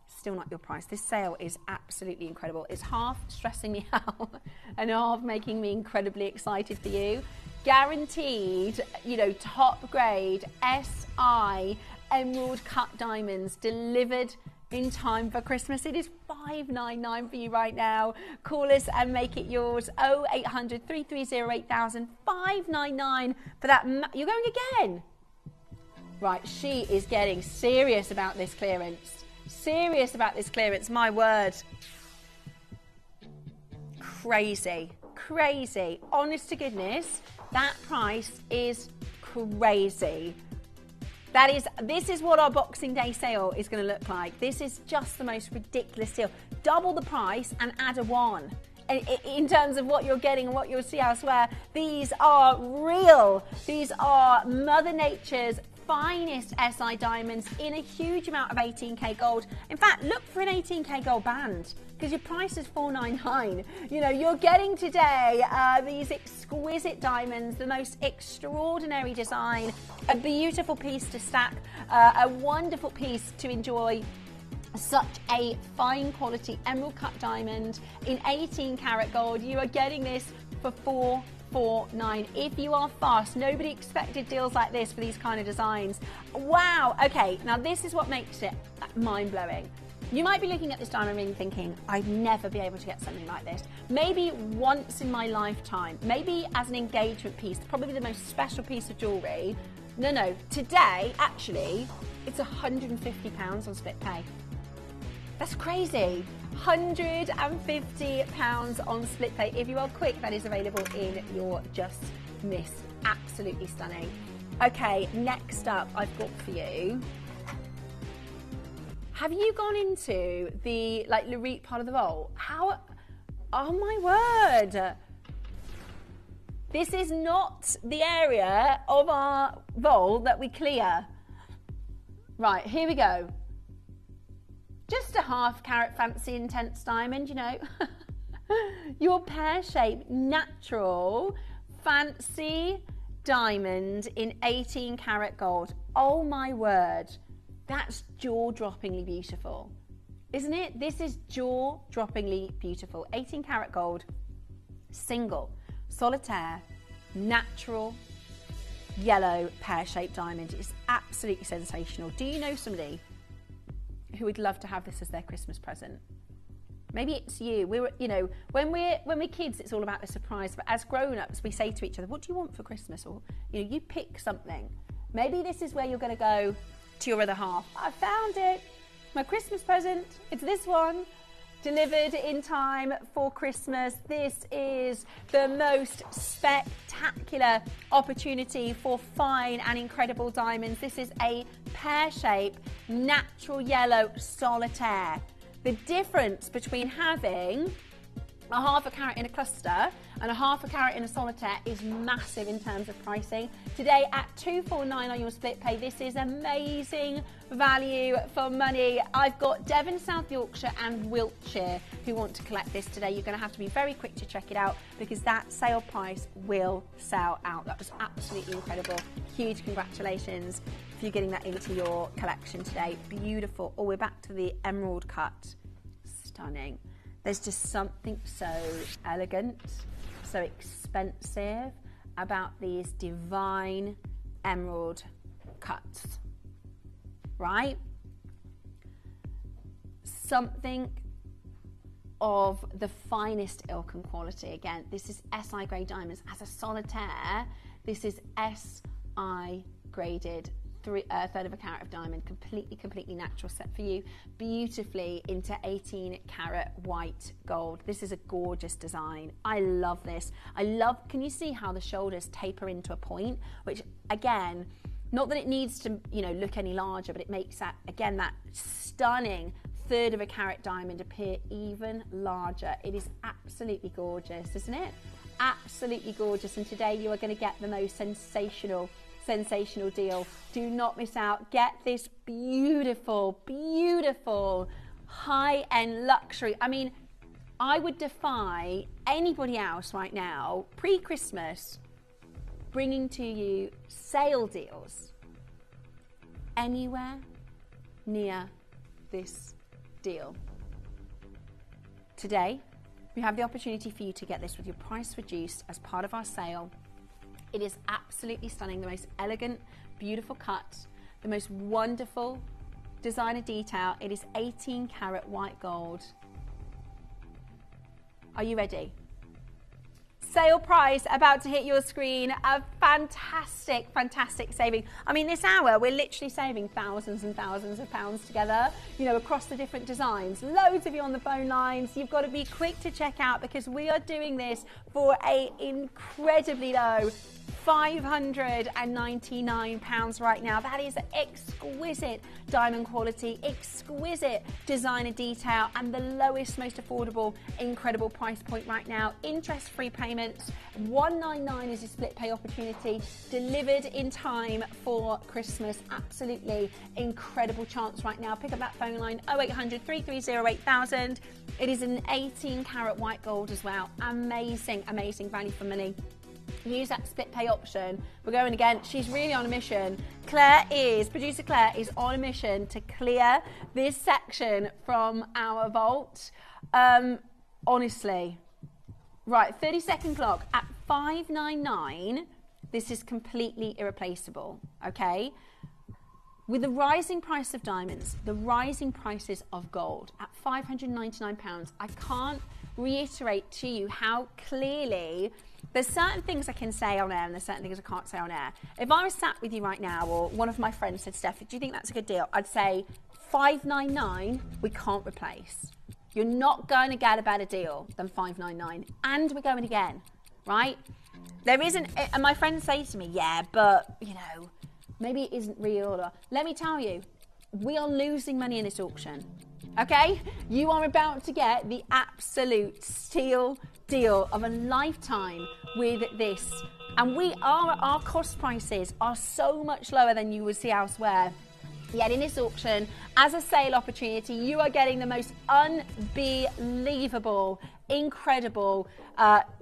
H: still not your price. This sale is absolutely incredible. It's half stressing me out and half making me incredibly excited for you. Guaranteed, you know, top grade SI emerald cut diamonds delivered in time for Christmas. It is $599 for you right now. Call us and make it yours. 0800 330 8000, $599 for that. You're going again. Right, she is getting serious about this clearance. Serious about this clearance, my word. Crazy, crazy. Honest to goodness, that price is crazy. This is what our Boxing Day sale is going to look like. This is just the most ridiculous deal. Double the price and add a 1. In terms of what you're getting and what you'll see elsewhere, these are real. These are Mother Nature's finest SI diamonds in a huge amount of 18K gold. In fact, look for an 18K gold band because your price is $499. You know, you're getting today these exquisite diamonds, the most extraordinary design, a beautiful piece to stack, a wonderful piece to enjoy. Such a fine quality emerald cut diamond in 18 karat gold. You are getting this for $449. If you are fast, nobody expected deals like this for these kind of designs. Wow. Okay, now this is what makes it mind-blowing. You might be looking at this diamond ring thinking, I'd never be able to get something like this. Maybe once in my lifetime, maybe as an engagement piece, probably the most special piece of jewellery. No, today, actually, it's £150 on split pay. That's crazy. £150 on split pay. If you are quick, that is available in your Just Miss. Absolutely stunning. Okay, next up I've got for you. Have you gone into the Lorite part of the vault? How? Oh my word. This is not the area of our vault that we clear. Right, here we go. Just a ½ carat fancy intense diamond, you know. Your pear-shaped, natural, fancy diamond in 18 karat gold. Oh my word. That's jaw-droppingly beautiful, isn't it? This is jaw-droppingly beautiful. 18 karat gold, single, solitaire, natural, yellow pear-shaped diamond. It's absolutely sensational. Do you know somebody who would love to have this as their Christmas present? Maybe it's you. When we're kids, it's all about the surprise. But as grown-ups, we say to each other, "What do you want for Christmas?" Or you pick something. Maybe this is where you're going to go to your other half. I found it. My Christmas present. It's this one. Delivered in time for Christmas. This is the most spectacular opportunity for fine and incredible diamonds. This is a pear-shaped, natural yellow solitaire. The difference between having a ½ carat in a cluster and a ½ carat in a solitaire is massive in terms of pricing. Today at $249 on your split pay, this is amazing value for money. I've got Devon, South Yorkshire and Wiltshire who want to collect this today. You're going to have to be very quick to check it out because that sale price will sell out. That was absolutely incredible. Huge congratulations for you getting that into your collection today. Beautiful. Oh, we're back to the emerald cut. stunning. There's just something so elegant, so expensive about these divine emerald cuts, right? Something of the finest ilk and quality. Again, this is SI grade diamonds. As a solitaire, this is SI graded, third of a carat of diamond, completely natural, set for you beautifully into 18 karat white gold. This is a gorgeous design. I love this. Can you see how the shoulders taper into a point, which again, not that it needs to, you know, look any larger, but it makes that, again, that stunning third of a carat diamond appear even larger. It is absolutely gorgeous, isn't it? Absolutely gorgeous. And today you are going to get the most sensational deal. Do not miss out. Get this beautiful high-end luxury. I mean, I would defy anybody else right now, pre-Christmas, bringing to you sale deals anywhere near this deal. Today, we have the opportunity for you to get this with your price reduced as part of our sale. It is absolutely stunning, the most elegant, beautiful cut, the most wonderful designer detail. It is 18 karat white gold. Are you ready? Sale price about to hit your screen. A fantastic saving. I mean, this hour we're literally saving thousands and thousands of pounds together, you know, across the different designs. Loads of you on the phone lines. You've got to be quick to check out because we are doing this for a incredibly low £599 right now. That is exquisite diamond quality, exquisite designer detail, and the lowest, most affordable, incredible price point right now. Interest-free payments. £199 is a split pay opportunity, delivered in time for Christmas. Absolutely incredible chance right now. Pick up that phone line, 0800 330 8000. It is an 18 karat white gold as well. Amazing value for money. Use that split pay option. We're going again. She's really on a mission. Producer Claire is on a mission to clear this section from our vault. Honestly. Right, 30-second clock at $599. This is completely irreplaceable, okay? With the rising price of diamonds, the rising prices of gold at £599, I can't reiterate to you how clearly there's certain things I can say on air and there's certain things I can't say on air. If I was sat with you right now, or one of my friends said, Steph, do you think that's a good deal? I'd say $599 we can't replace. You're not going to get a better deal than $599, and we're going again, right? There isn't, and my friends say to me, yeah, but, you know, maybe it isn't real. Or, let me tell you, we are losing money in this auction, okay? You are about to get the absolute steal deal of a lifetime with this. And our cost prices are so much lower than you would see elsewhere. Yet in this auction, as a sale opportunity, you are getting the most unbelievable, incredible,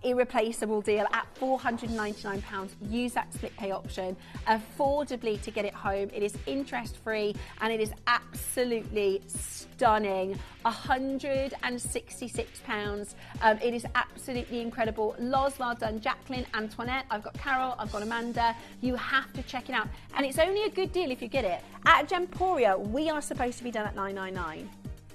H: irreplaceable deal at £499. Use that split pay option affordably to get it home. It is interest free and it is absolutely stunning. £166. It is absolutely incredible. Loz, well done. Jacqueline, Antoinette, I've got Carol, I've got Amanda. You have to check it out. And it's only a good deal if you get it. At Gemporia, we are supposed to be done at $999.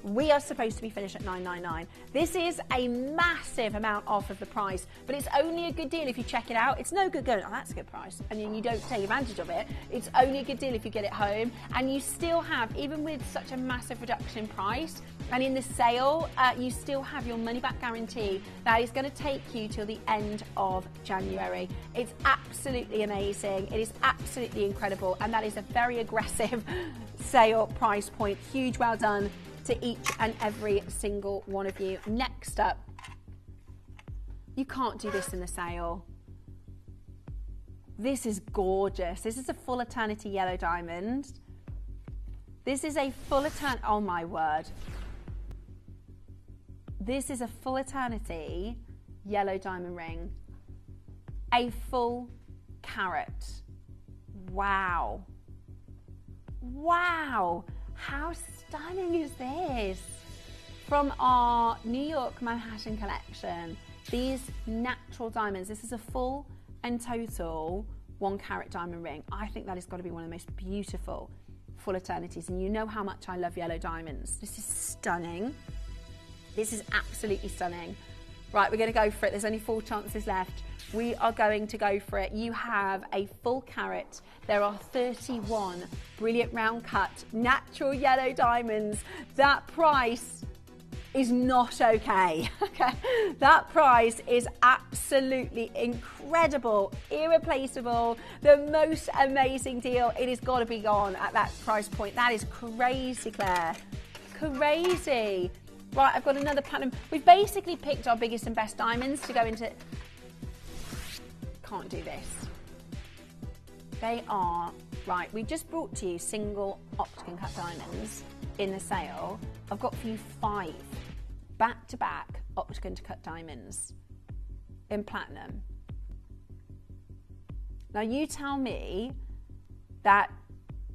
H: We are supposed to be finished at $999. This is a massive amount off of the price, but it's only a good deal if you check it out. It's no good going, oh, that's a good price, and then you don't take advantage of it. It's only a good deal if you get it home, and you still have, even with such a massive reduction in price, and in the sale, you still have your money-back guarantee that is going to take you till the end of January. It's absolutely amazing. It is absolutely incredible, and that is a very aggressive sale price point. Huge well done to each and every single one of you. Next up, you can't do this in the sale. This is gorgeous. This is a full eternity yellow diamond. This is a full eternity, oh my word. This is a full eternity yellow diamond ring. A full carat. Wow. Wow. How stunning is this? from our New York Manhattan collection, these natural diamonds. This is a full and total 1 carat diamond ring. I think that has got to be one of the most beautiful full eternities, and you know how much I love yellow diamonds. This is stunning. This is absolutely stunning. Right, we're going to go for it. There's only 4 chances left. We are going to go for it. You have a full carat. There are 31 brilliant round cut natural yellow diamonds. That price is not okay. Okay, that price is absolutely incredible, irreplaceable, the most amazing deal. It has got to be gone at that price point. That is crazy, Claire. Crazy. Right, I've got another platinum. We've basically picked our biggest and best diamonds to go into. Can't do this. They are, right, we just brought to you single octagon cut diamonds in the sale. I've got for you 5 back-to-back octagon cut diamonds in platinum. Now you tell me that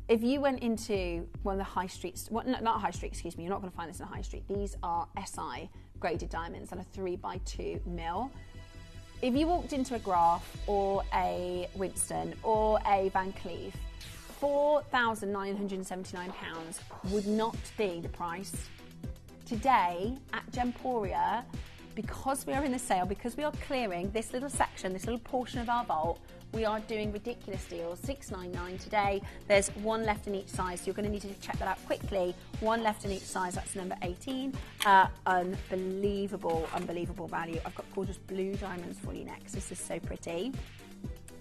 H: if you went into one of the high streets, well, not high street, excuse me, you're not going to find this in a high street. These are SI graded diamonds that are 3x2 mil. If you walked into a Graf or a Winston or a Van Cleef, £4,979 would not be the price. Today at Gemporia, because we are in the sale, because we are clearing this little section, this little portion of our vault, we are doing ridiculous deals. $699 today. There's 1 left in each size, so you're going to need to check that out quickly. 1 left in each size, that's number 18. Unbelievable, unbelievable value. I've got gorgeous blue diamonds for you next. This is so pretty.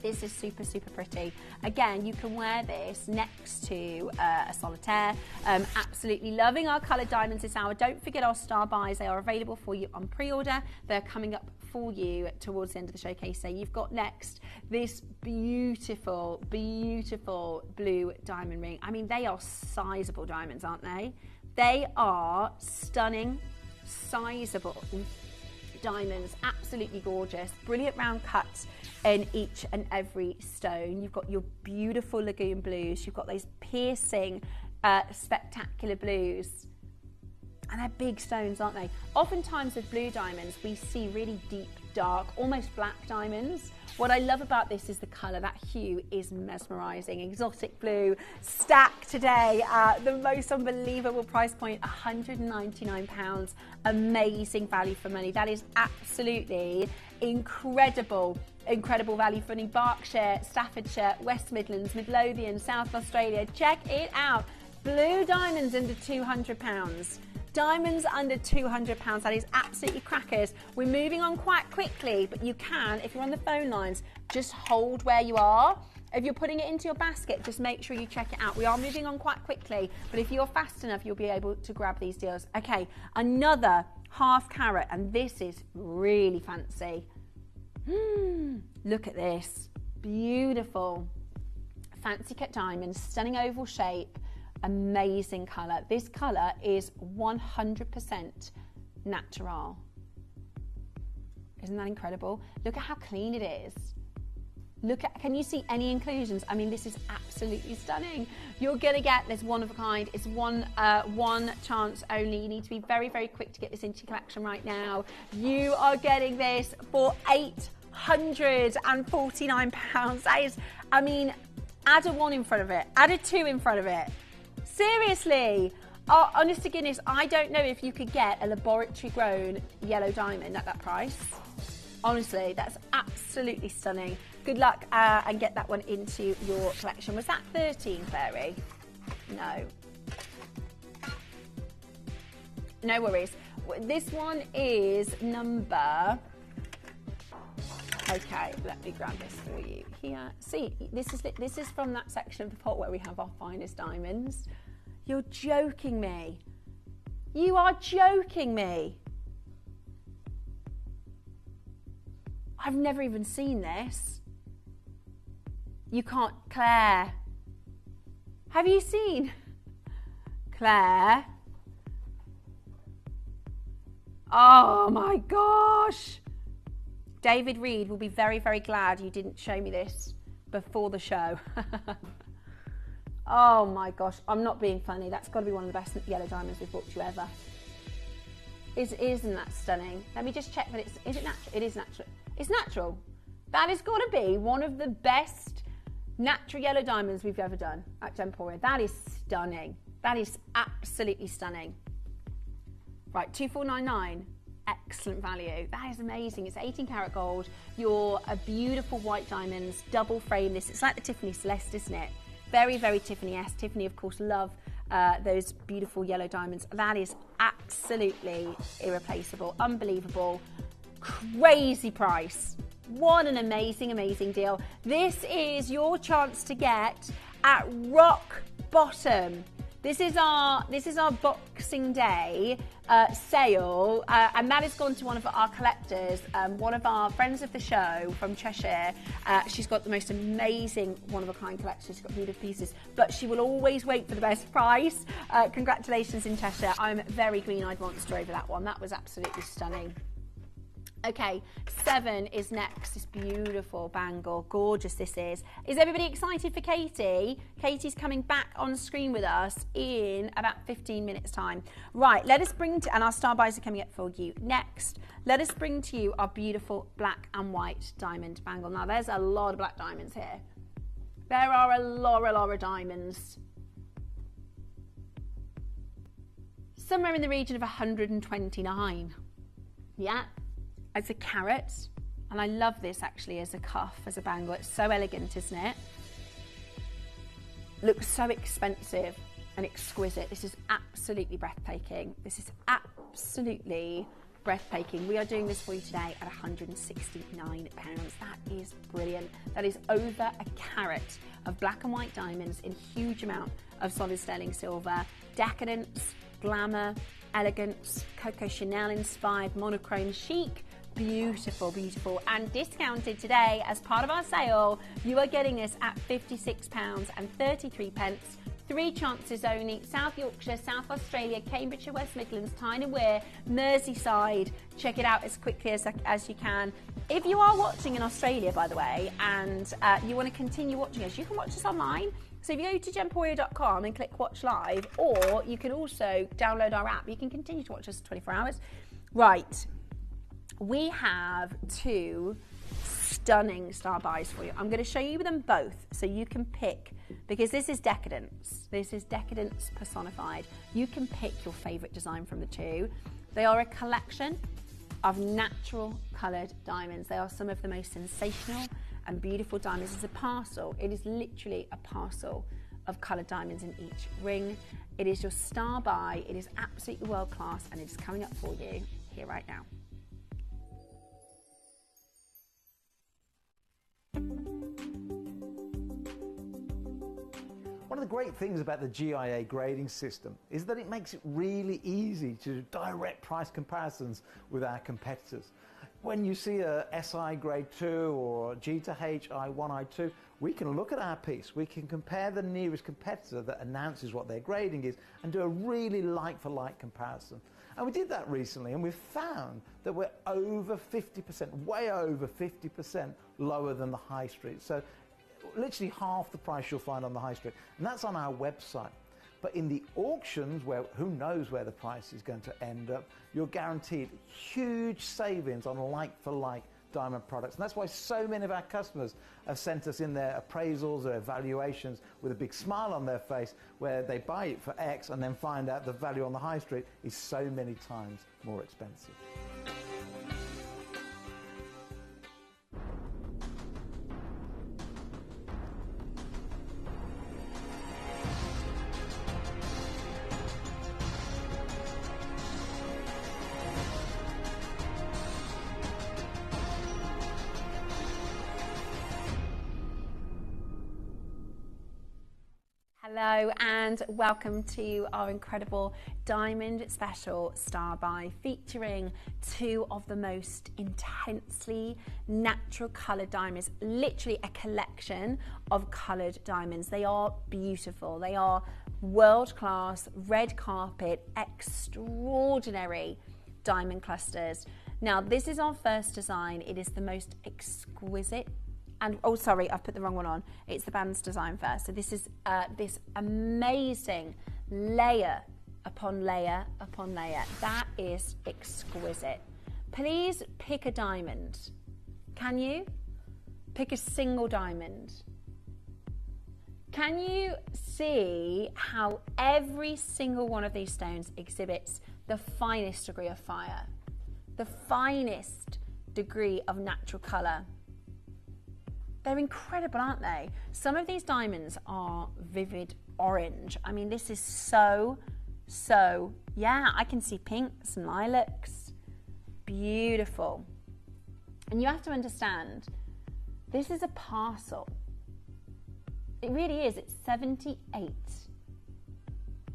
H: This is super, super pretty. Again, you can wear this next to a solitaire. Absolutely loving our coloured diamonds this hour. Don't forget our star buys. They are available for you on pre-order. They're coming up for you towards the end of the showcase. So you've got next this beautiful, beautiful blue diamond ring. I mean, they are sizable diamonds, aren't they? They are stunning, sizable diamonds, absolutely gorgeous, brilliant round cuts in each and every stone. You've got your beautiful lagoon blues, you've got those piercing, spectacular blues, and they're big stones, aren't they? Oftentimes with blue diamonds, we see really deep, dark, almost black diamonds. What I love about this is the colour. That hue is mesmerising. Exotic blue, stacked today at the most unbelievable price point, £199. Amazing value for money. That is absolutely incredible, incredible value for money. Berkshire, Staffordshire, West Midlands, Midlothian, South Australia. Check it out. Blue diamonds under £200. Diamonds under £200, that is absolutely crackers. We're moving on quite quickly, but you can, if you're on the phone lines, just hold where you are. If you're putting it into your basket, just make sure you check it out. We are moving on quite quickly, but if you're fast enough, you'll be able to grab these deals. Okay, another half carat, and this is really fancy. Look at this, beautiful. Fancy cut diamonds, stunning oval shape. Amazing colour. This colour is 100% natural. Isn't that incredible? Look at how clean it is. Look at, can you see any inclusions? I mean, this is absolutely stunning. You're gonna get, there's one of a kind. It's one chance only. You need to be very, very quick to get this into your collection right now. You are getting this for £849. That is, I mean, add a 1 in front of it, add a 2 in front of it. Seriously, honest to goodness, I don't know if you could get a laboratory grown yellow diamond at that price. Honestly, that's absolutely stunning. Good luck and get that one into your collection. Was that 13, Fairy? No. No worries. This one is number... Okay, let me grab this for you here. See, this is from that section of the pot where we have our finest diamonds. You're joking me. You are joking me. I've never even seen this. You can't, Claire. Have you seen? Claire. Oh my gosh. David Reed will be very, very glad you didn't show me this before the show. Oh my gosh, I'm not being funny. That's got to be one of the best yellow diamonds we've bought you ever. Isn't that stunning? Let me just check that is it natural? It is natural. It's natural. That has got to be one of the best natural yellow diamonds we've ever done at Gemporia. That is stunning. That is absolutely stunning. Right, 2499. Excellent value. That is amazing. It's 18 karat gold. You're a beautiful white diamonds, double frame this. It's like the Tiffany Celeste, isn't it? Very, very Tiffany-esque. Tiffany, of course, love those beautiful yellow diamonds. That is absolutely irreplaceable, unbelievable, crazy price. What an amazing, amazing deal. This is your chance to get at rock bottom. This is our Boxing Day sale, and that has gone to one of our collectors, one of our friends of the show from Cheshire. She's got the most amazing one-of-a-kind collection. She's got beautiful pieces, but she will always wait for the best price. Congratulations in Cheshire. I'm very green-eyed monster over that one. That was absolutely stunning. Okay, 7 is next. This beautiful bangle, gorgeous this is. Is everybody excited for Katie? Katie's coming back on screen with us in about 15 minutes time. Right, let us bring to, and our star buys are coming up for you. Next, let us bring to you our beautiful black and white diamond bangle. Now there's a lot of black diamonds here. There are a lot of diamonds. Somewhere in the region of 129. Yeah. As a carat, and I love this actually as a cuff, as a bangle. It's so elegant, isn't it? Looks so expensive and exquisite. This is absolutely breathtaking. This is absolutely breathtaking. We are doing this for you today at £169. That is brilliant. That is over a carat of black and white diamonds in huge amount of solid sterling silver. Decadence, glamour, elegance, Coco Chanel inspired, monochrome chic. Beautiful, beautiful, and discounted today as part of our sale. You are getting this at £56.33. 3 chances only. South Yorkshire, South Australia, Cambridgeshire, West Midlands, Tyne and Wear, Merseyside. Check it out as quickly as you can. If you are watching in Australia, by the way, and you want to continue watching us, you can watch us online. So if you go to gemporia.com and click watch live, or you can also download our app. You can continue to watch us 24 hours. Right. We have 2 stunning star buys for you. I'm going to show you them both so you can pick, because this is decadence. This is decadence personified. You can pick your favourite design from the 2. They are a collection of natural coloured diamonds. They are some of the most sensational and beautiful diamonds. It's a parcel. It is literally a parcel of coloured diamonds in each ring. It is your star buy. It is absolutely world class, and it is coming up for you here right now.
N: One of the great things about the GIA grading system is that it makes it really easy to do direct price comparisons with our competitors. When you see a SI grade 2 or G to H I1 I2, we can look at our piece, we can compare the nearest competitor that announces what their grading is and do a really like-for-like comparison. And we did that recently, and we found that we're over 50%, way over 50% lower than the high street. So literally half the price you'll find on the high street. And that's on our website. But in the auctions, where who knows where the price is going to end up, you're guaranteed huge savings on like-for-like diamond products. And that's why so many of our customers have sent us in their appraisals or evaluations with a big smile on their face, where they buy it for X and then find out the value on the high street is so many times more expensive.
H: Hello and welcome to our incredible Diamond Special Star Buy, featuring 2 of the most intensely natural coloured diamonds, literally a collection of coloured diamonds. They are beautiful, they are world-class, red carpet, extraordinary diamond clusters. Now this is our first design. It is the most exquisite, and oh sorry, I've put the wrong one on. It's the band's design first. So this is this amazing layer upon layer upon layer. That is exquisite. Please pick a diamond. Can you? Pick a single diamond. Can you see how every single one of these stones exhibits the finest degree of fire, the finest degree of natural colour? They're incredible, aren't they? Some of these diamonds are vivid orange. I mean, this is so, yeah, I can see pinks and lilacs. Beautiful. And you have to understand, this is a parcel. It really is. It's 78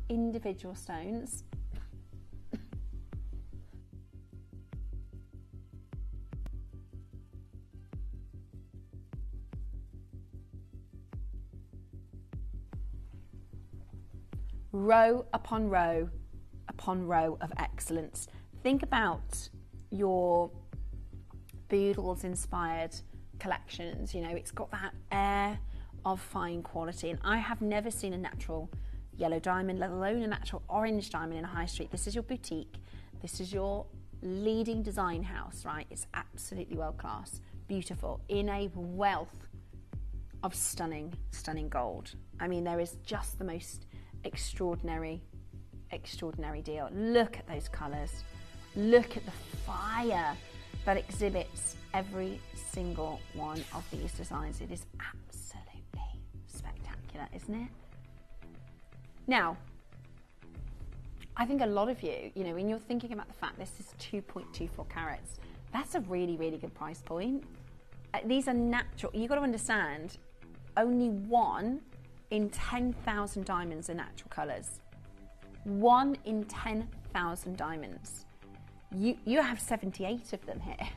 H: individual stones. Row upon row upon row of excellence. Think about your Beadles inspired collections. You know, it's got that air of fine quality, and I have never seen a natural yellow diamond, let alone a natural orange diamond in a high street. This is your boutique, this is your leading design house, right? It's absolutely world class, beautiful, in a wealth of stunning gold. I mean, there is just the most extraordinary deal. Look at those colours, look at the fire that exhibits every single one of these designs. It is absolutely spectacular, isn't it? Now, I think a lot of you, you know, when you're thinking about the fact this is 2.24 carats, that's a really, really good price point. These are natural. You've got to understand, only 1 in 10,000 diamonds are natural colours. 1 in 10,000 diamonds. You have 78 of them here,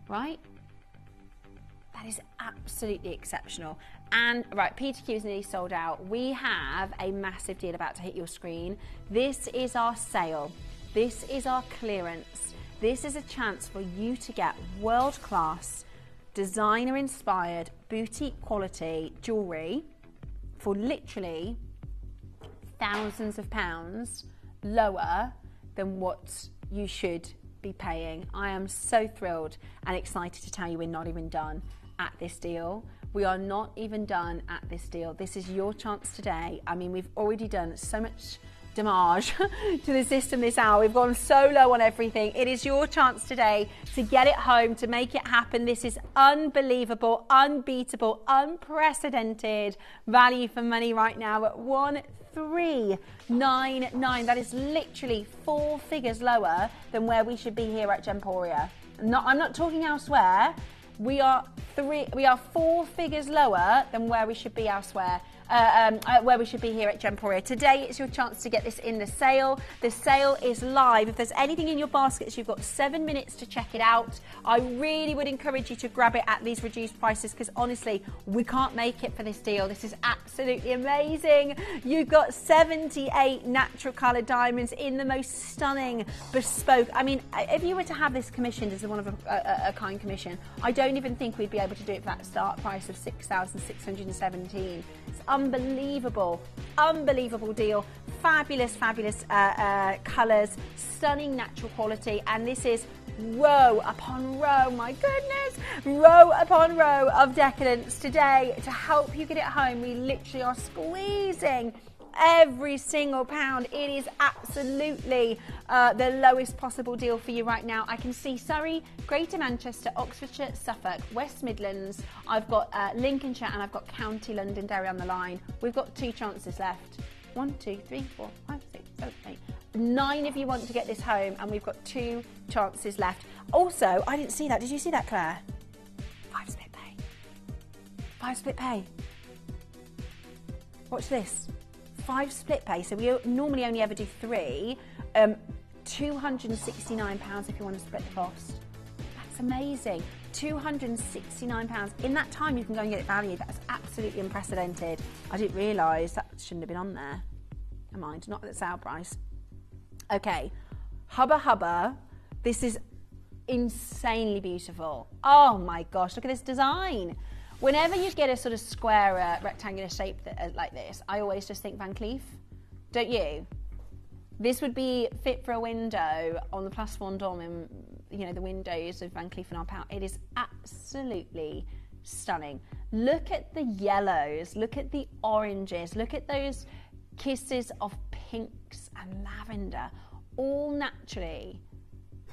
H: right? That is absolutely exceptional. And right, PTQ is nearly sold out. We have a massive deal about to hit your screen. This is our sale. This is our clearance. This is a chance for you to get world-class, designer-inspired, boutique quality jewellery for literally thousands of pounds lower than what you should be paying. I am so thrilled and excited to tell you we're not even done at this deal. We are not even done at this deal. This is your chance today. I mean, we've already done so much damage to the system this hour. We've gone so low on everything. It is your chance today to get it home, to make it happen. This is unbelievable, unbeatable, unprecedented value for money right now at 1399. That is literally 4 figures lower than where we should be here at Gemporia. I'm not talking elsewhere. We are 4 figures lower than where we should be elsewhere. Where we should be here at Gemporia. Today it's your chance to get this in the sale. The sale is live. If there's anything in your baskets, you've got 7 minutes to check it out. I really would encourage you to grab it at these reduced prices, because honestly, we can't make it for this deal. This is absolutely amazing. You've got 78 natural colour diamonds in the most stunning bespoke. I mean, if you were to have this commissioned as one of a kind commission, I don't even think we'd be able to do it for that start price of 6,617. It's unbelievable deal. Fabulous colours, stunning natural quality, and this is row upon row, my goodness, row upon row of decadence today. To help you get it home, we literally are squeezing every single pound. It is absolutely the lowest possible deal for you right now. I can see Surrey, Greater Manchester, Oxfordshire, Suffolk, West Midlands. I've got Lincolnshire, and I've got County Londonderry on the line. We've got 2 chances left. 1, 2, 3, 4, 5, 6, 7, 8. 9 of you want to get this home, and we've got 2 chances left. Also, I didn't see that. Did you see that, Claire? 5 split pay. 5 split pay. Watch this. 5 split pay. So we normally only ever do 3. £269 if you want to split the cost. That's amazing. £269. In that time, you can go and get it valued. That's absolutely unprecedented. I didn't realise that shouldn't have been on there. Never mind, not at the sale price. Okay, Hubba Hubba. This is insanely beautiful. Oh my gosh, look at this design. Whenever you get a sort of square, rectangular shape like this, I always just think Van Cleef. Don't you? This would be fit for a window on the Place Vendôme in, you know, the windows of Van Cleef & Arpels. It is absolutely stunning. Look at the yellows, look at the oranges, look at those kisses of pinks and lavender, all naturally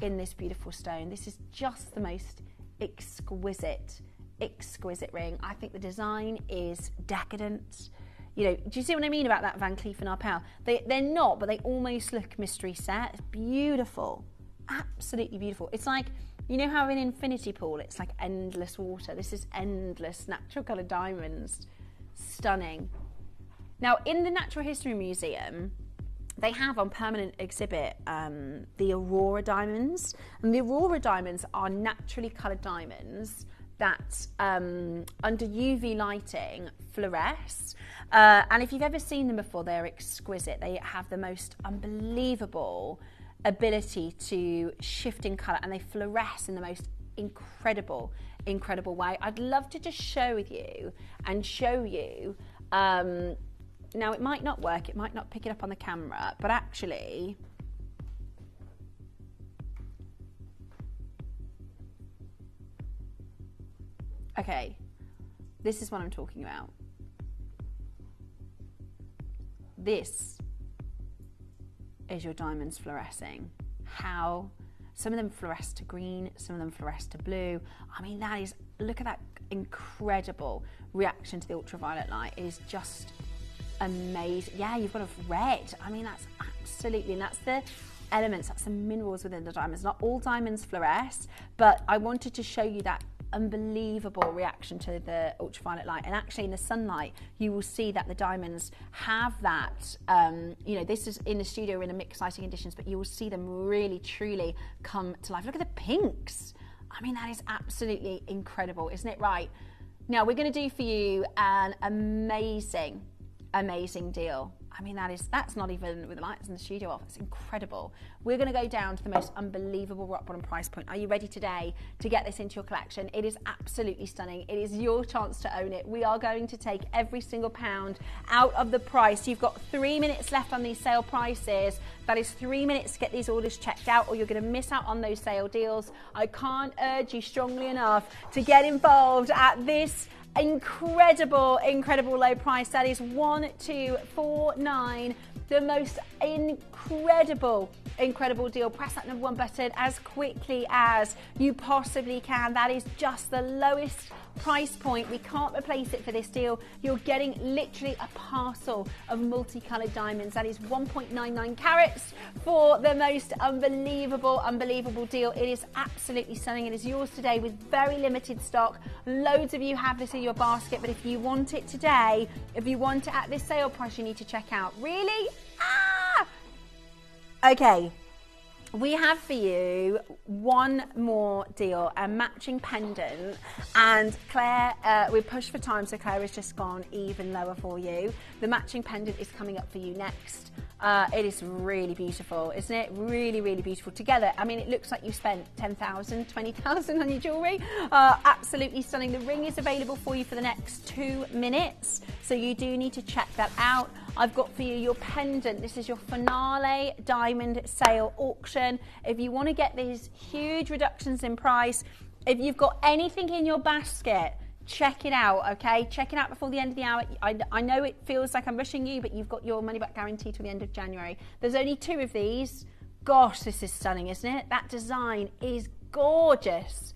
H: in this beautiful stone. This is just the most exquisite ring. I think the design is decadent. You know, do you see what I mean about that Van Cleef & Arpels? They're not, but they almost look mystery set. It's beautiful, absolutely beautiful. It's like, you know how in Infinity Pool, it's like endless water. This is endless natural coloured diamonds. Stunning. Now, in the Natural History Museum, they have on permanent exhibit the Aurora diamonds. And the Aurora diamonds are naturally coloured diamonds that under UV lighting fluoresce. And if you've ever seen them before, they're exquisite. They have the most unbelievable ability to shift in colour, and they fluoresce in the most incredible way. I'd love to just show you. Now, it might not work, it might not pick it up on the camera, but actually, okay, this is what I'm talking about. This is your diamonds fluorescing. How? Some of them fluoresce to green, some of them fluoresce to blue. I mean, that is, look at that incredible reaction to the ultraviolet light. It is just amazing. Yeah, you've got a red. I mean, that's absolutely, and that's the elements, that's the minerals within the diamonds. Not all diamonds fluoresce, but I wanted to show you that unbelievable reaction to the ultraviolet light. And actually in the sunlight, you will see that the diamonds have that, you know, this is in the studio in a mixed lighting conditions, but you will see them really, truly come to life. Look at the pinks. I mean, that is absolutely incredible, isn't it? Right. Now we're going to do for you an amazing deal. I mean, that's not even with the lights in the studio off. It's incredible. We're going to go down to the most unbelievable rock bottom price point. Are you ready today to get this into your collection? It is absolutely stunning. It is your chance to own it. We are going to take every single pound out of the price. You've got 3 minutes left on these sale prices. That is 3 minutes to get these orders checked out, or you're going to miss out on those sale deals. I can't urge you strongly enough to get involved at this incredible low price. That is 1249, the most incredible deal. Press that number 1 button as quickly as you possibly can. That is just the lowest price point. We can't replace it for this deal. You're getting literally a parcel of multicolored diamonds. That is 1.99 carats for the most unbelievable deal. It is absolutely stunning. It is yours today with very limited stock. Loads of you have this in your basket, but if you want it today, if you want it at this sale price, you need to check out. Really? Okay. We have for you one more deal, a matching pendant, and Claire, we pushed for time, so Claire has just gone even lower for you. The matching pendant is coming up for you next. It is really beautiful, isn't it? Really beautiful together. I mean, it looks like you spent 10,000, 20,000 on your jewellery. Absolutely stunning. The ring is available for you for the next 2 minutes, so you do need to check that out. I've got for you your pendant. This is your finale diamond sale auction. If you want to get these huge reductions in price, if you've got anything in your basket, check it out, okay? Check it out before the end of the hour. I know it feels like I'm rushing you, but you've got your money back guarantee till the end of January. There's only 2 of these. Gosh, this is stunning, isn't it? That design is gorgeous.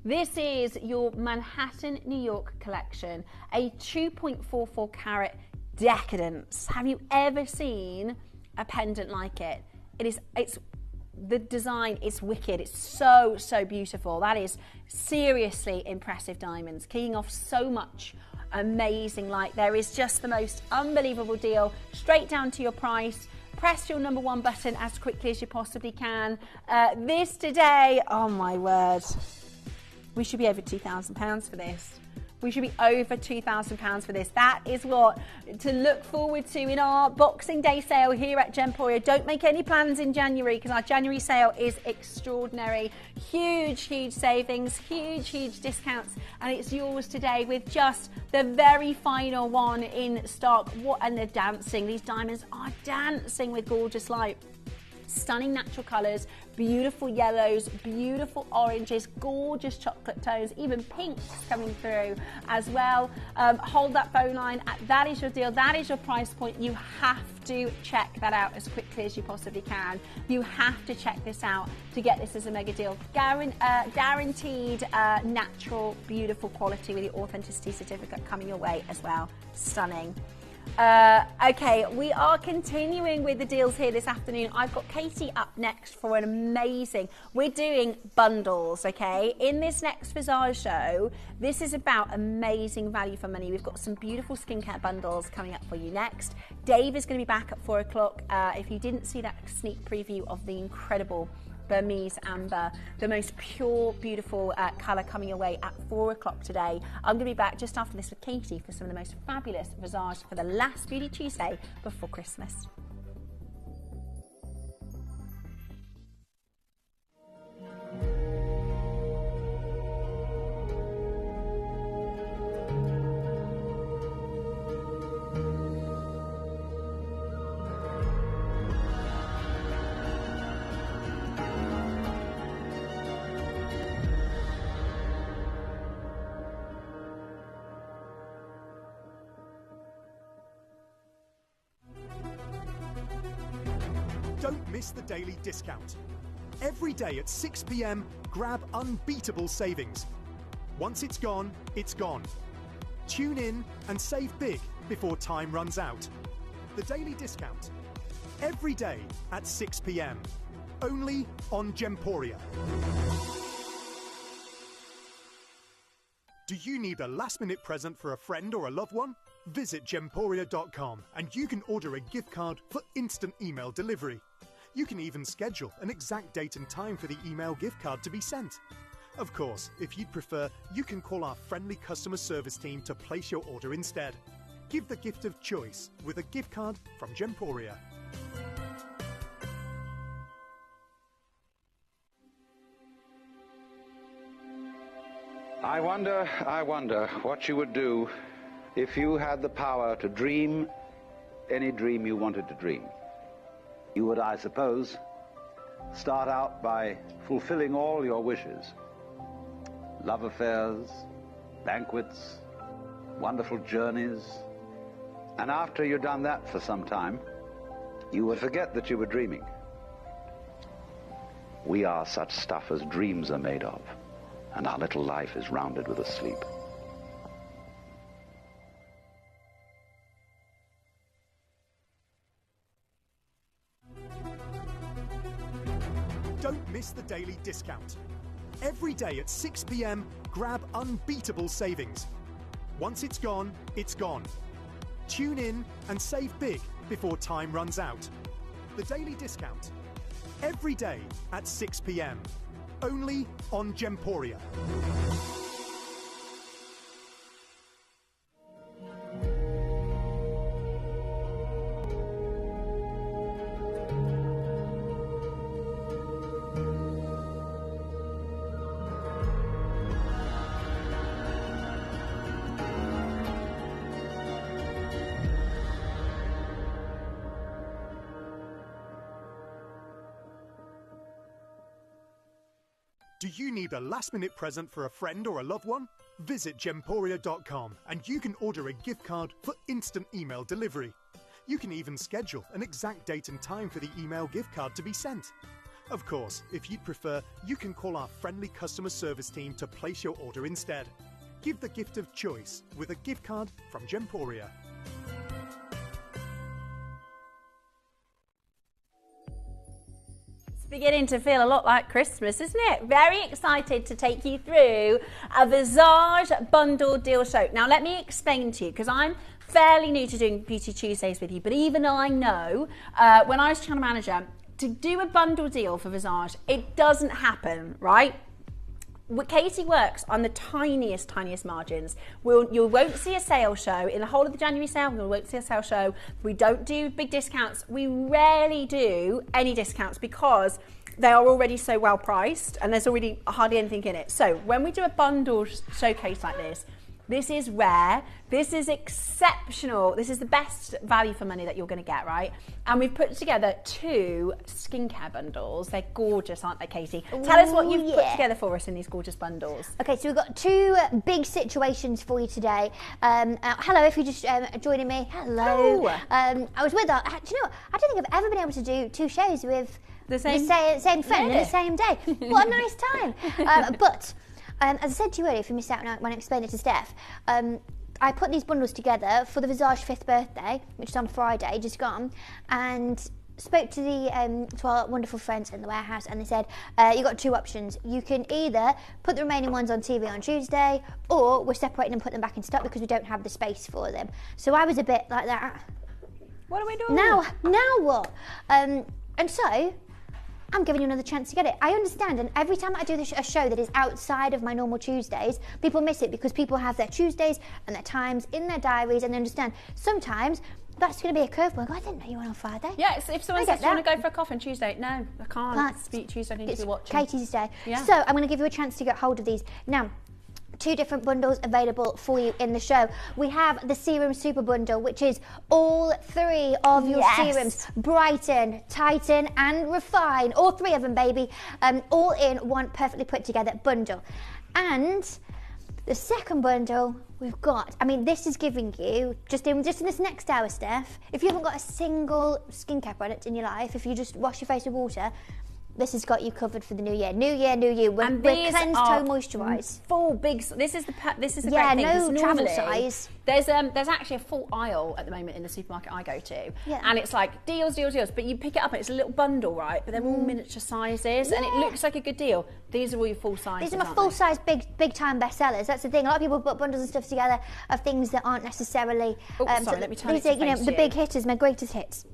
H: This is your Manhattan, New York collection, a 2.44 carat decadence. Have you ever seen a pendant like it? It's the design is wicked. It's so beautiful. That is seriously impressive diamonds, keying off so much amazing light. There is just the most unbelievable deal, straight down to your price. Press your number 1 button as quickly as you possibly can. This today, oh my word, we should be over £2,000 for this. We should be over £2,000 for this. That is what to look forward to in our Boxing Day sale here at Gemporia. Don't make any plans in January because our January sale is extraordinary. Huge, huge savings, huge, huge discounts, and it's yours today with just the very final one in stock. And they're dancing. These diamonds are dancing with gorgeous light. Stunning natural colours, beautiful yellows, beautiful oranges, gorgeous chocolate tones, even pinks coming through as well. Hold that phone line. That is your deal. That is your price point. You have to check that out as quickly as you possibly can. You have to check this out to get this as a mega deal. Guaranteed natural, beautiful quality with your authenticity certificate coming your way as well. Stunning. Okay, we are continuing with the deals here this afternoon. I've got Katie up next for an amazing, we're doing bundles, okay? In this next Visage show, this is about amazing value for money. We've got some beautiful skincare bundles coming up for you next. Dave is going to be back at 4 o'clock. If you didn't see that sneak preview of the incredible Burmese amber, the most pure, beautiful colour coming your way at 4 o'clock today. I'm going to be back just after this with Katie for some of the most fabulous Visage for the last Beauty Tuesday before Christmas.
A: Don't miss the daily discount. Every day at 6 p.m, grab unbeatable savings. Once it's gone, it's gone. Tune in and save big before time runs out. The daily discount. Every day at 6 p.m. Only on Gemporia. Do you need a last-minute present for a friend or a loved one? Visit Gemporia.com and you can order a gift card for instant email delivery. You can even schedule an exact date and time for the email gift card to be sent. Of course, if you'd prefer, you can call our friendly customer service team to place your order instead. Give the gift of choice with a gift card from Gemporia.
O: I wonder what you would do if you had the power to dream any dream you wanted to dream. You would, I suppose, start out by fulfilling all your wishes. Love affairs, banquets, wonderful journeys. And after you'd done that for some time, you would forget that you were dreaming. We are such stuff as dreams are made of, and our little life is rounded with a sleep.
A: Don't miss the daily discount. Every day at 6 p.m, grab unbeatable savings. Once it's gone, it's gone. Tune in and save big before time runs out. The daily discount. Every day at 6 p.m. Only on Gemporia. Do you need a last-minute present for a friend or a loved one? Visit Gemporia.com and you can order a gift card for instant email delivery. You can even schedule an exact date and time for the email gift card to be sent. Of course, if you'd prefer, you can call our friendly customer service team to place your order instead. Give the gift of choice with a gift card from Gemporia.
H: Beginning to feel a lot like Christmas, isn't it? Very excited to take you through a Visage bundle deal show. Now let me explain to you, because I'm fairly new to doing Beauty Tuesdays with you, but even I know when I was channel manager, to do a bundle deal for Visage, it doesn't happen, right? Katie works on the tiniest margins. You won't see a sale show. In the whole of the January sale, you won't see a sale show. We don't do big discounts. We rarely do any discounts because they are already so well priced and there's already hardly anything in it. So when we do a bundle showcase like this, this is rare, this is exceptional, this is the best value for money that you're going to get, right? And we've put together 2 skincare bundles. They're gorgeous, aren't they, Katie? Tell us what you've put together for us in these gorgeous bundles.
I: Okay, so we've got 2 big situations for you today. Hello, if you're just joining me. Hello. I was with her. Do you know what? I don't think I've ever been able to do 2 shows with the same friend on the same day. What a nice time. But as I said to you earlier, if you missed out when I explained it to Steph, I put these bundles together for the Visage 5th birthday, which is on Friday, just gone, and spoke to to our wonderful friends in the warehouse, and they said, you've got 2 options. You can either put the remaining ones on TV on Tuesday, or we're separating and put them back in stock because we don't have the space for them. So I was a bit like that.
H: What do we do?
I: Now what? And so I'm giving you another chance to get it. I understand, and every time I do a show that is outside of my normal Tuesdays, people miss it because people have their Tuesdays and their times in their diaries, and they understand sometimes that's going to be a curveball. I didn't know you were on Friday.
H: Yeah, if someone says, do you want to go for a coffee on Tuesday? No, I can't. Speak Tuesday, I need to be watching.
I: Katie's day.
H: Yeah.
I: So I'm going to give you a chance to get hold of these. Now, 2 different bundles available for you in the show. We have the Serum Super Bundle, which is all 3 of your serums. Brighten, tighten and refine. All 3 of them, baby. All in one perfectly put together bundle. And the second bundle we've got, I mean, this is giving you, just in this next hour, Steph, if you haven't got a single skincare product in your life, if you just wash your face with water, this has got you covered for the new year. New year, new you. We're cleansed, tone, moisturise.
H: Full big. This is the great thing.
I: No travel size.
H: There's actually a full aisle at the moment in the supermarket I go to, and it's like deals. But you pick it up and it's a little bundle, right? But they're all miniature sizes, and it looks like a good deal. These are all your full sizes.
I: These are my full size, big time bestsellers. That's the thing. A lot of people put bundles and stuff together of things that aren't necessarily.
H: Sorry, let me turn
I: these are, the big hitters, my greatest hits.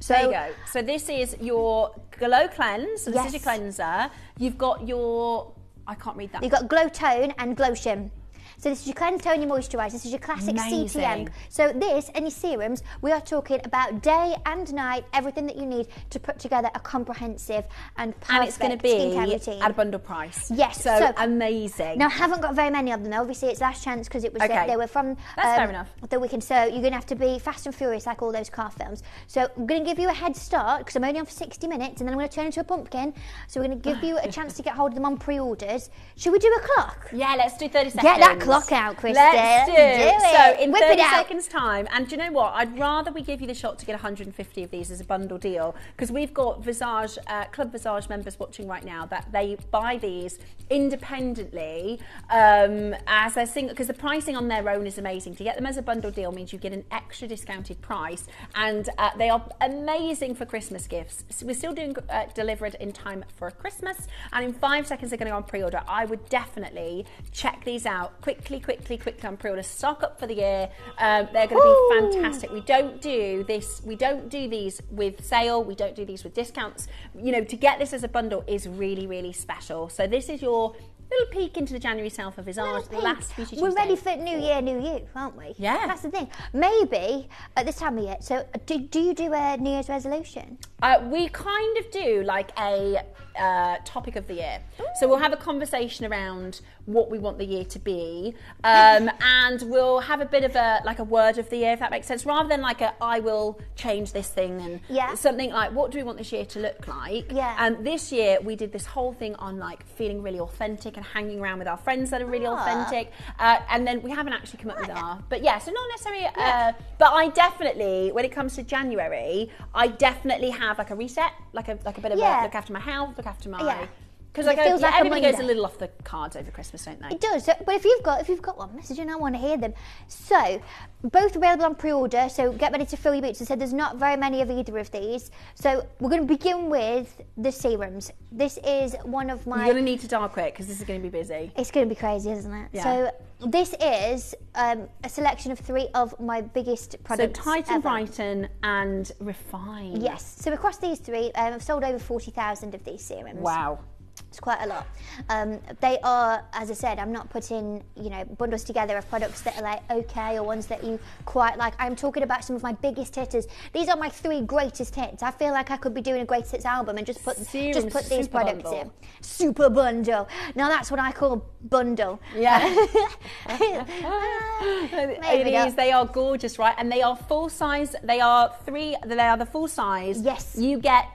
H: So, there you go. So this is your Glow Cleanse. So this is your cleanser. You've got your, I can't read that.
I: You've got Glow Tone and Glow Shim. So this is your cleanse, tone, your moisturise. This is your classic CTM. So this and your serums, we are talking about day and night, everything that you need to put together a comprehensive and perfect
H: and it's going to be
I: skincare routine
H: at a bundle price.
I: Yes.
H: So amazing.
I: Now I haven't got very many of them. Obviously it's last chance because it was they were from
H: That's fair enough.
I: the weekend. So you're going to have to be fast and furious like all those car films. So I'm going to give you a head start because I'm only on for 60 minutes and then I'm going to turn into a pumpkin. So we're going to give you a chance to get hold of them on pre-orders. Should we do a clock?
H: Yeah, let's do 30 seconds.
I: Get that clock out, Christy.
H: Let's do it. So in
I: Whip
H: 30
I: it out.
H: seconds time, and do you know what? I'd rather we give you the shot to get 150 of these as a bundle deal because we've got Visage, Club Visage members watching right now that they buy these independently as a single, because the pricing on their own is amazing. To get them as a bundle deal means you get an extra discounted price, and they are amazing for Christmas gifts. So we're still doing delivered in time for Christmas, and in 5 seconds they're going to go on pre-order. I would definitely check these out quickly on pre-order. Stock up for the year. They're going to be fantastic. We don't do these with sale. We don't do these with discounts. You know, to get this as a bundle is really, really special. So this is your little peek into the January sale for Visage, the last Beauty Tuesday.
I: We're ready for New Year, New You, aren't we?
H: Yeah.
I: That's the thing. Maybe at this time of year, so do you do a New Year's resolution?
H: We kind of do like a topic of the year. So we'll have a conversation around what we want the year to be, and we'll have a bit of a word of the year, if that makes sense, rather than like I will change this thing and something like what do we want this year to look like. And this year we did this whole thing on like feeling really authentic and hanging around with our friends that are really authentic, and then we haven't actually come up with but so not necessarily but I definitely, when it comes to January, I definitely have like a reset, like a bit of a look after my health, look after my because everybody goes a little off the cards over Christmas, don't they?
I: It does. So, but if you've got one message and I want to hear them. So both available on pre-order, so get ready to fill your boots. I said there's not very many of either of these. So we're going to begin with the serums. This is one of my...
H: You're going to need to dial quick because this is going to be busy.
I: It's going to be crazy, isn't it?
H: Yeah.
I: So this is a selection of 3 of my biggest products.
H: So tighten, brighten and refine.
I: Yes. So across these 3, I've sold over 40,000 of these serums.
H: Wow.
I: It's quite a lot. They are, as I said, I'm not putting, you know, bundles together of products that are like okay or ones that you quite like. I'm talking about some of my biggest hitters. These are my 3 greatest hits. I feel like I could be doing a greatest hits album and just put these products in. Super bundle. Now that's what I call bundle.
H: Yeah. It is. They are gorgeous, right? And they are full size. They are the full size.
I: Yes.
H: You get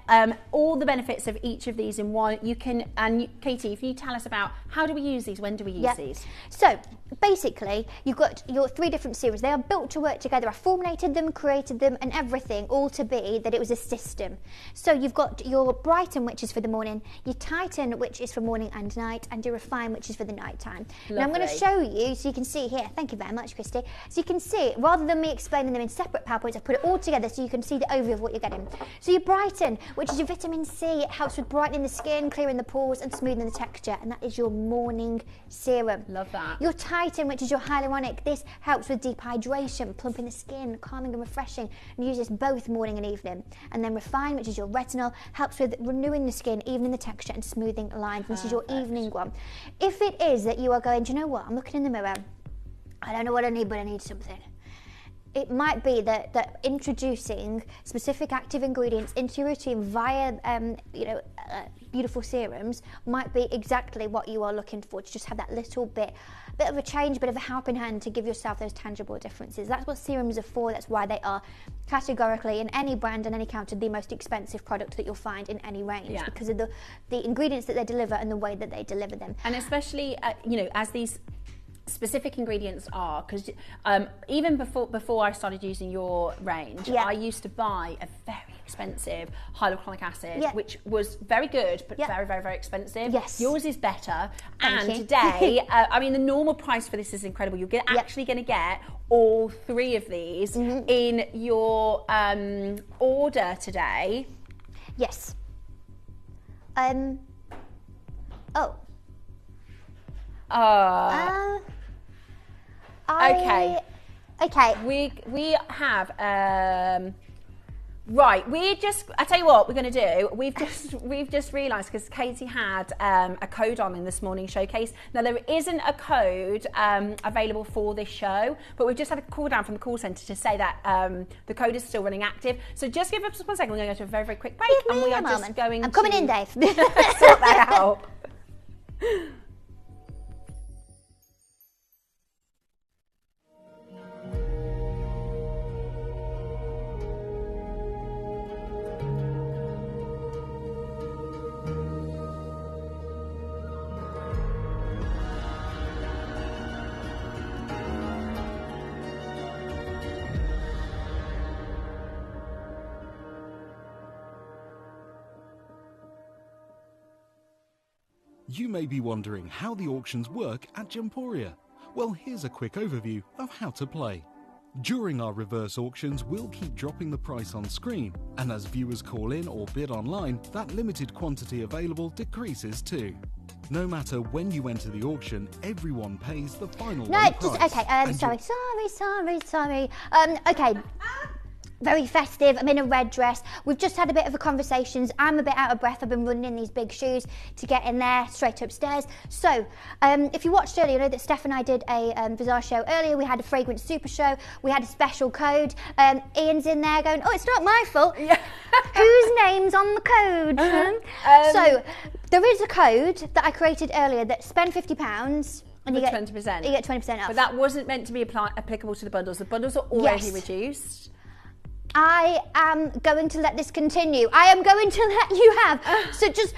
H: all the benefits of each of these in one. You can. And Katie, if you tell us about how do we use these, when do we use these?
I: So basically, you've got your 3 different series. They are built to work together. I formulated them, created them, and everything, all to be that it was a system. So you've got your Brighten, which is for the morning, your Tighten, which is for morning and night, and your Refine, which is for the night time. Lovely. Now I'm going to show you so you can see here. Thank you very much, Christy. So you can see, rather than me explaining them in separate PowerPoints, I've put it all together so you can see the overview of what you're getting. So your Brighten, which is your vitamin C, it helps with brightening the skin, clearing the pores, and smoothing the texture, and that is your morning serum.
H: Love that.
I: Your Tighten, which is your hyaluronic, this helps with dehydration, plumping the skin, calming and refreshing, and use this both morning and evening. And then Refine, which is your retinol, helps with renewing the skin, evening the texture, and smoothing lines. This is your evening one. If it is that you are going, do you know what, I'm looking in the mirror, I don't know what I need, but I need something. It might be that introducing specific active ingredients into your routine via, beautiful serums might be exactly what you are looking for, to just have that little bit of a change, bit of a helping hand to give yourself those tangible differences. That's what serums are for. That's why they are categorically, in any brand and any counter, the most expensive product that you'll find in any range, because of the ingredients that they deliver and the way that they deliver them.
H: And especially, as these specific ingredients are, because even before I started using your range, I used to buy a very expensive hyaluronic acid, which was very good, but very, very, very expensive.
I: Yes.
H: Yours is better.
I: Thank you.
H: Today, the normal price for this is incredible. You're actually going to get all 3 of these in your order today.
I: Yes. Okay.
H: We have right. I tell you what we're going to do. We've just realised, because Katie had a code on in this morning's showcase. Now there isn't a code available for this show, but we've just had a call down from the call centre to say that the code is still running active. So just give us 1 second. We're going to go to a very, very quick break, and we are just going.
I: I'm coming in, Dave.
H: Sort that out.
D: You may be wondering how the auctions work at Gemporia. Well, here's a quick overview of how to play. During our reverse auctions, we'll keep dropping the price on screen, and as viewers call in or bid online, that limited quantity available decreases too. No matter when you enter the auction, everyone pays the final price.
I: Sorry. Okay. Very festive. I'm in a red dress. We've just had a bit of a conversations. I'm a bit out of breath. I've been running in these big shoes to get in there, straight upstairs. So, if you watched earlier, you know that Steph and I did a Visage show earlier. We had a fragrance super show. We had a special code. Ian's in there going, oh, it's not my fault. Yeah. Whose name's on the code? So, there is a code that I created earlier that spend £50 and you get
H: 20%.
I: You get 20% off.
H: But that wasn't meant to be applicable to the bundles. The bundles are already reduced.
I: I am going to let this continue. I am going to let you have. So just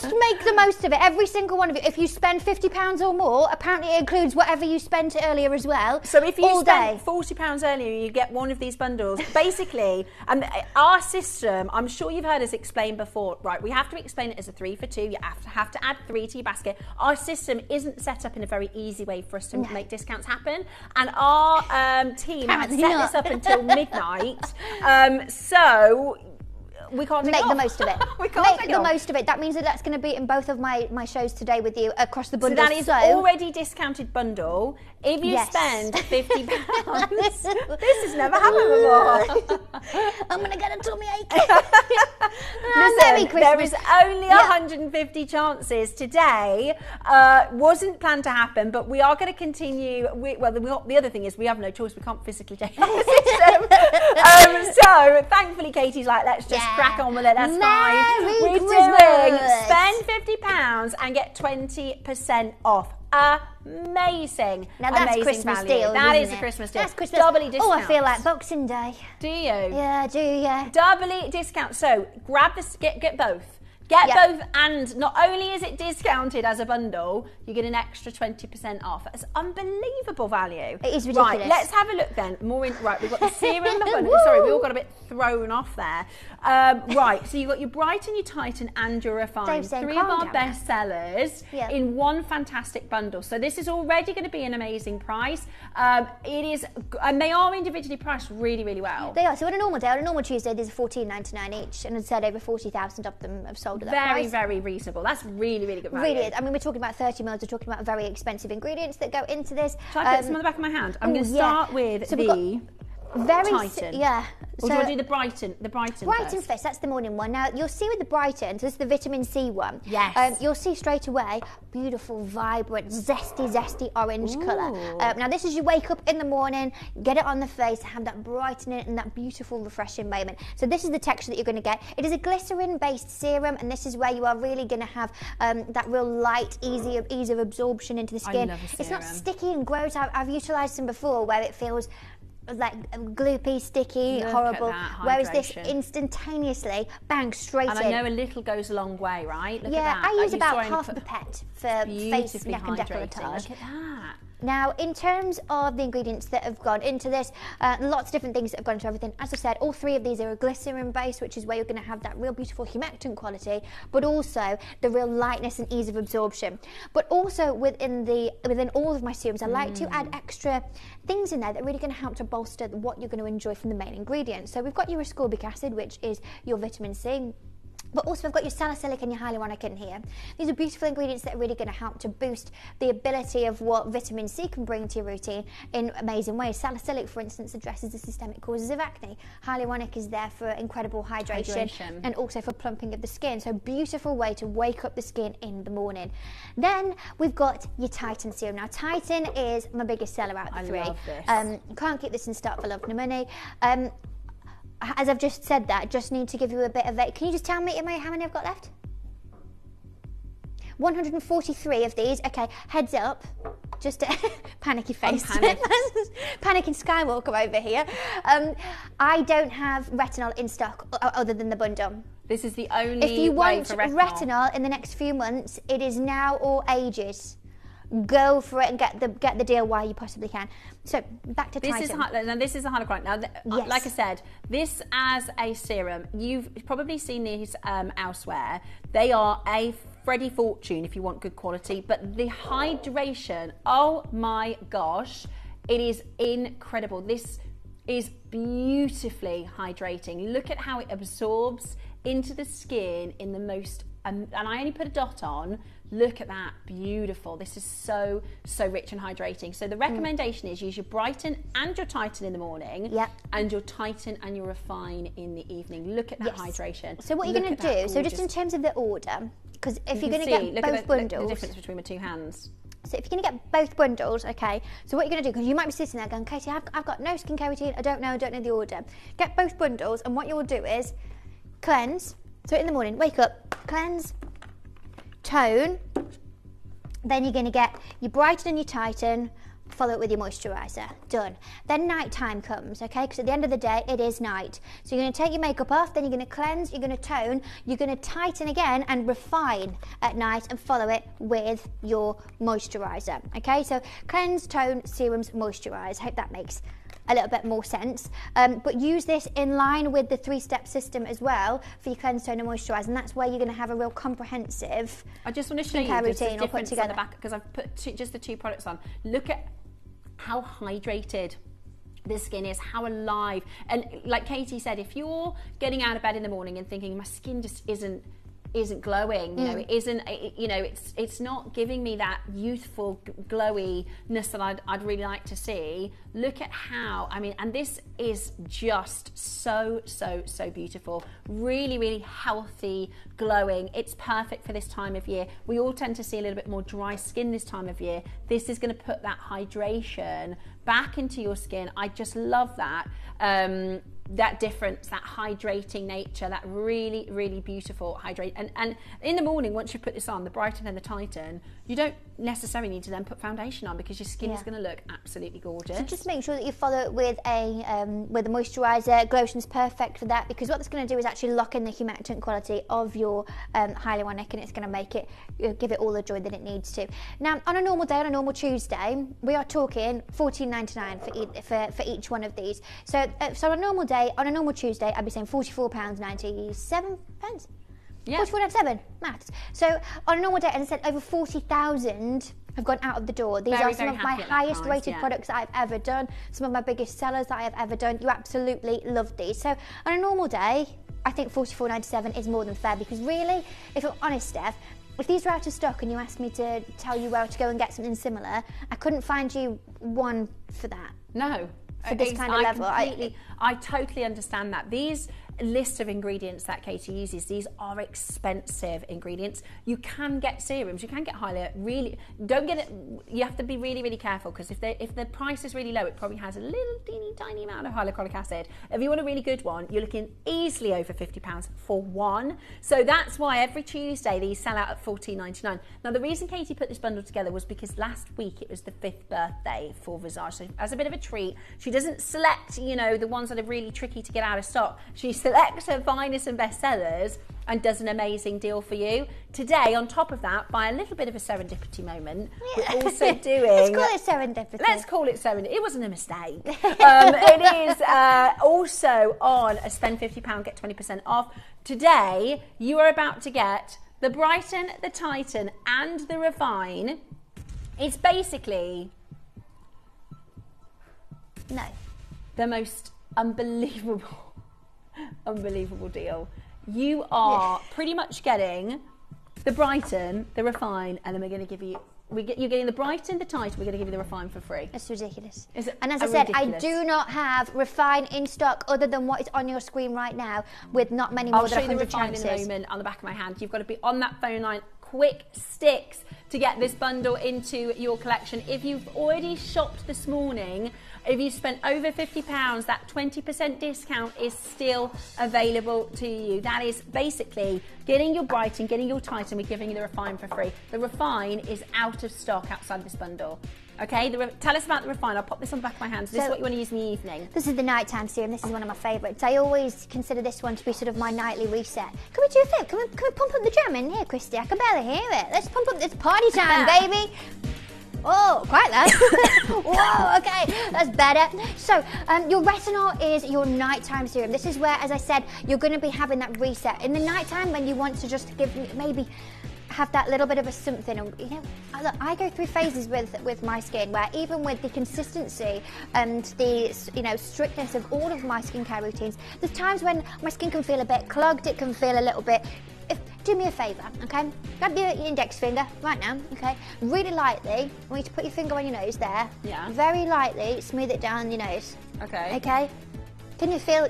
I: make the most of it. Every single one of you. If you spend £50 or more, apparently it includes whatever you spent earlier as well.
H: So if you spend £40 earlier, you get one of these bundles. Basically, and our system, I'm sure you've heard us explain before, right? We have to explain it as a 3 for 2. You have to add 3 to your basket. Our system isn't set up in a very easy way for us to make discounts happen. And our team had set this up until midnight. So We can't take
I: make
H: it
I: the
H: off.
I: most of it.
H: We can't
I: make
H: take it
I: the
H: off.
I: most of it. That means that that's going to be in both of my shows today with you across the
H: So
I: bundle.
H: that is already discounted bundle. If you
I: Yes.
H: spend £50, this has never happened before.
I: I'm going to get a tummy ache.
H: Merry Christmas. There is only 150 chances today. Wasn't planned to happen, but we are going to continue. The other thing is we have no choice. We can't physically change the system. So thankfully, Katie's like, let's just crack on with it. That's fine. We're doing spend £50 and get 20% off. Amazing.
I: Now that's
H: amazing
I: Christmas
H: value.
I: deal.
H: That is
I: isn't
H: a
I: it?
H: Christmas deal.
I: That's Christmas.
H: Doubly discount.
I: Oh, I feel like Boxing Day.
H: Do you?
I: Yeah, I do. Yeah.
H: Doubly discount. So grab this. Get both. Get both, and not only is it discounted as a bundle, you get an extra 20% off. It's unbelievable value.
I: It is ridiculous.
H: Right, let's have a look then. Right, we've got the serum. Sorry, we all got a bit thrown off there. Right, so you've got your Brighten, your Tighten, and your Refine.
I: Dave's saying,
H: 3 of
I: calm
H: our
I: down.
H: bestsellers in one fantastic bundle. So this is already going to be an amazing price. It is, and they are individually priced really, really well.
I: They are. So on a normal day, on a normal Tuesday, there's $14.99 each, and as I said, over 40,000 of them have sold at that
H: Very,
I: price.
H: very reasonable. That's really, really good value.
I: Really is. I mean, we're talking about 30 mils. We're talking about very expensive ingredients that go into this.
H: Shall I put some on the back of my hand? I'm going to start with the Tighten.
I: Yeah.
H: Or do you want to do the Brighten? The Brighten
I: first. That's the morning one. Now you'll see with the Brighten, so this is the vitamin C one.
H: Yes.
I: You'll see straight away, beautiful, vibrant, zesty orange colour. Now this is you wake up in the morning, get it on the face, have that brightening and that beautiful, refreshing moment. So this is the texture that you're going to get. It is a glycerin-based serum, and this is where you are really going to have that real light, ease of absorption into the skin.
H: I love a serum.
I: It's not sticky and gross. I've utilised them before where it feels like gloopy, sticky,
H: Look
I: horrible.
H: at that
I: Whereas this
H: hydration.
I: instantaneously, bang, straight
H: And
I: in.
H: I know a little goes a long way, right? Look at that.
I: I use
H: Like,
I: about
H: you're
I: half
H: throwing
I: of the pet for face, neck and
H: hydrating.
I: décolletage.
H: Look at that.
I: Now, in terms of the ingredients that have gone into this, lots of different things that have gone into everything. As I said, all 3 of these are a glycerin base, which is where you're going to have that real beautiful humectant quality, but also the real lightness and ease of absorption. But also within all of my serums, I like to add extra things in there that are really going to help to bolster what you're going to enjoy from the main ingredients. So we've got your ascorbic acid, which is your vitamin C. But also we've got your salicylic and your hyaluronic in here. These are beautiful ingredients that are really going to help to boost the ability of what vitamin C can bring to your routine in amazing ways. Salicylic, for instance, addresses the systemic causes of acne. Hyaluronic is there for incredible hydration. And also for plumping of the skin. So beautiful way to wake up the skin in the morning. Then we've got your Tighten serum. Now Tighten is my biggest seller out of the 3.
H: I love this.
I: Can't keep this in stock for love nor money. As I've just said that, just need to give you a bit of it. Can you just tell me how many I've got left? 143 of these. Okay, heads up. Just a panicky face. Panicking Skywalker over here. I don't have retinol in stock other than the bundle.
H: This is the only
I: If you
H: way
I: want
H: for retinol
I: in the next few months, it is now or ages. Go for it and get the deal while you possibly can. So back to Tighten.
H: This is a hyaluronic. Now,
I: Yes.
H: like I said, this as a serum, you've probably seen these elsewhere. They are a Freddie Fortune if you want good quality, but the hydration, oh my gosh, it is incredible. This is beautifully hydrating. Look at how it absorbs into the skin in the most, and I only put a dot on. Look at that, beautiful. This is so rich and hydrating. So the recommendation is use your Brighten and your Tighten in the morning, and your Tighten and your Refine in the evening. Look at that hydration.
I: So what you're going to do, so just in terms of the order, because if you're going to get both bundles,
H: the difference between my 2 hands.
I: So if you're going to get both bundles, okay, so what you're going to do, because you might be sitting there going, Katie, I've got no skincare routine, I don't know the order. Get both bundles, and what you'll do is cleanse. So in the morning, wake up, cleanse, tone, then you're going to get your Brighten and your Tighten, follow it with your moisturiser. Done. Then night time comes, okay, because at the end of the day it is night. So you're going to take your makeup off, then you're going to cleanse, you're going to tone, you're going to tighten again and refine at night and follow it with your moisturiser. Okay, so cleanse, tone, serums, moisturise. Hope that makes a little bit more sense, but use this in line with the 3-step system as well for your cleanse, tone and moisturise, and that's where you're going to have a real comprehensive
H: I just want to show you
I: routine
H: the
I: all put
H: difference
I: together.
H: on the back because I've put just the 2 products on. Look at how hydrated the skin is, how alive. And like Katie said, if you're getting out of bed in the morning and thinking my skin just isn't glowing, you know, it isn't, you know, it's not giving me that youthful glowiness that I'd really like to see. Look at how, I mean, and this is just so beautiful, really healthy, glowing. It's perfect for this time of year. We all tend to see a little bit more dry skin this time of year. This is going to put that hydration back into your skin. I just love that. That difference, that hydrating nature, that really beautiful hydrate. And in the morning, once you put this on, the Brighten and the Tighten, you don't necessarily need to then put foundation on because your skin is going to look absolutely gorgeous.
I: So just make sure that you follow it with a moisturiser. Glotion's perfect for that, because what it's going to do is actually lock in the humectant quality of your hyaluronic, and it's going to make it, give it all the joy that it needs to. Now, on a normal day, on a normal Tuesday, we are talking $14.99 for each one of these. So on a normal day, on a normal Tuesday, I'd be saying £44.97. Yeah. 44.97 maths. So on a normal day, and I said over 40,000 have gone out of the door. These are some of my highest rated products that I've ever done, some of my biggest sellers that I have ever done. You absolutely love these. So on a normal day, I think $44.97 is more than fair, because really, if I'm honest, Steph, if these were out of stock and you asked me to tell you where to go and get something similar, I couldn't find you one for that.
H: No.
I: For this kind of level.
H: I totally understand that. These list of ingredients that Katie uses, these are expensive ingredients. You can get serums, you can get hyaluronic, really, don't get it, you have to be really careful, because if the price is really low, it probably has a little teeny tiny amount of hyaluronic acid. If you want a really good one, you're looking easily over £50 for one. So that's why every Tuesday these sell out at $14.99. Now the reason Katie put this bundle together was because last week it was the 5th birthday for Visage. So as a bit of a treat, she doesn't select, you know, the ones that are really tricky to get out of stock. She selects her finest and best sellers and does an amazing deal for you. Today, on top of that, by a little bit of a serendipity moment, we're also doing...
I: Let's call it serendipity.
H: Let's call it serendipity. It wasn't a mistake. It is also on a spend £50, get 20% off. Today, you are about to get the Brighten, the Tighten, and the Refine. It's basically...
I: No.
H: The most unbelievable deal. You are pretty much getting the Brighten, the Refine, and then we're going to give you... You're getting the Brighten, the Tighten, we're going to give you the Refine for free.
I: It's ridiculous.
H: And
I: as I said, I do not have Refine in stock other than what is on your screen right now, with not many more than 100 chances.
H: I'll show you the Refine in a moment on the back of my hand. You've got to be on that phone line. Quick sticks to get this bundle into your collection. If you've already shopped this morning, if you spent over £50, that 20% discount is still available to you. That is basically getting your Brighten, getting your Tighten, we're giving you the Refine for free. The Refine is out of stock outside this bundle. Okay, tell us about the Refine. I'll pop this on the back of my hand. So this is what you want to use in the evening.
I: This is the nighttime serum. This is one of my favourites. I always consider this one to be sort of my nightly reset. Can we do a thing? Can we pump up the jam in here, Christy? I can barely hear it. Let's pump up this party time, baby. Oh, quite loud. Whoa, okay, that's better. So, your retinol is your nighttime serum. This is where, as I said, you're going to be having that reset. In the nighttime, when you want to just have that little bit of a something, you know, look, I go through phases with my skin where even with the consistency and the, you know, strictness of all of my skincare routines, there's times when my skin can feel a bit clogged, it can feel a little bit... Do me a favour, okay? Grab your index finger right now, okay? Really lightly, I want you to put your finger on your nose there.
H: Yeah.
I: Very lightly, smooth it down your nose.
H: Okay.
I: Okay? Can you feel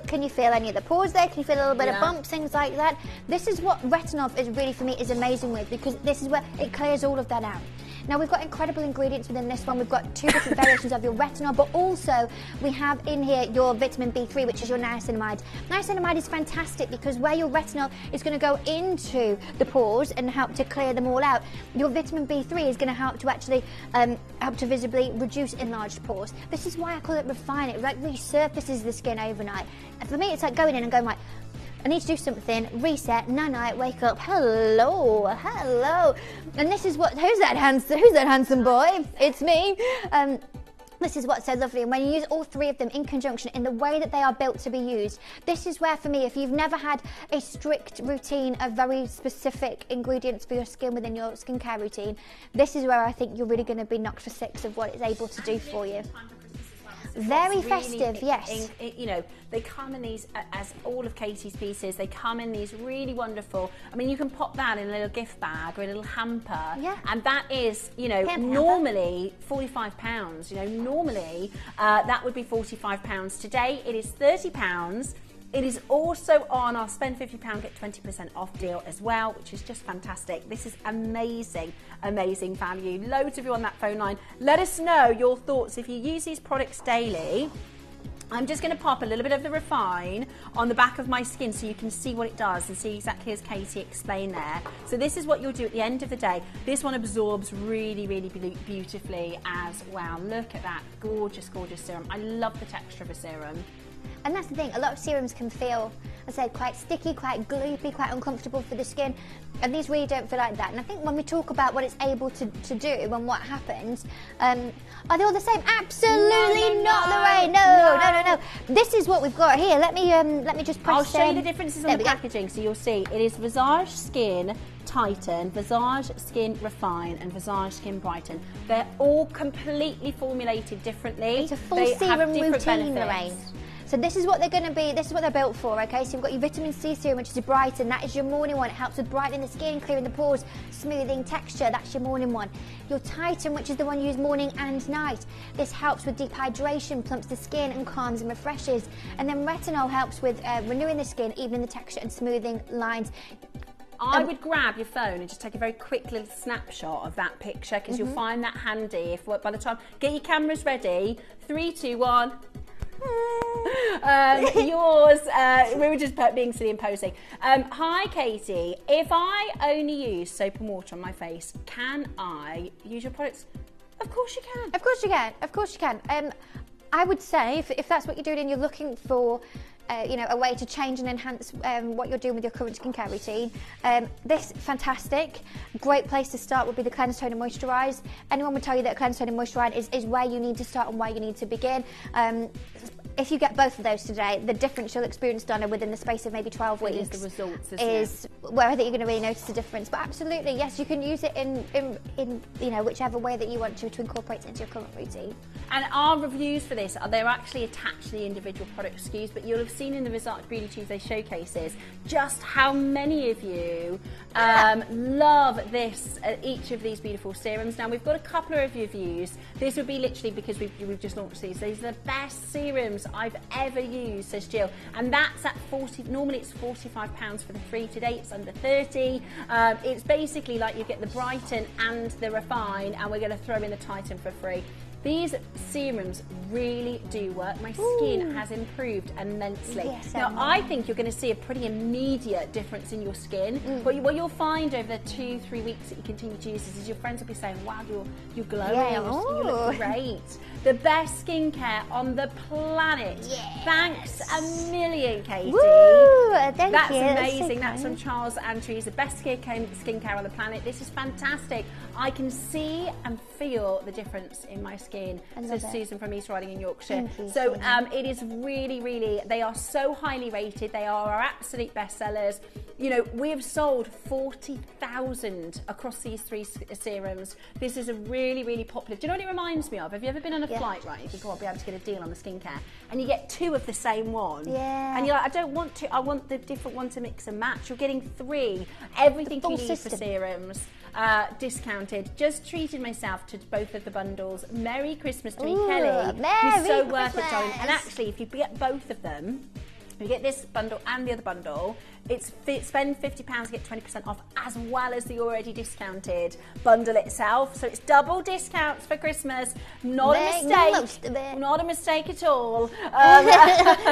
I: any of the pores there? Can you feel a little bit of bumps, things like that? This is what retinol is really, for me, is amazing with, because this is where it clears all of that out. Now, we've got incredible ingredients within this one. We've got 2 different variations of your retinol, but also we have in here your vitamin B3, which is your niacinamide. Niacinamide is fantastic because where your retinol is going to go into the pores and help to clear them all out, your vitamin B3 is going to help to actually help to visibly reduce enlarged pores. This is why I call it Refine. It like resurfaces the skin overnight. And for me, it's like going in and going, like, I need to do something, reset, night, wake up, hello. And this is what, who's that handsome boy? It's me. This is what's so lovely, and when you use all 3 of them in conjunction in the way that they are built to be used, this is where, for me, if you've never had a strict routine of very specific ingredients for your skin within your skincare routine, this is where I think you're really going to be knocked for 6 of what it's able to do for you. Very festive, yes.
H: You know, they come in these, as all of Katie's pieces, they come in these really wonderful, I mean, you can pop that in a little gift bag or a little hamper.
I: Yeah.
H: And that is, you know, normally £45. You know, normally that would be £45. Today it is £30. It is also on our spend £50, get 20% off deal as well, which is just fantastic. This is amazing, amazing value. Loads of you on that phone line. Let us know your thoughts if you use these products daily. I'm just going to pop a little bit of the Refine on the back of my skin so you can see what it does and see exactly as Katie explained there. So this is what you'll do at the end of the day. This one absorbs really, really beautifully as well. Look at that gorgeous, gorgeous serum. I love the texture of a serum.
I: And that's the thing, a lot of serums can feel, I said, quite sticky, quite gloopy, quite uncomfortable for the skin, and these really don't feel like that. And I think when we talk about what it's able to do and what happens, are they all the same? Absolutely not, Lorraine. No. This is what we've got here. Let me just press.
H: I'll show you the differences on the packaging, so you'll see. It is Visage Skin Tighten, Visage Skin Refine, and Visage Skin Brighten. They're all completely formulated differently.
I: It's a full serum routine, Lorraine. So this is what they're going to be, this is what they're built for, okay? So you've got your vitamin C serum, which is a brighten, that is your morning one. It helps with brightening the skin, clearing the pores, smoothing texture, that's your morning one. Your Tighten, which is the one used morning and night. This helps with deep hydration, plumps the skin and calms and refreshes. And then Retinol helps with renewing the skin, evening the texture and smoothing lines.
H: I would grab your phone and just take a very quick little snapshot of that picture because you'll find that handy if by the time, get your cameras ready, 3, 2, 1. Yours, we were just being silly and posing. Hi Katie, if I only use soap and water on my face, can I use your products? Of course you can.
I: Of course you can. Of course you can. I would say if that's what you're doing and you're looking for you know, a way to change and enhance what you're doing with your current skincare routine. This fantastic, great place to start would be the cleanse, tone and moisturise. Anyone would tell you that cleanse, tone and moisturise is where you need to start and where you need to begin. If you get both of those today, the difference you'll experience, Donna, within the space of maybe 12 weeks
H: is the results,
I: is where I think you're going to really notice the difference. But absolutely, yes, you can use it in you know, whichever way that you want to incorporate it into your current routine.
H: And our reviews for this, they're actually attached to the individual product SKUs, but you'll have seen in the Visage Beauty Tuesday showcases just how many of you love this, each of these beautiful serums. Now, we've got a couple of reviews. This would be literally because we've just launched these. These are the best serums I've ever used, says Jill. And that's at 40, normally it's £45 for the 3. Today it's under 30. It's basically like you get the Brighten and the Refine, and we're going to throw in the Tighten for free. These serums really do work. My skin has improved immensely.
I: Yes,
H: now, I think you're going to see a pretty immediate difference in your skin. But what you'll find over the 2-3 weeks that you continue to use this is your friends will be saying, wow, you're glowing, you look great. The best skincare on the planet. Yes. Thanks a million, Katie.
I: Woo, thank
H: That's
I: you.
H: amazing. That's from Charles Antries, the best skincare on the planet. This is fantastic. I can see and feel the difference in my skin, says Susan from East Riding in Yorkshire. So it is really, really, they are so highly rated. They are our absolute bestsellers. You know, we have sold 40,000 across these 3 serums. This is a really, really popular. Do you know what it reminds me of? Have you ever been on a flight, right? You think, oh, I'll be able to get a deal on the skincare. And you get 2 of the same one.
I: Yeah.
H: And you're like, I don't want to, I want the different one to mix and match. You're getting 3. Everything you need for serums. Discounted. Just treated myself to both of the bundles. Merry Christmas to me, Kelly.
I: Merry
H: so worth
I: Christmas.
H: it, darling. And actually, if you get both of them, you get this bundle and the other bundle, it's spend £50, get 20% off, as well as the already discounted bundle itself. So it's double discounts for Christmas. Not a mistake. Not a mistake at all.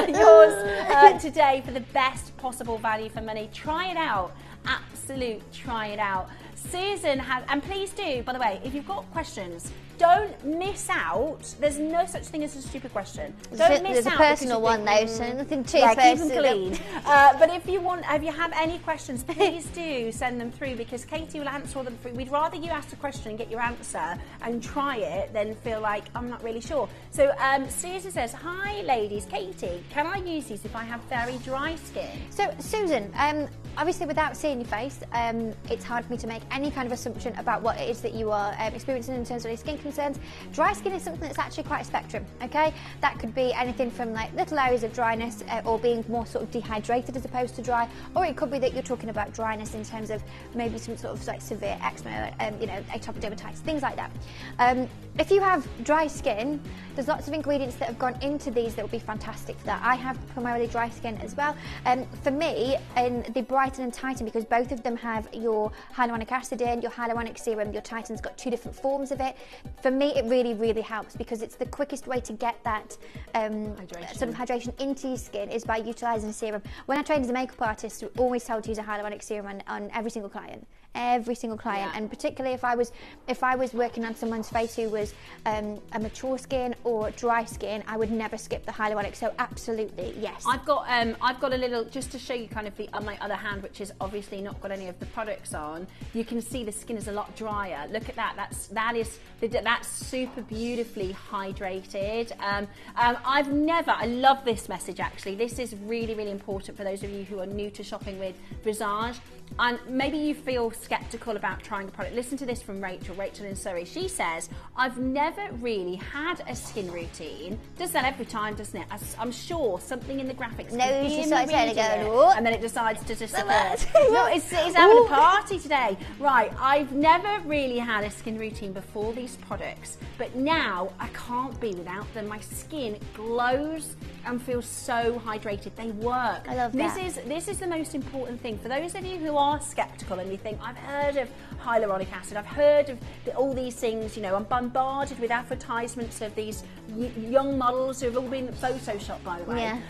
H: Yours today for the best possible value for money. Try it out. Absolute, try it out. Susan has, and please do, by the way, if you've got questions, don't miss out. There's no such thing as a stupid question. Don't miss out.
I: There's a personal one though, so nothing too
H: personal. Keep them clean. But if you have any questions, please do send them through, because Katie will answer all them through. We'd rather you ask the question and get your answer and try it than feel like I'm not really sure. So Susan says, hi ladies, Katie, can I use these if I have very dry skin?
I: So Susan, obviously without seeing your face, it's hard for me to make any kind of assumption about what it is that you are experiencing in terms of your skin concerns. Dry skin is something that's actually quite a spectrum, okay? That could be anything from like little areas of dryness or being more sort of dehydrated as opposed to dry, or it could be that you're talking about dryness in terms of maybe some sort of like severe eczema, you know, atopic dermatitis, things like that. If you have dry skin, there's lots of ingredients that have gone into these that will be fantastic for that. I have primarily dry skin as well. For me, in the Brighten and Tighten, because both of them have your hyaluronic acid in, your hyaluronic serum, your Titan's got 2 different forms of it. For me, it really, really helps because it's the quickest way to get that sort of hydration into your skin is by utilising serum. When I trained as a makeup artist, we always told to use a hyaluronic serum on every single client. And particularly if I was working on someone's face who was a mature skin or dry skin, I would never skip the hyaluronic. So absolutely, yes.
H: I've got a little, just to show you kind of the on my other hand, which is obviously not got any of the products on. You can see the skin is a lot drier. Look at that. That's super beautifully hydrated. I love this message actually. This is really, really important for those of you who are new to shopping with Visage. And maybe you feel skeptical about trying the product. Listen to this from Rachel in Surrey. She says, I've never really had a skin routine. Does that every time, doesn't it? I'm sure something in the graphics.
I: No, you start saying it,
H: and then it decides to disappear. No, it's having a party today. Right, I've never really had a skin routine before these products, but now I can't be without them. My skin glows and feels so hydrated. They work.
I: I love that.
H: This is the most important thing. For those of you who are skeptical and you think, I've heard of hyaluronic acid, I've heard of all these things, you know, I'm bombarded with advertisements of these young models who have all been photoshopped, by the way,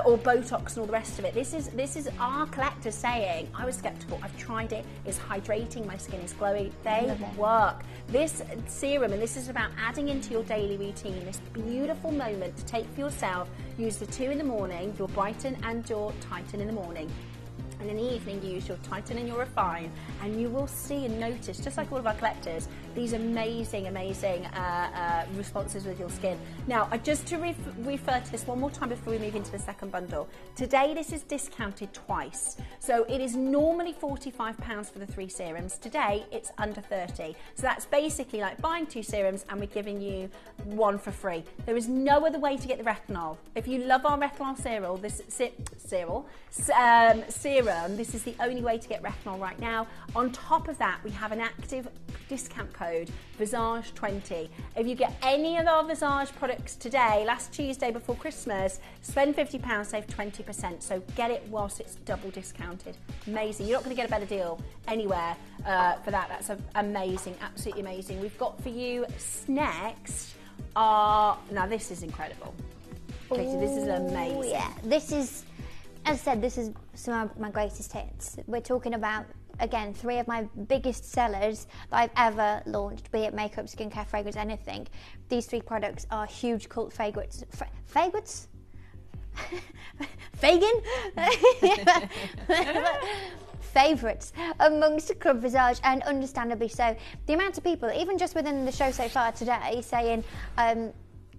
H: or Botox and all the rest of it. This is our collectors saying, I was skeptical, I've tried it, it's hydrating, my skin is glowy, they work. This serum, and this is about adding into your daily routine, this beautiful moment to take for yourself, use the 2 in the morning, your Brighten and your Tighten in the morning. And in the evening, you use your Tighten and your Refine, and you will see and notice, just like all of our collectors, these amazing responses with your skin. Now, just to refer to this one more time before we move into the second bundle, today this is discounted twice. So it is normally £45 for the 3 serums. Today, it's under 30. So that's basically like buying 2 serums and we're giving you 1 for free. There is no other way to get the retinol. If you love our retinol serum, this is the only way to get retinol right now. On top of that, we have an active discount code, Visage20. If you get any of our Visage products today, last Tuesday before Christmas, spend £50, save 20%. So get it whilst it's double discounted. Amazing. You're not going to get a better deal anywhere for that. That's amazing, absolutely amazing. We've got for you next now this is incredible. Okay, so this is amazing.
I: Oh yeah, this is, as I said, this is some of my greatest hits. We're talking about, again, 3 of my biggest sellers that I've ever launched, be it makeup, skincare, fragrance, anything. These 3 products are huge cult favourites. Favourites? Fagin? Favourites amongst Club Visage, and understandably so. The amount of people, even just within the show so far today, saying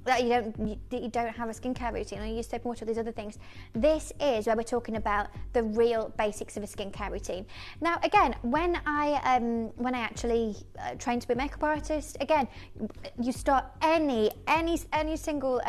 I: that you don't have a skincare routine, or you use soap and water, all these other things. This is where we're talking about the real basics of a skincare routine. Now, again, when I actually trained to be a makeup artist, again, you start any single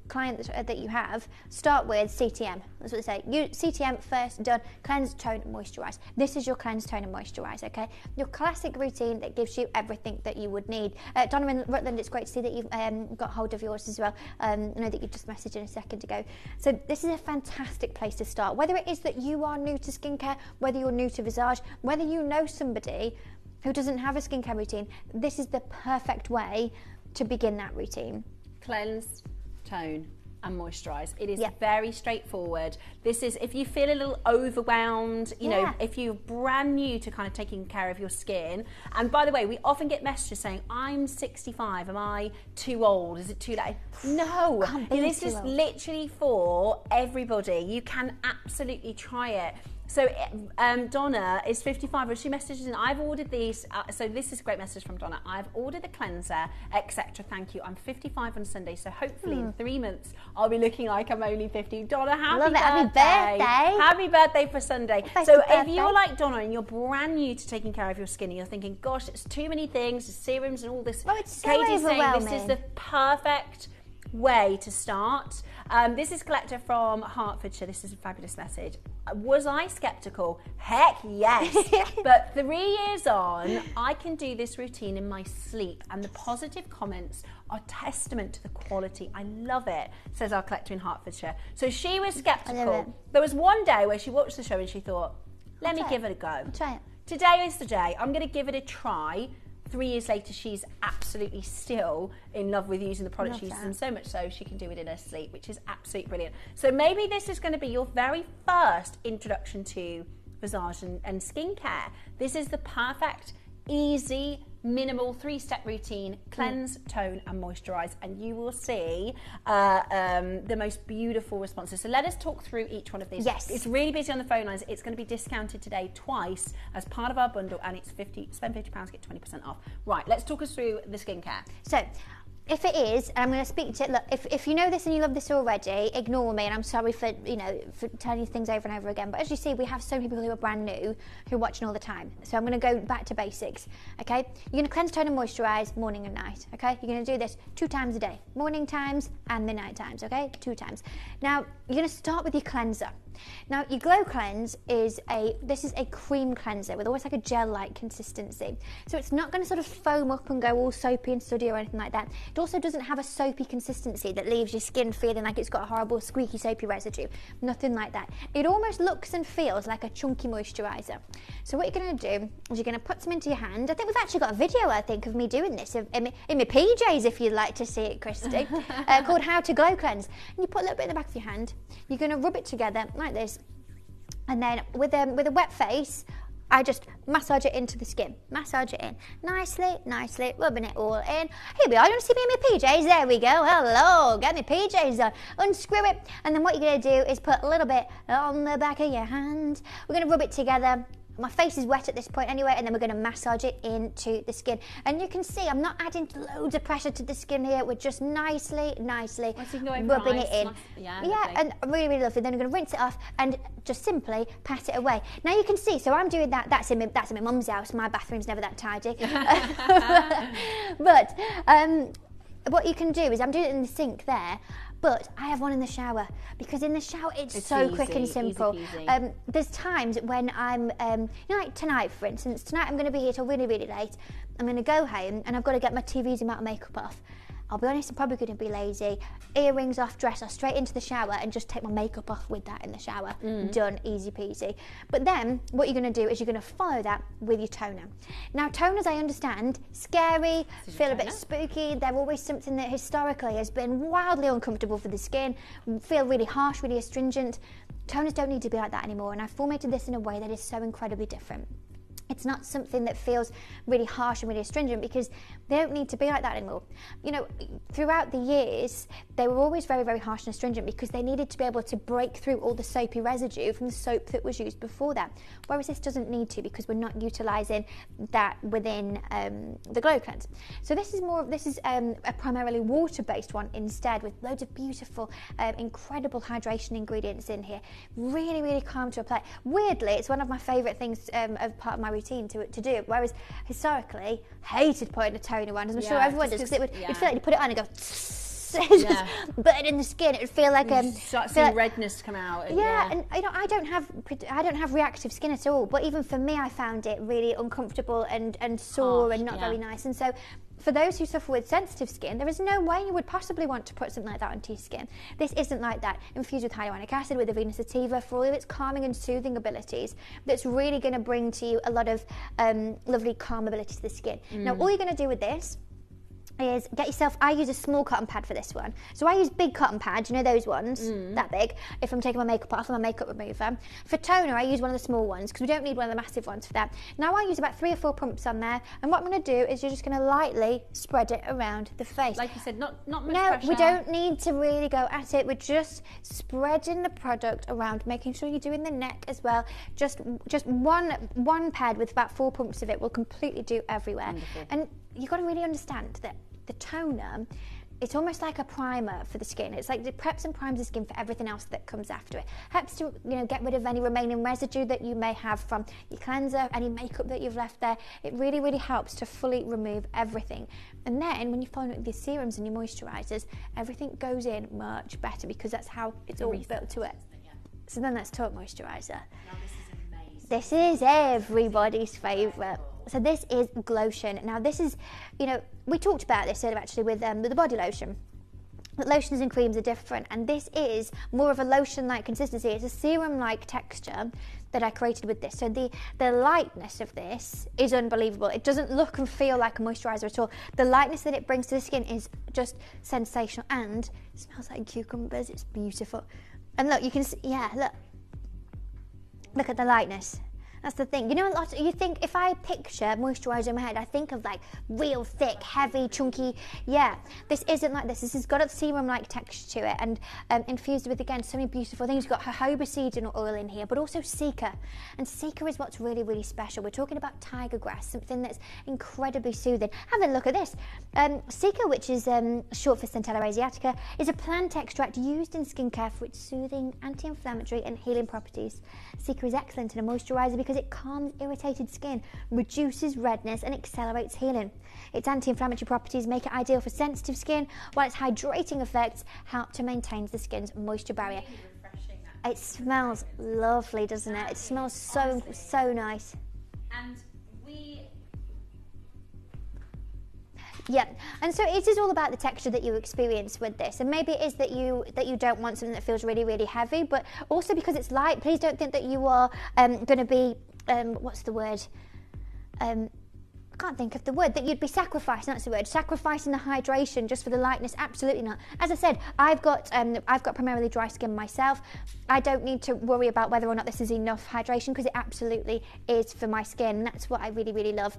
I: client that you have, start with CTM. That's what they say. You CTM first, done, cleanse, tone, moisturise. This is your cleanse, tone, and moisturise. Okay, your classic routine that gives you everything that you would need. Donovan Rutland, it's great to see that you've got hold of yours as well. I know that you just messaged in a second ago. So this is a fantastic place to start. Whether it is that you are new to skincare, whether you're new to Visage, whether you know somebody who doesn't have a skincare routine, this is the perfect way to begin that routine.
H: Cleanse, tone, and moisturise. It is very straightforward. This is, if you feel a little overwhelmed, you know, if you're brand new to kind of taking care of your skin. And by the way, we often get messages saying, I'm 65, am I too old? Is it too late? No, this is literally for everybody. You can absolutely try it. So Donna is 55, and she messages in, I've ordered these, so this is a great message from Donna. I've ordered the cleanser, etc. Thank you. I'm 55 on Sunday, so hopefully in 3 months I'll be looking like I'm only 50. Donna, happy birthday. Happy birthday for Sunday. So if you're like Donna and you're brand new to taking care of your skin and you're thinking, gosh, it's too many things, serums and all this.
I: Oh, it's so
H: Katie's saying
I: overwhelming.
H: this is the perfect way to start. This is Collector from Hertfordshire. This is a fabulous message. Was I skeptical? Heck yes. But 3 years on, I can do this routine in my sleep, and the positive comments are testament to the quality. I love it, says our Collector in Hertfordshire. So she was skeptical. There was one day where she watched the show and she thought, let me give it a go.
I: Try it.
H: Today is the day. I'm going to give it a try. 3 years later, she's absolutely still in love with using the product she uses, and so much so she can do it in her sleep, which is absolutely brilliant. So maybe this is going to be your very first introduction to Visage and skincare. This is the perfect, easy, minimal 3-step routine: cleanse, tone and moisturize, and you will see the most beautiful responses. So let us talk through each one of these.
I: Yes.
H: It's really busy on the phone lines. It's going to be discounted today twice as part of our bundle, and it's spend £50, get 20% off. Right, let's talk us through the skincare.
I: So if it is, and I'm going to speak to it, look, if you know this and you love this already, ignore me, and I'm sorry for, for telling you things over and over again, but as you see, we have so many people who are brand new who are watching all the time. So I'm going to go back to basics, okay? You're going to cleanse, tone and moisturize morning and night, okay? You're going to do this 2 times a day, morning times and the night times, okay? 2 times. Now, you're going to start with your cleanser. Now, your Glow Cleanse is this is a cream cleanser with almost like a gel-like consistency. So it's not going to sort of foam up and go all soapy and suddy or anything like that. It also doesn't have a soapy consistency that leaves your skin feeling like it's got a horrible squeaky soapy residue. Nothing like that. It almost looks and feels like a chunky moisturiser. So what you're going to do is you're going to put some into your hand. I think we've actually got a video, I think, of me doing this in my PJs, if you'd like to see it, Christy, called How to Glow Cleanse. And you put a little bit in the back of your hand. You're going to rub it together like this, and then with a wet face, I just massage it into the skin. Massage it in nicely, rubbing it all in. Here we are. You want to see me in my PJs? There we go. Hello, get my PJs on. Unscrew it, and then what you're going to do is put a little bit on the back of your hand. We're going to rub it together. My face is wet at this point anyway, and then we're going to massage it into the skin. And you can see I'm not adding loads of pressure to the skin here. We're just nicely rubbing it in. Yeah, and really, really lovely. Then we're going to rinse it off and just simply pat it away. Now you can see, so I'm doing that. That's in my mum's house. My bathroom's never that tidy. But what you can do is I'm doing it in the sink there. But I have one in the shower, because in the shower it's so easy, quick and simple. There's times when I'm, like tonight, for instance. Tonight I'm going to be here till really, really late. I'm going to go home and I've got to get my TV's amount of makeup off. I'll be honest, I'm probably going to be lazy. Earrings off, dress off, straight into the shower and just take my makeup off with that in the shower. Done, easy peasy. But then what you're going to do is you're going to follow that with your toner. Now, toners, I understand, scary, feel a bit spooky. They're always something that historically has been wildly uncomfortable for the skin, feel really harsh, really astringent. Toners don't need to be like that anymore, and I've formatted this in a way that is so incredibly different. It's not something that feels really harsh and really astringent, because they don't need to be like that anymore. You know, throughout the years, they were always very, very harsh and astringent because they needed to be able to break through all the soapy residue from the soap that was used before that. Whereas this doesn't need to, because we're not utilising that within the Glow Cleanse. So this is a primarily water-based one instead, with loads of beautiful, incredible hydration ingredients in here. Really, really calm to apply. Weirdly, it's one of my favourite things of part of my routine to do, whereas historically hated putting a toner on, as I'm sure everyone does, because it would feel like you put it on and go just burn in the skin. It would feel like
H: start seeing redness come out.
I: And, and I don't have reactive skin at all, but even for me I found it really uncomfortable and sore and not very nice. And so for those who suffer with sensitive skin, there is no way you would possibly want to put something like that onto your skin. This isn't like that. Infused with hyaluronic acid, with the Venus sativa, for all of its calming and soothing abilities, that's really going to bring to you a lot of lovely calm ability to the skin. Now, all you're going to do with this is get yourself, I use a small cotton pad for this one. So I use big cotton pads, you know those ones, that big, if I'm taking my makeup off, my makeup remover. For toner, I use one of the small ones because we don't need one of the massive ones for that. Now I use about 3 or 4 pumps on there, and what I'm going to do is you're just going to lightly spread it around the face.
H: Like you said, not much
I: No,
H: pressure.
I: we don't need to really go at it. We're just spreading the product around, making sure you're doing the neck as well. Just one pad with about 4 pumps of it will completely do everywhere.
H: Wonderful.
I: And you've got to really understand that the toner, it's almost like a primer for the skin. It's like it preps and primes the skin for everything else that comes after it. Helps to, you know, get rid of any remaining residue that you may have from your cleanser, any makeup that you've left there. It really, really helps to fully remove everything. And then when you follow it with your serums and your moisturisers, everything goes in much better because that's how it's all built to it. So then let's talk moisturiser.
H: Now this is amazing.
I: This is everybody's favourite. So this is Glotion. Now this is, you know, we talked about this earlier actually with the body lotion. But lotions and creams are different, and this is more of a lotion-like consistency. It's a serum-like texture that I created with this. So the lightness of this is unbelievable. It doesn't look and feel like a moisturiser at all. The lightness that it brings to the skin is just sensational, and it smells like cucumbers. It's beautiful. And look, you can see, yeah, look at the lightness. That's the thing. You know, you think, if I picture moisturiser in my head, I think of like real thick, heavy, chunky. Yeah, this isn't like this. This has got a serum-like texture to it, and infused with, again, so many beautiful things. You've got jojoba seed and oil in here, but also cica. And cica is what's really, really special. We're talking about tiger grass, something that's incredibly soothing. Have a look at this. Cica, which is short for Centella asiatica, is a plant extract used in skincare for its soothing, anti-inflammatory and healing properties. Cica is excellent in a moisturiser because it calms irritated skin, reduces redness and accelerates healing. Its anti-inflammatory properties make it ideal for sensitive skin, while its hydrating effects help to maintain the skin's moisture barrier. It smells lovely, doesn't it? It smells so nice.
H: And we...
I: Yeah, and so it is all about the texture that you experience with this, and maybe it is that you don't want something that feels really, really heavy, but also because it's light. Please don't think that you are going to be what's the word? I can't think of the word. That you'd be sacrificing. That's the word. Sacrificing the hydration just for the lightness. Absolutely not. As I said, I've got primarily dry skin myself. I don't need to worry about whether or not this is enough hydration because it absolutely is for my skin. And that's what I really, really love.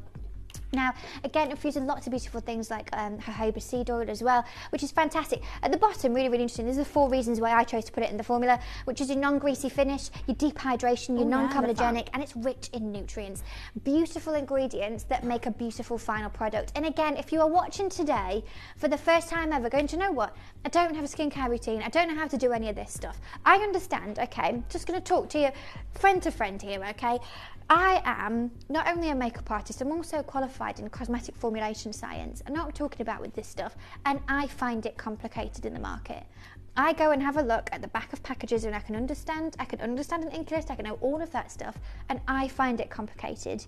I: Now, again, infusing lots of beautiful things like jojoba seed oil as well, which is fantastic. At the bottom, really, really interesting, there's the 4 reasons why I chose to put it in the formula, which is your non-greasy finish, your deep hydration, your non-comedogenic, and it's rich in nutrients. Beautiful ingredients that make a beautiful final product. And again, if you are watching today for the first time ever, going, do you know what? I don't have a skincare routine. I don't know how to do any of this stuff. I understand, okay? Just going to talk to you friend to friend here, okay? I am not only a makeup artist, I'm also qualified in cosmetic formulation science. I know what we're talking about with this stuff, and I find it complicated in the market. I go and have a look at the back of packages and I can understand an ink list, I can know all of that stuff, and I find it complicated.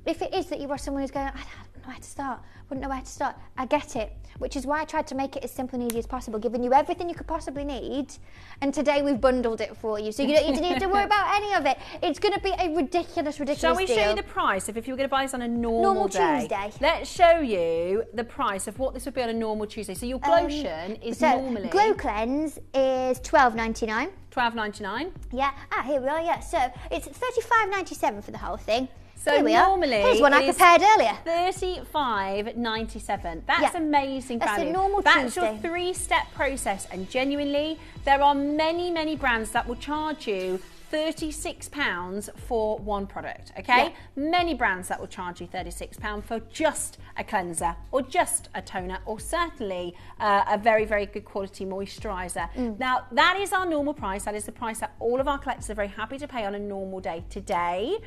I: If it is that you are someone who's going, I don't know where to start, wouldn't know where to start, I get it, which is why I tried to make it as simple and easy as possible, giving you everything you could possibly need, and today we've bundled it for you, so you don't need to worry about any of it. It's going to be a ridiculous
H: Shall we
I: deal.
H: show you the price if you were going to buy this on a normal day?
I: Tuesday.
H: Let's show you the price of what this would be on a normal Tuesday. So your Glotion is normally...
I: Glow Cleanse is $12.99.
H: $12.99.
I: Yeah, here we are, yeah. So it's $35.97 for the whole thing.
H: So
I: Here we are.
H: normally
I: Here's one I prepared earlier.
H: $35.97. That's amazing value.
I: That's a normal
H: That's
I: Tuesday.
H: your 3-step process, and genuinely, there are many, many brands that will charge you £36 for one product, okay?
I: Yeah.
H: Many brands that will charge you £36 for just a cleanser or just a toner or certainly a very, very good quality moisturiser. Now, that is our normal price. That is the price that all of our collectors are very happy to pay on a normal day. Today,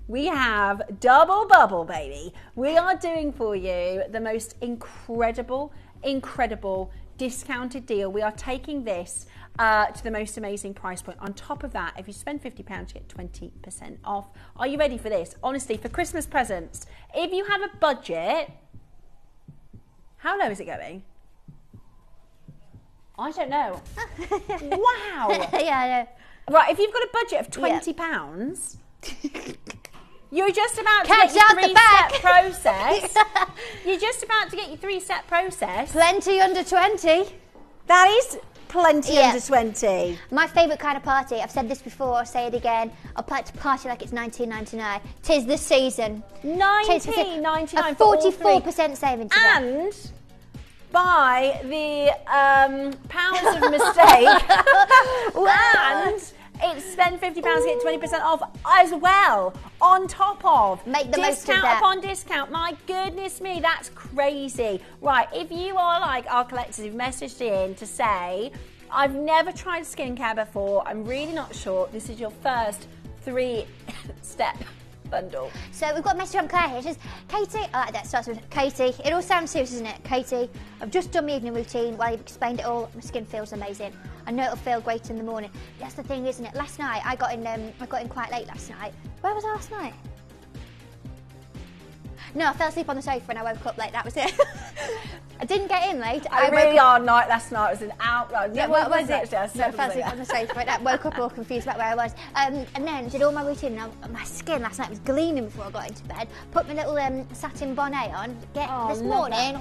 H: we have double bubble, baby. We are doing for you the most incredible discounted deal. We are taking this to the most amazing price point. On top of that, if you spend £50, you get 20% off. Are you ready for this? Honestly, for Christmas presents, if you have a budget, how low is it going? I don't know. Wow.
I: Yeah, I know.
H: Right, if you've got a budget of £20, You're just about to
I: Catch
H: get your
I: out the back.
H: 3-step process. You're just about to get your 3-step process.
I: Plenty under 20.
H: That is plenty under 20.
I: My favourite kind of party, I've said this before, I'll say it again. I'll like to party like it's 1999. 'Tis the season.
H: 1999
I: a 44% saving today.
H: And by the powers of mistake, and it's spend £50, get 20% off as well, on top of.
I: Make the most of that.
H: Discount upon discount. My goodness me, that's crazy. Right, if you are like our collectors who've messaged in to say, I've never tried skincare before, I'm really not sure, this is your first 3-step bundle.
I: So we've got a message from Claire here. She says, Katie, I like that, starts with Katie. It all sounds serious, isn't it? Katie, I've just done my evening routine. While you've explained it all, my skin feels amazing. I know it'll feel great in the morning. That's the thing, isn't it? Last night, I got in quite late last night. Where was I last night? No, I fell asleep on the sofa and I woke up late. That was it. I didn't get in late.
H: I really hard night last night. It was an outright.
I: Yeah, what was it?
H: I
I: fell asleep on the sofa. I woke up all confused about where I was. And then did all my routine. Now, my skin last night was gleaming before I got into bed. Put my little satin bonnet on. This morning,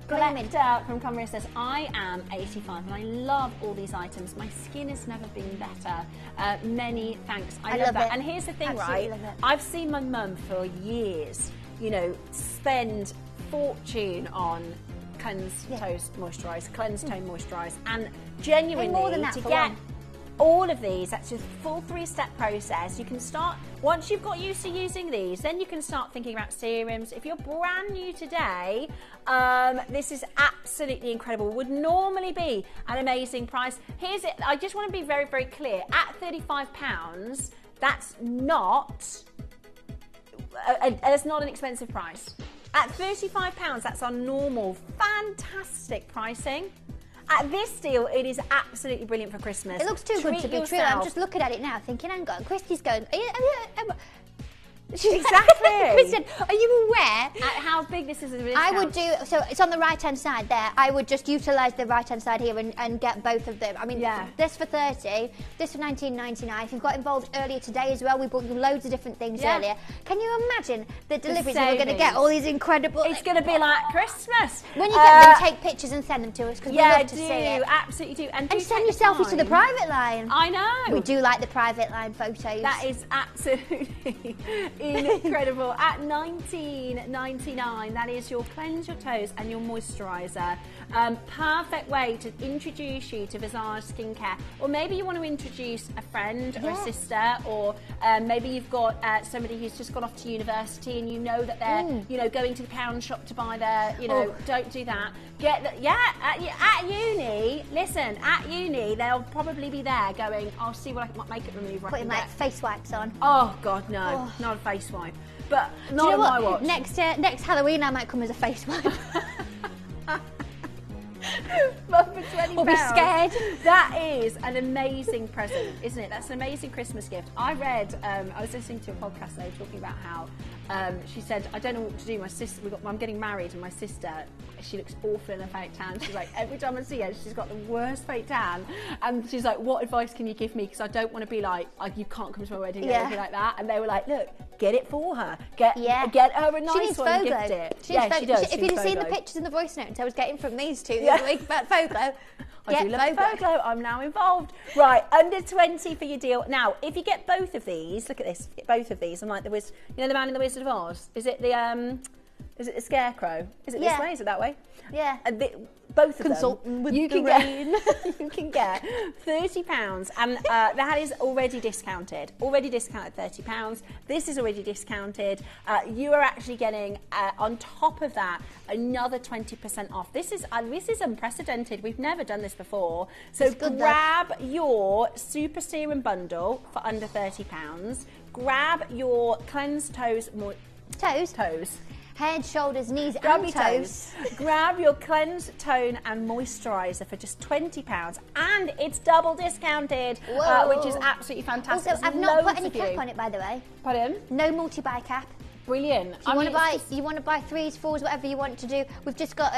I: gleaming.
H: Collector from Cumbria says, I am 85 and I love all these items. My skin has never been better. Many thanks. I love that.
I: It.
H: And here's the thing,
I: Absolutely
H: right?
I: love it.
H: I've seen my mum for years, you know, spend fortune on cleanse toast moisturiser, cleanse tone moisturiser, and genuinely
I: more than that
H: to
I: for
H: get
I: one.
H: all of these, that's a full 3-step process. You can start, once you've got used to using these, then you can start thinking about serums. If you're brand new today, this is absolutely incredible. Would normally be an amazing price. Here's it, I just want to be very, very clear. At £35, that's not an expensive price. At £35, that's our normal, fantastic pricing. At this deal, it is absolutely brilliant for Christmas.
I: It looks too good to be true. I'm just looking at it now, thinking, hang on, Christy's going.
H: Exactly.
I: Kristen, are you aware
H: at how big this is?
I: I would do, so it's on the right hand side there. I would just utilise the right hand side here and get both of them. I mean, this for 30, this for 19.99. If you've got involved earlier today as well, we bought you loads of different things earlier. Can you imagine the deliveries that we're going to get? All these incredible.
H: It's going to be like Christmas.
I: When you get them, take pictures and send them to us because we love to see it.
H: Absolutely do.
I: And send your selfies to the private line.
H: I know.
I: We do like the private line photos.
H: That is absolutely incredible. At $19.99, that is your cleanse your toes and your moisturiser. Perfect way to introduce you to Visage skincare, or maybe you want to introduce a friend or a sister, or maybe you've got somebody who's just gone off to university and you know that they're going to the pound shop to buy their don't do that. At uni, listen, at uni they'll probably be there going, I'll see what makeup remover
I: putting like face wipes on.
H: Oh god, no, not a face wipe. But not on my watch.
I: Next Halloween I might come as a face wipe.
H: But for £20,
I: we'll be scared.
H: That is an amazing present, isn't it? That's an amazing Christmas gift. I read, I was listening to a podcast they were talking about how she said, I don't know what to do. My sister, I'm getting married, and my sister, she looks awful in a fake tan. She's like, every time I see her, she's got the worst fake tan. And she's like, what advice can you give me? Because I don't want to be like, you can't come to my wedding or anything like that. And they were like, look, get it for her. Get her a nice one and gift it.
I: She does. If you'd have seen the pictures in the voice notes I was getting from these two the other week about Foglow.
H: I do love Foglow. I'm now involved. Right, under 20 for your deal. Now, if you get both of these, look at this, get both of these. I'm like the the Man in the Wizard of Oz. Is it the Scarecrow? Is it this way? Is it that way?
I: Yeah.
H: Both of
I: Consulting with
H: you
I: the
H: rain. You can get £30, and that is already discounted. Already discounted £30. This is already discounted. You are actually getting on top of that another 20% off. This is unprecedented. We've never done this before. So grab your Super Serum bundle for under £30. Grab your cleanse toes. Toes.
I: Head, shoulders, knees and toes.
H: Grab your cleanse, tone and moisturiser for just £20, and it's double discounted, which is absolutely fantastic.
I: Also, I've not put any cap on it, by the way.
H: Pardon?
I: No multi-buy cap.
H: brilliant.
I: You want to buy 3s, 4s, whatever you want to do. We've just got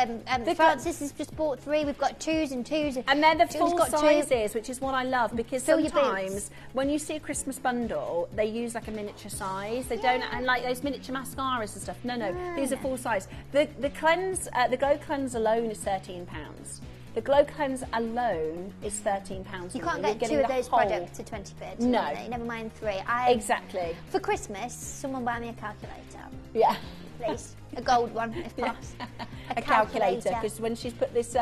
I: Francis has just bought 3. We've got 2s and 2s,
H: and they're the full sizes, which is what I love, because sometimes when you see a Christmas bundle, they use like a miniature size. They don't, and like those miniature mascaras and stuff. No, these are full size. The Glow Cleanse alone is £13. The Glow Cleanse alone is £13.
I: You can't get 2 of those products for 20 quid.
H: No.
I: Never mind 3.
H: Exactly.
I: For Christmas, someone buy me a calculator.
H: Yeah.
I: Please. A gold one, if possible.
H: A calculator, because when she's put this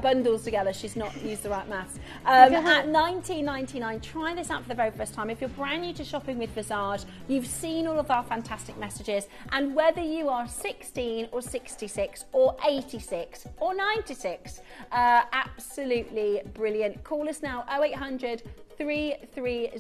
H: bundles together, she's not used the right maths. At $19.99, try this out for the very first time. If you're brand new to shopping with Visage, you've seen all of our fantastic messages, and whether you are 16 or 66 or 86 or 96, absolutely brilliant. Call us now, 0800 330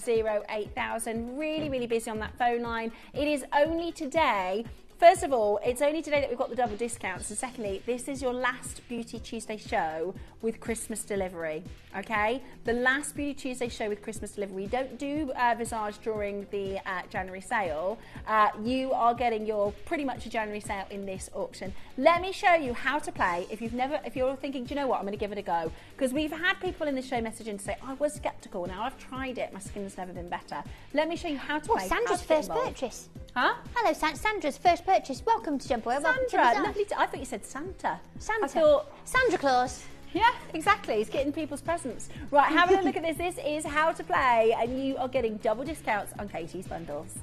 H: 8000. Really busy on that phone line. It is only today. First of all, it's only today that we've got the double discounts, and secondly, this is your last Beauty Tuesday show with Christmas delivery, okay? The last Beauty Tuesday show with Christmas delivery. We don't do Visage during the January sale. You are getting your pretty much a January sale in this auction. Let me show you how to play if you're thinking, do you know what, I'm going to give it a go. Because we've had people in the show message in to say, I was sceptical, now I've tried it, my skin's never been better. Let me show you how to play.
I: Sandra's first purchase.
H: Huh?
I: Hello, Sandra's first purchase. Welcome to Jump Away.
H: Sandra, lovely I thought you said Santa.
I: Santa.
H: I thought
I: Santa Claus.
H: Yeah, exactly. He's getting people's presents. Right, having a look at this. This is how to play, and you are getting double discounts on Katie's bundles.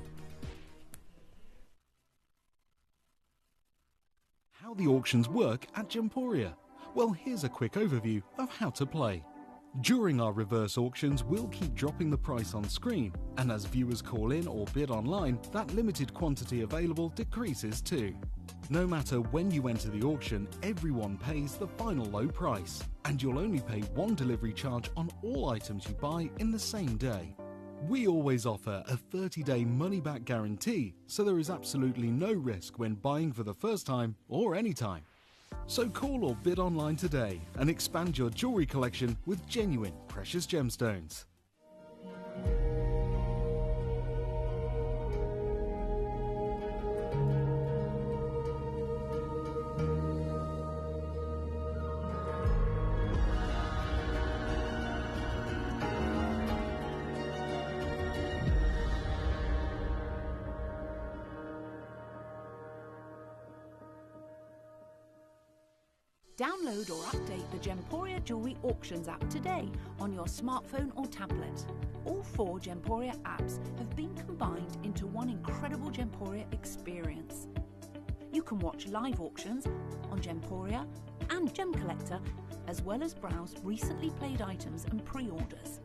D: How the auctions work at Gemporia. Well, here's a quick overview of how to play. During our reverse auctions, we'll keep dropping the price on screen, and as viewers call in or bid online, that limited quantity available decreases too. No matter when you enter the auction, everyone pays the final low price, and you'll only pay one delivery charge on all items you buy in the same day. We always offer a 30-day money-back guarantee, so there is absolutely no risk when buying for the first time or any time. So call or bid online today and expand your jewellery collection with genuine precious gemstones.
J: Download or update the Gemporia Jewellery Auctions app today on your smartphone or tablet. All 4 Gemporia apps have been combined into one incredible Gemporia experience. You can watch live auctions on Gemporia and Gem Collector, as well as browse recently played items and pre-orders.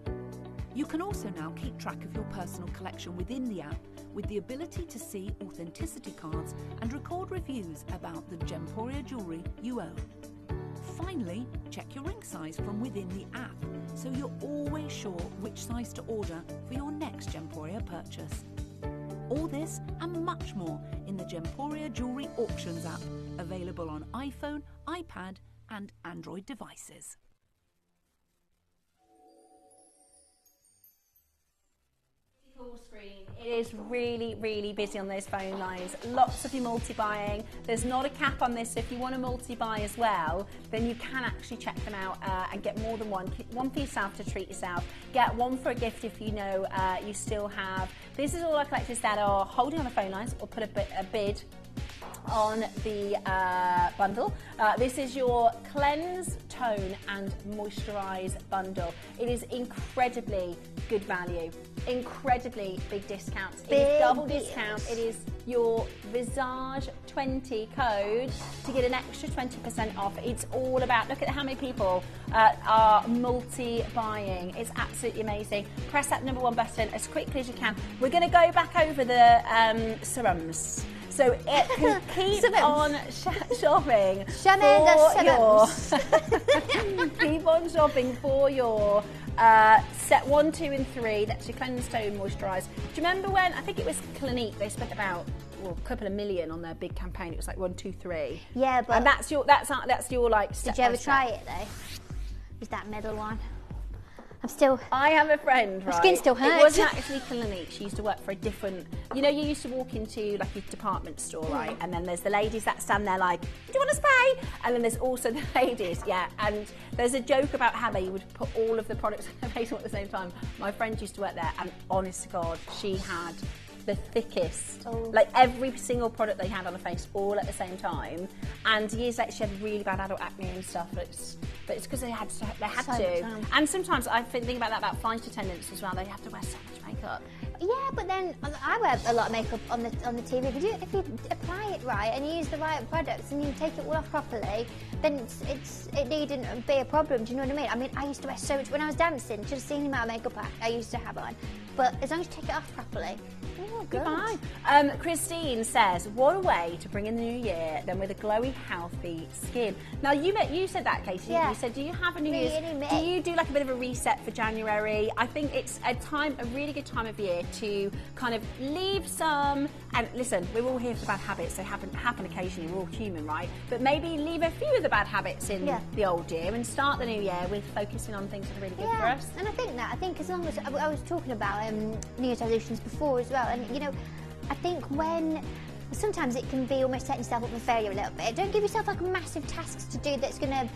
J: You can also now keep track of your personal collection within the app, with the ability to see authenticity cards and record reviews about the Gemporia jewellery you own. Finally, check your ring size from within the app, so you're always sure which size to order for your next Gemporia purchase. All this and much more in the Gemporia Jewellery Auctions app, available on iPhone, iPad and Android devices.
H: Full screen. It is really busy on those phone lines. Lots of you multi-buying. There's not a cap on this, so if you want to multi-buy as well, then you can actually check them out and get more than one for yourself to treat yourself. Get one for a gift if you know you still have. This is all our collectors that are holding on the phone lines or put a bid on the bundle. This is your Cleanse, Tone and Moisturise bundle. It is incredibly good value, incredibly big discounts. It is double discount. It is your Visage 20 code to get an extra 20% off. It's all about, look at how many people are multi-buying. It's absolutely amazing. Press that number 1 button as quickly as you can. We're going to go back over the serums. So keep on shopping keep on shopping for your set 1, 2 and 3. That's your Cleanse, Tone, Moisturise. Do you remember when, I think it was Clinique, they spent about a couple of million on their big campaign. It was like 1, 2, 3.
I: Yeah, but
H: and that's your like step.
I: Did you ever try it though? Was that middle one?
H: I have a friend, right?
I: My skin still hurts.
H: It wasn't actually Clinique. She used to work for a different. You know, you used to walk into like a department store, right? And then there's the ladies that stand there like, "Do you want a spray?" And then there's also the ladies, yeah. And there's a joke about how they would put all of the products on their face at the same time. My friend used to work there, and honest to God, she had the thickest, like every single product they had on her face all at the same time. And years later, she had really bad adult acne and stuff. But it's because they had to. And sometimes I think about that about flight attendants as well. They have to wear so much makeup.
I: Yeah, but then I wear a lot of makeup on the TV. If you apply it right and you use the right products and you take it all off properly, then it needn't be a problem. Do you know what I mean? I mean, I used to wear so much when I was dancing. You should have seen the amount of makeup I used to have on. But as long as you take it off properly, good.
H: Fine. Christine says, "What a way to bring in the new year than with a glowy, healthy skin." Now you said that, Katie.
I: Yeah.
H: You said, do you have a New Year's? Do you do like a bit of a reset for January? I think it's a really good time of year to kind of leave some. And listen, we're all here for bad habits. They happen occasionally. We're all human, right? But maybe leave a few of the bad habits in the old year and start the new year with focusing on things that are really good for us.
I: And I think as long as I was talking about New Year's resolutions before as well, and you know, I think when sometimes it can be almost setting yourself up for failure a little bit. Don't give yourself like massive tasks to do that's gonna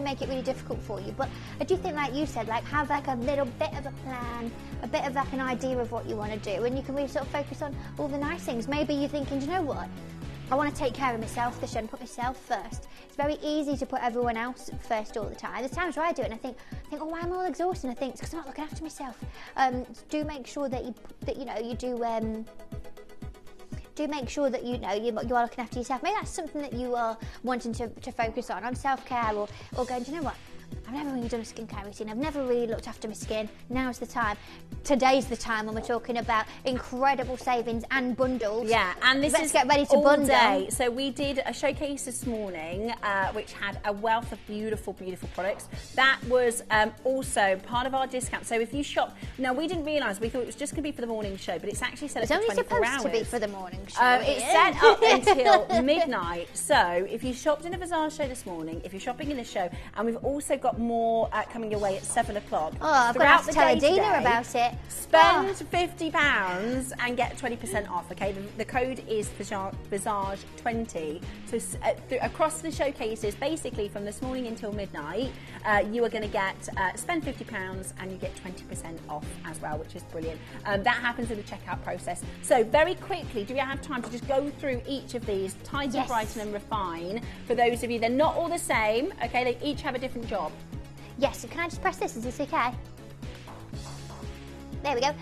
I: make it really difficult for you. But I do think, like you said, like have like a little bit of a plan, a bit of like an idea of what you want to do, and you can really sort of focus on all the nice things. Maybe you're thinking, do you know what? I want to take care of myself this year and put myself first. It's very easy to put everyone else first all the time. There's times where I do it and I think, oh, I'm all exhausted. And I think it's because I'm not looking after myself. Do make sure that you do make sure that you are looking after yourself. Maybe that's something that you are wanting to focus on self-care, or going, do you know what? I've never really done a skincare routine. I've never really looked after my skin. Now's the time. Today's the time when we're talking about incredible savings and bundles.
H: Yeah, and
I: let's get ready to bundle.
H: Day. So we did a showcase this morning, which had a wealth of beautiful, beautiful products. That was also part of our discount. So if you shop, now we didn't realise, we thought it was just going to be for the morning show, but it's actually set up for 24 hours.
I: It's only supposed to be for the morning show.
H: It's set up until midnight. So if you shopped in a Visage show this morning, if you're shopping in a show, and we've also got more coming your way at 7 o'clock.
I: Oh, I've got to tell Adina about it.
H: Spend £50 and get 20% off, okay? The code is Visage20. So across the showcases, basically from this morning until midnight, you are going to get spend £50 and you get 20% off as well, which is brilliant. That happens in the checkout process. So very quickly, do we have time to just go through each of these, tidy, brighten and refine? For those of you, they're not all the same, okay? They each have a different job.
I: Yes, so can I just press this? Is this okay? There we go.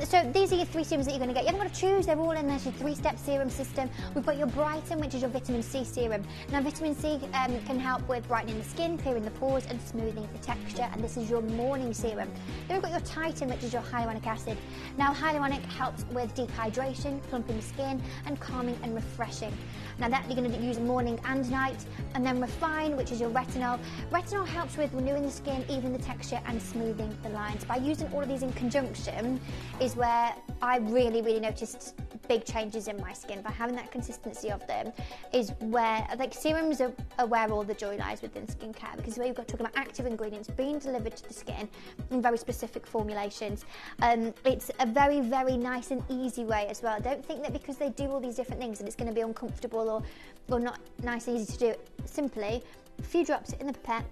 I: So these are your 3 serums that you're going to get. You haven't got to choose, they're all in there. It's your 3-step serum system. We've got your Brighten, which is your vitamin C serum. Now vitamin C can help with brightening the skin, clearing the pores and smoothing the texture, and this is your morning serum. Then we've got your Titan, which is your hyaluronic acid. Now hyaluronic helps with deep hydration, plumping the skin and calming and refreshing. Now that you're going to use morning and night. And then Refine, which is your retinol. Retinol helps with renewing the skin, evening the texture and smoothing the lines. By using all of these in conjunction is where I really, really noticed big changes in my skin. By having that consistency of them is where, like, serums are where all the joy lies within skincare, because where you've got talking about active ingredients being delivered to the skin in very specific formulations. It's a very, very nice and easy way as well. Don't think that because they do all these different things that it's going to be uncomfortable or not nice and easy to do. Simply a few drops in the pipette,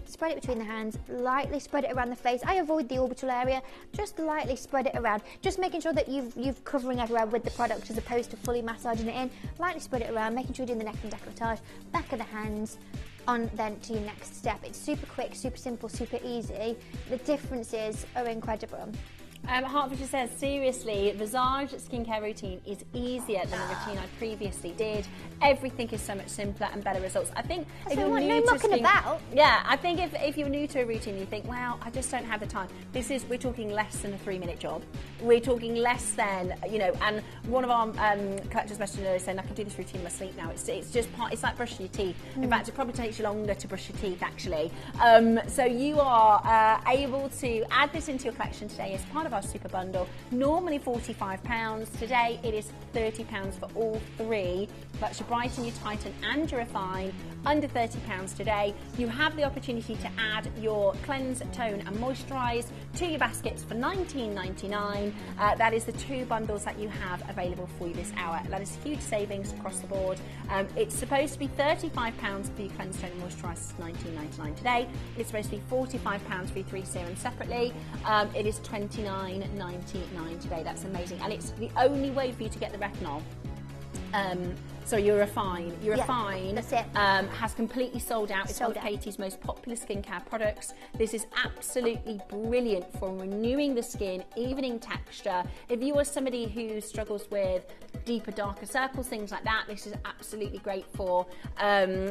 I: spread it between the hands, lightly spread it around the face. I avoid the orbital area, just lightly spread it around, just making sure that you've covering everywhere with the product as opposed to fully massaging it in. Lightly spread it around, making sure you're doing the neck and décolletage, back of the hands, on then to your next step. It's super quick, super simple, super easy. The differences are incredible.
H: Hertfordshire says, seriously, Visage skincare routine is easier than the routine I previously did. Everything is so much simpler and better results. I think if you're new to I think if you're new to a routine, you think, well, I just don't have the time. We're talking less than a 3-minute job. We're talking less than, and one of our collectors messaged earlier saying, I can do this routine in my sleep now. It's just it's like brushing your teeth. In fact, it probably takes you longer to brush your teeth, actually. So you are able to add this into your collection today as part of Class Super Bundle. Normally £45. Today it is £30 for all three. That's your Brighten, your Tighten and your Refine. Under £30 today. You have the opportunity to add your Cleanse, Tone and Moisturise to your baskets for $19.99. That is the two bundles that you have available for you this hour. That is huge savings across the board. It's supposed to be £35 for your Cleanse, Tone and Moisturise, $19.99 today. It's supposed to be £45 for your three serums separately. It is $29.99 today. That's amazing. And it's the only way for you to get the retinol. So your Refine
I: that's it.
H: Has completely sold out. It's one of Katie's most popular skincare products. This is absolutely brilliant for renewing the skin, evening texture. If you are somebody who struggles with deeper, darker circles, things like that, this is absolutely great for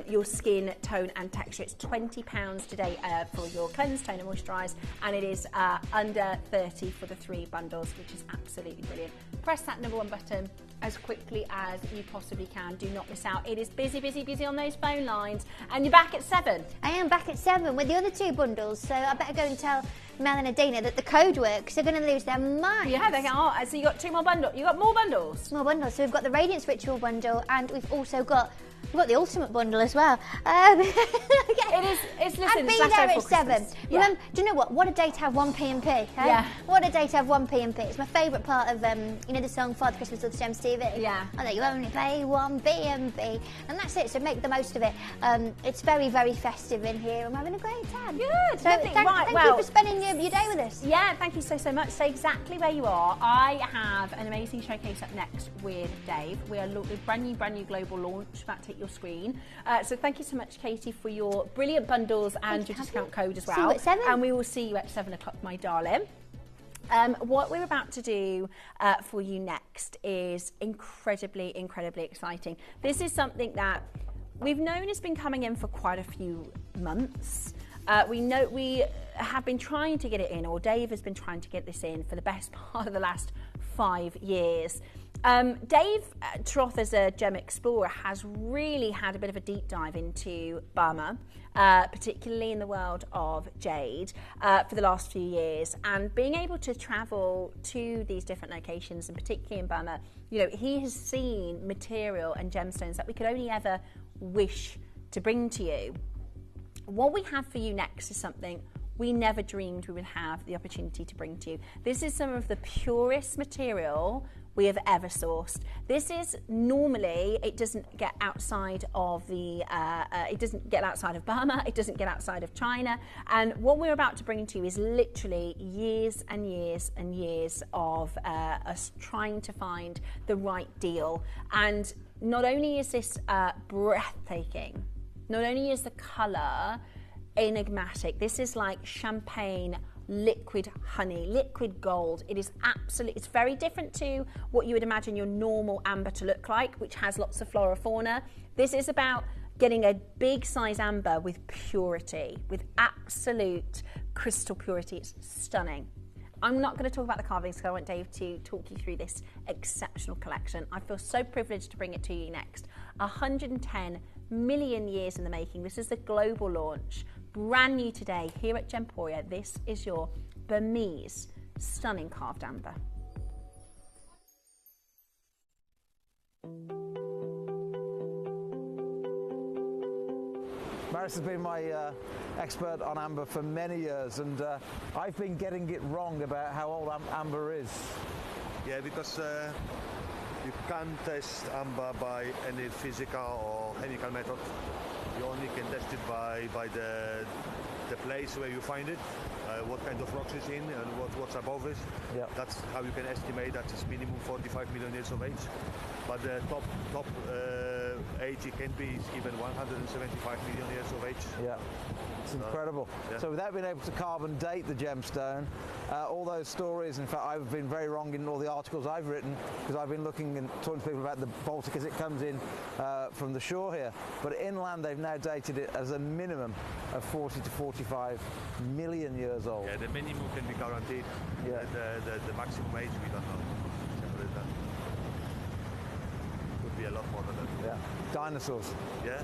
H: your skin tone and texture. It's £20 today for your Cleanse, Tone and Moisturise, and it is under $30 for the three bundles, which is absolutely brilliant. Press that number one button as quickly as you possibly can. Do not miss out. It is busy, busy, busy on those phone lines. And you're back at 7.
I: I am back at 7 with the other two bundles, so I better go and tell Mel and Adina that the code works. They're going to lose their minds.
H: Yeah, they are. So you got two more bundles. You got more bundles.
I: More bundles. So we've got the Radiance Ritual bundle, and we've also got the Ultimate bundle as well.
H: It's listen.
I: I'd be there at 7.
H: Yeah.
I: Remember, do you know what? What a day to have one P&P.
H: Yeah.
I: What a day to have one P&P. It's my favourite part of the song Father Christmas with Gems TV.
H: Yeah.
I: I know you only pay one P&P, and that's it. So make the most of it. It's very, very festive in here. I'm having a great time.
H: Good.
I: So thank you for spending your day with us.
H: Yeah, thank you so much. Stay exactly where you are. I have an amazing showcase up next with Dave. We are a brand new global launch about to hit your screen. So thank you so much, Katie, for your brilliant bundles and your discount code as well.
I: See you at 7.
H: And we will see you at 7 o'clock, my darling. What we're about to do for you next is incredibly, incredibly exciting. This is something that we've known has been coming in for quite a few months. We know we have been trying to get it in, or Dave has been trying to get this in for the best part of the last 5 years. Dave Troth, as a gem explorer, has really had a bit of a deep dive into Burma, particularly in the world of jade, for the last few years. And being able to travel to these different locations, and particularly in Burma, he has seen material and gemstones that we could only ever wish to bring to you. What we have for you next is something we never dreamed we would have the opportunity to bring to you. This is some of the purest material we have ever sourced. This is normally, it doesn't get outside of it doesn't get outside of Burma, it doesn't get outside of China. And what we're about to bring to you is literally years and years and years of us trying to find the right deal. And not only is this breathtaking, not only is the colour enigmatic, this is like champagne, liquid honey, liquid gold. It is absolutely, it's very different to what you would imagine your normal amber to look like, which has lots of flora fauna. This is about getting a big size amber with purity, with absolute crystal purity. It's stunning. I'm not going to talk about the carvings because I want Dave to talk you through this exceptional collection. I feel so privileged to bring it to you next. 110 million years in the making. This is the global launch. Brand new today here at Gemporia. This is your Burmese stunning carved amber.
N: Maris has been my expert on amber for many years, and I've been getting it wrong about how old amber is.
P: Yeah, because you can't test amber by any physical or chemical method. You only can test it by the place where you find it, what kind of rocks it's in, and what's above it.
N: Yeah.
P: That's how you can estimate that it's minimum 45 million years of age. But the top age it can be even 175 million years of age.
N: Yeah, it's incredible.
P: Yeah.
N: So without being able to carve and date the gemstone, all those stories, in fact I've been very wrong in all the articles I've written, because I've been looking and talking to people about the Baltic as it comes in from the shore here. But inland they've now dated it as a minimum of 40 to 45 million years old.
P: Yeah, the minimum can be guaranteed.
N: Yeah.
P: The maximum age we don't know. Could be a lot more than that.
N: Yeah, dinosaurs.
P: Yeah.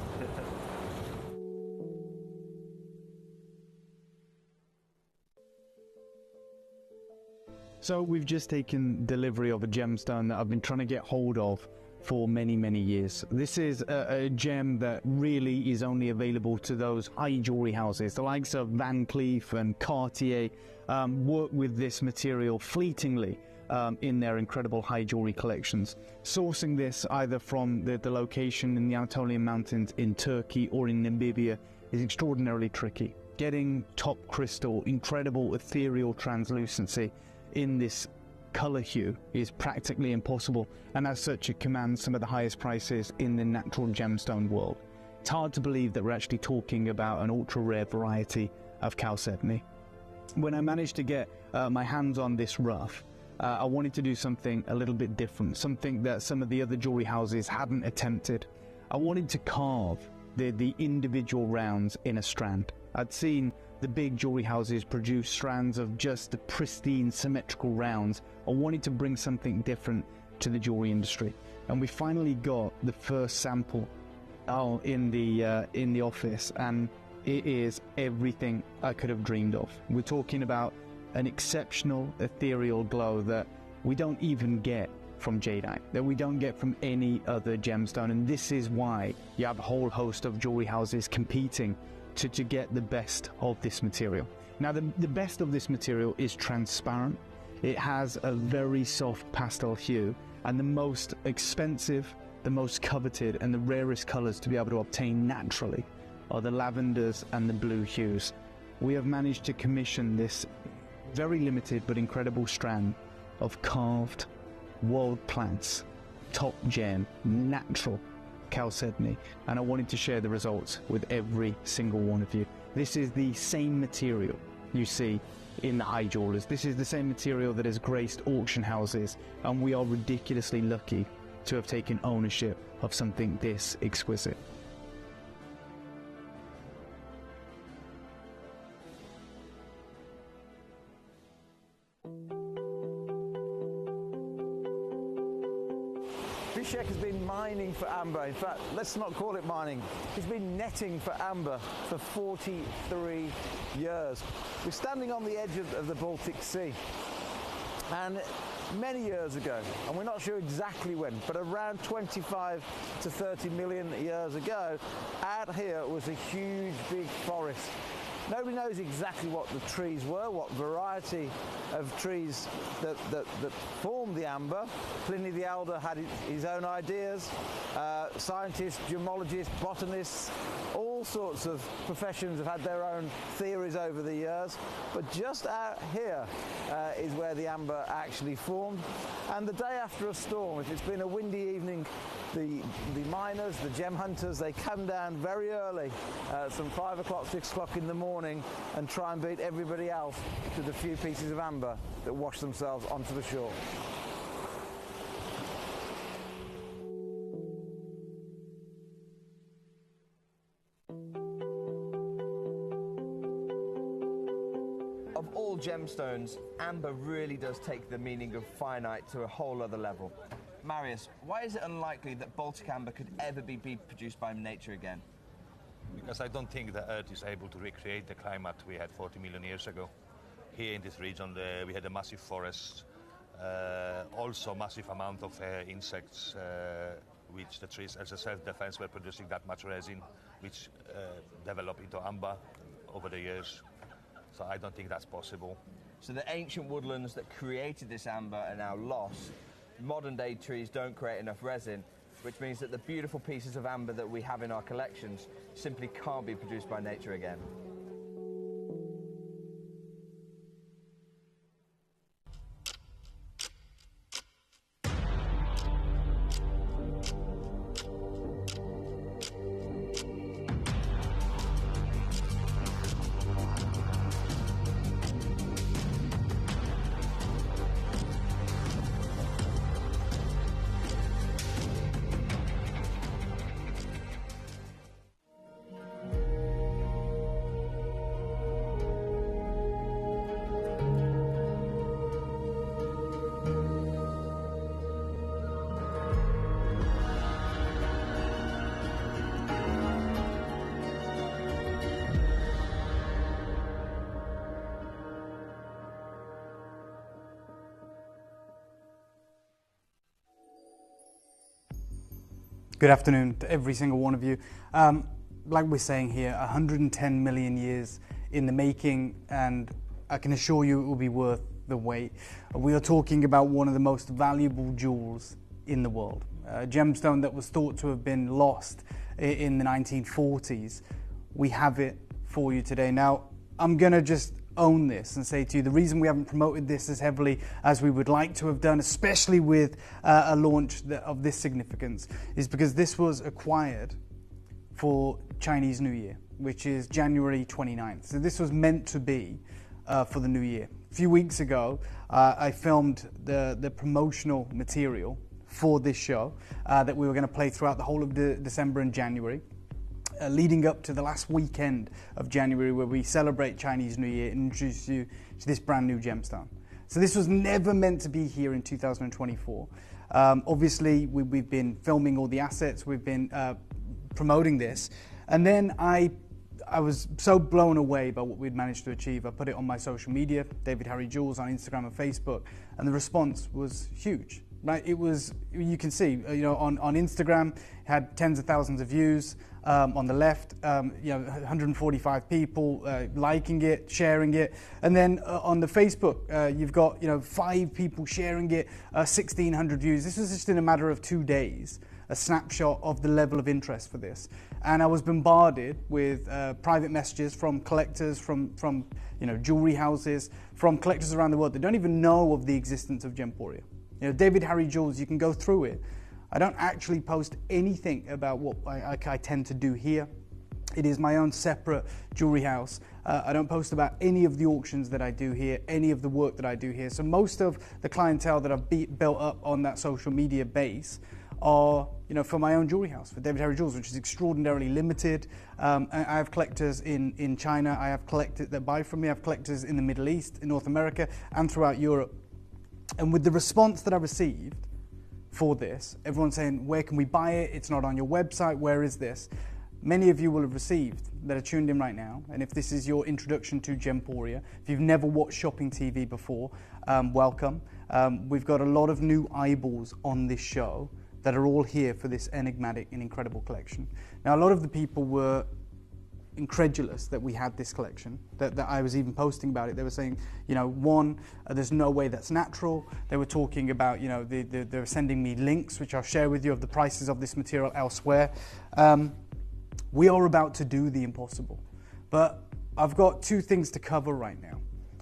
L: So we've just taken delivery of a gemstone that I've been trying to get hold of for many, many years. This is a gem that really is only available to those high jewelry houses. The likes of Van Cleef and Cartier work with this material fleetingly in their incredible high jewelry collections. Sourcing this either from the location in the Anatolian Mountains in Turkey or in Namibia is extraordinarily tricky. Getting top crystal, incredible ethereal translucency in this color hue is practically impossible, and as such it commands some of the highest prices in the natural gemstone world. It's hard to believe that we're actually talking about an ultra rare variety of chalcedony. When I managed to get my hands on this rough, I wanted to do something a little bit different, something that some of the other jewelry houses hadn't attempted. I wanted to carve the individual rounds in a strand. I'd seen the big jewelry houses produce strands of just the pristine symmetrical rounds. I wanted to bring something different to the jewelry industry, and we finally got the first sample in the office, and it is everything I could have dreamed of. We're talking about an exceptional ethereal glow that we don't even get from jadeite, that we don't get from any other gemstone, and this is why you have a whole host of jewelry houses competing to get the best of this material. Now the best of this material is transparent. It has a very soft pastel hue, and the most expensive, the most coveted and the rarest colors to be able to obtain naturally are the lavenders and the blue hues. We have managed to commission this very limited but incredible strand of carved world plants, top gem, natural chalcedony, and I wanted to share the results with every single one of you. This is the same material you see in the high jewelers. This is the same material that has graced auction houses, and we are ridiculously lucky to have taken ownership of something this exquisite.
N: Visage has been mining for amber. In fact, let's not call it mining. He's been netting for amber for 43 years. We're standing on the edge of the Baltic Sea. And many years ago, and we're not sure exactly when, but around 25 to 30 million years ago, out here was a huge big forest. Nobody knows exactly what the trees were, what variety of trees that formed the amber. Pliny the Elder had his own ideas. Scientists, gemologists, botanists, all sorts of professions have had their own theories over the years. But just out here is where the amber actually formed. And the day after a storm, if it's been a windy evening, the miners, the gem hunters, they come down very early, some 5 o'clock, 6 o'clock in the morning, and try and beat everybody else to the few pieces of amber that wash themselves onto the shore.
Q: Of all gemstones, amber really does take the meaning of finite to a whole other level. Marius, why is it unlikely that Baltic amber could ever be produced by nature again?
P: Because I don't think the Earth is able to recreate the climate we had 40 million years ago. Here in this region, we had a massive forest, also massive amount of insects, which the trees, as a self-defense, were producing that much resin, which developed into amber over the years. So I don't think that's possible.
Q: So the ancient woodlands that created this amber are now lost. Modern day trees don't create enough resin, which means that the beautiful pieces of amber that we have in our collections simply can't be produced by nature again.
L: Good afternoon to every single one of you. Like we're saying here, 110 million years in the making, and I can assure you it will be worth the wait. We are talking about one of the most valuable jewels in the world. A gemstone that was thought to have been lost in the 1940s. We have it for you today. Now, I'm going to just own this and say to you, the reason we haven't promoted this as heavily as we would like to have done, especially with a launch of this significance, is because this was acquired for Chinese New Year, which is January 29th. So this was meant to be for the new year. A few weeks ago, I filmed the promotional material for this show that we were going to play throughout the whole of December and January, leading up to the last weekend of January, where we celebrate Chinese New Year and introduce you to this brand new gemstone. So this was never meant to be here in 2024. Obviously, we've been filming all the assets, we've been promoting this, and then I was so blown away by what we'd managed to achieve. I put it on my social media, David Harry Jewels, on Instagram and Facebook, and the response was huge. Right, it was, you can see, on Instagram, it had tens of thousands of views. On the left, 145 people liking it, sharing it, and then on the Facebook, you've got 5 people sharing it, 1,600 views. This was just in a matter of 2 days, a snapshot of the level of interest for this. And I was bombarded with private messages from collectors, from jewelry houses, from collectors around the world that don't even know of the existence of Gemporia. David Harry Jewels, you can go through it. I don't actually post anything about what I tend to do here. It is my own separate jewelry house. I don't post about any of the auctions that I do here, any of the work that I do here. So most of the clientele that I've built up on that social media base are, for my own jewelry house, for David Harry Jewels, which is extraordinarily limited. I have collectors in China. I have collectors that buy from me. I have collectors in the Middle East, in North America, and throughout Europe. And with the response that I received for this, everyone's saying, where can we buy it? It's not on your website. Where is this? Many of you will have received that are tuned in right now. And if this is your introduction to Gemporia, if you've never watched shopping TV before, welcome. We've got a lot of new eyeballs on this show that are all here for this enigmatic and incredible collection. Now, a lot of the people were incredulous that we had this collection, that I was even posting about it. They were saying, there's no way that's natural. They were talking about, they're sending me links, which I'll share with you, of the prices of this material elsewhere. We are about to do the impossible. But I've got 2 things to cover right now.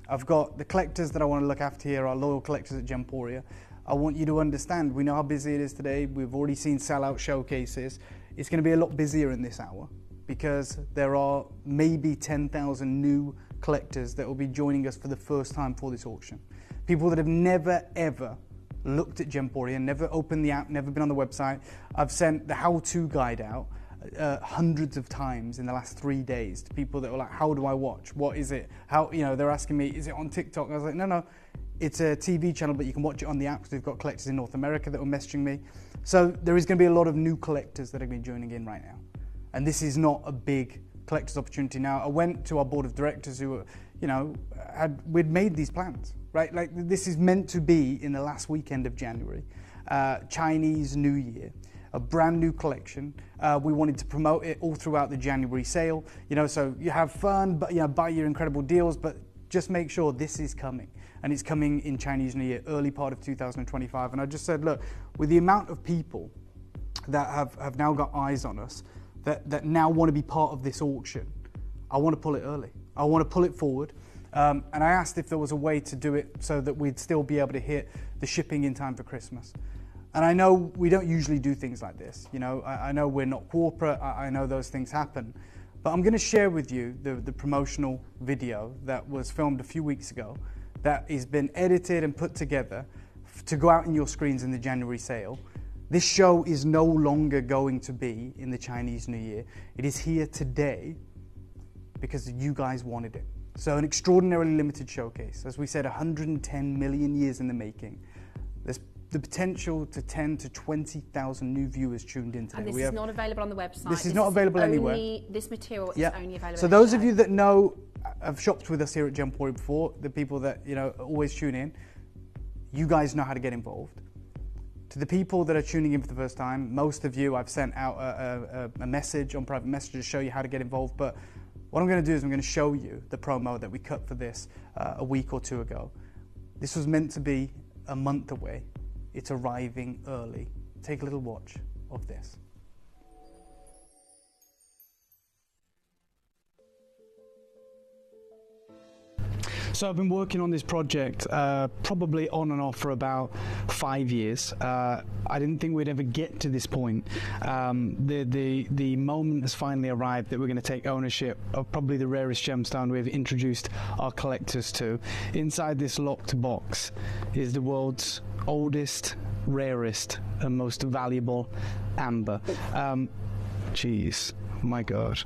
L: I've got the collectors that I want to look after here, our loyal collectors at Gemporia. I want you to understand, we know how busy it is today. We've already seen sellout showcases. It's going to be a lot busier in this hour, because there are maybe 10,000 new collectors that will be joining us for the first time for this auction. People that have never, ever looked at Gemporia, never opened the app, never been on the website. I've sent the how-to guide out hundreds of times in the last 3 days to people that were like, how do I watch? What is it? How, they're asking me, is it on TikTok? And I was like, no, it's a TV channel, but you can watch it on the app, because we've got collectors in North America that were messaging me. So there is going to be a lot of new collectors that are going to be joining in right now. And this is not a big collector's opportunity. Now, I went to our board of directors who were, we'd made these plans, right? Like, this is meant to be in the last weekend of January, Chinese New Year, a brand new collection. We wanted to promote it all throughout the January sale, so you have fun, but, buy your incredible deals, but just make sure this is coming. And it's coming in Chinese New Year, early part of 2025. And I just said, look, with the amount of people that have now got eyes on us, that now want to be part of this auction, I want to pull it early. I want to pull it forward. And I asked if there was a way to do it so that we'd still be able to hit the shipping in time for Christmas. And I know we don't usually do things like this. I know we're not corporate. I know those things happen. But I'm going to share with you the promotional video that was filmed a few weeks ago, that has been edited and put together to go out in your screens in the January sale. This show is no longer going to be in the Chinese New Year. It is here today because you guys wanted it. So an extraordinarily limited showcase. As we said, 110 million years in the making. There's the potential to 10 to 20,000 new viewers tuned in today.
H: And this is not available on the website.
L: This is not available anywhere.
H: This material is only available.
L: So those of you that know, have shopped with us here at Gemporia before, the people that always tune in, you guys know how to get involved. To the people that are tuning in for the first time, most of you, I've sent out a message on private message to show you how to get involved, but what I'm going to do is I'm going to show you the promo that we cut for this a week or two ago. This was meant to be a month away. It's arriving early. Take a little watch of this. So I've been working on this project probably on and off for about 5 years. I didn't think we'd ever get to this point. The moment has finally arrived that we're going to take ownership of probably the rarest gemstone we've introduced our collectors to. Inside this locked box is the world's oldest, rarest and most valuable amber. Jeez, my God.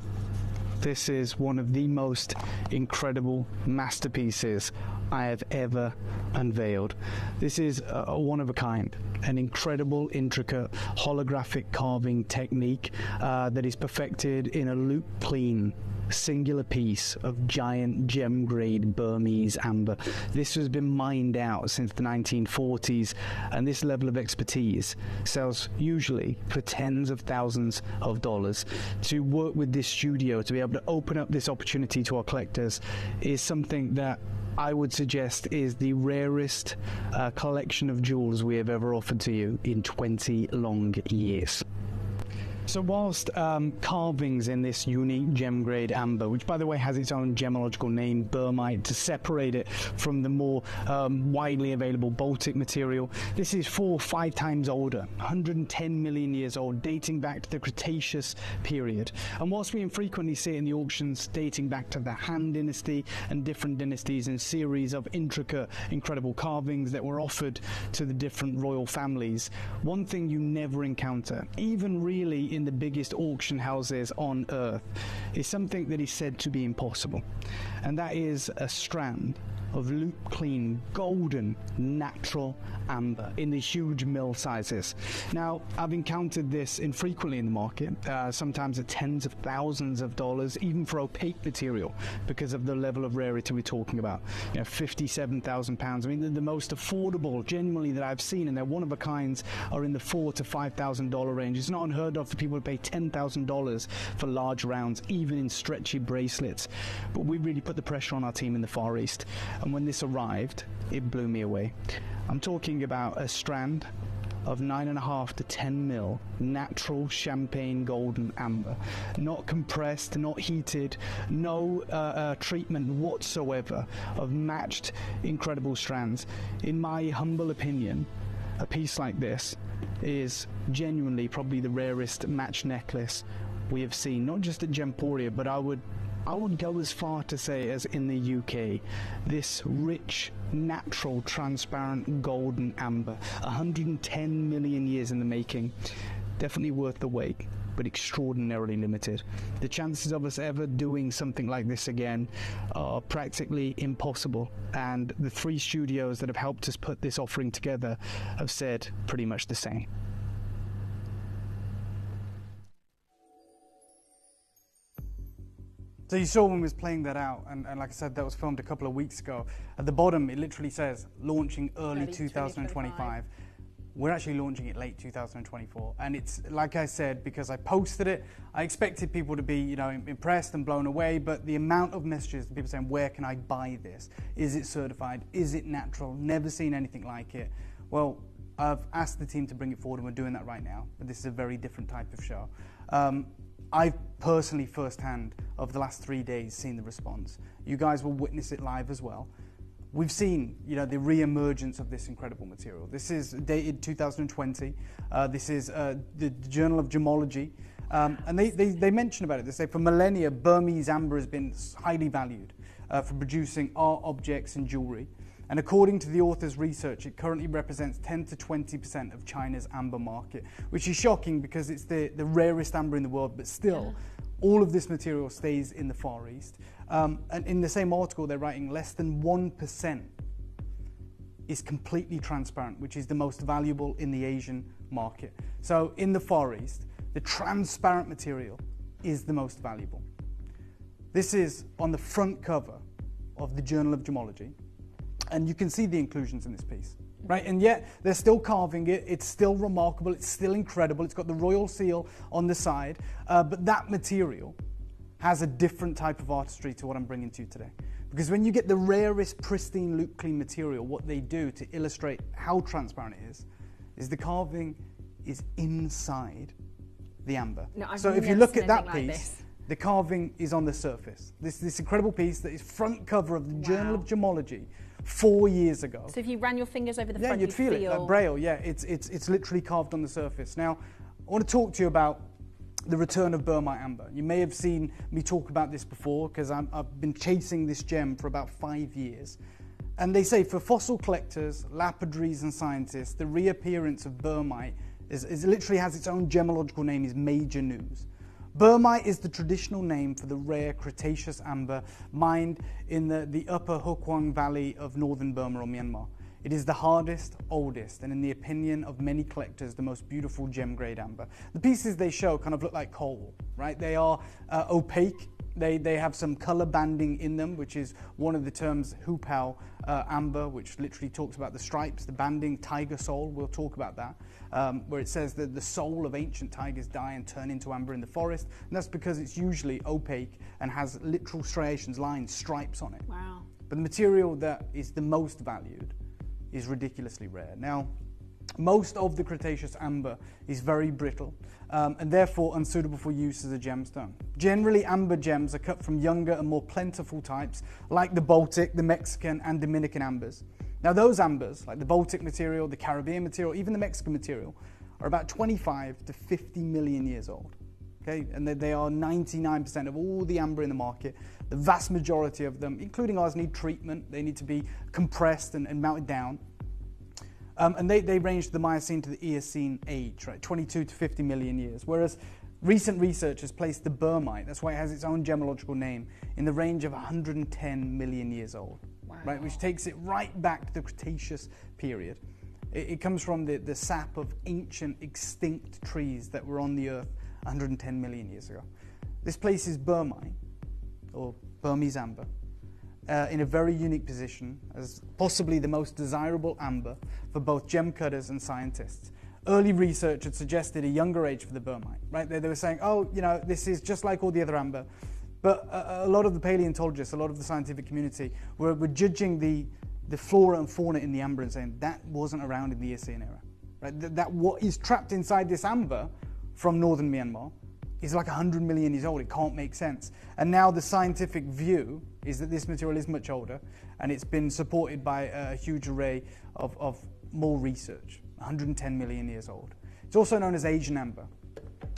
L: This is one of the most incredible masterpieces I have ever unveiled. This is a one of a kind, an incredible, intricate holographic carving technique that is perfected in a loop clean, singular piece of giant gem grade Burmese amber. This has been mined out since the 1940s, and this level of expertise sells usually for tens of thousands of dollars. To work with this studio, to be able to open up this opportunity to our collectors, is something that I would suggest is the rarest collection of jewels we have ever offered to you in 20 long years. So whilst carvings in this unique gem grade amber, which by the way has its own gemological name, Burmite, to separate it from the more widely available Baltic material, this is 4 or 5 times older, 110 million years old, dating back to the Cretaceous period. And whilst we infrequently see it in the auctions dating back to the Han Dynasty and different dynasties and series of intricate, incredible carvings that were offered to the different royal families, one thing you never encounter, even really in the biggest auction houses on earth, is something that is said to be impossible, and that is a strand of loop clean golden natural amber in the huge mill sizes. Now, I've encountered this infrequently in the market, sometimes at tens of thousands of dollars, even for opaque material, because of the level of rarity we're talking about. You know, £57,000. I mean, the most affordable, genuinely, that I've seen, and they're one of a kinds, are in the $4,000 to $5,000 range. It's not unheard of for people to pay $10,000 for large rounds, even in stretchy bracelets. But we really put the pressure on our team in the Far East. And when this arrived, it blew me away. I'm talking about a strand of 9.5 to 10 mil natural champagne golden amber, not compressed, not heated, no treatment whatsoever, of matched incredible strands. In my humble opinion, a piece like this is genuinely probably the rarest match necklace we have seen, not just at Gemporia, but I would go as far to say as in the UK. This rich, natural, transparent golden amber, 110 million years in the making, definitely worth the wait, but extraordinarily limited. The chances of us ever doing something like this again are practically impossible, and the 3 studios that have helped us put this offering together have said pretty much the same. So you saw when we was playing that out, and like I said, that was filmed a couple of weeks ago. At the bottom, it literally says, launching early 2025. We're actually launching it late 2024. And it's, like I said, because I posted it, I expected people to be, you know, impressed and blown away, but the amount of messages, people saying, where can I buy this? Is it certified? Is it natural? Never seen anything like it. Well, I've asked the team to bring it forward, and we're doing that right now, but this is a very different type of show. I've personally firsthand, over the last 3 days, seen the response. You guys will witness it live as well. We've seen, you know, the re-emergence of this incredible material. This is dated 2020. This is the Journal of Gemology. And they mention about it. They say, for millennia, Burmese amber has been highly valued for producing art objects and jewelry. And according to the author's research, it currently represents 10 to 20% of China's amber market, which is shocking because it's the rarest amber in the world, but still, all of this material stays in the Far East. And in the same article, they're writing less than 1% is completely transparent, which is the most valuable in the Asian market. So in the Far East, the transparent material is the most valuable. This is on the front cover of the Journal of Gemology. And you can see the inclusions in this piece, right? And yet they're still carving it. It's still remarkable. It's still incredible. It's got the royal seal on the side. But that material has a different type of artistry to what I'm bringing to you today. Because when you get the rarest, pristine, loop clean material, what they do to illustrate how transparent it is the carving is inside the amber.
H: No,
L: so if you look at that piece, the carving is on the surface. This incredible piece that is front cover of the Journal of Gemology 4 years ago.
H: So if you ran your fingers over the front,
L: you'd feel it, like braille. Yeah, it's literally carved on the surface. Now, I want to talk to you about the return of Burmite amber. You may have seen me talk about this before because I've been chasing this gem for about 5 years. And they say for fossil collectors, lapidaries and scientists, the reappearance of Burmite is literally has its own gemological name, is major news. Burmite is the traditional name for the rare Cretaceous amber mined in the upper Hukwang Valley of northern Burma or Myanmar. It is the hardest, oldest, and in the opinion of many collectors, the most beautiful gem-grade amber. The pieces they show kind of look like coal, right? They are opaque. They have some color banding in them, which is one of the terms opal amber, which literally talks about the stripes, the banding, tiger soul. We'll talk about that, where it says that the soul of ancient tigers die and turn into amber in the forest. And that's because it's usually opaque and has literal striations, lines, stripes on it.
H: Wow.
L: But the material that is the most valued is ridiculously rare. Now, most of the Cretaceous amber is very brittle and therefore unsuitable for use as a gemstone. Generally, amber gems are cut from younger and more plentiful types like the Baltic, the Mexican and Dominican ambers. Now those ambers, like the Baltic material, the Caribbean material, even the Mexican material, are about 25 to 50 million years old. Okay, and they are 99% of all the amber in the market. The vast majority of them, including ours, need treatment. They need to be compressed and melted down. And they range the Miocene to the Eocene age, right? 22 to 50 million years. Whereas recent research has placed the Burmite, that's why it has its own gemological name, in the range of 110 million years old, right? Which takes it right back to the Cretaceous period. It comes from the sap of ancient extinct trees that were on the earth 110 million years ago. This places Burmite, or Burmese amber, in a very unique position as possibly the most desirable amber for both gem cutters and scientists. Early research had suggested a younger age for the Burmite, right? They were saying, oh, you know, this is just like all the other amber. But a lot of the paleontologists, a lot of the scientific community were judging the flora and fauna in the amber and saying that wasn't around in the Eocene era. Right? That what is trapped inside this amber from northern Myanmar is like 100 million years old. It can't make sense. And now the scientific view is that this material is much older, and it's been supported by a huge array of more research, 110 million years old. It's also known as Asian amber,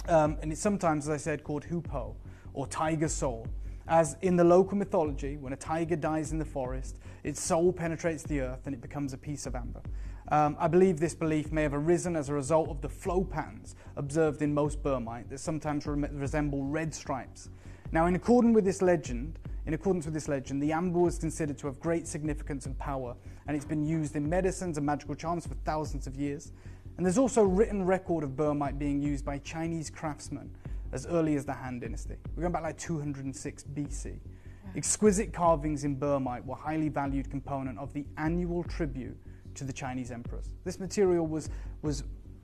L: and it's sometimes, as I said, called hupo, or tiger soul, as in the local mythology, when a tiger dies in the forest, its soul penetrates the earth and it becomes a piece of amber. I believe this belief may have arisen as a result of the flow patterns observed in most Burmite that sometimes resemble red stripes. Now, in accordance with this legend, the amber was considered to have great significance and power, and it's been used in medicines and magical charms for thousands of years. And there's also a written record of Burmite being used by Chinese craftsmen as early as the Han Dynasty. We're going back like 206 BC. Exquisite carvings in Burmite were a highly valued component of the annual tribute to the Chinese emperors. This material was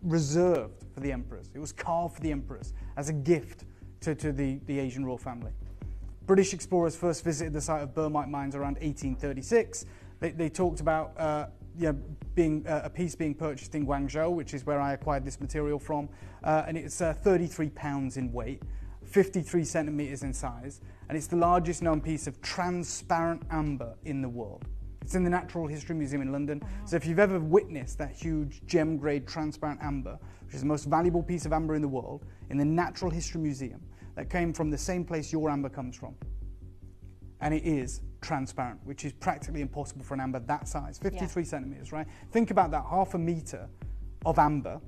L: reserved for the emperors. It was carved for the emperors as a gift to the Asian royal family. British explorers first visited the site of Burmite mines around 1836. They talked about being a piece being purchased in Guangzhou, which is where I acquired this material from, and it's 33 pounds in weight, 53 centimeters in size, and it's the largest known piece of transparent amber in the world. It's in the Natural History Museum in London. So if you've ever witnessed that huge gem-grade transparent amber, which is the most valuable piece of amber in the world, in the Natural History Museum, that came from the same place your amber comes from. And it is transparent, which is practically impossible for an amber that size, 53 centimeters, right? Think about that, 1/2 meter of amber,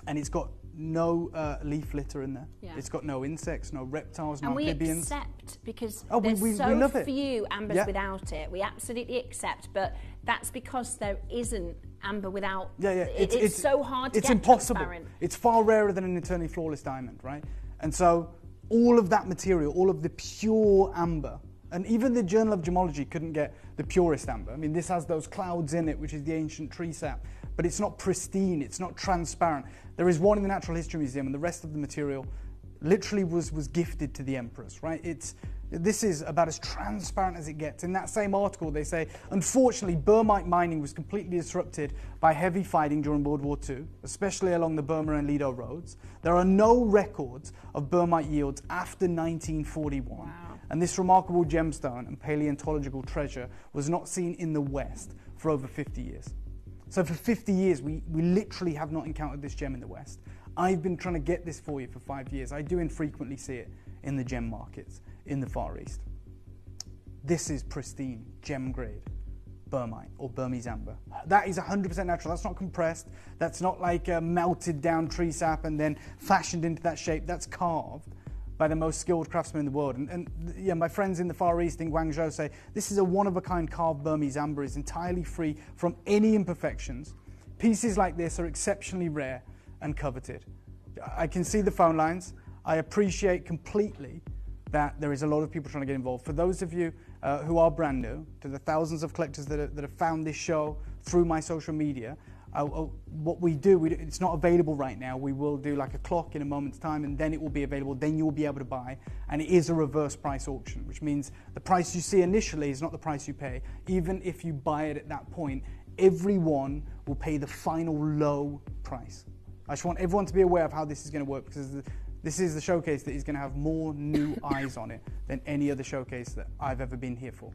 L: and it's got no leaf litter in there. Yeah. It's got no insects, no reptiles, no amphibians.
H: And we accept, because
L: we love it.
H: Few ambers without it. We absolutely accept, but that's because there isn't amber without. It's so hard to get.
L: It's impossible.
H: Transparent.
L: It's far rarer than an eternally flawless diamond, right? And so all of that material, all of the pure amber And even the Journal of Gemology couldn't get the purest amber. I mean, this has those clouds in it, which is the ancient tree sap, but it's not pristine, it's not transparent. There is one in the Natural History Museum, and the rest of the material literally was gifted to the emperors, right? This is about as transparent as it gets. In that same article, they say, unfortunately, Burmite mining was completely disrupted by heavy fighting during World War II, especially along the Burma and Lido roads. There are no records of Burmite yields after 1941. Wow. And this remarkable gemstone and paleontological treasure was not seen in the West for over 50 years. So for 50 years, we literally have not encountered this gem in the West. I've been trying to get this for you for 5 years. I do infrequently see it in the gem markets in the Far East. This is pristine, gem grade, Burmite or Burmese amber. That is 100% natural. That's not compressed. That's not like melted down tree sap and then fashioned into that shape. That's carved by the most skilled craftsmen in the world. And yeah, my friends in the Far East in Guangzhou say this is a one-of-a-kind carved Burmese amber. Is entirely free from any imperfections. Pieces like this are exceptionally rare and coveted. I can see the phone lines. I appreciate completely that there is a lot of people trying to get involved. For those of you who are brand new, to the thousands of collectors that have found this show through my social media, what we do, it's not available right now. We will do like a clock in a moment's time, and then it will be available. Then you will be able to buy, and it is a reverse price auction, which means the price you see initially is not the price you pay. Even if you buy it at that point, everyone will pay the final low price. I just want everyone to be aware of how this is going to work, because this is the showcase that is going to have more new eyes on it than any other showcase that I've ever been here for.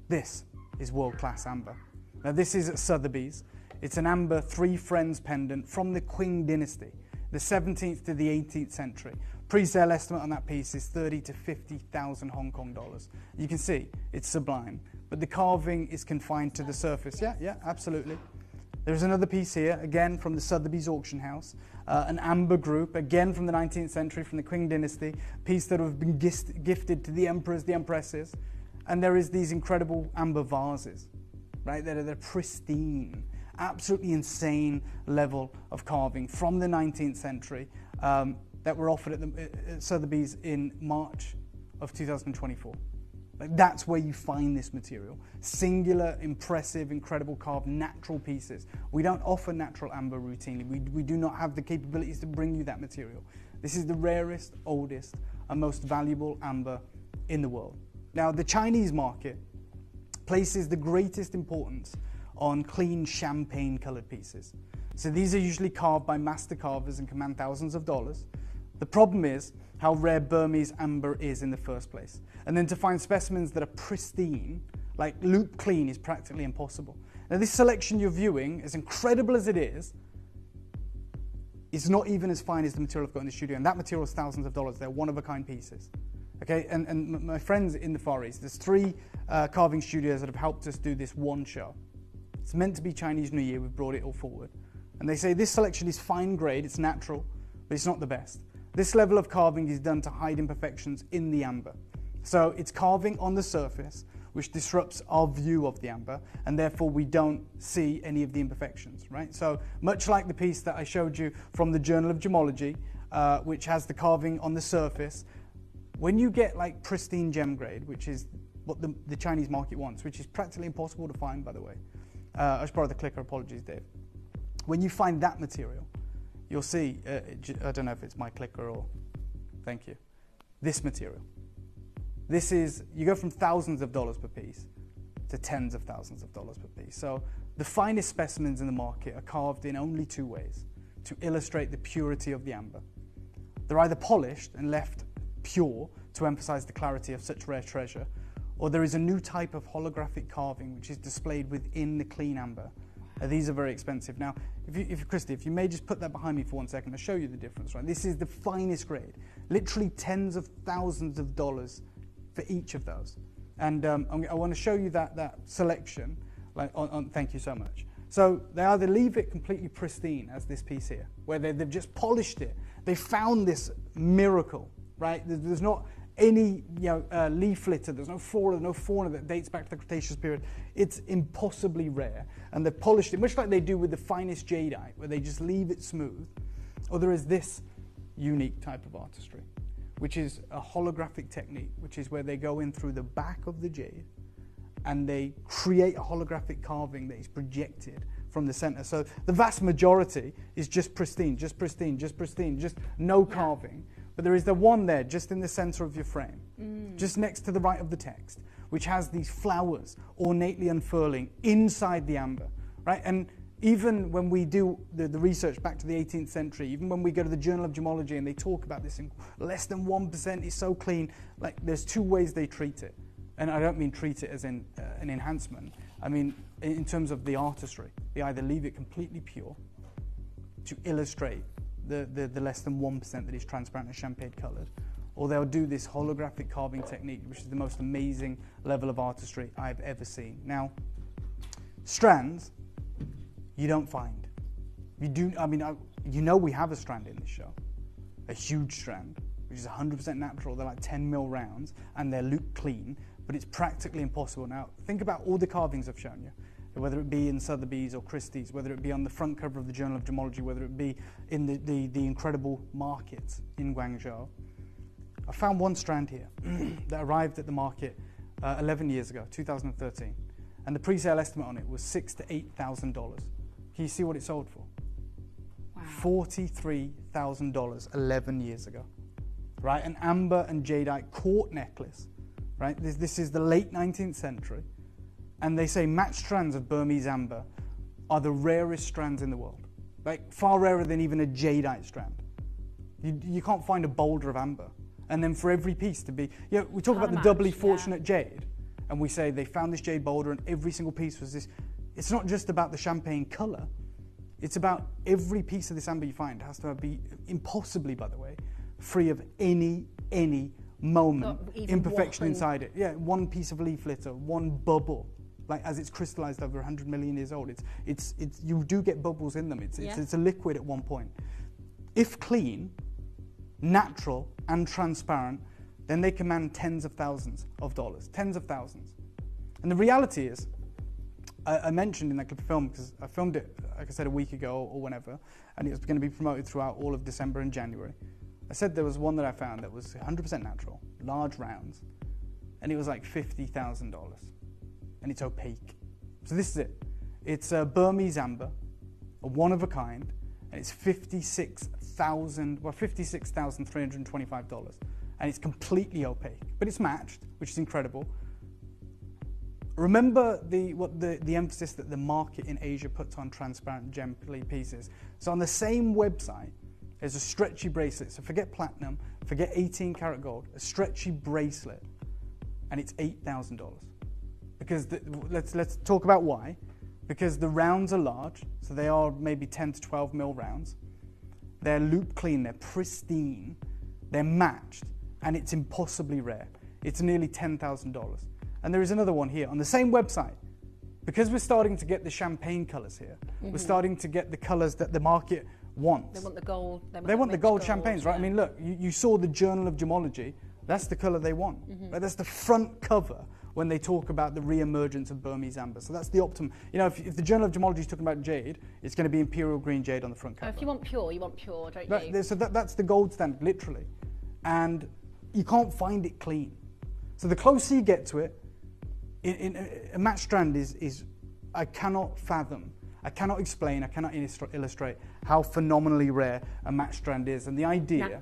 L: This is world-class amber. Now this is at Sotheby's. It's an amber 3 Friends pendant from the Qing dynasty, the 17th to the 18th century. Pre-sale estimate on that piece is 30 to 50,000 Hong Kong dollars. You can see it's sublime, but the carving is confined to the surface. Yeah, absolutely. There's another piece here, again from the Sotheby's auction house, an amber group, again from the 19th century, from the Qing dynasty, piece that have been gifted to the emperors, the empresses. And there is these incredible amber vases, right? They're pristine, absolutely insane level of carving from the 19th century that were offered at Sotheby's in March of 2024. Like, that's where you find this material. Singular, impressive, incredible carved natural pieces. We don't offer natural amber routinely. We do not have the capabilities to bring you that material. This is the rarest, oldest, and most valuable amber in the world. Now, the Chinese market places the greatest importance on clean champagne-colored pieces. So these are usually carved by master carvers and command thousands of dollars. The problem is how rare Burmese amber is in the first place. And then to find specimens that are pristine, like loop clean, is practically impossible. Now this selection you're viewing, as incredible as it is not even as fine as the material I've got in the studio. And that material is thousands of dollars. They're one-of-a-kind pieces. Okay, and my friends in the Far East, there's 3 carving studios that have helped us do this one show. It's meant to be Chinese New Year. We've brought it all forward. And they say this selection is fine grade, it's natural, but it's not the best. This level of carving is done to hide imperfections in the amber. So it's carving on the surface, which disrupts our view of the amber, and therefore we don't see any of the imperfections, right? So much like the piece that I showed you from the Journal of Gemology, which has the carving on the surface, when you get like pristine gem grade, which is what the Chinese market wants, which is practically impossible to find, by the way. I should borrow the clicker, apologies, Dave. When you find that material, you'll see, I don't know if it's my clicker or, thank you, this material. This is, you go from thousands of dollars per piece to tens of thousands of dollars per piece. So the finest specimens in the market are carved in only 2 ways to illustrate the purity of the amber. They're either polished and left pure to emphasize the clarity of such rare treasure, or there is a new type of holographic carving which is displayed within the clean amber. These are very expensive. Now, Christy, if you may just put that behind me for 1 second, I'll show you the difference, right? This is the finest grade, literally tens of thousands of dollars for each of those. And I want to show you that selection, thank you so much. So they either leave it completely pristine, as this piece here, where they've just polished it. They found this miracle, right? There's not any leaf litter, there's no flora, no fauna that dates back to the Cretaceous period. It's impossibly rare. And they've polished it, much like they do with the finest jadeite, where they just leave it smooth. Or there is this unique type of artistry, which is a holographic technique, which is where they go in through the back of the jade and they create a holographic carving that is projected from the center. So the vast majority is just pristine, just pristine, just pristine, just no carving. But there is the one there just in the center of your frame, just next to the right of the text, which has these flowers ornately unfurling inside the amber, right? And even when we do the research back to the 18th century, even when we go to the Journal of Gemology and they talk about this, less than 1% is so clean, like there's two ways they treat it. And I don't mean treat it as in an enhancement. I mean in terms of the artistry. They either leave it completely pure to illustrate the less than 1% that is transparent and champagne colored, or they'll do this holographic carving technique, which is the most amazing level of artistry I've ever seen. Now, strands, you don't find. You do. I mean, you know we have a strand in this show, a huge strand, which is 100% natural. They're like 10 mil rounds, and they're loop clean, but it's practically impossible. Now, think about all the carvings I've shown you, whether it be in Sotheby's or Christie's, whether it be on the front cover of the Journal of Gemology, whether it be in the incredible market in Guangzhou. I found one strand here that arrived at the market 11 years ago, 2013, and the pre-sale estimate on it was $6,000 to $8,000. Can you see what it sold for? Wow. $43,000 11 years ago, right? An amber and jadeite court necklace, right? This is the late 19th century, and they say matched strands of Burmese amber are the rarest strands in the world, like far rarer than even a jadeite strand. You can't find a boulder of amber. And then for every piece to be, we talk about the doubly fortunate jade, and we say they found this jade boulder and every single piece was this. It's not just about the champagne color, it's about every piece of this amber you find has to be impossibly, by the way, free of any moment imperfection inside it. Yeah, one piece of leaf litter, one bubble, like as it's crystallized over 100 million years old. It's you do get bubbles in them. It's a liquid at one point. If clean, natural and transparent, then they command tens of thousands of dollars, tens of thousands. And the reality is, I mentioned in that clip of film, because I filmed it, like I said, a week ago or whenever, and it was going to be promoted throughout all of December and January. I said there was one that I found that was 100% natural, large rounds, and it was like $50,000, and it's opaque. So this is it. It's a Burmese amber, a one of a kind, and it's $56,325, and it's completely opaque, but it's matched, which is incredible. Remember the emphasis that the market in Asia puts on transparent gem pieces. So on the same website, there's a stretchy bracelet. So forget platinum, forget 18 karat gold, a stretchy bracelet, and it's $8,000. Because let's talk about why. Because the rounds are large, so they are maybe 10 to 12 mil rounds. They're loop clean, they're pristine, they're matched, and it's impossibly rare. It's nearly $10,000. And there is another one here on the same website. Because we're starting to get the champagne colors here, we're starting to get the colors that the market wants.
H: They want the gold.
L: They want the gold champagnes, right? I mean, look, you saw the Journal of Gemology. That's the color they want. Right? That's the front cover when they talk about the re-emergence of Burmese amber. So that's the optimum. You know, if the Journal of Gemology is talking about jade, it's going to be imperial green jade on the front cover.
H: If you want pure, don't you?
L: So that's the gold standard, literally. And you can't find it clean. So the closer you get to it, a matched strand is I cannot fathom, I cannot explain, I cannot illustrate how phenomenally rare a matched strand is. And the idea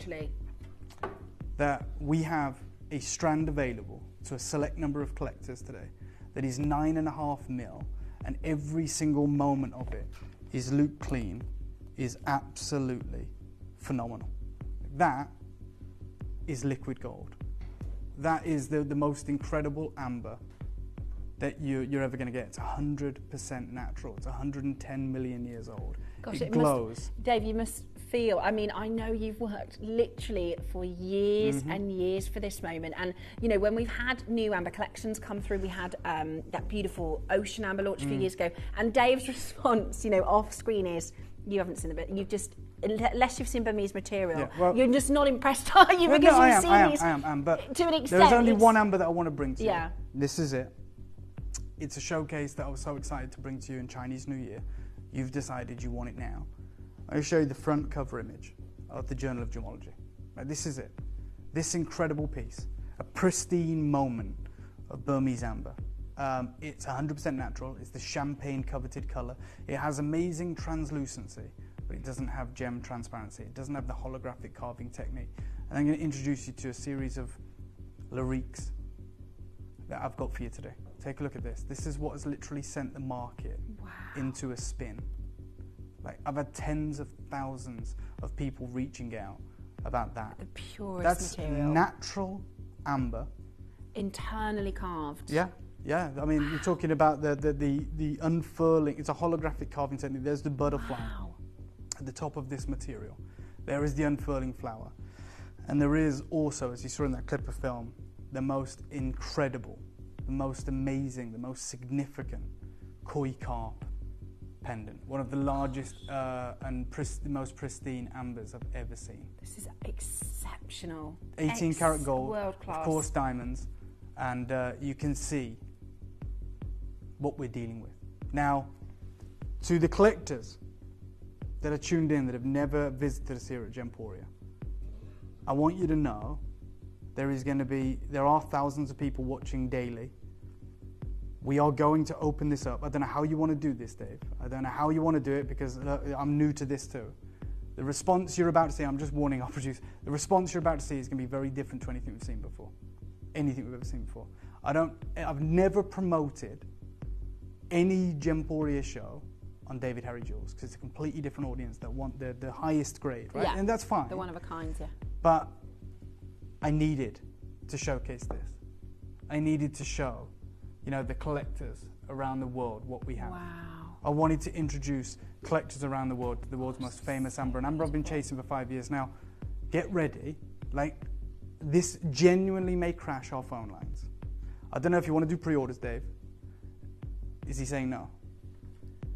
L: that we have a strand available to a select number of collectors today that is 9.5 mil, and every single moment of it is loop clean, is absolutely phenomenal. That is liquid gold. That is the most incredible amber that you're ever going to get. It's 100% natural. It's 110 million years old.
H: Gosh,
L: it glows.
H: Dave, you must feel, I mean, I know you've worked literally for years and years for this moment. And, you know, when we've had new amber collections come through, we had that beautiful ocean amber launch a few years ago. And Dave's response, you know, off screen is, you haven't seen the bit, you've just, unless you've seen Burmese material, you're just not impressed, are you? Because you've seen these
L: I am, but
H: to an extent.
L: There's only one amber that I want to bring to you.
H: Yeah.
L: This is it. It's a showcase that I was so excited to bring to you in Chinese New Year. You've decided you want it now. I'll show you the front cover image of the Journal of Gemology. Right, this is it. this incredible piece, a pristine moment of Burmese amber. It's 100% natural. It's the champagne coveted color. It has amazing translucency, but it doesn't have gem transparency. It doesn't have the holographic carving technique. And I'm going to introduce you to a series of lyriques that I've got for you today. Take a look at this. This is what has literally sent the market into a spin. Like, I've had tens of thousands of people reaching out about that.
H: The purest
L: That's
H: material.
L: natural amber.
H: Internally carved.
L: Yeah, yeah. I mean, you're talking about the unfurling. It's a holographic carving technique. There's the butterfly at the top of this material. There is the unfurling flower. And there is also, as you saw in that clip of film, the most incredible, the most amazing, the most significant koi carp pendant. One of the largest and the most pristine ambers I've ever seen.
H: This is exceptional.
L: 18 karat gold,
H: world class.
L: of course diamonds, and you can see what we're dealing with. Now, to the collectors that are tuned in, that have never visited us here at Gemporia, I want you to know there are thousands of people watching daily. We are going to open this up. I don't know how you want to do this, Dave. I don't know how you want to do it, because I'm new to this too. The response you're about to see, I'm just warning our producer, the response you're about to see is going to be very different to anything we've seen before. Anything we've ever seen before. I've never promoted any Gemporia show on David Harry Jewels, because it's a completely different audience that want the highest grade, right?
H: Yeah,
L: and that's fine.
H: The one of a kind, yeah.
L: But I needed to showcase this. I needed to show, the collectors around the world what we have.
H: Wow.
L: I wanted to introduce collectors around the world to the world's most famous amber. And amber I've been chasing for 5 years now. Get ready. Like, this genuinely may crash our phone lines. I don't know if you want to do pre-orders, Dave. Is he saying no?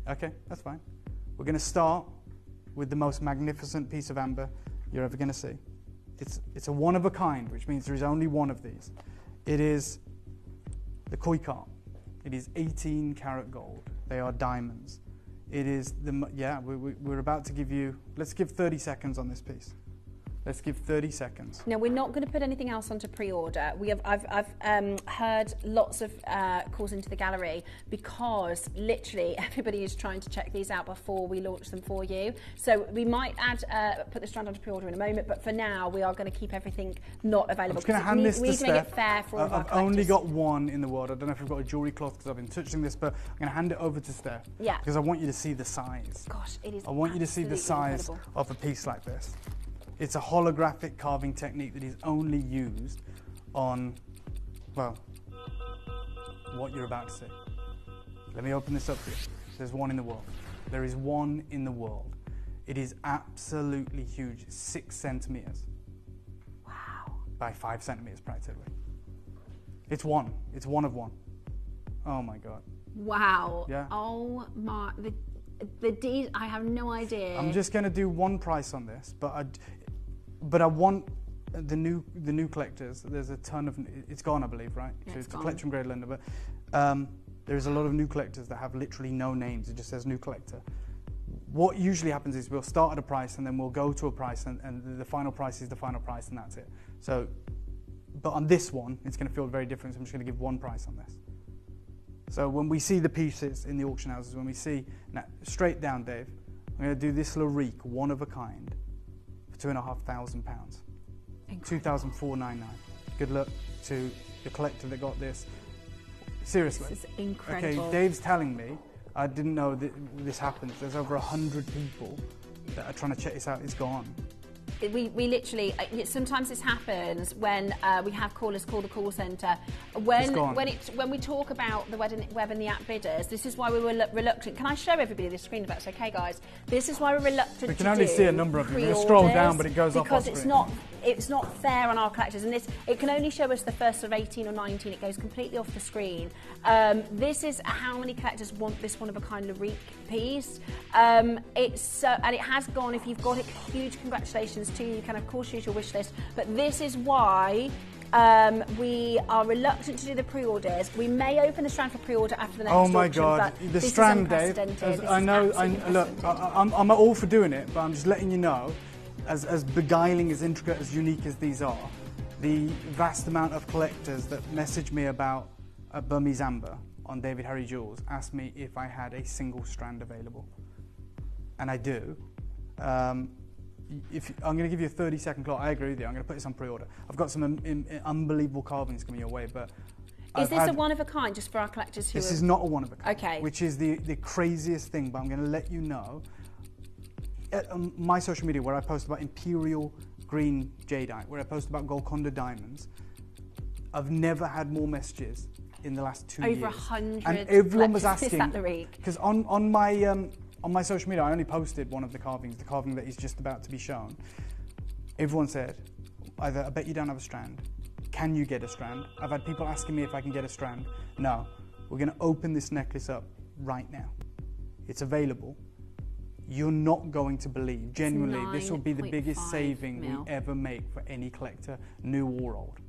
L: Okay, that's fine. We're going to start with the most magnificent piece of amber you're ever going to see. It's a one of a kind, which means there is only one of these. It is the koi carp. It is 18 karat gold. They are diamonds. It is we're about to give you, let's give 30 seconds on this piece. Let's give 30 seconds.
H: Now, we're not going to put anything else onto pre-order. I've heard lots of calls into the gallery, because literally everybody is trying to check these out before we launch them for you. So we might put the strand onto pre-order in a moment, but for now we are going to keep everything not available.
L: I'm just going to hand this to Steph.
H: We need to make it fair for all of our
L: I've only
H: collectors.
L: got one in the world. I don't know if we've got a jewellery cloth because I've been touching this, but I'm going to hand it over to Steph.
H: Yeah.
L: Because I want you to see the size.
H: Gosh, it is.
L: I want you to see the size
H: incredible.
L: of a piece like this. It's a holographic carving technique that is only used on, well, what you're about to see. Let me open this up for you. There's one in the world. There is one in the world. It is absolutely huge. 6 centimeters.
H: Wow.
L: By 5 centimeters practically. It's one. It's one of one. Oh my God.
H: Wow.
L: Yeah.
H: Oh my. I have no idea.
L: I'm just going to do one price on this, but I want the new collectors. There's a ton of, it's gone, I believe, right?
H: Yeah,
L: so
H: it's
L: a
H: gone.
L: collector in Grade Lender, but there's a lot of new collectors that have literally no names. It just says new collector. What usually happens is we'll start at a price and then we'll go to a price, and the final price is the final price, and that's it. So, but on this one, it's going to feel very different. So I'm just going to give one price on this. So when we see the pieces in the auction houses, when we see, now straight down, Dave, I'm going to do this lyrique, one of a kind, for £2,500. 2,499. Good luck to the collector that got this. Seriously.
H: This is incredible.
L: Okay, Dave's telling me, I didn't know that this happens. There's over 100 people that are trying to check this out. It's gone.
H: We literally, sometimes this happens when we have callers call the call centre. When we talk about the web and the app bidders, this is why we were reluctant. Can I show everybody this screen if that's okay, guys? This is why we're reluctant to do.
L: We can only see a number of them. We're going to scroll down, but it goes off our screen.
H: Because it's not fair on our collectors, and it can only show us the first of 18 or 19. It goes completely off the screen. This is how many collectors want this one of a kind lyrique piece. And it has gone. If you've got it, huge congratulations to you. You can of course use your wish list, but this is why we are reluctant to do the pre-orders. We may open the strand for pre-order after the next auction.
L: Oh my God, the strand, Dave. I know. Look, I'm all for doing it, but I'm just letting you know, as beguiling, as intricate, as unique as these are, the vast amount of collectors that message me about Burmese amber on David Harry Jewels asked me if I had a single strand available. And I do. I'm going to give you a 30-second clock. I agree with you. I'm going to put this on pre-order. I've got some unbelievable carvings coming your way, but
H: is this a one-of-a-kind just for our collectors who
L: This is not a one-of-a-kind.
H: Okay.
L: Which is the craziest thing, but I'm going to let you know. On my social media, where I post about imperial green jadeite, where I post about Golconda diamonds, I've never had more messages in the last 2 years.
H: Over 100.
L: And everyone was asking.
H: Is that the reek?
L: Because on my social media, I only posted one of the carvings, the carving that is just about to be shown. Everyone said, either I bet you don't have a strand. Can you get a strand? I've had people asking me if I can get a strand. No, we're going to open this necklace up right now. It's available. You're not going to believe, genuinely, this will be the biggest saving we ever make for any collector, new or old.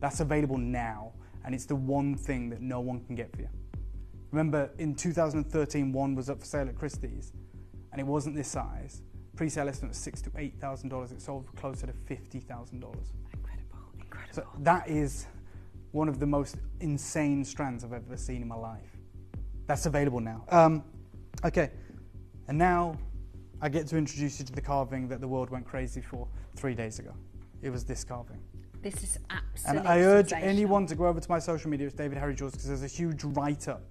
L: That's available now, and it's the one thing that no one can get for you. Remember, in 2013, one was up for sale at Christie's, and it wasn't this size. Pre-sale estimate was $6,000 to $8,000. It sold for closer to $50,000.
H: Incredible.
L: So that is one of the most insane strands I've ever seen in my life. That's available now. Okay, and now I get to introduce you to the carving that the world went crazy for 3 days ago. It was this carving.
H: This is absolutely
L: And I urge anyone to go over to my social media, it's David Harry Jewels, because there's a huge write-up.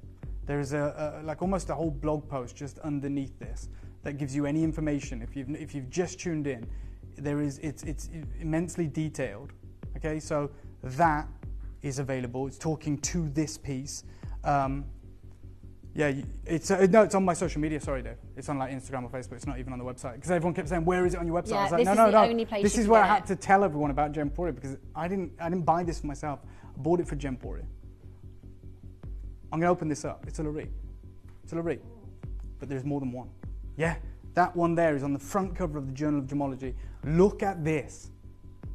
L: There is like almost a whole blog post just underneath this that gives you any information. If you've just tuned in, it's immensely detailed. Okay, so that is available. It's talking to this piece. It's on my social media. Sorry, Dave. It's on like Instagram or Facebook. It's not even on the website because everyone kept saying, "Where is it on your website?" I was like, "No.
H: Only place
L: this is where I had to tell everyone about Gemporia because I didn't buy this for myself. I bought it for Gemporia. I'm going to open this up. It's a Larique. But there's more than one. Yeah, that one there is on the front cover of the Journal of Gemology. Look at this.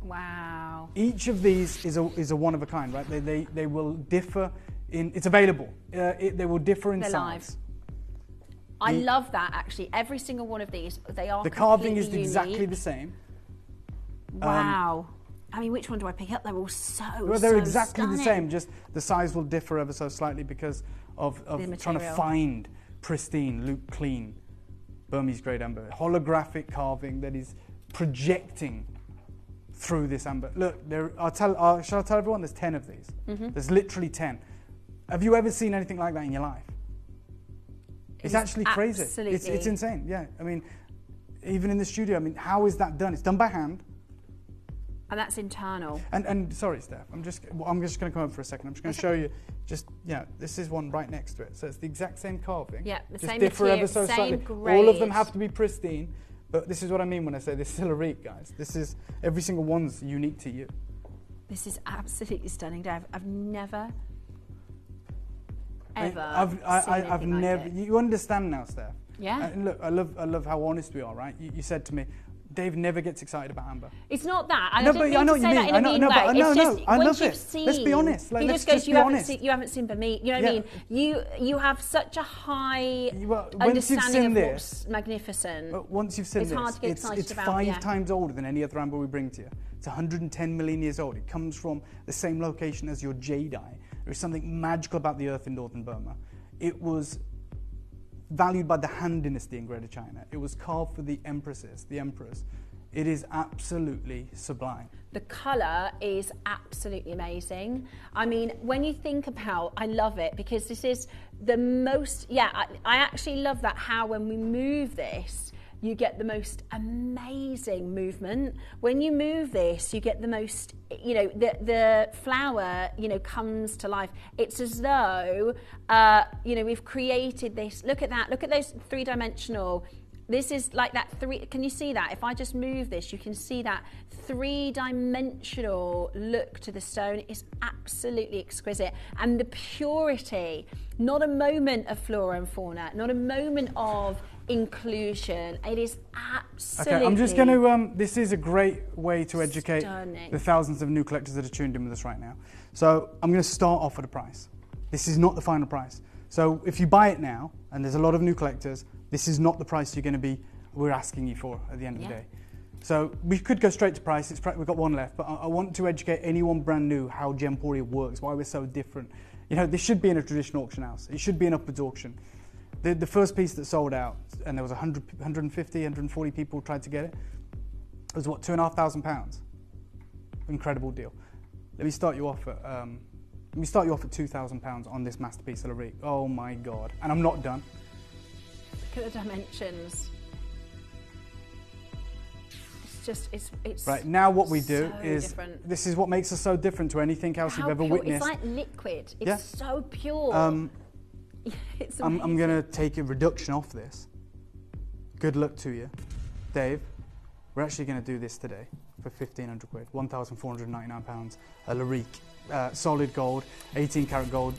H: Wow.
L: Each of these is a one of a kind, right? They will differ in. It's available. They will differ in size.
H: I love that actually. Every single one of these, they are.
L: The carving is
H: unique.
L: exactly the same.
H: Wow. I mean, which one do I pick up? They're all
L: they're exactly
H: stunning.
L: the same. Just the size will differ ever so slightly because of trying to find pristine, loop clean Burmese grade amber, holographic carving that is projecting through this amber. Look, shall I tell everyone? There's 10 of these. Mm-hmm. There's literally 10. Have you ever seen anything like that in your life? It's actually crazy.
H: Absolutely.
L: It's insane. Yeah. I mean, even in the studio. I mean, how is that done? It's done by hand.
H: And that's internal.
L: And sorry, Steph. I'm just going to come up for a second. I'm just going to show you. This is one right next to it. So it's the exact same carving.
H: Yeah, the
L: just
H: same
L: differ
H: material,
L: ever so
H: same
L: slightly.
H: grade.
L: All of them have to be pristine. But this is what I mean when I say this is a Larique, guys. This is every single one's unique to you.
H: This is absolutely stunning, Dave. I've never, ever.
L: I've never. It. You understand now, Steph.
H: Yeah.
L: And look, I love how honest we are, right? You said to me, Dave never gets excited about amber.
H: It's not that. I
L: know
H: know
L: what you mean. I know, I love it. Let's be honest. Like,
H: he just goes, you haven't seen Burmese. You know what I mean? You have such a high understanding of what's magnificent.
L: But once you've seen
H: it's hard to get excited about.
L: It's 5 times older than any other amber we bring to you. It's 110 million years old. It comes from the same location as your jadeite. There is something magical about the earth in northern Burma. It was valued by the Han Dynasty in Greater China. It was carved for the empresses, the emperors. It is absolutely sublime.
H: The colour is absolutely amazing. I mean, when you think about, I love it because this is the most, I actually love that how when we move this, you get the most amazing movement. When you move this, you get the most, the flower, comes to life. It's as though, we've created this. Look at that. Look at those three-dimensional. This is like that can you see that? If I just move this, you can see that three-dimensional look to the stone is absolutely exquisite. And the purity, not a moment of flora and fauna, not a moment of inclusion. It is absolutely...
L: Okay, I'm just going to... this is a great way to educate
H: stunning.
L: The thousands of new collectors that are tuned in with us right now. So I'm going to start off at a price. This is not the final price. So if you buy it now, and there's a lot of new collectors, this is not the price we're asking you for at the end of the day. So we could go straight to price. We've got one left, but I want to educate anyone brand new how Gemporia works, why we're so different. You know, this should be in a traditional auction house. It should be an upwards auction. The first piece that sold out, and there was 150, 140 people tried to get it, was what, £2,500? Incredible deal. Let me start you off at £2,000 on this masterpiece of Larique. Oh my God! And I'm not done.
H: Look at the dimensions. It's
L: right now. What we do
H: so
L: is
H: different.
L: This is what makes us so different to anything else you've ever witnessed.
H: It's like liquid. It's
L: Yeah.
H: so pure. It's
L: I'm
H: amazing.
L: going to take a reduction off this. Good luck to you, Dave. We're actually going to do this today for 1,500 quid, £1,499. A Larique, solid gold, 18 karat gold,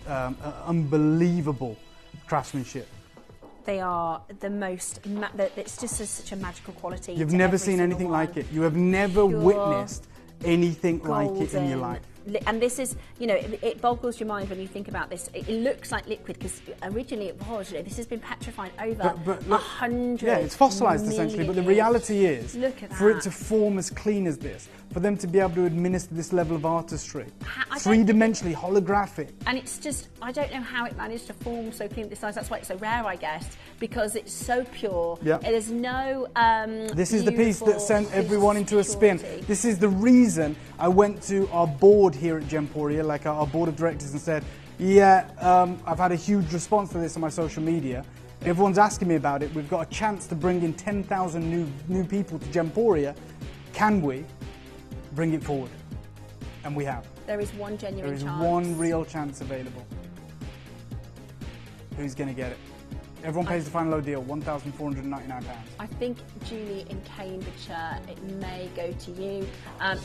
L: unbelievable craftsmanship.
H: They are the most. It's just such a magical quality.
L: You've
H: to
L: never
H: every
L: seen
H: single
L: anything
H: one.
L: like it. You have never
H: Pure,
L: witnessed anything like it in your
H: golden.
L: life.
H: And this is, you know, it boggles your mind when you think about this. It looks like liquid because originally it was. You know, this has been petrified over
L: But
H: 100.
L: Yeah, it's fossilized essentially. But the reality is,
H: Look at
L: for it
H: that.
L: to form as clean as this, for them to be able to administer this level of artistry,
H: I don't-
L: three-dimensionally holographic.
H: And it's just, I don't know how it managed to form so clean at this size. That's why it's so rare, I guess, because it's so pure.
L: Yeah.
H: There's no.
L: This is the piece that
H: beautiful
L: sent everyone into a spin.
H: purity.
L: This is the reason I went to our board here at Gemporia, like our board of directors, and said, yeah, I've had a huge response to this on my social media. Everyone's asking me about it. We've got a chance to bring in 10,000 new people to Gemporia. Can we bring it forward? And we have.
H: There is one genuine
L: There is
H: chance.
L: one real chance available. Who's going to get it? Everyone pays the final low deal, £1,499.
H: I think, Julie, in Cambridgeshire, it may go to you.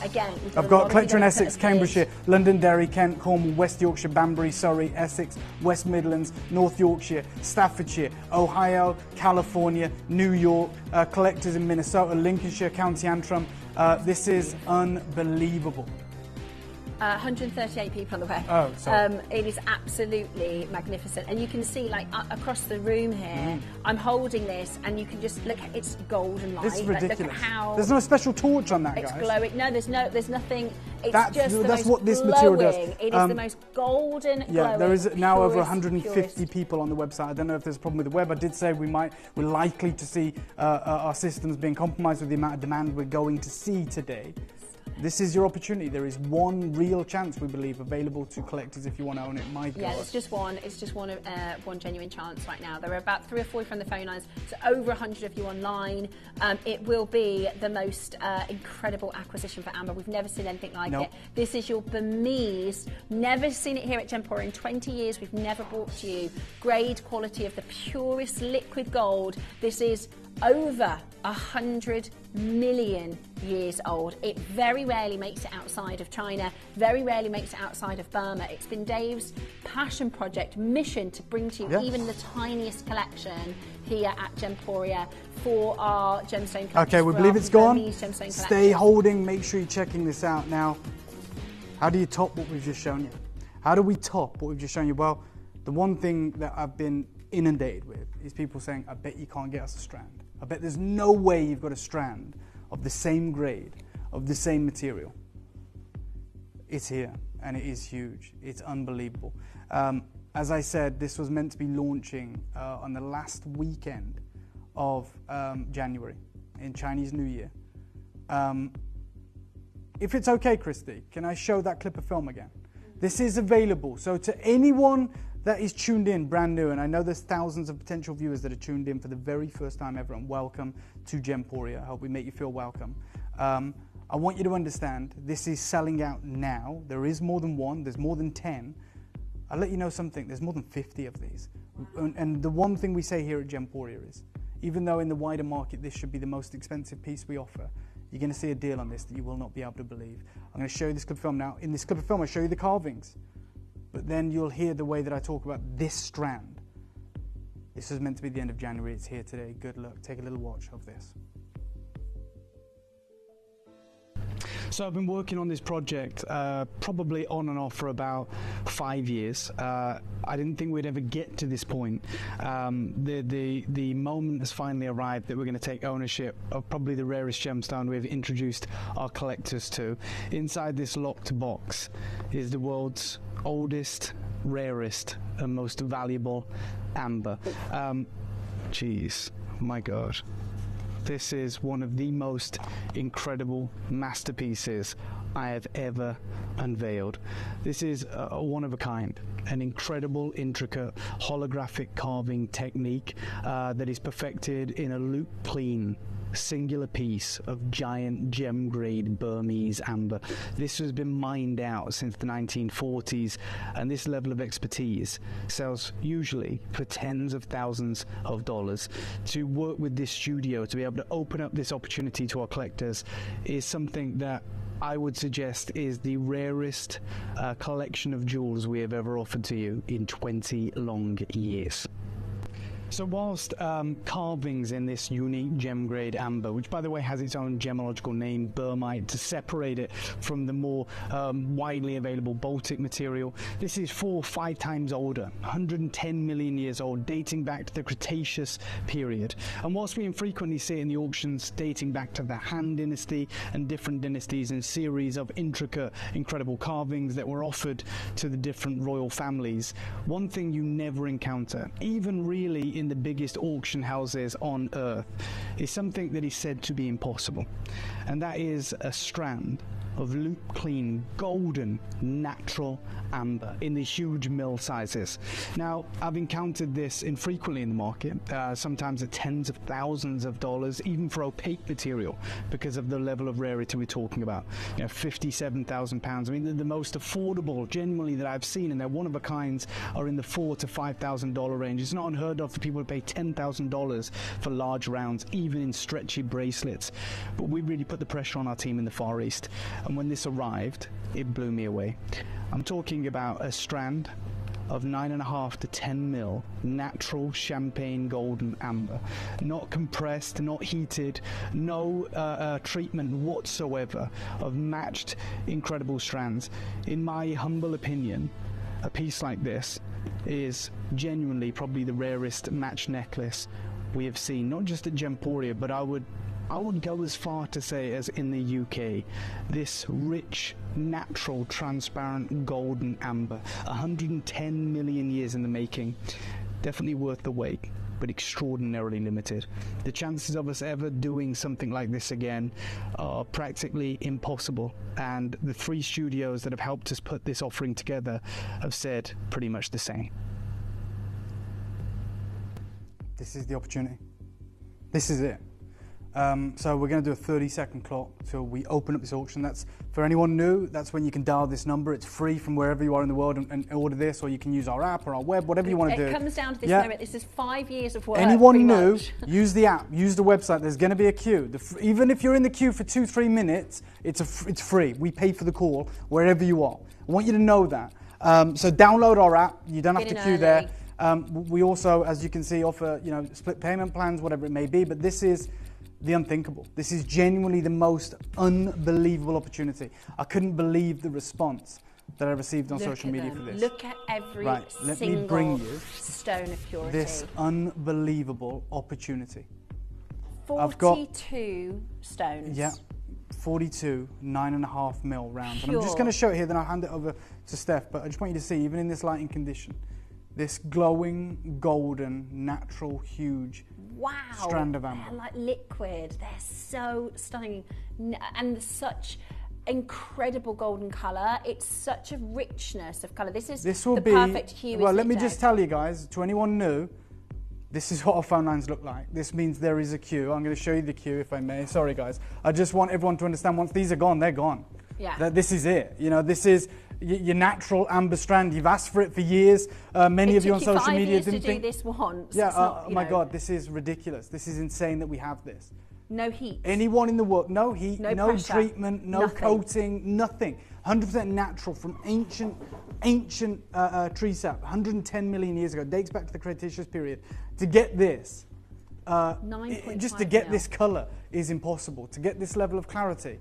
H: Again, we've
L: I've
H: a lot
L: got
H: of
L: collector in
H: people
L: Essex,
H: that have
L: Cambridgeshire, Londonderry, Kent, Cornwall, West Yorkshire, Banbury, Surrey, Essex, West Midlands, North Yorkshire, Staffordshire, Ohio, California, New York, collectors in Minnesota, Lincolnshire, County Antrim. This is unbelievable.
H: 138 people on the web.
L: Oh, sorry.
H: It is absolutely magnificent. And you can see, like, across the room here, I'm holding this, and you can just look at it's golden light.
L: It's
H: Like,
L: ridiculous.
H: look at how
L: There's no special torch on that,
H: it's
L: guys.
H: glowing. No, there's nothing. It's
L: That's
H: just the most
L: what this
H: glowing.
L: material does.
H: It is the most golden,
L: Yeah,
H: glowing,
L: there is now over
H: purest,
L: 150
H: purest.
L: people on the website. I don't know if there's a problem with the web. I did say we're likely to see our systems being compromised with the amount of demand we're going to see today. This is your opportunity. There is one real chance, we believe, available to collectors if you want to own it. My God.
H: Yeah, it's just one. It's just one genuine chance right now. There are about 3 or 4 from the phone lines, so over 100 of you online. It will be the most incredible acquisition for Amber. We've never seen anything like
L: Nope.
H: it. This is your Burmese. Never seen it here at Gemporia in 20 years. We've never brought to you grade quality of the purest liquid gold. This is over 100 million years old. It very rarely makes it outside of China, very rarely makes it outside of Burma. It's been Dave's passion project, mission to bring to you
L: Yeah.
H: even the tiniest collection here at Gemporia for our gemstone collection.
L: Okay, we
H: for
L: believe
H: our
L: it's gone.
H: Burmese gemstone
L: Stay
H: collection.
L: holding. Make sure you're checking this out. Now, how do you top what we've just shown you? How do we top what we've just shown you? Well, the one thing that I've been inundated with is people saying, I bet you can't get us a strand. I bet there's no way you've got a strand of the same grade, of the same material. It's here, and it is huge. It's unbelievable. As I said, this was meant to be launching on the last weekend of January, in Chinese New Year. If it's okay, Christy, can I show that clip of film again? This is available. So to anyone that is tuned in brand new, and I know there's thousands of potential viewers that are tuned in for the very first time ever, and welcome to Gemporia. I hope we make you feel welcome. I want you to understand this is selling out now. There is more than one, there's more than 10. I'll let you know something, there's more than 50 of these. And the one thing we say here at Gemporia is, even though in the wider market this should be the most expensive piece we offer, you're going to see a deal on this that you will not be able to believe. I'm going to show you this clip of film now. In this clip of film, I'll show you the carvings. But then you'll hear the way that I talk about this strand. This is meant to be the end of January. It's here today. Good luck. Take a little watch of this. So I've been working on this project probably on and off for about 5 years. I didn't think we'd ever get to this point. The moment has finally arrived that we're going to take ownership of probably the rarest gemstone we've introduced our collectors to. Inside this locked box is the world's oldest, rarest and most valuable amber. Jeez, my God. This is one of the most incredible masterpieces I have ever unveiled. This is a one of a kind, an incredible, intricate, holographic carving technique that is perfected in a loop clean, singular piece of giant gem grade Burmese amber. This has been mined out since the 1940s, and this level of expertise sells usually for tens of thousands of dollars. To work with this studio, to be able to open up this opportunity to our collectors, is something that I would suggest is the rarest collection of jewels we have ever offered to you in 20 long years. So whilst carvings in this unique gem grade amber, which by the way has its own gemological name, Burmite, to separate it from the more widely available Baltic material, this is 4 or 5 times older, 110 million years old, dating back to the Cretaceous period. And whilst we infrequently see it in the auctions dating back to the Han Dynasty and different dynasties and series of intricate, incredible carvings that were offered to the different royal families, one thing you never encounter, even really in the biggest auction houses on earth, is something that is said to be impossible, and that is a strand of loop clean golden natural amber in the huge mill sizes. Now, I've encountered this infrequently in the market, sometimes at tens of thousands of dollars, even for opaque material, because of the level of rarity we're talking about. You know, £57,000. I mean, the most affordable, genuinely, that I've seen, and they're one of a kinds, are in the $4,000 to $5,000 range. It's not unheard of for people to pay $10,000 for large rounds, even in stretchy bracelets. But we really put the pressure on our team in the Far East, and when this arrived, it blew me away. I'm talking about a strand of 9.5 to 10 mil natural champagne golden amber, not compressed, not heated, no treatment whatsoever, of matched incredible strands. In my humble opinion, a piece like this is genuinely probably the rarest match necklace we have seen, not just at Gemporia, but I would go as far to say as in the UK. This rich, natural, transparent golden amber, 110 million years in the making, definitely worth the wait, but extraordinarily limited. The chances of us ever doing something like this again are practically impossible, and the 3 studios that have helped us put this offering together have said pretty much the same. This is the opportunity. This is it. So we're going to do a 30-second clock till we open up this auction. That's, for anyone new, that's when you can dial this number. It's free from wherever you are in the world and order this, or you can use our app or our web, whatever you want to do.
H: It comes down to this moment. This is 5 years of work.
L: Anyone new, use the app, use the website. There's going to be a queue. Even if you're in the queue for 2-3 minutes, it's free. We pay for the call wherever you are. I want you to know that. So download our app. You don't have to queue there. We also, as you can see, offer split payment plans, whatever it may be. But this is the unthinkable. This is genuinely the most unbelievable opportunity. I couldn't believe the response that I received on social media for this.
H: Look at every
L: let
H: single
L: me bring you
H: stone of purity.
L: This unbelievable opportunity.
H: 42 stones.
L: Yeah, 42 9.5 mil rounds. And I'm just going to show it here, then I'll hand it over to Steph. But I just want you to see, even in this lighting condition, this glowing, golden, natural, huge strand of amber.
H: They're like liquid. They're so stunning, and such incredible golden colour. It's such a richness of colour. This will be the perfect hue.
L: Well, let me just tell you guys, to anyone new, this is what our phone lines look like. This means there is a queue. I'm going to show you the queue, if I may. Sorry, guys. I just want everyone to understand, once these are gone, they're gone.
H: Yeah.
L: That this is it. This is your natural amber strand. You've asked for it for years. Many of you on social media didn't think.
H: To do this once.
L: Yeah. Oh my God, this is ridiculous. This is insane that we have this.
H: No heat.
L: Anyone in the world? No heat. No
H: pressure,
L: treatment. No coating. Nothing. 100% natural from ancient tree sap. 110 million years ago. Dates back to the Cretaceous period. To get this, just to get this colour is impossible. To get this level of clarity,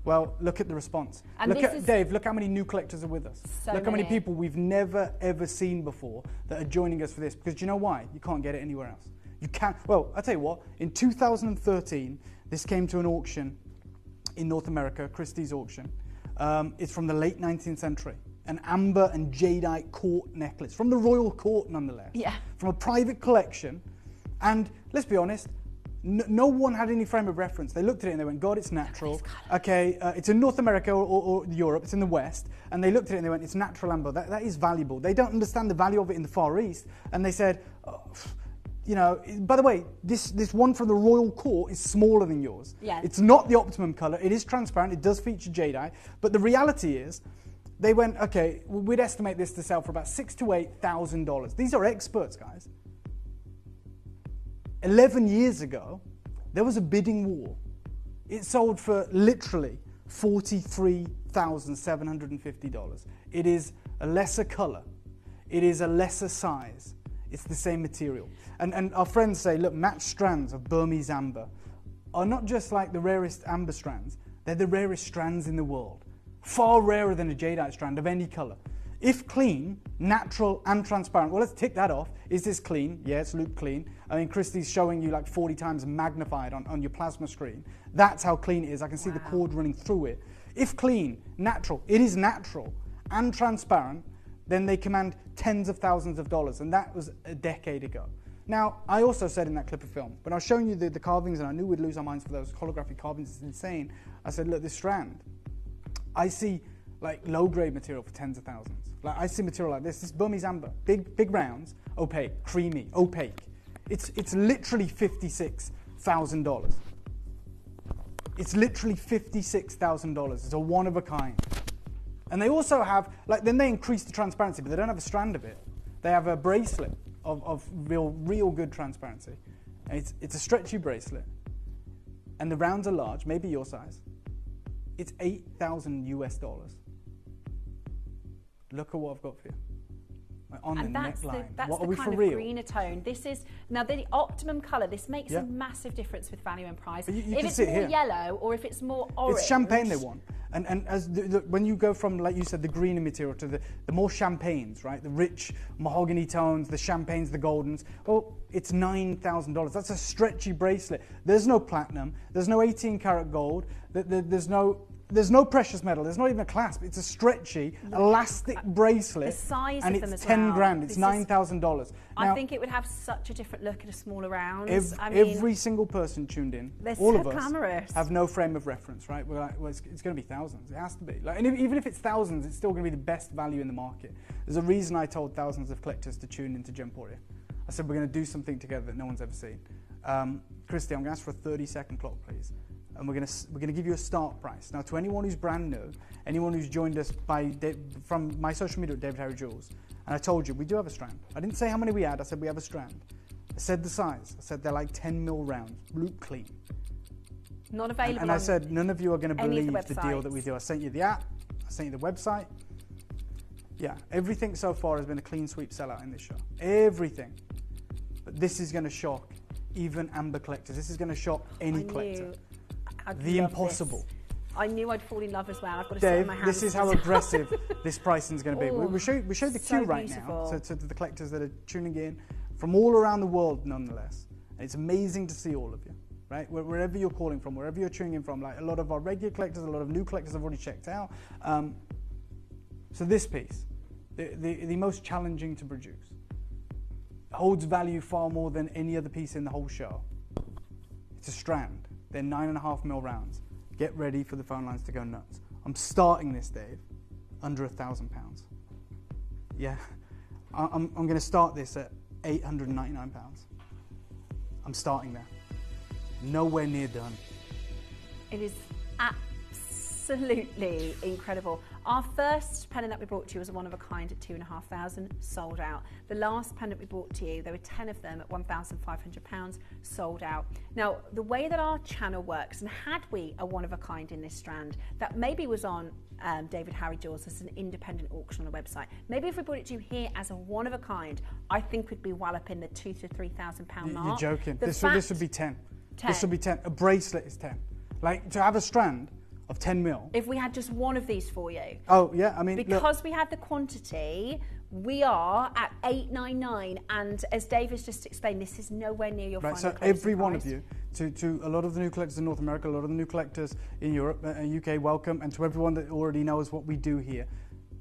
L: Well, look at the response.
H: And
L: Dave, look how many new collectors are with us. Look how many people we've never, ever seen before that are joining us for this. Because do you know why? You can't get it anywhere else. You can't. Well, I'll tell you what. In 2013, this came to an auction in North America, Christie's auction. It's from the late 19th century. An amber and jadeite court necklace. From the royal court, nonetheless.
H: Yeah. From
L: a private collection. And let's be honest, no one had any frame of reference. They looked at it and they went, God, it's natural. Okay, it's in North America or Europe, it's in the West. And they looked at it and they went, it's natural amber, that is valuable. They don't understand the value of it in the Far East. And they said, oh, you know, by the way, this one from the royal court is smaller than yours.
H: Yeah.
L: It's not the optimum color. It is transparent. It does feature jadeite. But the reality is, they went, okay, we'd estimate this to sell for about $6,000 to $8,000. These are experts, guys. 11 years ago, there was a bidding war. It sold for literally $43,750. It is a lesser color. It is a lesser size. It's the same material. And our friends say, look, matched strands of Burmese amber are not just like the rarest amber strands, they're the rarest strands in the world. Far rarer than a jadeite strand of any color. If clean, natural and transparent, well, let's tick that off. Is this clean? Yeah, it's loop clean. I mean, Christie's showing you like 40 times magnified on your plasma screen. That's how clean it is. I can see the cord running through it. If clean, natural, it is natural and transparent, then they command tens of thousands of dollars, and that was a decade ago. Now, I also said in that clip of film, when I was showing you the carvings, and I knew we'd lose our minds for those holographic carvings, it's insane. I said, look, this strand, I see like low-grade material for tens of thousands. Like I see material like this Burmese amber, big rounds, opaque, creamy, opaque. It's literally $56,000. It's literally $56,000. It's a one of a kind. And they also have, like, then they increase the transparency, but they don't have a strand of it. They have a bracelet of real good transparency. And it's a stretchy bracelet. And the rounds are large, maybe your size. It's $8,000 US. Look at what I've got for you. Like on
H: and
L: the
H: that's
L: neckline.
H: That's
L: what
H: the
L: are we
H: kind
L: for
H: of
L: real?
H: greener tone. This is now the optimum colour. This makes a massive difference with value and price.
L: You
H: if it's more yellow or if it's more orange,
L: it's champagne they want. And as when you go from, like you said, the greener material to the more champagnes, right? The rich mahogany tones, the champagnes, the goldens. Well, it's $9,000. That's a stretchy bracelet. There's no platinum. There's no 18 karat gold. There's no precious metal. There's not even a clasp. It's a stretchy, elastic bracelet.
H: The size
L: and
H: of them
L: it's
H: as
L: 10
H: well.
L: grand. It's $9,000.
H: I think it would have such a different look at a smaller round.
L: Every single person tuned in, all
H: so
L: of us,
H: glamorous.
L: have no frame of reference, right? We're like, well, it's going to be thousands. It has to be. Like, and even if it's thousands, it's still going to be the best value in the market. There's a reason I told thousands of collectors to tune into Gemporia. I said, we're going to do something together that no one's ever seen. Christy, I'm going to ask for a 30-second clock, please. And we're going to give you a start price. Now, to anyone who's brand new, anyone who's joined us from my social media at David Harry Jewels, and I told you, we do have a strand. I didn't say how many we had, I said we have a strand. I said the size. I said they're like 10 mil rounds, loop clean.
H: Not available.
L: And I said, none of you are going to believe
H: the
L: deal that we do. I sent you the app, I sent you the website. Yeah, everything so far has been a clean sweep sellout in this show. Everything. But this is going to shock even amber collectors. This is going to shock any collector. The impossible.
H: This. I knew I'd fall in love as well. I've got to sit on my hands.
L: This is how aggressive this pricing is going to be. We'll show the queue right
H: beautiful.
L: now to the collectors that are tuning in from all around the world, nonetheless. And it's amazing to see all of you, right? Wherever you're calling from, wherever you're tuning in from. Like a lot of our regular collectors, a lot of new collectors I've already checked out. So this piece, the most challenging to produce, holds value far more than any other piece in the whole show. It's a strand. They're 9.5 mil rounds. Get ready for the phone lines to go nuts. I'm starting this, Dave, under £1,000. Yeah, I'm going to start this at £899. I'm starting there. Nowhere near done.
H: It is absolutely incredible. Our first pendant that we brought to you was a one of a kind at £2,500, sold out. The last pendant we brought to you, there were 10 of them at £1,500, sold out. Now, the way that our channel works, and had we a one of a kind in this strand, that maybe was on David Harry Jewels as an independent auction on the website. Maybe if we brought it to you here as a one of a kind, I think we'd be well up in the £2,000 to £3,000 mark.
L: You're joking. This would be 10. This would be 10. A bracelet is 10. Like, to have a strand of 10 mil.
H: If we had just one of these for you.
L: Oh, yeah, I mean,
H: because we had the quantity, we are at $8.99, and as Dave has just explained, this is nowhere near your final
L: so
H: closing
L: every one
H: price.
L: of you, to a lot of the new collectors in North America, a lot of the new collectors in Europe, UK, welcome, and to everyone that already knows what we do here,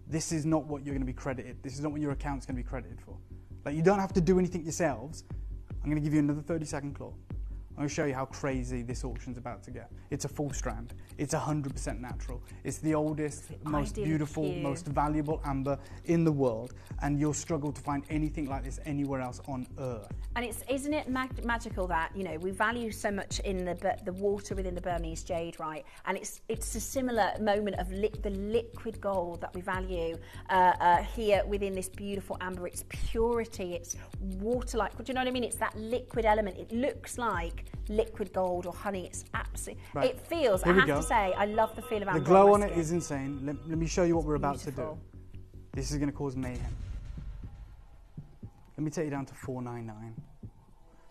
L: this is not what you're going to be credited. This is not what your account's going to be credited for. Like, you don't have to do anything yourselves. I'm going to give you another 30-second claw. I'm going to show you how crazy this auction's about to get. It's a full strand. It's 100% natural. It's the oldest, most beautiful, most valuable amber in the world, and you'll struggle to find anything like this anywhere else on Earth.
H: And isn't it magical that, you know, we value so much in the water within the Burmese jade, right? And it's a similar moment of the liquid gold that we value here within this beautiful amber. It's purity, it's water-like. Do you know what I mean? It's that liquid element. It looks like liquid gold or honey. It's absolutely, it feels, I have to say, I love the feel of amber.
L: The glow on it is insane. Let me show you what we're about to do. This is going to cause mayhem. Let me take you down to $4.99,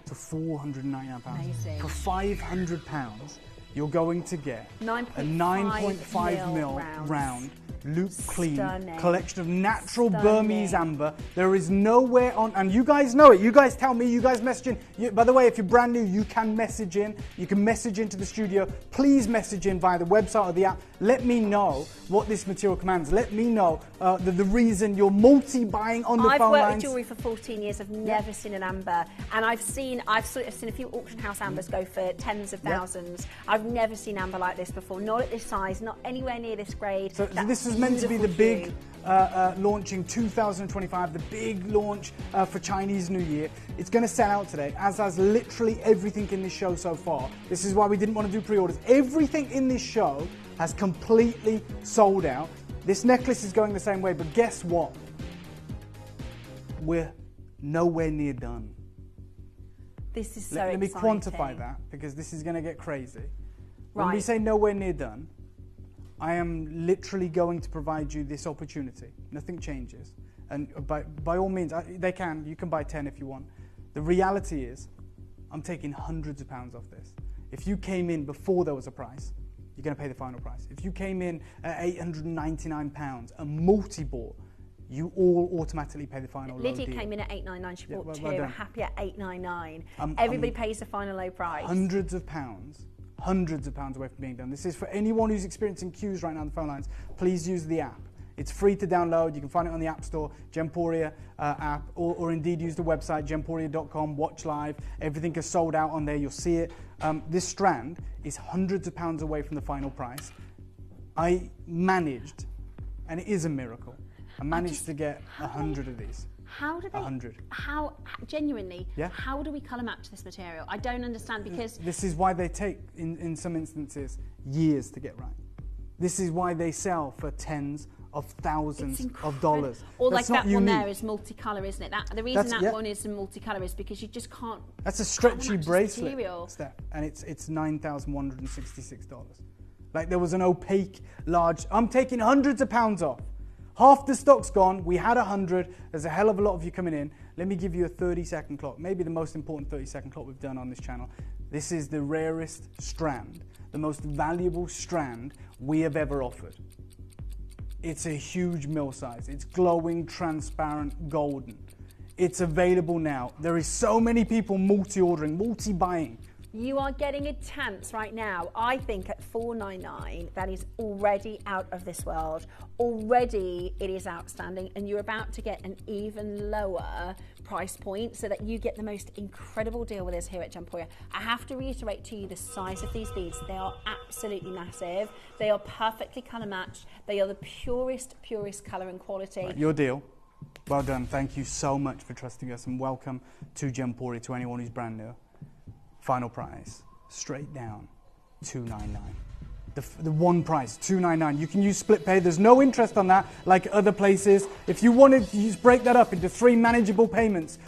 L: to £499.
H: Amazing.
L: For £500, you're going to get a 9.5 mil round loop clean collection of natural Burmese amber. There is nowhere on, and you guys know it, you guys tell me, you guys message in. By the way, if you're brand new, you can message in. You can message into the studio. Please message in via the website or the app. Let me know what this material commands. Let me know the reason you're multi-buying on the phone lines.
H: I've worked with jewellery for 14 years. I've never seen an amber, and I've seen a few auction house ambers go for tens of thousands. I've never seen amber like this before. Not at this size, not anywhere near this grade.
L: So this was meant to be the big launch in 2025, the big launch for Chinese New Year. It's going to sell out today, as has literally everything in this show so far. This is why we didn't want to do pre-orders. Everything in this show has completely sold out. This necklace is going the same way, but guess what? We're nowhere near done.
H: This is so
L: Let me
H: exciting.
L: quantify that, because this is going to get crazy.
H: Right.
L: When we say nowhere near done, I am literally going to provide you this opportunity. Nothing changes. And by all means, you can buy 10 if you want. The reality is, I'm taking hundreds of pounds off this. If you came in before there was a price, you're going to pay the final price. If you came in at £899 and multi-bought, you all automatically pay the final low deal.
H: Lydia came in at $8.99. She bought two.
L: well
H: We're
L: done.
H: happy at $8.99. Everybody pays the final low price.
L: Hundreds of pounds away from being done. This is for anyone who's experiencing queues right now on the phone lines. Please use the app. It's free to download. You can find it on the App Store, Gemporia app, or indeed use the website, gemporia.com, watch live. Everything is sold out on there. You'll see it. This strand is hundreds of pounds away from the final price. I managed, and it is a miracle, I managed to get 100 of these.
H: How do they?
L: 100.
H: How genuinely?
L: Yeah.
H: How do we colour match this material? I don't understand, because
L: this is why they take, in some instances, years to get right. This is why they sell for tens of thousands of dollars.
H: Or
L: That's
H: like that
L: unique.
H: one there is multicolour, isn't it? The reason that one is multicolour is because you just can't.
L: That's a stretchy bracelet,
H: material.
L: Steph, and it's $9,166. Like, there was an opaque, large. I'm taking hundreds of pounds off. Half the stock's gone. We had 100. There's a hell of a lot of you coming in. Let me give you a 30-second clock, maybe the most important 30-second clock we've done on this channel. This is the rarest strand, the most valuable strand we have ever offered. It's a huge mill size. It's glowing, transparent, golden. It's available now. There is so many people multi-ordering, multi-buying.
H: You are getting a chance right now, I think, at $4.99. That is already out of this world. Already it is outstanding, and you're about to get an even lower price point so that you get the most incredible deal with us here at Gemporia. I have to reiterate to you the size of these beads. They are absolutely massive. They are perfectly colour matched. They are the purest colour and quality.
L: Right, your deal. Well done. Thank you so much for trusting us, and welcome to Gemporia, to anyone who's brand new. Final price, straight down, $2.99. The one price, $2.99. You can use split pay. There's no interest on that, like other places. If you wanted to just break that up into 3 manageable payments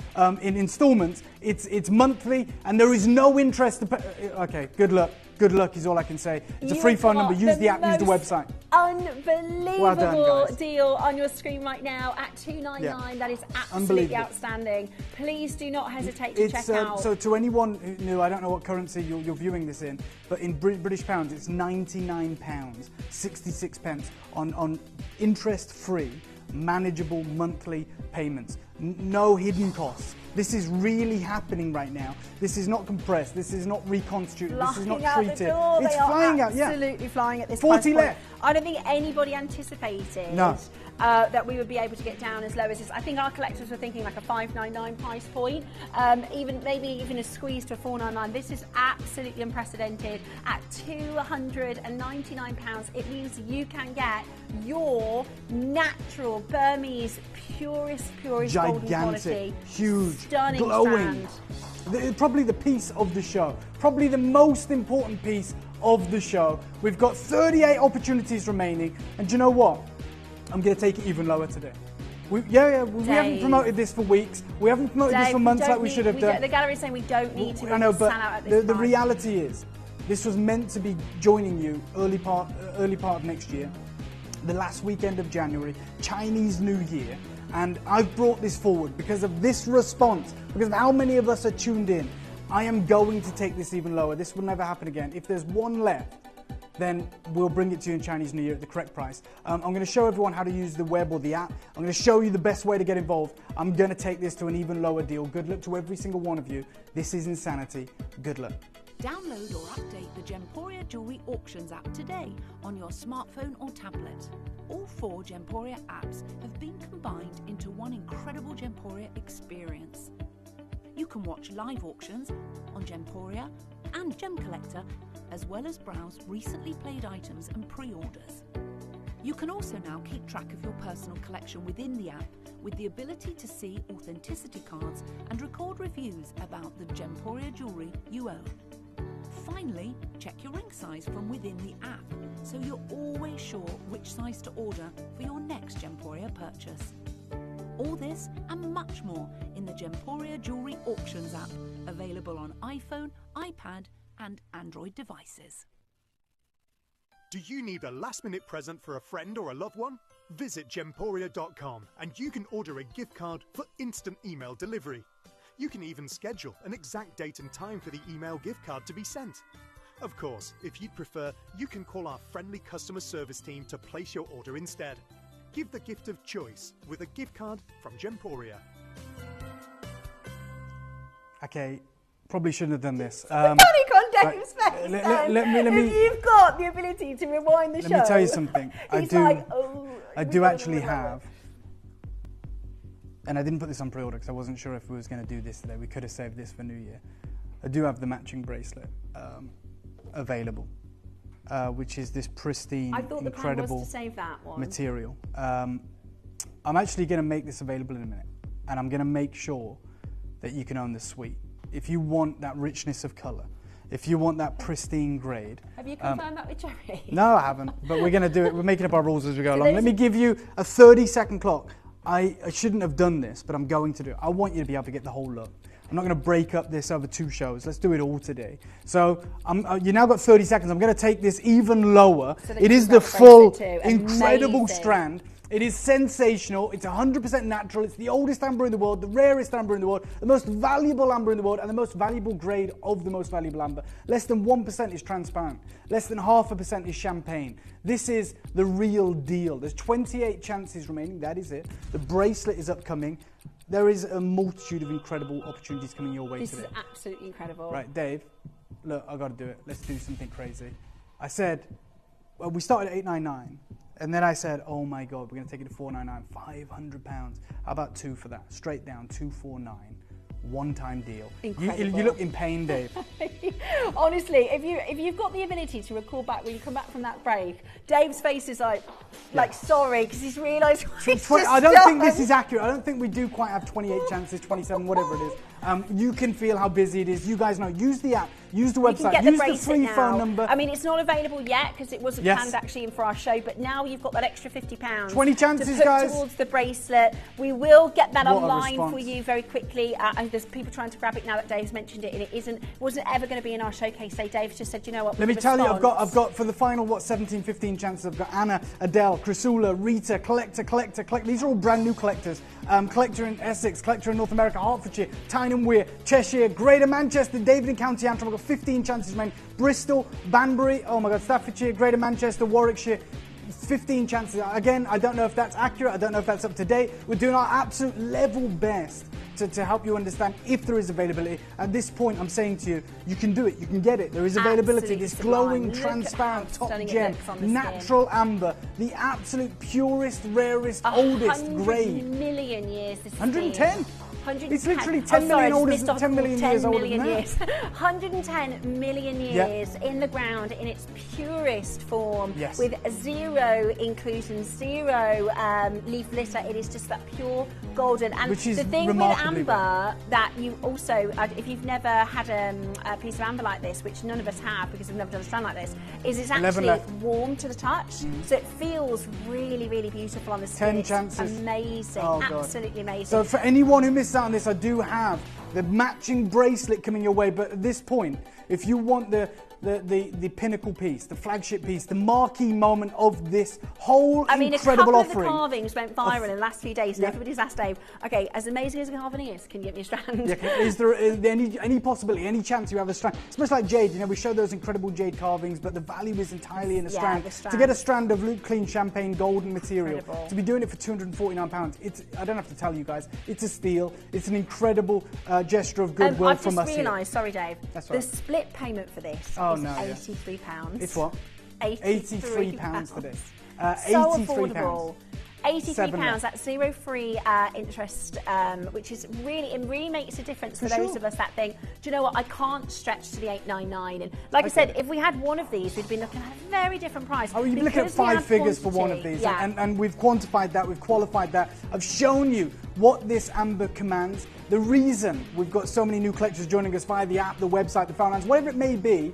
L: in installments, it's monthly, and there is no interest to pay. Okay, good luck. good luck is all I can say. It's a free phone number. Use the app, use the website.
H: Unbelievable
L: Well done,
H: deal on your screen right now at $2.99.
L: Yeah.
H: That is absolutely outstanding. Please do not hesitate to check out.
L: So to anyone who knew, I don't know what currency you're viewing this in, but in British pounds, it's £99, 66 pence on interest-free, manageable monthly payments. No hidden costs. This is really happening right now. This is not compressed. This is not reconstituted. This is not treated. It's flying out. Yeah,
H: absolutely flying at this
L: 40 left.
H: I don't think anybody anticipated that we would be able to get down as low as this. I think our collectors were thinking like a $5.99 price point, maybe even a squeeze to a $4.99. This is absolutely unprecedented. At £299, it means you can get your natural Burmese purest golden quality,
L: huge,
H: stunning
L: glowing. Probably the piece of the show. Probably the most important piece of the show. We've got 38 opportunities remaining, and do you know what? I'm going to take it even lower today. We haven't promoted this for weeks. We haven't promoted this for months like we should have done.
H: The gallery is saying we don't need to.
L: I know, but
H: sell out at this
L: the reality is, this was meant to be joining you early part of next year, the last weekend of January, Chinese New Year, and I've brought this forward because of this response, because of how many of us are tuned in. I am going to take this even lower. This will never happen again. If there's one left, then we'll bring it to you in Chinese New Year at the correct price. I'm going to show everyone how to use the web or the app. I'm going to show you the best way to get involved. I'm going to take this to an even lower deal. Good luck to every single one of you. This is insanity. Good luck.
J: Download or update the Gemporia Jewellery Auctions app today on your smartphone or tablet. All 4 Gemporia apps have been combined into one incredible Gemporia experience. You can watch live auctions on Gemporia and Gem Collector, as well as browse recently played items and pre-orders. You can also now keep track of your personal collection within the app with the ability to see authenticity cards and record reviews about the Gemporia jewellery you own. Finally, check your ring size from within the app so you're always sure which size to order for your next Gemporia purchase. All this and much more in the Gemporia Jewellery Auctions app, available on iPhone, iPad and Android devices.
A: Do you need a last-minute present for a friend or a loved one? Visit Gemporia.com and you can order a gift card for instant email delivery. You can even schedule an exact date and time for the email gift card to be sent. Of course, if you'd prefer, you can call our friendly customer service team to place your order instead. Give the gift of choice with a gift card from Gemporia.
L: Okay, probably shouldn't have done this.
H: Panic on Dave's face.
L: Let me.
H: If you've got the ability to rewind the show.
L: Let me tell you something. I do actually have, and I didn't put this on pre-order because I wasn't sure if we was going to do this today. We could have saved this for New Year. I do have the matching bracelet available, which is this pristine, incredible
H: the plan was to save that one.
L: Material. I'm actually going to make this available in a minute, and I'm going to make sure that you can own the suite. If you want that richness of colour, if you want that pristine grade.
H: Have you confirmed that with Jerry?
L: No, I haven't, but we're going to do it. We're making up our rules as we go along. Let me give you a 30-second clock. I shouldn't have done this, but I'm going to do it. I want you to be able to get the whole look. I'm not going to break up this over 2 shows. Let's do it all today. So you now got 30 seconds. I'm going to take this even lower. So it is the full, incredible strand. It is sensational. It's 100% natural. It's the oldest amber in the world, the rarest amber in the world, the most valuable amber in the world, and the most valuable grade of the most valuable amber. Less than 1% is transparent. Less than 0.5% is champagne. This is the real deal. There's 28 chances remaining. That is it. The bracelet is upcoming. There is a multitude of incredible opportunities coming your way today.
H: This is absolutely incredible.
L: Right, Dave, look, I've got to do it. Let's do something crazy. I said, well, we started at $899. And then I said, oh my God, we're going to take it to $499, £500. How about 2 for that? Straight down, $249. One-time deal. You look in pain, Dave.
H: Honestly, if you've got the ability to record back when you come back from that break, Dave's face is like sorry, because he's realised
L: I don't think this is accurate. I don't think we do quite have 28 chances, 27, whatever it is. You can feel how busy it is. You guys know. Use the app. Use the website. Use the free phone number.
H: I mean, it's not available yet because it wasn't
L: Yes.
H: planned actually in for our show, but now you've got that extra £50.
L: 20 chances,
H: to put
L: guys.
H: towards the bracelet. We will get that
L: What a
H: online
L: response.
H: for you very quickly. And there's people trying to grab it now that Dave's mentioned it, and it wasn't ever going to be in our showcase day. Dave just said, you know what?
L: Let me tell you, I've got for the final 17, 15 chances. I've got Anna, Adele, Chrysula, Rita, Collector. These are all brand new collectors. Collector in Essex, Collector in North America, Hertfordshire, Tyne Wear, Cheshire, Greater Manchester, David and County Antrim. I've got 15 chances remaining. Bristol, Banbury, oh my God, Staffordshire, Greater Manchester, Warwickshire. 15 chances. Again, I don't know if that's accurate. I don't know if that's up to date. We're doing our absolute level best to help you understand if there is availability. At this point, I'm saying to you, you can do it. You can get it. There is availability.
H: Absolutely
L: this glowing,
H: sublime.
L: transparent top
H: Stunning it
L: gem,
H: looks on the
L: natural amber, the absolute purest, rarest, oldest grade.
H: 100 million years. This
L: 110.
H: 110.
L: It's literally 10 million older than 10 million years older than that.
H: 110 million years in the ground in its purest form,
L: Yes.
H: with zero inclusion, zero leaf litter. It is just that pure golden. And
L: Which is
H: the thing with
L: remarkably
H: amber that you also, if you've never had a piece of amber like this, which none of us have because we've never done a strand like this, is it's
L: 11
H: actually
L: left.
H: warm to the touch, so it feels really, really beautiful on the skin.
L: 10
H: It's
L: chances.
H: Amazing,
L: Oh, God.
H: absolutely amazing.
L: So for anyone who missed out on this, I do have the matching bracelet coming your way. But at this point, if you want the pinnacle piece, the flagship piece, the marquee moment of this whole incredible
H: a couple
L: offering.
H: of the carvings went viral in the last few days, and everybody's asked Dave, okay, as amazing as a carving is, can you get me a strand?
L: Yeah, is there any possibility, any chance you have a strand? It's much like jade, you know, we show those incredible jade carvings, but the value is entirely in the strand.
H: the strand.
L: To get a strand of Luke Clean Champagne golden material,
H: Incredible.
L: to be doing it for £249, I don't have to tell you guys, it's a steal. It's an incredible gesture of goodwill
H: I've
L: from
H: just
L: us here.
H: realised, sorry Dave,
L: That's
H: the
L: right.
H: split payment for this is £83.
L: It's what? £83 for this.
H: So
L: £83.
H: affordable. £83,
L: £7
H: that's zero free interest, which is really makes a difference for
L: For
H: those
L: sure.
H: of us that think, do you know what, I can't stretch to the $899. And like I said, if we had one of these, we'd be looking at a very different price.
L: Oh, you'd be looking at
H: Because we
L: 5
H: have
L: figures for one of
H: quantity.
L: these,
H: Yeah.
L: and we've quantified that, we've qualified that. I've shown you what this amber commands. The reason we've got so many new collectors joining us via the app, the website, the Foundlands, whatever it may be,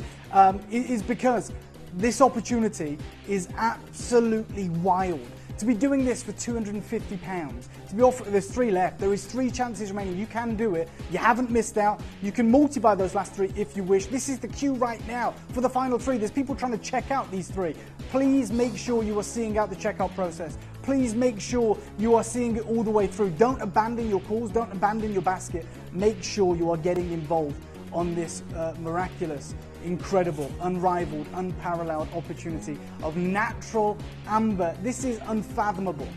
L: is because this opportunity is absolutely wild. To be doing this for £250, to be offered, there's 3 left, there is 3 chances remaining, you can do it, you haven't missed out, you can multiply those last 3 if you wish. This is the queue right now for the final 3, there's people trying to check out these 3. Please make sure you are seeing out the checkout process. Please make sure you are seeing it all the way through. Don't abandon your calls, don't abandon your basket. Make sure you are getting involved on this miraculous, incredible, unrivaled, unparalleled opportunity of natural amber. This is unfathomable.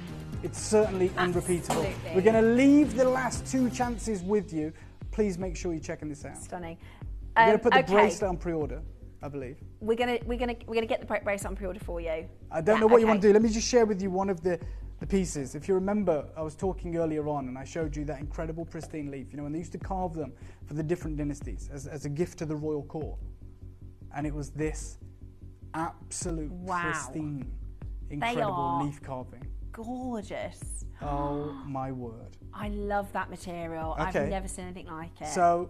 L: It's certainly unrepeatable.
H: Absolutely.
L: We're going to leave the last 2 chances with you. Please make sure you're checking this out.
H: Stunning.
L: We're going to put the
H: okay.
L: bracelet on pre-order, I believe.
H: We're gonna get the bracelet on pre-order for you.
L: I don't know what you want to do. Let me just share with you one of the pieces. If you remember, I was talking earlier on and I showed you that incredible pristine leaf, you know, and they used to carve them for the different dynasties as a gift to the royal court. And it was this absolute pristine, incredible leaf carving.
H: Gorgeous.
L: Oh my word.
H: I love that material.
L: Okay.
H: I've never seen anything like it.
L: So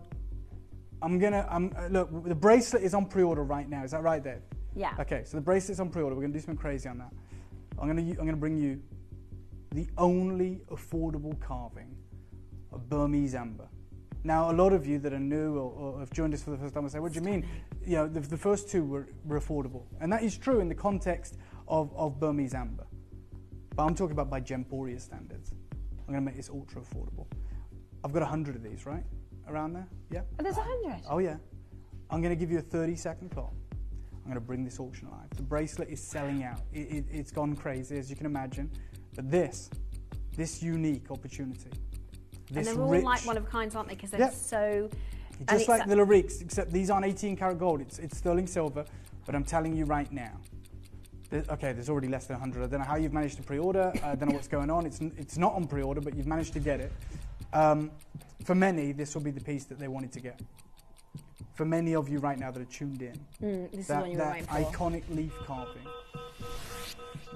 L: look, the bracelet is on pre-order right now. Is that right, Dave?
H: Yeah.
L: Okay, so the bracelet's on pre-order. We're going to do something crazy on that. I'm going to bring you the only affordable carving of Burmese amber. Now, a lot of you that are new or have joined us for the first time will say, what do you mean? You know, the first 2 were affordable. And that is true in the context of Burmese amber. But I'm talking about by Gemporia standards. I'm going to make this ultra affordable. I've got 100 of these, right? Around there? Yeah?
H: Oh, there's 100?
L: Oh, yeah. I'm going to give you a 30-second clock. I'm going to bring this auction live. The bracelet is selling out. It's gone crazy, as you can imagine. But this unique opportunity,
H: and they're all like one of a kind, aren't they? Because they're so...
L: Just like the Lyrics, except these aren't 18 karat gold. It's sterling silver. But I'm telling you right now, there's already less than 100. I don't know how you've managed to pre-order. I don't know what's going on. It's not on pre-order, but you've managed to get it. For many, this will be the piece that they wanted to get. For many of you right now that are tuned in,
H: this is what you're waiting for.
L: Iconic leaf carving.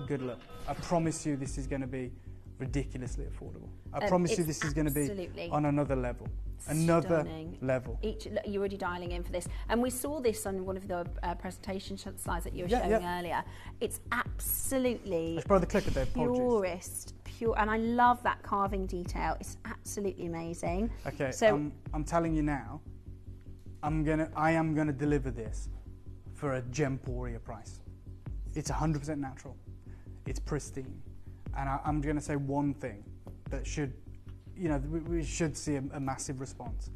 L: Good luck. I promise you this is going to be ridiculously affordable. I promise you this is going to be on another level. Another
H: Stunning.
L: level.
H: You're already dialing in for this. And we saw this on one of the presentation slides that you were showing earlier. It's absolutely
L: Let's borrow the clicker there,
H: purest, pure. And I love that carving detail. It's absolutely amazing.
L: Okay,
H: so
L: I'm telling you now, I am gonna deliver this for a Gemporia price. It's 100% natural. It's pristine. And I'm gonna say one thing that should, you know, we should see a massive response.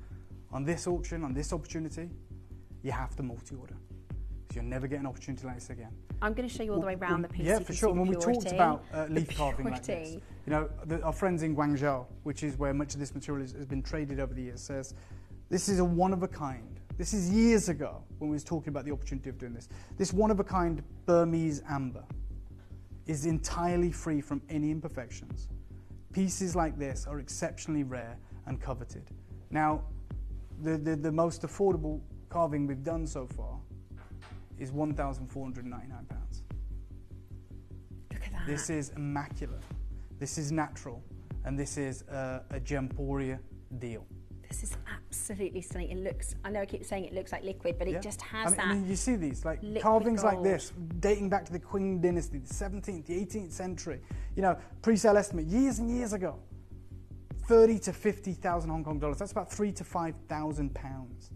L: On this auction, on this opportunity, you have to multi-order. So you'll never get an opportunity like this again.
H: I'm going to show you all the way around the piece.
L: Yeah, for sure. When we talked about leaf carving like this, you know, our friends in Guangzhou, which is where much of this material has been traded over the years, says this is a one-of-a-kind. This is years ago when we was talking about the opportunity of doing this. This one-of-a-kind Burmese amber is entirely free from any imperfections. Pieces like this are exceptionally rare and coveted. Now, the most affordable carving we've done so far is £1,499.
H: Look at that.
L: This is immaculate. This is natural, and this is a Gemporia deal.
H: This is absolutely stunning. It looks, I know I keep saying it looks like liquid, but it just has that.
L: I mean, you see these, like carvings like this, dating back to the Qing dynasty, the 17th, the 18th century. You know, pre-sale estimate, years and years ago, 30 to 50,000 Hong Kong dollars. That's about £3,000 to £5,000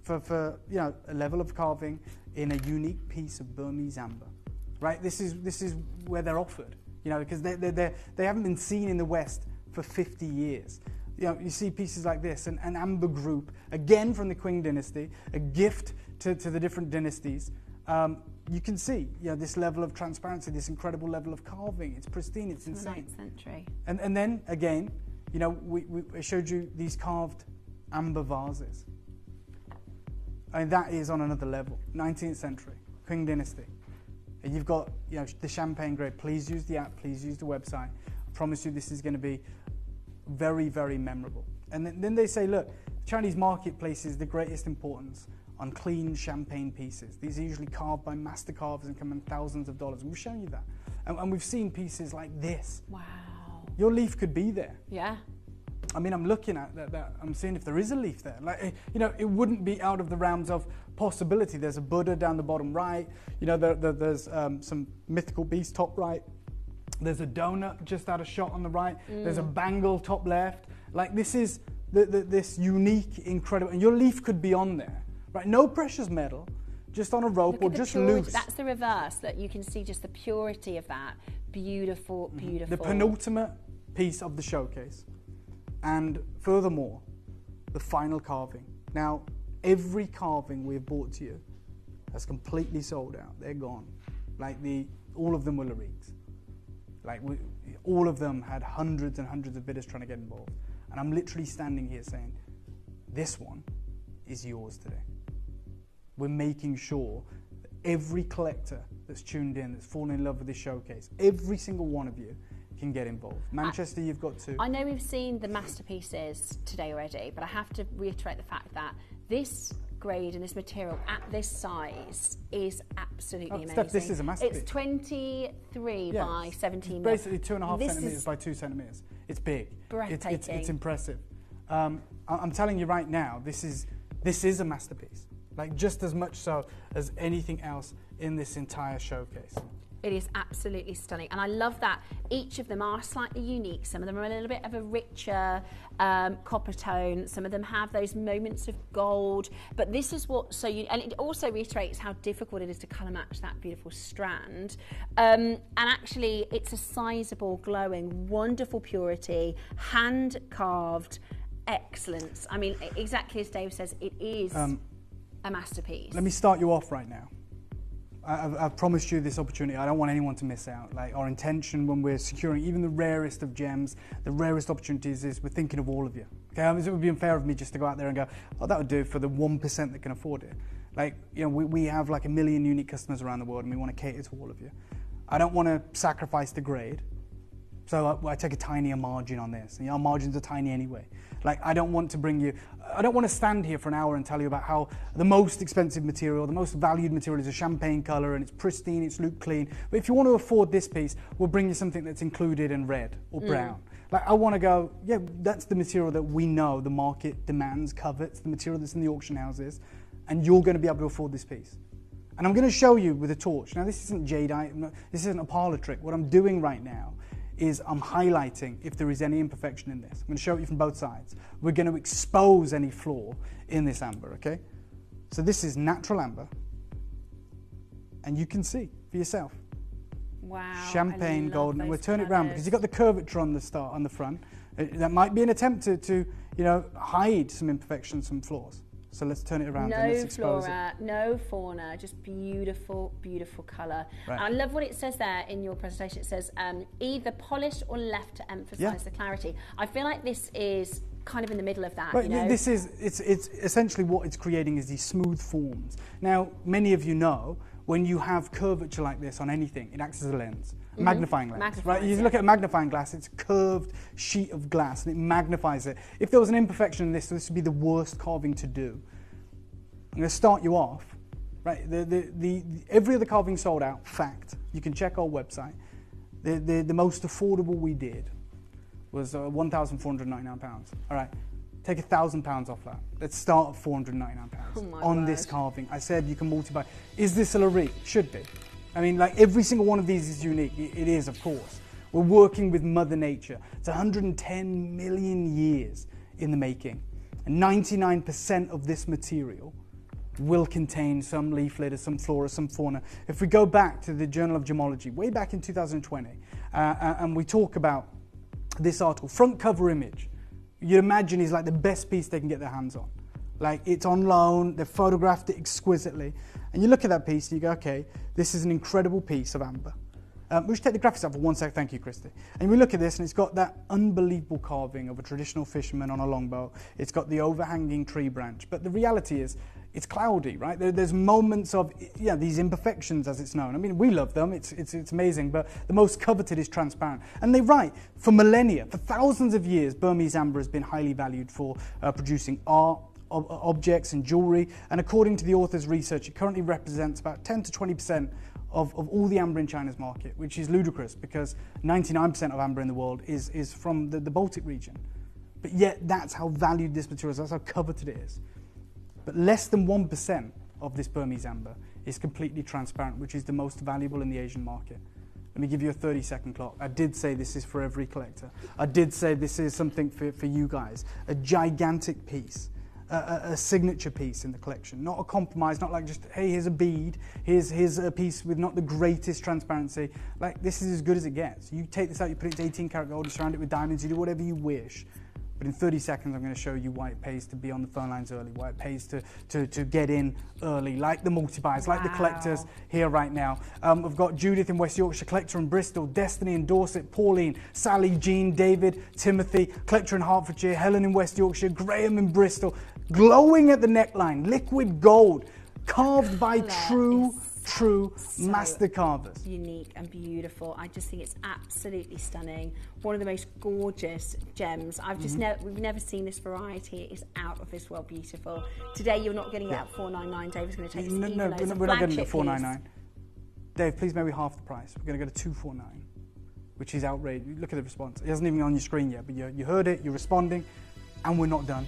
L: for you know, a level of carving in a unique piece of Burmese amber, right? This is where they're offered, you know, because they haven't been seen in the West for 50 years. You know, you see pieces like this, an amber group, again from the Qing dynasty, a gift to the different dynasties. You can see, you know, this level of transparency, this incredible level of carving. It's pristine, it's insane.
H: 9th century.
L: And then, again, you know, I showed you these carved amber vases. And that is on another level. 19th century, Qing dynasty. And you've got, you know, the champagne grade. Please use the app, please use the website. I promise you this is going to be very, very memorable. And then they say, look, the Chinese marketplace is the greatest importance on clean champagne pieces. These are usually carved by master carvers and come in thousands of dollars. And we've shown you that. And we've seen pieces like this.
H: Wow.
L: Your leaf could be there.
H: Yeah.
L: I mean, I'm looking at that. I'm seeing if there is a leaf there. Like, you know, it wouldn't be out of the realms of possibility. There's a Buddha down the bottom right. You know, there's some mythical beast top right. There's a donut just out of shot on the right. There's a bangle top left. Like, this is this unique, incredible, and your leaf could be on there, right? No precious metal, just on a rope or just loose.
H: That's the reverse, that you can see just the purity of that. Beautiful, beautiful.
L: The penultimate piece of the showcase. And furthermore, the final carving. Now, every carving we've brought to you has completely sold out. They're gone. Like, all of them were Lariques. Like, all of them had hundreds and hundreds of bidders trying to get involved. And I'm literally standing here saying, this one is yours today. We're making sure that every collector that's tuned in, that's fallen in love with this showcase, every single one of you can get involved. Manchester, you've got to.
H: I know we've seen the masterpieces today already, but I have to reiterate the fact that this grade and this material at this size is absolutely amazing.
L: Steph, this is a masterpiece.
H: It's 23 by 17.
L: It's basically 2.5 centimetres by 2 centimetres. It's big.
H: Breathtaking.
L: It's impressive. I'm telling you right now, this is a masterpiece. Like, just as much so as anything else in this entire showcase.
H: It is absolutely stunning, and I love that each of them are slightly unique. Some of them are a little bit of a richer copper tone. Some of them have those moments of gold, but this is what and it also reiterates how difficult it is to colour match that beautiful strand. And actually, it's a sizable, glowing, wonderful purity, hand carved excellence. I mean, exactly as Dave says, it is a masterpiece.
L: Let me start you off right now. I've promised you this opportunity. I don't want anyone to miss out. Like, our intention when we're securing even the rarest of gems, the rarest opportunities, is we're thinking of all of you. Okay, I mean, it would be unfair of me just to go out there and go, oh, that would do for the 1% that can afford it. Like, you know, we have like 1 million unique customers around the world, and we want to cater to all of you. I don't want to sacrifice the grade, so I take a tinier margin on this. And our margins are tiny anyway. Like, I don't want to stand here for an hour and tell you about how the most expensive material, the most valued material is a champagne colour and it's pristine, it's loop clean. But if you want to afford this piece, we'll bring you something that's included in red or brown. Like, I want to go, yeah, that's the material that we know the market demands, covets, the material that's in the auction houses, and you're going to be able to afford this piece. And I'm going to show you with a torch. Now, this isn't jadeite, this isn't a parlor trick. What I'm doing right now is I'm highlighting if there is any imperfection in this. I'm going to show you from both sides. We're going to expose any flaw in this amber, okay? So this is natural amber, and you can see for yourself.
H: Wow.
L: Champagne, golden. We'll turn it around because you've got the curvature on the start, on the front. That might be an attempt to hide some imperfections, some flaws. So let's turn it around and let's expose
H: flora, no fauna, just beautiful, beautiful colour.
L: Right.
H: I love what it says there in your presentation. It says either polished or left to emphasise the clarity. I feel like this is kind of in the middle of that.
L: Right,
H: you know?
L: it's essentially what it's creating is these smooth forms. Now, many of you know, when you have curvature like this on anything, it acts as a lens, a magnifying lens, right? You look at a magnifying glass, it's a curved sheet of glass, and it magnifies it. If there was an imperfection in this, this would be the worst carving to do. I'm going to start you off, right? Every other carving sold out, fact. You can check our website. The most affordable we did was £1,499. All right. Take £1,000 off that. Let's start at £499 on this carving. I said you can multiply. Is this a Lorite? Should be. I mean, like every single one of these is unique. It is, of course. We're working with Mother Nature. It's 110 million years in the making. And 99% of this material will contain some leaf litter, some flora, some fauna. If we go back to the Journal of Gemology, way back in 2020, and we talk about this article, front cover image, you'd imagine is like the best piece they can get their hands on. Like, it's on loan, they've photographed it exquisitely. And you look at that piece and you go, okay, this is an incredible piece of amber. We should take the graphics out for 1 sec, thank you, Christy. And we look at this and it's got that unbelievable carving of a traditional fisherman on a longboat. It's got the overhanging tree branch. But the reality is, it's cloudy, right? There's moments of these imperfections, as it's known. I mean, we love them, it's amazing, but the most coveted is transparent. And they write, for millennia, for thousands of years, Burmese amber has been highly valued for producing art, objects and jewellery. And according to the author's research, it currently represents about 10 to 20% of all the amber in China's market, which is ludicrous because 99% of amber in the world is from the Baltic region. But yet, that's how valued this material is, that's how coveted it is. But less than 1% of this Burmese amber is completely transparent, which is the most valuable in the Asian market. Let me give you a 30-second clock. I did say this is for every collector. I did say this is something for you guys. A gigantic piece, a signature piece in the collection. Not a compromise, not like just, hey, here's a bead, here's a piece with not the greatest transparency. Like, this is as good as it gets. You take this out, you put it to 18 karat gold, you surround it with diamonds, you do whatever you wish. But in 30 seconds, I'm going to show you why it pays to be on the phone lines early, why it pays to get in early, like the multi-buys, like the collectors here right now. We've got Judith in West Yorkshire, collector in Bristol, Destiny in Dorset, Pauline, Sally, Jean, David, Timothy, collector in Hertfordshire, Helen in West Yorkshire, Graham in Bristol, glowing at the neckline, liquid gold, carved by true master carvers.
H: Unique and beautiful. I just think it's absolutely stunning. One of the most gorgeous gems. We've never seen this variety. It is out of this world beautiful. Today you're not getting it at $499. Dave is going to take this.
L: No, we're not getting it at $499. Dave, please maybe half the price. We're going to go to $249, which is outrageous. Look at the response. It hasn't even on your screen yet, but you heard it. You're responding, and we're not done.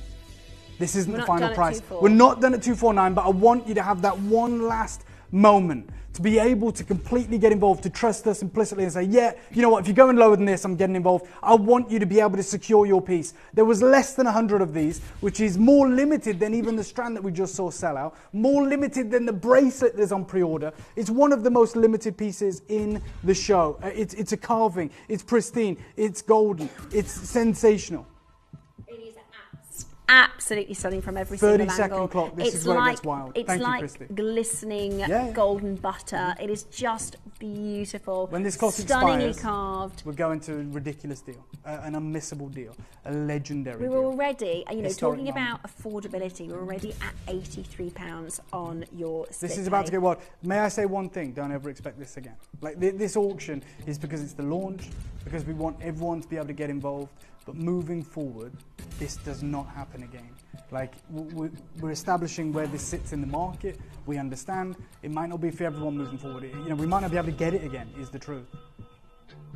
L: This isn't the final price. We're not done at $249, but I want you to have that one last moment to be able to completely get involved, to trust us implicitly and say, yeah, you know what, if you're going lower than this, I'm getting involved. I want you to be able to secure your piece. There was less than 100 of these, which is more limited than even the strand that we just saw sell out, more limited than the bracelet that's on pre-order. It's one of the most limited pieces in the show. It's a carving, it's pristine, it's golden, it's sensational.
H: Absolutely stunning from every single angle.
L: 30-second clock. This is where it gets wild.
H: It's
L: Thank you,
H: like
L: Christy.
H: glistening golden butter. It is just beautiful.
L: When this cost
H: stunningly
L: expires,
H: carved.
L: we're going to a ridiculous deal, an unmissable deal, a legendary
H: we
L: deal.
H: were already,
L: Historic
H: talking
L: moment.
H: about affordability, we're already at £83 on your split
L: This is about to get wild. May I say one thing? Don't ever expect this again. Like this auction is because it's the launch, because we want everyone to be able to get involved. But moving forward, this does not happen again. Like, we're establishing where this sits in the market. We understand it might not be for everyone moving forward. We might not be able to get it again, is the truth.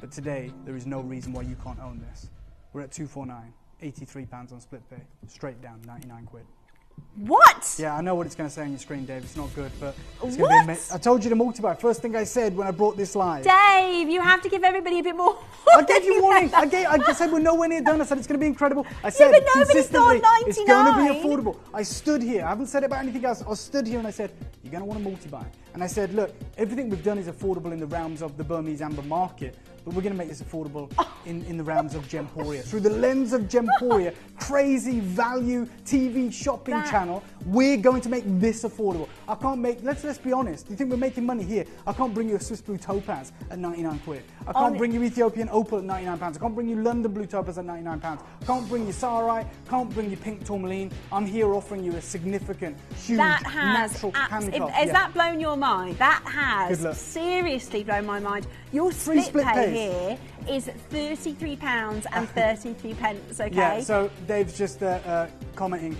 L: But today, there is no reason why you can't own this. We're at 249, £83 on split pay, straight down, 99 quid.
H: What?
L: Yeah, I know what it's going to say on your screen, Dave. It's not good, but it's going to be amazing. I told you to multiply. First thing I said when I brought this live.
H: Dave, you have to give everybody a bit more.
L: I gave you warning. I said we're nowhere near done. I said it's going to be incredible. I said
H: but nobody thought 99.
L: It's going to be affordable. I stood here. I haven't said about anything else. I stood here and I said, you're going to want to multi-buy. And I said, look, everything we've done is affordable in the realms of the Burmese amber market, but we're going to make this affordable in the realms of Gemporia. Through the lens of Gemporia, crazy value TV shopping channel, we're going to make this affordable. I can't make, let's be honest, do you think we're making money here? I can't bring you a Swiss blue topaz at 99 quid. I can't bring you Ethiopian opal at 99 pounds. I can't bring you London blue topaz at 99 pounds. I can't bring you Sarite, can't bring you pink tourmaline. I'm here offering you a significant, huge, natural handcuff.
H: Has that blown your mind? That has seriously blown my mind. Your split pay here is £33 and 33 pence, okay?
L: Yeah, so Dave's just commenting,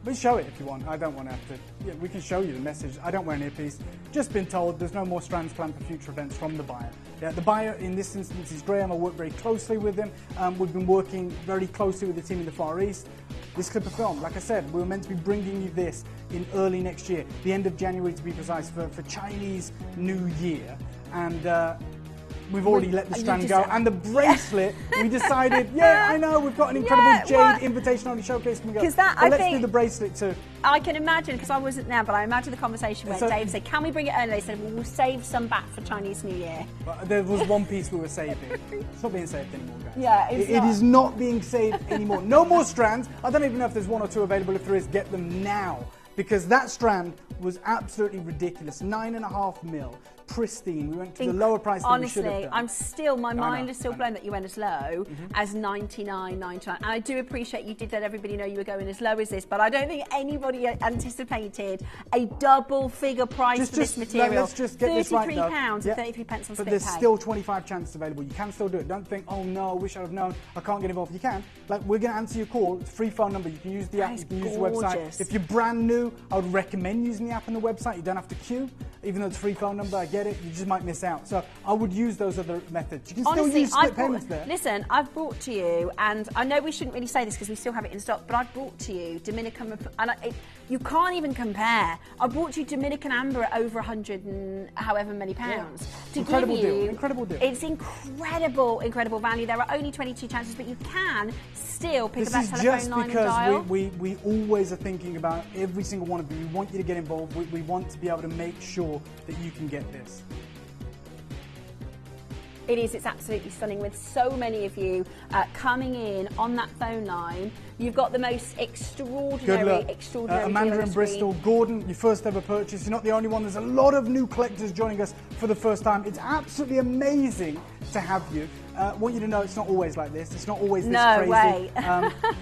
L: we show it if you want. I don't want to have to, yeah, we can show you the message. I don't wear an earpiece. Just been told there's no more strands planned for future events from the buyer. Yeah, the buyer in this instance is Graham. I work very closely with him. We've been working very closely with the team in the Far East. This clip of film, like I said, we were meant to be bringing you this in early next year, the end of January to be precise, for Chinese New Year. And we've already let the strand go. And the bracelet, we decided, yeah, I know, we've got an incredible Jade invitation only showcase coming up. Let's do the bracelet too.
H: I can imagine, because I wasn't there, but I imagine the conversation where Dave said, can we bring it early? They said, well, we'll save some back for Chinese New Year.
L: But there was one piece we were saving. It's not being saved anymore, guys.
H: Yeah,
L: it is not being saved anymore. No more strands. I don't even know if there's one or two available. If there is, get them now. Because that strand was absolutely ridiculous. 9.5 mil. Pristine. We went to the lower price than we should have done.
H: Honestly, my mind is still blown that you went as low as 99.99. And I do appreciate you did let everybody know you were going as low as this, but I don't think anybody anticipated a double figure price for this material.
L: Let's just get this right, though.
H: £33 and 33 pence on split pay.
L: But there's still 25 chances available. You can still do it. Don't think, oh no, I wish I'd have known. I can't get involved. You can. Like, we're going to answer your call. It's a free phone number. You can use the app. You can use the website. If you're brand new, I would recommend using the app and the website. You don't have to queue. Even though it's a free phone number, I get it. You just might miss out. So I would use those other methods. You can still use split payments there.
H: Listen, I've brought to you, and I know we shouldn't really say this because we still have it in stock, but I've brought to you Dominican, and you can't even compare. I brought you Dominican amber at over 100 and however many pounds.
L: Yeah. Incredible deal. Incredible deal.
H: It's incredible value. There are only 22 chances, but you can still pick up that telephone line and dial.
L: This is just because we always are thinking about every single one of you. We want you to get involved. We want to be able to make sure that you can get this.
H: It is. It's absolutely stunning with so many of you coming in on that phone line. You've got the most extraordinary
L: Amanda in Bristol. Gordon, your first ever purchase. You're not the only one. There's a lot of new collectors joining us for the first time. It's absolutely amazing to have you. I want you to know it's not always like this. It's not always this crazy.
H: Way.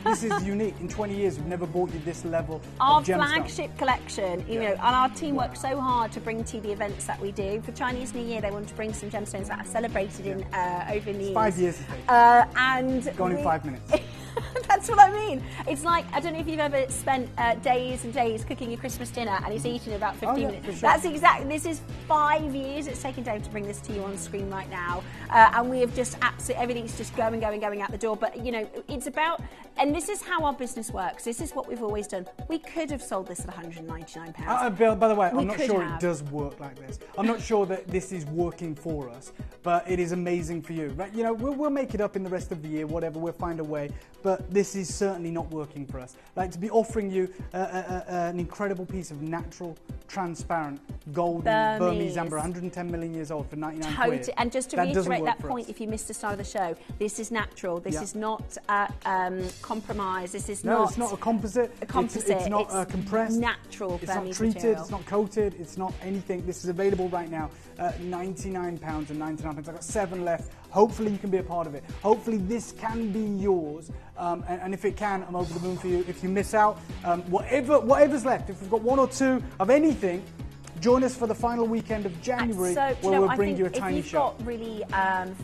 L: This is unique. In 20 years, we've never bought you this level
H: our
L: of gemstones.
H: Flagship collection, you know, and our team works so hard to bring to you the events that we do. For Chinese New Year, they want to bring some gemstones that are celebrated in over in the years.
L: 5 years,
H: and
L: gone in 5 minutes.
H: That's what I mean. It's like, I don't know if you've ever spent days and days cooking your Christmas dinner and it's eaten in about 15 minutes.
L: Sure.
H: That's exactly, this is 5 years it's taken Dave to bring this to you on screen right now. And we have just absolutely, everything's just going out the door. But, you know, it's about, and this is how our business works. This is what we've always done. We could have sold this at £199.
L: By the way, I'm not sure it does work like this. I'm not sure that this is working for us, but it is amazing for you. Right? You know, we'll make it up in the rest of the year, whatever, we'll find a way. But this is certainly not working for us. Like, to be offering you an incredible piece of natural, transparent, golden Burmese amber, 110 million years old for 99 quid.
H: And just to reiterate that point, if you missed the start of the show, this is natural. This is not compromised. This is not...
L: No, it's not a composite. It's not compressed.
H: Natural
L: It's not treated.
H: Material.
L: It's not coated. It's not anything. This is available right now at £99 and 99 pence. I've got 7 left. Hopefully you can be a part of it. Hopefully this can be yours. And if it can, I'm over the moon for you. If you miss out, whatever's left, if we've got 1 or 2 of anything, join us for the final weekend of January, where we'll bring you a tiny show.
H: If you've got really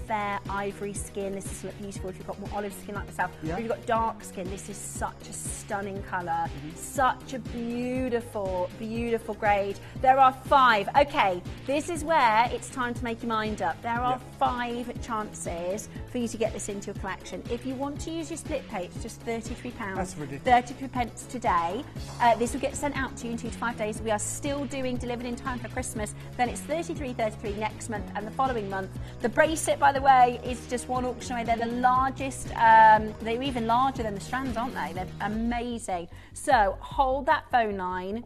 H: fair ivory skin, this is look beautiful. If you've got more olive skin like myself,
L: Yeah.
H: if you've got dark skin, this is such a stunning colour. Such a beautiful, beautiful grade. There are 5. Okay, this is where it's time to make your mind up. There are 5 chances for you to get this into your collection. If you want to use your split pay, it's just £33.
L: That's ridiculous.
H: 33 pence today. This will get sent out to you in 2 to 5 days. We are still doing delivered in time for Christmas. Then it's $33 next month and the following month. The bracelet, by the way, is just one auction away. They're the largest. They're even larger than the strands, aren't they? They're amazing. So hold that phone line.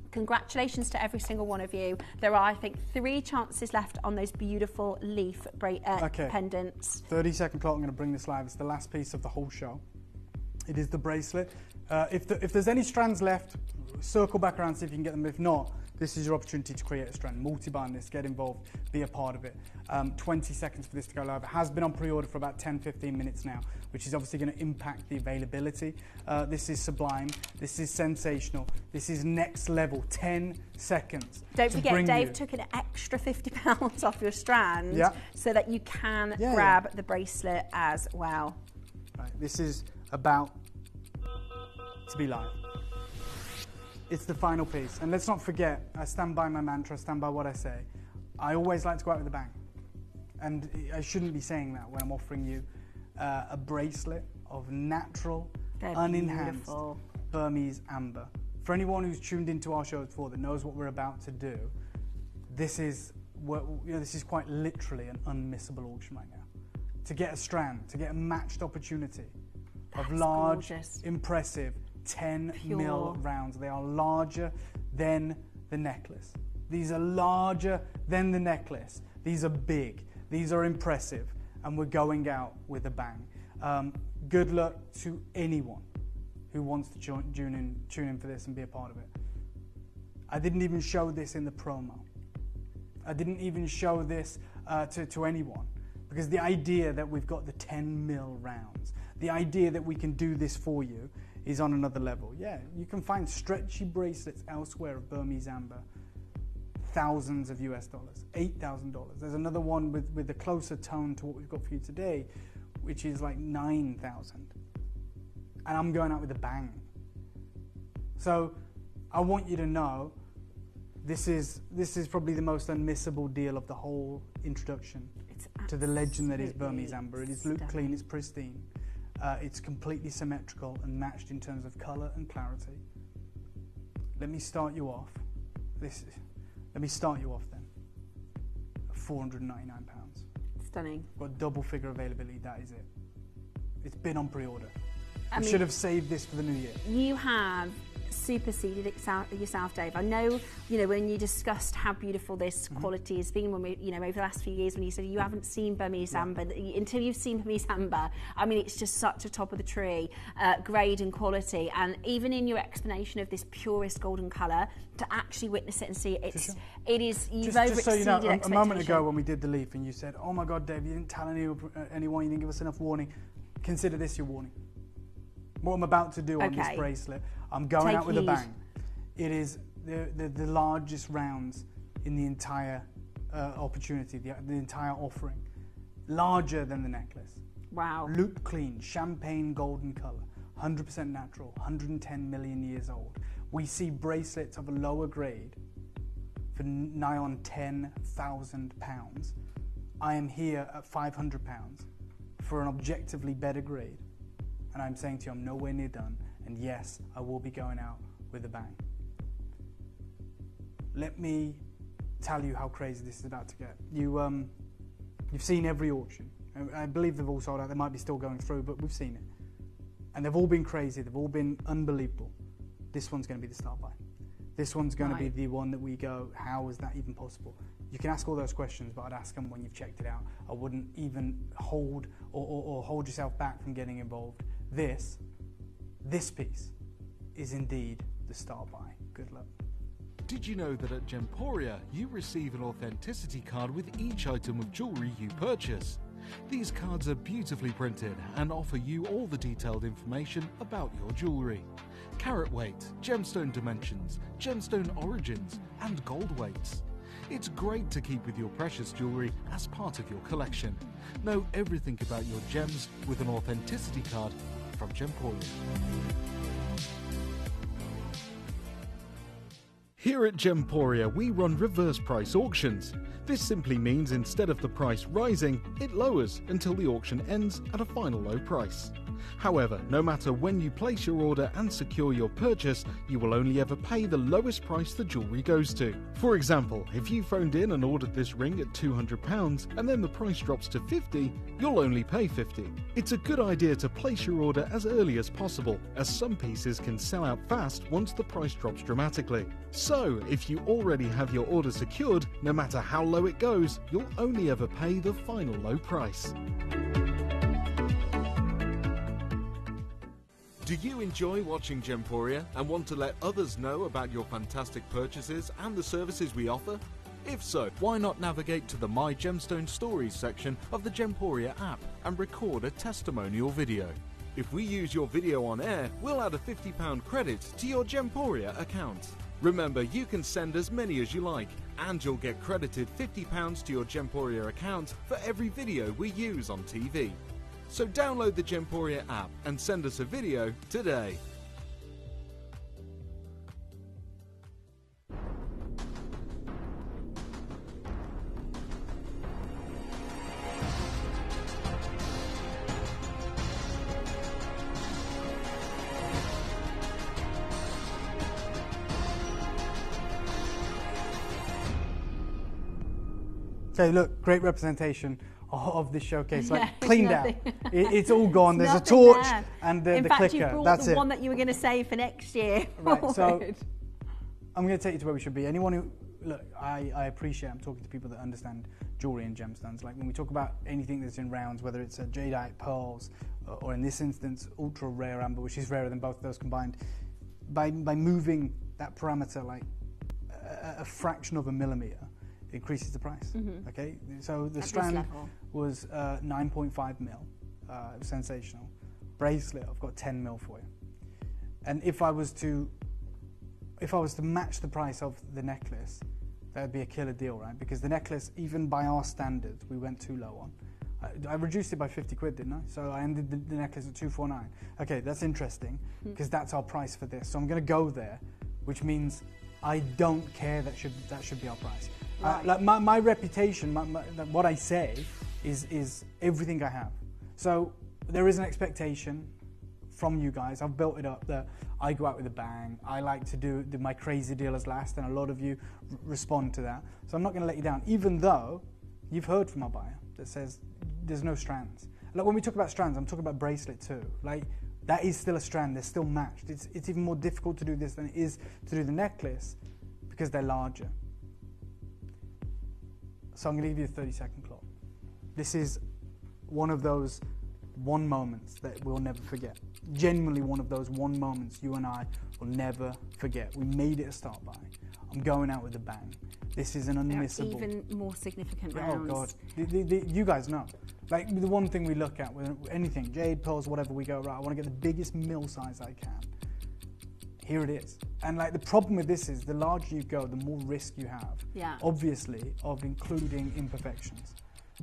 H: Congratulations to every single one of you. There are, I think, 3 chances left on those beautiful leaf pendants.
L: 30-second clock, I'm going to bring this live. It's the last piece of the whole show. It is the bracelet. If there's any strands left, circle back around, see if you can get them. If not, this is your opportunity to create a strand. Multi-bind this, get involved, be a part of it. 20 seconds for this to go live. It has been on pre-order for about 10-15 minutes now, which is obviously going to impact the availability. This is sublime. This is sensational. This is next level. 10 seconds.
H: Don't forget, Dave took an extra £50 off your strand so that you can grab the bracelet as well.
L: Right, this is about to be live. It's the final piece. And let's not forget, I stand by my mantra, stand by what I say. I always like to go out with a bang. And I shouldn't be saying that when I'm offering you a bracelet of natural, unenhanced Burmese amber. For anyone who's tuned into our show before that knows what we're about to do, this is quite literally an unmissable auction right now. To get a strand, to get a matched opportunity of large, impressive 10 mil rounds. They are larger than the necklace. These are larger than the necklace. These are big. These are impressive. And we're going out with a bang. Good luck to anyone who wants to tune in for this and be a part of it. I didn't even show this in the promo. I didn't even show this to anyone, because the idea that we've got the 10 mil rounds, the idea that we can do this for you is on another level. Yeah, you can find stretchy bracelets elsewhere of Burmese amber, thousands of US dollars, $8,000. There's another one with a closer tone to what we've got for you today, which is like 9,000. And I'm going out with a bang. So I want you to know this is probably the most unmissable deal of the whole introduction to the legend that is Burmese amber. It is looked clean, it's pristine. It's completely symmetrical and matched in terms of colour and clarity. Let me start you off. Let me start you off then. £499.
H: Stunning.
L: Got double figure availability, that is it. It's been on pre-order. We should have saved this for the new year.
H: You have superseded yourself, Dave. I know, when you discussed how beautiful this quality has been when we, over the last few years, when you said you haven't seen Burmese amber, until you've seen Burmese amber, I mean, it's just such a top of the tree grade and quality. And even in your explanation of this purest golden colour, to actually witness it and see it, you've over-exceeded
L: just so you know, a moment
H: expectation.
L: ago when we did the leaf and you said, oh my God, Dave, you didn't tell anyone, you didn't give us enough warning. Consider this your warning. What I'm about to do on this bracelet, I'm going out with a bang. It is the largest rounds in the entire opportunity, the entire offering. Larger than the necklace.
H: Wow.
L: Loop clean, champagne golden colour, 100% natural, 110 million years old. We see bracelets of a lower grade for nigh on £10,000. I am here at £500 for an objectively better grade. And I'm saying to you, I'm nowhere near done. And yes, I will be going out with a bang. Let me tell you how crazy this is about to get. You've seen every auction. I believe they've all sold out. They might be still going through, but we've seen it. And they've all been crazy. They've all been unbelievable. This one's going to be the start buy. This one's going to be the one that we go, how is that even possible? You can ask all those questions, but I'd ask them when you've checked it out. I wouldn't even hold or hold yourself back from getting involved. This piece is indeed the star buy. Good luck.
D: Did you know that at Gemporia you receive an authenticity card with each item of jewellery you purchase? These cards are beautifully printed and offer you all the detailed information about your jewellery. Carat weight, gemstone dimensions, gemstone origins, and gold weights. It's great to keep with your precious jewellery as part of your collection. Know everything about your gems with an authenticity card from Gemporia. Here at Gemporia, we run reverse price auctions. This simply means instead of the price rising, it lowers until the auction ends at a final low price. However, no matter when you place your order and secure your purchase, you will only ever pay the lowest price the jewellery goes to. For example, if you phoned in and ordered this ring at £200 and then the price drops to £50, you'll only pay £50. It's a good idea to place your order as early as possible, as some pieces can sell out fast once the price drops dramatically. So, if you already have your order secured, no matter how low it goes, you'll only ever pay the final low price. Do you enjoy watching Gemporia and want to let others know about your fantastic purchases and the services we offer? If so, why not navigate to the My Gemstone Stories section of the Gemporia app and record a testimonial video. If we use your video on air, we'll add a £50 credit to your Gemporia account. Remember, you can send as many as you like, and you'll get credited £50 to your Gemporia account for every video we use on TV. So download the Gemporia app and send us a video today.
L: So look, great representation of this showcase, like cleaned out. It's all gone. There's a torch
H: there.
L: and the
H: In fact,
L: clicker.
H: you brought
L: That's
H: the
L: it.
H: one that you were going to save for next year.
L: Right. So I'm going to take you to where we should be. Anyone who look, I appreciate. I'm talking to people that understand jewelry and gemstones. Like when we talk about anything that's in rounds, whether it's a jadeite, pearls, or in this instance, ultra rare amber, which is rarer than both of those combined. By moving that parameter like a fraction of a millimeter, increases the price.
H: Mhm.
L: Okay, so the
H: At
L: strand
H: this level.
L: was 9.5 mil. It was sensational. Bracelet, I've got 10 mil for you. And if I was to match the price of the necklace, that would be a killer deal, right? Because the necklace, even by our standards, we went too low on. I reduced it by 50 quid, didn't I? So I ended the necklace at 249. Okay, that's interesting because that's our price for this. So I'm going to go there, which means I don't care. That should be our price.
H: Right.
L: Like my reputation, what I say is everything I have. So there is an expectation from you guys. I've built it up that I go out with a bang. I like to do my crazy dealers last, and a lot of you respond to that. So I'm not going to let you down, even though you've heard from our buyer that says there's no strands. Like when we talk about strands, I'm talking about bracelet too. Like that is still a strand. They're still matched. It's even more difficult to do this than it is to do the necklace because they're larger. So I'm going to give you a 30-second clock. This is one of those one moments that we'll never forget. Genuinely one of those one moments you and I will never forget. We made it a start by. I'm going out with a bang. This is an unmissable.
H: Even more significant
L: Oh
H: rounds.
L: God, you guys know. Like the one thing we look at with anything, jade, pearls, whatever, we go, right, I want to get the biggest mill size I can. Here it is. And like the problem with this is the larger you go, the more risk you have.
H: Yeah.
L: Obviously, of including imperfections.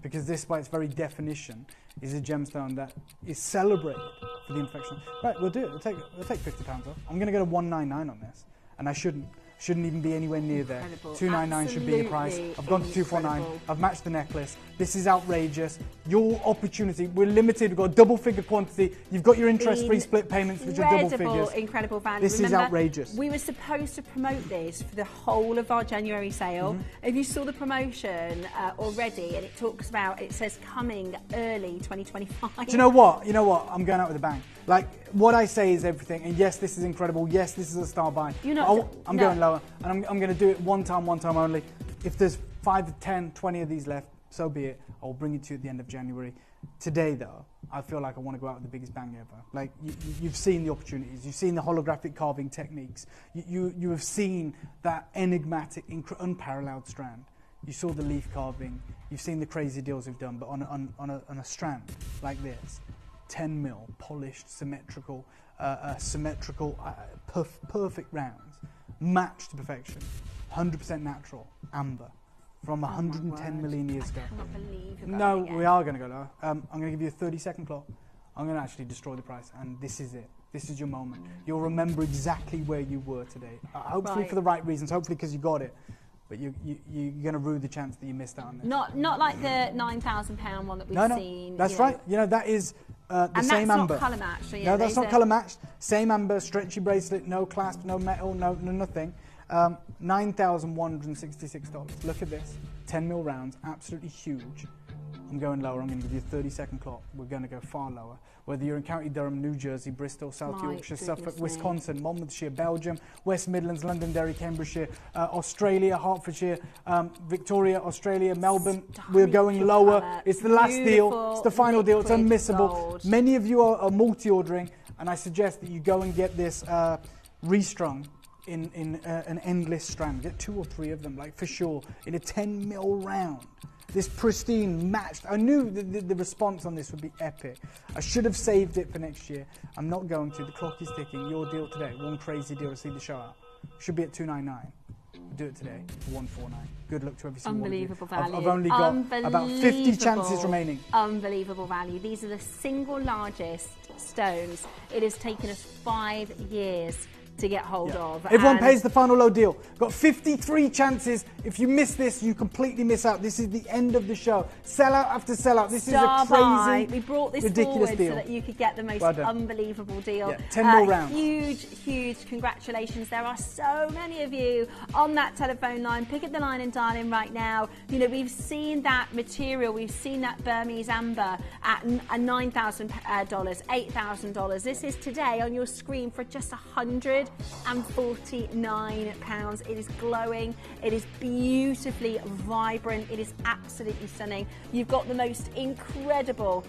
L: Because this, by its very definition, is a gemstone that is celebrated for the imperfection. Right, we'll do it. We'll take £50 off. I'm going to get a 199 on this, and I shouldn't even be anywhere near there.
H: Incredible.
L: 299 should be the price.
H: Absolutely
L: I've gone to 249.
H: incredible.
L: I've matched the necklace. This is outrageous. Your opportunity. We're limited. We've got a double-figure quantity. You've got your interest-free split payments, which are double figures.
H: Incredible value.
L: This is
H: Remember,
L: outrageous.
H: We were supposed to promote this for the whole of our January sale. If you saw the promotion already, and it says coming early 2025.
L: Do you know what? I'm going out with a bang. Like, what I say is everything. And yes, this is incredible. Yes, this is a star buy. I'm going lower. And I'm going to do it one time only. If there's 5, 10, 20 of these left, so be it. I will bring it to you at the end of January. Today, though, I feel like I want to go out with the biggest bang ever. Like, you've seen the opportunities. You've seen the holographic carving techniques. You have seen that enigmatic, unparalleled strand. You saw the leaf carving. You've seen the crazy deals we've done, but on a strand like this, 10 mil, polished, symmetrical, perfect rounds, matched to perfection, 100% natural, amber, from 110 million years ago.
H: I cannot believe you're
L: No,
H: going again.
L: we are going to go lower. I'm going to give you a 30-second clock. I'm going to actually destroy the price, and this is it. This is your moment. You'll remember exactly where you were today. Hopefully for the right reasons, hopefully because you got it. But you're going to rue the chance that you missed out on this.
H: Not like the £9,000 one that we've seen.
L: That's right. You know, that is the same amber.
H: And that's not colour matched. So
L: no, that's not colour matched. Same amber, stretchy bracelet, no clasp, no metal, no nothing. $9,166. Look at this. 10 mil rounds, absolutely huge. I'm going lower. I'm going to give you a 30-second clock. We're going to go far lower. Whether you're in County Durham, New Jersey, Bristol, South Yorkshire, Suffolk, Wisconsin, Monmouthshire, Belgium, West Midlands, Londonderry, Cambridgeshire, Australia, Hertfordshire, Victoria, Australia, Melbourne, we're going lower. It's the last deal. It's the final deal. It's unmissable.
H: Gold.
L: Many of you are multi-ordering, and I suggest that you go and get this restrung in an endless strand. Get 2 or 3 of them, like for sure, in a 10 mil round. This pristine, matched. I knew the response on this would be epic. I should have saved it for next year. I'm not going to. The clock is ticking. Your deal today, one crazy deal to see the show out. Should be at $299. We'll do it today for $149. Good luck to every single one of you.
H: Unbelievable value.
L: I've only got about 50 chances remaining.
H: Unbelievable value. These are the single largest stones. It has taken us 5 years to get hold of.
L: Everyone pays the final low deal. Got 53 chances. If you miss this, you completely miss out. This is the end of the show. Sell out after sell out. This is a crazy,
H: we brought this
L: ridiculous
H: forward
L: deal.
H: so that you could get the most unbelievable deal.
L: Yeah, 10 more rounds.
H: Huge congratulations. There are so many of you on that telephone line. Pick up the line and dial in right now. You know, we've seen that material. We've seen that Burmese amber at $9,000, $8,000. This is today on your screen for just £149. It is glowing. It is beautifully vibrant. It is absolutely stunning. You've got the most incredible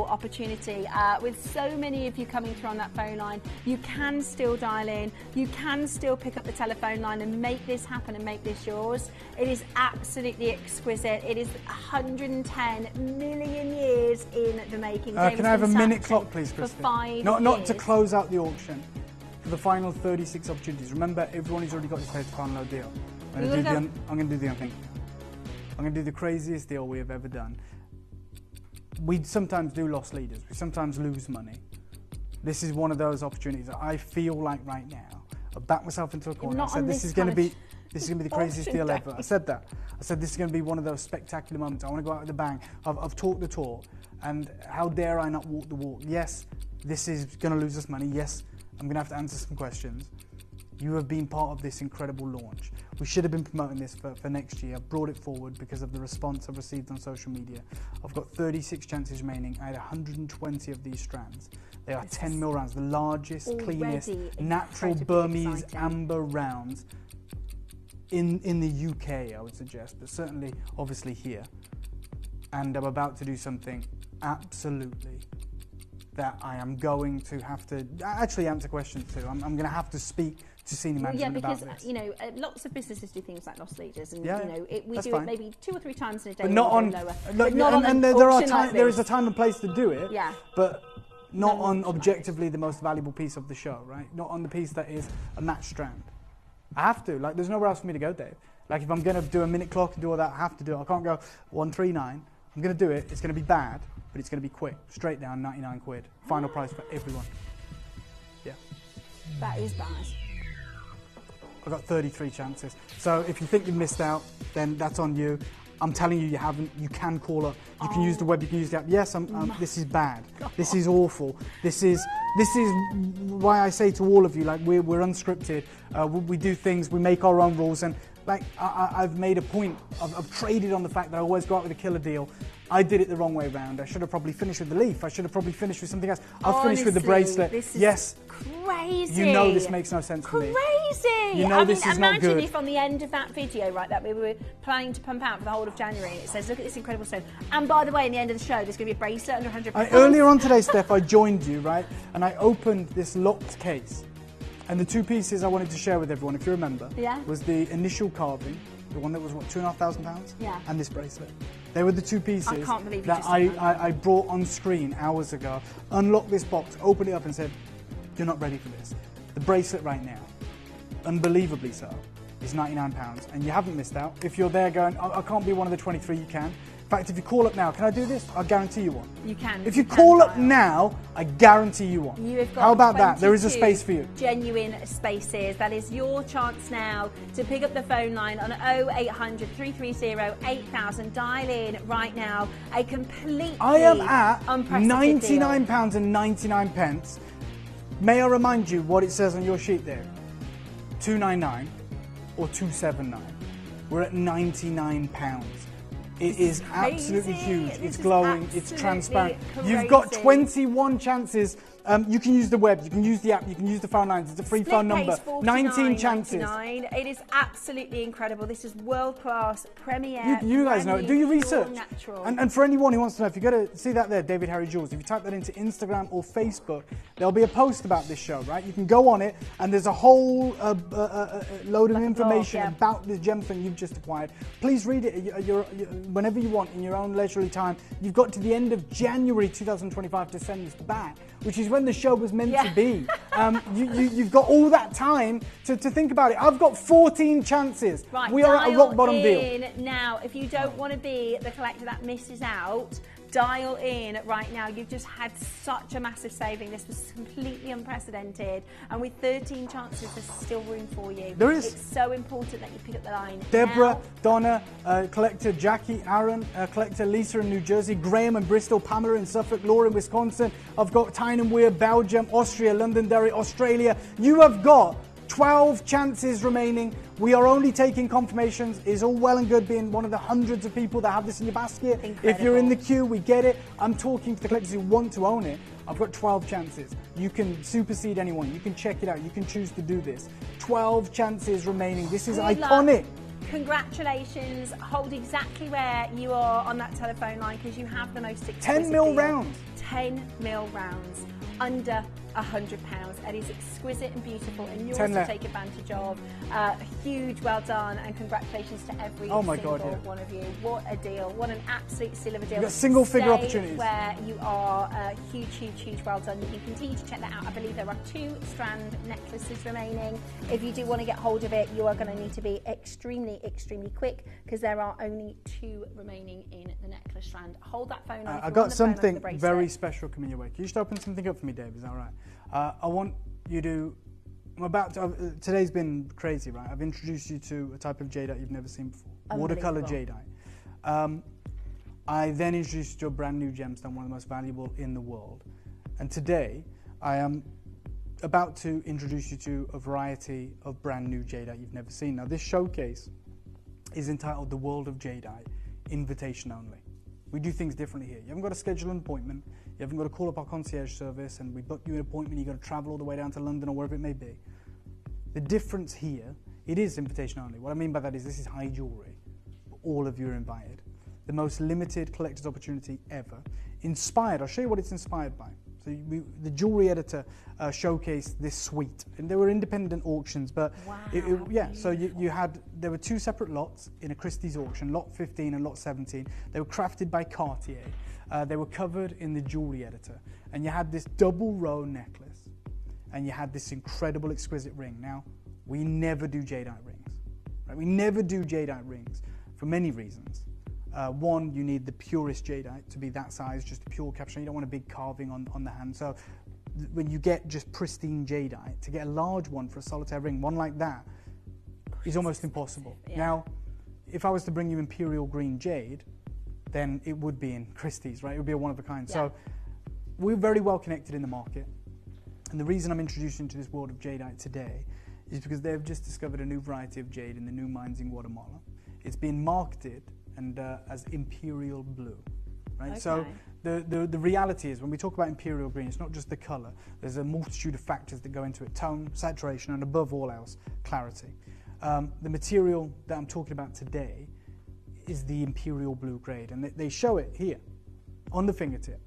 H: opportunity. With so many of you coming through on that phone line, you can still dial in. You can still pick up the telephone line and make this happen and make this yours. It is absolutely exquisite. It is 110 million years in the making.
L: Can I have a minute clock, please,
H: for
L: Kristen?
H: 5 years.
L: Not to close out the auction. For the final 36 opportunities. Remember, everyone who's already got his paid final low deal. I'm going to do the thing. I'm going to do the craziest deal we have ever done. We sometimes do loss leaders. We sometimes lose money. This is one of those opportunities that I feel like right now. I backed myself into a corner. I said this is going to be the craziest deal ever. I said that. I said this is going to be one of those spectacular moments. I want to go out with a bang. I've talked the talk, and how dare I not walk the walk? Yes, this is going to lose us money. Yes, I'm going to have to answer some questions. You have been part of this incredible launch. We should have been promoting this for next year. I brought it forward because of the response I've received on social media. I've got 36 chances remaining. I had 120 of these strands. They are 10 mil rounds, the largest, cleanest, natural Burmese amber rounds in the UK, I would suggest, but certainly, obviously here. And I'm about to do something absolutely that I am going to have to actually answer questions to. I'm going to have to speak to senior management about this.
H: Yeah, because you know, lots of businesses do things like loss leaders, and
L: yeah,
H: you know, we do
L: fine.
H: it maybe 2 or 3 times in a day.
L: But not on. There is a time and place to do it.
H: Yeah.
L: But not on objectively the most valuable piece of the show, right? Not on the piece that is a match strand. I have to. Like, there's nowhere else for me to go, Dave. Like, if I'm going to do a minute clock and do all that, I have to do it. I can't go 139. I'm going to do it. It's going to be bad, but it's going to be quick. Straight down, 99 quid. Final price for everyone. Yeah.
H: That is bad.
L: I've got 33 chances. So if you think you've missed out, then that's on you. I'm telling you, you haven't. You can call up. You can use the web. You can use the app. Yes, this is bad. This is awful. This is why I say to all of you, like, we're unscripted. We do things. We make our own rules. And like I've made a point. I've traded on the fact that I always go out with a killer deal. I did it the wrong way around. I should have probably finished with the leaf. I should have probably finished with something else. I'll finish with the bracelet.
H: Yes. Crazy.
L: You know this makes no sense to me.
H: Crazy.
L: You know this is not good.
H: Imagine if on the end of that video, right, that we were planning to pump out for the whole of January, and it says, look at this incredible stone. And by the way, in the end of the show, there's going to be a bracelet under £100.
L: Earlier on today, Steph, I joined you, right? And I opened this locked case. And the 2 pieces I wanted to share with everyone, if you remember, was the initial carving, the one that was, what, £2,500?
H: Yeah.
L: And this bracelet. They were the two pieces
H: I can't believe you
L: that
H: just said that.
L: I brought on screen hours ago, unlocked this box, opened it up and said, you're not ready for this. The bracelet right now, unbelievably so, is £99, and you haven't missed out. If you're there going, I can't be one of the 23, you can. In fact, if you call up now, can I do this? I'll guarantee you one.
H: You can.
L: If you call up now, I guarantee you one.
H: You have got
L: How about that? There is a
H: 22
L: space for you.
H: Genuine spaces. That is your chance now to pick up the phone line on 0800 330 8000. Dial in right now. A completely
L: I am at
H: unprecedented deal.
L: £99.99. May I remind you what it says on your sheet there? £299 or £279. We're at £99. It is absolutely huge. It's glowing. It's transparent. You've got 21 chances. You can use the web. You can use the app. You can use the phone lines. It's a free phone number. 19 chances.
H: It is absolutely incredible. This is world class, premier.
L: You guys know it. Do your research.
H: Natural.
L: And for anyone who wants to know, if you go to see that there, David Harry Jewels, if you type that into Instagram or Facebook, there'll be a post about this show, right? You can go on it, and there's a whole load of information about the gem thing you've just acquired. Please read it whenever you want in your own leisurely time. You've got to the end of January 2025 to send this back, which is when the show was meant to be. You've got all that time to think about it. I've got 14 chances.
H: Right,
L: we are at a rock bottom deal.
H: Now, if you don't want to be the collector that misses out, dial in right now. You've just had such a massive saving. This was completely unprecedented. And with 13 chances, there's still room for you.
L: There is.
H: It's so important that you pick up the line.
L: Deborah,
H: now.
L: Donna, collector Jackie, Aaron, collector Lisa in New Jersey, Graham in Bristol, Pamela in Suffolk, Laura in Wisconsin. I've got Tyne and Weir, Belgium, Austria, Londonderry, Australia. You have got 12 chances remaining. We are only taking confirmations. It's all well and good being one of the hundreds of people that have this in your basket.
H: Incredible.
L: If you're in the queue, we get it. I'm talking to the collectors who want to own it. I've got 12 chances. You can supersede anyone. You can check it out. You can choose to do this. 12 chances remaining. This is iconic.
H: Congratulations. Hold exactly where you are on that telephone line because you have the most exquisite
L: 10 mil
H: deal.
L: rounds.
H: 10 mil rounds. Under £100. It is exquisite and beautiful and yours
L: 10
H: to
L: left.
H: take advantage of. A huge well done and congratulations to every single one of you. What a deal. What an absolute steal of a deal.
L: You've got single figure
H: Stay
L: opportunities.
H: where you are. Huge well done. You can continue to check that out. I believe there are 2 strand necklaces remaining. If you do want to get hold of it, you are going to need to be extremely quick because there are only 2 remaining in the necklace strand. Hold that phone on.
L: I got something very special coming your way. Can you just open something up for me, Dave? Is that all right? I want you to... today's been crazy, right? I've introduced you to a type of jadeite you've never seen before. Watercolor jadeite. I then introduced you to a brand new gemstone, one of the most valuable in the world. And today, I am about to introduce you to a variety of brand new jadeite you've never seen. Now, this showcase is entitled The World of Jadeite, Invitation Only. We do things differently here. You haven't got to schedule an appointment. You haven't got to call up our concierge service and we book you an appointment. You've got to travel all the way down to London or wherever it may be. The difference here, it is invitation only. What I mean by that is this is high jewellery. All of you are invited. The most limited collector's opportunity ever. Inspired, I'll show you what it's inspired by. So the jewellery editor showcased this suite. And there were independent auctions, but so there were 2 separate lots in a Christie's auction, lot 15 and lot 17. They were crafted by Cartier. They were covered in the jewellery editor. And you had this double row necklace. And you had this incredible exquisite ring. Now, we never do jadeite rings. Right? We never do jadeite rings for many reasons. One, you need the purest jadeite to be that size, just a pure capstone. You don't want a big carving on the hand. So when you get just pristine jadeite, to get a large one for a solitaire ring, one like that, is almost impossible. Yeah. Now, if I was to bring you imperial green jade, then it would be in Christie's, right? It would be a one of a kind. Yeah. So we're very well connected in the market. And the reason I'm introducing you to this world of jadeite today is because they've just discovered a new variety of jade in the new mines in Guatemala. It's being marketed as imperial blue, right? Okay. So the reality is when we talk about imperial green, it's not just the colour. There's a multitude of factors that go into it: tone, saturation, and above all else, clarity. The material that I'm talking about today is the imperial blue grade, and they show it here on the fingertip.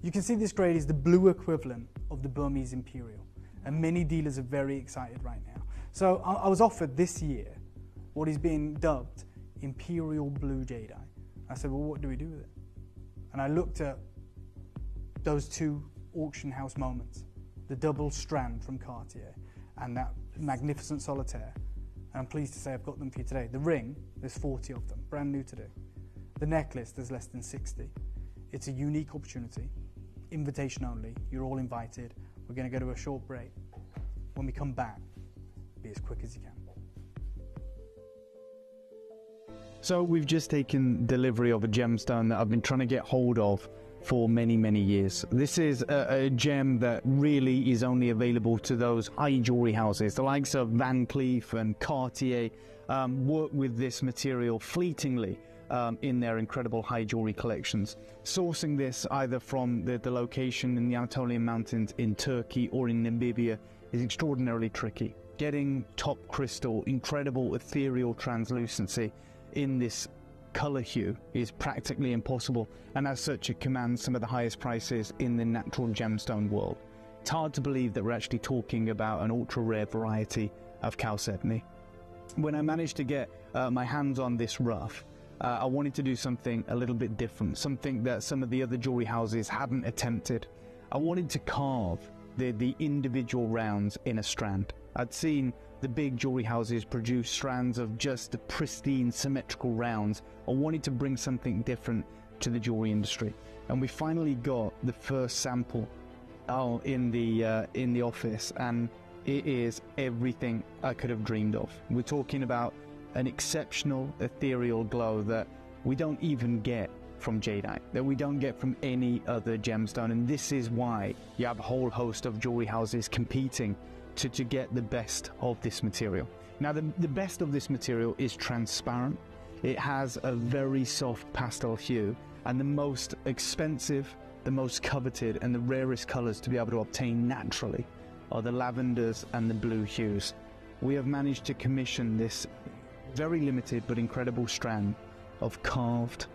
L: You can see this grade is the blue equivalent of the Burmese imperial, and many dealers are very excited right now. So I was offered this year what is being dubbed imperial blue jadeite. I said, well, what do we do with it? And I looked at those two auction house moments, the double strand from Cartier and that magnificent solitaire. And I'm pleased to say I've got them for you today. The ring, there's 40 of them, brand new to do. The necklace, there's less than 60. It's a unique opportunity, invitation only. You're all invited. We're going to go to a short break. When we come back, be as quick as you can.
R: So we've just taken delivery of a gemstone that I've been trying to get hold of for many, many years. This is a gem that really is only available to those high jewelry houses. The likes of Van Cleef and Cartier work with this material fleetingly in their incredible high jewelry collections. Sourcing this either from the location in the Anatolian Mountains in Turkey or in Namibia is extraordinarily tricky. Getting top crystal, incredible ethereal translucency in this color hue is practically impossible, and as such it commands some of the highest prices in the natural gemstone world. It's hard to believe that we're actually talking about an ultra rare variety of chalcedony. When I managed to get my hands on this rough, I wanted to do something a little bit different, something that some of the other jewelry houses hadn't attempted. I wanted to carve the individual rounds in a strand. I'd seen the big jewelry houses produce strands of just the pristine symmetrical rounds. I wanted to bring something different to the jewelry industry, and we finally got the first sample in the office, and it is everything I could have dreamed of. We're talking about an exceptional ethereal glow that we don't even get from jadeite, that we don't get from any other gemstone, and this is why you have a whole host of jewelry houses competing to get the best of this material. Now the best of this material is transparent. It has a very soft pastel hue, and the most expensive, the most coveted and the rarest colors to be able to obtain naturally are the lavenders and the blue hues. We have managed to commission this very limited but incredible strand of carved,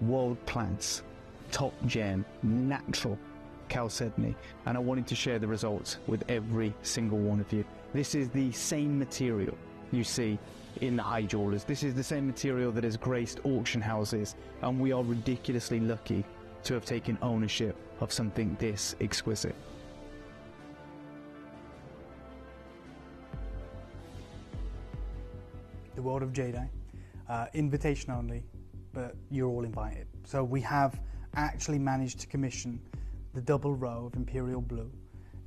R: world-class, top gem, natural chalcedony, and I wanted to share the results with every single one of you. This is the same material you see in the high jewelers. This is the same material that has graced auction houses, and we are ridiculously lucky to have taken ownership of something this exquisite.
L: The world of jadeite, invitation only, but you're all invited. So we have actually managed to commission the double row of imperial blue,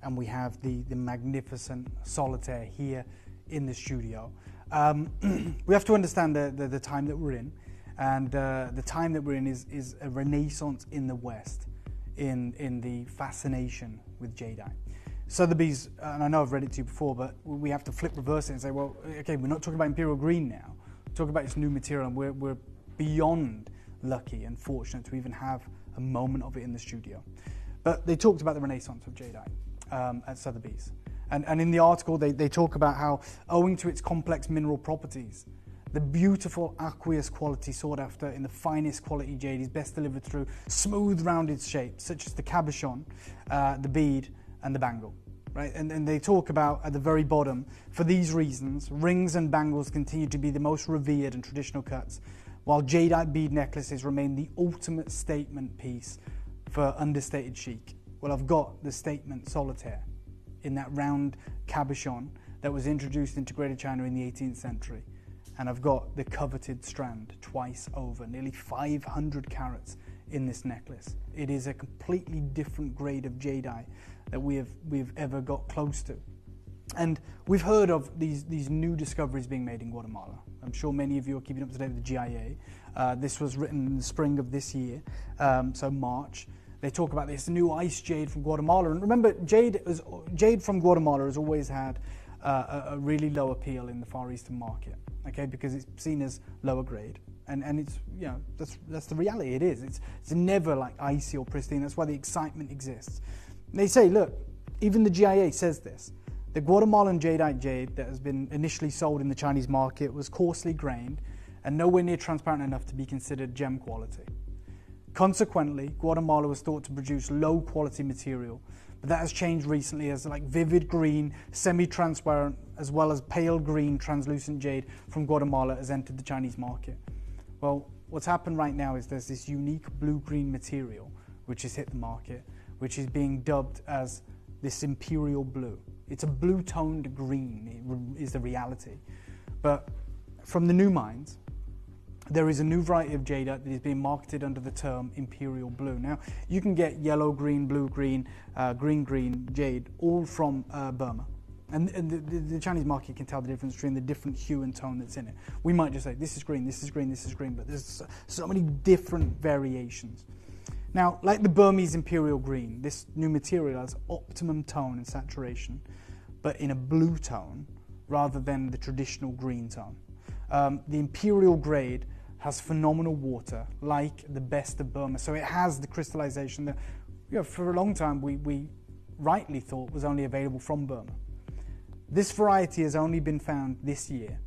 L: and we have the magnificent solitaire here in the studio. We have to understand the time that we're in, and the time that we're in is a renaissance in the West in the fascination with jadeite. Sotheby's, and I know I've read it to you before, but we have to flip reverse it and say, well, okay, we're not talking about imperial green now. We're talking about this new material, and we're beyond lucky and fortunate to even have a moment of it in the studio. But they talked about the renaissance of jadeite at Sotheby's. And in the article, they talk about how, owing to its complex mineral properties, the beautiful aqueous quality sought after in the finest quality jade is best delivered through smooth, rounded shapes, such as the cabochon, the bead, and the bangle. Right? And they talk about, at the very bottom, for these reasons, rings and bangles continue to be the most revered and traditional cuts, while jadeite bead necklaces remain the ultimate statement piece for understated chic. Well, I've got the statement solitaire in that round cabochon that was introduced into Greater China in the 18th century. And I've got the coveted strand twice over, nearly 500 carats in this necklace. It is a completely different grade of jadeite that we've ever got close to. And we've heard of these new discoveries being made in Guatemala. I'm sure many of you are keeping up to date with the GIA. This was written in the spring of this year, so March. They talk about this new ice jade from Guatemala. And remember, jade from Guatemala has always had a really low appeal in the Far Eastern market, okay, because it's seen as lower grade. And it's, you know, that's the reality. It is. It's never like icy or pristine. That's why the excitement exists. And they say, look, even the GIA says this. The Guatemalan jadeite jade that has been initially sold in the Chinese market was coarsely grained and nowhere near transparent enough to be considered gem quality. Consequently, Guatemala was thought to produce low quality material, but that has changed recently as like vivid green, semi-transparent, as well as pale green translucent jade from Guatemala has entered the Chinese market. Well, what's happened right now is there's this unique blue-green material which has hit the market, which is being dubbed as this imperial blue. It's a blue-toned green, is the reality. But from the new mines, there is a new variety of jadeite that is being marketed under the term imperial blue. Now, you can get yellow, green, blue, green, green jade, all from Burma. And the Chinese market can tell the difference between the different hue and tone that's in it. We might just say, this is green, this is green, this is green, but there's so many different variations. Now, like the Burmese imperial green, this new material has optimum tone and saturation, but in a blue tone rather than the traditional green tone. The imperial grade has phenomenal water, like the best of Burma. So it has the crystallization that, for a long time we rightly thought was only available from Burma. This variety has only been found this year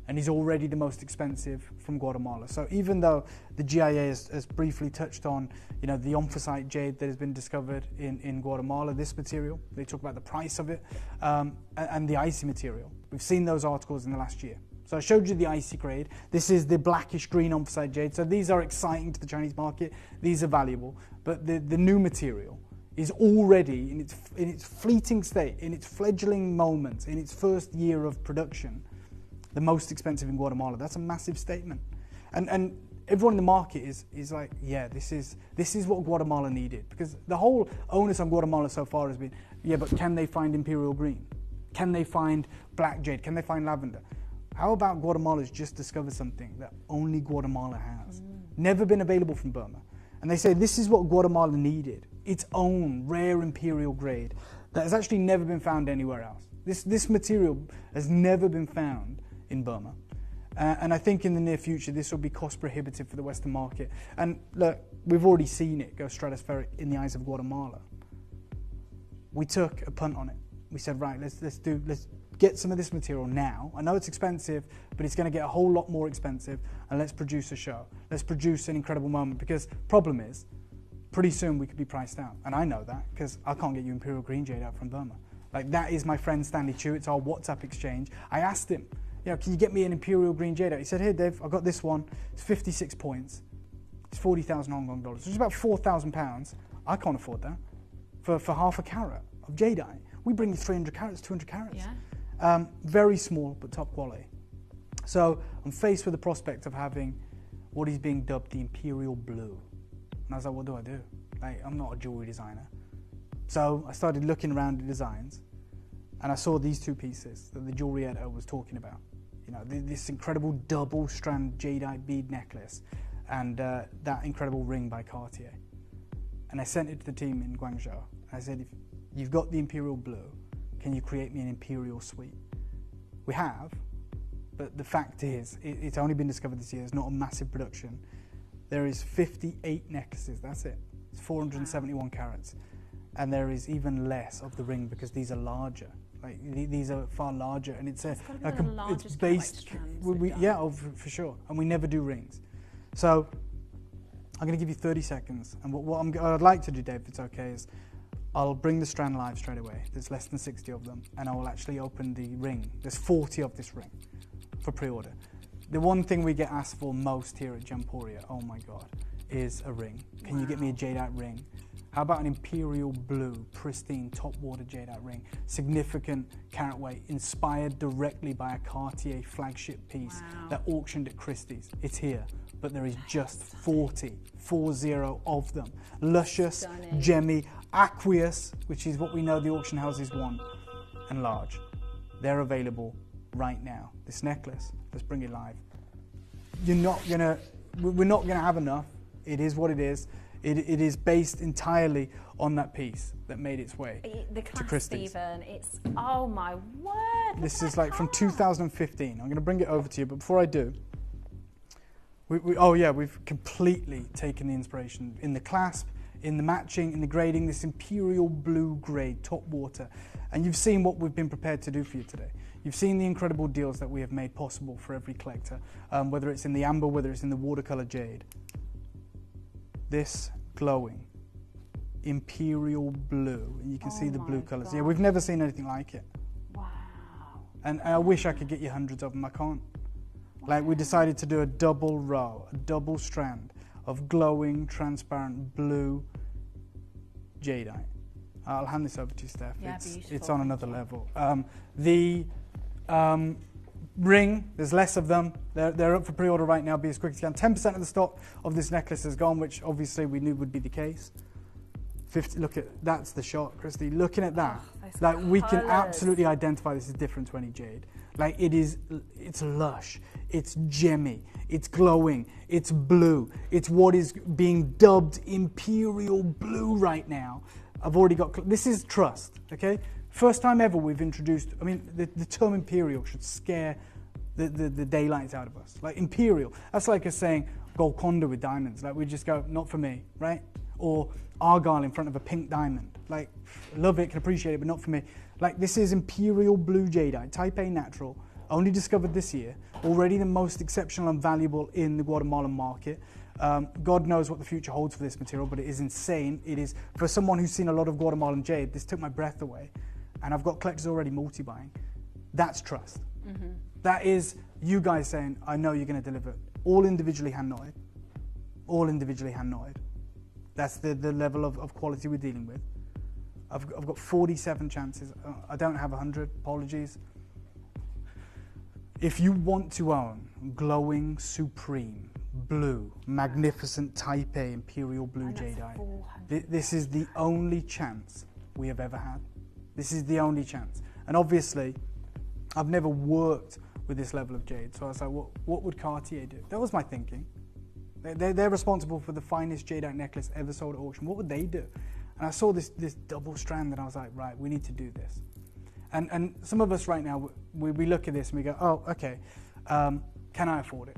L: and is already the most expensive from Guatemala. So even though the GIA has briefly touched on, the omphacite jade that has been discovered in Guatemala, this material, they talk about the price of it, and the icy material. We've seen those articles in the last year. So I showed you the icy grade. This is the blackish green omphacite jade. So these are exciting to the Chinese market. These are valuable. But the new material is already in its fleeting state, in its fledgling moments, in its first year of production, the most expensive in Guatemala. That's a massive statement. And everyone in the market is like, yeah, this is what Guatemala needed. Because the whole onus on Guatemala so far has been, yeah, but can they find imperial green? Can they find black jade? Can they find lavender? How about Guatemala's just discovered something that only Guatemala has? Never been available from Burma. And they say this is what Guatemala needed. Its own rare imperial grade that has actually never been found anywhere else. This material has never been found in Burma. And I think in the near future this will be cost prohibitive for the Western market. And look, we've already seen it go stratospheric in the eyes of Guatemala. We took a punt on it. We said, right, let's get some of this material now. I know it's expensive, but it's going to get a whole lot more expensive, and let's produce a show. Let's produce an incredible moment, because problem is, pretty soon we could be priced out. And I know that, because I can't get you imperial green jade out from Burma. Like, that is my friend Stanley Chu. It's our WhatsApp exchange. I asked him, can you get me an imperial green jade out? He said, here, Dave, I've got this one. It's 56 points. It's 40,000 Hong Kong dollars, which is about £4,000. I can't afford that for half a carat of jadeite. We bring you 300 carats, 200 carats. Yeah. Very small, but top quality. So I'm faced with the prospect of having what is being dubbed the imperial blue. And I was like, what do I do? Like, I'm not a jewelry designer. So I started looking around at designs, and I saw these two pieces that the jewelry editor was talking about. This incredible double strand jadeite bead necklace and that incredible ring by Cartier. And I sent it to the team in Guangzhou. I said, if you've got the imperial blue, can you create me an imperial suite? We have, but the fact is, it's only been discovered this year. It's not a massive production. There is 58 necklaces, that's it. It's 471 carats. And there is even less of the ring because these are larger. Like, these are far larger, and it's it's based. For sure. And we never do rings. So I'm going to give you 30 seconds. And what I'd like to do, Dave, if it's okay, is I'll bring the strand live straight away. There's less than 60 of them, and I will actually open the ring. There's 40 of this ring for pre-order. The one thing we get asked for most here at Gemporia, oh my God, is a ring. Can you get me a jadeite ring? How about an imperial blue, pristine, top water jadeite ring? Significant carat weight, inspired directly by a Cartier flagship piece that auctioned at Christie's. It's here, but there is just 40 of them. Luscious, gemmy, aqueous, which is what we know the auction houses want, and large. They're available right now. This necklace, let's bring it live. We're not gonna have enough. It is what it is. It is based entirely on that piece that made its way to Christie's.
H: Even, it's, oh my word.
L: This is like from 2015. I'm going to bring it over to you, but before I do, we've completely taken the inspiration in the clasp, in the matching, in the grading, this imperial blue grade, top water. And you've seen what we've been prepared to do for you today. You've seen the incredible deals that we have made possible for every collector, whether it's in the amber, whether it's in the watercolor jade. This glowing imperial blue, and you can see the blue colors. Yeah, we've never seen anything like it.
H: Wow.
L: And I wish I could get you hundreds of them. I can't. Like we decided to do a double row, a double strand of glowing, transparent blue jadeite. I'll hand this over to you, Steph.
H: Yeah,
L: it's on another level. The ring, there's less of them. They're up for pre-order right now. Be as quick as you can. 10% of the stock of this necklace is gone, which obviously we knew would be the case. 50. Look at that's the shot, Christy. Looking at that, like we can absolutely identify this as different to any jade. Like it's lush, it's gemmy, it's glowing, it's blue. It's what is being dubbed imperial blue right now. I've already got. This is trust. Okay. First time ever we've introduced, I mean, the term imperial should scare the daylights out of us. Like imperial, that's like us saying Golconda with diamonds. Like we just go, not for me, right? Or argyle in front of a pink diamond. Like, love it, can appreciate it, but not for me. Like this is imperial blue jadeite, type A natural, only discovered this year, already the most exceptional and valuable in the Guatemalan market. God knows what the future holds for this material, but it is insane. It is, for someone who's seen a lot of Guatemalan jade, this took my breath away. And I've got collectors already multi-buying. That's trust. Mm-hmm. That is you guys saying, I know you're going to deliver. All individually hand-knotted. All individually hand-knotted. That's the level of quality we're dealing with. I've got 47 chances. I don't have 100. Apologies. If you want to own glowing, supreme, blue, magnificent type A imperial blue jadeite, this is the only chance we have ever had. This is the only chance. And obviously, I've never worked with this level of jade. So I was like, what would Cartier do? That was my thinking. They're responsible for the finest jadeite necklace ever sold at auction. What would they do? And I saw this double strand and I was like, right, we need to do this. And some of us right now, we look at this and we go, oh, okay, can I afford it?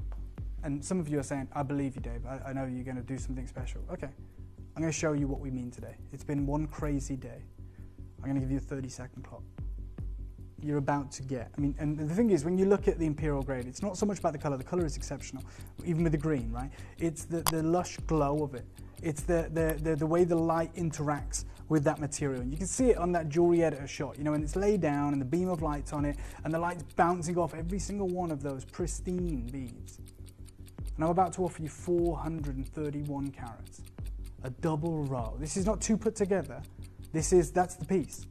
L: And some of you are saying, I believe you, Dave. I know you're going to do something special. Okay, I'm going to show you what we mean today. It's been one crazy day. I'm going to give you a 30-second clock. You're about to get, I mean, and the thing is, when you look at the imperial grade, it's not so much about the color. The color is exceptional, even with the green, right? It's the lush glow of it. It's the way the light interacts with that material. And you can see it on that jewelry editor shot, you know, and it's laid down and the beam of light's on it and the light's bouncing off every single one of those pristine beads. And I'm about to offer you 431 carats, a double row. This is not two put together. That's the piece.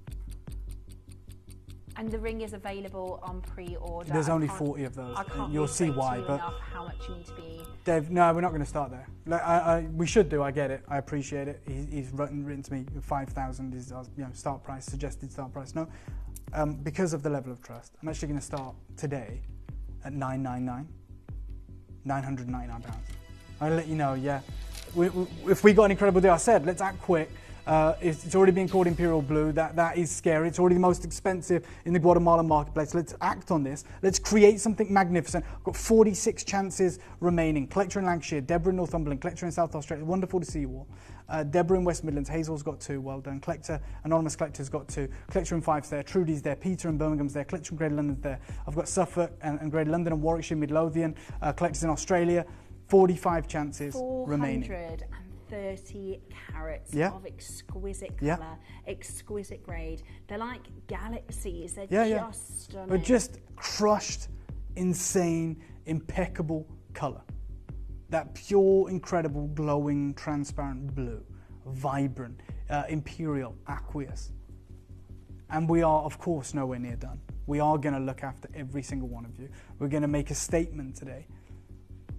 H: And the ring is available on pre-order.
L: There's only 40 of those. You'll see why. But
H: how much you need to be.
L: Dave, no, we're not going to start there. Like, we should do. I get it. I appreciate it. He's written to me 5,000 is start price, suggested start price. No, because of the level of trust, I'm actually going to start today at £999. £999. I'll let you know. Yeah, if we got an incredible deal, I said let's act quick. It's already been called Imperial Blue. That is scary. It's already the most expensive in the Guatemalan marketplace. Let's act on this. Let's create something magnificent. I've got 46 chances remaining. Collector in Lancashire, Deborah in Northumberland, Collector in South Australia. Wonderful to see you all. Deborah in West Midlands, Hazel's got 2. Well done. Collector, Anonymous Collector's got 2. Collector in Fife's there. Trudy's there. Peter in Birmingham's there. Collector in Greater London's there. I've got Suffolk and Greater London and Warwickshire, Midlothian. Collectors in Australia. 45 chances remaining.
H: 30 carats of exquisite colour, exquisite grade. They're like galaxies. They're just stunning.
L: But just crushed, insane, impeccable colour. That pure, incredible, glowing, transparent blue, vibrant, imperial, aqueous. And we are, of course, nowhere near done. We are going to look after every single one of you. We're going to make a statement today.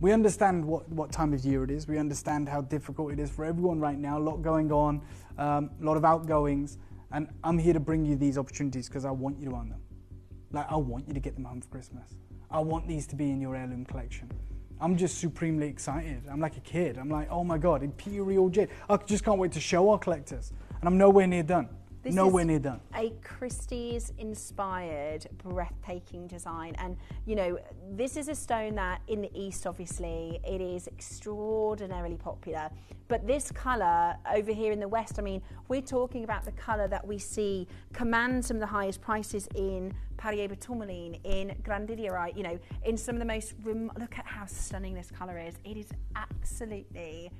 L: We understand what time of year it is. We understand how difficult it is for everyone right now. A lot going on, a lot of outgoings. And I'm here to bring you these opportunities because I want you to own them. Like, I want you to get them home for Christmas. I want these to be in your heirloom collection. I'm just supremely excited. I'm like a kid. I'm like, oh my God, Imperial Jade. I just can't wait to show our collectors. And I'm nowhere near done.
H: This
L: nowhere
H: is
L: near done.
H: A Christie's inspired, breathtaking design. And, you know, this is a stone that in the East, obviously, it is extraordinarily popular. But this colour over here in the West, I mean, we're talking about the colour that we see command some of the highest prices in Parieba tourmaline, in grandidiorite, you know, in some of the most, look at how stunning this colour is. It is absolutely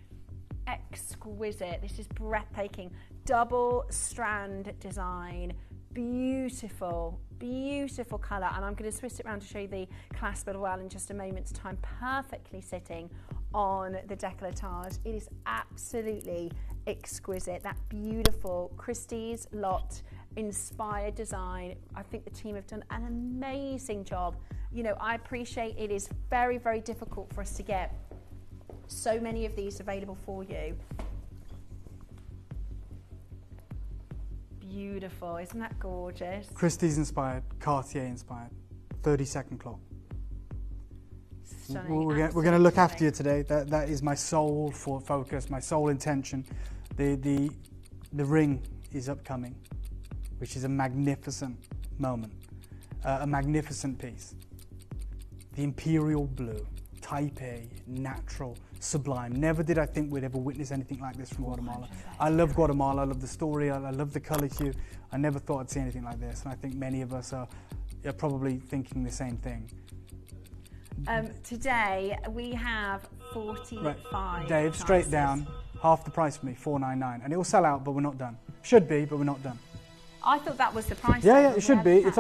H: exquisite. This is breathtaking. Double strand design, Beautiful, beautiful colour. And I'm going to twist it around to show you the clasp as well in just a moment's time, perfectly sitting on the décolletage. It is absolutely exquisite. That beautiful Christie's lot inspired design. I think the team have done an amazing job. You know, I appreciate it is very, very difficult for us to get so many of these available for you. Beautiful, isn't that gorgeous?
L: Christie's inspired, Cartier inspired, 30-second clock.
H: Stunning.
L: We're going to look after you today. That is my sole focus, my sole intention. The ring is upcoming, which is a magnificent moment, a magnificent piece. The imperial blue, type A, natural, sublime. Never did I think we'd ever witness anything like this from Guatemala. I love Guatemala, I love the story, I love the colour hue. I never thought I'd see anything like this, and I think many of us are probably thinking the same thing.
H: Today we have 45.
L: Right. Dave, straight down, half the price for me, $4.99, and it will sell out, but we're not done. Should be, but we're not done.
H: I thought that was the price.
L: Yeah, it should be. It's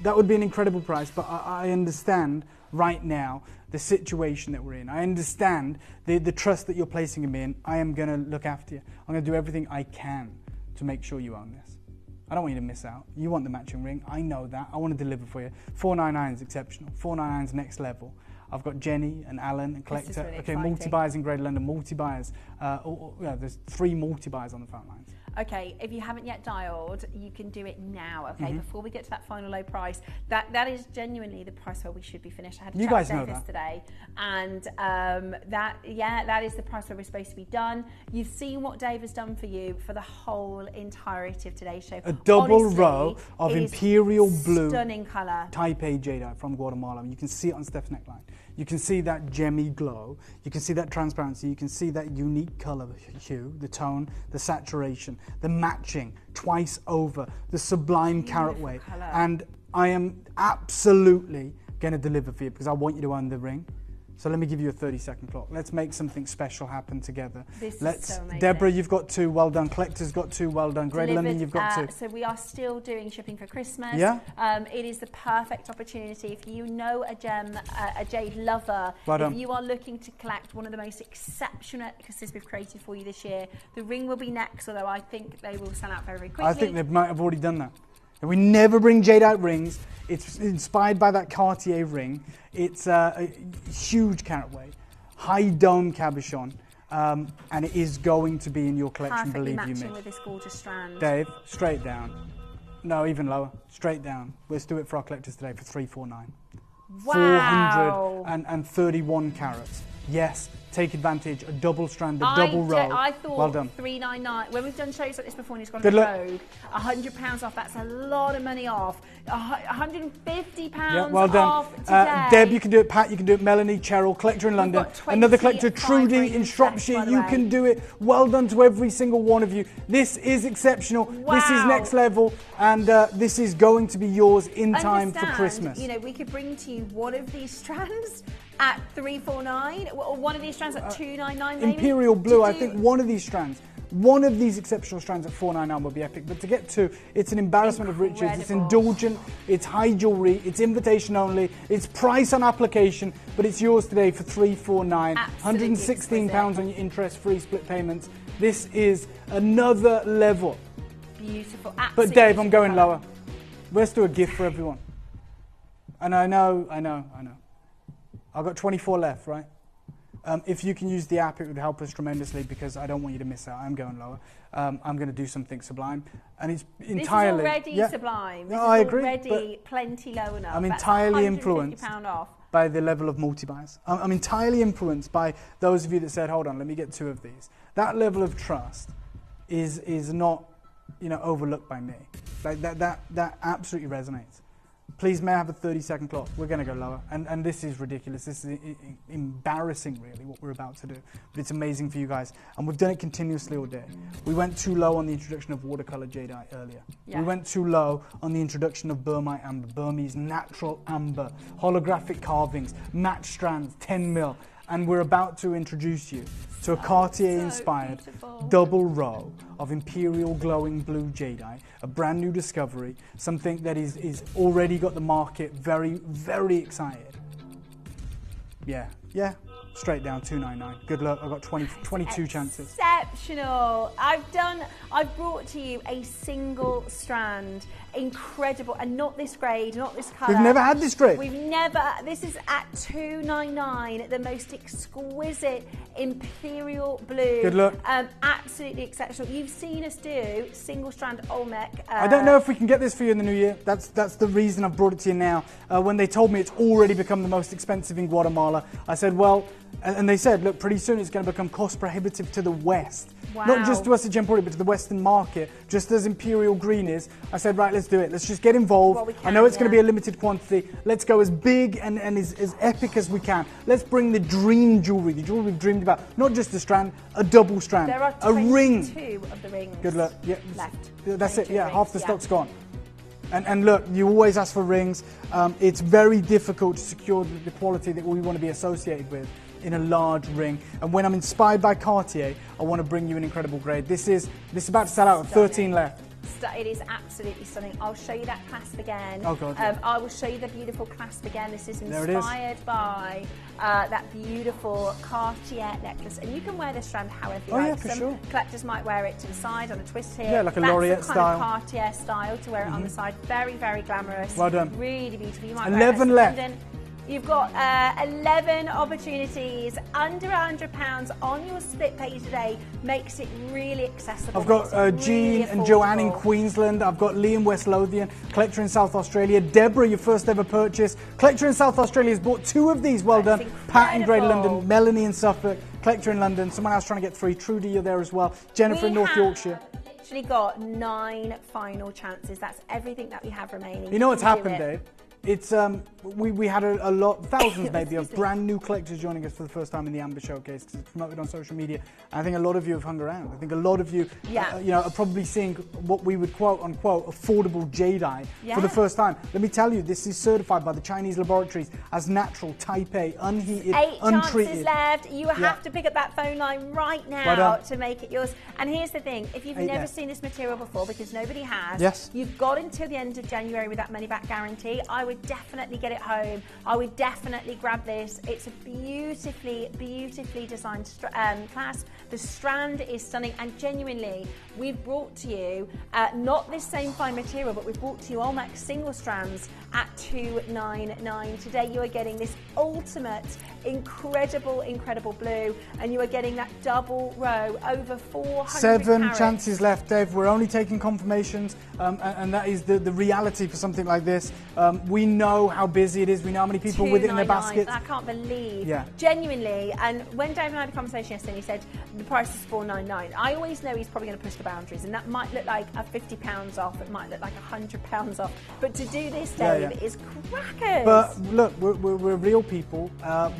L: that would be an incredible price, but I understand right now the situation that we're in. I understand the trust that you're placing in me, and I am going to look after you. I'm going to do everything I can to make sure you own this. I don't want you to miss out. You want the matching ring. I know that. I want to deliver for you. $4.99 is exceptional. $4.99 is next level. I've got Jenny and Alan and Collector.
H: Really
L: okay,
H: exciting.
L: multi-buyers in Greater London, multi-buyers. There's 3 multi-buyers on the front lines.
H: Okay, if you haven't yet dialed, you can do it now, okay, before we get to that final low price. That is genuinely the price where we should be finished. I had a chat with Dave yesterday, and that is the price where we're supposed to be done. You've seen what Dave has done for you for the whole entirety of today's show.
L: A double
H: Honestly,
L: row of imperial blue,
H: stunning colour,
L: type A Jade from Guatemala. You can see it on Steph's neckline. You can see that gemmy glow. You can see that transparency. You can see that unique colour hue, the tone, the saturation, the matching twice over, the sublime carat weight. And I am absolutely going to deliver for you because I want you to own the ring. So let me give you a 30-second clock. Let's make something special happen together.
H: This is so amazing.
L: Deborah, you've got 2, well done. Collector's got 2, well done. Greater London, you've got 2.
H: So we are still doing shipping for Christmas.
L: Yeah.
H: It is the perfect opportunity. If you know a gem, a Jade lover,
L: Well
H: if you are looking to collect one of the most exceptional necklaces we've created for you this year, the ring will be next, although I think they will sell out very, very quickly.
L: I think they might have already done that. And we never bring jadeite rings. It's inspired by that Cartier ring. It's a huge carat weight, high dome cabochon, and it is going to be in your collection,
H: Perfectly
L: believe you
H: matching
L: me.
H: with this gorgeous strand.
L: Dave, straight down. No, even lower. Straight down. Let's do it for our collectors today for $349.
H: Wow.
L: 431 carats. Yes, take advantage. A double strand, a double row.
H: I thought
L: well done.
H: $399. When we've done shows like this before and it's gone
L: Good luck.
H: rogue, £100 off. That's a lot of money off. £150
L: Yeah, well done.
H: off today.
L: Deb, you can do it. Pat, you can do it. Melanie, Cheryl, Collector in London. Another Collector, Trudy in Shropshire. You can do it. Well done to every single one of you. This is exceptional.
H: Wow.
L: This is next level, and this is going to be yours in time for Christmas.
H: You know, we could bring to you one of these strands at $349, or one of these strands at $299 maybe?
L: Imperial Blue, I think one of these strands, one of these exceptional strands at $499 would be epic, but to get 2, it's an embarrassment of riches, it's indulgent, it's high jewellery, it's invitation only, it's price on application, but it's yours today for $349, £116 on your interest-free split payments. This is another level.
H: Beautiful,
L: But Dave, I'm going lower. Let's do a gift for everyone. And I know. I've got 24 left, right? If you can use the app, it would help us tremendously because I don't want you to miss out. I'm going lower. I'm going to do something sublime. And it's entirely...
H: This is already sublime. This
L: I
H: is
L: agree,
H: already plenty low enough.
L: I'm
H: That's
L: entirely
H: £150
L: influenced
H: off.
L: by the level of multi-buys. I'm entirely influenced by those of you that said, hold on, let me get 2 of these. That level of trust is not, overlooked by me. Like that absolutely resonates. Please, may I have a 30-second clock? We're going to go lower. And this is ridiculous. This is embarrassing, really, what we're about to do. But it's amazing for you guys. And we've done it continuously all day. We went too low on the introduction of watercolour jadeite earlier. Yeah. We went too low on the introduction of Burmese amber, Burmese natural amber, holographic carvings, match strands, 10 mil. And we're about to introduce you to a Cartier-inspired double row of imperial glowing blue jadeite, a brand new discovery, something that is already got the market very, very excited. Yeah, straight down, $299. Good luck, I've got 22 chances.
H: Exceptional. I've brought to you a single strand, incredible, and not this grade, not this colour.
L: We've never had this grade.
H: This is at $299, the most exquisite imperial blue.
L: Good luck.
H: Absolutely exceptional. You've seen us do single strand Olmec.
L: I don't know if we can get this for you in the new year. That's the reason I've brought it to you now. When they told me it's already become the most expensive in Guatemala, I said, well, and they said, look, pretty soon it's going to become cost prohibitive to the West.
H: Wow.
L: Not just to us at Gemporia, but to the Western market, just as imperial green is. I said, right, let's do it. Let's just get involved.
H: Well,
L: I know it's going to be a limited quantity. Let's go as big and as epic as we can. Let's bring the dream jewellery, the jewellery we've dreamed about. Not just a strand, a double strand.
H: There are
L: a ring.
H: 22 of the rings.
L: Good luck. Yeah,
H: left.
L: That's it. Yeah,
H: rings,
L: half the stock's gone. And look, you always ask for rings. It's very difficult to secure the quality that we want to be associated with in a large ring. And when I'm inspired by Cartier, I want to bring you an incredible grade. This is about to sell out. 13 left.
H: It is absolutely stunning. I'll show you that clasp again.
L: Oh God.
H: I will show you the beautiful clasp again. This is
L: There it
H: inspired by that beautiful Cartier necklace, and you can wear this strand however you like.
L: Yeah, for sure.
H: Collectors might wear it to the side on a twist here.
L: Yeah, like a
H: That's
L: Laureate
H: the kind
L: style.
H: of Cartier style to wear it on the side. Very, very glamorous.
L: Well done.
H: Really beautiful. You might
L: 11
H: wear it as a
L: left.
H: pendant. You've got 11 opportunities, under £100 on your split pay today, makes it really accessible.
L: I've got
H: makes it
L: Jean
H: really
L: and Joanne in
H: affordable.
L: Queensland. I've got Lee in West Lothian, collector in South Australia. Deborah, your first ever purchase. Collector in South Australia has bought 2 of these. Well done. Pat in Greater London, Melanie in Suffolk, collector in London. Someone else trying to get 3. Trudy, you're there as well. Jennifer in North Yorkshire.
H: Actually got 9 final chances. That's everything that we have remaining.
L: You know what's
H: can do
L: happened,
H: it.
L: Dave? It's we had a lot, thousands maybe, of brand new collectors joining us for the first time in the Amber Showcase because it's promoted on social media. And I think a lot of you have hung around. I think a lot of you, are probably seeing what we would quote unquote affordable jadeite for the first time. Let me tell you, this is certified by the Chinese laboratories as natural, Type A, unheated,
H: 8
L: untreated.
H: chances left. You have to pick up that phone line right now to make it yours. And here's the thing: if you've never seen this material before, because nobody has, you've got until the end of January with that money-back guarantee. I would definitely get it home. I would definitely grab this. It's a beautifully, beautifully designed clasp. The strand is stunning, and genuinely, we've brought to you not this same fine material, but we've brought to you Olmec single strands at $299. Today, you are getting this ultimate, incredible blue, and you are getting that double row over 400
L: 7
H: carats.
L: chances left, Dave. We're only taking confirmations, and that is the reality for something like this. We know how busy it is. We know how many people with it in their baskets.
H: I can't believe.
L: Yeah.
H: Genuinely. And when Dave and I had a conversation yesterday, he said the price is $499. I always know he's probably going to push the boundaries, and that might look like a £50 off. It might look like £100 off. But to do this, Dave, is crackers.
L: But look, we're real people.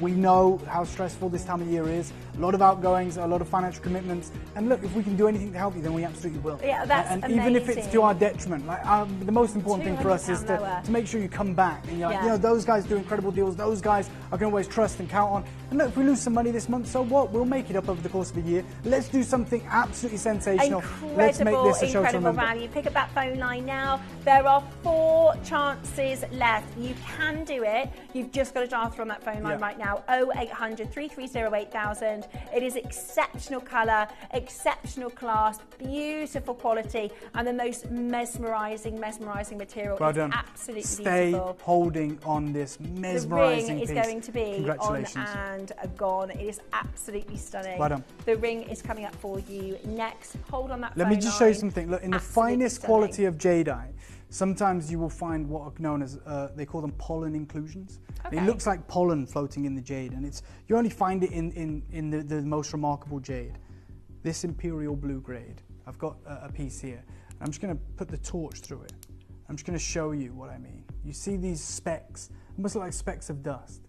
L: We know how stressful this time of year is. A lot of outgoings, a lot of financial commitments. And look, if we can do anything to help you, then we absolutely will.
H: Yeah, that's
L: and
H: amazing.
L: even if it's to our detriment, like the most important thing for us is to make sure you come back and you're like, you know, those guys do incredible deals. Those guys I can always trust and count on. And look, if we lose some money this month, so what? We'll make it up over the course of a year. Let's do something absolutely sensational. Let's make this a show to remember.
H: Value. Pick up that phone line now. There are 4 chances left. You can do it. You've just got to dial through on that phone line right now. 0800 330 8000. It is exceptional colour, exceptional class, beautiful quality, and the most mesmerising material.
L: Well done.
H: Absolutely
L: Stay
H: beautiful.
L: Holding on this mesmerising
H: piece. The ring is going to be
L: Congratulations.
H: on and gone. It is absolutely stunning.
L: Well done.
H: The ring is coming up for you next. Hold on that phone
L: Let me just show you
H: line.
L: something. Look, in the
H: Absolutely
L: finest
H: stunning.
L: quality of jadeite, sometimes you will find what are known as, they call them pollen inclusions.
H: Okay.
L: It looks like pollen floating in the jade, and you only find it in the most remarkable jade. This imperial blue grade. I've got a piece here. I'm just going to put the torch through it. I'm just going to show you what I mean. You see these specks, almost look like specks of dust.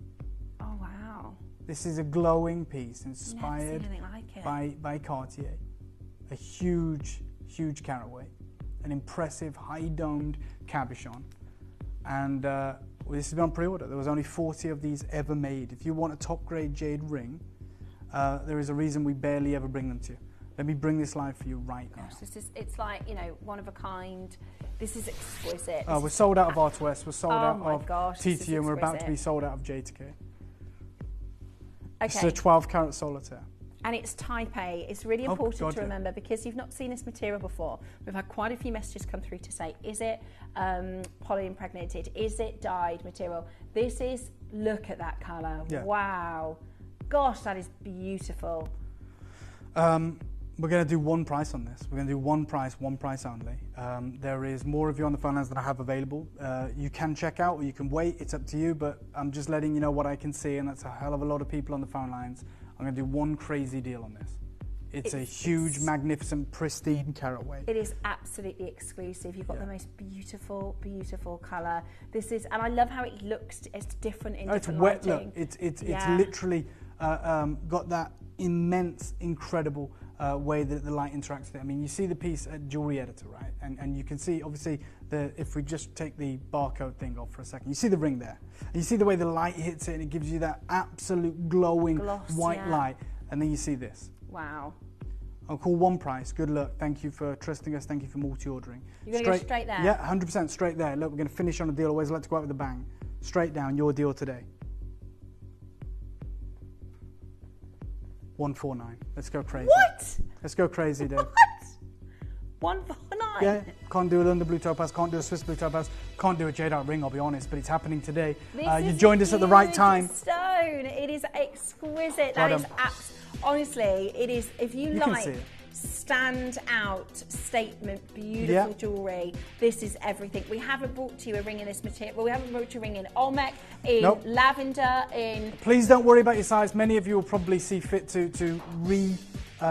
H: Oh, wow.
L: This is a glowing piece inspired
H: Never seen anything like it.
L: by Cartier. A huge carat weight, an impressive high-domed cabochon, and this has been on pre-order. There was only 40 of these ever made. If you want a top grade jade ring, there is a reason we barely ever bring them to you. Let me bring this live for you right now.
H: It's like, you know, one of a kind. This is exquisite.
L: Oh, we're sold out of R2S, we're sold out of
H: gosh,
L: TT, and we're about to be sold out of Jade.
H: Okay.
L: It's a 12 carat solitaire.
H: And it's type A. It's really important to remember because you've not seen this material before. We've had quite a few messages come through to say, is it poly-impregnated? Is it dyed material? This is, look at that colour. Yeah. Wow. Gosh, that is beautiful.
L: We're going to do one price on this. We're going to do one price only. There is more of you on the phone lines than I have available. You can check out or you can wait. It's up to you, but I'm just letting you know what I can see, and that's a hell of a lot of people on the phone lines. I'm going to do one crazy deal on this. It's a huge, magnificent, pristine carat weight.
H: It is absolutely exclusive. You've got the most beautiful, beautiful colour. This is, and I love how it looks. It's different in different lighting.
L: Look, it's literally got that immense, incredible way that the light interacts with it. I mean, you see the piece at Jewelry Editor, right? And you can see, obviously, if we just take the barcode thing off for a second, you see the ring there. And you see the way the light hits it, and it gives you that absolute glowing white light. And then you see this.
H: Wow.
L: I'll call one price. Good luck. Thank you for trusting us. Thank you for multi-ordering.
H: You're going to go straight there?
L: Yeah, 100% straight there. Look, we're going to finish on a deal. Always like to go out with a bang. Straight down, your deal today. 149. Let's go crazy.
H: What?
L: Let's go crazy, Dave.
H: What? 149?
L: Yeah, can't do a London blue topaz, can't do a Swiss blue topaz, can't do a jadeite ring, I'll be honest, but it's happening today. You joined us at the right time.
H: Stone. It is exquisite. That is honestly, it is, if you like stand out statement, beautiful jewellery, this is everything. We haven't brought to you a ring in this material. Well, we haven't brought you a ring in Olmec, in lavender, in...
L: Please don't worry about your size. Many of you will probably see fit to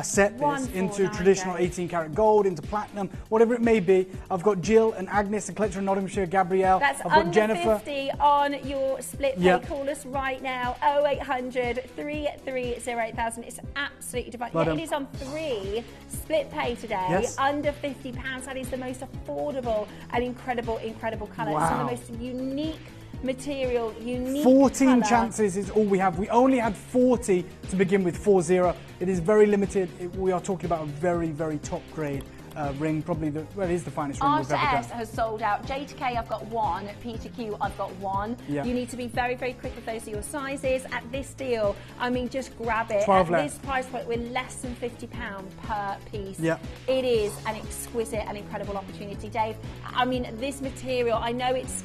L: set this into traditional 18 karat gold, into platinum, whatever it may be. I've got Jill and Agnes and Collector and Nottinghamshire, Gabrielle.
H: That's
L: I've got
H: under
L: Jennifer.
H: 50 on your split pay. Call us right now, 0800 330 8000. It's absolutely divine. Yeah, it is on 3 split pay today, under £50. That is the most affordable and incredible colour. Wow. It's one of the most unique material, unique
L: 14
H: colour.
L: chances is all we have. We only had 40 to begin with, 40. It is very limited. We are talking about a very, very top grade ring, probably it is the finest ring we've ever done.
H: R2S has sold out. J to K, I've got 1. P to Q, I've got 1. Yeah. You need to be very, very quick if those are your sizes. At this deal, I mean, just grab it.
L: 12
H: At this price point, we're less than £50 per piece.
L: Yeah.
H: It is an exquisite and incredible opportunity, Dave. I mean, this material, I know it's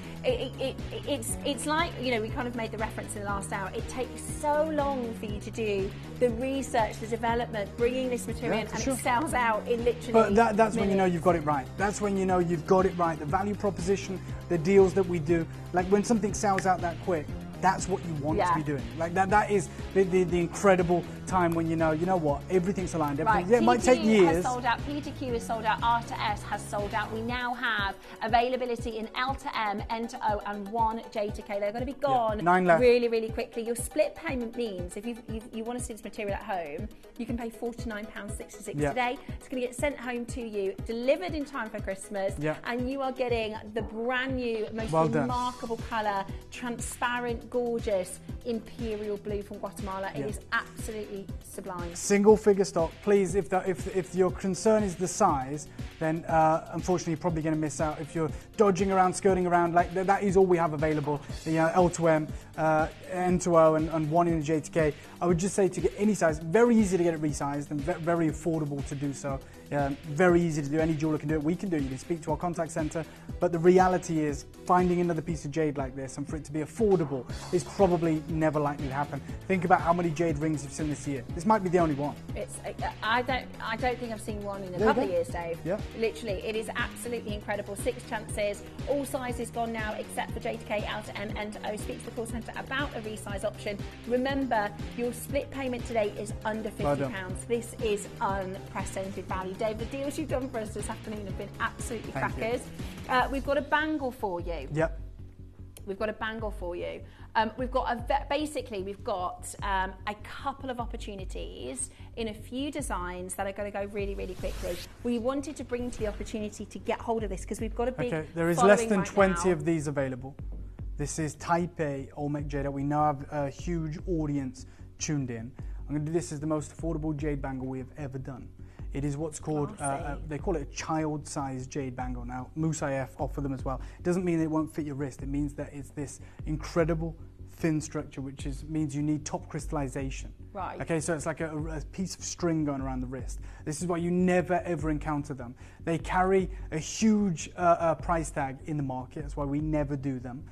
H: like, you know, we kind of made the reference in the last hour. It takes so long for you to do the research, the development, bringing this material in, and it sells out in literally
L: that's when you know you've got it right. That's when you know you've got it right. The value proposition, the deals that we do, like when something sells out that quick, that's what you want to be doing. Like that is the incredible time when you know what, everything's aligned. Everything, it might take years.
H: Has sold out, P to Q has sold out, R to S has sold out. We now have availability in L to M, N to O, and 1 J to K. They're going to be gone
L: 9 left.
H: really, really quickly. Your split payment means if you want to see this material at home, you can pay £49.66 today. It's going to get sent home to you, delivered in time for Christmas, and you are getting the brand new, most remarkable colour, transparent, gorgeous imperial blue from Guatemala. It is absolutely sublime.
L: Single figure stock. Please, if your concern is the size, then unfortunately you're probably going to miss out. If you're dodging around, skirting around, like that is all we have available. L to M, N to O, and 1 in the J to K. I would just say to get any size, very easy to get it resized and very affordable to do so. Very easy to do. Any jeweler can do it. We can do it. You can speak to our contact centre. But the reality is, finding another piece of jade like this and for it to be affordable is probably never likely to happen. Think about how many jade rings you've seen this year. This might be the only one.
H: I don't think I've seen one in a couple of years, Dave. Yeah. Literally, it is absolutely incredible. 6 chances. All sizes gone now except for J to K, L to M, N to O. Speak to the call centre about a resize option. Remember, your split payment today is under £50. This is unprecedented value. Dave, the deals you've done for us this afternoon have been absolutely crackers. We've got a bangle for you.
L: Yep.
H: We've got a bangle for you. We've got a couple of opportunities in a few designs that are going to go really, really quickly. We wanted to bring to the opportunity to get hold of this because we've got a big
L: there is less than 20 of these available. This is Type A Olmec Jadeite. We now have a huge audience tuned in. I'm going to do this as the most affordable jade bangle we have ever done. It is what's called, they call it a child-sized jade bangle. Now, Moose IF offer them as well. It doesn't mean it won't fit your wrist. It means that it's this incredible thin structure, which means you need top crystallization.
H: Right.
L: Okay, so it's like a piece of string going around the wrist. This is why you never ever encounter them. They carry a huge price tag in the market. That's why we never do them.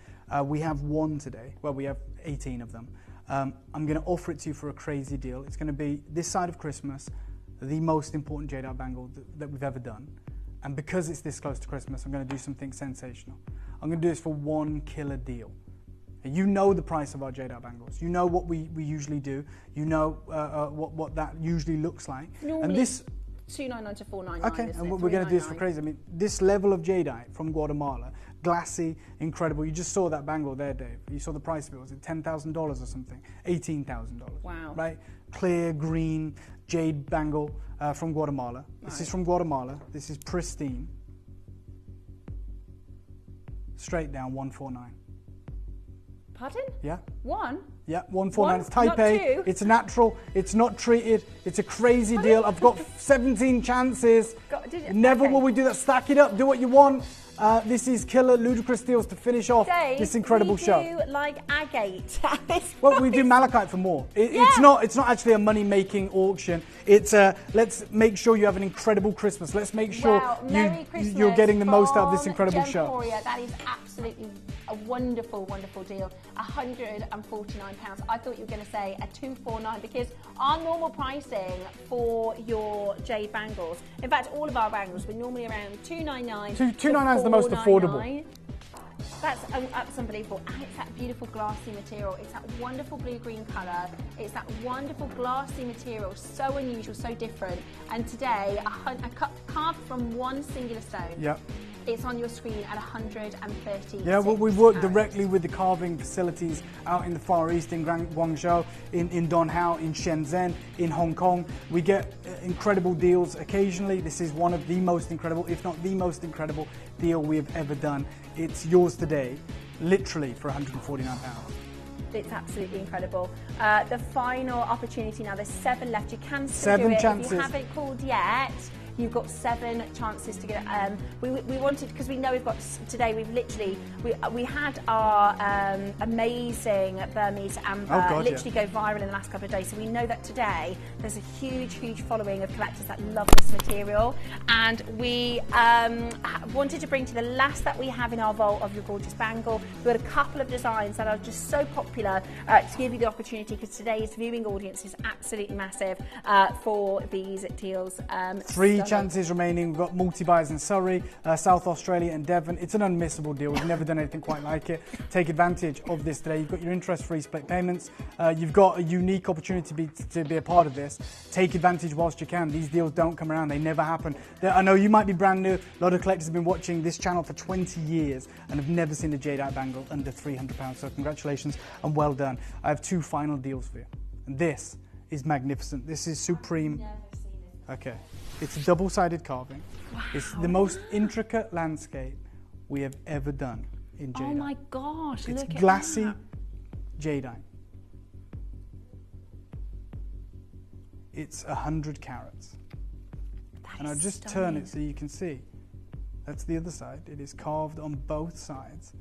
L: We have one today. Well, we have 18 of them. I'm going to offer it to you for a crazy deal. It's going to be this side of Christmas, the most important jadeite bangle that we've ever done. And because it's this close to Christmas, I'm going to do something sensational. I'm going to do this for one killer deal. You know the price of our jadeite bangles. You know what we usually do. You know what that usually looks like.
H: Normally,
L: and this
H: $299 to $499.
L: Okay, and we're going to do this for crazy. I mean, this level of jadeite from Guatemala, glassy, incredible. You just saw that bangle there, Dave. You saw the price of it. Was it $10,000 or something? $18,000.
H: Wow.
L: Right? Clear, green, jade bangle from Guatemala. This is from Guatemala. This is pristine. Straight down, 149.
H: Pardon?
L: Yeah.
H: One?
L: Yeah, 149. It's Type
H: not
L: A.
H: two.
L: It's natural. It's not treated. It's a crazy deal. I've got 17 chances. Never will we do that. Stack it up. Do what you want. This is killer, ludicrous deals to finish off this incredible show.
H: We do like agate.
L: Well, we do malachite for more. It's not actually a money-making auction. It's let's make sure you have an incredible Christmas. Let's make sure you're getting the most out of this incredible show.
H: That is absolutely a wonderful, wonderful deal. £149. I thought you were going to say a $249 because our normal pricing for your jade bangles, in fact, all of our bangles, we're normally around $299.
L: $299 is the most affordable.
H: That's unbelievable. And it's that beautiful glassy material. It's that wonderful blue-green colour. It's that wonderful glassy material, so unusual, so different. And today, carved from one singular stone. Yep. It's on your screen at 130.
L: Yeah, well, we work directly with the carving facilities out in the Far East, in Guangzhou, in Donghao, in Shenzhen, in Hong Kong. We get incredible deals occasionally. This is one of the most incredible, if not the most incredible deal we have ever done. It's yours today, literally for £149.
H: It's absolutely incredible. The final opportunity now, there's 7 left. You can still do it.
L: Chances.
H: If you haven't called yet, you've got 7 chances to get it. We wanted, because we know we've got today, we had our amazing Burmese amber literally go viral in the last couple of days. So we know that today there's a huge, huge following of collectors that love this material. And we wanted to bring to the last that we have in our vault of your gorgeous bangle. We've got a couple of designs that are just so popular to give you the opportunity, because today's viewing audience is absolutely massive for these deals.
L: 3 chances remaining. We've got multi-buyers in Surrey, South Australia and Devon. It's an unmissable deal. We've never done anything quite like it. Take advantage of this today. You've got your interest-free split payments. You've got a unique opportunity to be a part of this. Take advantage whilst you can. These deals don't come around. They never happen. I know you might be brand new. A lot of collectors have been watching this channel for 20 years and have never seen a jadeite bangle under £300. So congratulations and well done. I have 2 final deals for you. And this is magnificent. This is supreme. Okay. It's a double-sided carving. Wow. It's the most intricate landscape we have ever done in jadeite.
H: Oh my gosh,
L: it's
H: look
L: glassy
H: at
L: jadeite. It's 100 carats. And I'll just turn it so you can see. That's the other side. It is carved on both sides.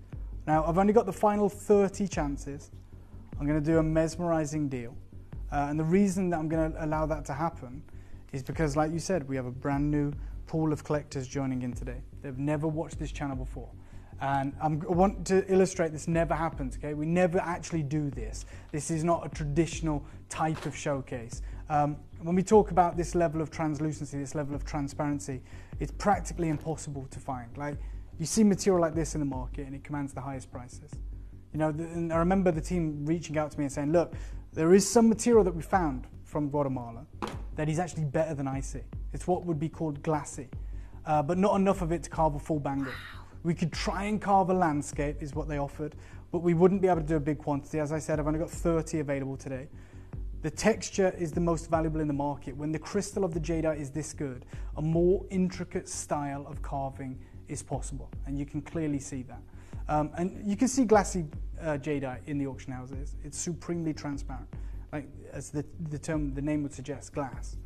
L: Now, I've only got the final 30 chances. I'm going to do a mesmerizing deal. And the reason that I'm going to allow that to happen is because, like you said, we have a brand new pool of collectors joining in today. They've never watched this channel before. And I want to illustrate this never happens, okay? We never actually do this. This is not a traditional type of showcase. When we talk about this level of translucency, this level of transparency, it's practically impossible to find. Like, you see material like this in the market and it commands the highest prices. You know, and I remember the team reaching out to me and saying, look, there is some material that we found from Guatemala that is actually better than I see. It's what would be called glassy, but not enough of it to carve a full bangle. Wow. We could try and carve a landscape, is what they offered, but we wouldn't be able to do a big quantity. As I said, I've only got 30 available today. The texture is the most valuable in the market. When the crystal of the jadeite is this good, a more intricate style of carving is possible, and you can clearly see that. And you can see glassy jadeite in the auction houses. It's supremely transparent, like as the name would suggest, glass,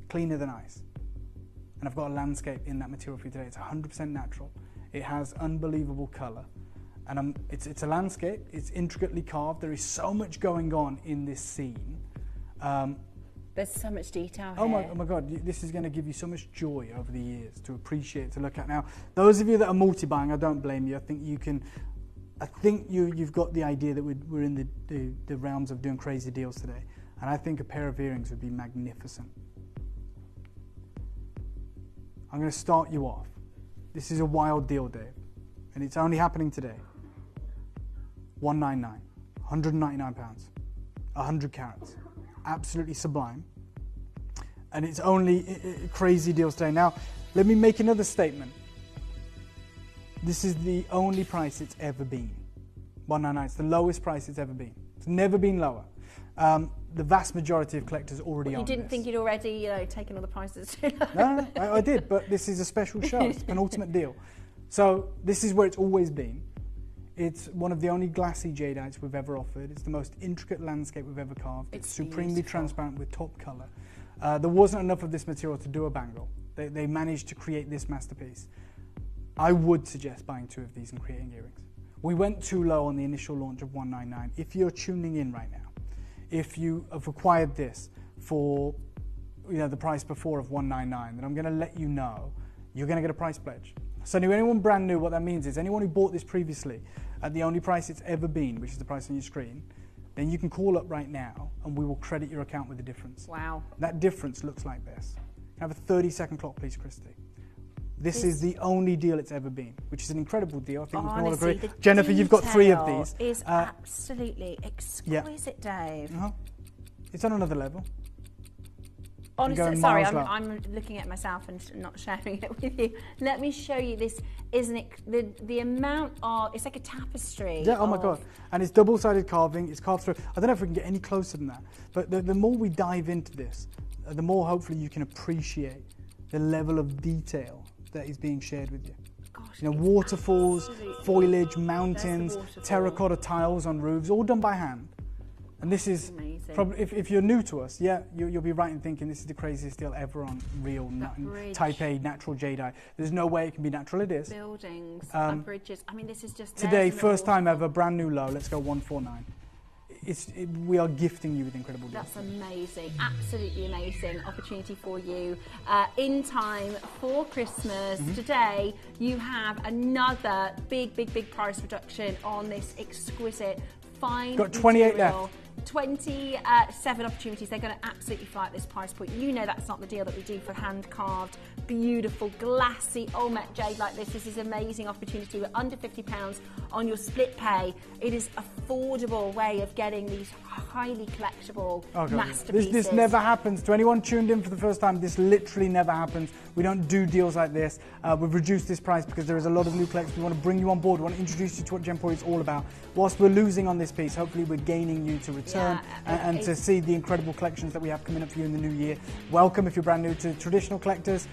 L: cleaner than ice. And I've got a landscape in that material for you today. It's 100% natural. It has unbelievable color. And it's a landscape. It's intricately carved. There is so much going on in this scene.
H: There's so much detail
L: here. Oh my God, this is going to give you so much joy over the years to appreciate, to look at. Now, those of you that are multi-buying, I don't blame you. I think you can. I think you've got the idea that we're in the realms of doing crazy deals today. And I think a pair of earrings would be magnificent. I'm going to start you off. This is a wild deal, Dave. And it's only happening today. $199, £199, 100 carats. Absolutely sublime. And it's only crazy deals today. Now, let me make another statement. This is the only price it's ever been. $199, it's the lowest price it's ever been. It's never been lower. The vast majority of collectors already own
H: You didn't think you'd already, taken all the prices too low?
L: No, I did, but this is a special show. It's an ultimate deal. So this is where it's always been. It's one of the only glassy jadeites we've ever offered. It's the most intricate landscape we've ever carved. It's supremely transparent with top color. There wasn't enough of this material to do a bangle. They managed to create this masterpiece. I would suggest buying 2 of these and creating earrings. We went too low on the initial launch of $199. If you're tuning in right now, if you have acquired this for the price before of $199, then I'm going to let you know you're going to get a price pledge. So anyone brand new, what that means is anyone who bought this previously at the only price it's ever been, which is the price on your screen, then you can call up right now and we will credit your account with the difference.
H: Wow.
L: That difference looks like this. Can I have a 30-second clock, please, Christy? This is the only deal it's ever been, which is an incredible deal. I think we can all agree. Jennifer, you've got 3 of these.
H: Is absolutely exquisite, Dave.
L: It's on another level.
H: Honestly, sorry, I'm looking at myself and not sharing it with you. Let me show you this. Isn't it the amount of? It's like a tapestry.
L: Yeah. Oh my God! And it's double-sided carving. It's carved through. I don't know if we can get any closer than that. But the more we dive into this, the more hopefully you can appreciate the level of detail that is being shared with you.
H: Gosh,
L: waterfalls, foliage, mountains, terracotta tiles on roofs, all done by hand. And this is probably, if you're new to us, you'll be right in thinking this is the craziest deal ever on real Type A natural jadeite. There's no way it can be natural. It is.
H: Buildings, bridges. I mean, this is just
L: today, first time ever, brand new low. Let's go 149. We are gifting you with incredible deals.
H: That's amazing, absolutely amazing opportunity for you in time for Christmas. Today you have another big price reduction on this exquisite fine
L: got 28
H: material.
L: left.
H: 27 opportunities. They're going to absolutely fly at this price point. You know that's not the deal that we do for hand carved, beautiful, glassy Olmec jade like this. This is an amazing opportunity. We're under £50 on your split pay. It is affordable way of getting these highly collectible masterpieces.
L: This never happens. To anyone tuned in for the first time, this literally never happens. We don't do deals like this. We've reduced this price because there is a lot of new collectors. We want to bring you on board. We want to introduce you to what Gemporia is all about. Whilst we're losing on this piece, hopefully we're gaining you to return and to see the incredible collections that we have coming up for you in the new year. Welcome if you're brand new to traditional collectors.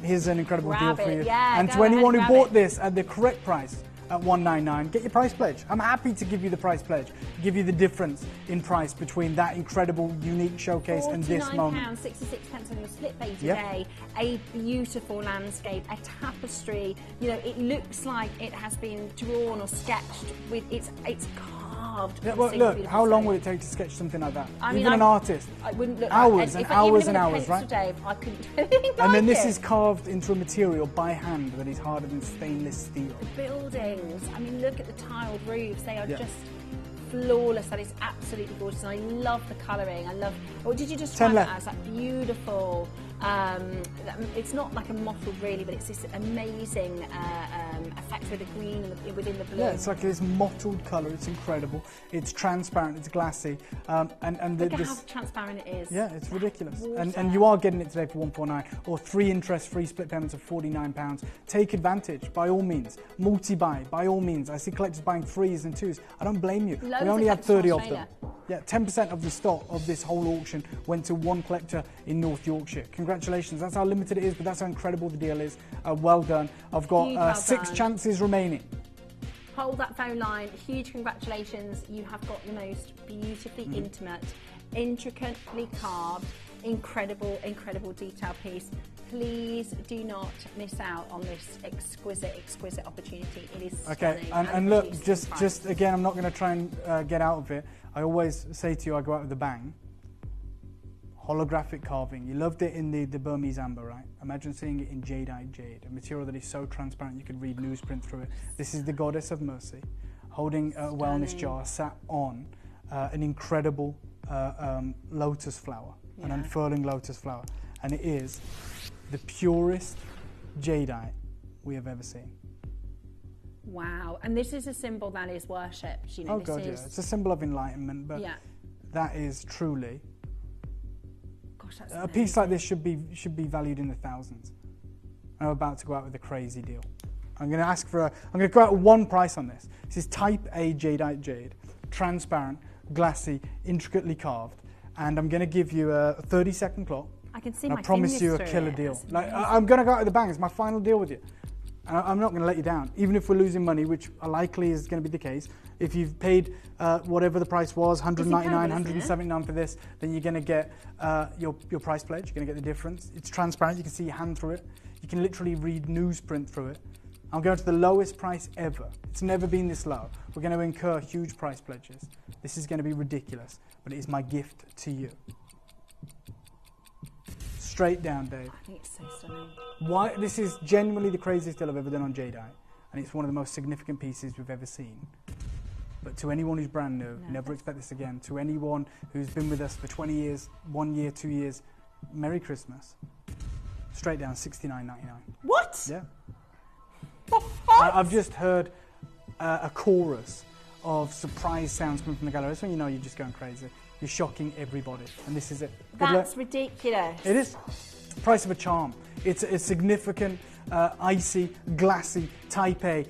L: Here's an incredible deal for you. And to anyone who bought this at the correct price, at $199, get your price pledge. I'm happy to give you the price pledge, give you the difference in price between that incredible, unique showcase and this moment.
H: £49.66 on your slip pay today. A beautiful landscape, a tapestry. You know, it looks like it has been drawn or sketched with it's carved.
L: Yeah, well, look, how long would it take to sketch something like that?
H: I mean,
L: even an artist.
H: I wouldn't look
L: hours
H: like,
L: and hours and hours,
H: right? Dave, I couldn't do anything
L: and then this is carved into a material by hand that is harder than stainless steel.
H: The buildings, I mean, look at the tiled roofs. They are just flawless. That is absolutely gorgeous. And I love the colouring. I love. What did you just try that as? That beautiful. It's not like a mottled really, but it's this amazing effect with the green and within the blue.
L: Yeah, it's like this mottled colour. It's incredible. It's transparent. It's glassy.
H: Look at how transparent it is.
L: Yeah, it's ridiculous. And you are getting it today for $149 or 3 interest-free split payments of £49. Take advantage, by all means. Multi-buy, by all means. I see collectors buying 3s and 2s. I don't blame you.
H: Loads
L: we only had 30 of them.
H: Yeah,
L: 10% of the stock of this whole auction went to one collector in North Yorkshire. Congratulations. That's how limited it is, but that's how incredible the deal is. Well done. I've got 6 chances remaining.
H: hold that phone line. Huge congratulations. You have got the most beautifully intimate, intricately carved, incredible detail piece. Please do not miss out on this exquisite opportunity. It is
L: okay.
H: stunning.
L: And look, just again, I'm not going to try and get out of it. I always say to you, I go out with a bang. Holographic carving. You loved it in the Burmese amber, right? Imagine seeing it in jadeite jade, a material that is so transparent you can read newsprint through it. This is the goddess of mercy, holding a wellness jar sat on an incredible lotus flower, an unfurling lotus flower, and it is the purest jadeite we have ever seen.
H: Wow, and this is a symbol that is worshipped. You know,
L: oh God, yeah, it's a symbol of enlightenment, but that is truly.
H: Gosh, that's
L: a piece like this should be valued in the thousands. I'm about to go out with a crazy deal. I'm going to go out with one price on this. This is Type A jadeite jade, transparent, glassy, intricately carved, and I'm going to give you a 30-second clock.
H: I can see
L: my
H: I
L: promise you a killer deal. Like, I'm going to go out with a bang. It's my final deal with you. And I'm not going to let you down. Even if we're losing money, which likely is going to be the case, if you've paid whatever the price was, $199, $179 for this, then you're going to get your price pledge. You're going to get the difference. It's transparent. You can see your hand through it. You can literally read newsprint through it. I'm going to the lowest price ever. It's never been this low. We're going to incur huge price pledges. This is going to be ridiculous, but it is my gift to you. Straight down, Dave.
H: I think it's so stunning.
L: Why? This is genuinely the craziest deal I've ever done on jadeite, and it's one of the most significant pieces we've ever seen. But to anyone who's brand new, never expect this again. To anyone who's been with us for 20 years, 1 year, 2 years, Merry Christmas. Straight down, $69.99.
H: What?
L: Yeah. I've just heard a chorus of surprise sounds coming from the gallery. That's when you know you're just going crazy. You're shocking everybody, and this is it.
H: That's ridiculous.
L: It is. Price of a charm. It's a significant, icy, glassy, Type A,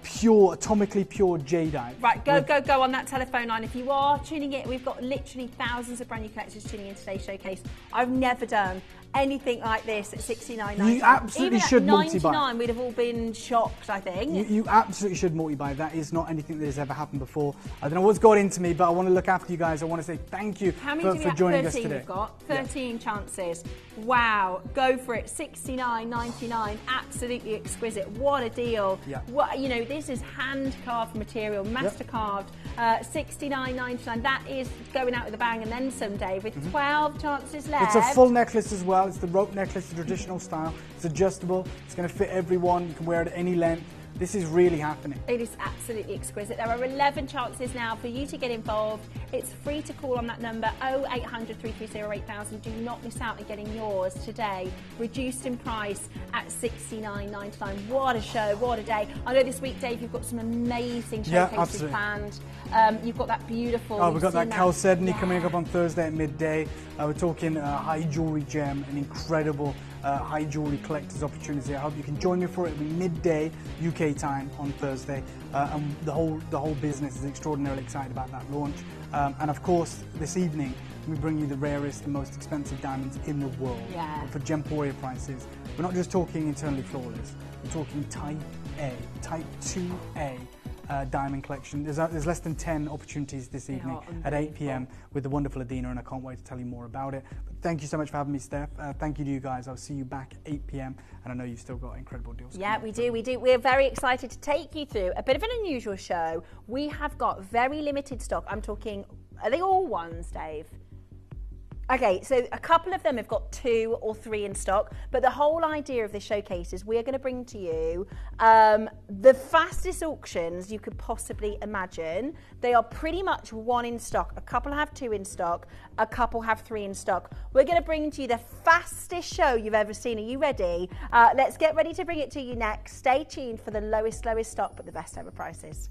L: pure, atomically pure jadeite.
H: Right, go on that telephone line. If you are tuning in, we've got literally thousands of brand new collectors tuning in today's showcase. I've never done anything like this at $69.99.
L: You absolutely should multi-buy.
H: Even at $99, we'd have all been shocked, I think.
L: You absolutely should multi-buy. That is not anything that has ever happened before. I don't know what's got into me, but I want to look after you guys. I want to say thank you for joining us today.
H: We've got 13 chances. Wow, go for it. $69.99, absolutely exquisite. What a deal.
L: Yeah.
H: What, you know, this is hand-carved material, master-carved. $69.99. That is going out with a bang and then some, Dave, with 12 chances left.
L: It's a full necklace as well. It's the rope necklace, the traditional style. It's adjustable. It's going to fit everyone. You can wear it at any length. This is really happening.
H: It is absolutely exquisite. There are 11 chances now for you to get involved. It's free to call on that number 0800 330 8000. Do not miss out on getting yours today. Reduced in price at $69.99. What a show, what a day. I know this week, Dave, you've got some amazing showcases planned. You've got that beautiful...
L: Oh, we've got that Chalcedony coming up on Thursday at midday. We're talking high jewellery gem, an incredible high jewellery collector's opportunity. I hope you can join me for it. It'll be midday UK time on Thursday, and the whole business is extraordinarily excited about that launch. And of course, this evening we bring you the rarest and most expensive diamonds in the world for Gemporia prices. We're not just talking internally flawless. We're talking Type A, Type 2A. Diamond collection. There's less than 10 opportunities this evening at 8 p.m. with the wonderful Adina, and I can't wait to tell you more about it. But thank you so much for having me, Steph. Thank you to you guys. I'll see you back at 8 p.m. and I know you've still got incredible deals.
H: Yeah, we do. We're very excited to take you through a bit of an unusual show. We have got very limited stock. I'm talking, are they all ones, Dave? Okay, so a couple of them have got 2 or 3 in stock, but the whole idea of this showcase is we're going to bring to you the fastest auctions you could possibly imagine. They are pretty much 1 in stock. A couple have 2 in stock, a couple have 3 in stock. We're going to bring to you the fastest show you've ever seen. Are you ready? Let's get ready to bring it to you next. Stay tuned for the lowest stock, but the best ever prices.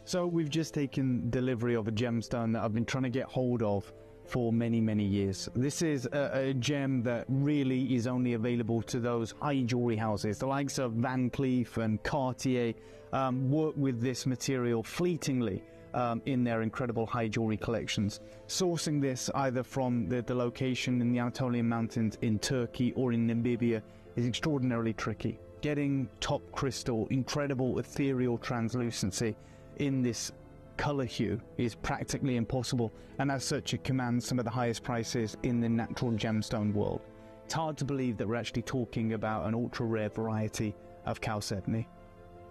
R: So we've just taken delivery of a gemstone that I've been trying to get hold of for many, many years. This is a gem that really is only available to those high jewelry houses. The likes of Van Cleef and Cartier work with this material fleetingly in their incredible high jewelry collections. Sourcing this either from the location in the Anatolian Mountains in Turkey or in Namibia is extraordinarily tricky. getting top crystal, incredible ethereal translucency in this color hue is practically impossible, and as such it commands some of the highest prices in the natural gemstone world. It's hard to believe that we're actually talking about an ultra rare variety of chalcedony.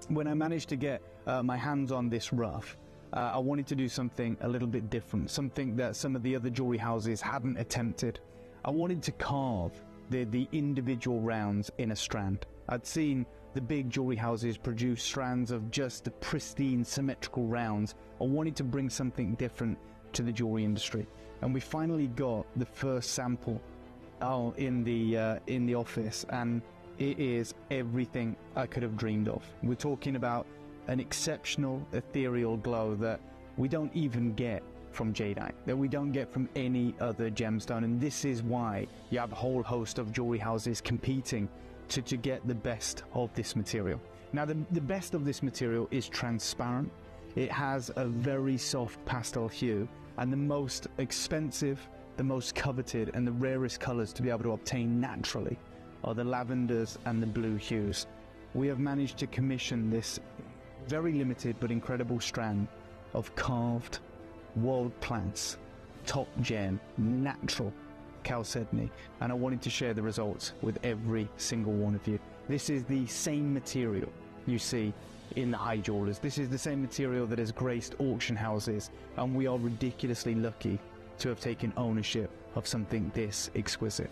R: When I managed to get my hands on this rough, I wanted to do something a little bit different, something that some of the other jewelry houses hadn't attempted. I wanted to carve the individual rounds in a strand. I'd seen the big jewelry houses produce strands of just the pristine symmetrical rounds. I wanted to bring something different to the jewelry industry, and we finally got the first sample in the office, and it is everything I could have dreamed of. We're talking about an exceptional ethereal glow that we don't even get from jadeite, that we don't get from any other gemstone, and this is why you have a whole host of jewelry houses competing to get the best of this material. Now the best of this material is transparent. It has a very soft pastel hue, and the most expensive, the most coveted, and the rarest colors to be able to obtain naturally are the lavenders and the blue hues. We have managed to commission this very limited but incredible strand of carved, world-class, top gem, natural chalcedony, and I wanted to share the results with every single one of you. This is the same material you see in the high jewelers. This is the same material that has graced auction houses, and we are ridiculously lucky to have taken ownership of something this exquisite.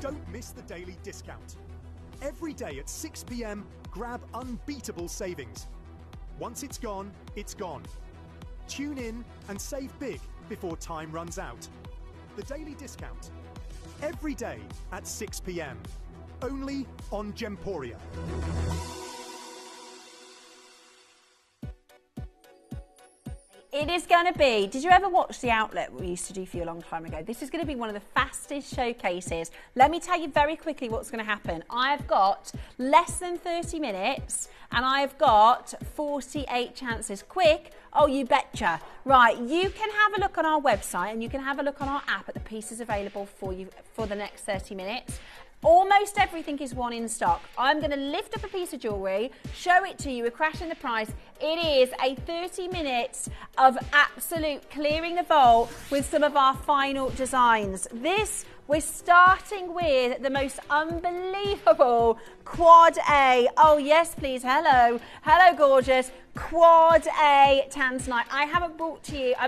A: Don't miss the daily discount. Every day at 6 p.m, grab unbeatable savings. Once it's gone, it's gone. Tune in and save big before time runs out. The daily discount. Every day at 6 p.m. Only on Gemporia.
H: It is going to be, did you ever watch The Outlet we used to do for you a long time ago? This is going to be one of the fastest showcases. Let me tell you very quickly what's going to happen. I've got less than 30 minutes and I've got 48 chances. Quick, oh you betcha. Right, you can have a look on our website and you can have a look on our app at the pieces available for you for the next 30 minutes. Almost everything is one in stock. I'm going to lift up a piece of jewellery, show it to you, we're crashing the price. It is a 30 minutes of absolute clearing the vault with some of our final designs. This, we're starting with the most unbelievable Quad A. Oh yes, please, hello. Hello, gorgeous. Quad A Tanzanite. I haven't brought to you, I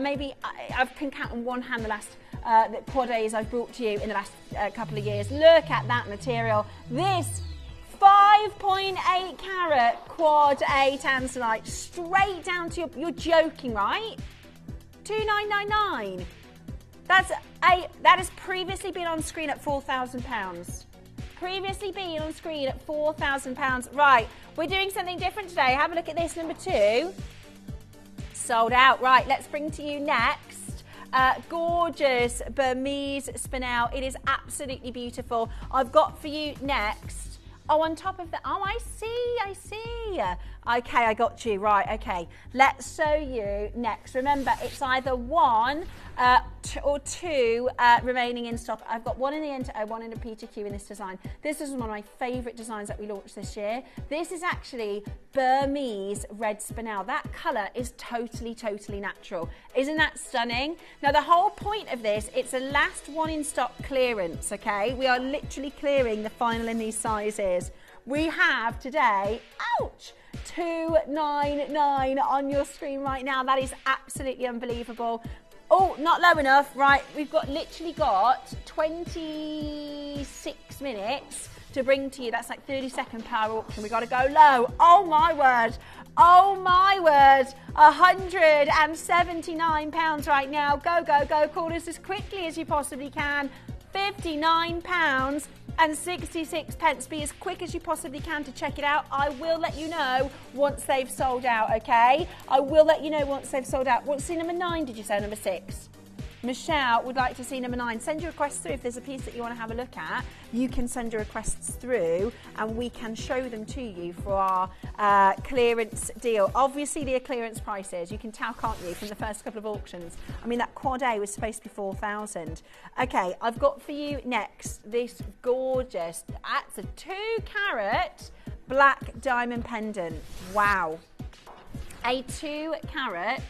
H: can count on one hand the last the Quad A's I've brought to you in the last couple of years. Look at that material. This 5.8 carat Quad A Tanzanite, straight down to you're joking, right? 2,999. That has previously been on screen at £4,000. Previously been on screen at £4,000. Right, we're doing something different today. Have a look at this, number 2. Sold out. Right, let's bring to you next. Gorgeous Burmese Sphene. It is absolutely beautiful. I've got for you next. Oh, on top of that. Oh, I see. Okay, I got you. Right, okay. Let's show you next. Remember, it's either one or two remaining in stock. I've got one in the Enter, one in the Peter Q in this design. This is one of my favourite designs that we launched this year. This is actually Burmese red spinel. That colour is totally natural. Isn't that stunning? Now, the whole point of this, it's a last one in stock clearance, okay? We are literally clearing the final in these sizes. We have today, ouch, 299 on your screen right now. That is absolutely unbelievable. Oh, not low enough. Right, we've literally got 26 minutes to bring to you. That's like 30-second per auction. We've got to go low. Oh my word. Oh my word. £179 right now. Go. Call us as quickly as you possibly can. £59. £2.66. Be as quick as you possibly can to check it out. I will let you know once they've sold out, okay? I will let you know once they've sold out. What's number 9, did you say, number 6? Michelle would like to see number 9. Send your requests through. If there's a piece that you want to have a look at, you can send your requests through and we can show them to you for our clearance deal. Obviously, they're clearance prices. You can tell, can't you, from the first couple of auctions. I mean, that quad A was supposed to be 4,000. Okay, I've got for you next this gorgeous, that's a 2-carat black diamond pendant. Wow. A 2-carat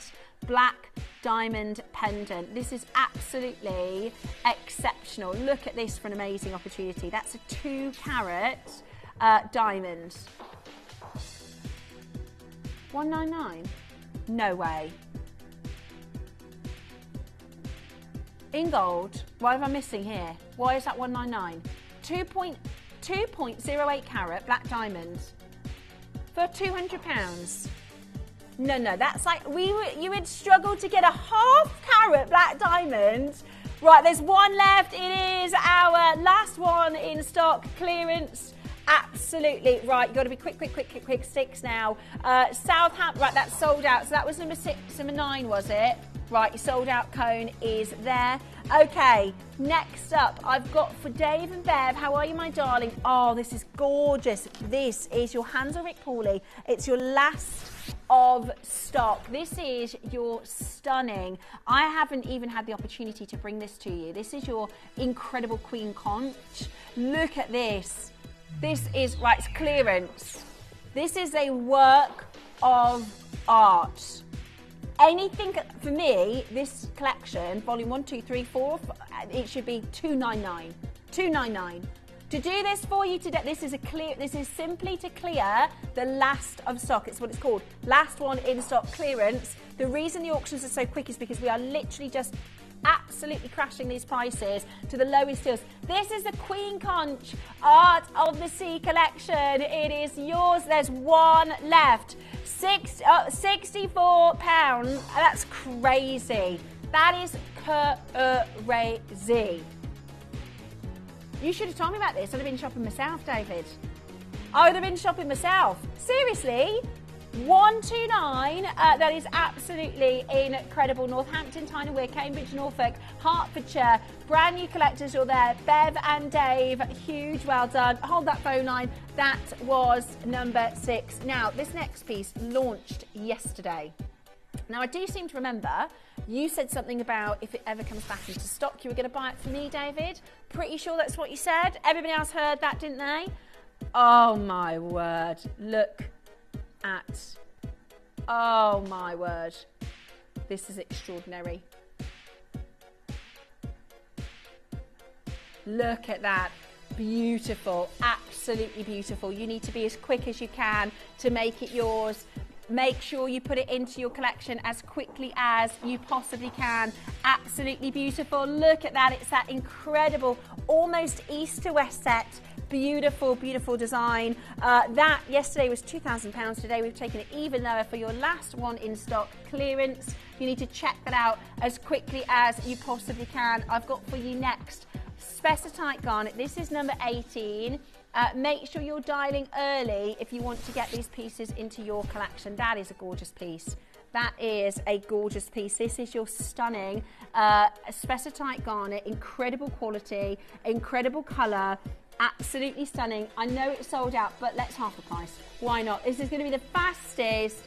H: black diamond pendant. This is absolutely exceptional. Look at this for an amazing opportunity. That's a 2-carat diamond. 199? No way. In gold. What am I missing here? Why is that 199? 2.08 carat black diamonds for £200. No, that's like, you would struggle to get a 1/2 carat black diamond. Right, there's one left. It is our last one in stock, clearance. Absolutely. Right, you've got to be quick, 6 now. Southampton, right, that's sold out. So that was number 6, number 9, was it? Right, your sold out cone is there. Okay, next up, I've got for Dave and Bev. How are you, my darling? Oh, this is gorgeous. This is your Hansel Rick Pauly. It's your last of stock. This is your stunning. I haven't even had the opportunity to bring this to you. This is your incredible queen conch. Look at this. This is, right, it's clearance. This is a work of art. Anything, for me, this collection, volume 1, 2, 3, 4, it should be £299. £299. To do this for you today, this is simply to clear the last of stock. It's what it's called. Last one in stock clearance. The reason the auctions are so quick is because we are literally just absolutely crashing these prices to the lowest deals. This is the Queen Conch Art of the Sea collection. It is yours. There's one left. £64. That's crazy. That is crazy. You should have told me about this. I'd have been shopping myself, David. I would have been shopping myself. Seriously? 129, that is absolutely incredible. Northampton, Tyne-and-Wear, Cambridge, Norfolk, Hertfordshire, brand new collectors, you're there. Bev and Dave, huge, well done. Hold that phone line. That was number 6. Now, this next piece launched yesterday. Now, I do seem to remember you said something about if it ever comes back into stock, you were going to buy it for me, David. Pretty sure that's what you said. Everybody else heard that, didn't they? Oh, my word. Look at, oh my word, this is extraordinary. Look at that. Beautiful, absolutely beautiful. You need to be as quick as you can to make it yours. Make sure you put it into your collection as quickly as you possibly can. Absolutely beautiful. Look at that. It's that incredible, almost east to west set. Beautiful, beautiful design. That yesterday was £2,000. Today we've taken it even lower for your last one in stock clearance. You need to check that out as quickly as you possibly can. I've got for you next Specitite garnet. This is number 18. Make sure you're dialing early if you want to get these pieces into your collection. That is a gorgeous piece. That is a gorgeous piece. This is your stunning Specitite garnet. Incredible quality, incredible colour. Absolutely stunning. I know it's sold out, but let's half the price. Why not? This is going to be the fastest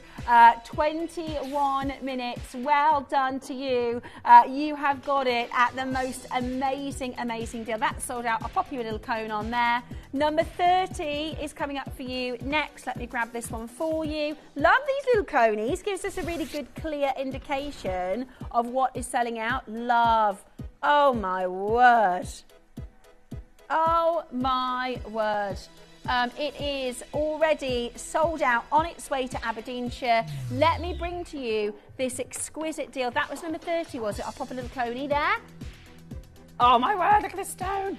H: 21 minutes. Well done to you. You have got it at the most amazing, amazing deal. That's sold out. I'll pop you a little cone on there. Number 30 is coming up for you next. Let me grab this one for you. Love these little conies. Gives us a really good, clear indication of what is selling out. Love. Oh, my word. Oh my word. It is already sold out, on its way to Aberdeenshire. Let me bring to you this exquisite deal. That was number 30, was it? I'll pop a little coney there. Oh my word, look at this stone.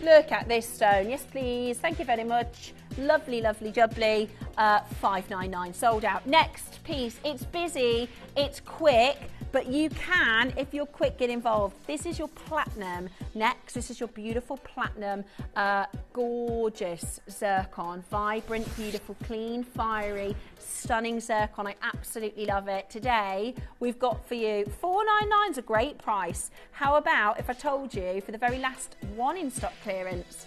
H: Look at this stone. Yes, please. Thank you very much. Lovely, lovely jubbly. $5.99, sold out. Next piece, it's busy, it's quick, but you can, if you're quick, get involved. This is your platinum. Next, this is your beautiful platinum, gorgeous zircon. Vibrant, beautiful, clean, fiery, stunning zircon. I absolutely love it. Today, we've got for you, $4.99 is a great price. How about if I told you, for the very last one in stock clearance,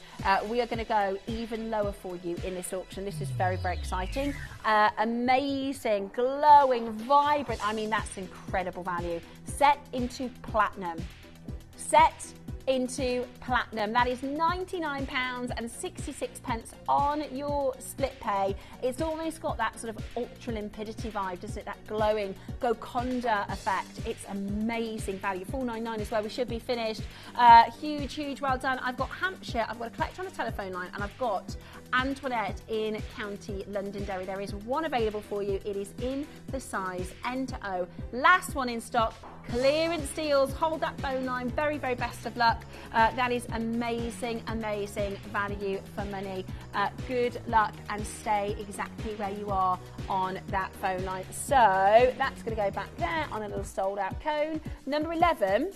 H: we are going to go even lower for you in this auction. This is very, very exciting. Amazing, glowing, vibrant. I mean, that's incredible value. Set into platinum. Set into platinum. That is £99.66 on your split pay. It's almost got that sort of ultra limpidity vibe, doesn't it? That glowing Golconda effect. It's amazing value. $4.99 is where we should be finished. Huge, huge, well done. I've got Hampshire, I've got a collector on the telephone line, and I've got Antoinette in County Londonderry. There is one available for you. It is in the size N to O. Last one in stock. Clearance deals. Hold that phone line. Very, very best of luck. That is amazing, amazing value for money. Good luck and stay exactly where you are on that phone line. So that's going to go back there on a little sold out cone. Number 11.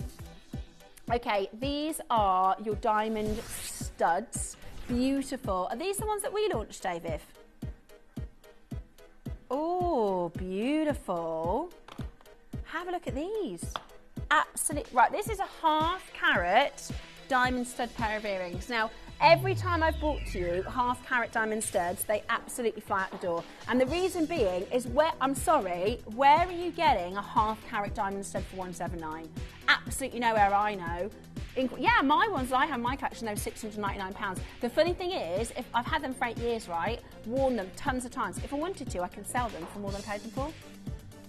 H: Okay, these are your diamond studs. Beautiful. Are these the ones that we launched, David? Oh, beautiful. Have a look at these. Absolutely. Right, this is a half carat diamond stud pair of earrings. Now, every time I've brought to you half carat diamond studs, they absolutely fly out the door. And the reason being is where are you getting a half carat diamond stud for $179? Absolutely nowhere I know. Yeah, my ones I have in my collection, those £699. The funny thing is, if I've had them for 8 years, right, worn them tons of times. If I wanted to, I can sell them for more than I paid them for.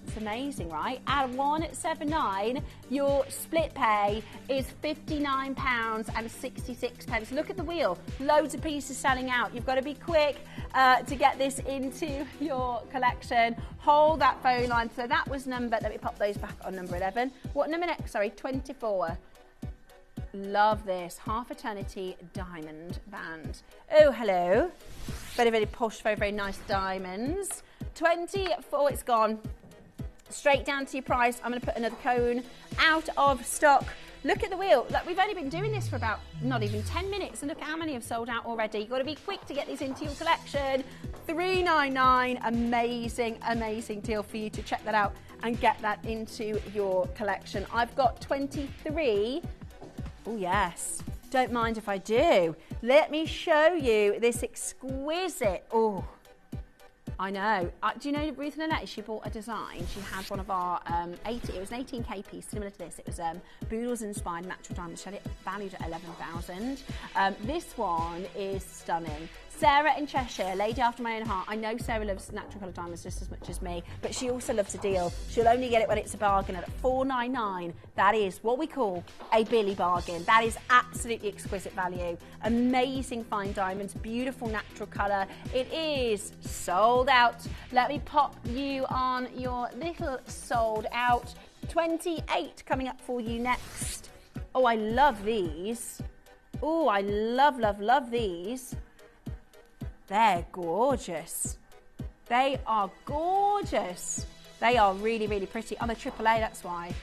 H: It's amazing, right? At $179, your split pay is £59.66. Look at the wheel. Loads of pieces selling out. You've got to be quick to get this into your collection. Hold that phone line. So that was let me pop those back on number 11. What number next? Sorry, 24. Love this. Half Eternity diamond band. Oh, hello. Very, very posh, very, very nice diamonds. 24, it's gone. Straight down to your price. I'm going to put another cone out of stock. Look at the wheel. Look, we've only been doing this for about not even 10 minutes, and look at how many have sold out already. You've got to be quick to get these into your collection. $3.99. Amazing, amazing deal for you to check that out and get that into your collection. I've got 23. Oh, yes. Don't mind if I do. Let me show you this exquisite. Oh, I know. Do you know Ruth Nanette? She bought a design. She had one of our it was an 18k piece similar to this. It was Boodles inspired natural diamonds. She had it valued at 11,000. This one is stunning. Sarah in Cheshire, lady after my own heart. I know Sarah loves natural coloured diamonds just as much as me, but she also loves a deal. She'll only get it when it's a bargain at $4.99. That is what we call a Billy bargain. That is absolutely exquisite value. Amazing fine diamonds, beautiful natural colour. It is sold out. Let me pop you on your little sold out. 28 coming up for you next. Oh, I love these. Oh, I love, love, love these. They're gorgeous. They are gorgeous. They are really, really pretty. Oh, they're AAA, that's why.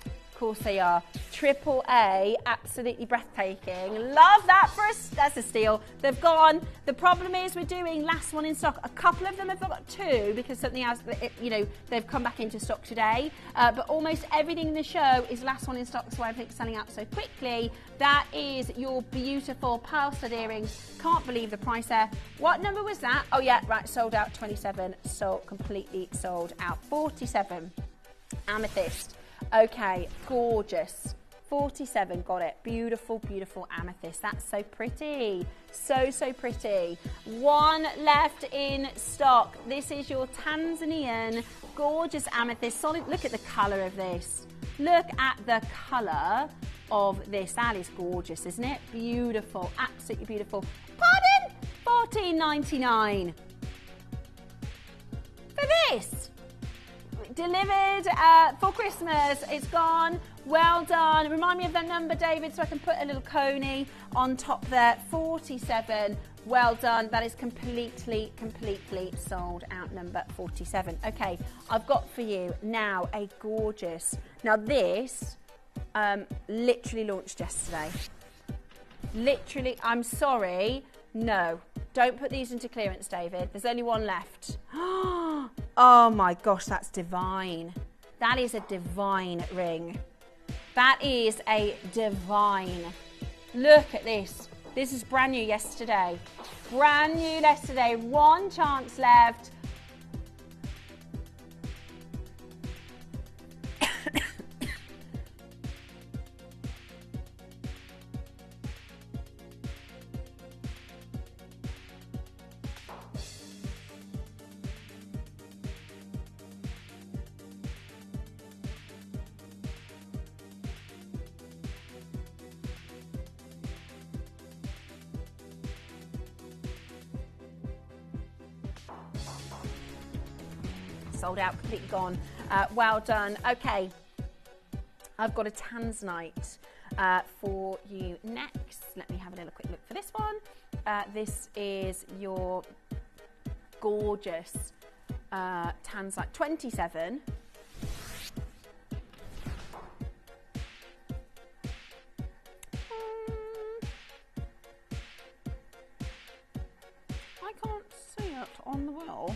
H: Of course they are. AAA, absolutely breathtaking. Love that for us. That's a steal. They've gone. The problem is we're doing last one in stock. A couple of them have got two because something else, they've come back into stock today. But almost everything in the show is last one in stock, so everything's selling out so quickly. That is your beautiful pearl stud earrings. Can't believe the price there. What number was that? Oh yeah, right, sold out. 27, so completely sold out. 47, Amethyst. Okay, gorgeous. 47, got it. Beautiful, beautiful amethyst. That's so pretty. So, so pretty. One left in stock. This is your Tanzanian gorgeous amethyst. Solid. Look at the colour of this. Look at the colour of this. That is gorgeous, isn't it? Beautiful. Absolutely beautiful. Pardon? $14.99 for this. Delivered for Christmas. It's gone. Well done. Remind me of that number, David, so I can put a little coney on top there. 47. Well done. That is completely sold out, number 47. Okay, I've got for you now a gorgeous. Now this literally launched yesterday. Literally, I'm sorry. No, don't put these into clearance, David. There's only one left. Oh my gosh, that's divine. That is a divine ring. That is a divine. Look at this. This is brand new yesterday. Brand new yesterday. One chance left. Sold out, completely gone. Well done. Okay, I've got a Tanzanite for you next. Let me have a little quick look for this one. This is your gorgeous Tanzanite 27. I can't see it on the wall.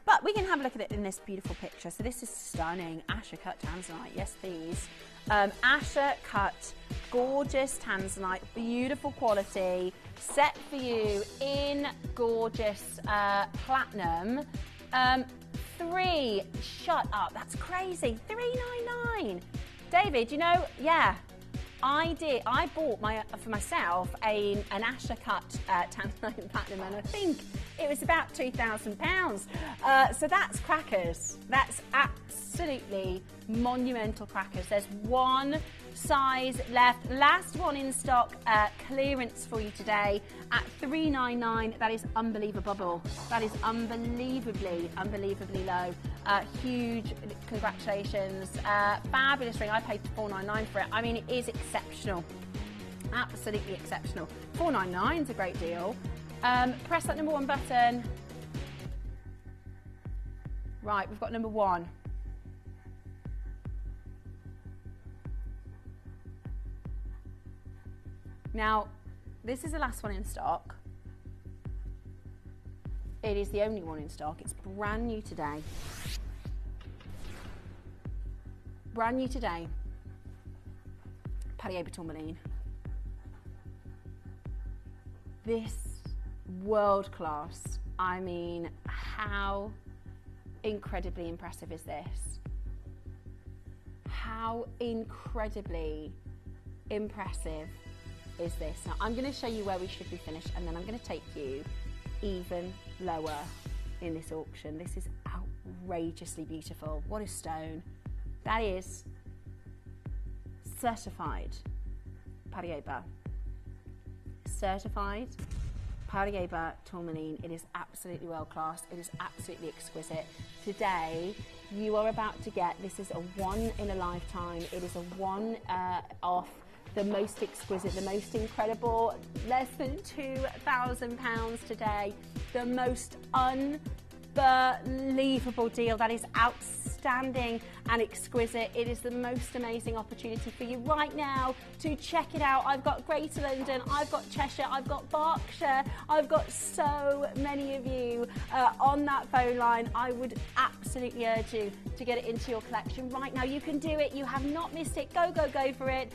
H: But we can have a look at it in this beautiful picture. So this is stunning. Asher cut Tanzanite. Yes, please. Asher cut, gorgeous Tanzanite, beautiful quality, set for you in gorgeous platinum. Shut up, that's crazy. $399. David, you know, yeah. I bought for myself an Asher cut Tanzanite platinum, and I think it was about £2,000. So that's crackers. That's absolutely monumental crackers. There's one size left. Last one in stock, clearance for you today at $399. That is unbelievable. That is unbelievably low. Huge congratulations. Fabulous ring. I paid $499 for it. I mean, it is exceptional. Absolutely exceptional. $499 is a great deal. Press that number 1 button. Right, we've got number 1. Now, this is the last one in stock. It is the only one in stock. It's brand new today. Brand new today. Paris tourmaline. This world class. I mean, how incredibly impressive is this? How incredibly impressive is this? Now, I'm going to show you where we should be finished, and then I'm going to take you even lower in this auction. This is outrageously beautiful. What a stone. That is certified Paris. Certified Paris tourmaline. It is absolutely world class. It is absolutely exquisite. Today, you are about to get, this is a one in a lifetime. It is a one off. The most exquisite, the most incredible, less than £2,000 today. The most unbelievable deal. That is outstanding and exquisite. It is the most amazing opportunity for you right now to check it out. I've got Greater London, I've got Cheshire, I've got Berkshire, I've got so many of you on that phone line. I would absolutely urge you to get it into your collection right now. You can do it. You have not missed it. Go for it.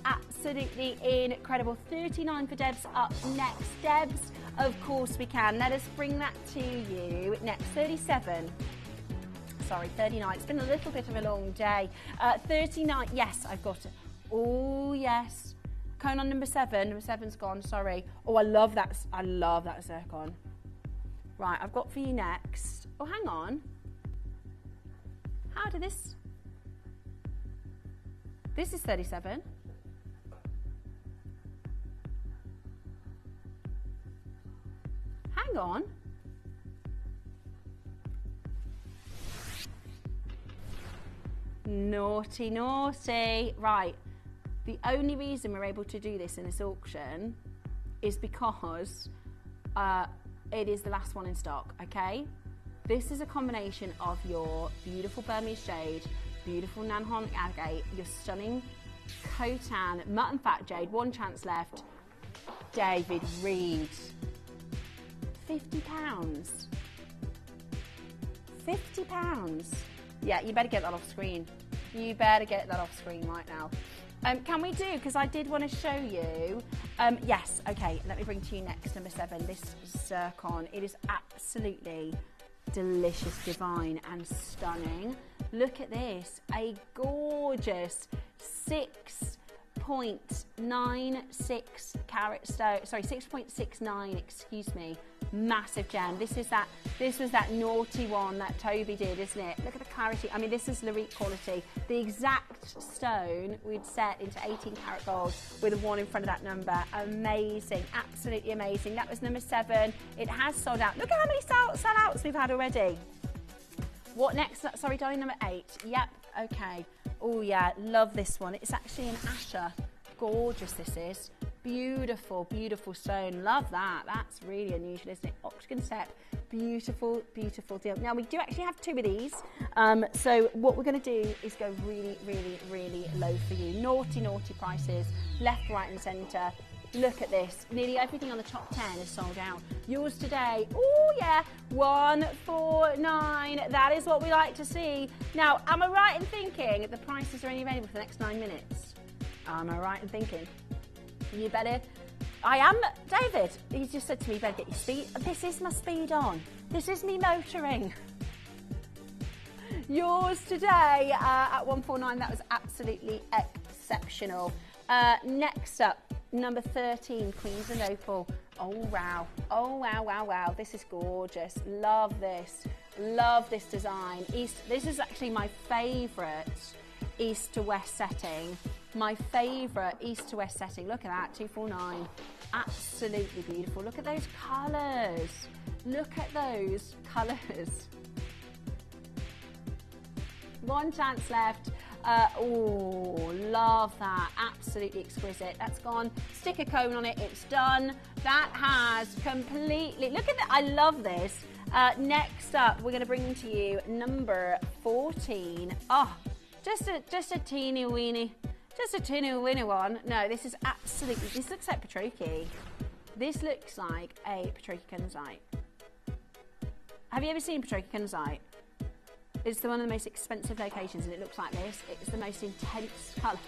H: Absolutely incredible. 39 for Debs up next. Debs, of course we can. Let us bring that to you next. 37. Sorry, 39. It's been a little bit of a long day. 39. Yes, I've got it. Oh, yes. Cone on number 7. Number 7's gone. Sorry. Oh, I love that Zircon. Right, I've got for you next. Oh, hang on. How did this... This is 37. Hang on. Naughty, naughty. Right. The only reason we're able to do this in this auction is because it is the last one in stock, okay? This is a combination of your beautiful Burmese jade, beautiful Nanhon agate, your stunning Khotan mutton fat jade, one chance left. David Reed, £50. £50. Yeah, you better get that off screen. You better get that off screen right now. Can we do, because I did want to show you, yes, okay, let me bring to you next, number 7, this Zircon. It is absolutely delicious, divine and stunning. Look at this, a gorgeous 6.96 carat stone, sorry, 6.69, excuse me, massive gem. This was that naughty one that Toby did, isn't it? Look at the clarity. I mean, this is Lorite quality. The exact stone we'd set into 18 karat gold with a 1 in front of that number. Amazing, absolutely amazing. That was number 7. It has sold out. Look at how many sellouts we've had already. What next? Sorry, darling, number 8. Yep, okay. Oh yeah, love this one. It's actually an Asher. Gorgeous this is. Beautiful, beautiful stone. Love that. That's really unusual, isn't it? Octagon set. Beautiful, beautiful deal. Now, we do actually have 2 of these. So what we're going to do is go really, really, really low for you. Naughty, naughty prices. Left, right and centre. Look at this. Nearly everything on the top 10 is sold out. Yours today. Oh, yeah. 149. That is what we like to see. Now, am I right in thinking the prices are only available for the next 9 minutes? Am I right in thinking? You better, I am, David, he just said to me, you better get your speed, this is my speed on, this is me motoring. Yours today at 149, that was absolutely exceptional. Next up, number 13, Queens and Opal. Oh wow, oh wow, wow, wow, this is gorgeous, love this design. This is actually my favourite east to west setting. My favourite east to west setting. Look at that, 249. Absolutely beautiful. Look at those colours. Look at those colours. 1 chance left. Oh, love that. Absolutely exquisite. That's gone. Stick a cone on it. It's done. That has completely... Look at that. I love this. Next up, we're going to bring to you number 14. Oh, just a teeny weeny. Just a teeny weeny one. No, this is absolutely... This looks like Petroki. This looks like a Petroki Kunzite. Have you ever seen Petroki Kunzite? It's one of the most expensive locations and it looks like this. It's the most intense colour.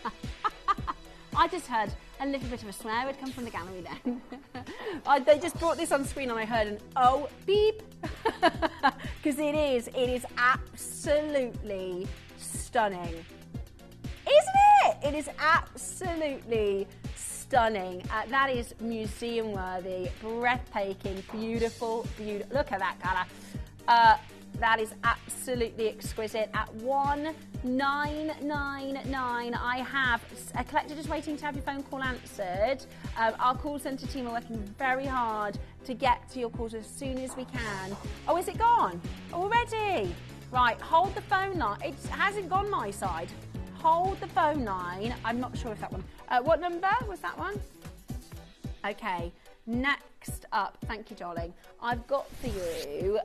H: I just heard a little bit of a swear would come from the gallery then. They just brought this on screen and I heard an oh beep. Because it is absolutely stunning. Isn't it? It is absolutely stunning. That is museum worthy, breathtaking, beautiful, beautiful. Look at that colour. That is absolutely exquisite. At 1999, I have a collector just waiting to have your phone call answered. Our call centre team are working very hard to get to your calls as soon as we can. Oh, is it gone already? Right, hold the phone line. It hasn't gone my side. Hold the phone line. I'm not sure if that one. What number was that one? Okay. Next up, thank you, darling. I've got for you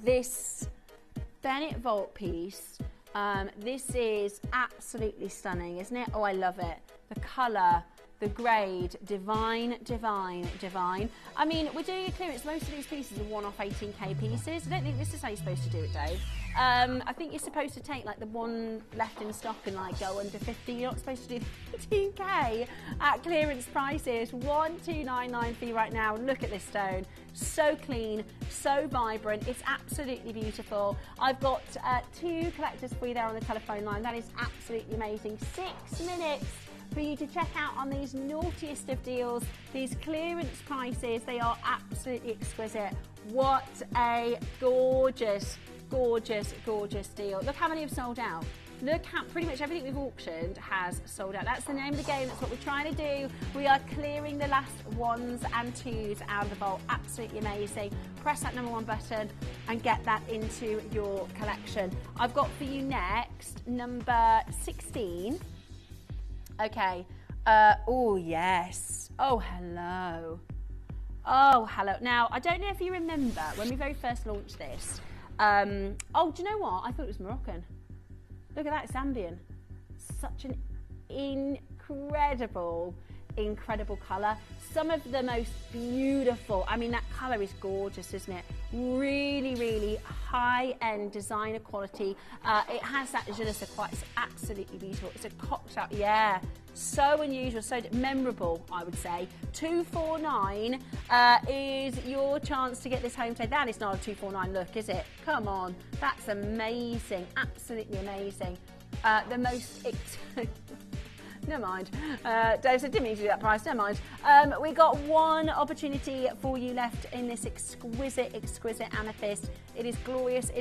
H: this Bennett Vault piece. This is absolutely stunning, isn't it? Oh, I love it. The colour, the grade, divine, divine, divine. I mean, we're doing a clearance. Most of these pieces are one-off 18k pieces. I don't think this is how you're supposed to do it, Dave. I think you're supposed to take like the one left in stock and like go under 50. You're not supposed to do 18k at clearance prices. 1299 for you right now. Look at this stone. So clean, so vibrant. It's absolutely beautiful. I've got 2 collectors for you there on the telephone line. That is absolutely amazing. 6 minutes for you to check out on these naughtiest of deals, these clearance prices. They are absolutely exquisite. What a gorgeous, gorgeous, gorgeous deal. Look how many have sold out. Look how pretty much everything we've auctioned has sold out. That's the name of the game. That's what we're trying to do. We are clearing the last 1s and 2s out of the vault. Absolutely amazing. Press that number 1 button and get that into your collection. I've got for you next number 16. Okay. Oh, yes. Oh, hello. Oh, hello. Now, I don't know if you remember when we very first launched this. Oh, do you know what? I thought it was Moroccan. Look at that, it's Zambian. Such an incredible colour. Some of the most beautiful, I mean, that colour is gorgeous, isn't it? Really, really high-end designer quality. It has that je ne sais quoi. It's absolutely beautiful. It's a cocktail, yeah. So unusual, so memorable, I would say. 249 is your chance to get this home today. That is not a 249 look, is it? Come on, that's amazing, absolutely amazing. The most... Never mind. Dave said, didn't mean to do that price, never mind. We got one opportunity for you left in this exquisite amethyst. It is glorious.